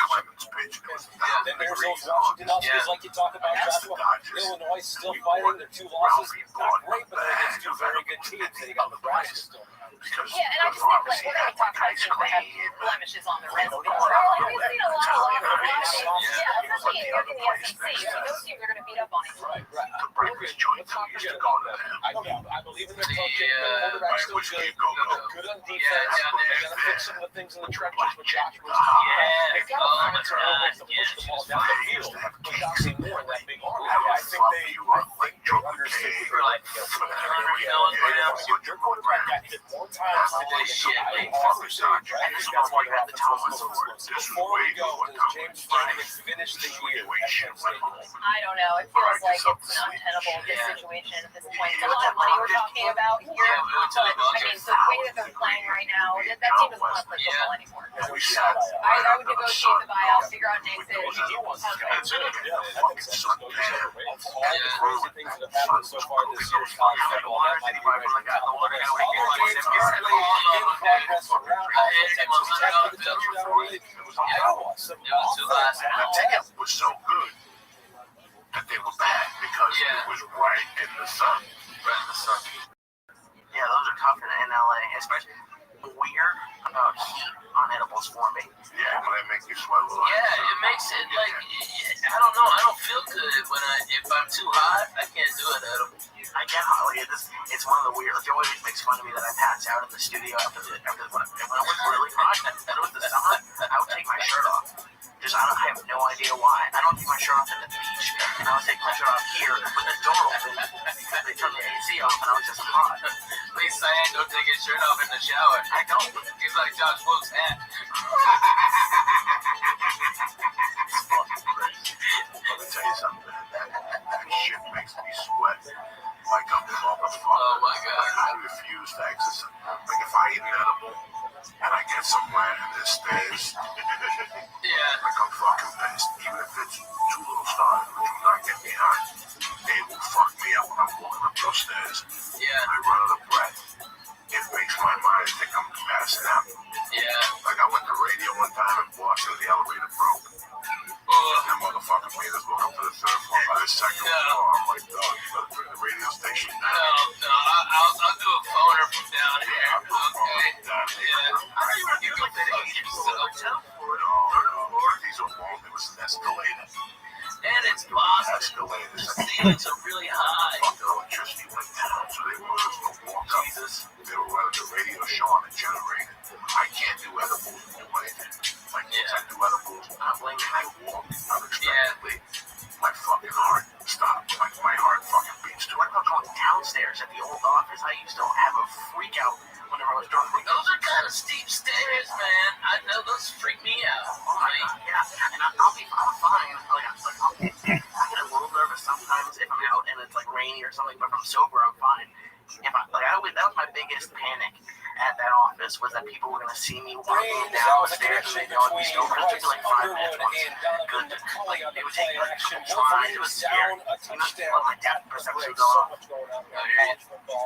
Then there's those Washington Huskies, like you talked about, Joshua. Illinois still fighting. Their 2 losses, not great, but they're against 2 very good teams. And you got Nebraska still. Yeah, and I just think, like, we're going to talk about teams that have blemishes on their resume. We've seen a lot of losses. Yeah, especially in the SEC. So those teams are going to beat up on each other. I believe in their coaching. The quarterback's still good. Good on defense. They're going to fix some of the things in the trenches with Joshua's team. They've got to find some ways to push the ball down the field without seeing more in that big arm. I think they understood their quarterback got hit more times today than Ohio State. I think that's why their offense was so explosive. Before we go, does James Franklin finish the year at Penn State? I don't know. It feels like it's untenable, this situation at this point. It's a lot of money we're talking about here. But, I mean, the way that they're playing right now, that team doesn't want to play football anymore. I would negotiate the buyout, figure out an exit. He wants to go. Yeah, that makes sense. All the crazy things that have happened so far this year is college football. That might be right from the The ticket was so good that they were bad because it was right in the sun. Yeah, those are tough in LA, especially weird about heat on edibles for me. Yeah, when they make you sweat a little. Yeah, it makes it like, I don't know, I don't feel good if I'm too hot. I can't do it edible. I get Holly. It's one of the weird. Joe always makes fun of me that I pass out in the studio when it was really hot. When it was the summer, I would take my shirt off. I have no idea why. I don't take my shirt off at the beach, and I was taking my shirt off here with the door open because they turned the AC off, and I was just hot. At least I ain't don't take his shirt off in the shower. I don't. He's like Josh Wilkes' hat. It's fucking crazy. Let me tell you something. That shit makes me sweat like a motherfucker. Oh my god. Like, I refuse to exercise. Like if I eat an edible and I get some land and it stays, like I'm fucking pissed. Even if it's 2 little stars, which will not get behind, they will fuck me up when I'm walking up those stairs. I run out of breath. It makes my mind think I'm passing out. Like I went to radio one time in Boston, the elevator broke. That motherfucker made us walk up to the 3rd floor by the 2nd floor. I'm like, dog, you gotta turn the radio station down. No, I'll do a phoner from down here. Okay. You go to the hotel floor. No. These are long. There was an escalator. And it's Boston. Escalators. The ceilings are really high. The electricity went down, so they wanted us to walk up. They were running the radio show on the generator. I can't do edibles and do anything. Like, I do edibles, I blink and I walk unexpectedly. My fucking heart stopped. Like, my heart fucking beats too. What about going downstairs at the old office? I used to have a freak out whenever I was drunk. Those are kind of steep stairs, man. I know those freak me out. Yeah, and I'm fine. I get a little nervous sometimes if I'm out and it's like rainy or something, but if I'm sober, I'm fine. That was my biggest panic at that office was that people were going to see me walking down the stairs and they'd know it'd be still going to take like 5 minutes. Good. Like, it would take like a couple times. It was scary. My depth perception was off.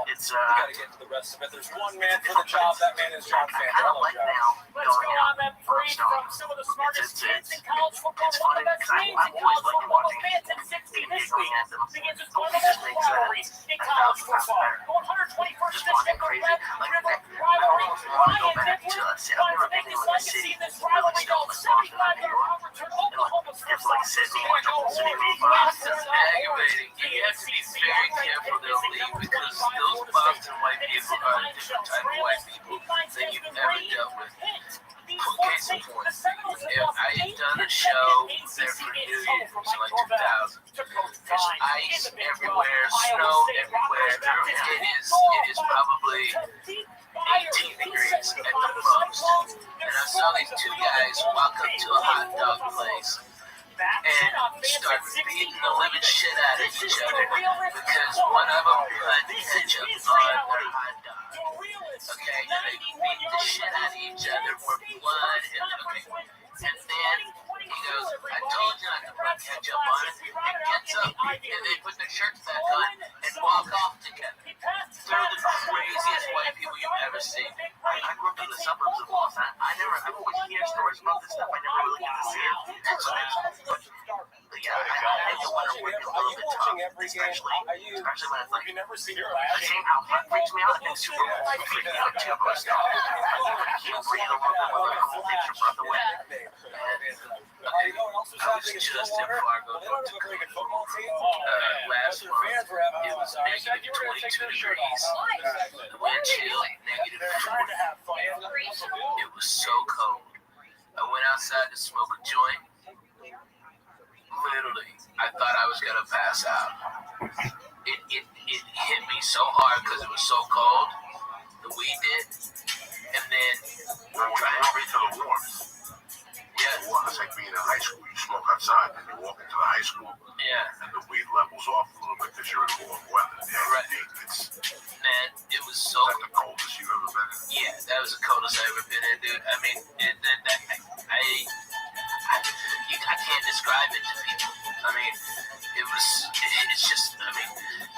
It's There's one man for the job. That man is John I kind of like now Let's going go on that parade from some of the smartest kids in college football. It's One of funny the best because names I in always college liked football. watching Fans in 60 this going week at them. begins its It one of the just best makes rivalries in college football. The 121st Just walking district of crazy. Red Like, River I rivalry. almost want to go Ryan back to Nippler I've trying never to make been his to a legacy city in this really rivalry. still Goal the sponsor of 75 New yard York. punt return. Oklahoma's It's first like off Sydney the or Oklahoma City. It's just aggravating. You have to be very careful though, Lee, because those Boston white people are a different type of white people than you've ever dealt with. Case in point, if I had done a show there for New Year's in like 2000, there's ice everywhere, snow everywhere. It is probably 18 degrees at the most. And I saw these two guys walk up to a hot dog place and start beating the living shit out of each other because one of them put ketchup on their hot dog. Okay, and they beat the shit out of each other for blood and and then he goes, I told you not to put ketchup on it, and gets up and they put their shirts back on and walk off together. They're the craziest white people you've ever seen. I grew up in the suburbs of Boston. I always hear stories about this stuff. I never really get to see it. But yeah, I do want to work a little bit tough, especially when it's like, the same how heart freaks me out, and Super Bowl freaks me out too, but still, I can't breathe a little bit when the cold takes your breath away. I was just in Fargo, North Dakota, last month. It was negative 22 degrees. The wind chill, negative 40. It was so cold. I went outside to smoke a joint. Literally, I thought I was gonna pass out. It hit me so hard because it was so cold. The weed did, and then trying to breathe to the warmth. Yeah. It's like being in high school. You smoke outside, and you walk into the high school. Yeah. And the weed levels off a little bit because you're in warm weather. Yeah, right. Man, it was so. Is that the coldest you've ever been in? Yeah, that was the coldest I've ever been in, dude. I mean, I can't describe it to people. I mean, it's just, I mean,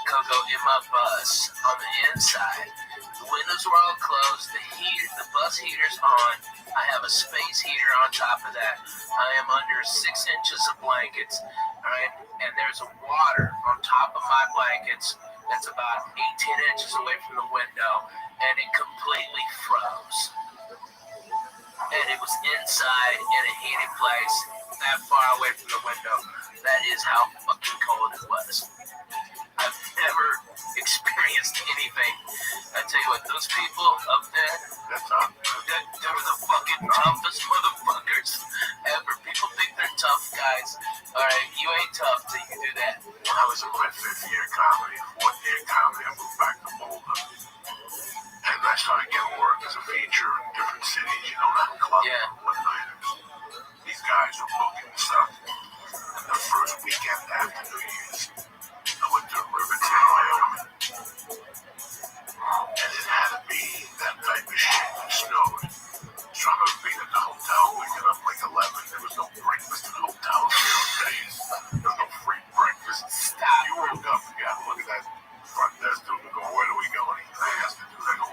Coco, in my bus, on the inside, the windows were all closed, the bus heater's on, I have a space heater on top of that, I am under 6 inches of blankets, alright, and there's a water on top of my blankets that's about 18 inches away from the window, and it completely froze. And it was inside in a heated place, that far away from the window. That is how fucking cold it was. I've never experienced anything. I tell you what, those people up there, they were the fucking toughest motherfuckers ever. People think they're tough guys. Alright, you ain't tough till you do that. When I was in my 5th year comedy, 4th year comedy, I moved back to Boulder. And I started getting work as a feature in different cities, you know, not clubs, one-nighters. These guys were booking stuff. And the first weekend after New Year's, I went to Riverton, Wyoming. And it had to be that type of shit that snowed. So I remember being at the hotel, waking up like 11. There was no breakfast in the hotel in those days. There was no free breakfast. Stop. You woke up, you got to look at that front desk dude and go, where do we go? And he asked the dude, I go,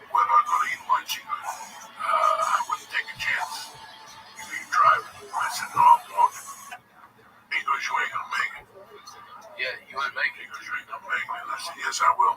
where am I going to eat lunch? He goes, I wouldn't take a chance. You driving? I said, no, I'm walking. He goes, you ain't going to make it. Yeah, you wouldn't make it. He goes, you ain't going to make it. And I said, yes, I will.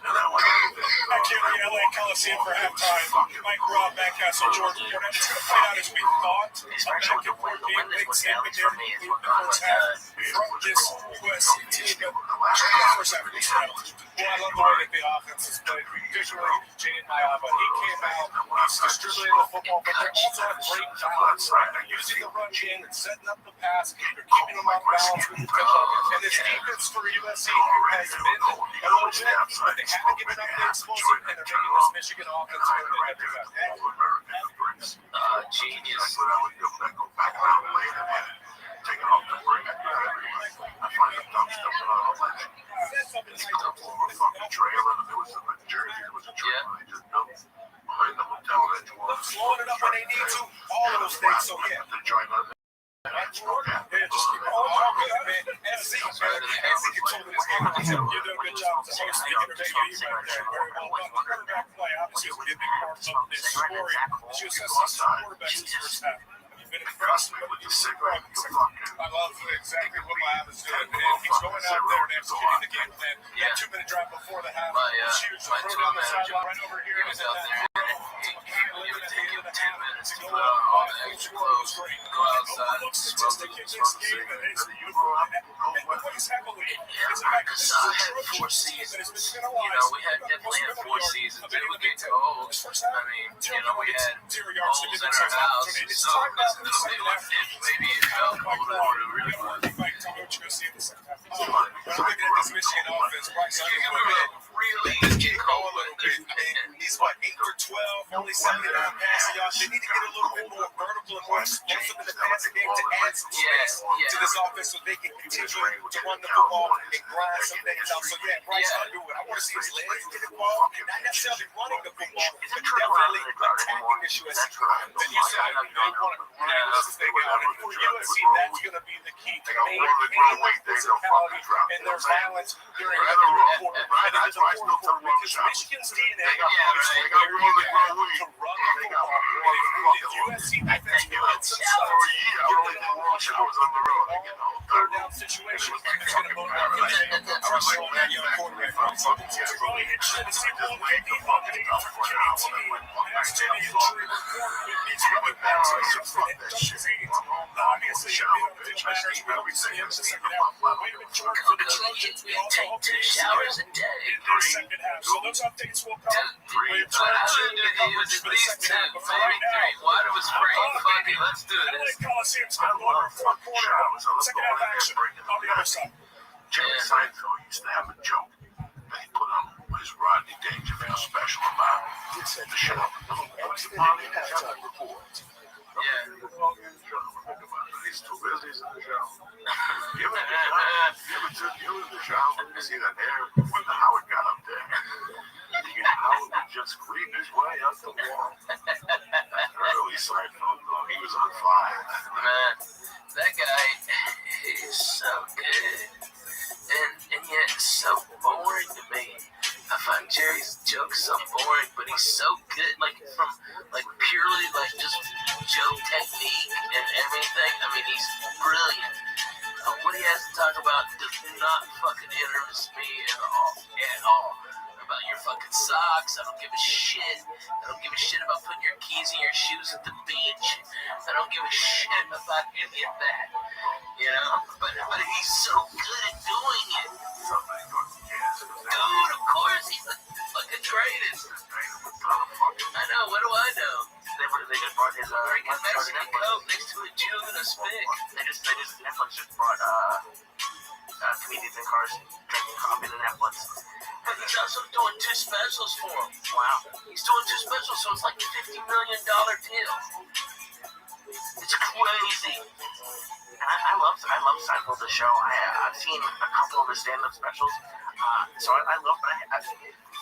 And I went back here in the LA Coliseum for halftime. Mike Robb, Bancastle, Georgia. It's going to play out as we thought. A back and forth game, big statement there in the first half from this USC team. But the first half, we started. Well, I love the way that the offense is played. Visually, Jaden Maiava, he came out, he's distributing the football, but they're also a great balance. They're using the run game and setting up the pass. They're keeping them off balance with the tempo. And this defense for USC has been a little bit, but they haven't given up the explosive, and they're making this Michigan offense look at the genius. I would go back around later and take it off the break. I find the dump stuff on a ledge. It's a fucking trailer. There was a jersey. There was a Behind the hotel that you want. Slowing it up when they need to. All of those things. So yeah. The joint on Yeah, just keep it all good, man. And Zeke, man. And Zeke controlling this game. You're doing a good job as a host. Speaking of that, you right there. Very well done. Quarterback play, obviously, is a big part of this story. You assess these quarterbacks in the first half. You've been impressed with the cigarette. I love exactly what Miami is doing. And he's going out there and executing the game plan. That 2-minute drive before the half. My tour manager, he was out there. It would take him 10 minutes to put on all the extra clothes, go outside, smoke a cigarette. Because I had 4 seasons. You know, we definitely had 4 seasons. It would get cold. I mean, you know, we had holes in our house. So maybe it felt cold in order to really was. Really get cold with it. He's what, 8 for 12, only 79 passing yards. They need to get a little bit more vertical and more explosive in the passing game to add some space to this offense so they can continue to run the football and grind some things out. So yeah, Bryce do it. I want to see his legs get the ball, not necessarily running the football, but definitely attacking the USC. Then you said they want to grind this thing out. And for USC, that's going to be the key to maintain their physicality and their violence during the third quarter. And into the fourth quarter, because Michigan's DNA is to run the football. If USC defense gets some shots, give them all shots on the road. Third down situation, it's going to motivate them to pressure on that young quarterback. It's really interesting to see what they do on the JT. As to the injury report, it's really bad. Obviously, it matters. We don't see him in the second half. Way to Jordan for the Trojans. We also hope to showers a day. In their second half. So those updates will come. We have coverage for the second half. But right now, water was spraying. Fuck it, let's do this. Coliseum's got one fourth quarter. Second half action on the other side. Jerry Seinfeld used to have a joke that he put on his Rodney Dangerfield special about the show. Halftime report. He's too busy in the show. Give it the show. You see that hair? Wonder how it got up there. Howard would just creep his way up the wall. Early Seinfeld, though, he was on fire. Man, that guy is so good. And yet so boring to me. I find Jerry's jokes so boring, but he's so good, purely just joke technique and everything. I mean, he's brilliant. What he has to talk about does not fucking interest me at all. About your fucking socks. I don't give a shit. I don't give a shit about putting your keys in your shoes at the beach. I don't give a shit about any of that. You know? But he's so good at doing it. Dude, of course he's the fucking greatest. I know, what do I know? They just brought his freaking Mexican coat next to a Jew and a spick. Netflix just brought comedians in cars drinking coffee to Netflix. But he's also doing 2 specials for him. Wow. He's doing 2 specials, so it's like a $50 million deal. It's crazy. I love Seinfeld, the show. I've seen a couple of his stand-up specials. So I love, but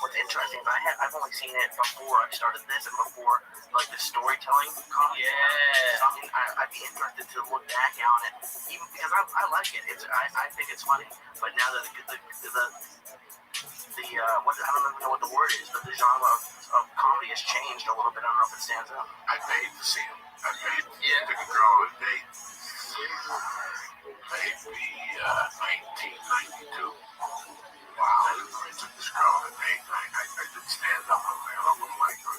what's interesting is I've only seen it before I started this and before the storytelling comedy. Yeah. So I'd be interested to look back on it, even because I like it. I think it's funny. But now that I don't even know what the word is, but the genre of comedy has changed a little bit. I don't know if it stands out. I paid to see him. I paid to the girl a date. Maybe 1992. Wow. I took this girl on a date. I did stand up. I wouldn't like her.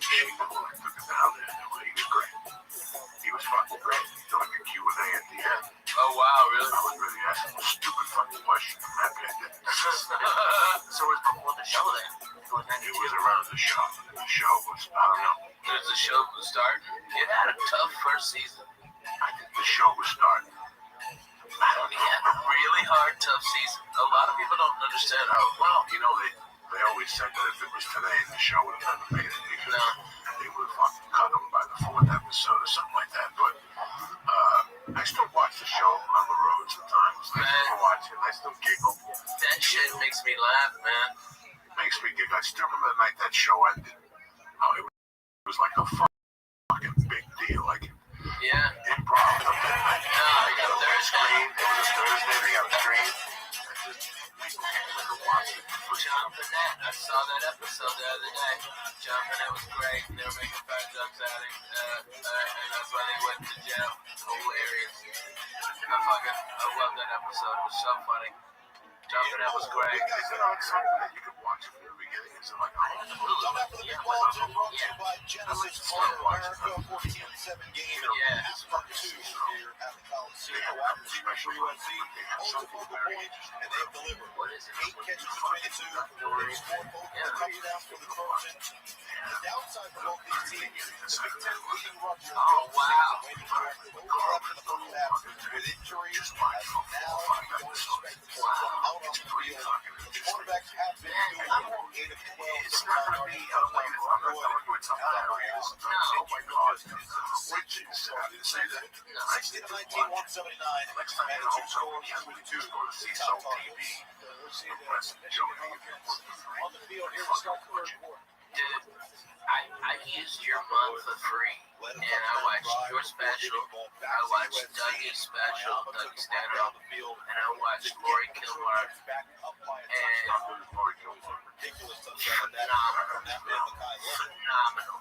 She took it down there. He was great. He was fucking great. Doing a Q&A at the end. Oh, wow, really? I was really asking a stupid fucking question. I'm happy I did. So it was before the show then? It was around the show. The show was, I don't know. As the show was starting, it had a tough first season. I think the show was starting. He had a really hard, tough season. A lot of people don't understand how well. You know, they always said that if it was today, the show would have never made it. No. They would have fucking cut them by the 4th episode or something like that. But I still watch the show on the road sometimes. I still watch it. I still giggle. That shit makes me laugh, man. makes me giggle. I still remember the night that show ended. How it was like a fucking big deal. Like, Yeah. improv up that night. No, I got Thursday. It was a Thursday. They got a stream. And just people came in to watch it. John Burnett. I saw that episode the other day. John Burnett was great. They were making fat jokes at him. And that's why they went to jail. Hilarious. I love that episode. It was so funny. John Burnett was great. Is it on something that you could watch from the beginning? Is it like on Hulu? Yeah, by Genesis America 14-7 game. Yeah. It's part 2 here at the Coliseum. Wide receiver for USC. Only focal point, and they've delivered. 8 catches for 22. They've scored both the touchdowns for the Trojans. The downside for both these teams, the Big Ten leading rusher. Oh, wow. Waiting for both up in the first half with injuries. Now we don't expect to see them out on the field. The quarterbacks have been doing 8 of 12. It's not going to be a way to run with some areas. Oh my God. Switches. I didn't say that. 16-19, 179. Next time you go score, you have to go to CSO TV. On the field here to start the third quarter. Dude, I used your month for free. And I watched your special. I watched Dougie's special, Dougie Stanhope. And I watched Lori Kilmark. And phenomenal.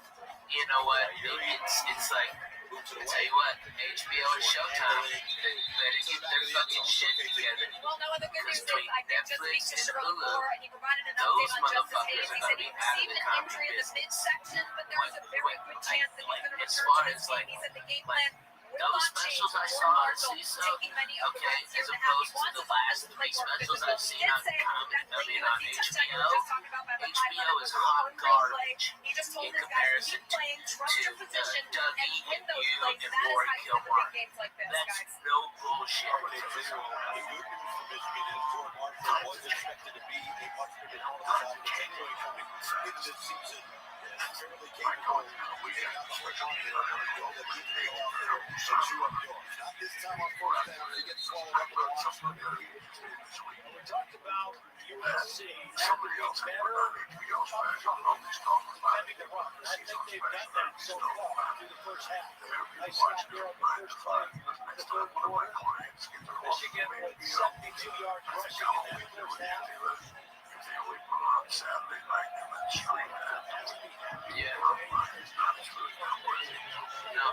You know what? It's like, I tell you what, HBO and Showtime, they better get their fucking shit together. Well, no other good news is Between I did just speak Netflix to and Sharon Hulu, Moore, and he provided an those update on Justice motherfuckers Hayes. are He said gonna he be out of received the an comedy injury in the business. midsection, but there's a very good chance that he's going to As return far to his as team. like, He said the game plan will those not change. specials I More saw on Marshall CISO, taking many of the okay, reins here as in the half. He opposed to wants the us to last play 3 more specials physical. I've He seen did on say comedy, that late on UFC touchdown we were HBO. just talking about by the HBO highlight is was hot on replay. garbage He just told in his guys, comparison keep playing, trust to your position, and Dougie win and those you plays. and That is Lori how you win the Kilmark. big games like this, That's guys. no bullshit. The good news for Michigan is Jordan Marshall was expected to be a much bigger part of the offense anyway coming into this season. Fairly capable of getting out the front end and know that he can go out there and chew up yards. Not this time on first down. He gets swallowed up in the last one. We talked about USC Somebody else had put on HBO special. Nobody's talking about it. having the run. I think they've done that so far through the first half. Everybody Nice watched stop there it. on the first play in the third One of my quarter. clients gets a call from Michigan me. with 72 yards rushing in that first half. If they only put it on Saturday night and then stream it. Yeah. It's not as good. No.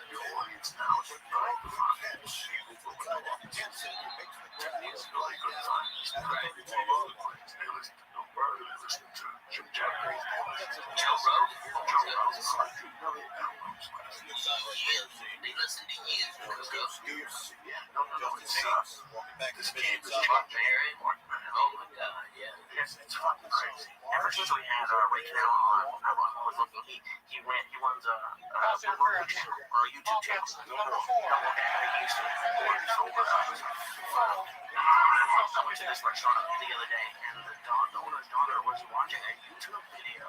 Your audience now is right to find it. It's really good fun. Right. They listen to Bill Burr. They listen to Jim Jeffries. Joe Rogan. They listen to you. This game is Mark Maron. Oh my God, yeah. It's fucking crazy. Ever since we had Ray Canal on, I was looking. He runs a Google channel or a YouTube channel. He used to. I went to this restaurant the other day, and the owner's daughter was watching a YouTube video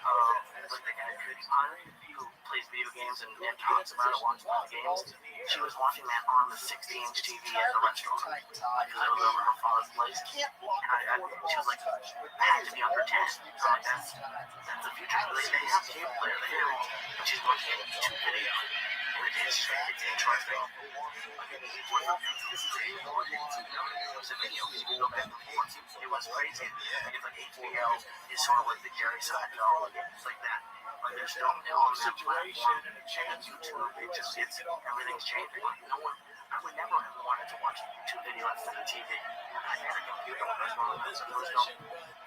of like the guy who plays video games and talks about it, watches all the games. She was watching that on the 60-inch TV at the restaurant because I was over her father's place, and she was like, I had to be under 10. I'm like, that's the future. They have cable there. They have. She's watching a YouTube video, and it's interesting. It was a video. You go back and forth. It was crazy. Like it's like HBO is sort of like the Jerry Seinfeld. It's like that. Like there's no situation and YouTube. It's everything's changing. Like no one. I would never have wanted to watch a YouTube video instead of TV. I had a computer when I was growing up, so there was no.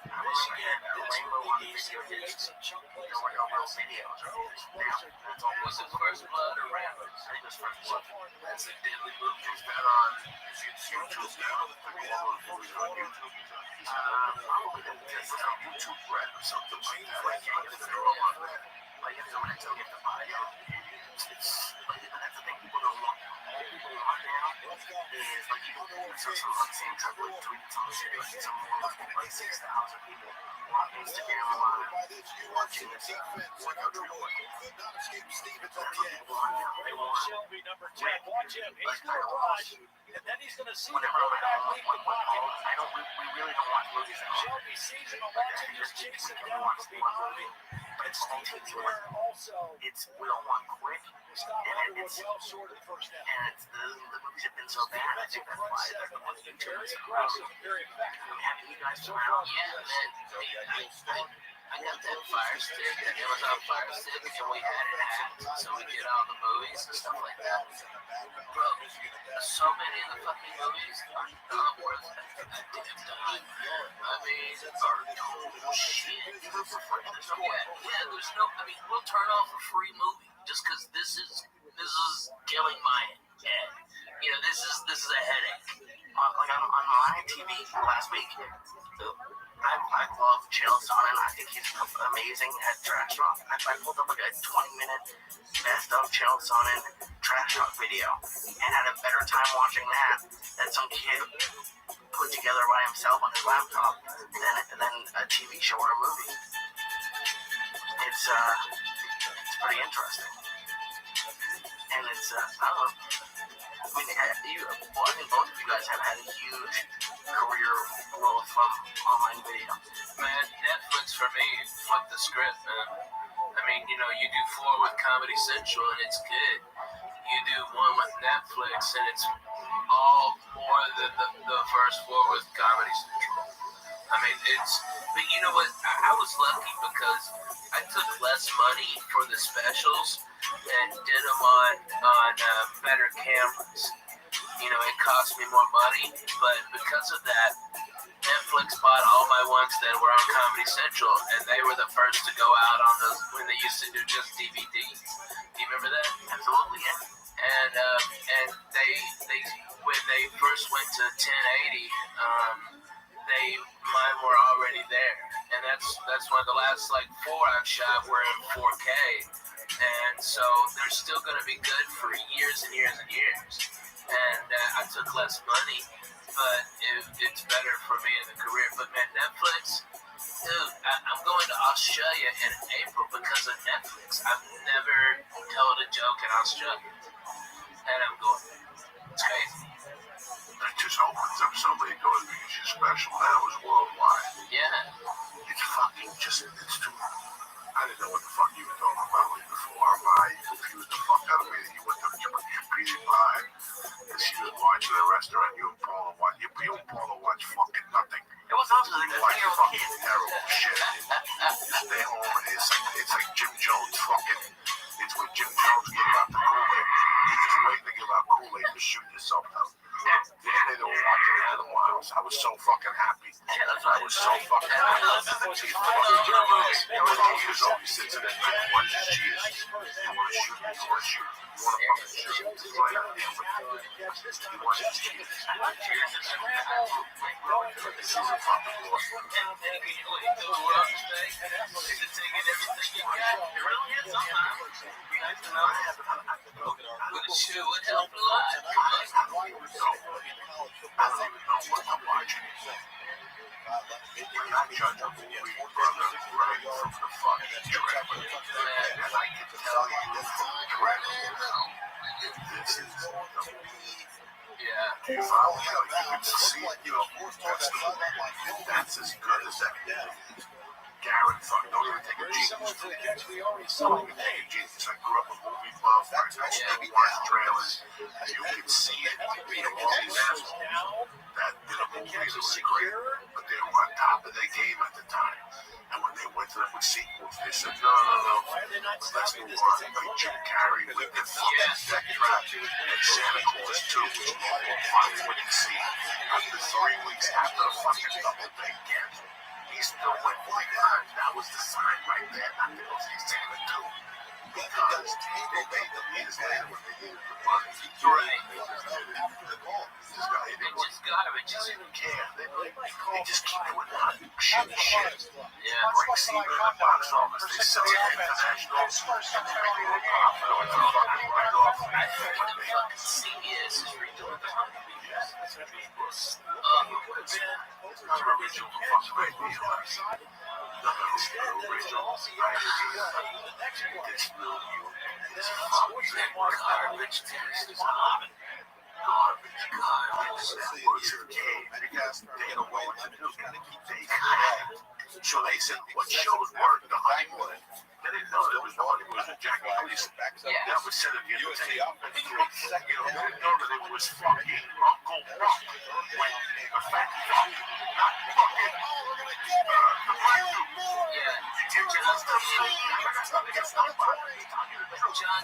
I was the rainbow on the video discs. There were no real videos. Now that's all. Was it First Blood or Rambo? I think it was First Blood. That's a deadly movie. Is that on YouTube now? All of the movies on YouTube. Probably it's on YouTube Red or something like that. Like if they're all on Red. Like if someone has to buy it. It's like that's the thing people don't look. people want now is like even so some of the same type of tweets on the series, some more like 6,000 people on Instagram Live watching this workout drill. They want Shelby, number 10. Watch him. He's going to rush. And then he's going to see the whenever I'm at quarterback home, leave the pocket. I don't. We really don't watch movies at home. Shelby sees him and watch him just chase him down from behind. And Stevens there also. We don't want quick. Scott Hunter was well short of the first down. And the movies have been so bad. I think that's why they're looking to Very aggressive, very effective. having you guys around. Yeah, man. I got that fire stick, and it was on fire stick, and we had it hacked, so we did all the movies and stuff like that. Bro, so many of the fucking movies are not worth a damn dime. I mean, oh shit. There's no, I mean, we'll turn off a free movie just because this is killing my head. You know, this is a headache. Like on my TV last week, I love Chael Sonnen. I think he's amazing at trash talk. I pulled up like a 20-minute best of Chael Sonnen trash talk video and had a better time watching that than some kid put together by himself on his laptop than a TV show or a movie. It's pretty interesting. And it's I don't know. I mean, I think both of you guys have had a huge career growth from online video. Man, Netflix for me flipped the script, man. I mean, you know, you do 4 with Comedy Central and it's good. You do 1 with Netflix and it's all more than the first 4 with Comedy Central. I mean, but you know what? I was lucky because I took less money for the specials and did them on better cameras. You know, it cost me more money, but because of that, Netflix bought all my ones that were on Comedy Central, and they were the first to go out on those when they used to do just DVDs. Do you remember that? Absolutely, yeah. And they when they first went to 1080, mine were already there, and that's one of the last like 4 I've shot were in 4K, and so they're still going to be good for years and years and years. And I took less money, but it's better for me in the career. But man, Netflix, dude, I'm going to Australia in April because of Netflix. I've never told a joke in Australia, and I'm going. It's crazy. That just opens up so many doors because you're special now is worldwide. Yeah. It's fucking just, it's too. I didn't know what the fuck you were talking about before. I confused the fuck out of me that you went to Japan Pie and she was watching the restaurant. You and Paula watch. You and Paula watch fucking nothing. It was also like watch fucking terrible shit. You stay home and it's like Jim Jones fucking. It's when Jim Jones gave out the Kool-Aid. You just wait to give out Kool-Aid to shoot yourself out. They don't watch it in the miles. I was so fucking happy. I was so fucking happy. She's fucking Jones. Years old. He sits in his bed and watches Cheers. You want to shoot? You want to shoot? You want to fucking shoot? He's right out there with you. He watches Cheers. Cheers is this is a fucking war. Sure would help a lot. I don't even know what I'm watching. When I judge a movie, brother, right from the fucking trailer, and I can tell you from the trailer now, this is the movie. Yeah. You follow me? You can see it, you know, that's the movie. That's as good as that movie. Garrett, fuck, don't even take a genius. Don't even take a genius. I grew up a movie buff. I watch trailers. You can see it. You know, all these assholes that did a movie that was great, but they were on top of their game at the time. And when they went to them with sequels, they said, no. Let's move on. Like Jim Carrey with the fucking Death Trap and Santa Claus 2, which you finally went to see after 3 weeks after a fucking double day canceled. He still went like that. That was the sign right there not to go see Santa 2. Because they made them years later when they needed the money. Right. They just got it. It's garbage. They didn't care. They They just keep doing that shit. Yeah. Great Seaver in the box office. They sell it international. Profit on the fucking write-off. CBS is redoing the Hunger Games. It's not original fucking radio. Nothing is original. This fucking garbage test is on. Garbage. Networks of game. They don't know what to do. They can't. So they said, what shows work? The Honeymoon. They didn't know there was no Honeymoon with Jackie Gleason. That was said at the entertainment. They didn't know that it was fucking Uncle Buck. When a fat fuck, not fucking the black dude. John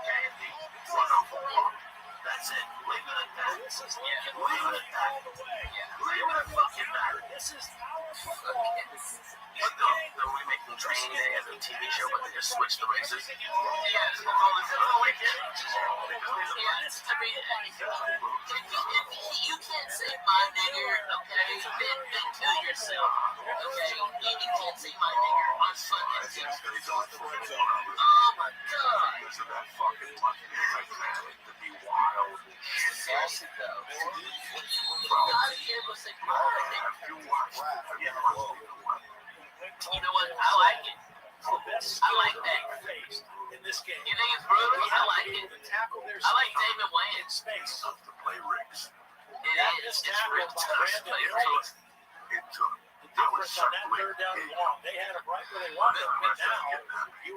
Candy was Uncle Buck. That's it. Leave it at that. Leave it at that. Leave it at fucking that. This is our football. But they'll remake the Training Day as a TV show, but they just switch the races. Yeah, it's all they did. Yeah, it's, I mean, if you can't say my nigger, okay, then kill yourself. Okay, you can't say my nigger on Sunday. Oh my god. Because of that fucking money, to be wild and shit. Seriously though. How do you ever say my nigger? You know what? I like it. I like that. In this game. You think it's brutal? I like it. I like David Wayne. Space up to play Riggs. It is. It's real tough to play Riggs. That was On that third down and long, they had it right where they wanted it, but now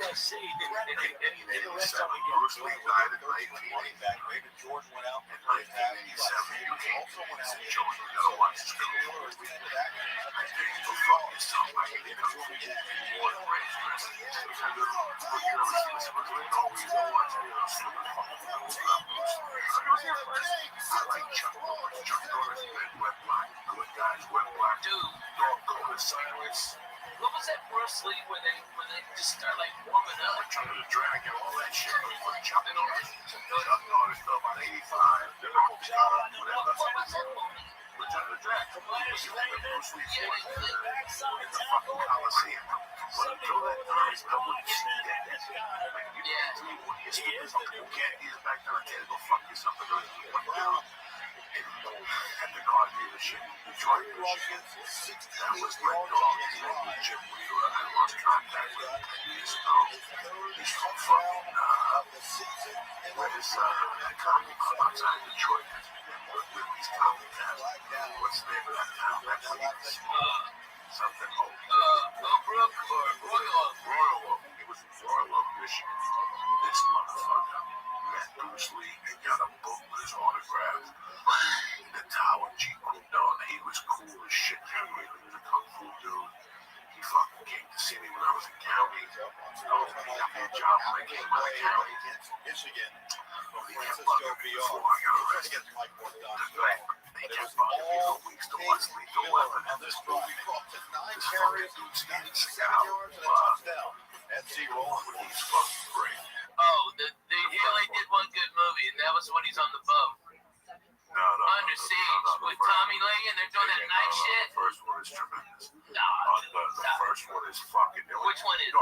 USC did the rest of the game. Bruce Lee died in running back. David George went out and 1987. You can't also went out. Joe, you gotta watch this film. Go fuck yourself. I hate it. What a great dress. I like Chuck Norris. Chuck Norris, wet black. Good guys, wet black. Dude. Golden silence. What was that Bruce Lee when they just start like warming up? Return of the Dragon, all that shit. Chuck Norris. Chuck Norris, though, about 85. Whatever. What was that movie? Return of the Dragon. Bruce Lee in the fucking Coliseum. But until that time, I wouldn't see that. You can't use back there and go fuck yourself. At the car dealership, Detroit, Michigan. That was my dog. Jim Wheeler. I lost contact with him 10 years ago. He's from fucking, where is that comic club outside Detroit? Willie's Comic Cast. What's the name of that town? That's something old. Brook or Royal. He was from Royal, Michigan. This motherfucker met Bruce Lee and got a book with his autograph. The Tower Jeep Group, he was cool as shit. He was a kung fu dude. He fucking came to see me when I was in county. He got me a job when I came out of county. Michigan. He kept bugging me before I got arrested. They kept bugging me for weeks to watch Lethal Weapon and this movie. This fucking dude standing out. FC rolling with He's fucking great. Oh, he only did one good movie, and that was when he's on the boat. No. Under Siege with Tommy Lee, and they're doing that night shit. The first one is tremendous. No, the first one is fucking. Which one is?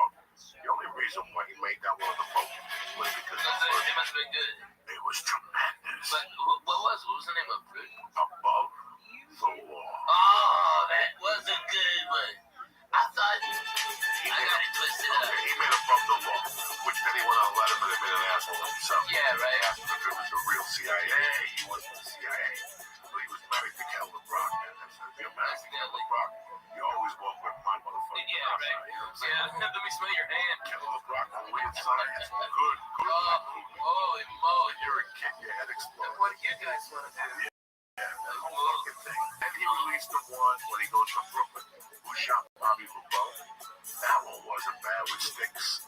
The only reason why he made that one of the boat was because it must have been good. It was tremendous. But what was the name of it? Above the Law. Oh, that was a good one. I thought I got it twisted up. He made Above the Law, which then he went on Letterman and made an asshole of himself. Yeah, right. Asked him if it was the real CIA. He wasn't the CIA. But he was married to Kel LeBrock, man. If you're married to Kel LeBrock, you always walk with my motherfucker. Yeah, right. Yeah, let me smell your hand. Kel LeBrock on weird science. Good. Holy moly. You're a kid. Your head explodes. What do you guys want to do? Yeah, the whole fucking thing. And he released the one when he goes from Brooklyn, who shot Bobby LeBeau. That one wasn't bad with Sticks.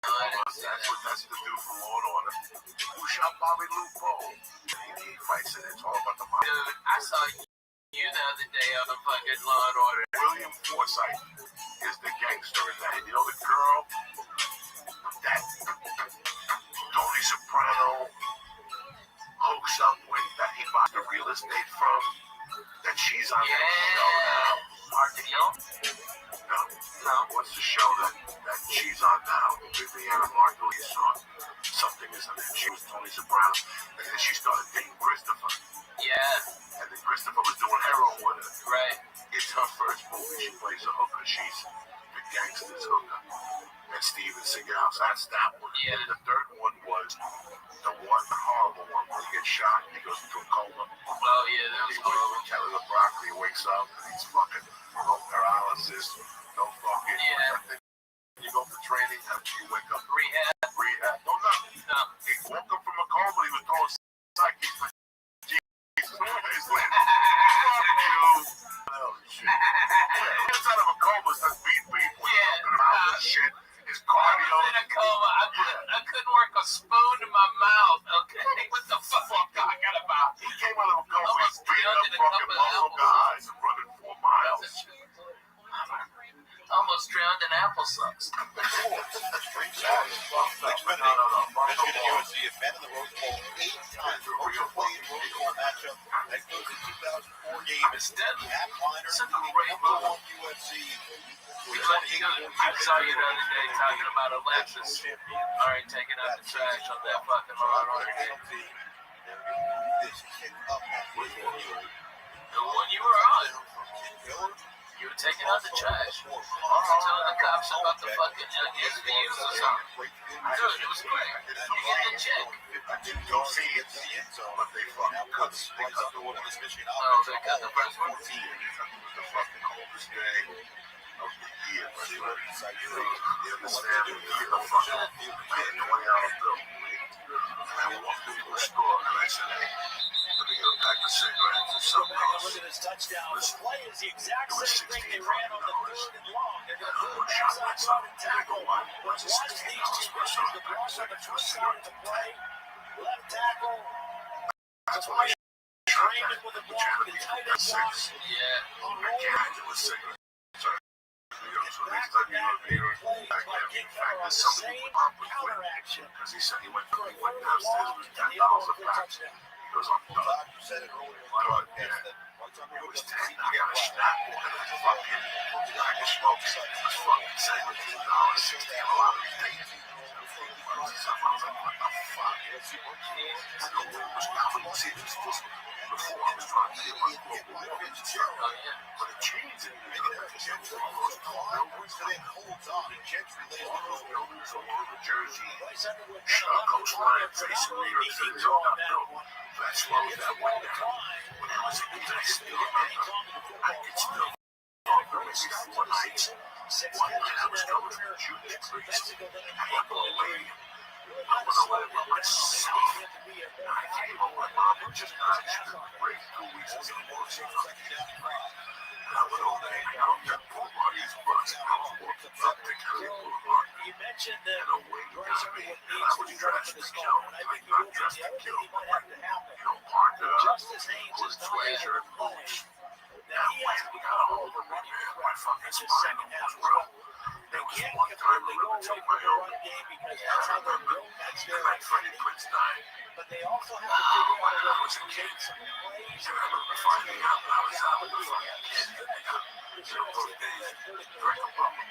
That's the dude from Law and Order. Who shot Bobby LeBeau? He fights it. It's all about the money. Dude, I saw you the other day on the fucking Law and Order. William Forsythe is the gangster in that. You know the girl that Tony Soprano hooks up with, that he bought the real estate from, that she's She's on that show now. Hard to kill? No. What's the show that she's on now? The Viviana Margulies song. Something is on it. She was Tony Soprano. And then she started dating Christopher. Yeah. And then Christopher was doing heroin with her. Right. It's her first movie. She plays a hooker. She's the gangster's hooker. And Steven Seagal. So that's that one. Yeah. And the third one was the one horrible one where he gets shot and he goes into a coma. Oh, yeah, that was horrible. Kelly LeBrock, he wakes up and he's fucking no paralysis, no fucking. Yeah. You go for training after you wake up. Rehab. No, nothing. No. He woke up from a coma. He was throwing psychics for Jesus. Fuck you. Oh, shit. He gets out of a coma, starts beating people. Yeah. Shit. His cardio. I was in a coma. I couldn't work a spoon in my mouth. Okay. What the fuck you talking about? He came out of a coma. Almost He's beating up drowned in a fucking couple of muscle apples. guys and running 4 miles. Almost drowned in applesauce. Michigan and USC have met in the Rose Bowl 8 times. Most played Rose Bowl matchup that goes to 2004 game. Matt Kleiner leading number 1 USC. I saw you the other day talking about Alexis. All right, taking out the trash on that fucking lawn already. This kick up The one you were on. You were taking out the trash. Telling the cops about the fucking SVUs or something. Dude, it was great. You get the check. Don't see it, but they fucking cut the one in this Michigan. Oh, they cut the first one. The fucking coldest day of the year. You understand? The fucking $20 bill. And I walked into a store and I said, hey, let me get a pack of cigarettes or something else. Look at this touchdown. The play is the exact same thing they ran on the third and long. They're going to do an outside run and tackle. But watch these two guys. The ball on the first start of the play. Left tackle. That's why I trained him with the ball. The tight end block. Yeah. I can't do a cigarette. So next time you look here, I can't find something counter action. Because he said he went downstairs with $10 a pack. He goes, I'm done. You said it earlier. It was 10. I got a snap one and a fucking pack of smokes. It was fucking $17, $16 a these days. I was like, what the fuck? And the wind was coming. See, this was before I was trying to get my global warming stuff. But it changed it. Those tall buildings that holds on. Gentry lays on those buildings along the Jersey coastline facing New York City on that building. That slows that wind down. When I was a kid, I could still maybe 4 nights. One night I was going to Judas Priest. I had to away. I went away by myself. I came home, my mom had just died. She couldn't break 2 weeks of the worst. And I went over there and out that boulevard. These bucks and I was walking up the Curry Boulevard. And a wind got me. And I was dressed to kill. Like not dressed to kill, but like, parked it up. Put a sweatshirt and boots. That wind got a hold of me, man. My fucking spine was rough. There was one time I remember took my own. I remember the night Freddie Prinze died. When I was a kid. And I remember finding out that I was out with a fucking kid. Those days, drink a bubble.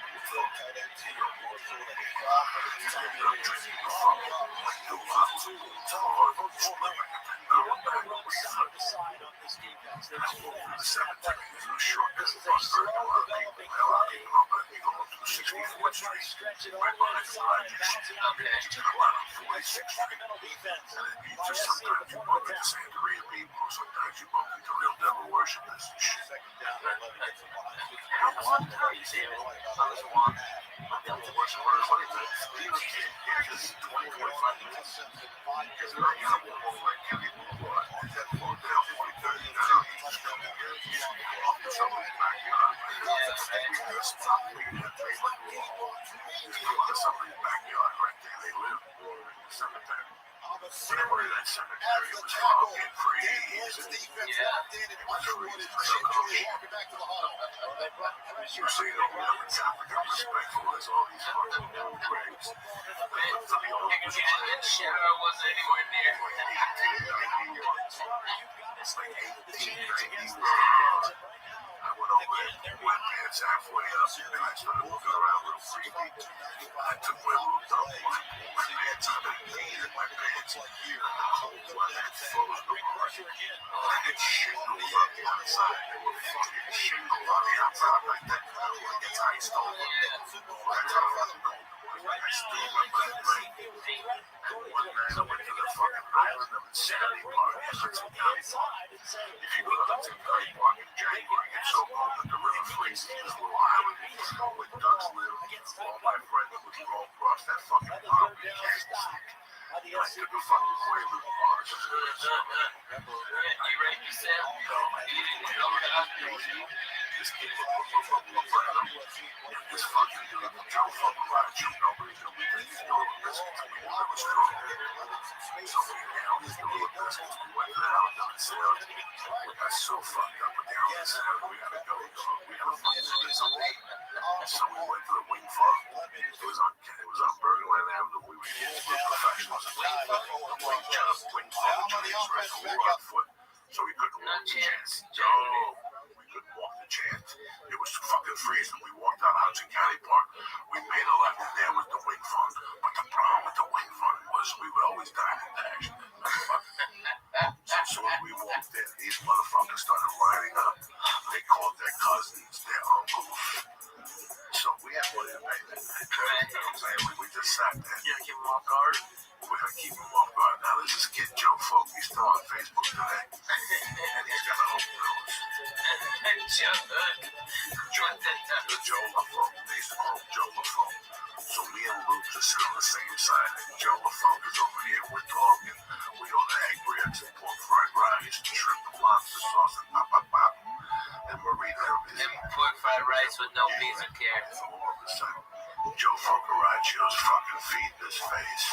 It's like 1890. I went over there, my pants halfway up, and I started looking around a little creepy. I took my little dump, my pants up, and peed in my pants. And the cold weather had frozen apart. I had shingles on the outside. There were fucking shingles on the outside like that. When it gets iced over. That's how fucking cold it was. Like, I still remember that night. And one night I went to the fucking island of insanity party at Hudson County Park. If you go to Hudson County Park in January, it's so cold that the river freezes. This little island with ducks live. All my friends would go across that fucking pond with candlestick. I took a fucking Quaalude bars. You raped yourself? No, you didn't know that. This kid this fucking dude, Joe fucking Rothschild, nobody knew me. He's doing biscuits. I mean, I was strong. So we down his little biscuits. We went to the house down in Salem. We got so fucked up with down in Salem. We had to go, we had to fucking get some meat. So we went to the wing farm. It was on Bergenland Avenue. We were professionals. The wing chop, wing farm, Chinese restaurant, we were on foot. So we couldn't walk the chance. No, we couldn't walk the chance. It was fucking freezing. We walked out of Hudson County Park. We made a left, and there was the wing farm. But the problem with the wing farm was we would always dine and dash. So as soon as we walked in, these motherfuckers started lining up. They called their cousins, their uncles. So we had money to pay that night. We just sat there. You gotta keep them off guard. We're gonna keep him off guard. Now there's this kid, Joe Folk. He's still on Facebook today. And he's got a hope nose. Joe LaFoe. They used to call him Joe LaFoe. So me and Luke just sit on the same side. And Joe LaFoe is over here. We're talking. We order egg ribs and pork fried rice and shrimp and lobster sauce and pop. And Marina is pork fried rice with no beans or carrots. All of a sudden, Joe Focaracci's fucking feeding his face.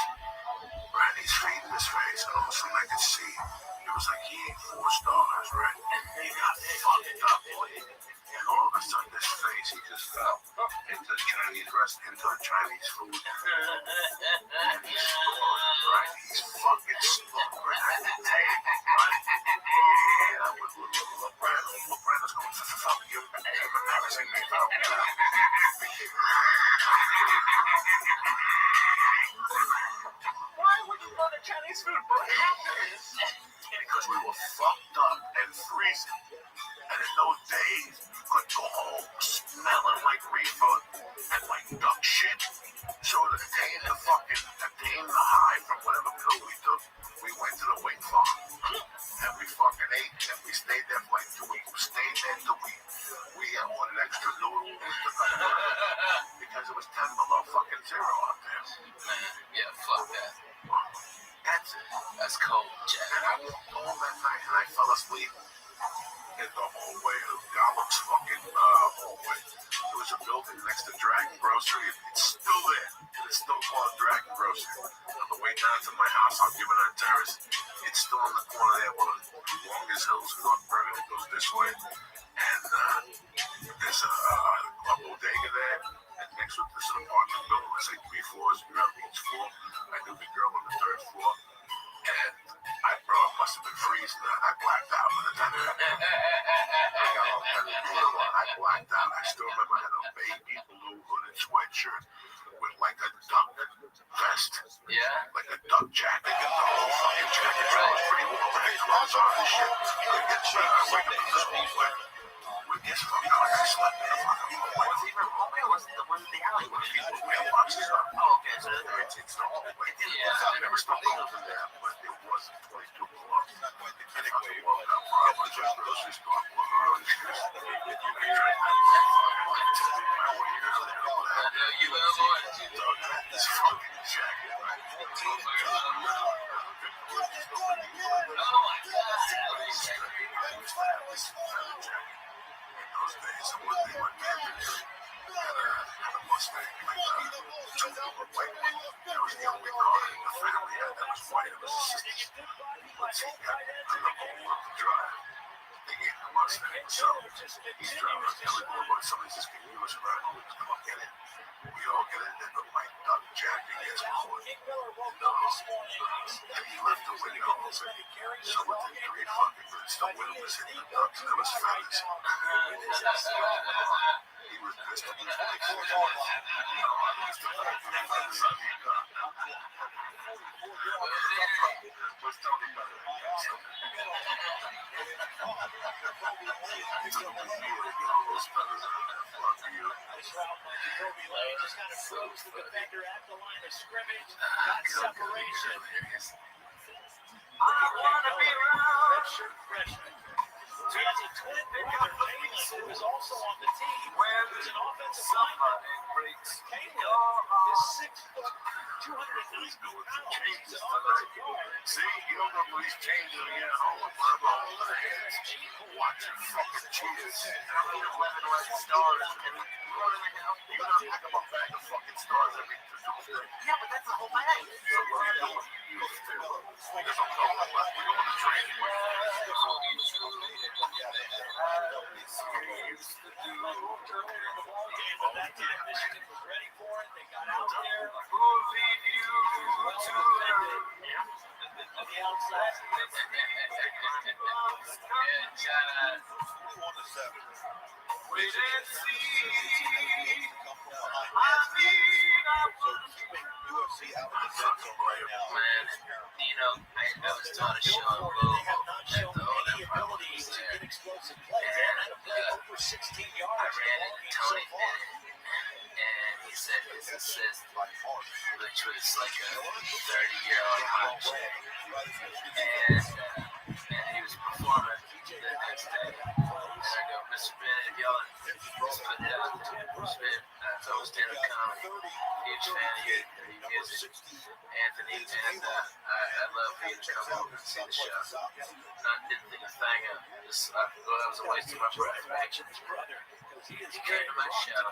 Right, he's feeding his face, and all of a sudden I could see it was like he ate 4 stars, right? And he got fucked up, boy. And all of a sudden, this face, he just fell into the Chinese restaurant, into the Chinese food. And he's snoring, right? He's fucking snoring at the table, right? Yeah, with LeBrano's going, fuck you. Embarrassing me, fuck you. Why would you go to Chinese food? What happened? Because we were fucked up and freezing. And in those days, could go home smelling like reefer and like duck shit. So to attain the high from whatever pill we took, we went to the wing farm. And we fucking ate, and we stayed there for like 2 weeks. We stayed there till we ordered extra noodles because it was 10 below fucking zero out there. Yeah, fuck that. That's it. That's cold, Jack. And I walked home that night and I fell asleep in the hallway of Gollum's fucking hallway. There was a building next to Dragon Grocery. It's still there. It's still called Dragon Grocery. On the way down to my house on Gibbonhead Terrace, it's still on the corner there. One of the longest hills in North Bergen. It goes this way. And there's a bodega there. And next to this apartment building, it's like 3 floors. You're on each floor. I knew the girl on the 3rd floor. And it must have been freezing. I blacked out by the time I got all kind of blue on. I blacked out. I still remember I had a baby blue hooded sweatshirt with like a duck vest. Yeah. Like a duck jacket. The whole fucking jacket. So I was pretty warm. I had clothes on and shit. I wake up in this hallway. With this fucking I slept in the fucking hallway. Was it your hallway or was it the one in the alleyway? People's mailboxes up. Oh, okay. So it's the hallway. Yeah. There was still cold in there, but it wasn't 22 below. And I fucking woke up. I went to the grocery store. You have on. This fucking jacket, right? Oh my God. In those days, I wouldn't be my man. Had a Mustang, like white one. That was the only car in the family that was white. It was a 60s. Let's see, I don't know what to drive. They gave him a Mustang, so he's driving up there like, well, somebody's just giving you a spread. Come on, get in. We all get in there, but my duck Jack gets caught. And he left the window open. So within 3 fucking minutes, the wind was hitting the ducks and there was feathers. He was pissed at his wife. You know, I used to like the feathers on the car. Was Tony better than Jackson? It's a little weird to get all those feathers on that fuck you. Just kind of froze the defender at the line of scrimmage. Got separation. I wanna be around. Redshirt freshman. So he has a twin brother, Caleb, who is also on the team. Who's an offensive lineman. Caleb is 6 foot, 290 pounds. He's an offensive guard. See, you don't know these changes again. Oh, watch your fucking cheers. 11 less stars. And you don't pick up a bag of fucking stars every Tuesday. yeah, but that's the whole bag. So what are you doing? There's no problem. We're going to training. That time, Michigan was ready for it. They got out there. On the outside. We didn't see. UFC out of the zone right now. Man, you know, I was trying to show him a little at the other problems there. And I ran into Tony Bennett, and he said his assist, which was like a 30-year-old hot chick, and he was performing the next day. And I go, Mr. Bennett, y'all just put it out. That's always stand-up comedy. Huge fan of your music, Anthony, and I love for you to come over and see the show. Didn't think a thing of this. That was a waste of my breath. He came to my show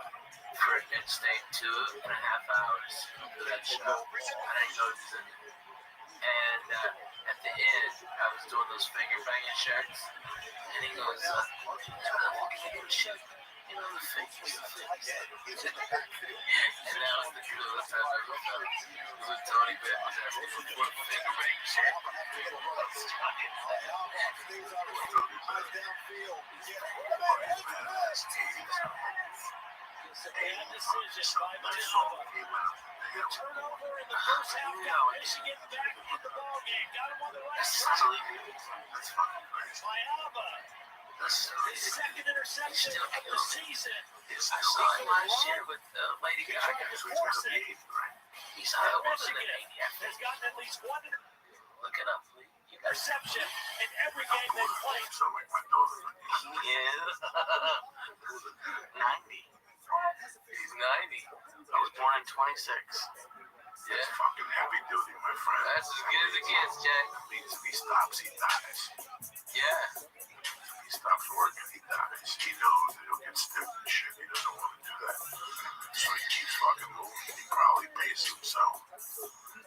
for and stayed 2.5 hours for that show. I didn't go to the. And at the end, I was doing those finger banging checks, and he goes, you know, the fingers. And that was the coolest I've ever felt. When Tony Bennett was asking for one finger banging check. It's a bad decision by Manila. The turnover in the first half got Michigan back in the ballgame. Got him on the right side. Mayaba. His second interception of the season. I saw him last year with Lady Gaga. He's high up on the Maniac. Has gotten at least one Look it up, please. interception in every game they've played. He is 90. He's 90. I was born in 26. It's fucking heavy duty, my friend. That's as good as it gets, Jack. Means if he stops, he dies. Yeah. If he stops working, he dies. He knows that he'll get stiff and shit. He doesn't want to do that. So he keeps fucking moving. He probably paces himself.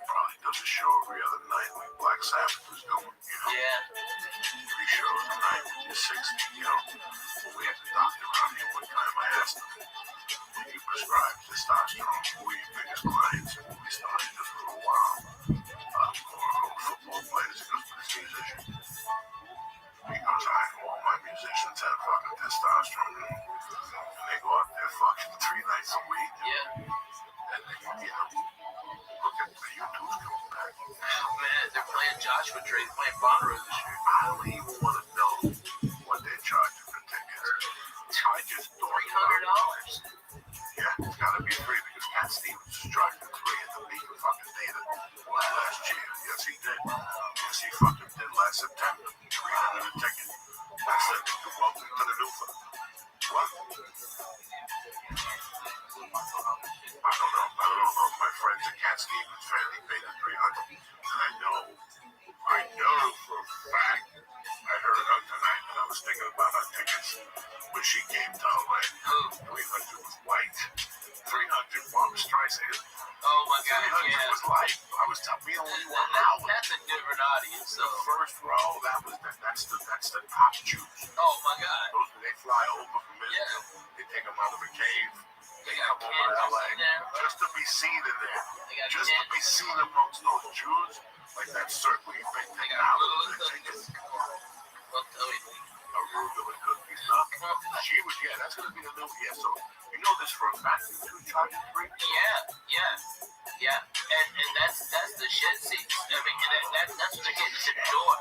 Probably does a show every other night like Black Sabbath was doing, you know? Yeah. 3 shows a night when you're 60, you know? When we had the doctor around here one time, I asked him, would you prescribe testosterone? Who were your biggest clients? And we started this for a while. Football players, he goes, but it's musicians. Because all my musicians have fucking testosterone. And they go out there fucking 3 nights a week. Yeah. And then, you know, look at the YouTube's coming back. Man, they're playing Joshua Tree, playing Bonnaroo this year. I don't even want to know what they're charging for tickets. I just don't know. Yeah, it's gotta be free because Cat Stevens is charging 3 at the Beacon fucking theater last year. Yes, he did. Yes, he fucking did last September. 300 a ticket. I said, welcome to the new one. What? I don't know. My friend's a Cat Stevens fan. He paid the 300. And I know for a fact. I heard her tonight and I was thinking about our tickets when she came down, right? 300 was white. 300 Barbra Streisand. Oh my God, 300 yeah. was life. I was telling me only 1 hour. That's a different audience. So. The first row, that's the top Jews. Oh my God. Those they fly over from Israel. They take them out of a cave. They come over to LA just to be seen in there. Just to be seen amongst those Jews. Like that circle, you think they got tickets. Arugula cookies. She was, that's going to be the new, so you know this for a fact, you charge free? Yeah. And that's the shit seats. I mean, that's what they're getting to the door.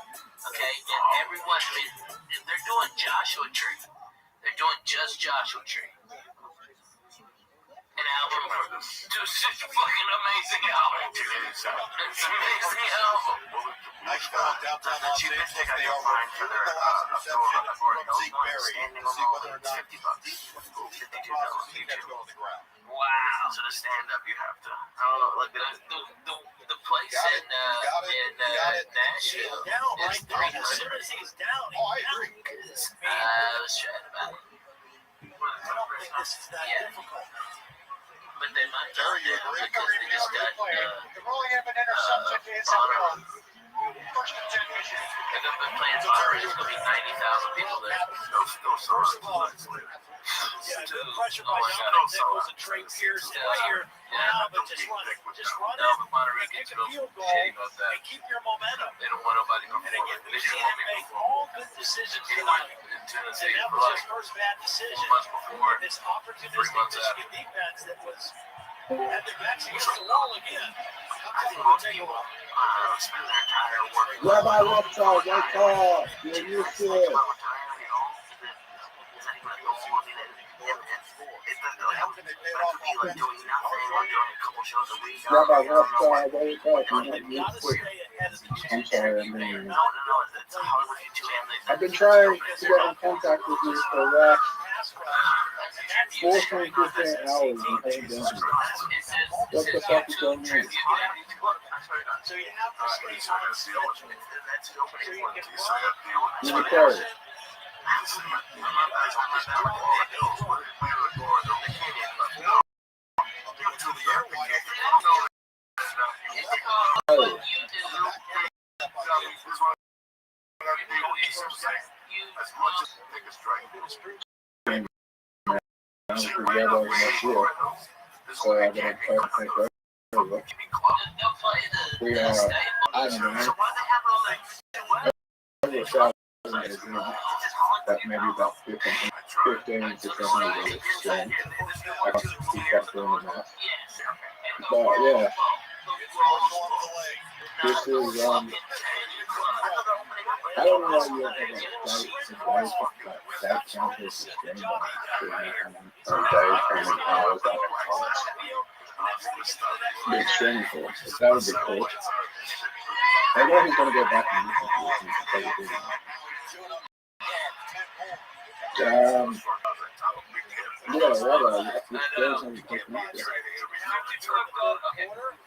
Okay? And everyone, I mean, they're doing Joshua Tree. They're doing just Joshua Tree. An album. Dude, it's just a fucking amazing album. It's an amazing album. Nice crowd downtown Los Angeles. They are reviewing the last reception from Zeke Berry to see whether or not he's the process he had to go on the ground. Wow. So to stand up, you have to. I don't know, like the place in Nashville is pretty good. He's down. Oh, I agree. I was trying about it. I don't think this is that difficult. But they might Terry, you agree? because they just got The ruling of an interception is a first and 10 issue. they're going to be playing tomorrow. There's going to be 90,000 people there. Good pressure by Dominic Nichols and Trey Pierce here now, but just run it. No, but Monterey Kick gets a real field goal shitty about that. and keep your momentum. They don't want nobody going And again, forward. we've They seen just want him me make to go all good decisions tonight. in And Tennessee that for was like his first bad 4 decision. months before. This 3 opportunistic months after. Michigan defense that was had their backs against the wall again. I think most people spend their entire work. Rabbi Rothschild, right call. You're used to it. Rabbi Rothschild, very call. I'm sorry, I mean, I've been trying to get in contact with you for the last 4.15 hours and I haven't done it. What the fuck is going on? So you have to stay on schedule. So you can run Recorded. So I gotta try to think over. We are, I don't know. That maybe about 15 to 20 exchange. I can keep that going enough. But yeah, this is I don't know why you have that count is or hours big training for us. That would be cool. I know he's gonna go back and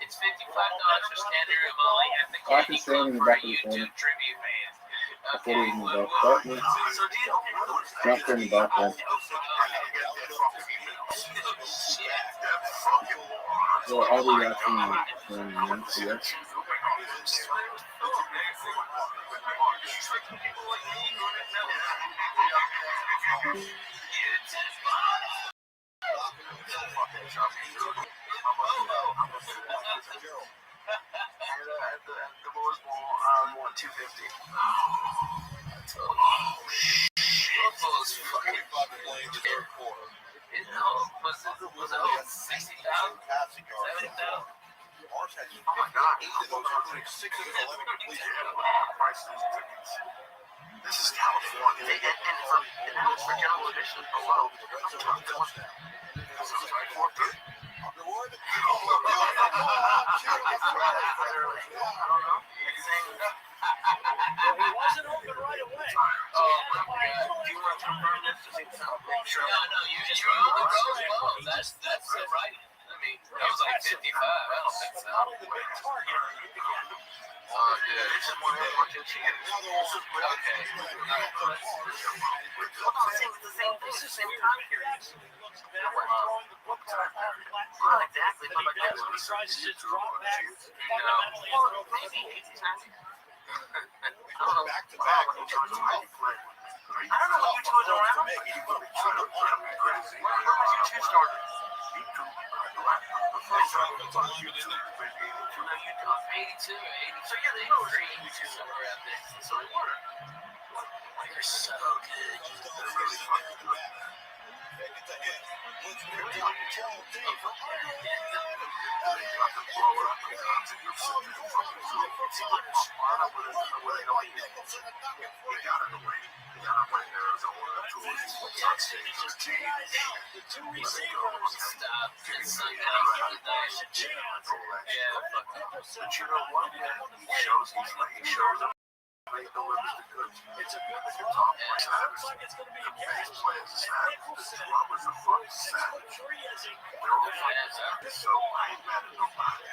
It's $55 for standard room only at the Candy Club for a YouTube tribute band. I thought he was in the back. Not in the back. Well, I'll be back in The Bulls Bowl won 250. Oh, shit. Football's fucking playing the third quarter. Was it 60,000? 70,000? Ours had Oh my God. 8 of those were 6 of 11 completed. This is California. And that was for general admission below. He wasn't open right away. Oh my God. Do you want to confirm this? No, you're on the Rose Bowl. That's right. I 70. That was like 55. I don't think so. Oh, dude. This is more than what you see. Okay. This is the same time period. Not exactly, but like that's what he tries to just drop back. Fundamentally, well, maybe 1890. I don't know. Back to back. I don't know when you two was around. When was you two started? You 82 or 80. So you're the 83 somewhere out there. So they were. They're so good. They're really fucking good. It's a good drop. Looks like it's going to be a catch. Nicholson. So I ain't mad at nobody.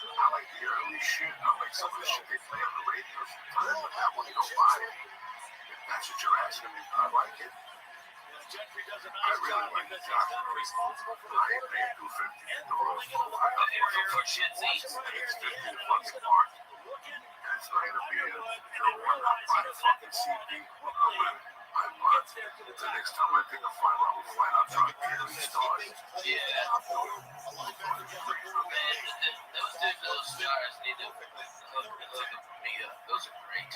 I like the early shit. I like some of the shit they play on the radio sometimes, but that one don't buy it. If that's what you're asking me, I like it. I really like the documentary. I ain't paying $250 for shit seats. It's $50 fucking mark. And it's not gonna be one I buy a fucking CD. I want the next time I take a flight, I will fly out to the stars. Yeah. Man, those stars need to hook me up. Those are great.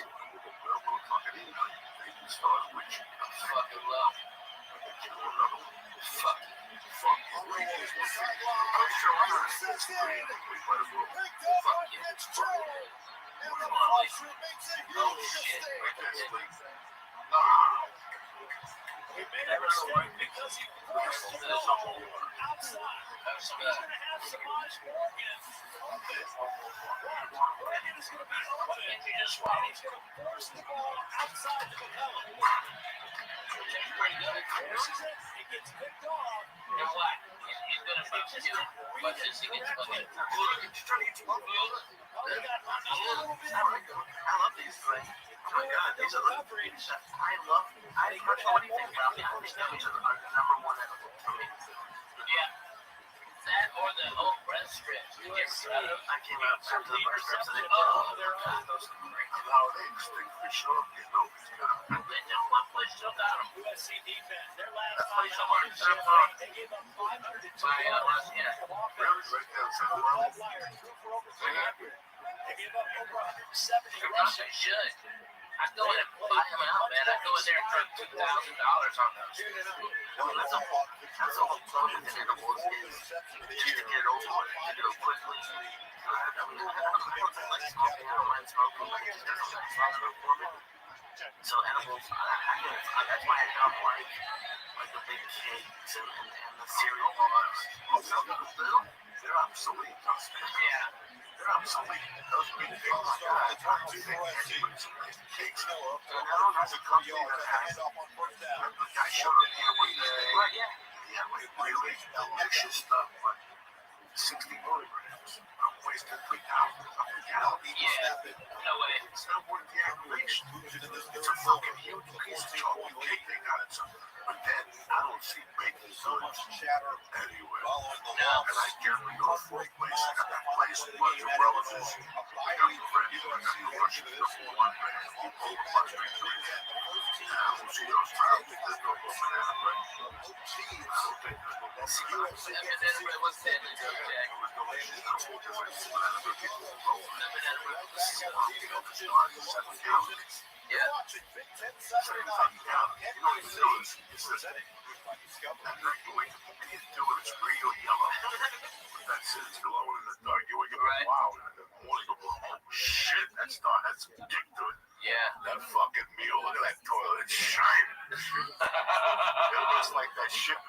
Stars with you. I fucking love it. Fuck. He made a mistake because he forced the ball outside. He's going to have Samaj Morgan open. Morgan is going to be open. He's going to force the ball outside the Capella. He forces it. He gets picked off. And what? He's going to beat you. But this he gets fucking. I love these things. Oh my God, these are the coverage. I don't know what you think about me. I think these are the number one edible for me. Yeah. That or the whole breast strips. I came out after the breast strips and they those are great. How they extinct fish up, you know. One place still got them. USC defense, their last place time they gave up 502 yards. They gave up over 170 rushing. Should. I go in and buy them out, man. I go in there and throw $2,000 on those. That's the whole problem with edibles is just to get over it, to do it quickly. I don't like smoking. I don't mind smoking, but it just doesn't like strong enough for me. So edibles, that's why I don't like the big cakes and the cereal bars. They're obsolete. Yeah. They're obsolete. Those big things, oh my God, cakes. And now there's a company that has, I showed it here one day. Right, yeah. Yeah, really delicious stuff, but 60 milligrams. I'm wasting 3,000 calories. Yeah. No way. It's not worth the aggravation. It's a fucking huge piece of chocolate cake they got it. But then I don't see baking soda anywhere. And I generally go to a place. I got that place with a bunch of relatives. I got some friends. I got the Russian people, one man, people over my street. I don't see those times. There's no banana bread. I don't think there's no banana bread. What's that? Jack? Yeah. That's it. It's glowing in the dark. You wake up and wow. Oh shit, that star has some dick to it. Yeah. That fucking meal. Look at that toilet shining. It looks like that shit.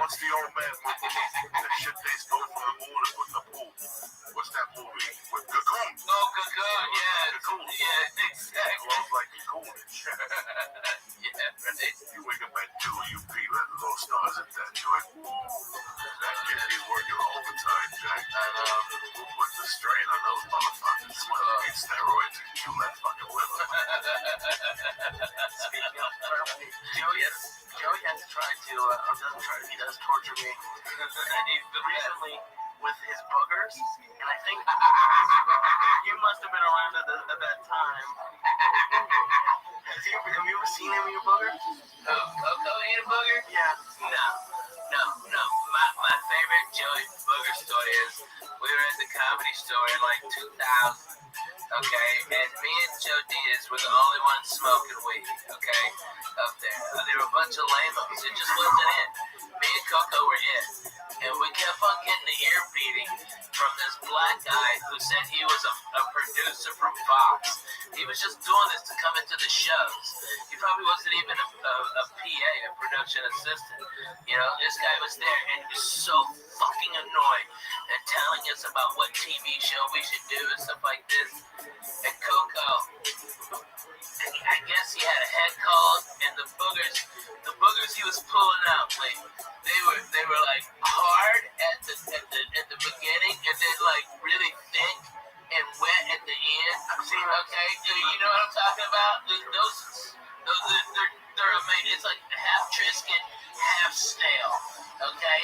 What's the old man movie? That shit they stole from the moon and put in the pool. What's that movie with Cocoon? Oh, Cocoon. Yeah. Cocoon. Yeah, exactly. It looks like Cocoon. Yeah. You wake up at 2, you pee that low. wasn't that good. That kid be working overtime, Jack. I know. Who puts the strain on those motherfuckers? Whether they steroids and kill that fucking liver. Speaking of, Joey has tried to, doesn't try to, he does torture me. Recently with his boogers, and I think you must have been around at that time. Have you ever seen him in your booger? Coco eat a booger? Yeah. No. My favorite Joey booger story is we were at the Comedy Store in like 2000. Okay, and me and Joe Diaz were the only ones smoking weed, okay, up there. There were a bunch of lamos. It just wasn't it. Me and Coco were in. And we kept on getting the ear beating from this black guy who said he was a producer from Fox. He was just doing this to come into the shows. He probably wasn't even a PA, a production assistant. You know, this guy was there and he was so fucking annoyed and telling us about what TV show we should do and stuff like this. And Coco, I guess he had a head cold, and the boogers he was pulling out, like they were like hard at the beginning, and then like really thick and wet at the end. Okay, you know what I'm talking about? They're amazing. It's like half Triscuit, half stale. Okay,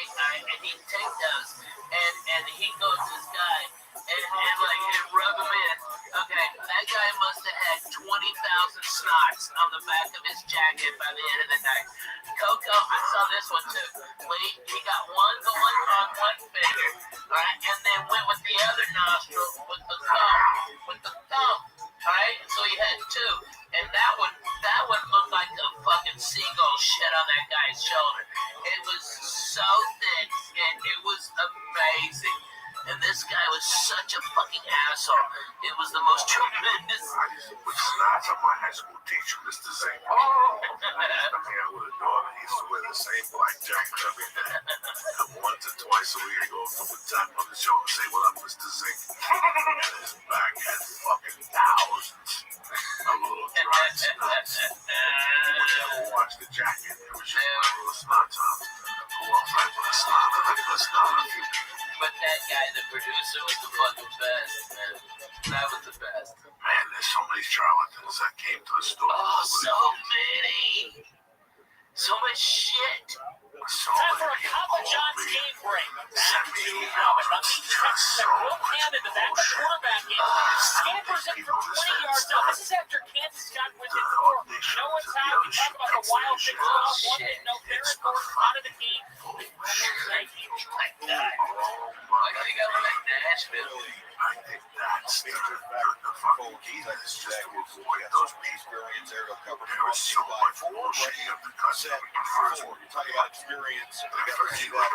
and he'd take those, and he'd go to this guy and rub him in. Okay, that guy must have had 20,000 snots on the back of his jacket by the end of the night. Coco, I saw this one too. He got one going on one finger, right, and then went with the other nostril with the thumb, right? So he had two, and that one looked like a fucking seagull shit on that guy's shoulder. It was so thick, and it was amazing. And this guy was such a fucking asshole. It was the most tremendous. With snots on my high school teacher, Mr. Zink. I'm here with a daughter. He used to wear the same black jacket every day. Once or twice a week, I go up and tap on the shoulder and say, "What up, Mr. Zink?" And his back had fucking thousands of little dry snots. When you ever watch the jacket, it was just my little snot top. Who else like with a snot? I like a snot on you. But that guy, the producer, was the fucking best, man. That was the best. Man, there's so many charlatans that came to the store. Oh, so many. So much shit. Time for a Papa John's game break. Back to Alvin. Texas have Will Hammond, the backup quarterback, in. Scampers in from 20 yards out. This is after Kansas got within 4. No one's out. We talk about the wild things going on. One thing, no, Barrett Gordon out of the game. My God. Why do you got to like Nashville? I think that's the fucking key. That's just to avoid those people. There was so much bullshit up the country when you first were talking about experience. We got to see that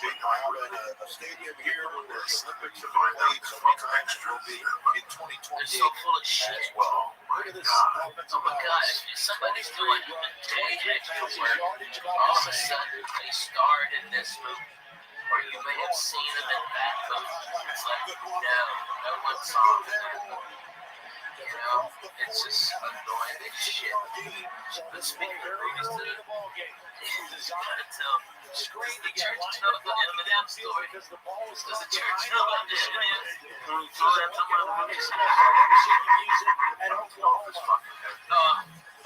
big crowd in a stadium here where the Olympics have been played so many times. Will be in 2028 They're so full of shit. as well. Look at this offensive Oh my God, if somebody's doing day extra work, all of a sudden they starred in this movie, or you may have seen them in that movie. It's like, no one saw them anymore. You know, it's just annoying as shit. But speaking of movies, too, you gotta tell. Does the church know about the Eminem story? Does the church know about the Eminem? So that's on my movies.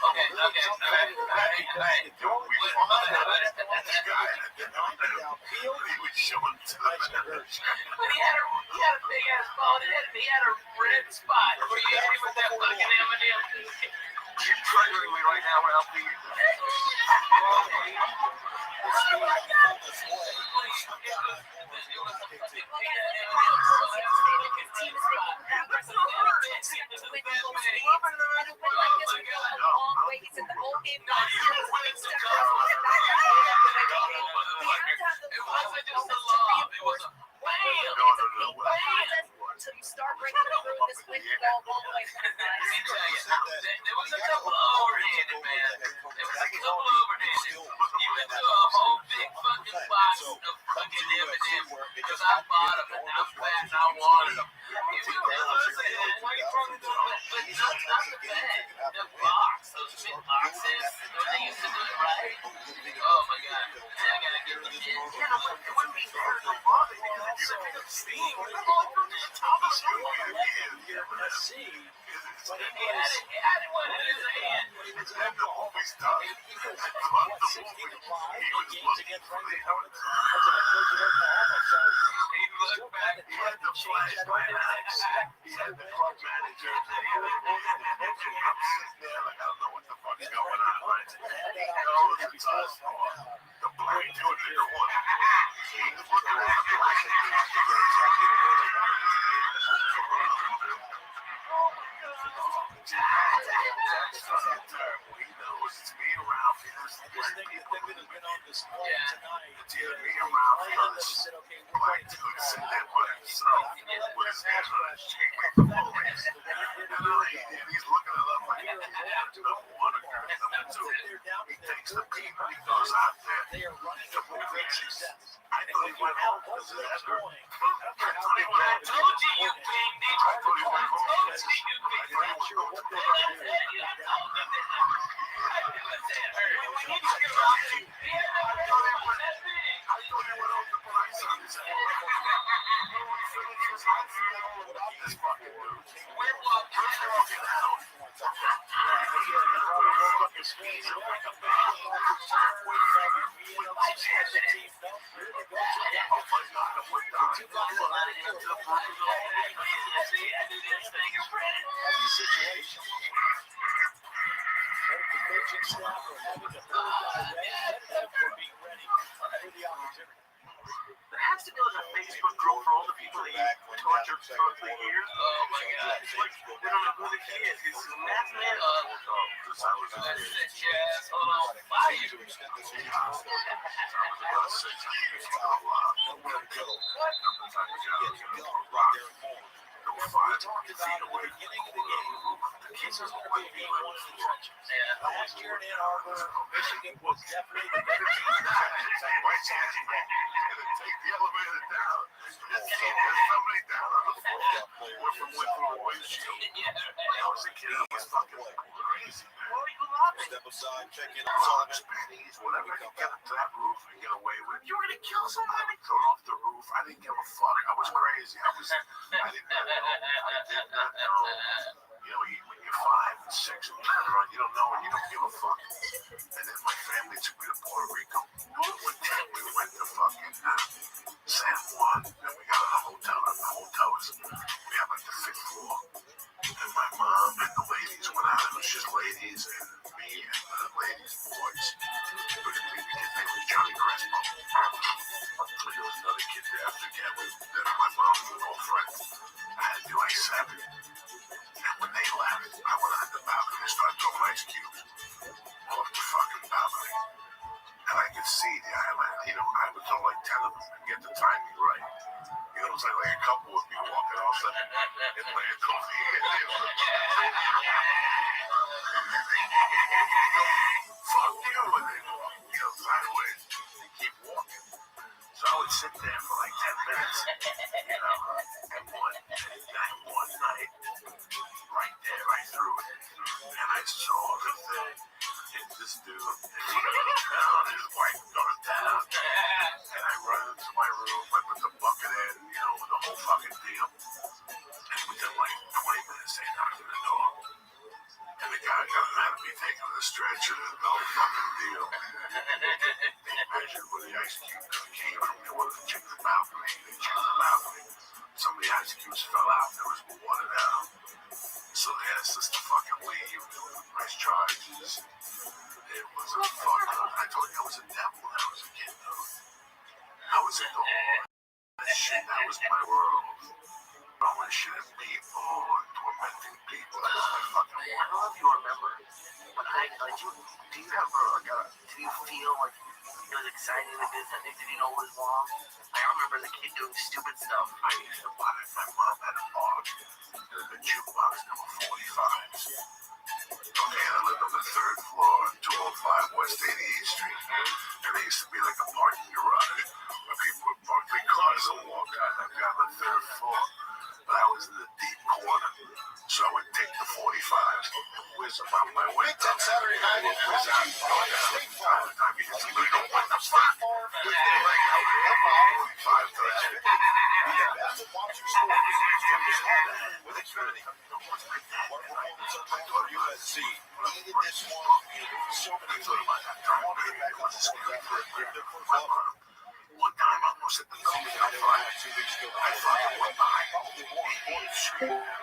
Okay. But he had a big ass bald head. He had a red spot where you hit him with that fucking Eminem. You're triggering me right now, Ralph. Until you start breaking through this wicked ball all the way from the Let me tell you, there was a couple overhanded, man. There was a couple overhanded. You went to a whole big fucking box of fucking M&M's because I bought them and I was fat and I wanted them. But not the bag, the box, those big boxes. They used to do it right. Oh my God. I got Yeah, it wouldn't be fair to bother because if you're picking up steam, we're going to the top of the You're SC, but it He had it one in his hand. It's then the movie's done. he was, what, 16 and 5 games against ranked opponents as a head coach at Oklahoma, so He looked back. He had the flashlight out. He had the club manager. I'm sitting there like, I don't know what the fuck's going on, right? Oh, it's us. The black dude in the corner. He's looking at me like terrible. He knows it's me around because I think the thing that has been on display tonight it's either me around Randall because said, okay, we're black going to dude sitting there by himself with his hands on his cheek like the police. And he's looking at them like, number one, number two, he takes the beat and he goes out there to move great success. I thought he went home for disaster. I thought he went home. Told you you big nigga. I thought he went home. Told you you big I thought he was going to There has to be like a Facebook group for all the people that you tortured for 3 years. Oh my God. Like, we don't know who the kid is. He's a math man. That's it, Jazz. Hold on. Fire. Last year in Ann Arbor, Michigan was definitely the better team in the tournament. Take the elevator down. There's somebody down on the floor. Went through a windshield. When I was a kid, I was fucking crazy, man. What are you laughing? Step aside, check in. Rocks, pennies, whatever I could get up to that roof and get away with. You were gonna kill somebody? Throw it off the roof. I didn't give a fuck. I was crazy. I did not know. You know, when you're 5 and 6 and you don't know and you don't give a fuck. And then my family took me to Puerto Rico. We went to fucking San Juan, and we got in a hotel. And the hotel we had like the 5th floor. And my mom and the ladies went out. It was just ladies and me and the ladies' boys. It was me. His name was Johnny Crespo. There was another kid there after Gavin. Then my mom was an old friend. I had to be like 7. And when they left, I went on the balcony and started throwing ice cubes off the fucking balcony. And I could see the island. You know, I would throw like 10 of them and get the timing right. You know what I'm saying? Like a couple would be walking off and it landed over here. Fuck you. And they go, sideways. They keep walking. So I would sit there for like 10 minutes. You know, and one night, right there, I threw it. And I saw the thing. Hit this dude. And he goes down. His wife goes down. And I run into my room. I put the bucket in, with the whole fucking deal. And within like 20 minutes, they knocked on the door. And the guy got mad at me taking the stretcher and the whole fucking deal. They measured where the ice cube came from. They wanted to check the balcony. They checked the balcony. Some of the ice cubes fell out. There was water down. So they asked us to fucking leave. Nice charges. It was a fucking... I told you I was a devil when I was a kid, though. I was into all that shit. That was my world. Throwing shit at people and tormenting people. That was my fucking I don't know if you remember, but do you have do you feel like it was exciting to do something? Did you know it was wrong? I remember the kid doing stupid stuff. I used to buy it. My mom had a box. The jukebox number 45s. Okay, and I lived on the 3rd floor, 205 West 88th Street. And there used to be like a parking garage where people would park their cars and walk out. I've got the 3rd floor. I was in the deep corner, so I would take the 45. Where's about my way? Big Ten Saturday night is brought to you by State Farm. What the fuck? With the like out F-I-45 to that 50. Be the best at watching sports from your home with Xfinity. What performance of for USC? Needed this one in so many ways. I want to get back on the sport after their first level. One time I was at the They had 2 weeks ago. I fucking went by. Probably won. I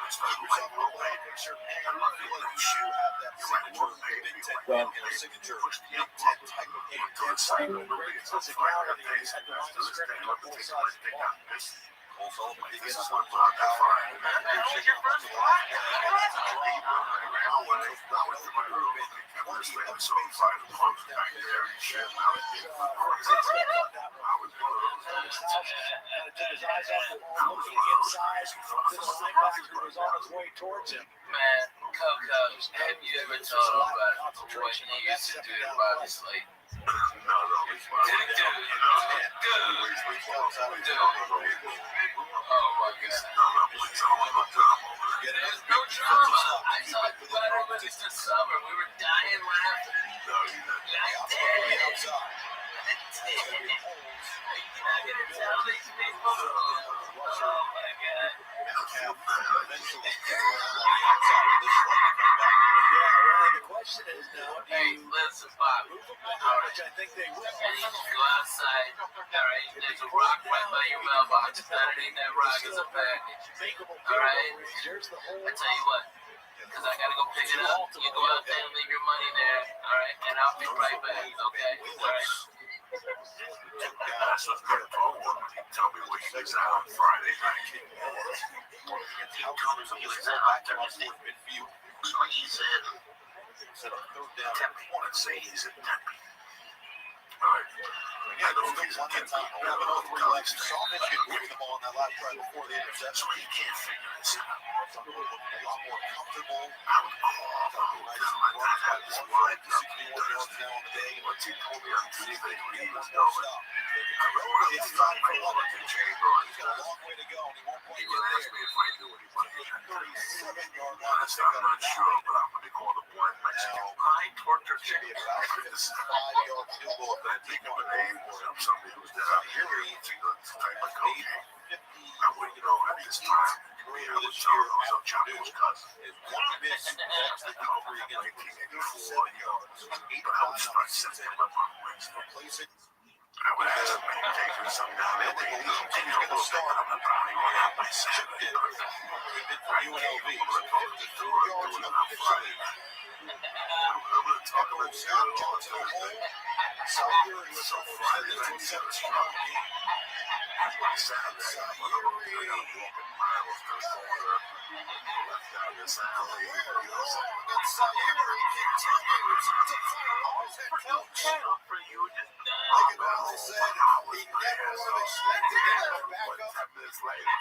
started playing real late. And I feel like you should have that signature Big Ten win and a signature Big Ten type of game. And frankly, great physicality is at the line of scrimmage on both sides of the ball. Cole Sullivan, he gets one block out. Man, Coco, have you ever thought about what you used to do about this late? Oh my God. There's no drama. I talked about it when it's the summer. We were dying laughing. You're not gonna tell these people. Oh my God. The question is now, hey, listen, Bobby. which I think they will. I need to go outside. Alright, there's a rock right by your mailbox. Underneath that rock is a package. Alright? I tell you what, because I gotta go pick it up. You go out there and leave your money there. Alright? And I'll be right back, okay? Alright? Tell me what he was out on Friday night. How comes he was back to my state midfield? Like he said, Instead of third down. Tempe. I want to say he's in Tempe. All right. I know if he's in Tempe. I don't know if he's Saw Michigan moving the ball on that last drive before the interception. So he can't figure this out. Some people look a lot more comfortable. I would call the hotel and not have this line up 61 yards now on the day. Once he told me on Tuesday when he was going, I remember it's not for long to change on. He's got a long way to go, and he won't He quite would get ask there. me if I knew anybody. 37-yard line. Honestly, I'm not sure, but I'm going to call the blind Mexican. Now, I torture should be chicken. about This is 5-yard field goal. I think of a name or somebody who's down here eating the type of cocaine. I wouldn't know at this time. We were this year, so Chapo's cousin. One miss, that's the recovery against 1984 yards. But I would start setting him up on Wednesday. replace it. I would ask him to take me some down there. They believe he's going to start on the bounty run out by Saturday. UNLV. 52 yards on Friday night. I'm going to talk about Scott Johnson. So Friday night, he's going to start. Saturday, I'm going to walk miles to the corner. Left down this alley. You know, so Sayuri continues to fire off his head coach. for you, just Look at what he said. He never would have expected to have a backup. 10 minutes later.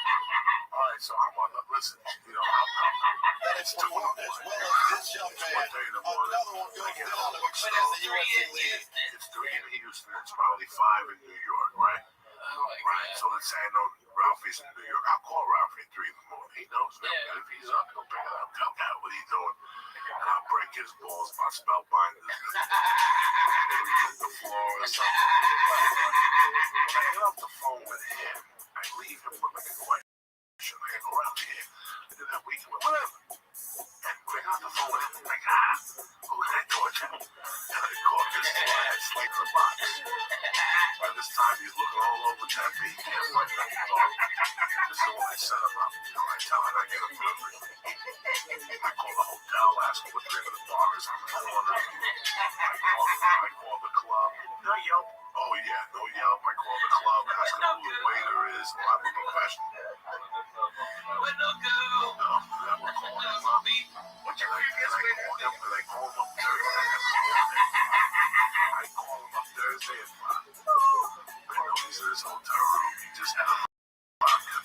All right, so I'm on the listen. You know, That is performed as well as this young man. Another one goes down to extend the USC lead. It's 3 in Houston. It's probably 5 in New York, right? Right. So let's say I know Ralphie's in New York. I'll call Ralphie at 3 in the morning. He knows that. And if he's up, he'll pick it up. Tell Pat what he's doing. And I'll break his balls if I spell binders. Maybe hit the floor or something. When I get off the phone with him, I leave him with like a question. I go around here. I did that weekend with whatever. And bring out the phone with him. Like, who can I torture? And I call this lad, Slate the box. By this time, he's looking all over Tempe. He can't find nothing wrong. This is when I set him up. You know, I tell him I get him delivered. I call the hotel, ask him what the name of the bar is on the corner. I call the club. No Yelp. Oh, yeah, no Yelp. I call the club, ask him who the waiter is. Well, I'm a professional. No go. No, then we'll call him up. What's your previous waiter? And I call him up Thursday. I call him up Thursday at 5. I know he's in his hotel room. He just had a vodka.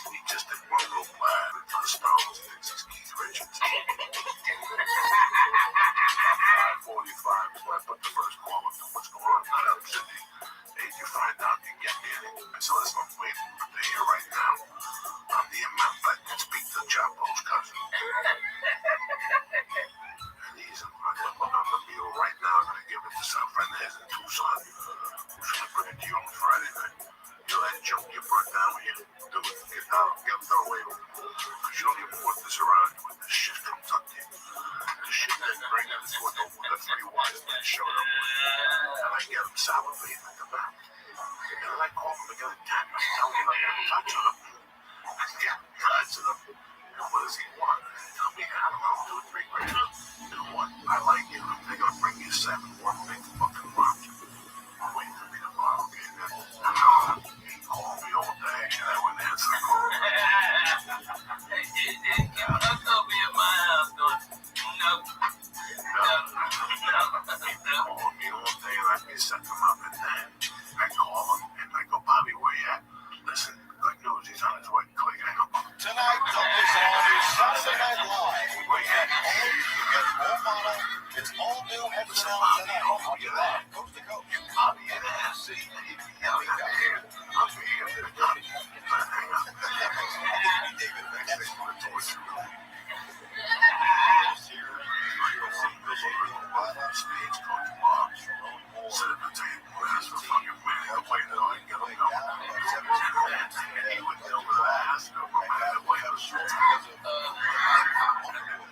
He just did one little blab and for the spells. He thinks he's Keith Richards. 5:45 is when I put the first call with him. What's going on? Not up, Cindy. Hey, you find out, you get me. I said, listen, I'm waiting to hear right now on the amount this friend of his in Tucson. Who's gonna bring it to you on Friday night? You know that joke you brought down when you do it, get down, get them away with it. Because you don't even want this around you when this shit comes up to you. This shit didn't bring it before the three wise men showed up. And I get them salivating at the back. And I call them together, tap them, tell them I never touch them. Yeah, touch them. And what does he want? Tell me, I don't know, 2 or 3 grand. You know what? I like you. They're gonna bring you 7 more big fucking rocks. Wait for me tomorrow, okay? He called me all day, and I wouldn't answer the call. Don't go be at my house going, nope. He called me all day, and I set him up, and then I call him, and I go, Bobby, where you at? Listen, good news, he's on his way. Click, hang up. Tonight, don't miss all new Saturday Night Live. We get all model. It's all new every now and then. I'll do that. Coast to coast. Bobby, in the SC. Yeah, we got here. I'll be here. Hang up. David, next thing for the toys. Stagecoach box. Sit at the table. Ask for fucking man. Wait till I get him going. And he would go to the ass. No matter what else.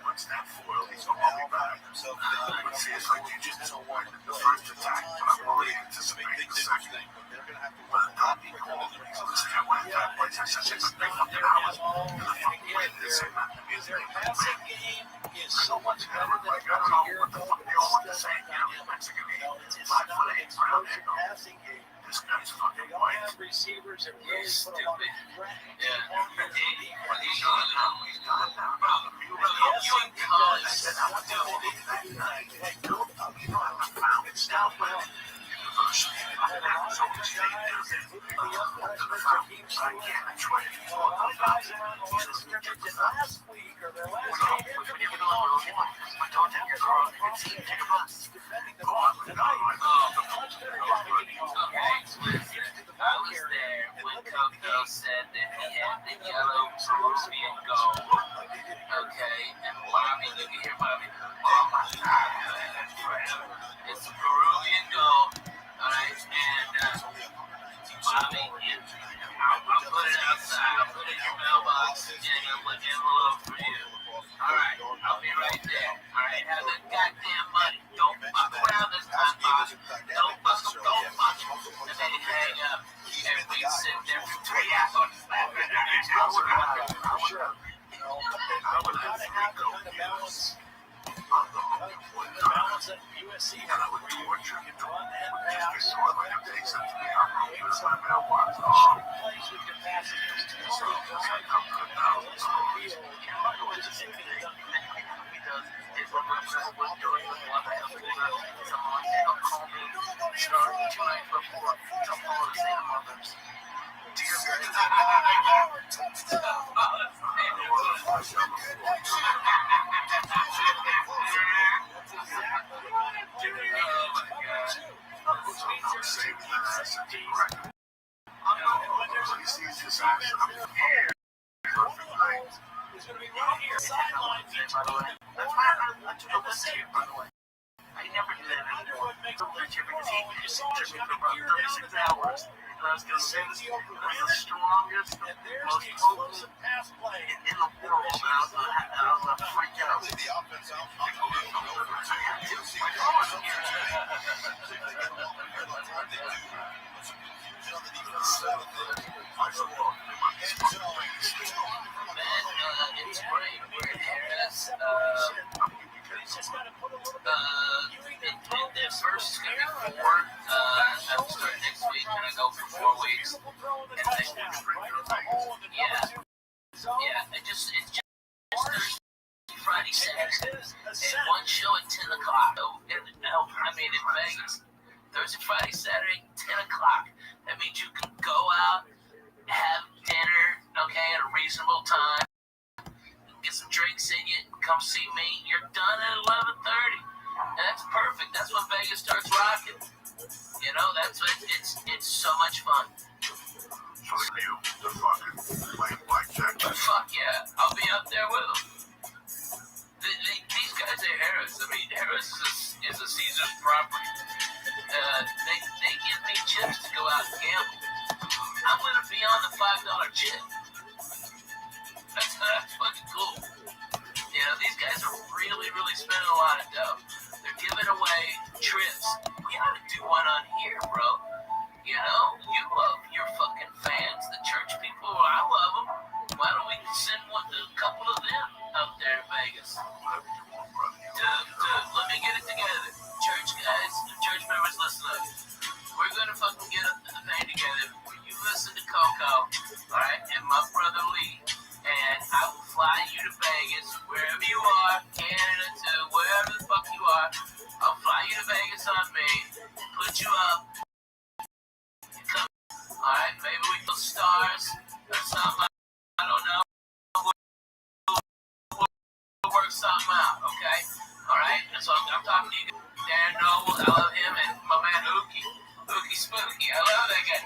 Once that foil, he's gonna be back. But see, it's like you just don't want the first attack, but I'm already anticipating the second. But the top he called me. So this guy went to that place. I said, it's 3 fucking hours. And the fucking way this ain't not the music. Passing game is so much better than like, I don't know what the fuck they all want to say. You know, Mexican game. 5'8" around there. passing game. This guy's fucking They all white. have receivers that really He's put a lot of stupid. threat. Yeah. He's gone now. He's gone now. You in college. I said, I want to go to that night. Don't tell me, you know, I found it down well. University. I was on the state down there. To the fountains. I can't. I tried to talk Our about guys it. around the line of scrimmage and last week or their last No, game but here you know what I want. But don't take your car. Take a bus. defending the Go on. ball tonight. Much better job of getting off Okay. blocks, getting to the I ball was carrier, there and when limiting the Coco game. said that he had the yellow Peruvian gold. Okay, and Bobby, you can hear Bobby. Oh my God, that's right. It's a Peruvian gold. Alright, and Bobby, I'll put it outside. I'll put it in your mailbox and an envelope for you. Alright, I'll be right there. Alright, have the goddamn money. Don't fuck around this time, Bobby. Don't fuck and then hang up. And we sit there for 3 hours. Sure. I would have to have the kind of balance. The balance at USC And I would where torture you him. can run and Just pass. be sort of like a big sense of me. I'm going to use my mailbox. Certain plays with your passing is too So hard. it's like I'm good now. It's the field. It's just anything that's done. Because it's what I'm saying. We're doing with one of them. Someone will call me starting 2 nights before. Some all the same mothers. Dear He sees his ass. I'm here. Perfect night. It's going to be right here. Sideline. By the way, that's why I took a list here, by the way. I never did that before. Because he took me for about 36 hours. And I was going to say this was the strongest, most potent in the world. And I was going to freak out. The offense out. It's great. We're in Harris. The first is going to be 4. I'll start next week, and I go for 4 weeks. And then, yeah, it's just Friday, Saturday, and one show at 10 o'clock. I mean, in Vegas, Thursday, Friday, Saturday, 10 o'clock. That means you can go out, have dinner, okay, at a reasonable time, get some drinks in you, come see me. You're done at 11:30. That's perfect. That's when Vegas starts rocking. You know, that's what it's so much fun. So you, the fucking playing blackjack. Fuck yeah, I'll be up there with them. These guys are Harris. I mean, Harris is a Caesar's property. shit. That's fucking cool. You know, these guys are really, really spending a lot of dough. They're giving away trips. We ought to do one on here, bro. You know, you love your fucking fans, the church people. I love them. Why don't we send a couple of them out there to Vegas? Dude, let me get it together. Church guys, church members, listen up. We're gonna fucking get up to the thing together. You listen to Coco, alright, and my brother Lee, and I will fly you to Vegas, wherever you are, Canada to wherever the fuck you are. I'll fly you to Vegas on me, put you up. Alright, maybe we go stars or something. I don't know. We'll work something out, okay? Alright? So I'm talking to you. Dan Noble, I love him, and my man Ookie. Ookie Spooky, I love that guy.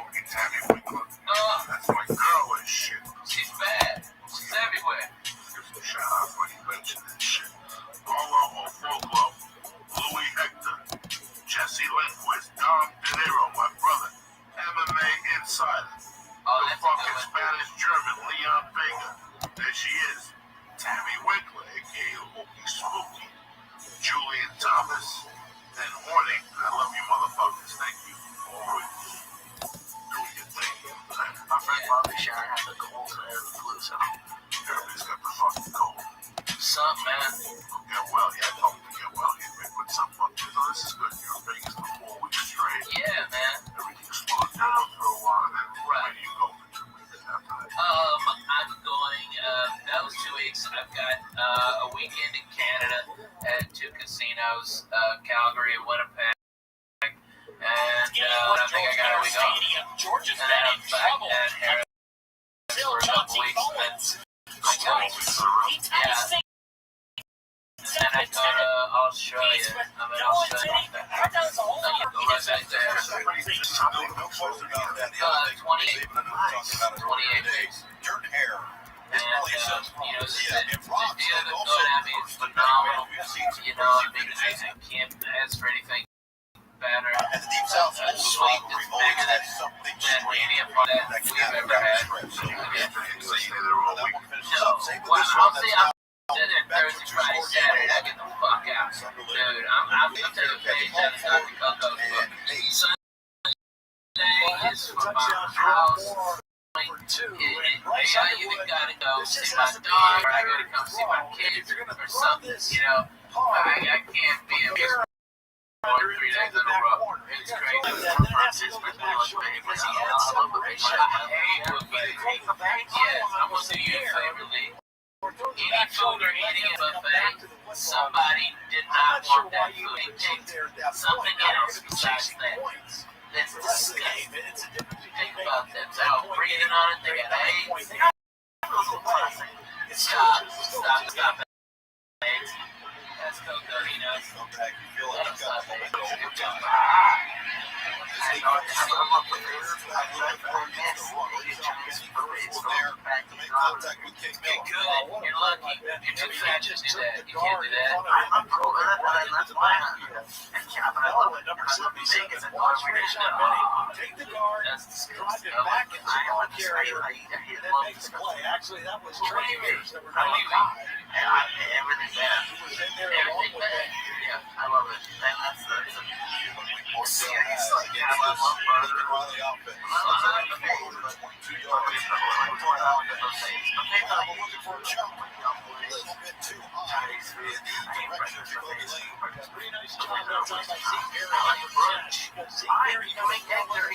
Oh, That's my girl and shit. she's bad. She's everywhere. Give some shout outs when you mention this shit. Olomo, Full Glow, Louis Hector, Jesse Lindquist, Dom De Niro, my brother, MMA Insider, the fucking Spanish German Leon Vega. There she is. Tammy Winkler, aka Ookie Spooky, Julian Thomas, and Horning. I love you motherfuckers. Thank you. Always doing your thing. My friend Bobby Sharon had the cold and the flu, so everybody's got the fucking cold. Sup, man? Get well. Yeah, I told him to get well. He may put something up. You know, this is good. You're in Vegas for 4 weeks straight. Yeah, man. Everything slowed down for a while. And then where do you go for 2 weeks after that? I'm going, that was 2 weeks. I've got a weekend in Canada at 2 casinos, Calgary, Winnipeg, and I think I got a week off. And then I'm back at Harris for a couple weeks. Yeah. And I go to Australia. I'm in Australia. I go right back there. 28 days. And, you know, the idea of going at me is phenomenal. You know, I mean, I can't ask for anything better. Sleep is bigger than any of that we've ever had. I'll say I'm there Thursday, Friday, Saturday. I get the fuck out. Dude, I'm taking a page out of Dr. Coco's book. Sunday is for my house. I either gotta go see my dog or I gotta come see my kids or something, you know. I can't be a miss more than 3 days in a row. It's crazy. Yes, I'm gonna do you a favor, Lee. Any food or eating at a buffet, somebody did not want that food. They picked something else besides that. That's disgusting. Think about that. They're all breathing on it. They got AIDS. Stop it. That's Coco, he knows. Let him stop it. You're good. You're lucky. You're too fat to do that. You can't do that. I'm cool with that, but that's why I love it. Vegas and Las Vegas. Take the card, drive it back into the carrier, and then make the play. Actually, that was trainers that were going high. Everything bad. Everything bad. Yeah, I love it. That's the it's like, yeah, I love Riley outfit. I'm looking for a jump. A little bit too high in the direction of Bobby Lane. Pretty nice job that time by Zeke Berry. Zeke Berry coming down there.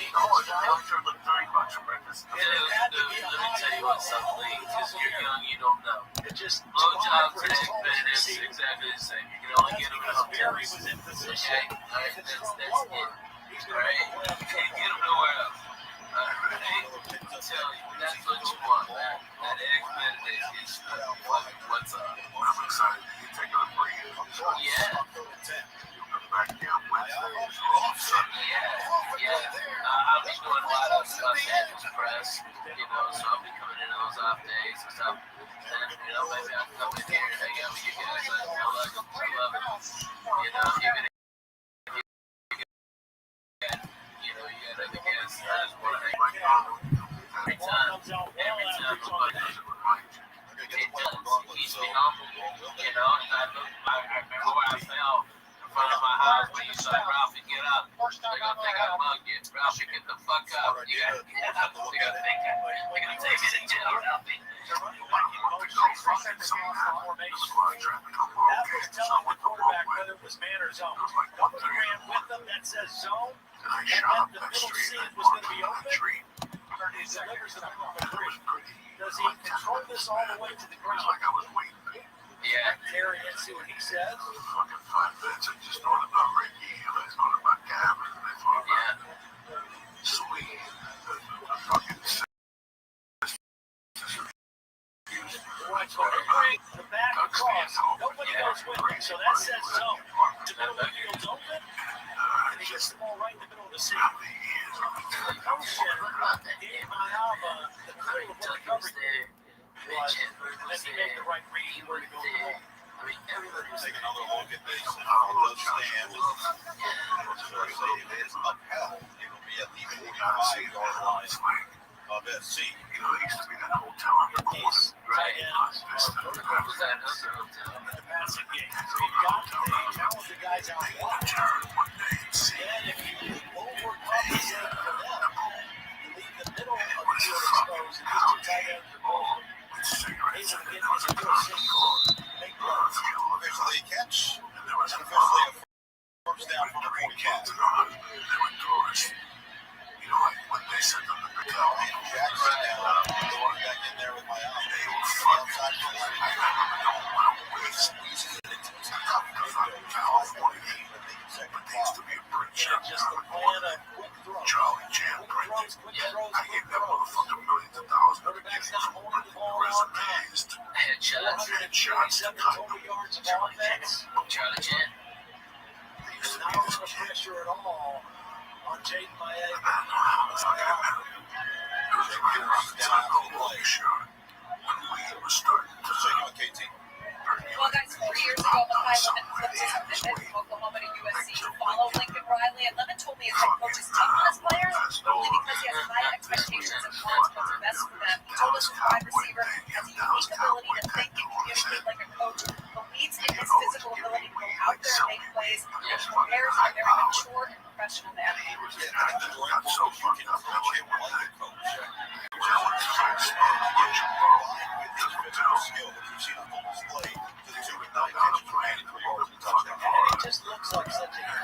Dude, let me tell you what's up, Lee, because you're young, you don't know. Blowjobs and egg is exactly the same. You can only get them in hotels. Okay? Alright, that's it. Alright? You can't get them nowhere else. Alright? I'm telling you, that's what you want, man. That egg benedict is what's up. I'm excited to take a break. Yeah. Back here Wednesday. Yeah. I'll be doing a lot of Los Angeles press, you know, so I'll be coming into those off days and stuff. And, you know, maybe I'll come in here and hang out with you guys. I love it. You know, even if you got other guests, I just want to hang out every time. be humble. You know, I remember where I fell in front of my house when you said, Ralphie, get up. They're going to think I mugged you. Ralphie, get the fuck up. You got to get up. They're going to think they're going to take me to jail, Ralphie. That was telling the quarterback whether it was man or zone. Nobody ran with them. That says zone. And then the middle seam was going to be open. He delivers the middle for three. Does he control this all the way to the ground? Yeah. Terry, let's see what he says. Fucking 5 minutes, I just thought about Ricky. I thought about Gavin. I thought about Celine. The fucking The back across. Nobody goes with him, so that says zone. The middle of the field's open, and he gets the ball right in the middle of the seam. The coach gave Mayama the clue of what the coverage was, and then he made the right read where to go with the ball. I mean, everybody's taking another look at this. It does stand. So it is upheld. It will be at the 45-yard line of SC. You know, it used to be that hotel on the corner. Right in. The passing game. So you've got the talented guys out wide. And if you overcompensate for them, you leave the middle of the field exposed and just your tight ends are both able to get these real single big runs. Officially a catch. And officially a first down for the Wildcats. They were tourists. You know, like when they sent them to pick out Jackson now going back in there with my eye. they were fucking. I don't waste. Squeezes it into the top of the California. But they used to be a brick shop. Just the plan of quick throws. Charlie Chan printed. I gave that motherfucker millions of dollars for the games. Resumes. Headshots. Headshots. Total yards of offense. Charlie Chan. They used to Not be a this lot of kid. pressure at all on Jaden Maye. I don't know how the fuck I met him. It was right around the time of the Loki show. When we were starting to Check out KT. Well, guys, 4 years ago, Mackay Lemon flipped his commitment from Oklahoma to USC to follow Lincoln Riley. And Lemon told me his head coach is tough on his players, only because he has high expectations and wants what's best for them. He told us the wide receiver has a unique ability to think and communicate like a coach, believes in his physical ability to go out there and make plays, and prepares in a very mature and professional manner. got so fucked up that way one day. It just looks like such a right?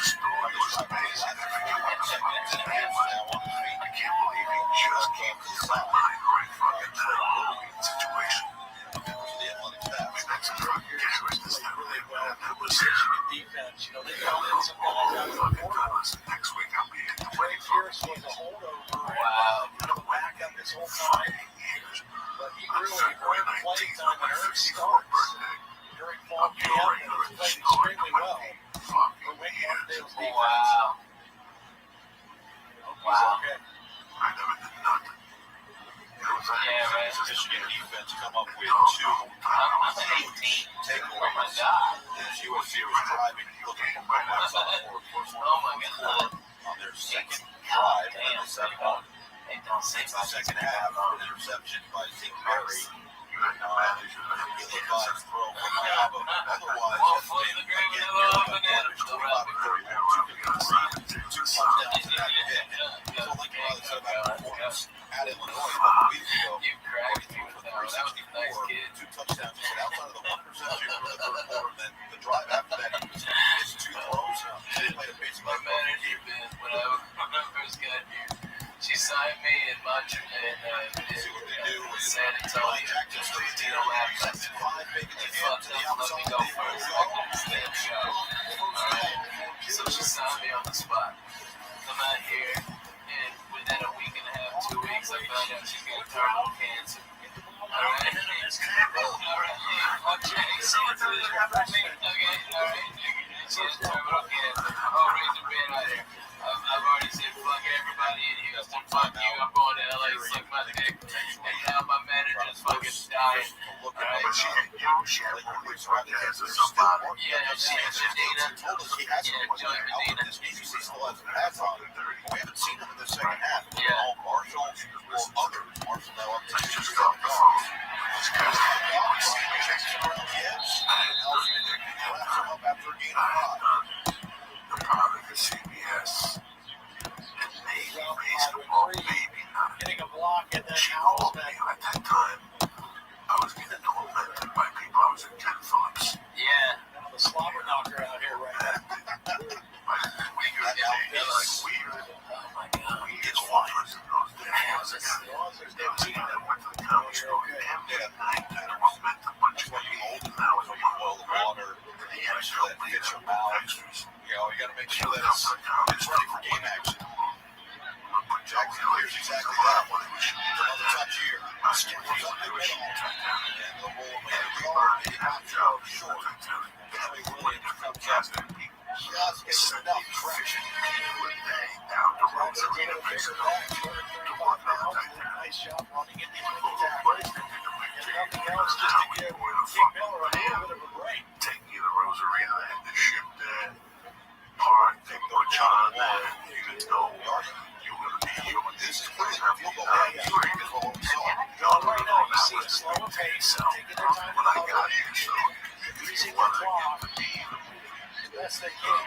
Like if the ball's anywhere near him, he's going to go one. I can't believe he just came to the sideline right fucking situation. That's a drug use. Really well. That was Defense, you know, they got some guys out of the corner. next week. I'll be in the Trey Pierce was a holdover. Wow. Kind of back up this whole time. But he really earned playing time and earned starts during fall camp and he's played extremely well for Wake Martindale's defense. Wow. He's okay. I never did nothing. Yeah, right. Michigan defense come up with 2 I'm an 18. takeaways. Oh my God. As USC was driving, looking for first Oh my God. on their second drive and the second one. Hey, don't say The second half, interception by Zeke Berry. Ill-advised throw from Mayaba. Otherwise, two touchdowns in that hit. So like Riley said about performance at Illinois a couple weeks ago, You cracked me with that. That was a nice kid. 2 touchdowns. He said outside of the 1 reception for the third quarter, and then the drive after that, he missed 2 throws. They played a basic My manager, Ben, when I first got here, she signed me in San Antonio. They don't have nothing. They fucked up, let me go first. I couldn't stand the show. Alright? So she signed me on the spot. I'm out here, and within a week and a half, 2 weeks, I found out she's got terminal cancer. Alright? Alright, okay, so it's a little okay, alright. She has terminal cancer. Oh, raise the bed out here. I've already said fuck everybody in Houston. Fuck you. I'm going to LA. Suck my dick. And now my manager's fucking dying. Right? But she had one of these podcasts or somebody. Yeah, she had Medina. Yeah, Joey Medina. We haven't seen him in the second half. Yeah. All Marshall or other Marshall now up to Just drop the phone. The product of CBS. And maybe basketball, maybe not. Getting a block and then She called me at that time. I was getting tormented by people. I was in Ken Phillips. Yeah. the slobber knocker out here right now. It's weird. Oh my god. It's wild. They went to the comedy store. There was meant a bunch of people. Now it's boil the water. And he had to go get your extras. You know, you got to make sure that it's ready for game action. Jackson here's exactly that. Another touch here. Skip comes up the middle. And the ball may have short. Very willing to come just gets enough traction. Jackson did a bigger back. 35 pounds. Nice job running it into the tackle. And nothing else just to give Dick Miller a little bit of a break. Taking you to Rosarina, I had to ship there. Park, take the John there. You didn't know you were going to be here with this. You were right now, you see a slower pace, taking their time when I got here, so using the clock as best they can.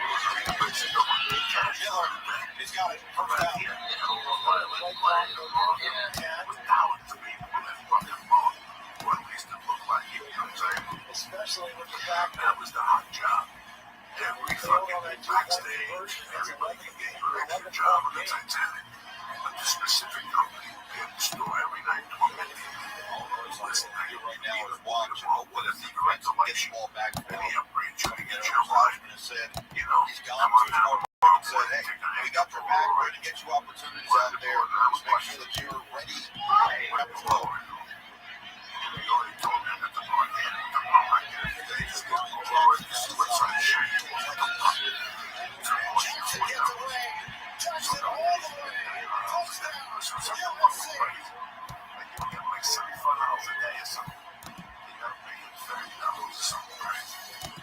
Miller has got it. First down. Especially with the fact that was the hot job. Every fucking backstage, everybody can get you an extra job on the Titanic. But the specific company will be at the store every night to admit it. Listen, Right now is watch and hope that if he gets the ball back for him, any upgrade you can get get your life. and said, You know, he's gone to his quarterback and said, hey, we got your back. We're going to get you opportunities out there. Let's make sure that you're ready. Prep to roll. You already told me that the part here, the part right there, they just go forward and see what's on the shit. Jackson gets away. Jackson all the way. Touchdown. Like you get like $75 a day or something. You gotta pay him $30 or something, right?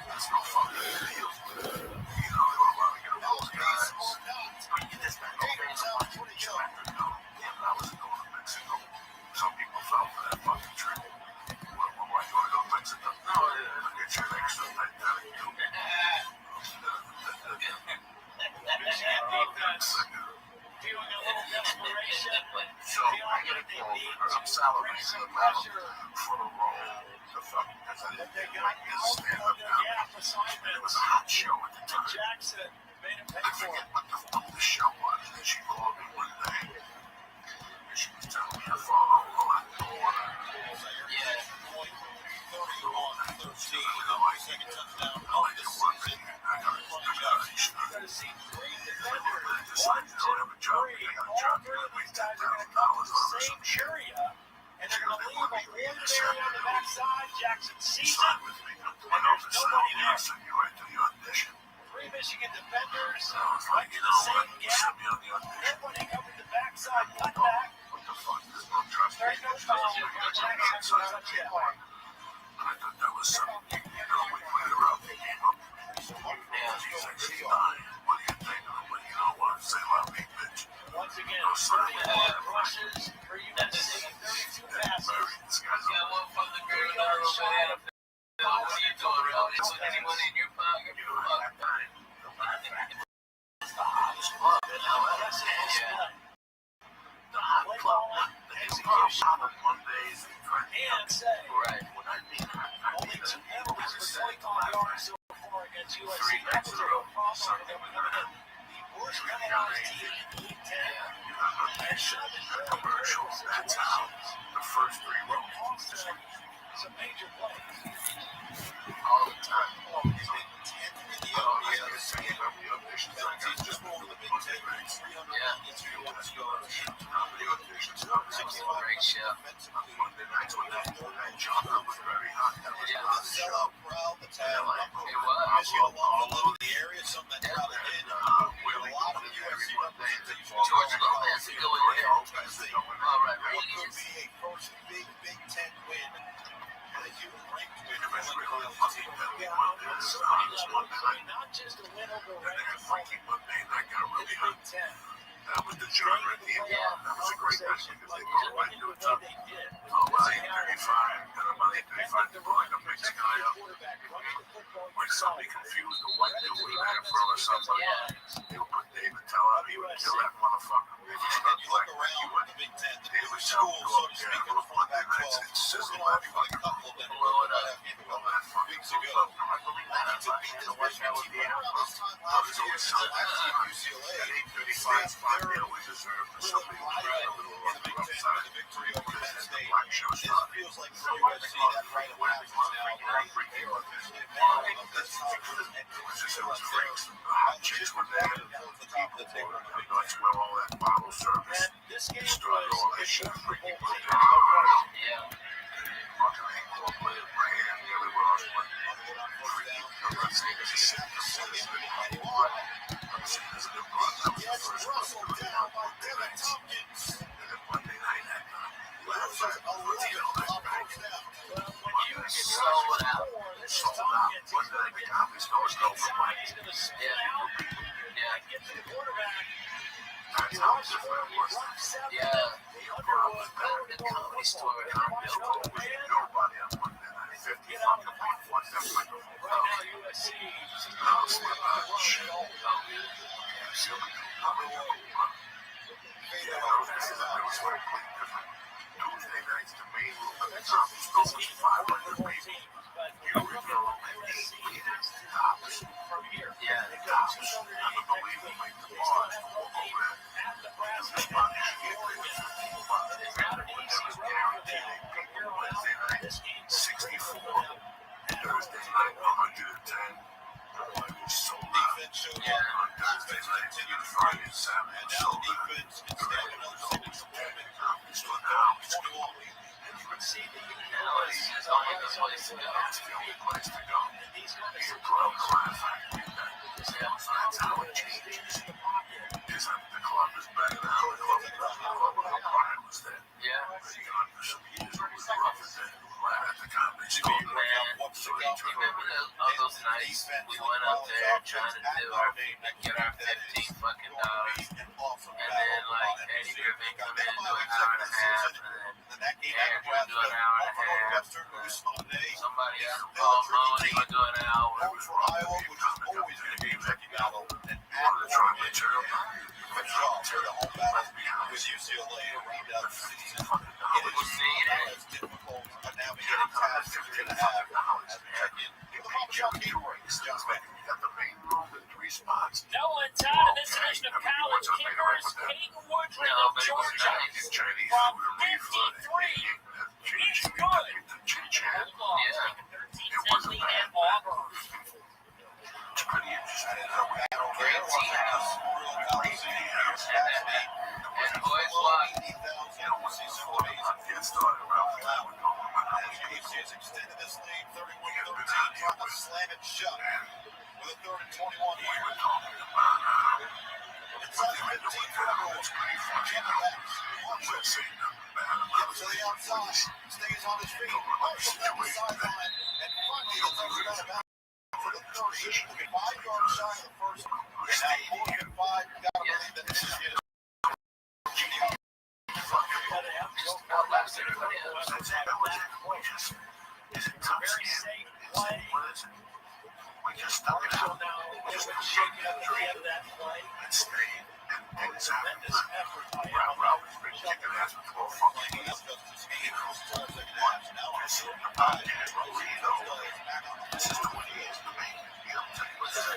That's no fucking deal. You know, they don't want to get a those guys. But you just got to go back to what you expected to do. Yeah, but I wasn't going to Mexico. Some people fell for that fucking trip. Why you want to go to Mexico? No, get your extra Titanic too. feeling a little desperation. So I get a call for some salary for a role. The fucking because I didn't like this stand-up comedy. It was a hot show at the time. Jackson made him pay I for forget it. what the fuck the show was. And she called me one day. And she was telling me to follow along the water. Yeah. 30 on 13. Second touchdown. I like to work in here. I got a job. You're going to see three defenders. Decide to have a job. I got a job. All three of these guys are going to come to the same area, and they're going to leave a wounded area on the backside. Jackson sees it, and there's nobody there. Three Michigan defenders right to the same gap. Nobody covered the backside cutback. There's no foul. Jackson hasn't touched that play. I thought that was something, you know, we put it around the game up. He's actually dying. What do you think? Well, you know what? Say my big bitch. Once again, 31 rushes for USC, 32 passes. Got one from the girl in the shot. What are you doing, Robbie? Put anyone in your pocket? It's the hottest club in LA. The hot club. It's hot on Mondays and And say, Right. when I mean only two penalties for 25 yards so far against USC. That was a real problem for them coming in. The worst penalties team in the Big Ten. And shoving commercial. That's how the first three rows. some major plays. All the time. He's been 10th in the area. Just over the Big Ten. 392 yards. Great show. Monday nights when that genre was very hot. That was Yeah. not the show. Sellout crowd that's had It was. Michigan all over the area. Something that crowd did. A lot of the USC Rodriguez. Be a first big Big Ten win. And you ranked win. Not just a win over ranked Frankie Monday night got really hot. Big Ten. That was the John Ricky. Yeah. That was a great match because they go right to the top. They did. About 8:35, and about 8:35, they brought like a big guy up. Like somebody confused the white dude with an afro or something. They would put David Tell out. He would kill that motherfucker. If you start black, he would. David Tell would go up there and go for that night and sizzle that fucking blow it up. Weeks ago, I believe that. The West Coast would be out. I was always telling that 8:35 spot. They always deserve for somebody to try a little on the outside. Victory over Penn State. Black show This spot. feels like for USC that right of passage now. They are officially a member of this conference. And It was just those drinks. Hot chicks were there. That's where all that bottle service started all that shit. Freaking put it down. Yeah. Fucking ankle played Brand everywhere else. I'm not saying it's a second. I'm saying it's a good run. That was the first one. And then Monday night at last night, Sold out. Monday night, the Comedy Store's over. That's how different it was. Yeah. The Comedy Store at Huntsville. Nobody on Monday night. 50 fucking people watched that window. Now it's like, shit. Yeah, it was completely different. Tuesday nights, the main room at the Comedy Store was 500 people. You were going tops. Yeah. Tops. Unbelievably, the bars were over there. The spot is Wednesday night, 64. Thursday night, 110. It was so loud. On Thursday night, Friday and Saturday, it was so loud. Friday was always dead. So now it's cool. And you can see Now it's just only the place to go. that's the only place to go. You put up Class Factory back. So that's how it changes. Is that the club is better now? The club was there. Yeah. For some years, it was rough as that. Right at the Comedy Store. So they tried Remember all those nights we went up there trying to do get our $15 fucking dollars, and then like Eddie Griffin come in and do an hour and a half, and then Andrew do an hour and a half, and somebody else, Paul Mooney would do an hour. Iowa, which is always going to be a tricky battle, and at wanted to try to Oregon, turn which is the home battle with UCLA to round out the season. It is as difficult a navigating task as you're going to have as we check in with the Papa Shop Gateways. John Smith. You got the main room in 3 spots. Noah and Todd in this edition of College Kickers. Peyton Woodruff of Georgia Chinese from food and 53. He's good. Yeah. It wasn't bad. It's pretty interesting. Great tea house. And boys walk. Get started around the hour. UC's extended this lead 31-13, trying to slam it shut with a 3rd and 21 here. Inside 15 for the Bulls. Jimmy Banks. Gets to the outside. Stays on his feet. Marks down the sideline. And finally gets extra out of bounds for the 30. 5 yards shy of the first. And now 4th and 5. You gotta believe that this is getting. Everybody else. Is it tough skin? What is it? We just stuck it out. Just shake it up and stay and examine it. Round has been kicking ass with 12 fucking years. This is 20 years to me. You know, tell you what's that.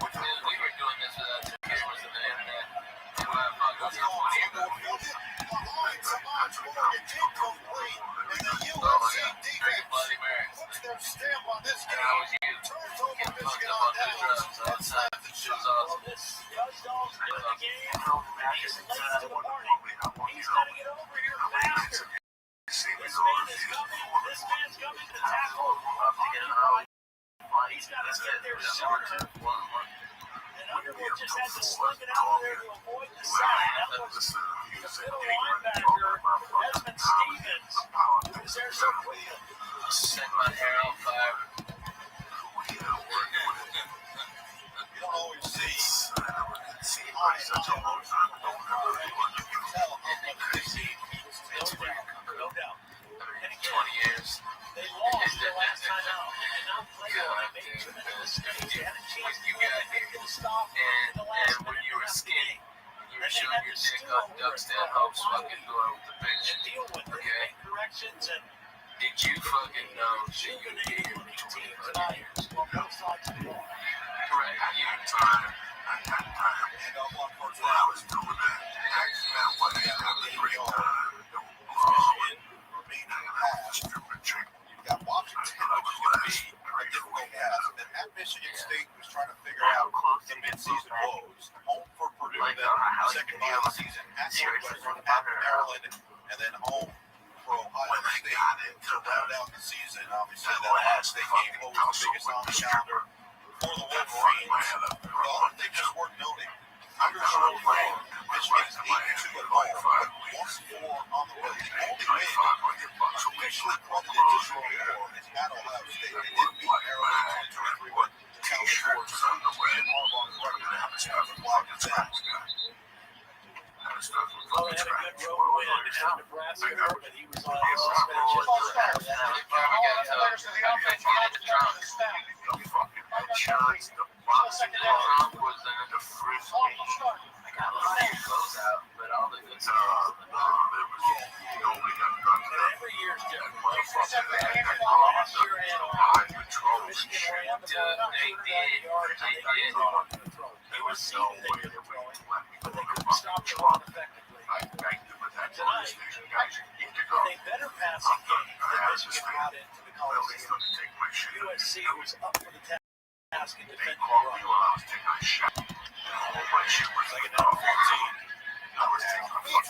We were doing this without the cameras and the internet. Two motherfuckers here 20 years ago. Bloody Mary. Puts their stamp on this And game. I was you. Turns over Getting Michigan fucked up on on two drugs down. outside. It was awesome. He's got to get over here faster. This man's coming to tackle. He's got to get there sooner. And Underwood just had to slip it out there to avoid the sack. That was the middle linebacker. fucking dumb shit you did in between years. Right, you time. I got time. While I was doing that, actually, that wasn't having a great time. Got Washington, which is going to be a difficult task. And at Michigan State was trying to figure out the midseason woes. Home for Purdue, then the second game of the season at Northwestern, at Maryland, and then home for Ohio State to round out the season. Obviously, that Ohio State game was the biggest on the calendar for the Wolverines. Well, I think it's worth noting. Underscore form. Michigan is 8-2 at home, but 1-4 on the road. The only win officially credited to Shore is at Ohio State. They did beat Maryland 23, but Cal Shorts and Harbaugh's record have a block of that. Well, they had a good road win at Nebraska, but he was on suspension. Every year's different. Last year and Michigan ran the they were seeded in the throwing, but they couldn't stop the run effectively. Tonight, with a better passing game than Michigan brought into the Coliseum, USC was up for the task in defending the run. Second down 14. Quick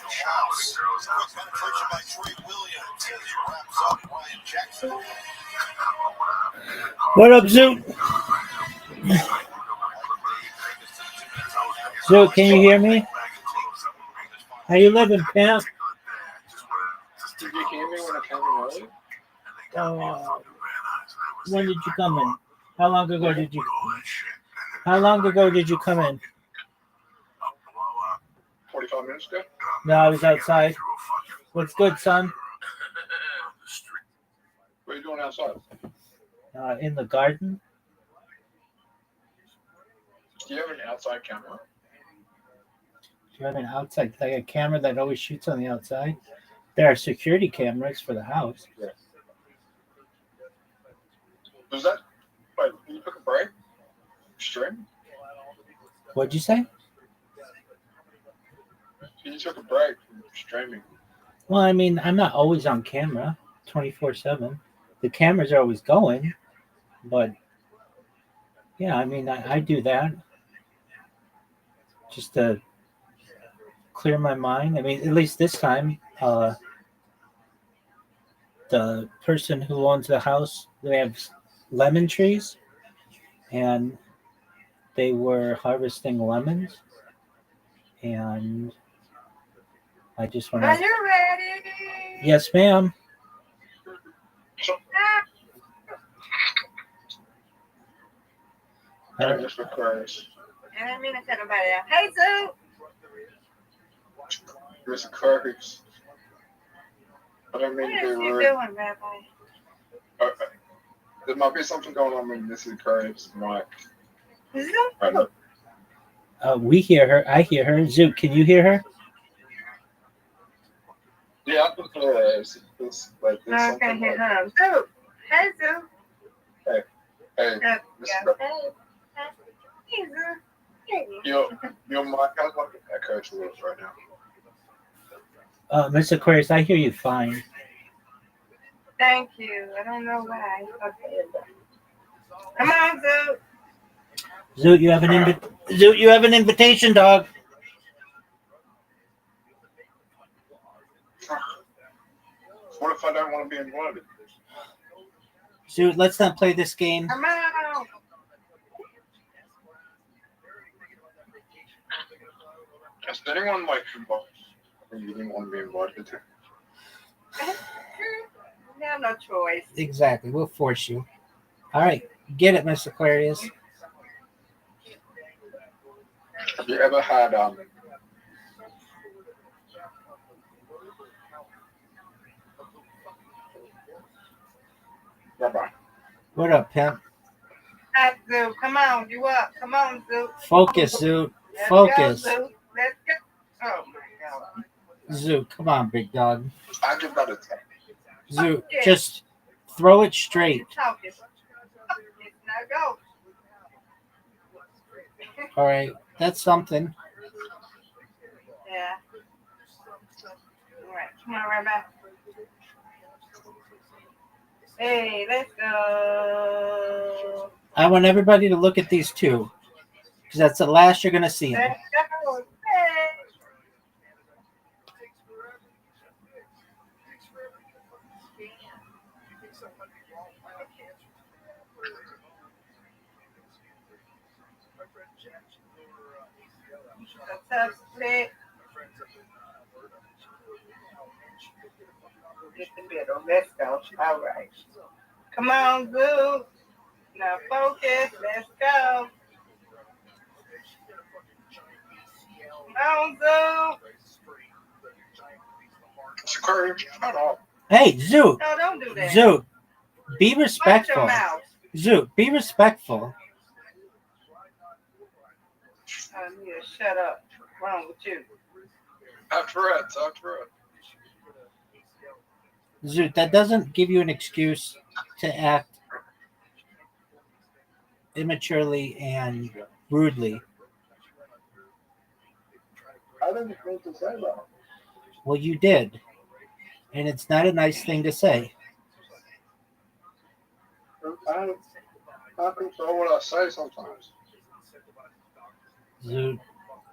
penetration by Trey Williams as he wraps up Ryan Jackson. What up, Zoot? Zoot, can you hear me? How you living, pimp? Did you hear me when I came early? When did you come in? How long ago did you come in? 45 minutes ago? No, I was outside. What's good, son? What are you doing outside? In the garden. Do you have an outside camera? Do you have an outside, like a camera that always shoots on the outside? There are security cameras for the house. Yeah. Was that, wait, you took a break? Stream? What'd you say? You took a break from streaming. Well, I mean, I'm not always on camera 24/7. The cameras are always going, but yeah, I mean, I do that just to clear my mind. I mean, at least this time, the person who owns the house, they have lemon trees, and they were harvesting lemons, and I just want to. Are you ready? Yes, ma'am. Just requires. I didn't mean to cut nobody out. Hey, Zoo. Mr. Curtis. I don't mean What to is be you rude. doing, Rabbi? Okay. There might be something going on with Mrs. Curtis' mic. Zoo? Right now. We hear her. I hear her. Zoot, can you hear her? Yeah, I can hear her. It's like there's No, I can't something hear like, her. Zoo. Hey, Zoo. hey, Yeah. Mr. Hey, Zoo. Your mic has like an echo to it right now. Miss Aquarius, I hear you fine. Thank you. I don't know why. Okay. Come on, Zoo. Zoot, you have an invitation, dog. What if I don't want to be invited? Zoot, let's not play this game. Come on. Has anyone like involved? You didn't want to be invited to? You have no choice. Exactly. We'll force you. All right. Get it, Miss Aquarius. Have you ever had Rabbi? What up, pimp? Hi, Zoo. Come on. You up. Come on, Zoo. Focus, Zoot. Let's Focus. Go, Zoo. Let's go. Oh, my God. Zoot, come on, big dog. I give that a 10. Zoot, just Throw it straight. Talking. It's not go. All right, that's something. Yeah. All right, come on, right back. Hey, let's go. I want everybody to look at these two, because that's the last you're gonna see them. Let's go. Hey. Tough split. Get the middle. Let's go. All right. Come on, Zoo. Now focus. Let's go. Come on, Zoo. Shut up. Hey, Zoo. No, don't do that. Zoo, be Watch your respectful. mouth. Zoo, be respectful. I need to shut up. What's wrong with you? After it. Zoo, that doesn't give you an excuse to act immaturely and rudely. I didn't mean to say that. Well, you did. And it's not a nice thing to say. I control what I say sometimes. Zoo,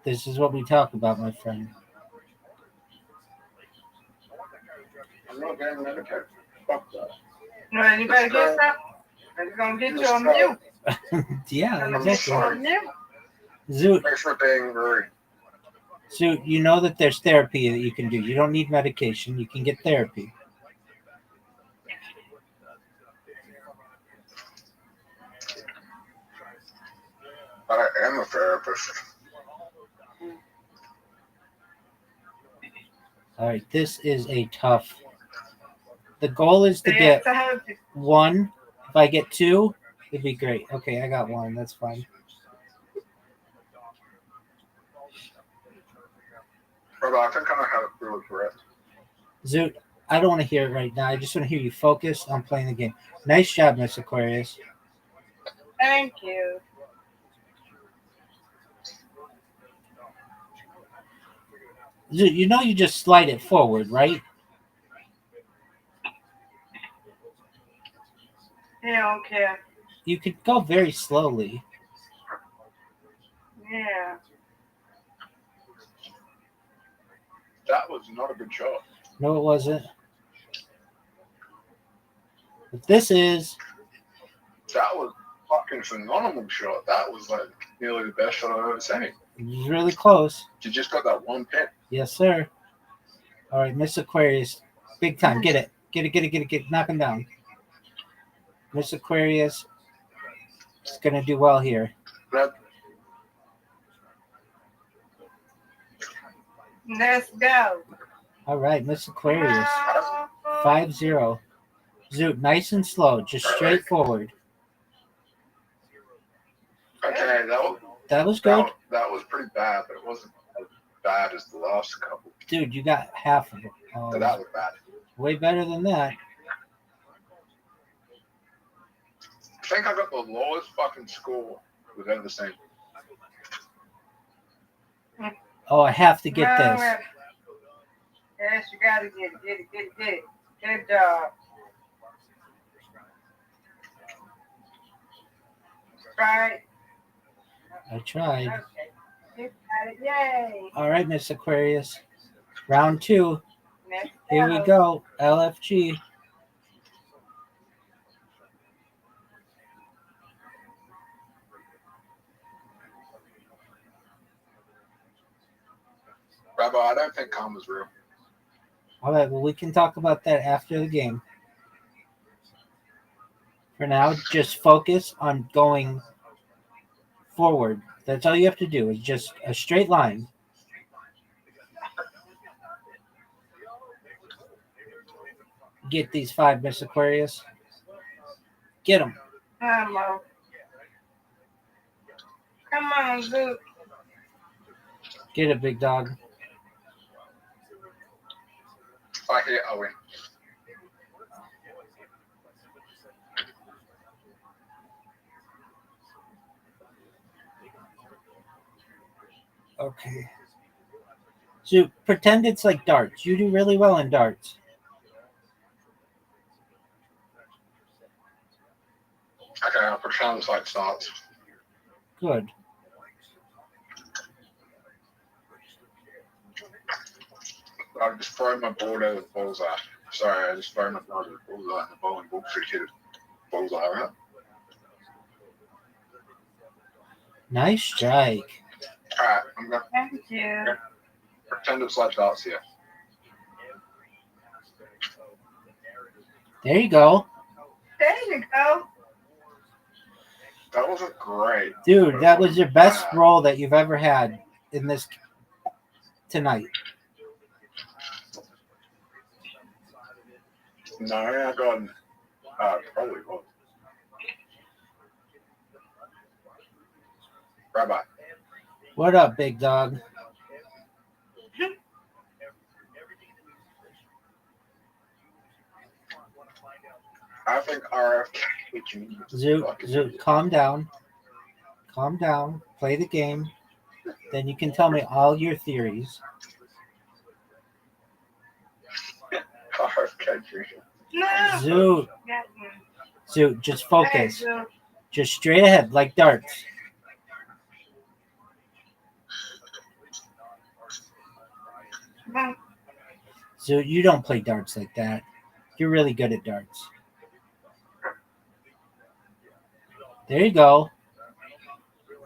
this is what we talk about, my friend. I'm not getting medicated. Fuck that. No, you better get something. It's going to get you on mute. Yeah, I'm going to get you on exactly. mute. Zoo, Thanks for being rude. Zoo, you know that there's therapy that you can do. You don't need medication. You can get therapy. I am a therapist. All right, this is a tough. The goal is to get one. If I get two, it'd be great. Okay, I got one. That's fine. But I think I know how to do it correct. Zoot, I don't want to hear it right now. I just want to hear you focus on playing the game. Nice job, Miss Aquarius. Thank you. Zoot, you know you just slide it forward, right? He don't care. You could go very slowly. Yeah. That was not a good shot. No, it wasn't. But this is. That was a fucking phenomenal shot. That was like nearly the best shot I've ever seen. Really close. You just got that one pin. Yes, sir. All right, Miss Aquarius. Big time. Get it. Get it. Knock him down. Miss Aquarius is going to do well here. Let's go. All right, Miss Aquarius. 5-0. Zoot, nice and slow. Just straight forward. Okay, that was good. That was pretty bad, but it wasn't as bad as the last couple. Dude, you got half of it. So that was bad. Way better than that. I think I got the lowest fucking score we've ever seen. Oh, I have to get this. Yes, you got to get it. Good job. Right. I tried. Okay. You got it. Yay. All right, Miss Aquarius. Round 2. Let's Here we go. LFG. Rabbi, I don't think karma's real. All right, well, we can talk about that after the game. For now, just focus on going forward. That's all you have to do is just a straight line. Get these 5, Miss Aquarius. Get them. Come on, Zoot. Get it, big dog. If I hit, I win. Okay. So pretend it's like darts. You do really well in darts. Okay, I'll pretend it's like starts. Good. I just throw my board over the bullseye. Sorry, I just throw my board over the bullseye and the bowling ball hit the bullseye, right? Nice strike. Alright, I'm gonna Thank you. pretend it's like darts here. There you go. There you go. That wasn't great. Dude, that was your best roll that you've ever had in this tonight. No, I got probably was. Rabbi. What up, big dog? I think RFK Zoot, calm down. Calm down. Play the game. Then you can tell me all your theories. RFK No. Zoot, just focus. Hey, Zoot. Just straight ahead, like darts. Zoot, you don't play darts like that. You're really good at darts. There you go.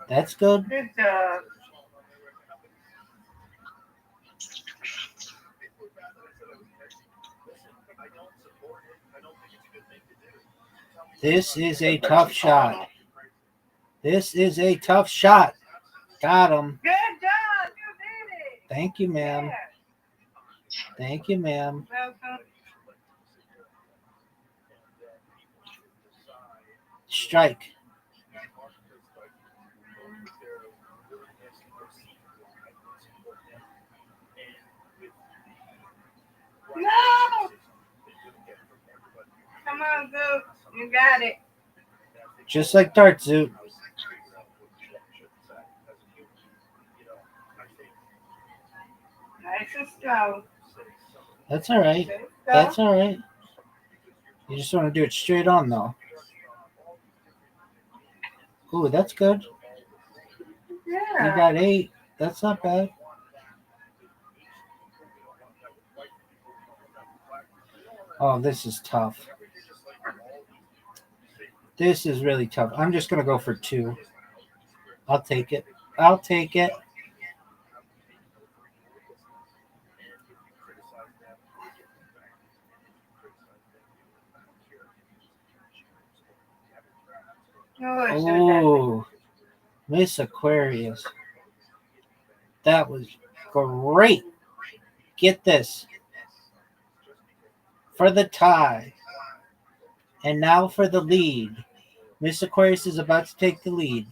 That's good. Good job. This is a tough shot. This is a tough shot. Got him. Good job. You did it. Thank you, ma'am. Yeah. Thank you, ma'am. Welcome. Strike. No. Come on, Zoot. You got it. Just like darts, Zoot. Nice and slow. That's all right. That's all right. You just want to do it straight on, though. Ooh, that's good. Yeah. You got 8. That's not bad. Oh, this is tough. This is really tough. I'm just going to go for 2. I'll take it. I'll take it. Oh, Miss Aquarius. That was great. Get this. For the tie. And now for the lead. Miss Aquarius is about to take the lead.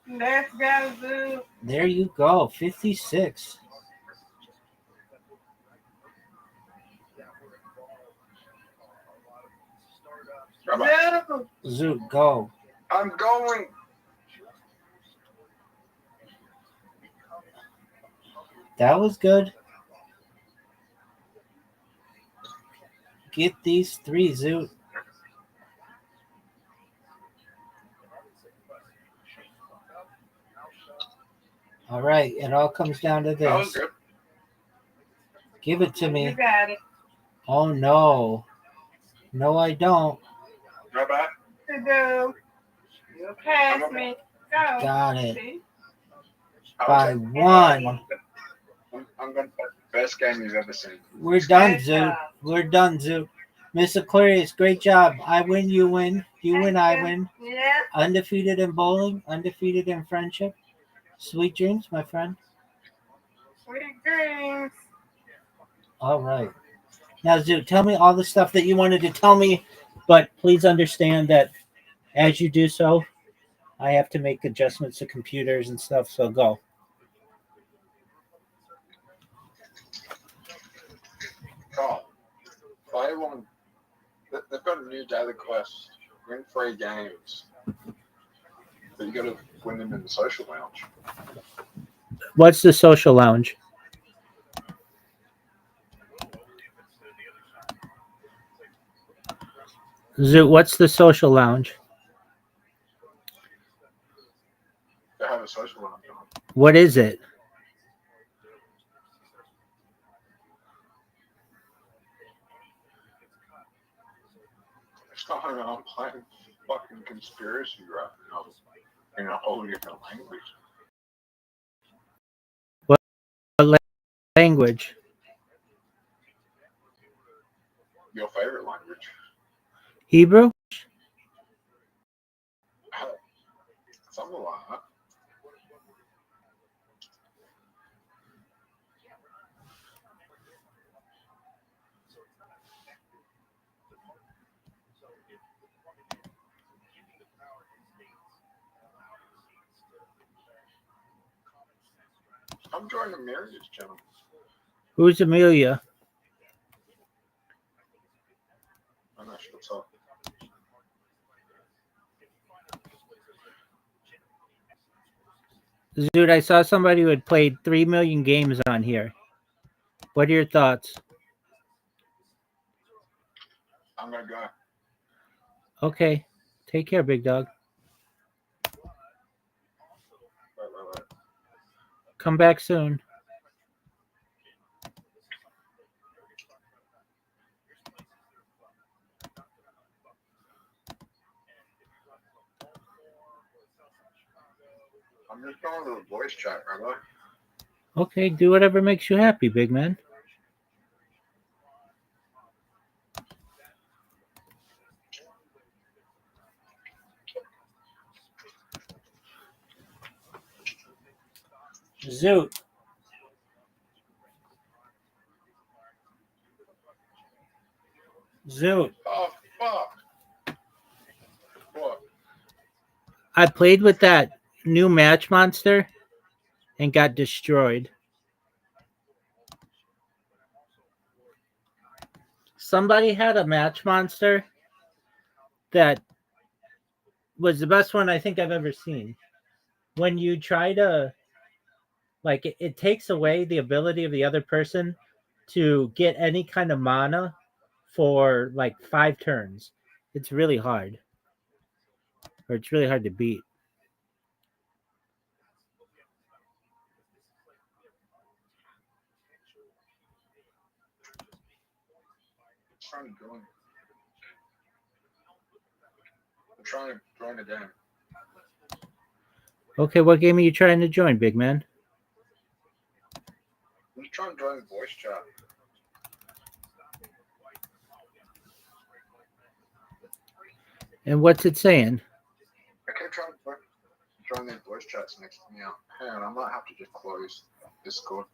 Let's go, Zoot. There you go. 56. Zoot. Zoot, go. I'm going. That was good. Get these 3, Zoot. All right, it all comes down to That was this. good. Give it to You me. got it. Oh, no. No, I don't. Rabbi. To do. You pass me. Go. Got it. See? By 1. I'm going to best game you've ever seen. We're done, Good Zoot. job. We're done, Zoot. Miss Aquarius, great job. I win, you win. You win, I win. Yeah. Undefeated in bowling, undefeated in friendship. Sweet dreams, my friend. Sweet dreams. All right. Now, Zoot, tell me all the stuff that you wanted to tell me, but please understand that as you do so, I have to make adjustments to computers and stuff, so go. Oh, Firewoman. They've got a new daily quest. win 3 games, but you got to win them in the social lounge. What's the social lounge? Zoot, what's the social lounge? They have a social lounge. What is it? It's not like I'm playing fucking conspiracy right now in a whole different language. What language? Your favorite language. Hebrew? Something like that. I'm joining Amelia's channel. Who's Amelia? I'm not sure what's up. Zoot, I saw somebody who had played 3 million games on here. What are your thoughts? I'm gonna go. Okay. Take care, big dog. Wait. Come back soon. I'm just going to the voice chat, Rabbi. Okay, do whatever makes you happy, big man. Zoot. Zoot. Oh, fuck. What? I played with that new match monster and got destroyed. Somebody had a match monster that was the best one I think I've ever seen. When you try to, like, it takes away the ability of the other person to get any kind of mana for like 5 turns. It's really hard. Or it's really hard to beat. I'm trying to join. I'm trying to join the game. Okay, what game are you trying to join, big man? I'm just trying to join the voice chat. And what's it saying? I kept trying to join these voice chats next to me out. Hang on, I might have to just close Discord.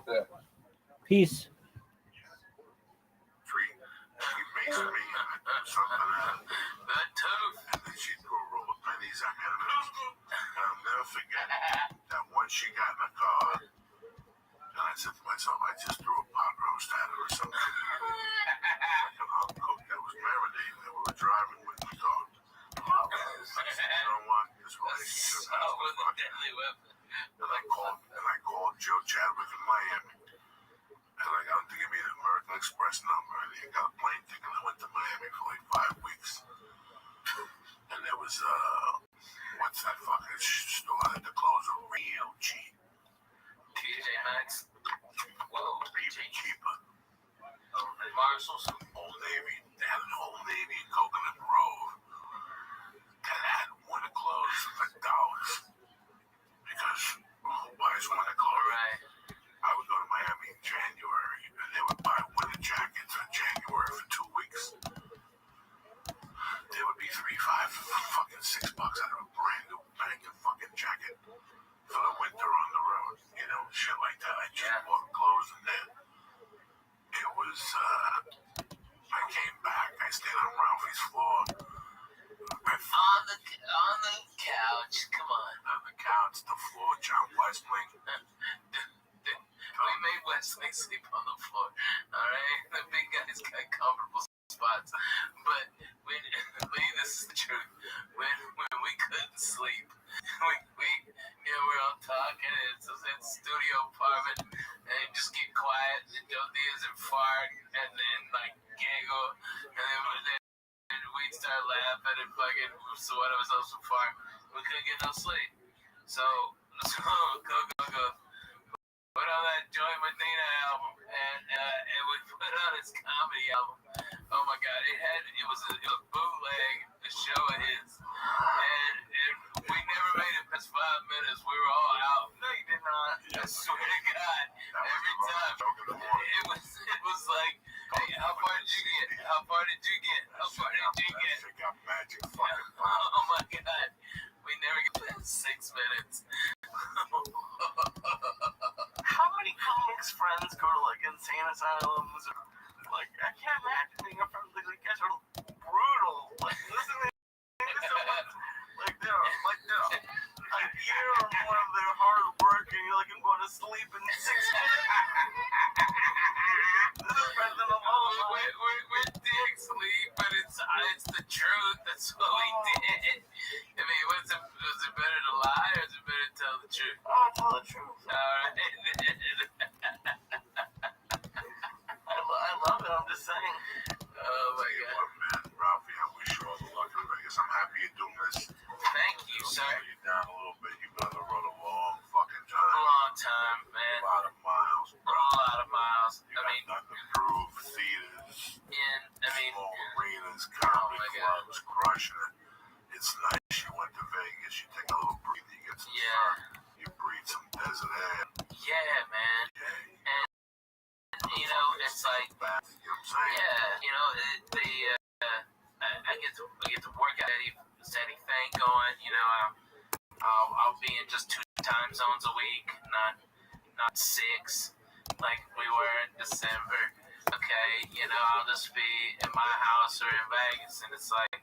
Yeah. Peace. She makes me something out. That too. And then she threw a roll of pennies at me. I'll never forget that once she got in the car, and I said to myself, I just threw a pot roast at her or something. Like an hot cook that was marinating that we were driving with the car. I said, you know what? This relationship has to be fucking. And I called Joe Chadwick in Miami. And I got him to give me the American Express number. And he got a plane ticket. I went to Miami for like 5 weeks. And there was, what's that fucking store that closed real cheap? TJ Maxx. Whoa, Even cheaper. Marshall's. Old Navy. They had an Old Navy in Coconut Grove that had winter clothes for dollars. Because who buys winter clothes? Right. I would go to Miami in January and they would buy winter jackets in January for 2 weeks. They would be $3, $5, fucking $6 out of a brand new banging fucking jacket for the winter on the road. You know, shit like that. I just bought clothes in there. It was, I came back. I stayed on Ralphie's floor. On the couch. Come on. On the couch, the floor, John Westling. We made West honestly sleep on the floor. All right, the big guys got comfortable spots, but when this is the truth. When we couldn't sleep, we're all talking. It's studio apartment, and just get quiet. And Dodias and fart, and then like giggle, and then we'd start laughing and fucking sweat ourselves so far. We couldn't get no sleep. So go. Put on that Joy Medina album, and we put on his comedy album. Oh my God, it was a bootleg show of his, and we never made it past 5 minutes. We were all out. No, you did not. I swear to God, every time it was like, hey, how far did you get? How far did you get? How far did you get? Oh my God, we never get past 6 minutes. How many comics friends go to like insane asylums or like I can't imagine being a friend like you guys are brutal. Like listening to someone like they're a year or more of their hard work and you're like I'm going to sleep in 6 minutes. This is better than a We did sleep, but it's the truth. That's what we did. I mean, was it better to lie or is it better to tell the truth? Oh, tell the truth. All right. I love it. I'm just saying. Oh my God. Man, Ralphie, I wish you all the luck in Vegas. I'm happy you're doing this. Thank you, sir. Slow you down a little bit. You've been on the road a long fucking A time. long time, man. A lot of miles, bro. A lot of miles. You got nothing to prove. Theaters, small arenas, comedy clubs, crushing it. It's nice. You went to Vegas. You take a little breather. You get some sun. You breathe some desert air. Yeah, man. And you know, it's like, you know what I'm saying? yeah, you know, I get to work at a steady thing going. You know, I'll be in just 2 time zones a week, not 6 like we were in December. Okay, you know, I'll just be in my house or in Vegas, and it's like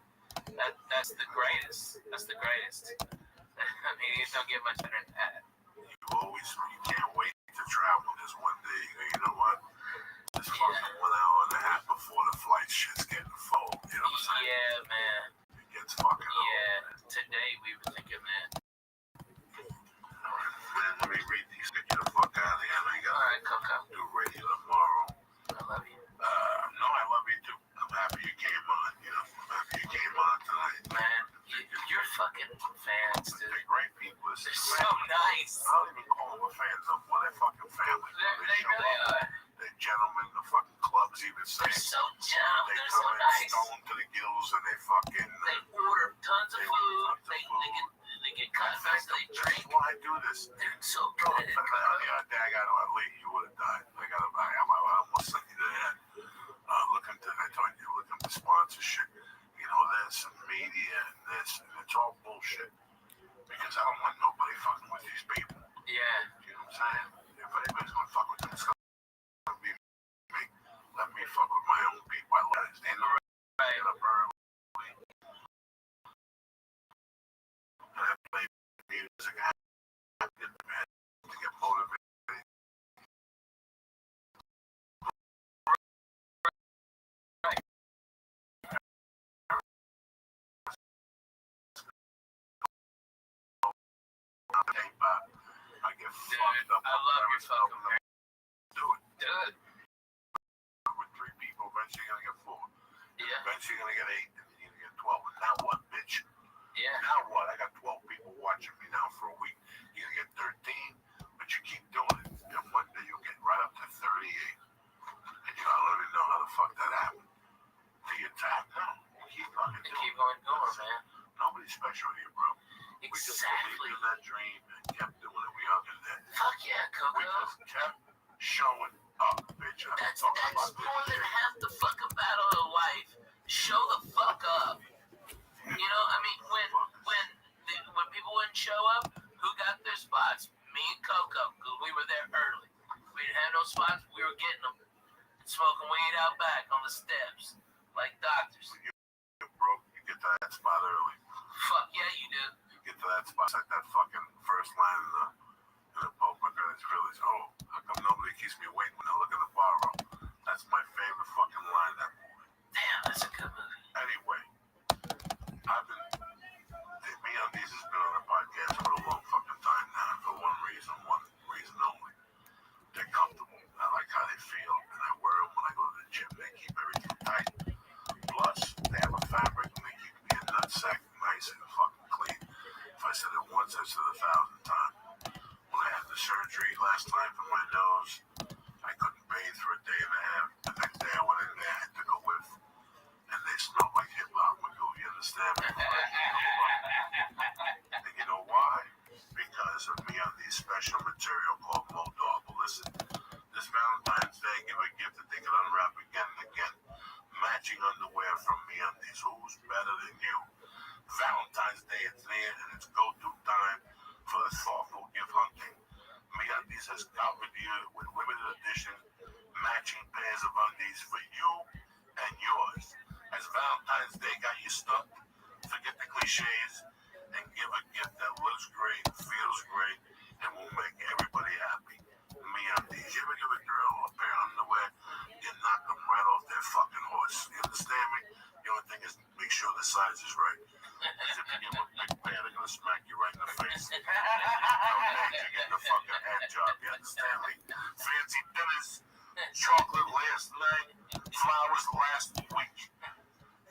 that's the greatest. That's the greatest. I mean, it don't get much better than that. You can't wait to travel this one day. You know what? This fucking 1 hour and a half before the flight shit's getting full. You know what I'm saying? Yeah, man. It gets fucking old. Today we were thinking that. Man, let me read these. Get you the fuck out of here. I got all right, Coco. Do radio tomorrow. I love you. No, I love you too. I'm happy you came on. You know, I'm happy you came on tonight. Man, you're fucking fans, dude. They're great people. They're so nice. I don't even call them fans no more. They're fucking family. They really are. They're gentlemen. The fucking clubs even say. They're so gentle. They They're come so in nice. stoned to the gills and they fucking. They order tons of food. They get customers. They drink. Why do this? They're so good. Yeah, I got to leave. You would have died. I almost sent you to that. I told you, look into sponsorship. You know, there's some media and this, and it's all bullshit. Because I don't want nobody fucking with these people. Yeah. You know what I'm saying? If anybody's gonna fuck with them, it's gonna be me. Let me fuck with my own people. I love it. Stand up, get up early. And I play music. I get mad to get motivated. I get fucked up. I love your fucking hair. Do it. With 3 people, eventually you're gonna get 4. Yeah. Eventually you're gonna get 8, and then you're gonna get 12. And now what, bitch? Yeah. Now what? I got 12 people watching me now for a week. You're gonna get 13, but you keep doing it. And one day you'll get right up to 38. And you gotta let me know how the fuck that happened. Do you tap? No. You keep fucking doing it. Keep on going, man. Nobody's special here, bro. We just believed in that dream and kept doing it. We hung in there. Fuck yeah, Coco. We just kept showing up, bitch. That's more than half the fucking battle of life. Show the fuck up. You know, I mean, when people wouldn't show up, who got their spots? Me and Coco, because we were there early. We didn't have no spots. We were getting them. Smoking weed out back on the steps, like doctors. You're broke. You get to that spot early. Fuck yeah, you do. Get to that spot. It's like that fucking first line in the Pope. We're gonna it's really, oh, how come nobody keeps me waiting when I look at the borrow? That's my favorite fucking line, that movie. Damn, that's a good movie. Anyway, me and these has been on a podcast for a long fucking time now, for one reason only. They're comfortable. I like how they feel, and I wear them when I go to the gym. They keep everything tight. Plus, they have a fabric, and they keep me a nutsack nice and fucking clean. If I said it once, I said 1,000 times. When I had the surgery last time for my nose, I couldn't bathe for a day and a half. The next day I went in there, I took a whiff, and they smelled like hip-hop. You understand me? And you know why? Because of MeUndies special material called Moldog. But listen, this Valentine's Day, give a gift that they can unwrap again and again. Matching underwear from MeUndies. Who's better than you? Valentine's Day is there, and it's go-to time for the thoughtful gift hunting. MeUndies has covered you with limited edition matching pairs of undies for you and yours. As Valentine's Day got you stuck, forget the cliches and give a gift that looks great, feels great, and will make everybody happy. MeUndies. You ever give a girl a pair of underwear, you knock them right off their fucking horse. You understand me? The only thing is make sure the size is right. As if you give them a big pair, they're gonna smack you right in the face. Okay, you get the fucking hand job. You understand me? Fancy dinners, chocolate last night, flowers last week.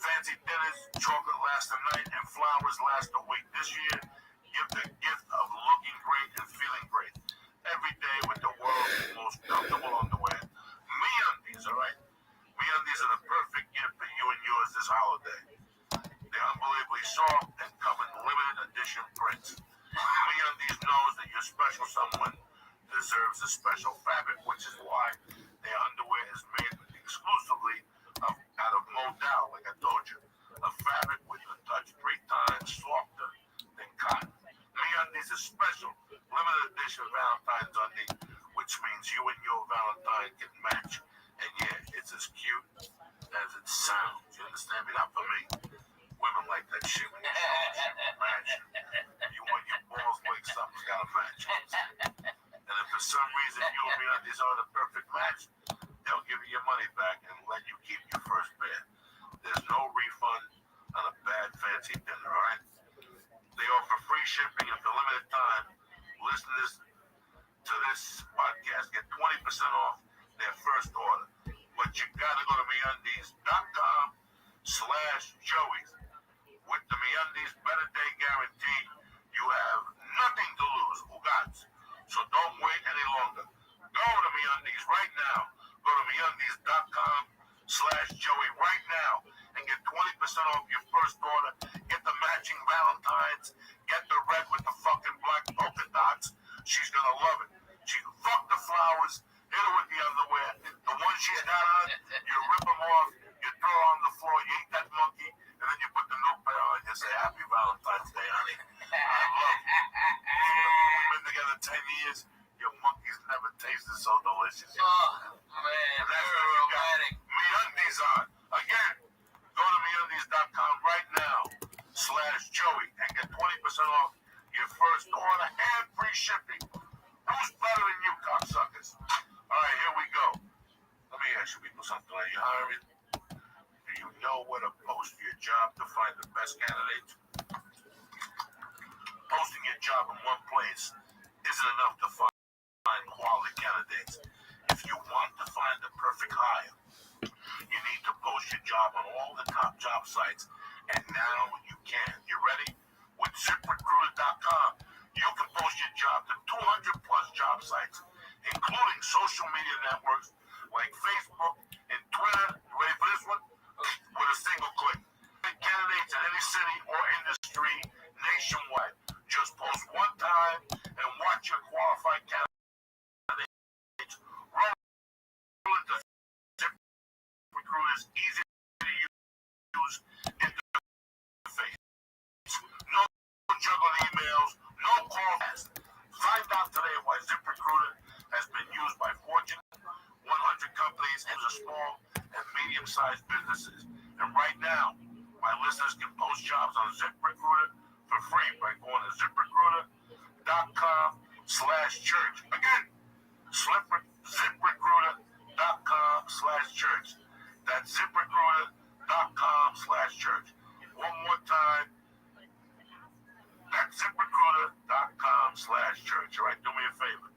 Fancy dinners, chocolate last a night, and flowers last a week. This year, give the gift of looking great and feeling great. Every day with the world's most comfortable underwear. MeUndies, all right? MeUndies are the perfect gift for you and yours this holiday. They're unbelievably soft and come in limited edition prints. MeUndies knows that your special someone deserves a special fabric, which is why their underwear is made exclusively out of Modal, like I told you. A fabric with a touch 3 times softer than cotton. MeUndies is special, limited edition Valentine's undie, which means you and your Valentine can match. And yeah, it's as cute as it sounds. You understand me? Not for me. Women like that shit when you match. You want your balls like something's gotta match. And if for some reason you and MeUndies are the perfect match, they'll give you your money back and let you keep your first pair. There's no refund on a bad fancy dinner, all right? They offer free shipping and for limited time. Listeners to this podcast get 20% off their first order. But you gotta go to MeUndies.com/Joey. With the MeUndies Better Day Guarantee, you have nothing to lose. Ugats. So don't wait any longer. Go to MeUndies right now. Go to MeUndies.com/Joey right now and get 20% off your first order. Get the matching Valentine's. Get the red with the fucking black polka dots. She's gonna love it. She can fuck the flowers, hit her with the underwear. The one she's got on, you rip them off, you throw her on the floor, you eat that monkey, and then you put the new pair on and you say, Happy Valentine's Day, honey. I love you. We've been together 10 years. Your monkeys never tasted so delicious. Oh, man, very romantic. MeUndies on. Again, go to MeUndies.com right now/Joey and get 20% off your first order and free shipping. Who's better than you, cocksuckers? All right, here we go. Let me ask you people something. Are you hiring? Do you know where to post your job to find the best candidates? Posting your job in one place isn't enough to find quality candidates. If you want to find the perfect hire, you need to post your job on all the top job sites, and now you can. You ready? With ZipRecruiter.com, you can post your job to 200 plus job sites, including social media networks like Facebook and Twitter. You ready for this one? With a single click. Candidates in any city or industry nationwide. Just post one time and watch your qualified candidates roll into ZipRecruiter's easy to use interface. No juggling emails, no calls. Find out today why ZipRecruiter has been used by Fortune 100 companies and small and medium-sized businesses. And right now, my listeners can post jobs on ZipRecruiter for free by going to ZipRecruiter.com ZipRecruiter.com/church. Again, ZipRecruiter.com/church. That's ZipRecruiter.com/church. One more time. That's ZipRecruiter.com/church. All right, do me a favor.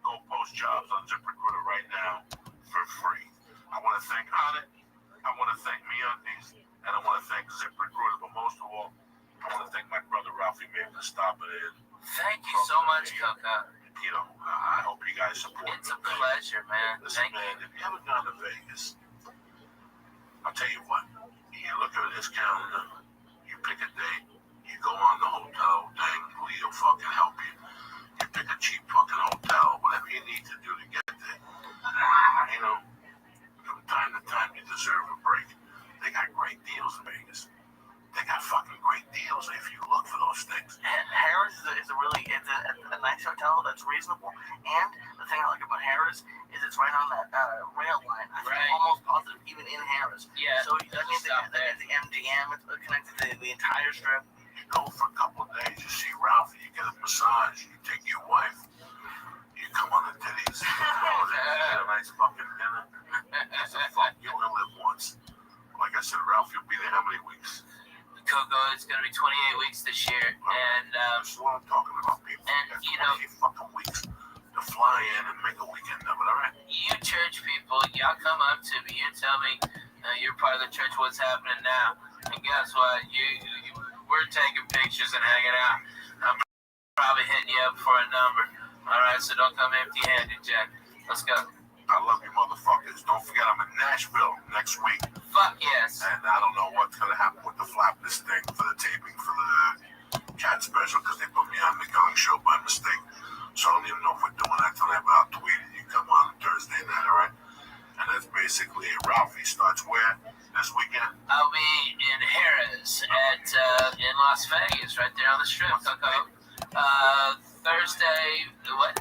Go post jobs on ZipRecruiter right now for free. I want to thank Onnit. I want to thank MeUndies. And I want to thank ZipRecruiter. But most of all, I want to thank my brother Ralphie May for stopping in. Thank you so much, Coco. You know, I hope you guys support me. It's a pleasure, man. Listen, man, if you haven't gone to Vegas, I'll tell you what. You look at this calendar, you pick a date, you go on the hotel thing, Lee'll fucking help you. You pick a cheap fucking hotel, whatever you need to do to get there. You know, from time to time, you deserve a break. They got great deals in Vegas. They got fucking great deals if you look for those things. Harris is a really a nice hotel that's reasonable, and the thing I like about Harris is it's right on that rail line. I think almost positive even in Harris. Yeah. So that means the MGM, it's connected to the entire strip. You go for a couple of days, you see Ralphie, you get a massage, you take your wife, you come on the titties, you get a nice fucking dinner. It's a fuck, you only live once. Like I said, Ralph, you'll be there how many weeks? Coco, it's going to be 28 weeks this year, and that's what I'm talking about, people. And you know, 28 fucking weeks to fly in and make a weekend of it. All right. You church people, y'all come up to me, you tell me you're part of the church. What's happening now? And guess what? We're taking pictures and hanging out. I'm probably hitting you up for a number. All right, so don't come empty-handed, Jack. Let's go. I love you, motherfuckers. Don't forget, I'm in Nashville next week. Fuck yes. And I don't know what's going to happen with the Flapless thing for the taping for the cat special because they put me on the Gong Show by mistake. So I don't even know if we're doing that tonight, but I'll tweet it. You come on Thursday night, all right? And that's basically it. Ralphie starts where this weekend? I'll be in Harris in Las Vegas, right there on the strip, Coco. Thursday, what?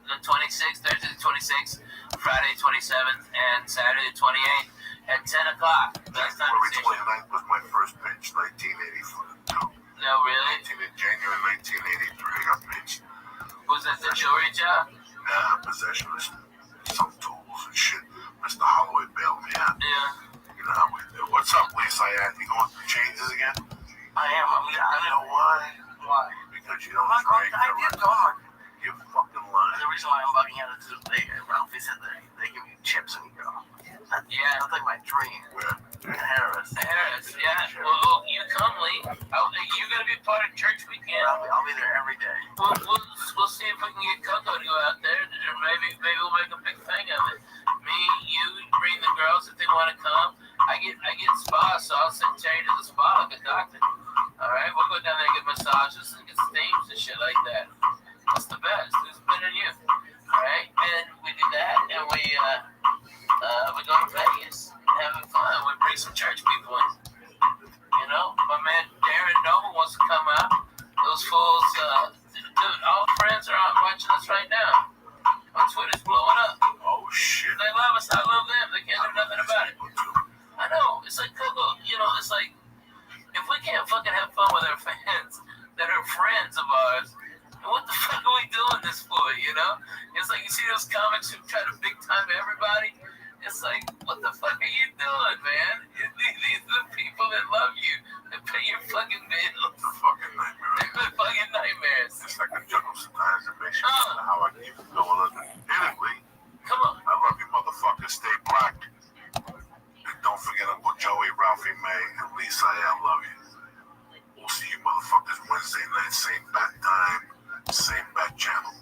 The 26th, Thursday the 26th, Friday 27th, and Saturday the 28th at 10 o'clock. January 29th was my first pitch, 1984. No, really? January 1983, I got pitched. Was that the jewelry job? Possession of some tools and shit. Mr. Holloway bailed me out. Yeah. You know how we do. What's up, Lisa? You going through changes again? I am. I know why. Why? Because you don't drink. I did go on. You're fucking lying. The reason why I'm bugging out is Ralphie said that they give you chips and you go. Yeah. That's like my dream. Where? Harris. Harris, yeah. Well, you come, Lee. You're going to be part of church weekend. I'll be there every day. We'll see if we can get Coco to go out there. Maybe we'll make a big thing of it. Me, you, bring the girls if they want to come. I get spa, so I'll send Terry to the spa like a doctor. All right, we'll go down there and get massages and get steams and shit like that. That's the best. It's better than you. All right, and we do that, and we go to Vegas, having fun. We bring some church people in. You know, my man Darren Noble wants to come out. Those fools, dude, all friends are watching us right now. On Twitter's blowing up. Oh shit! They love us. I love them. They can't do nothing about it. I know. It's like Coco. You know, it's like if we can't fucking have fun with our fans that are friends of ours. What the fuck are we doing this for, you know? It's like you see those comics who try to big time everybody. It's like, what the fuck are you doing, man? These are the people that love you, that pay your fucking bills. It's a fucking nightmare. They're fucking nightmares. It's like a jungle sometimes. It makes you wonder how I keep it going. Anyway, come on. I love you, motherfuckers. Stay black. And don't forget Uncle Joey, Ralphie May, and Lisa. I love you. We'll see you motherfuckers Wednesday night, same bat time. Same back channel.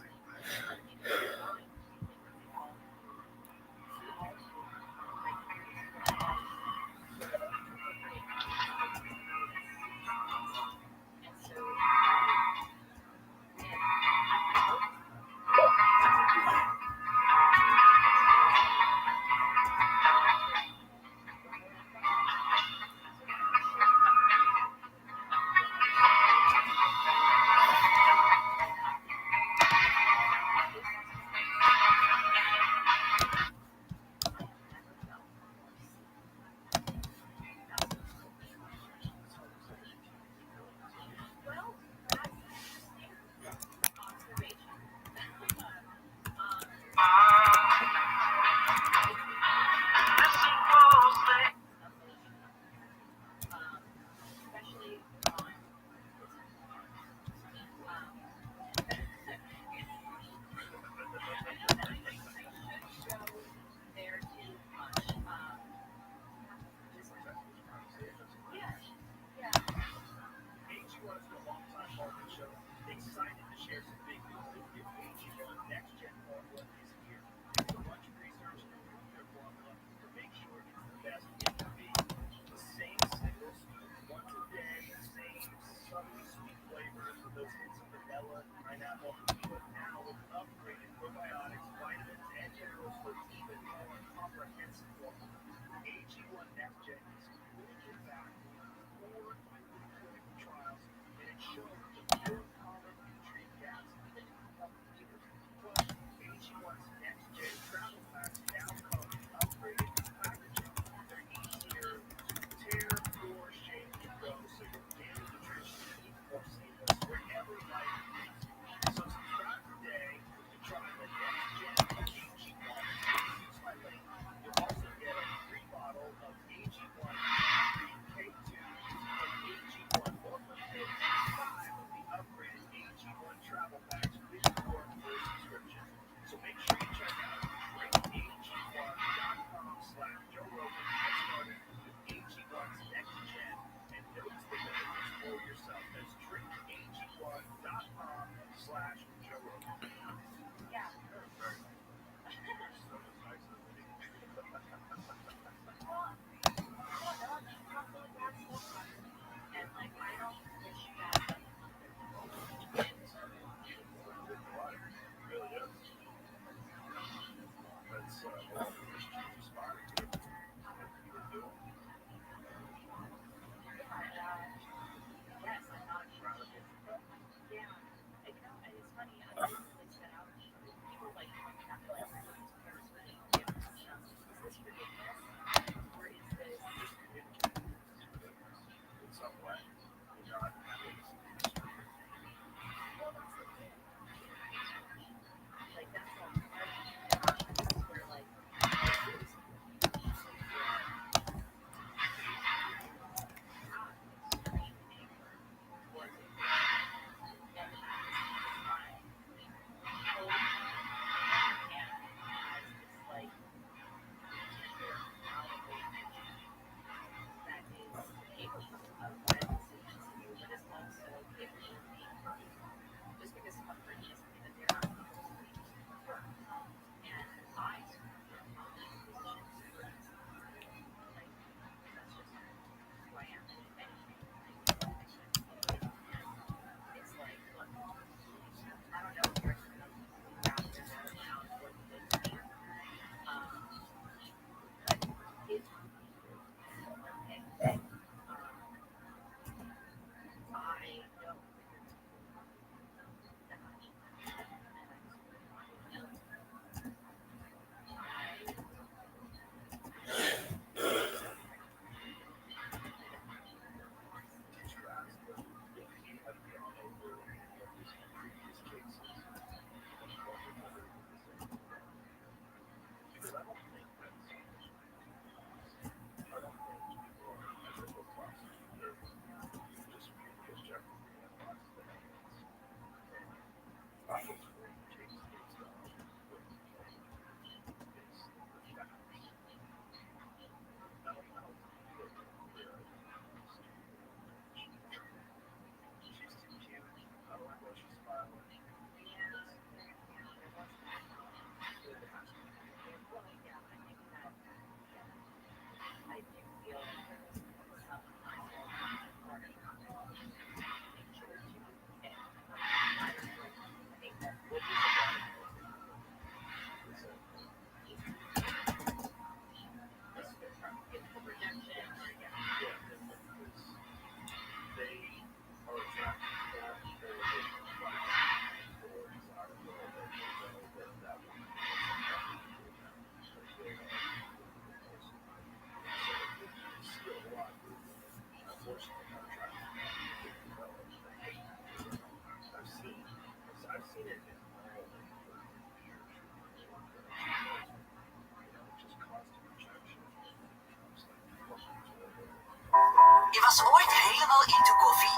helemaal into koffie.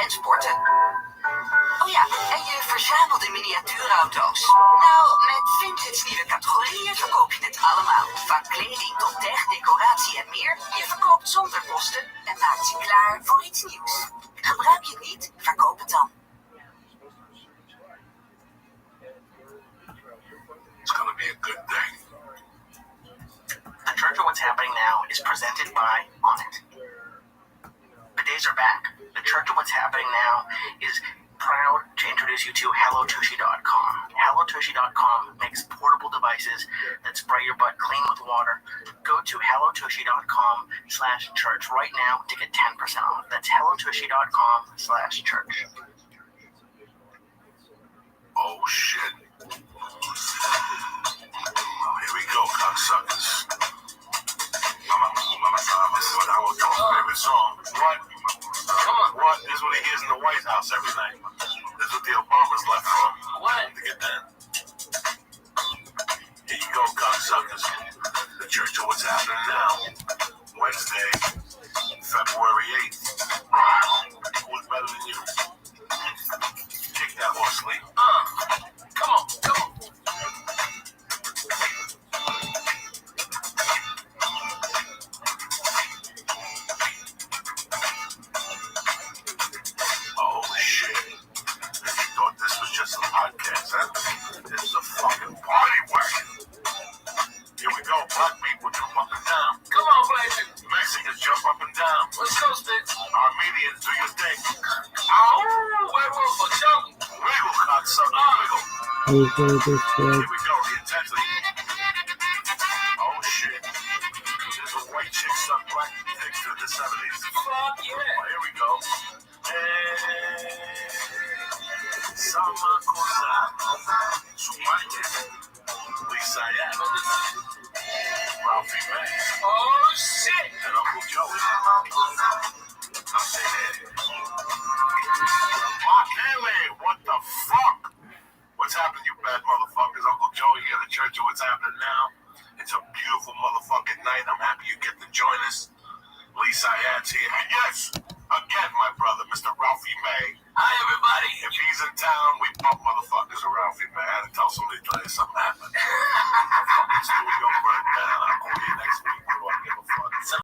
En sporten. Oh ja, en je verzamelt de miniatuurauto's. Nou, met Vintage nieuwe categorieën verkoop je het allemaal. Van kleding tot tech, decoratie en meer. Je verkoopt zonder kosten en maakt je klaar voor iets nieuws. Gebruik je het niet, verkoop het dan. It's gonna be a good day. The Church of What's Happening Now is presented by Onnit. The days are back. The Church of What's Happening Now is proud to introduce you to HelloTushy.com. HelloTushy.com makes portable devices that spray your butt clean with water. Go to HelloTushy.com/church right now to get 10% off. That's HelloTushy.com/church. Oh shit. Here we go, cocksuckers. This is our favorite song. What is what he hears in the White House every night? This is what the Obamas left from. What? To get that. Here you go, cocksuckers. The Church of What's Happening Now. Wednesday, February 8th. Who's better than you? Kick that horse sleep. Come on, come on. Oh shit. If you thought this was just a podcast, huh? This is a fucking party wagon. Here we go, black people jump up and down. Come on, black people. Mexicans jump up and down. Let's go, Sticks. Armenians, do your thing. Oh, werewolf for sure. Wiggle, cocksucker, wiggle. Here we go, the intensity. Oh shit. There's a white chick suck black dicks in the 70s. Fuck yeah. Here we go. Sama cosa. Sumaya. Lisa Yap. Ralphie May. Oh shit. And Uncle Joey. What the fuck? What's happening, you bad motherfuckers? Uncle Joey here, the Church of What's Happening Now. It's a beautiful motherfucking night. I'm happy you get to join us. Lisa Ayad's here. And yes, again, my brother, Mr. Ralphie May. Hi, everybody. If he's in town, we bump motherfuckers with Ralphie May. I had to tell somebody to tell you something happened. Fucking studio burned down.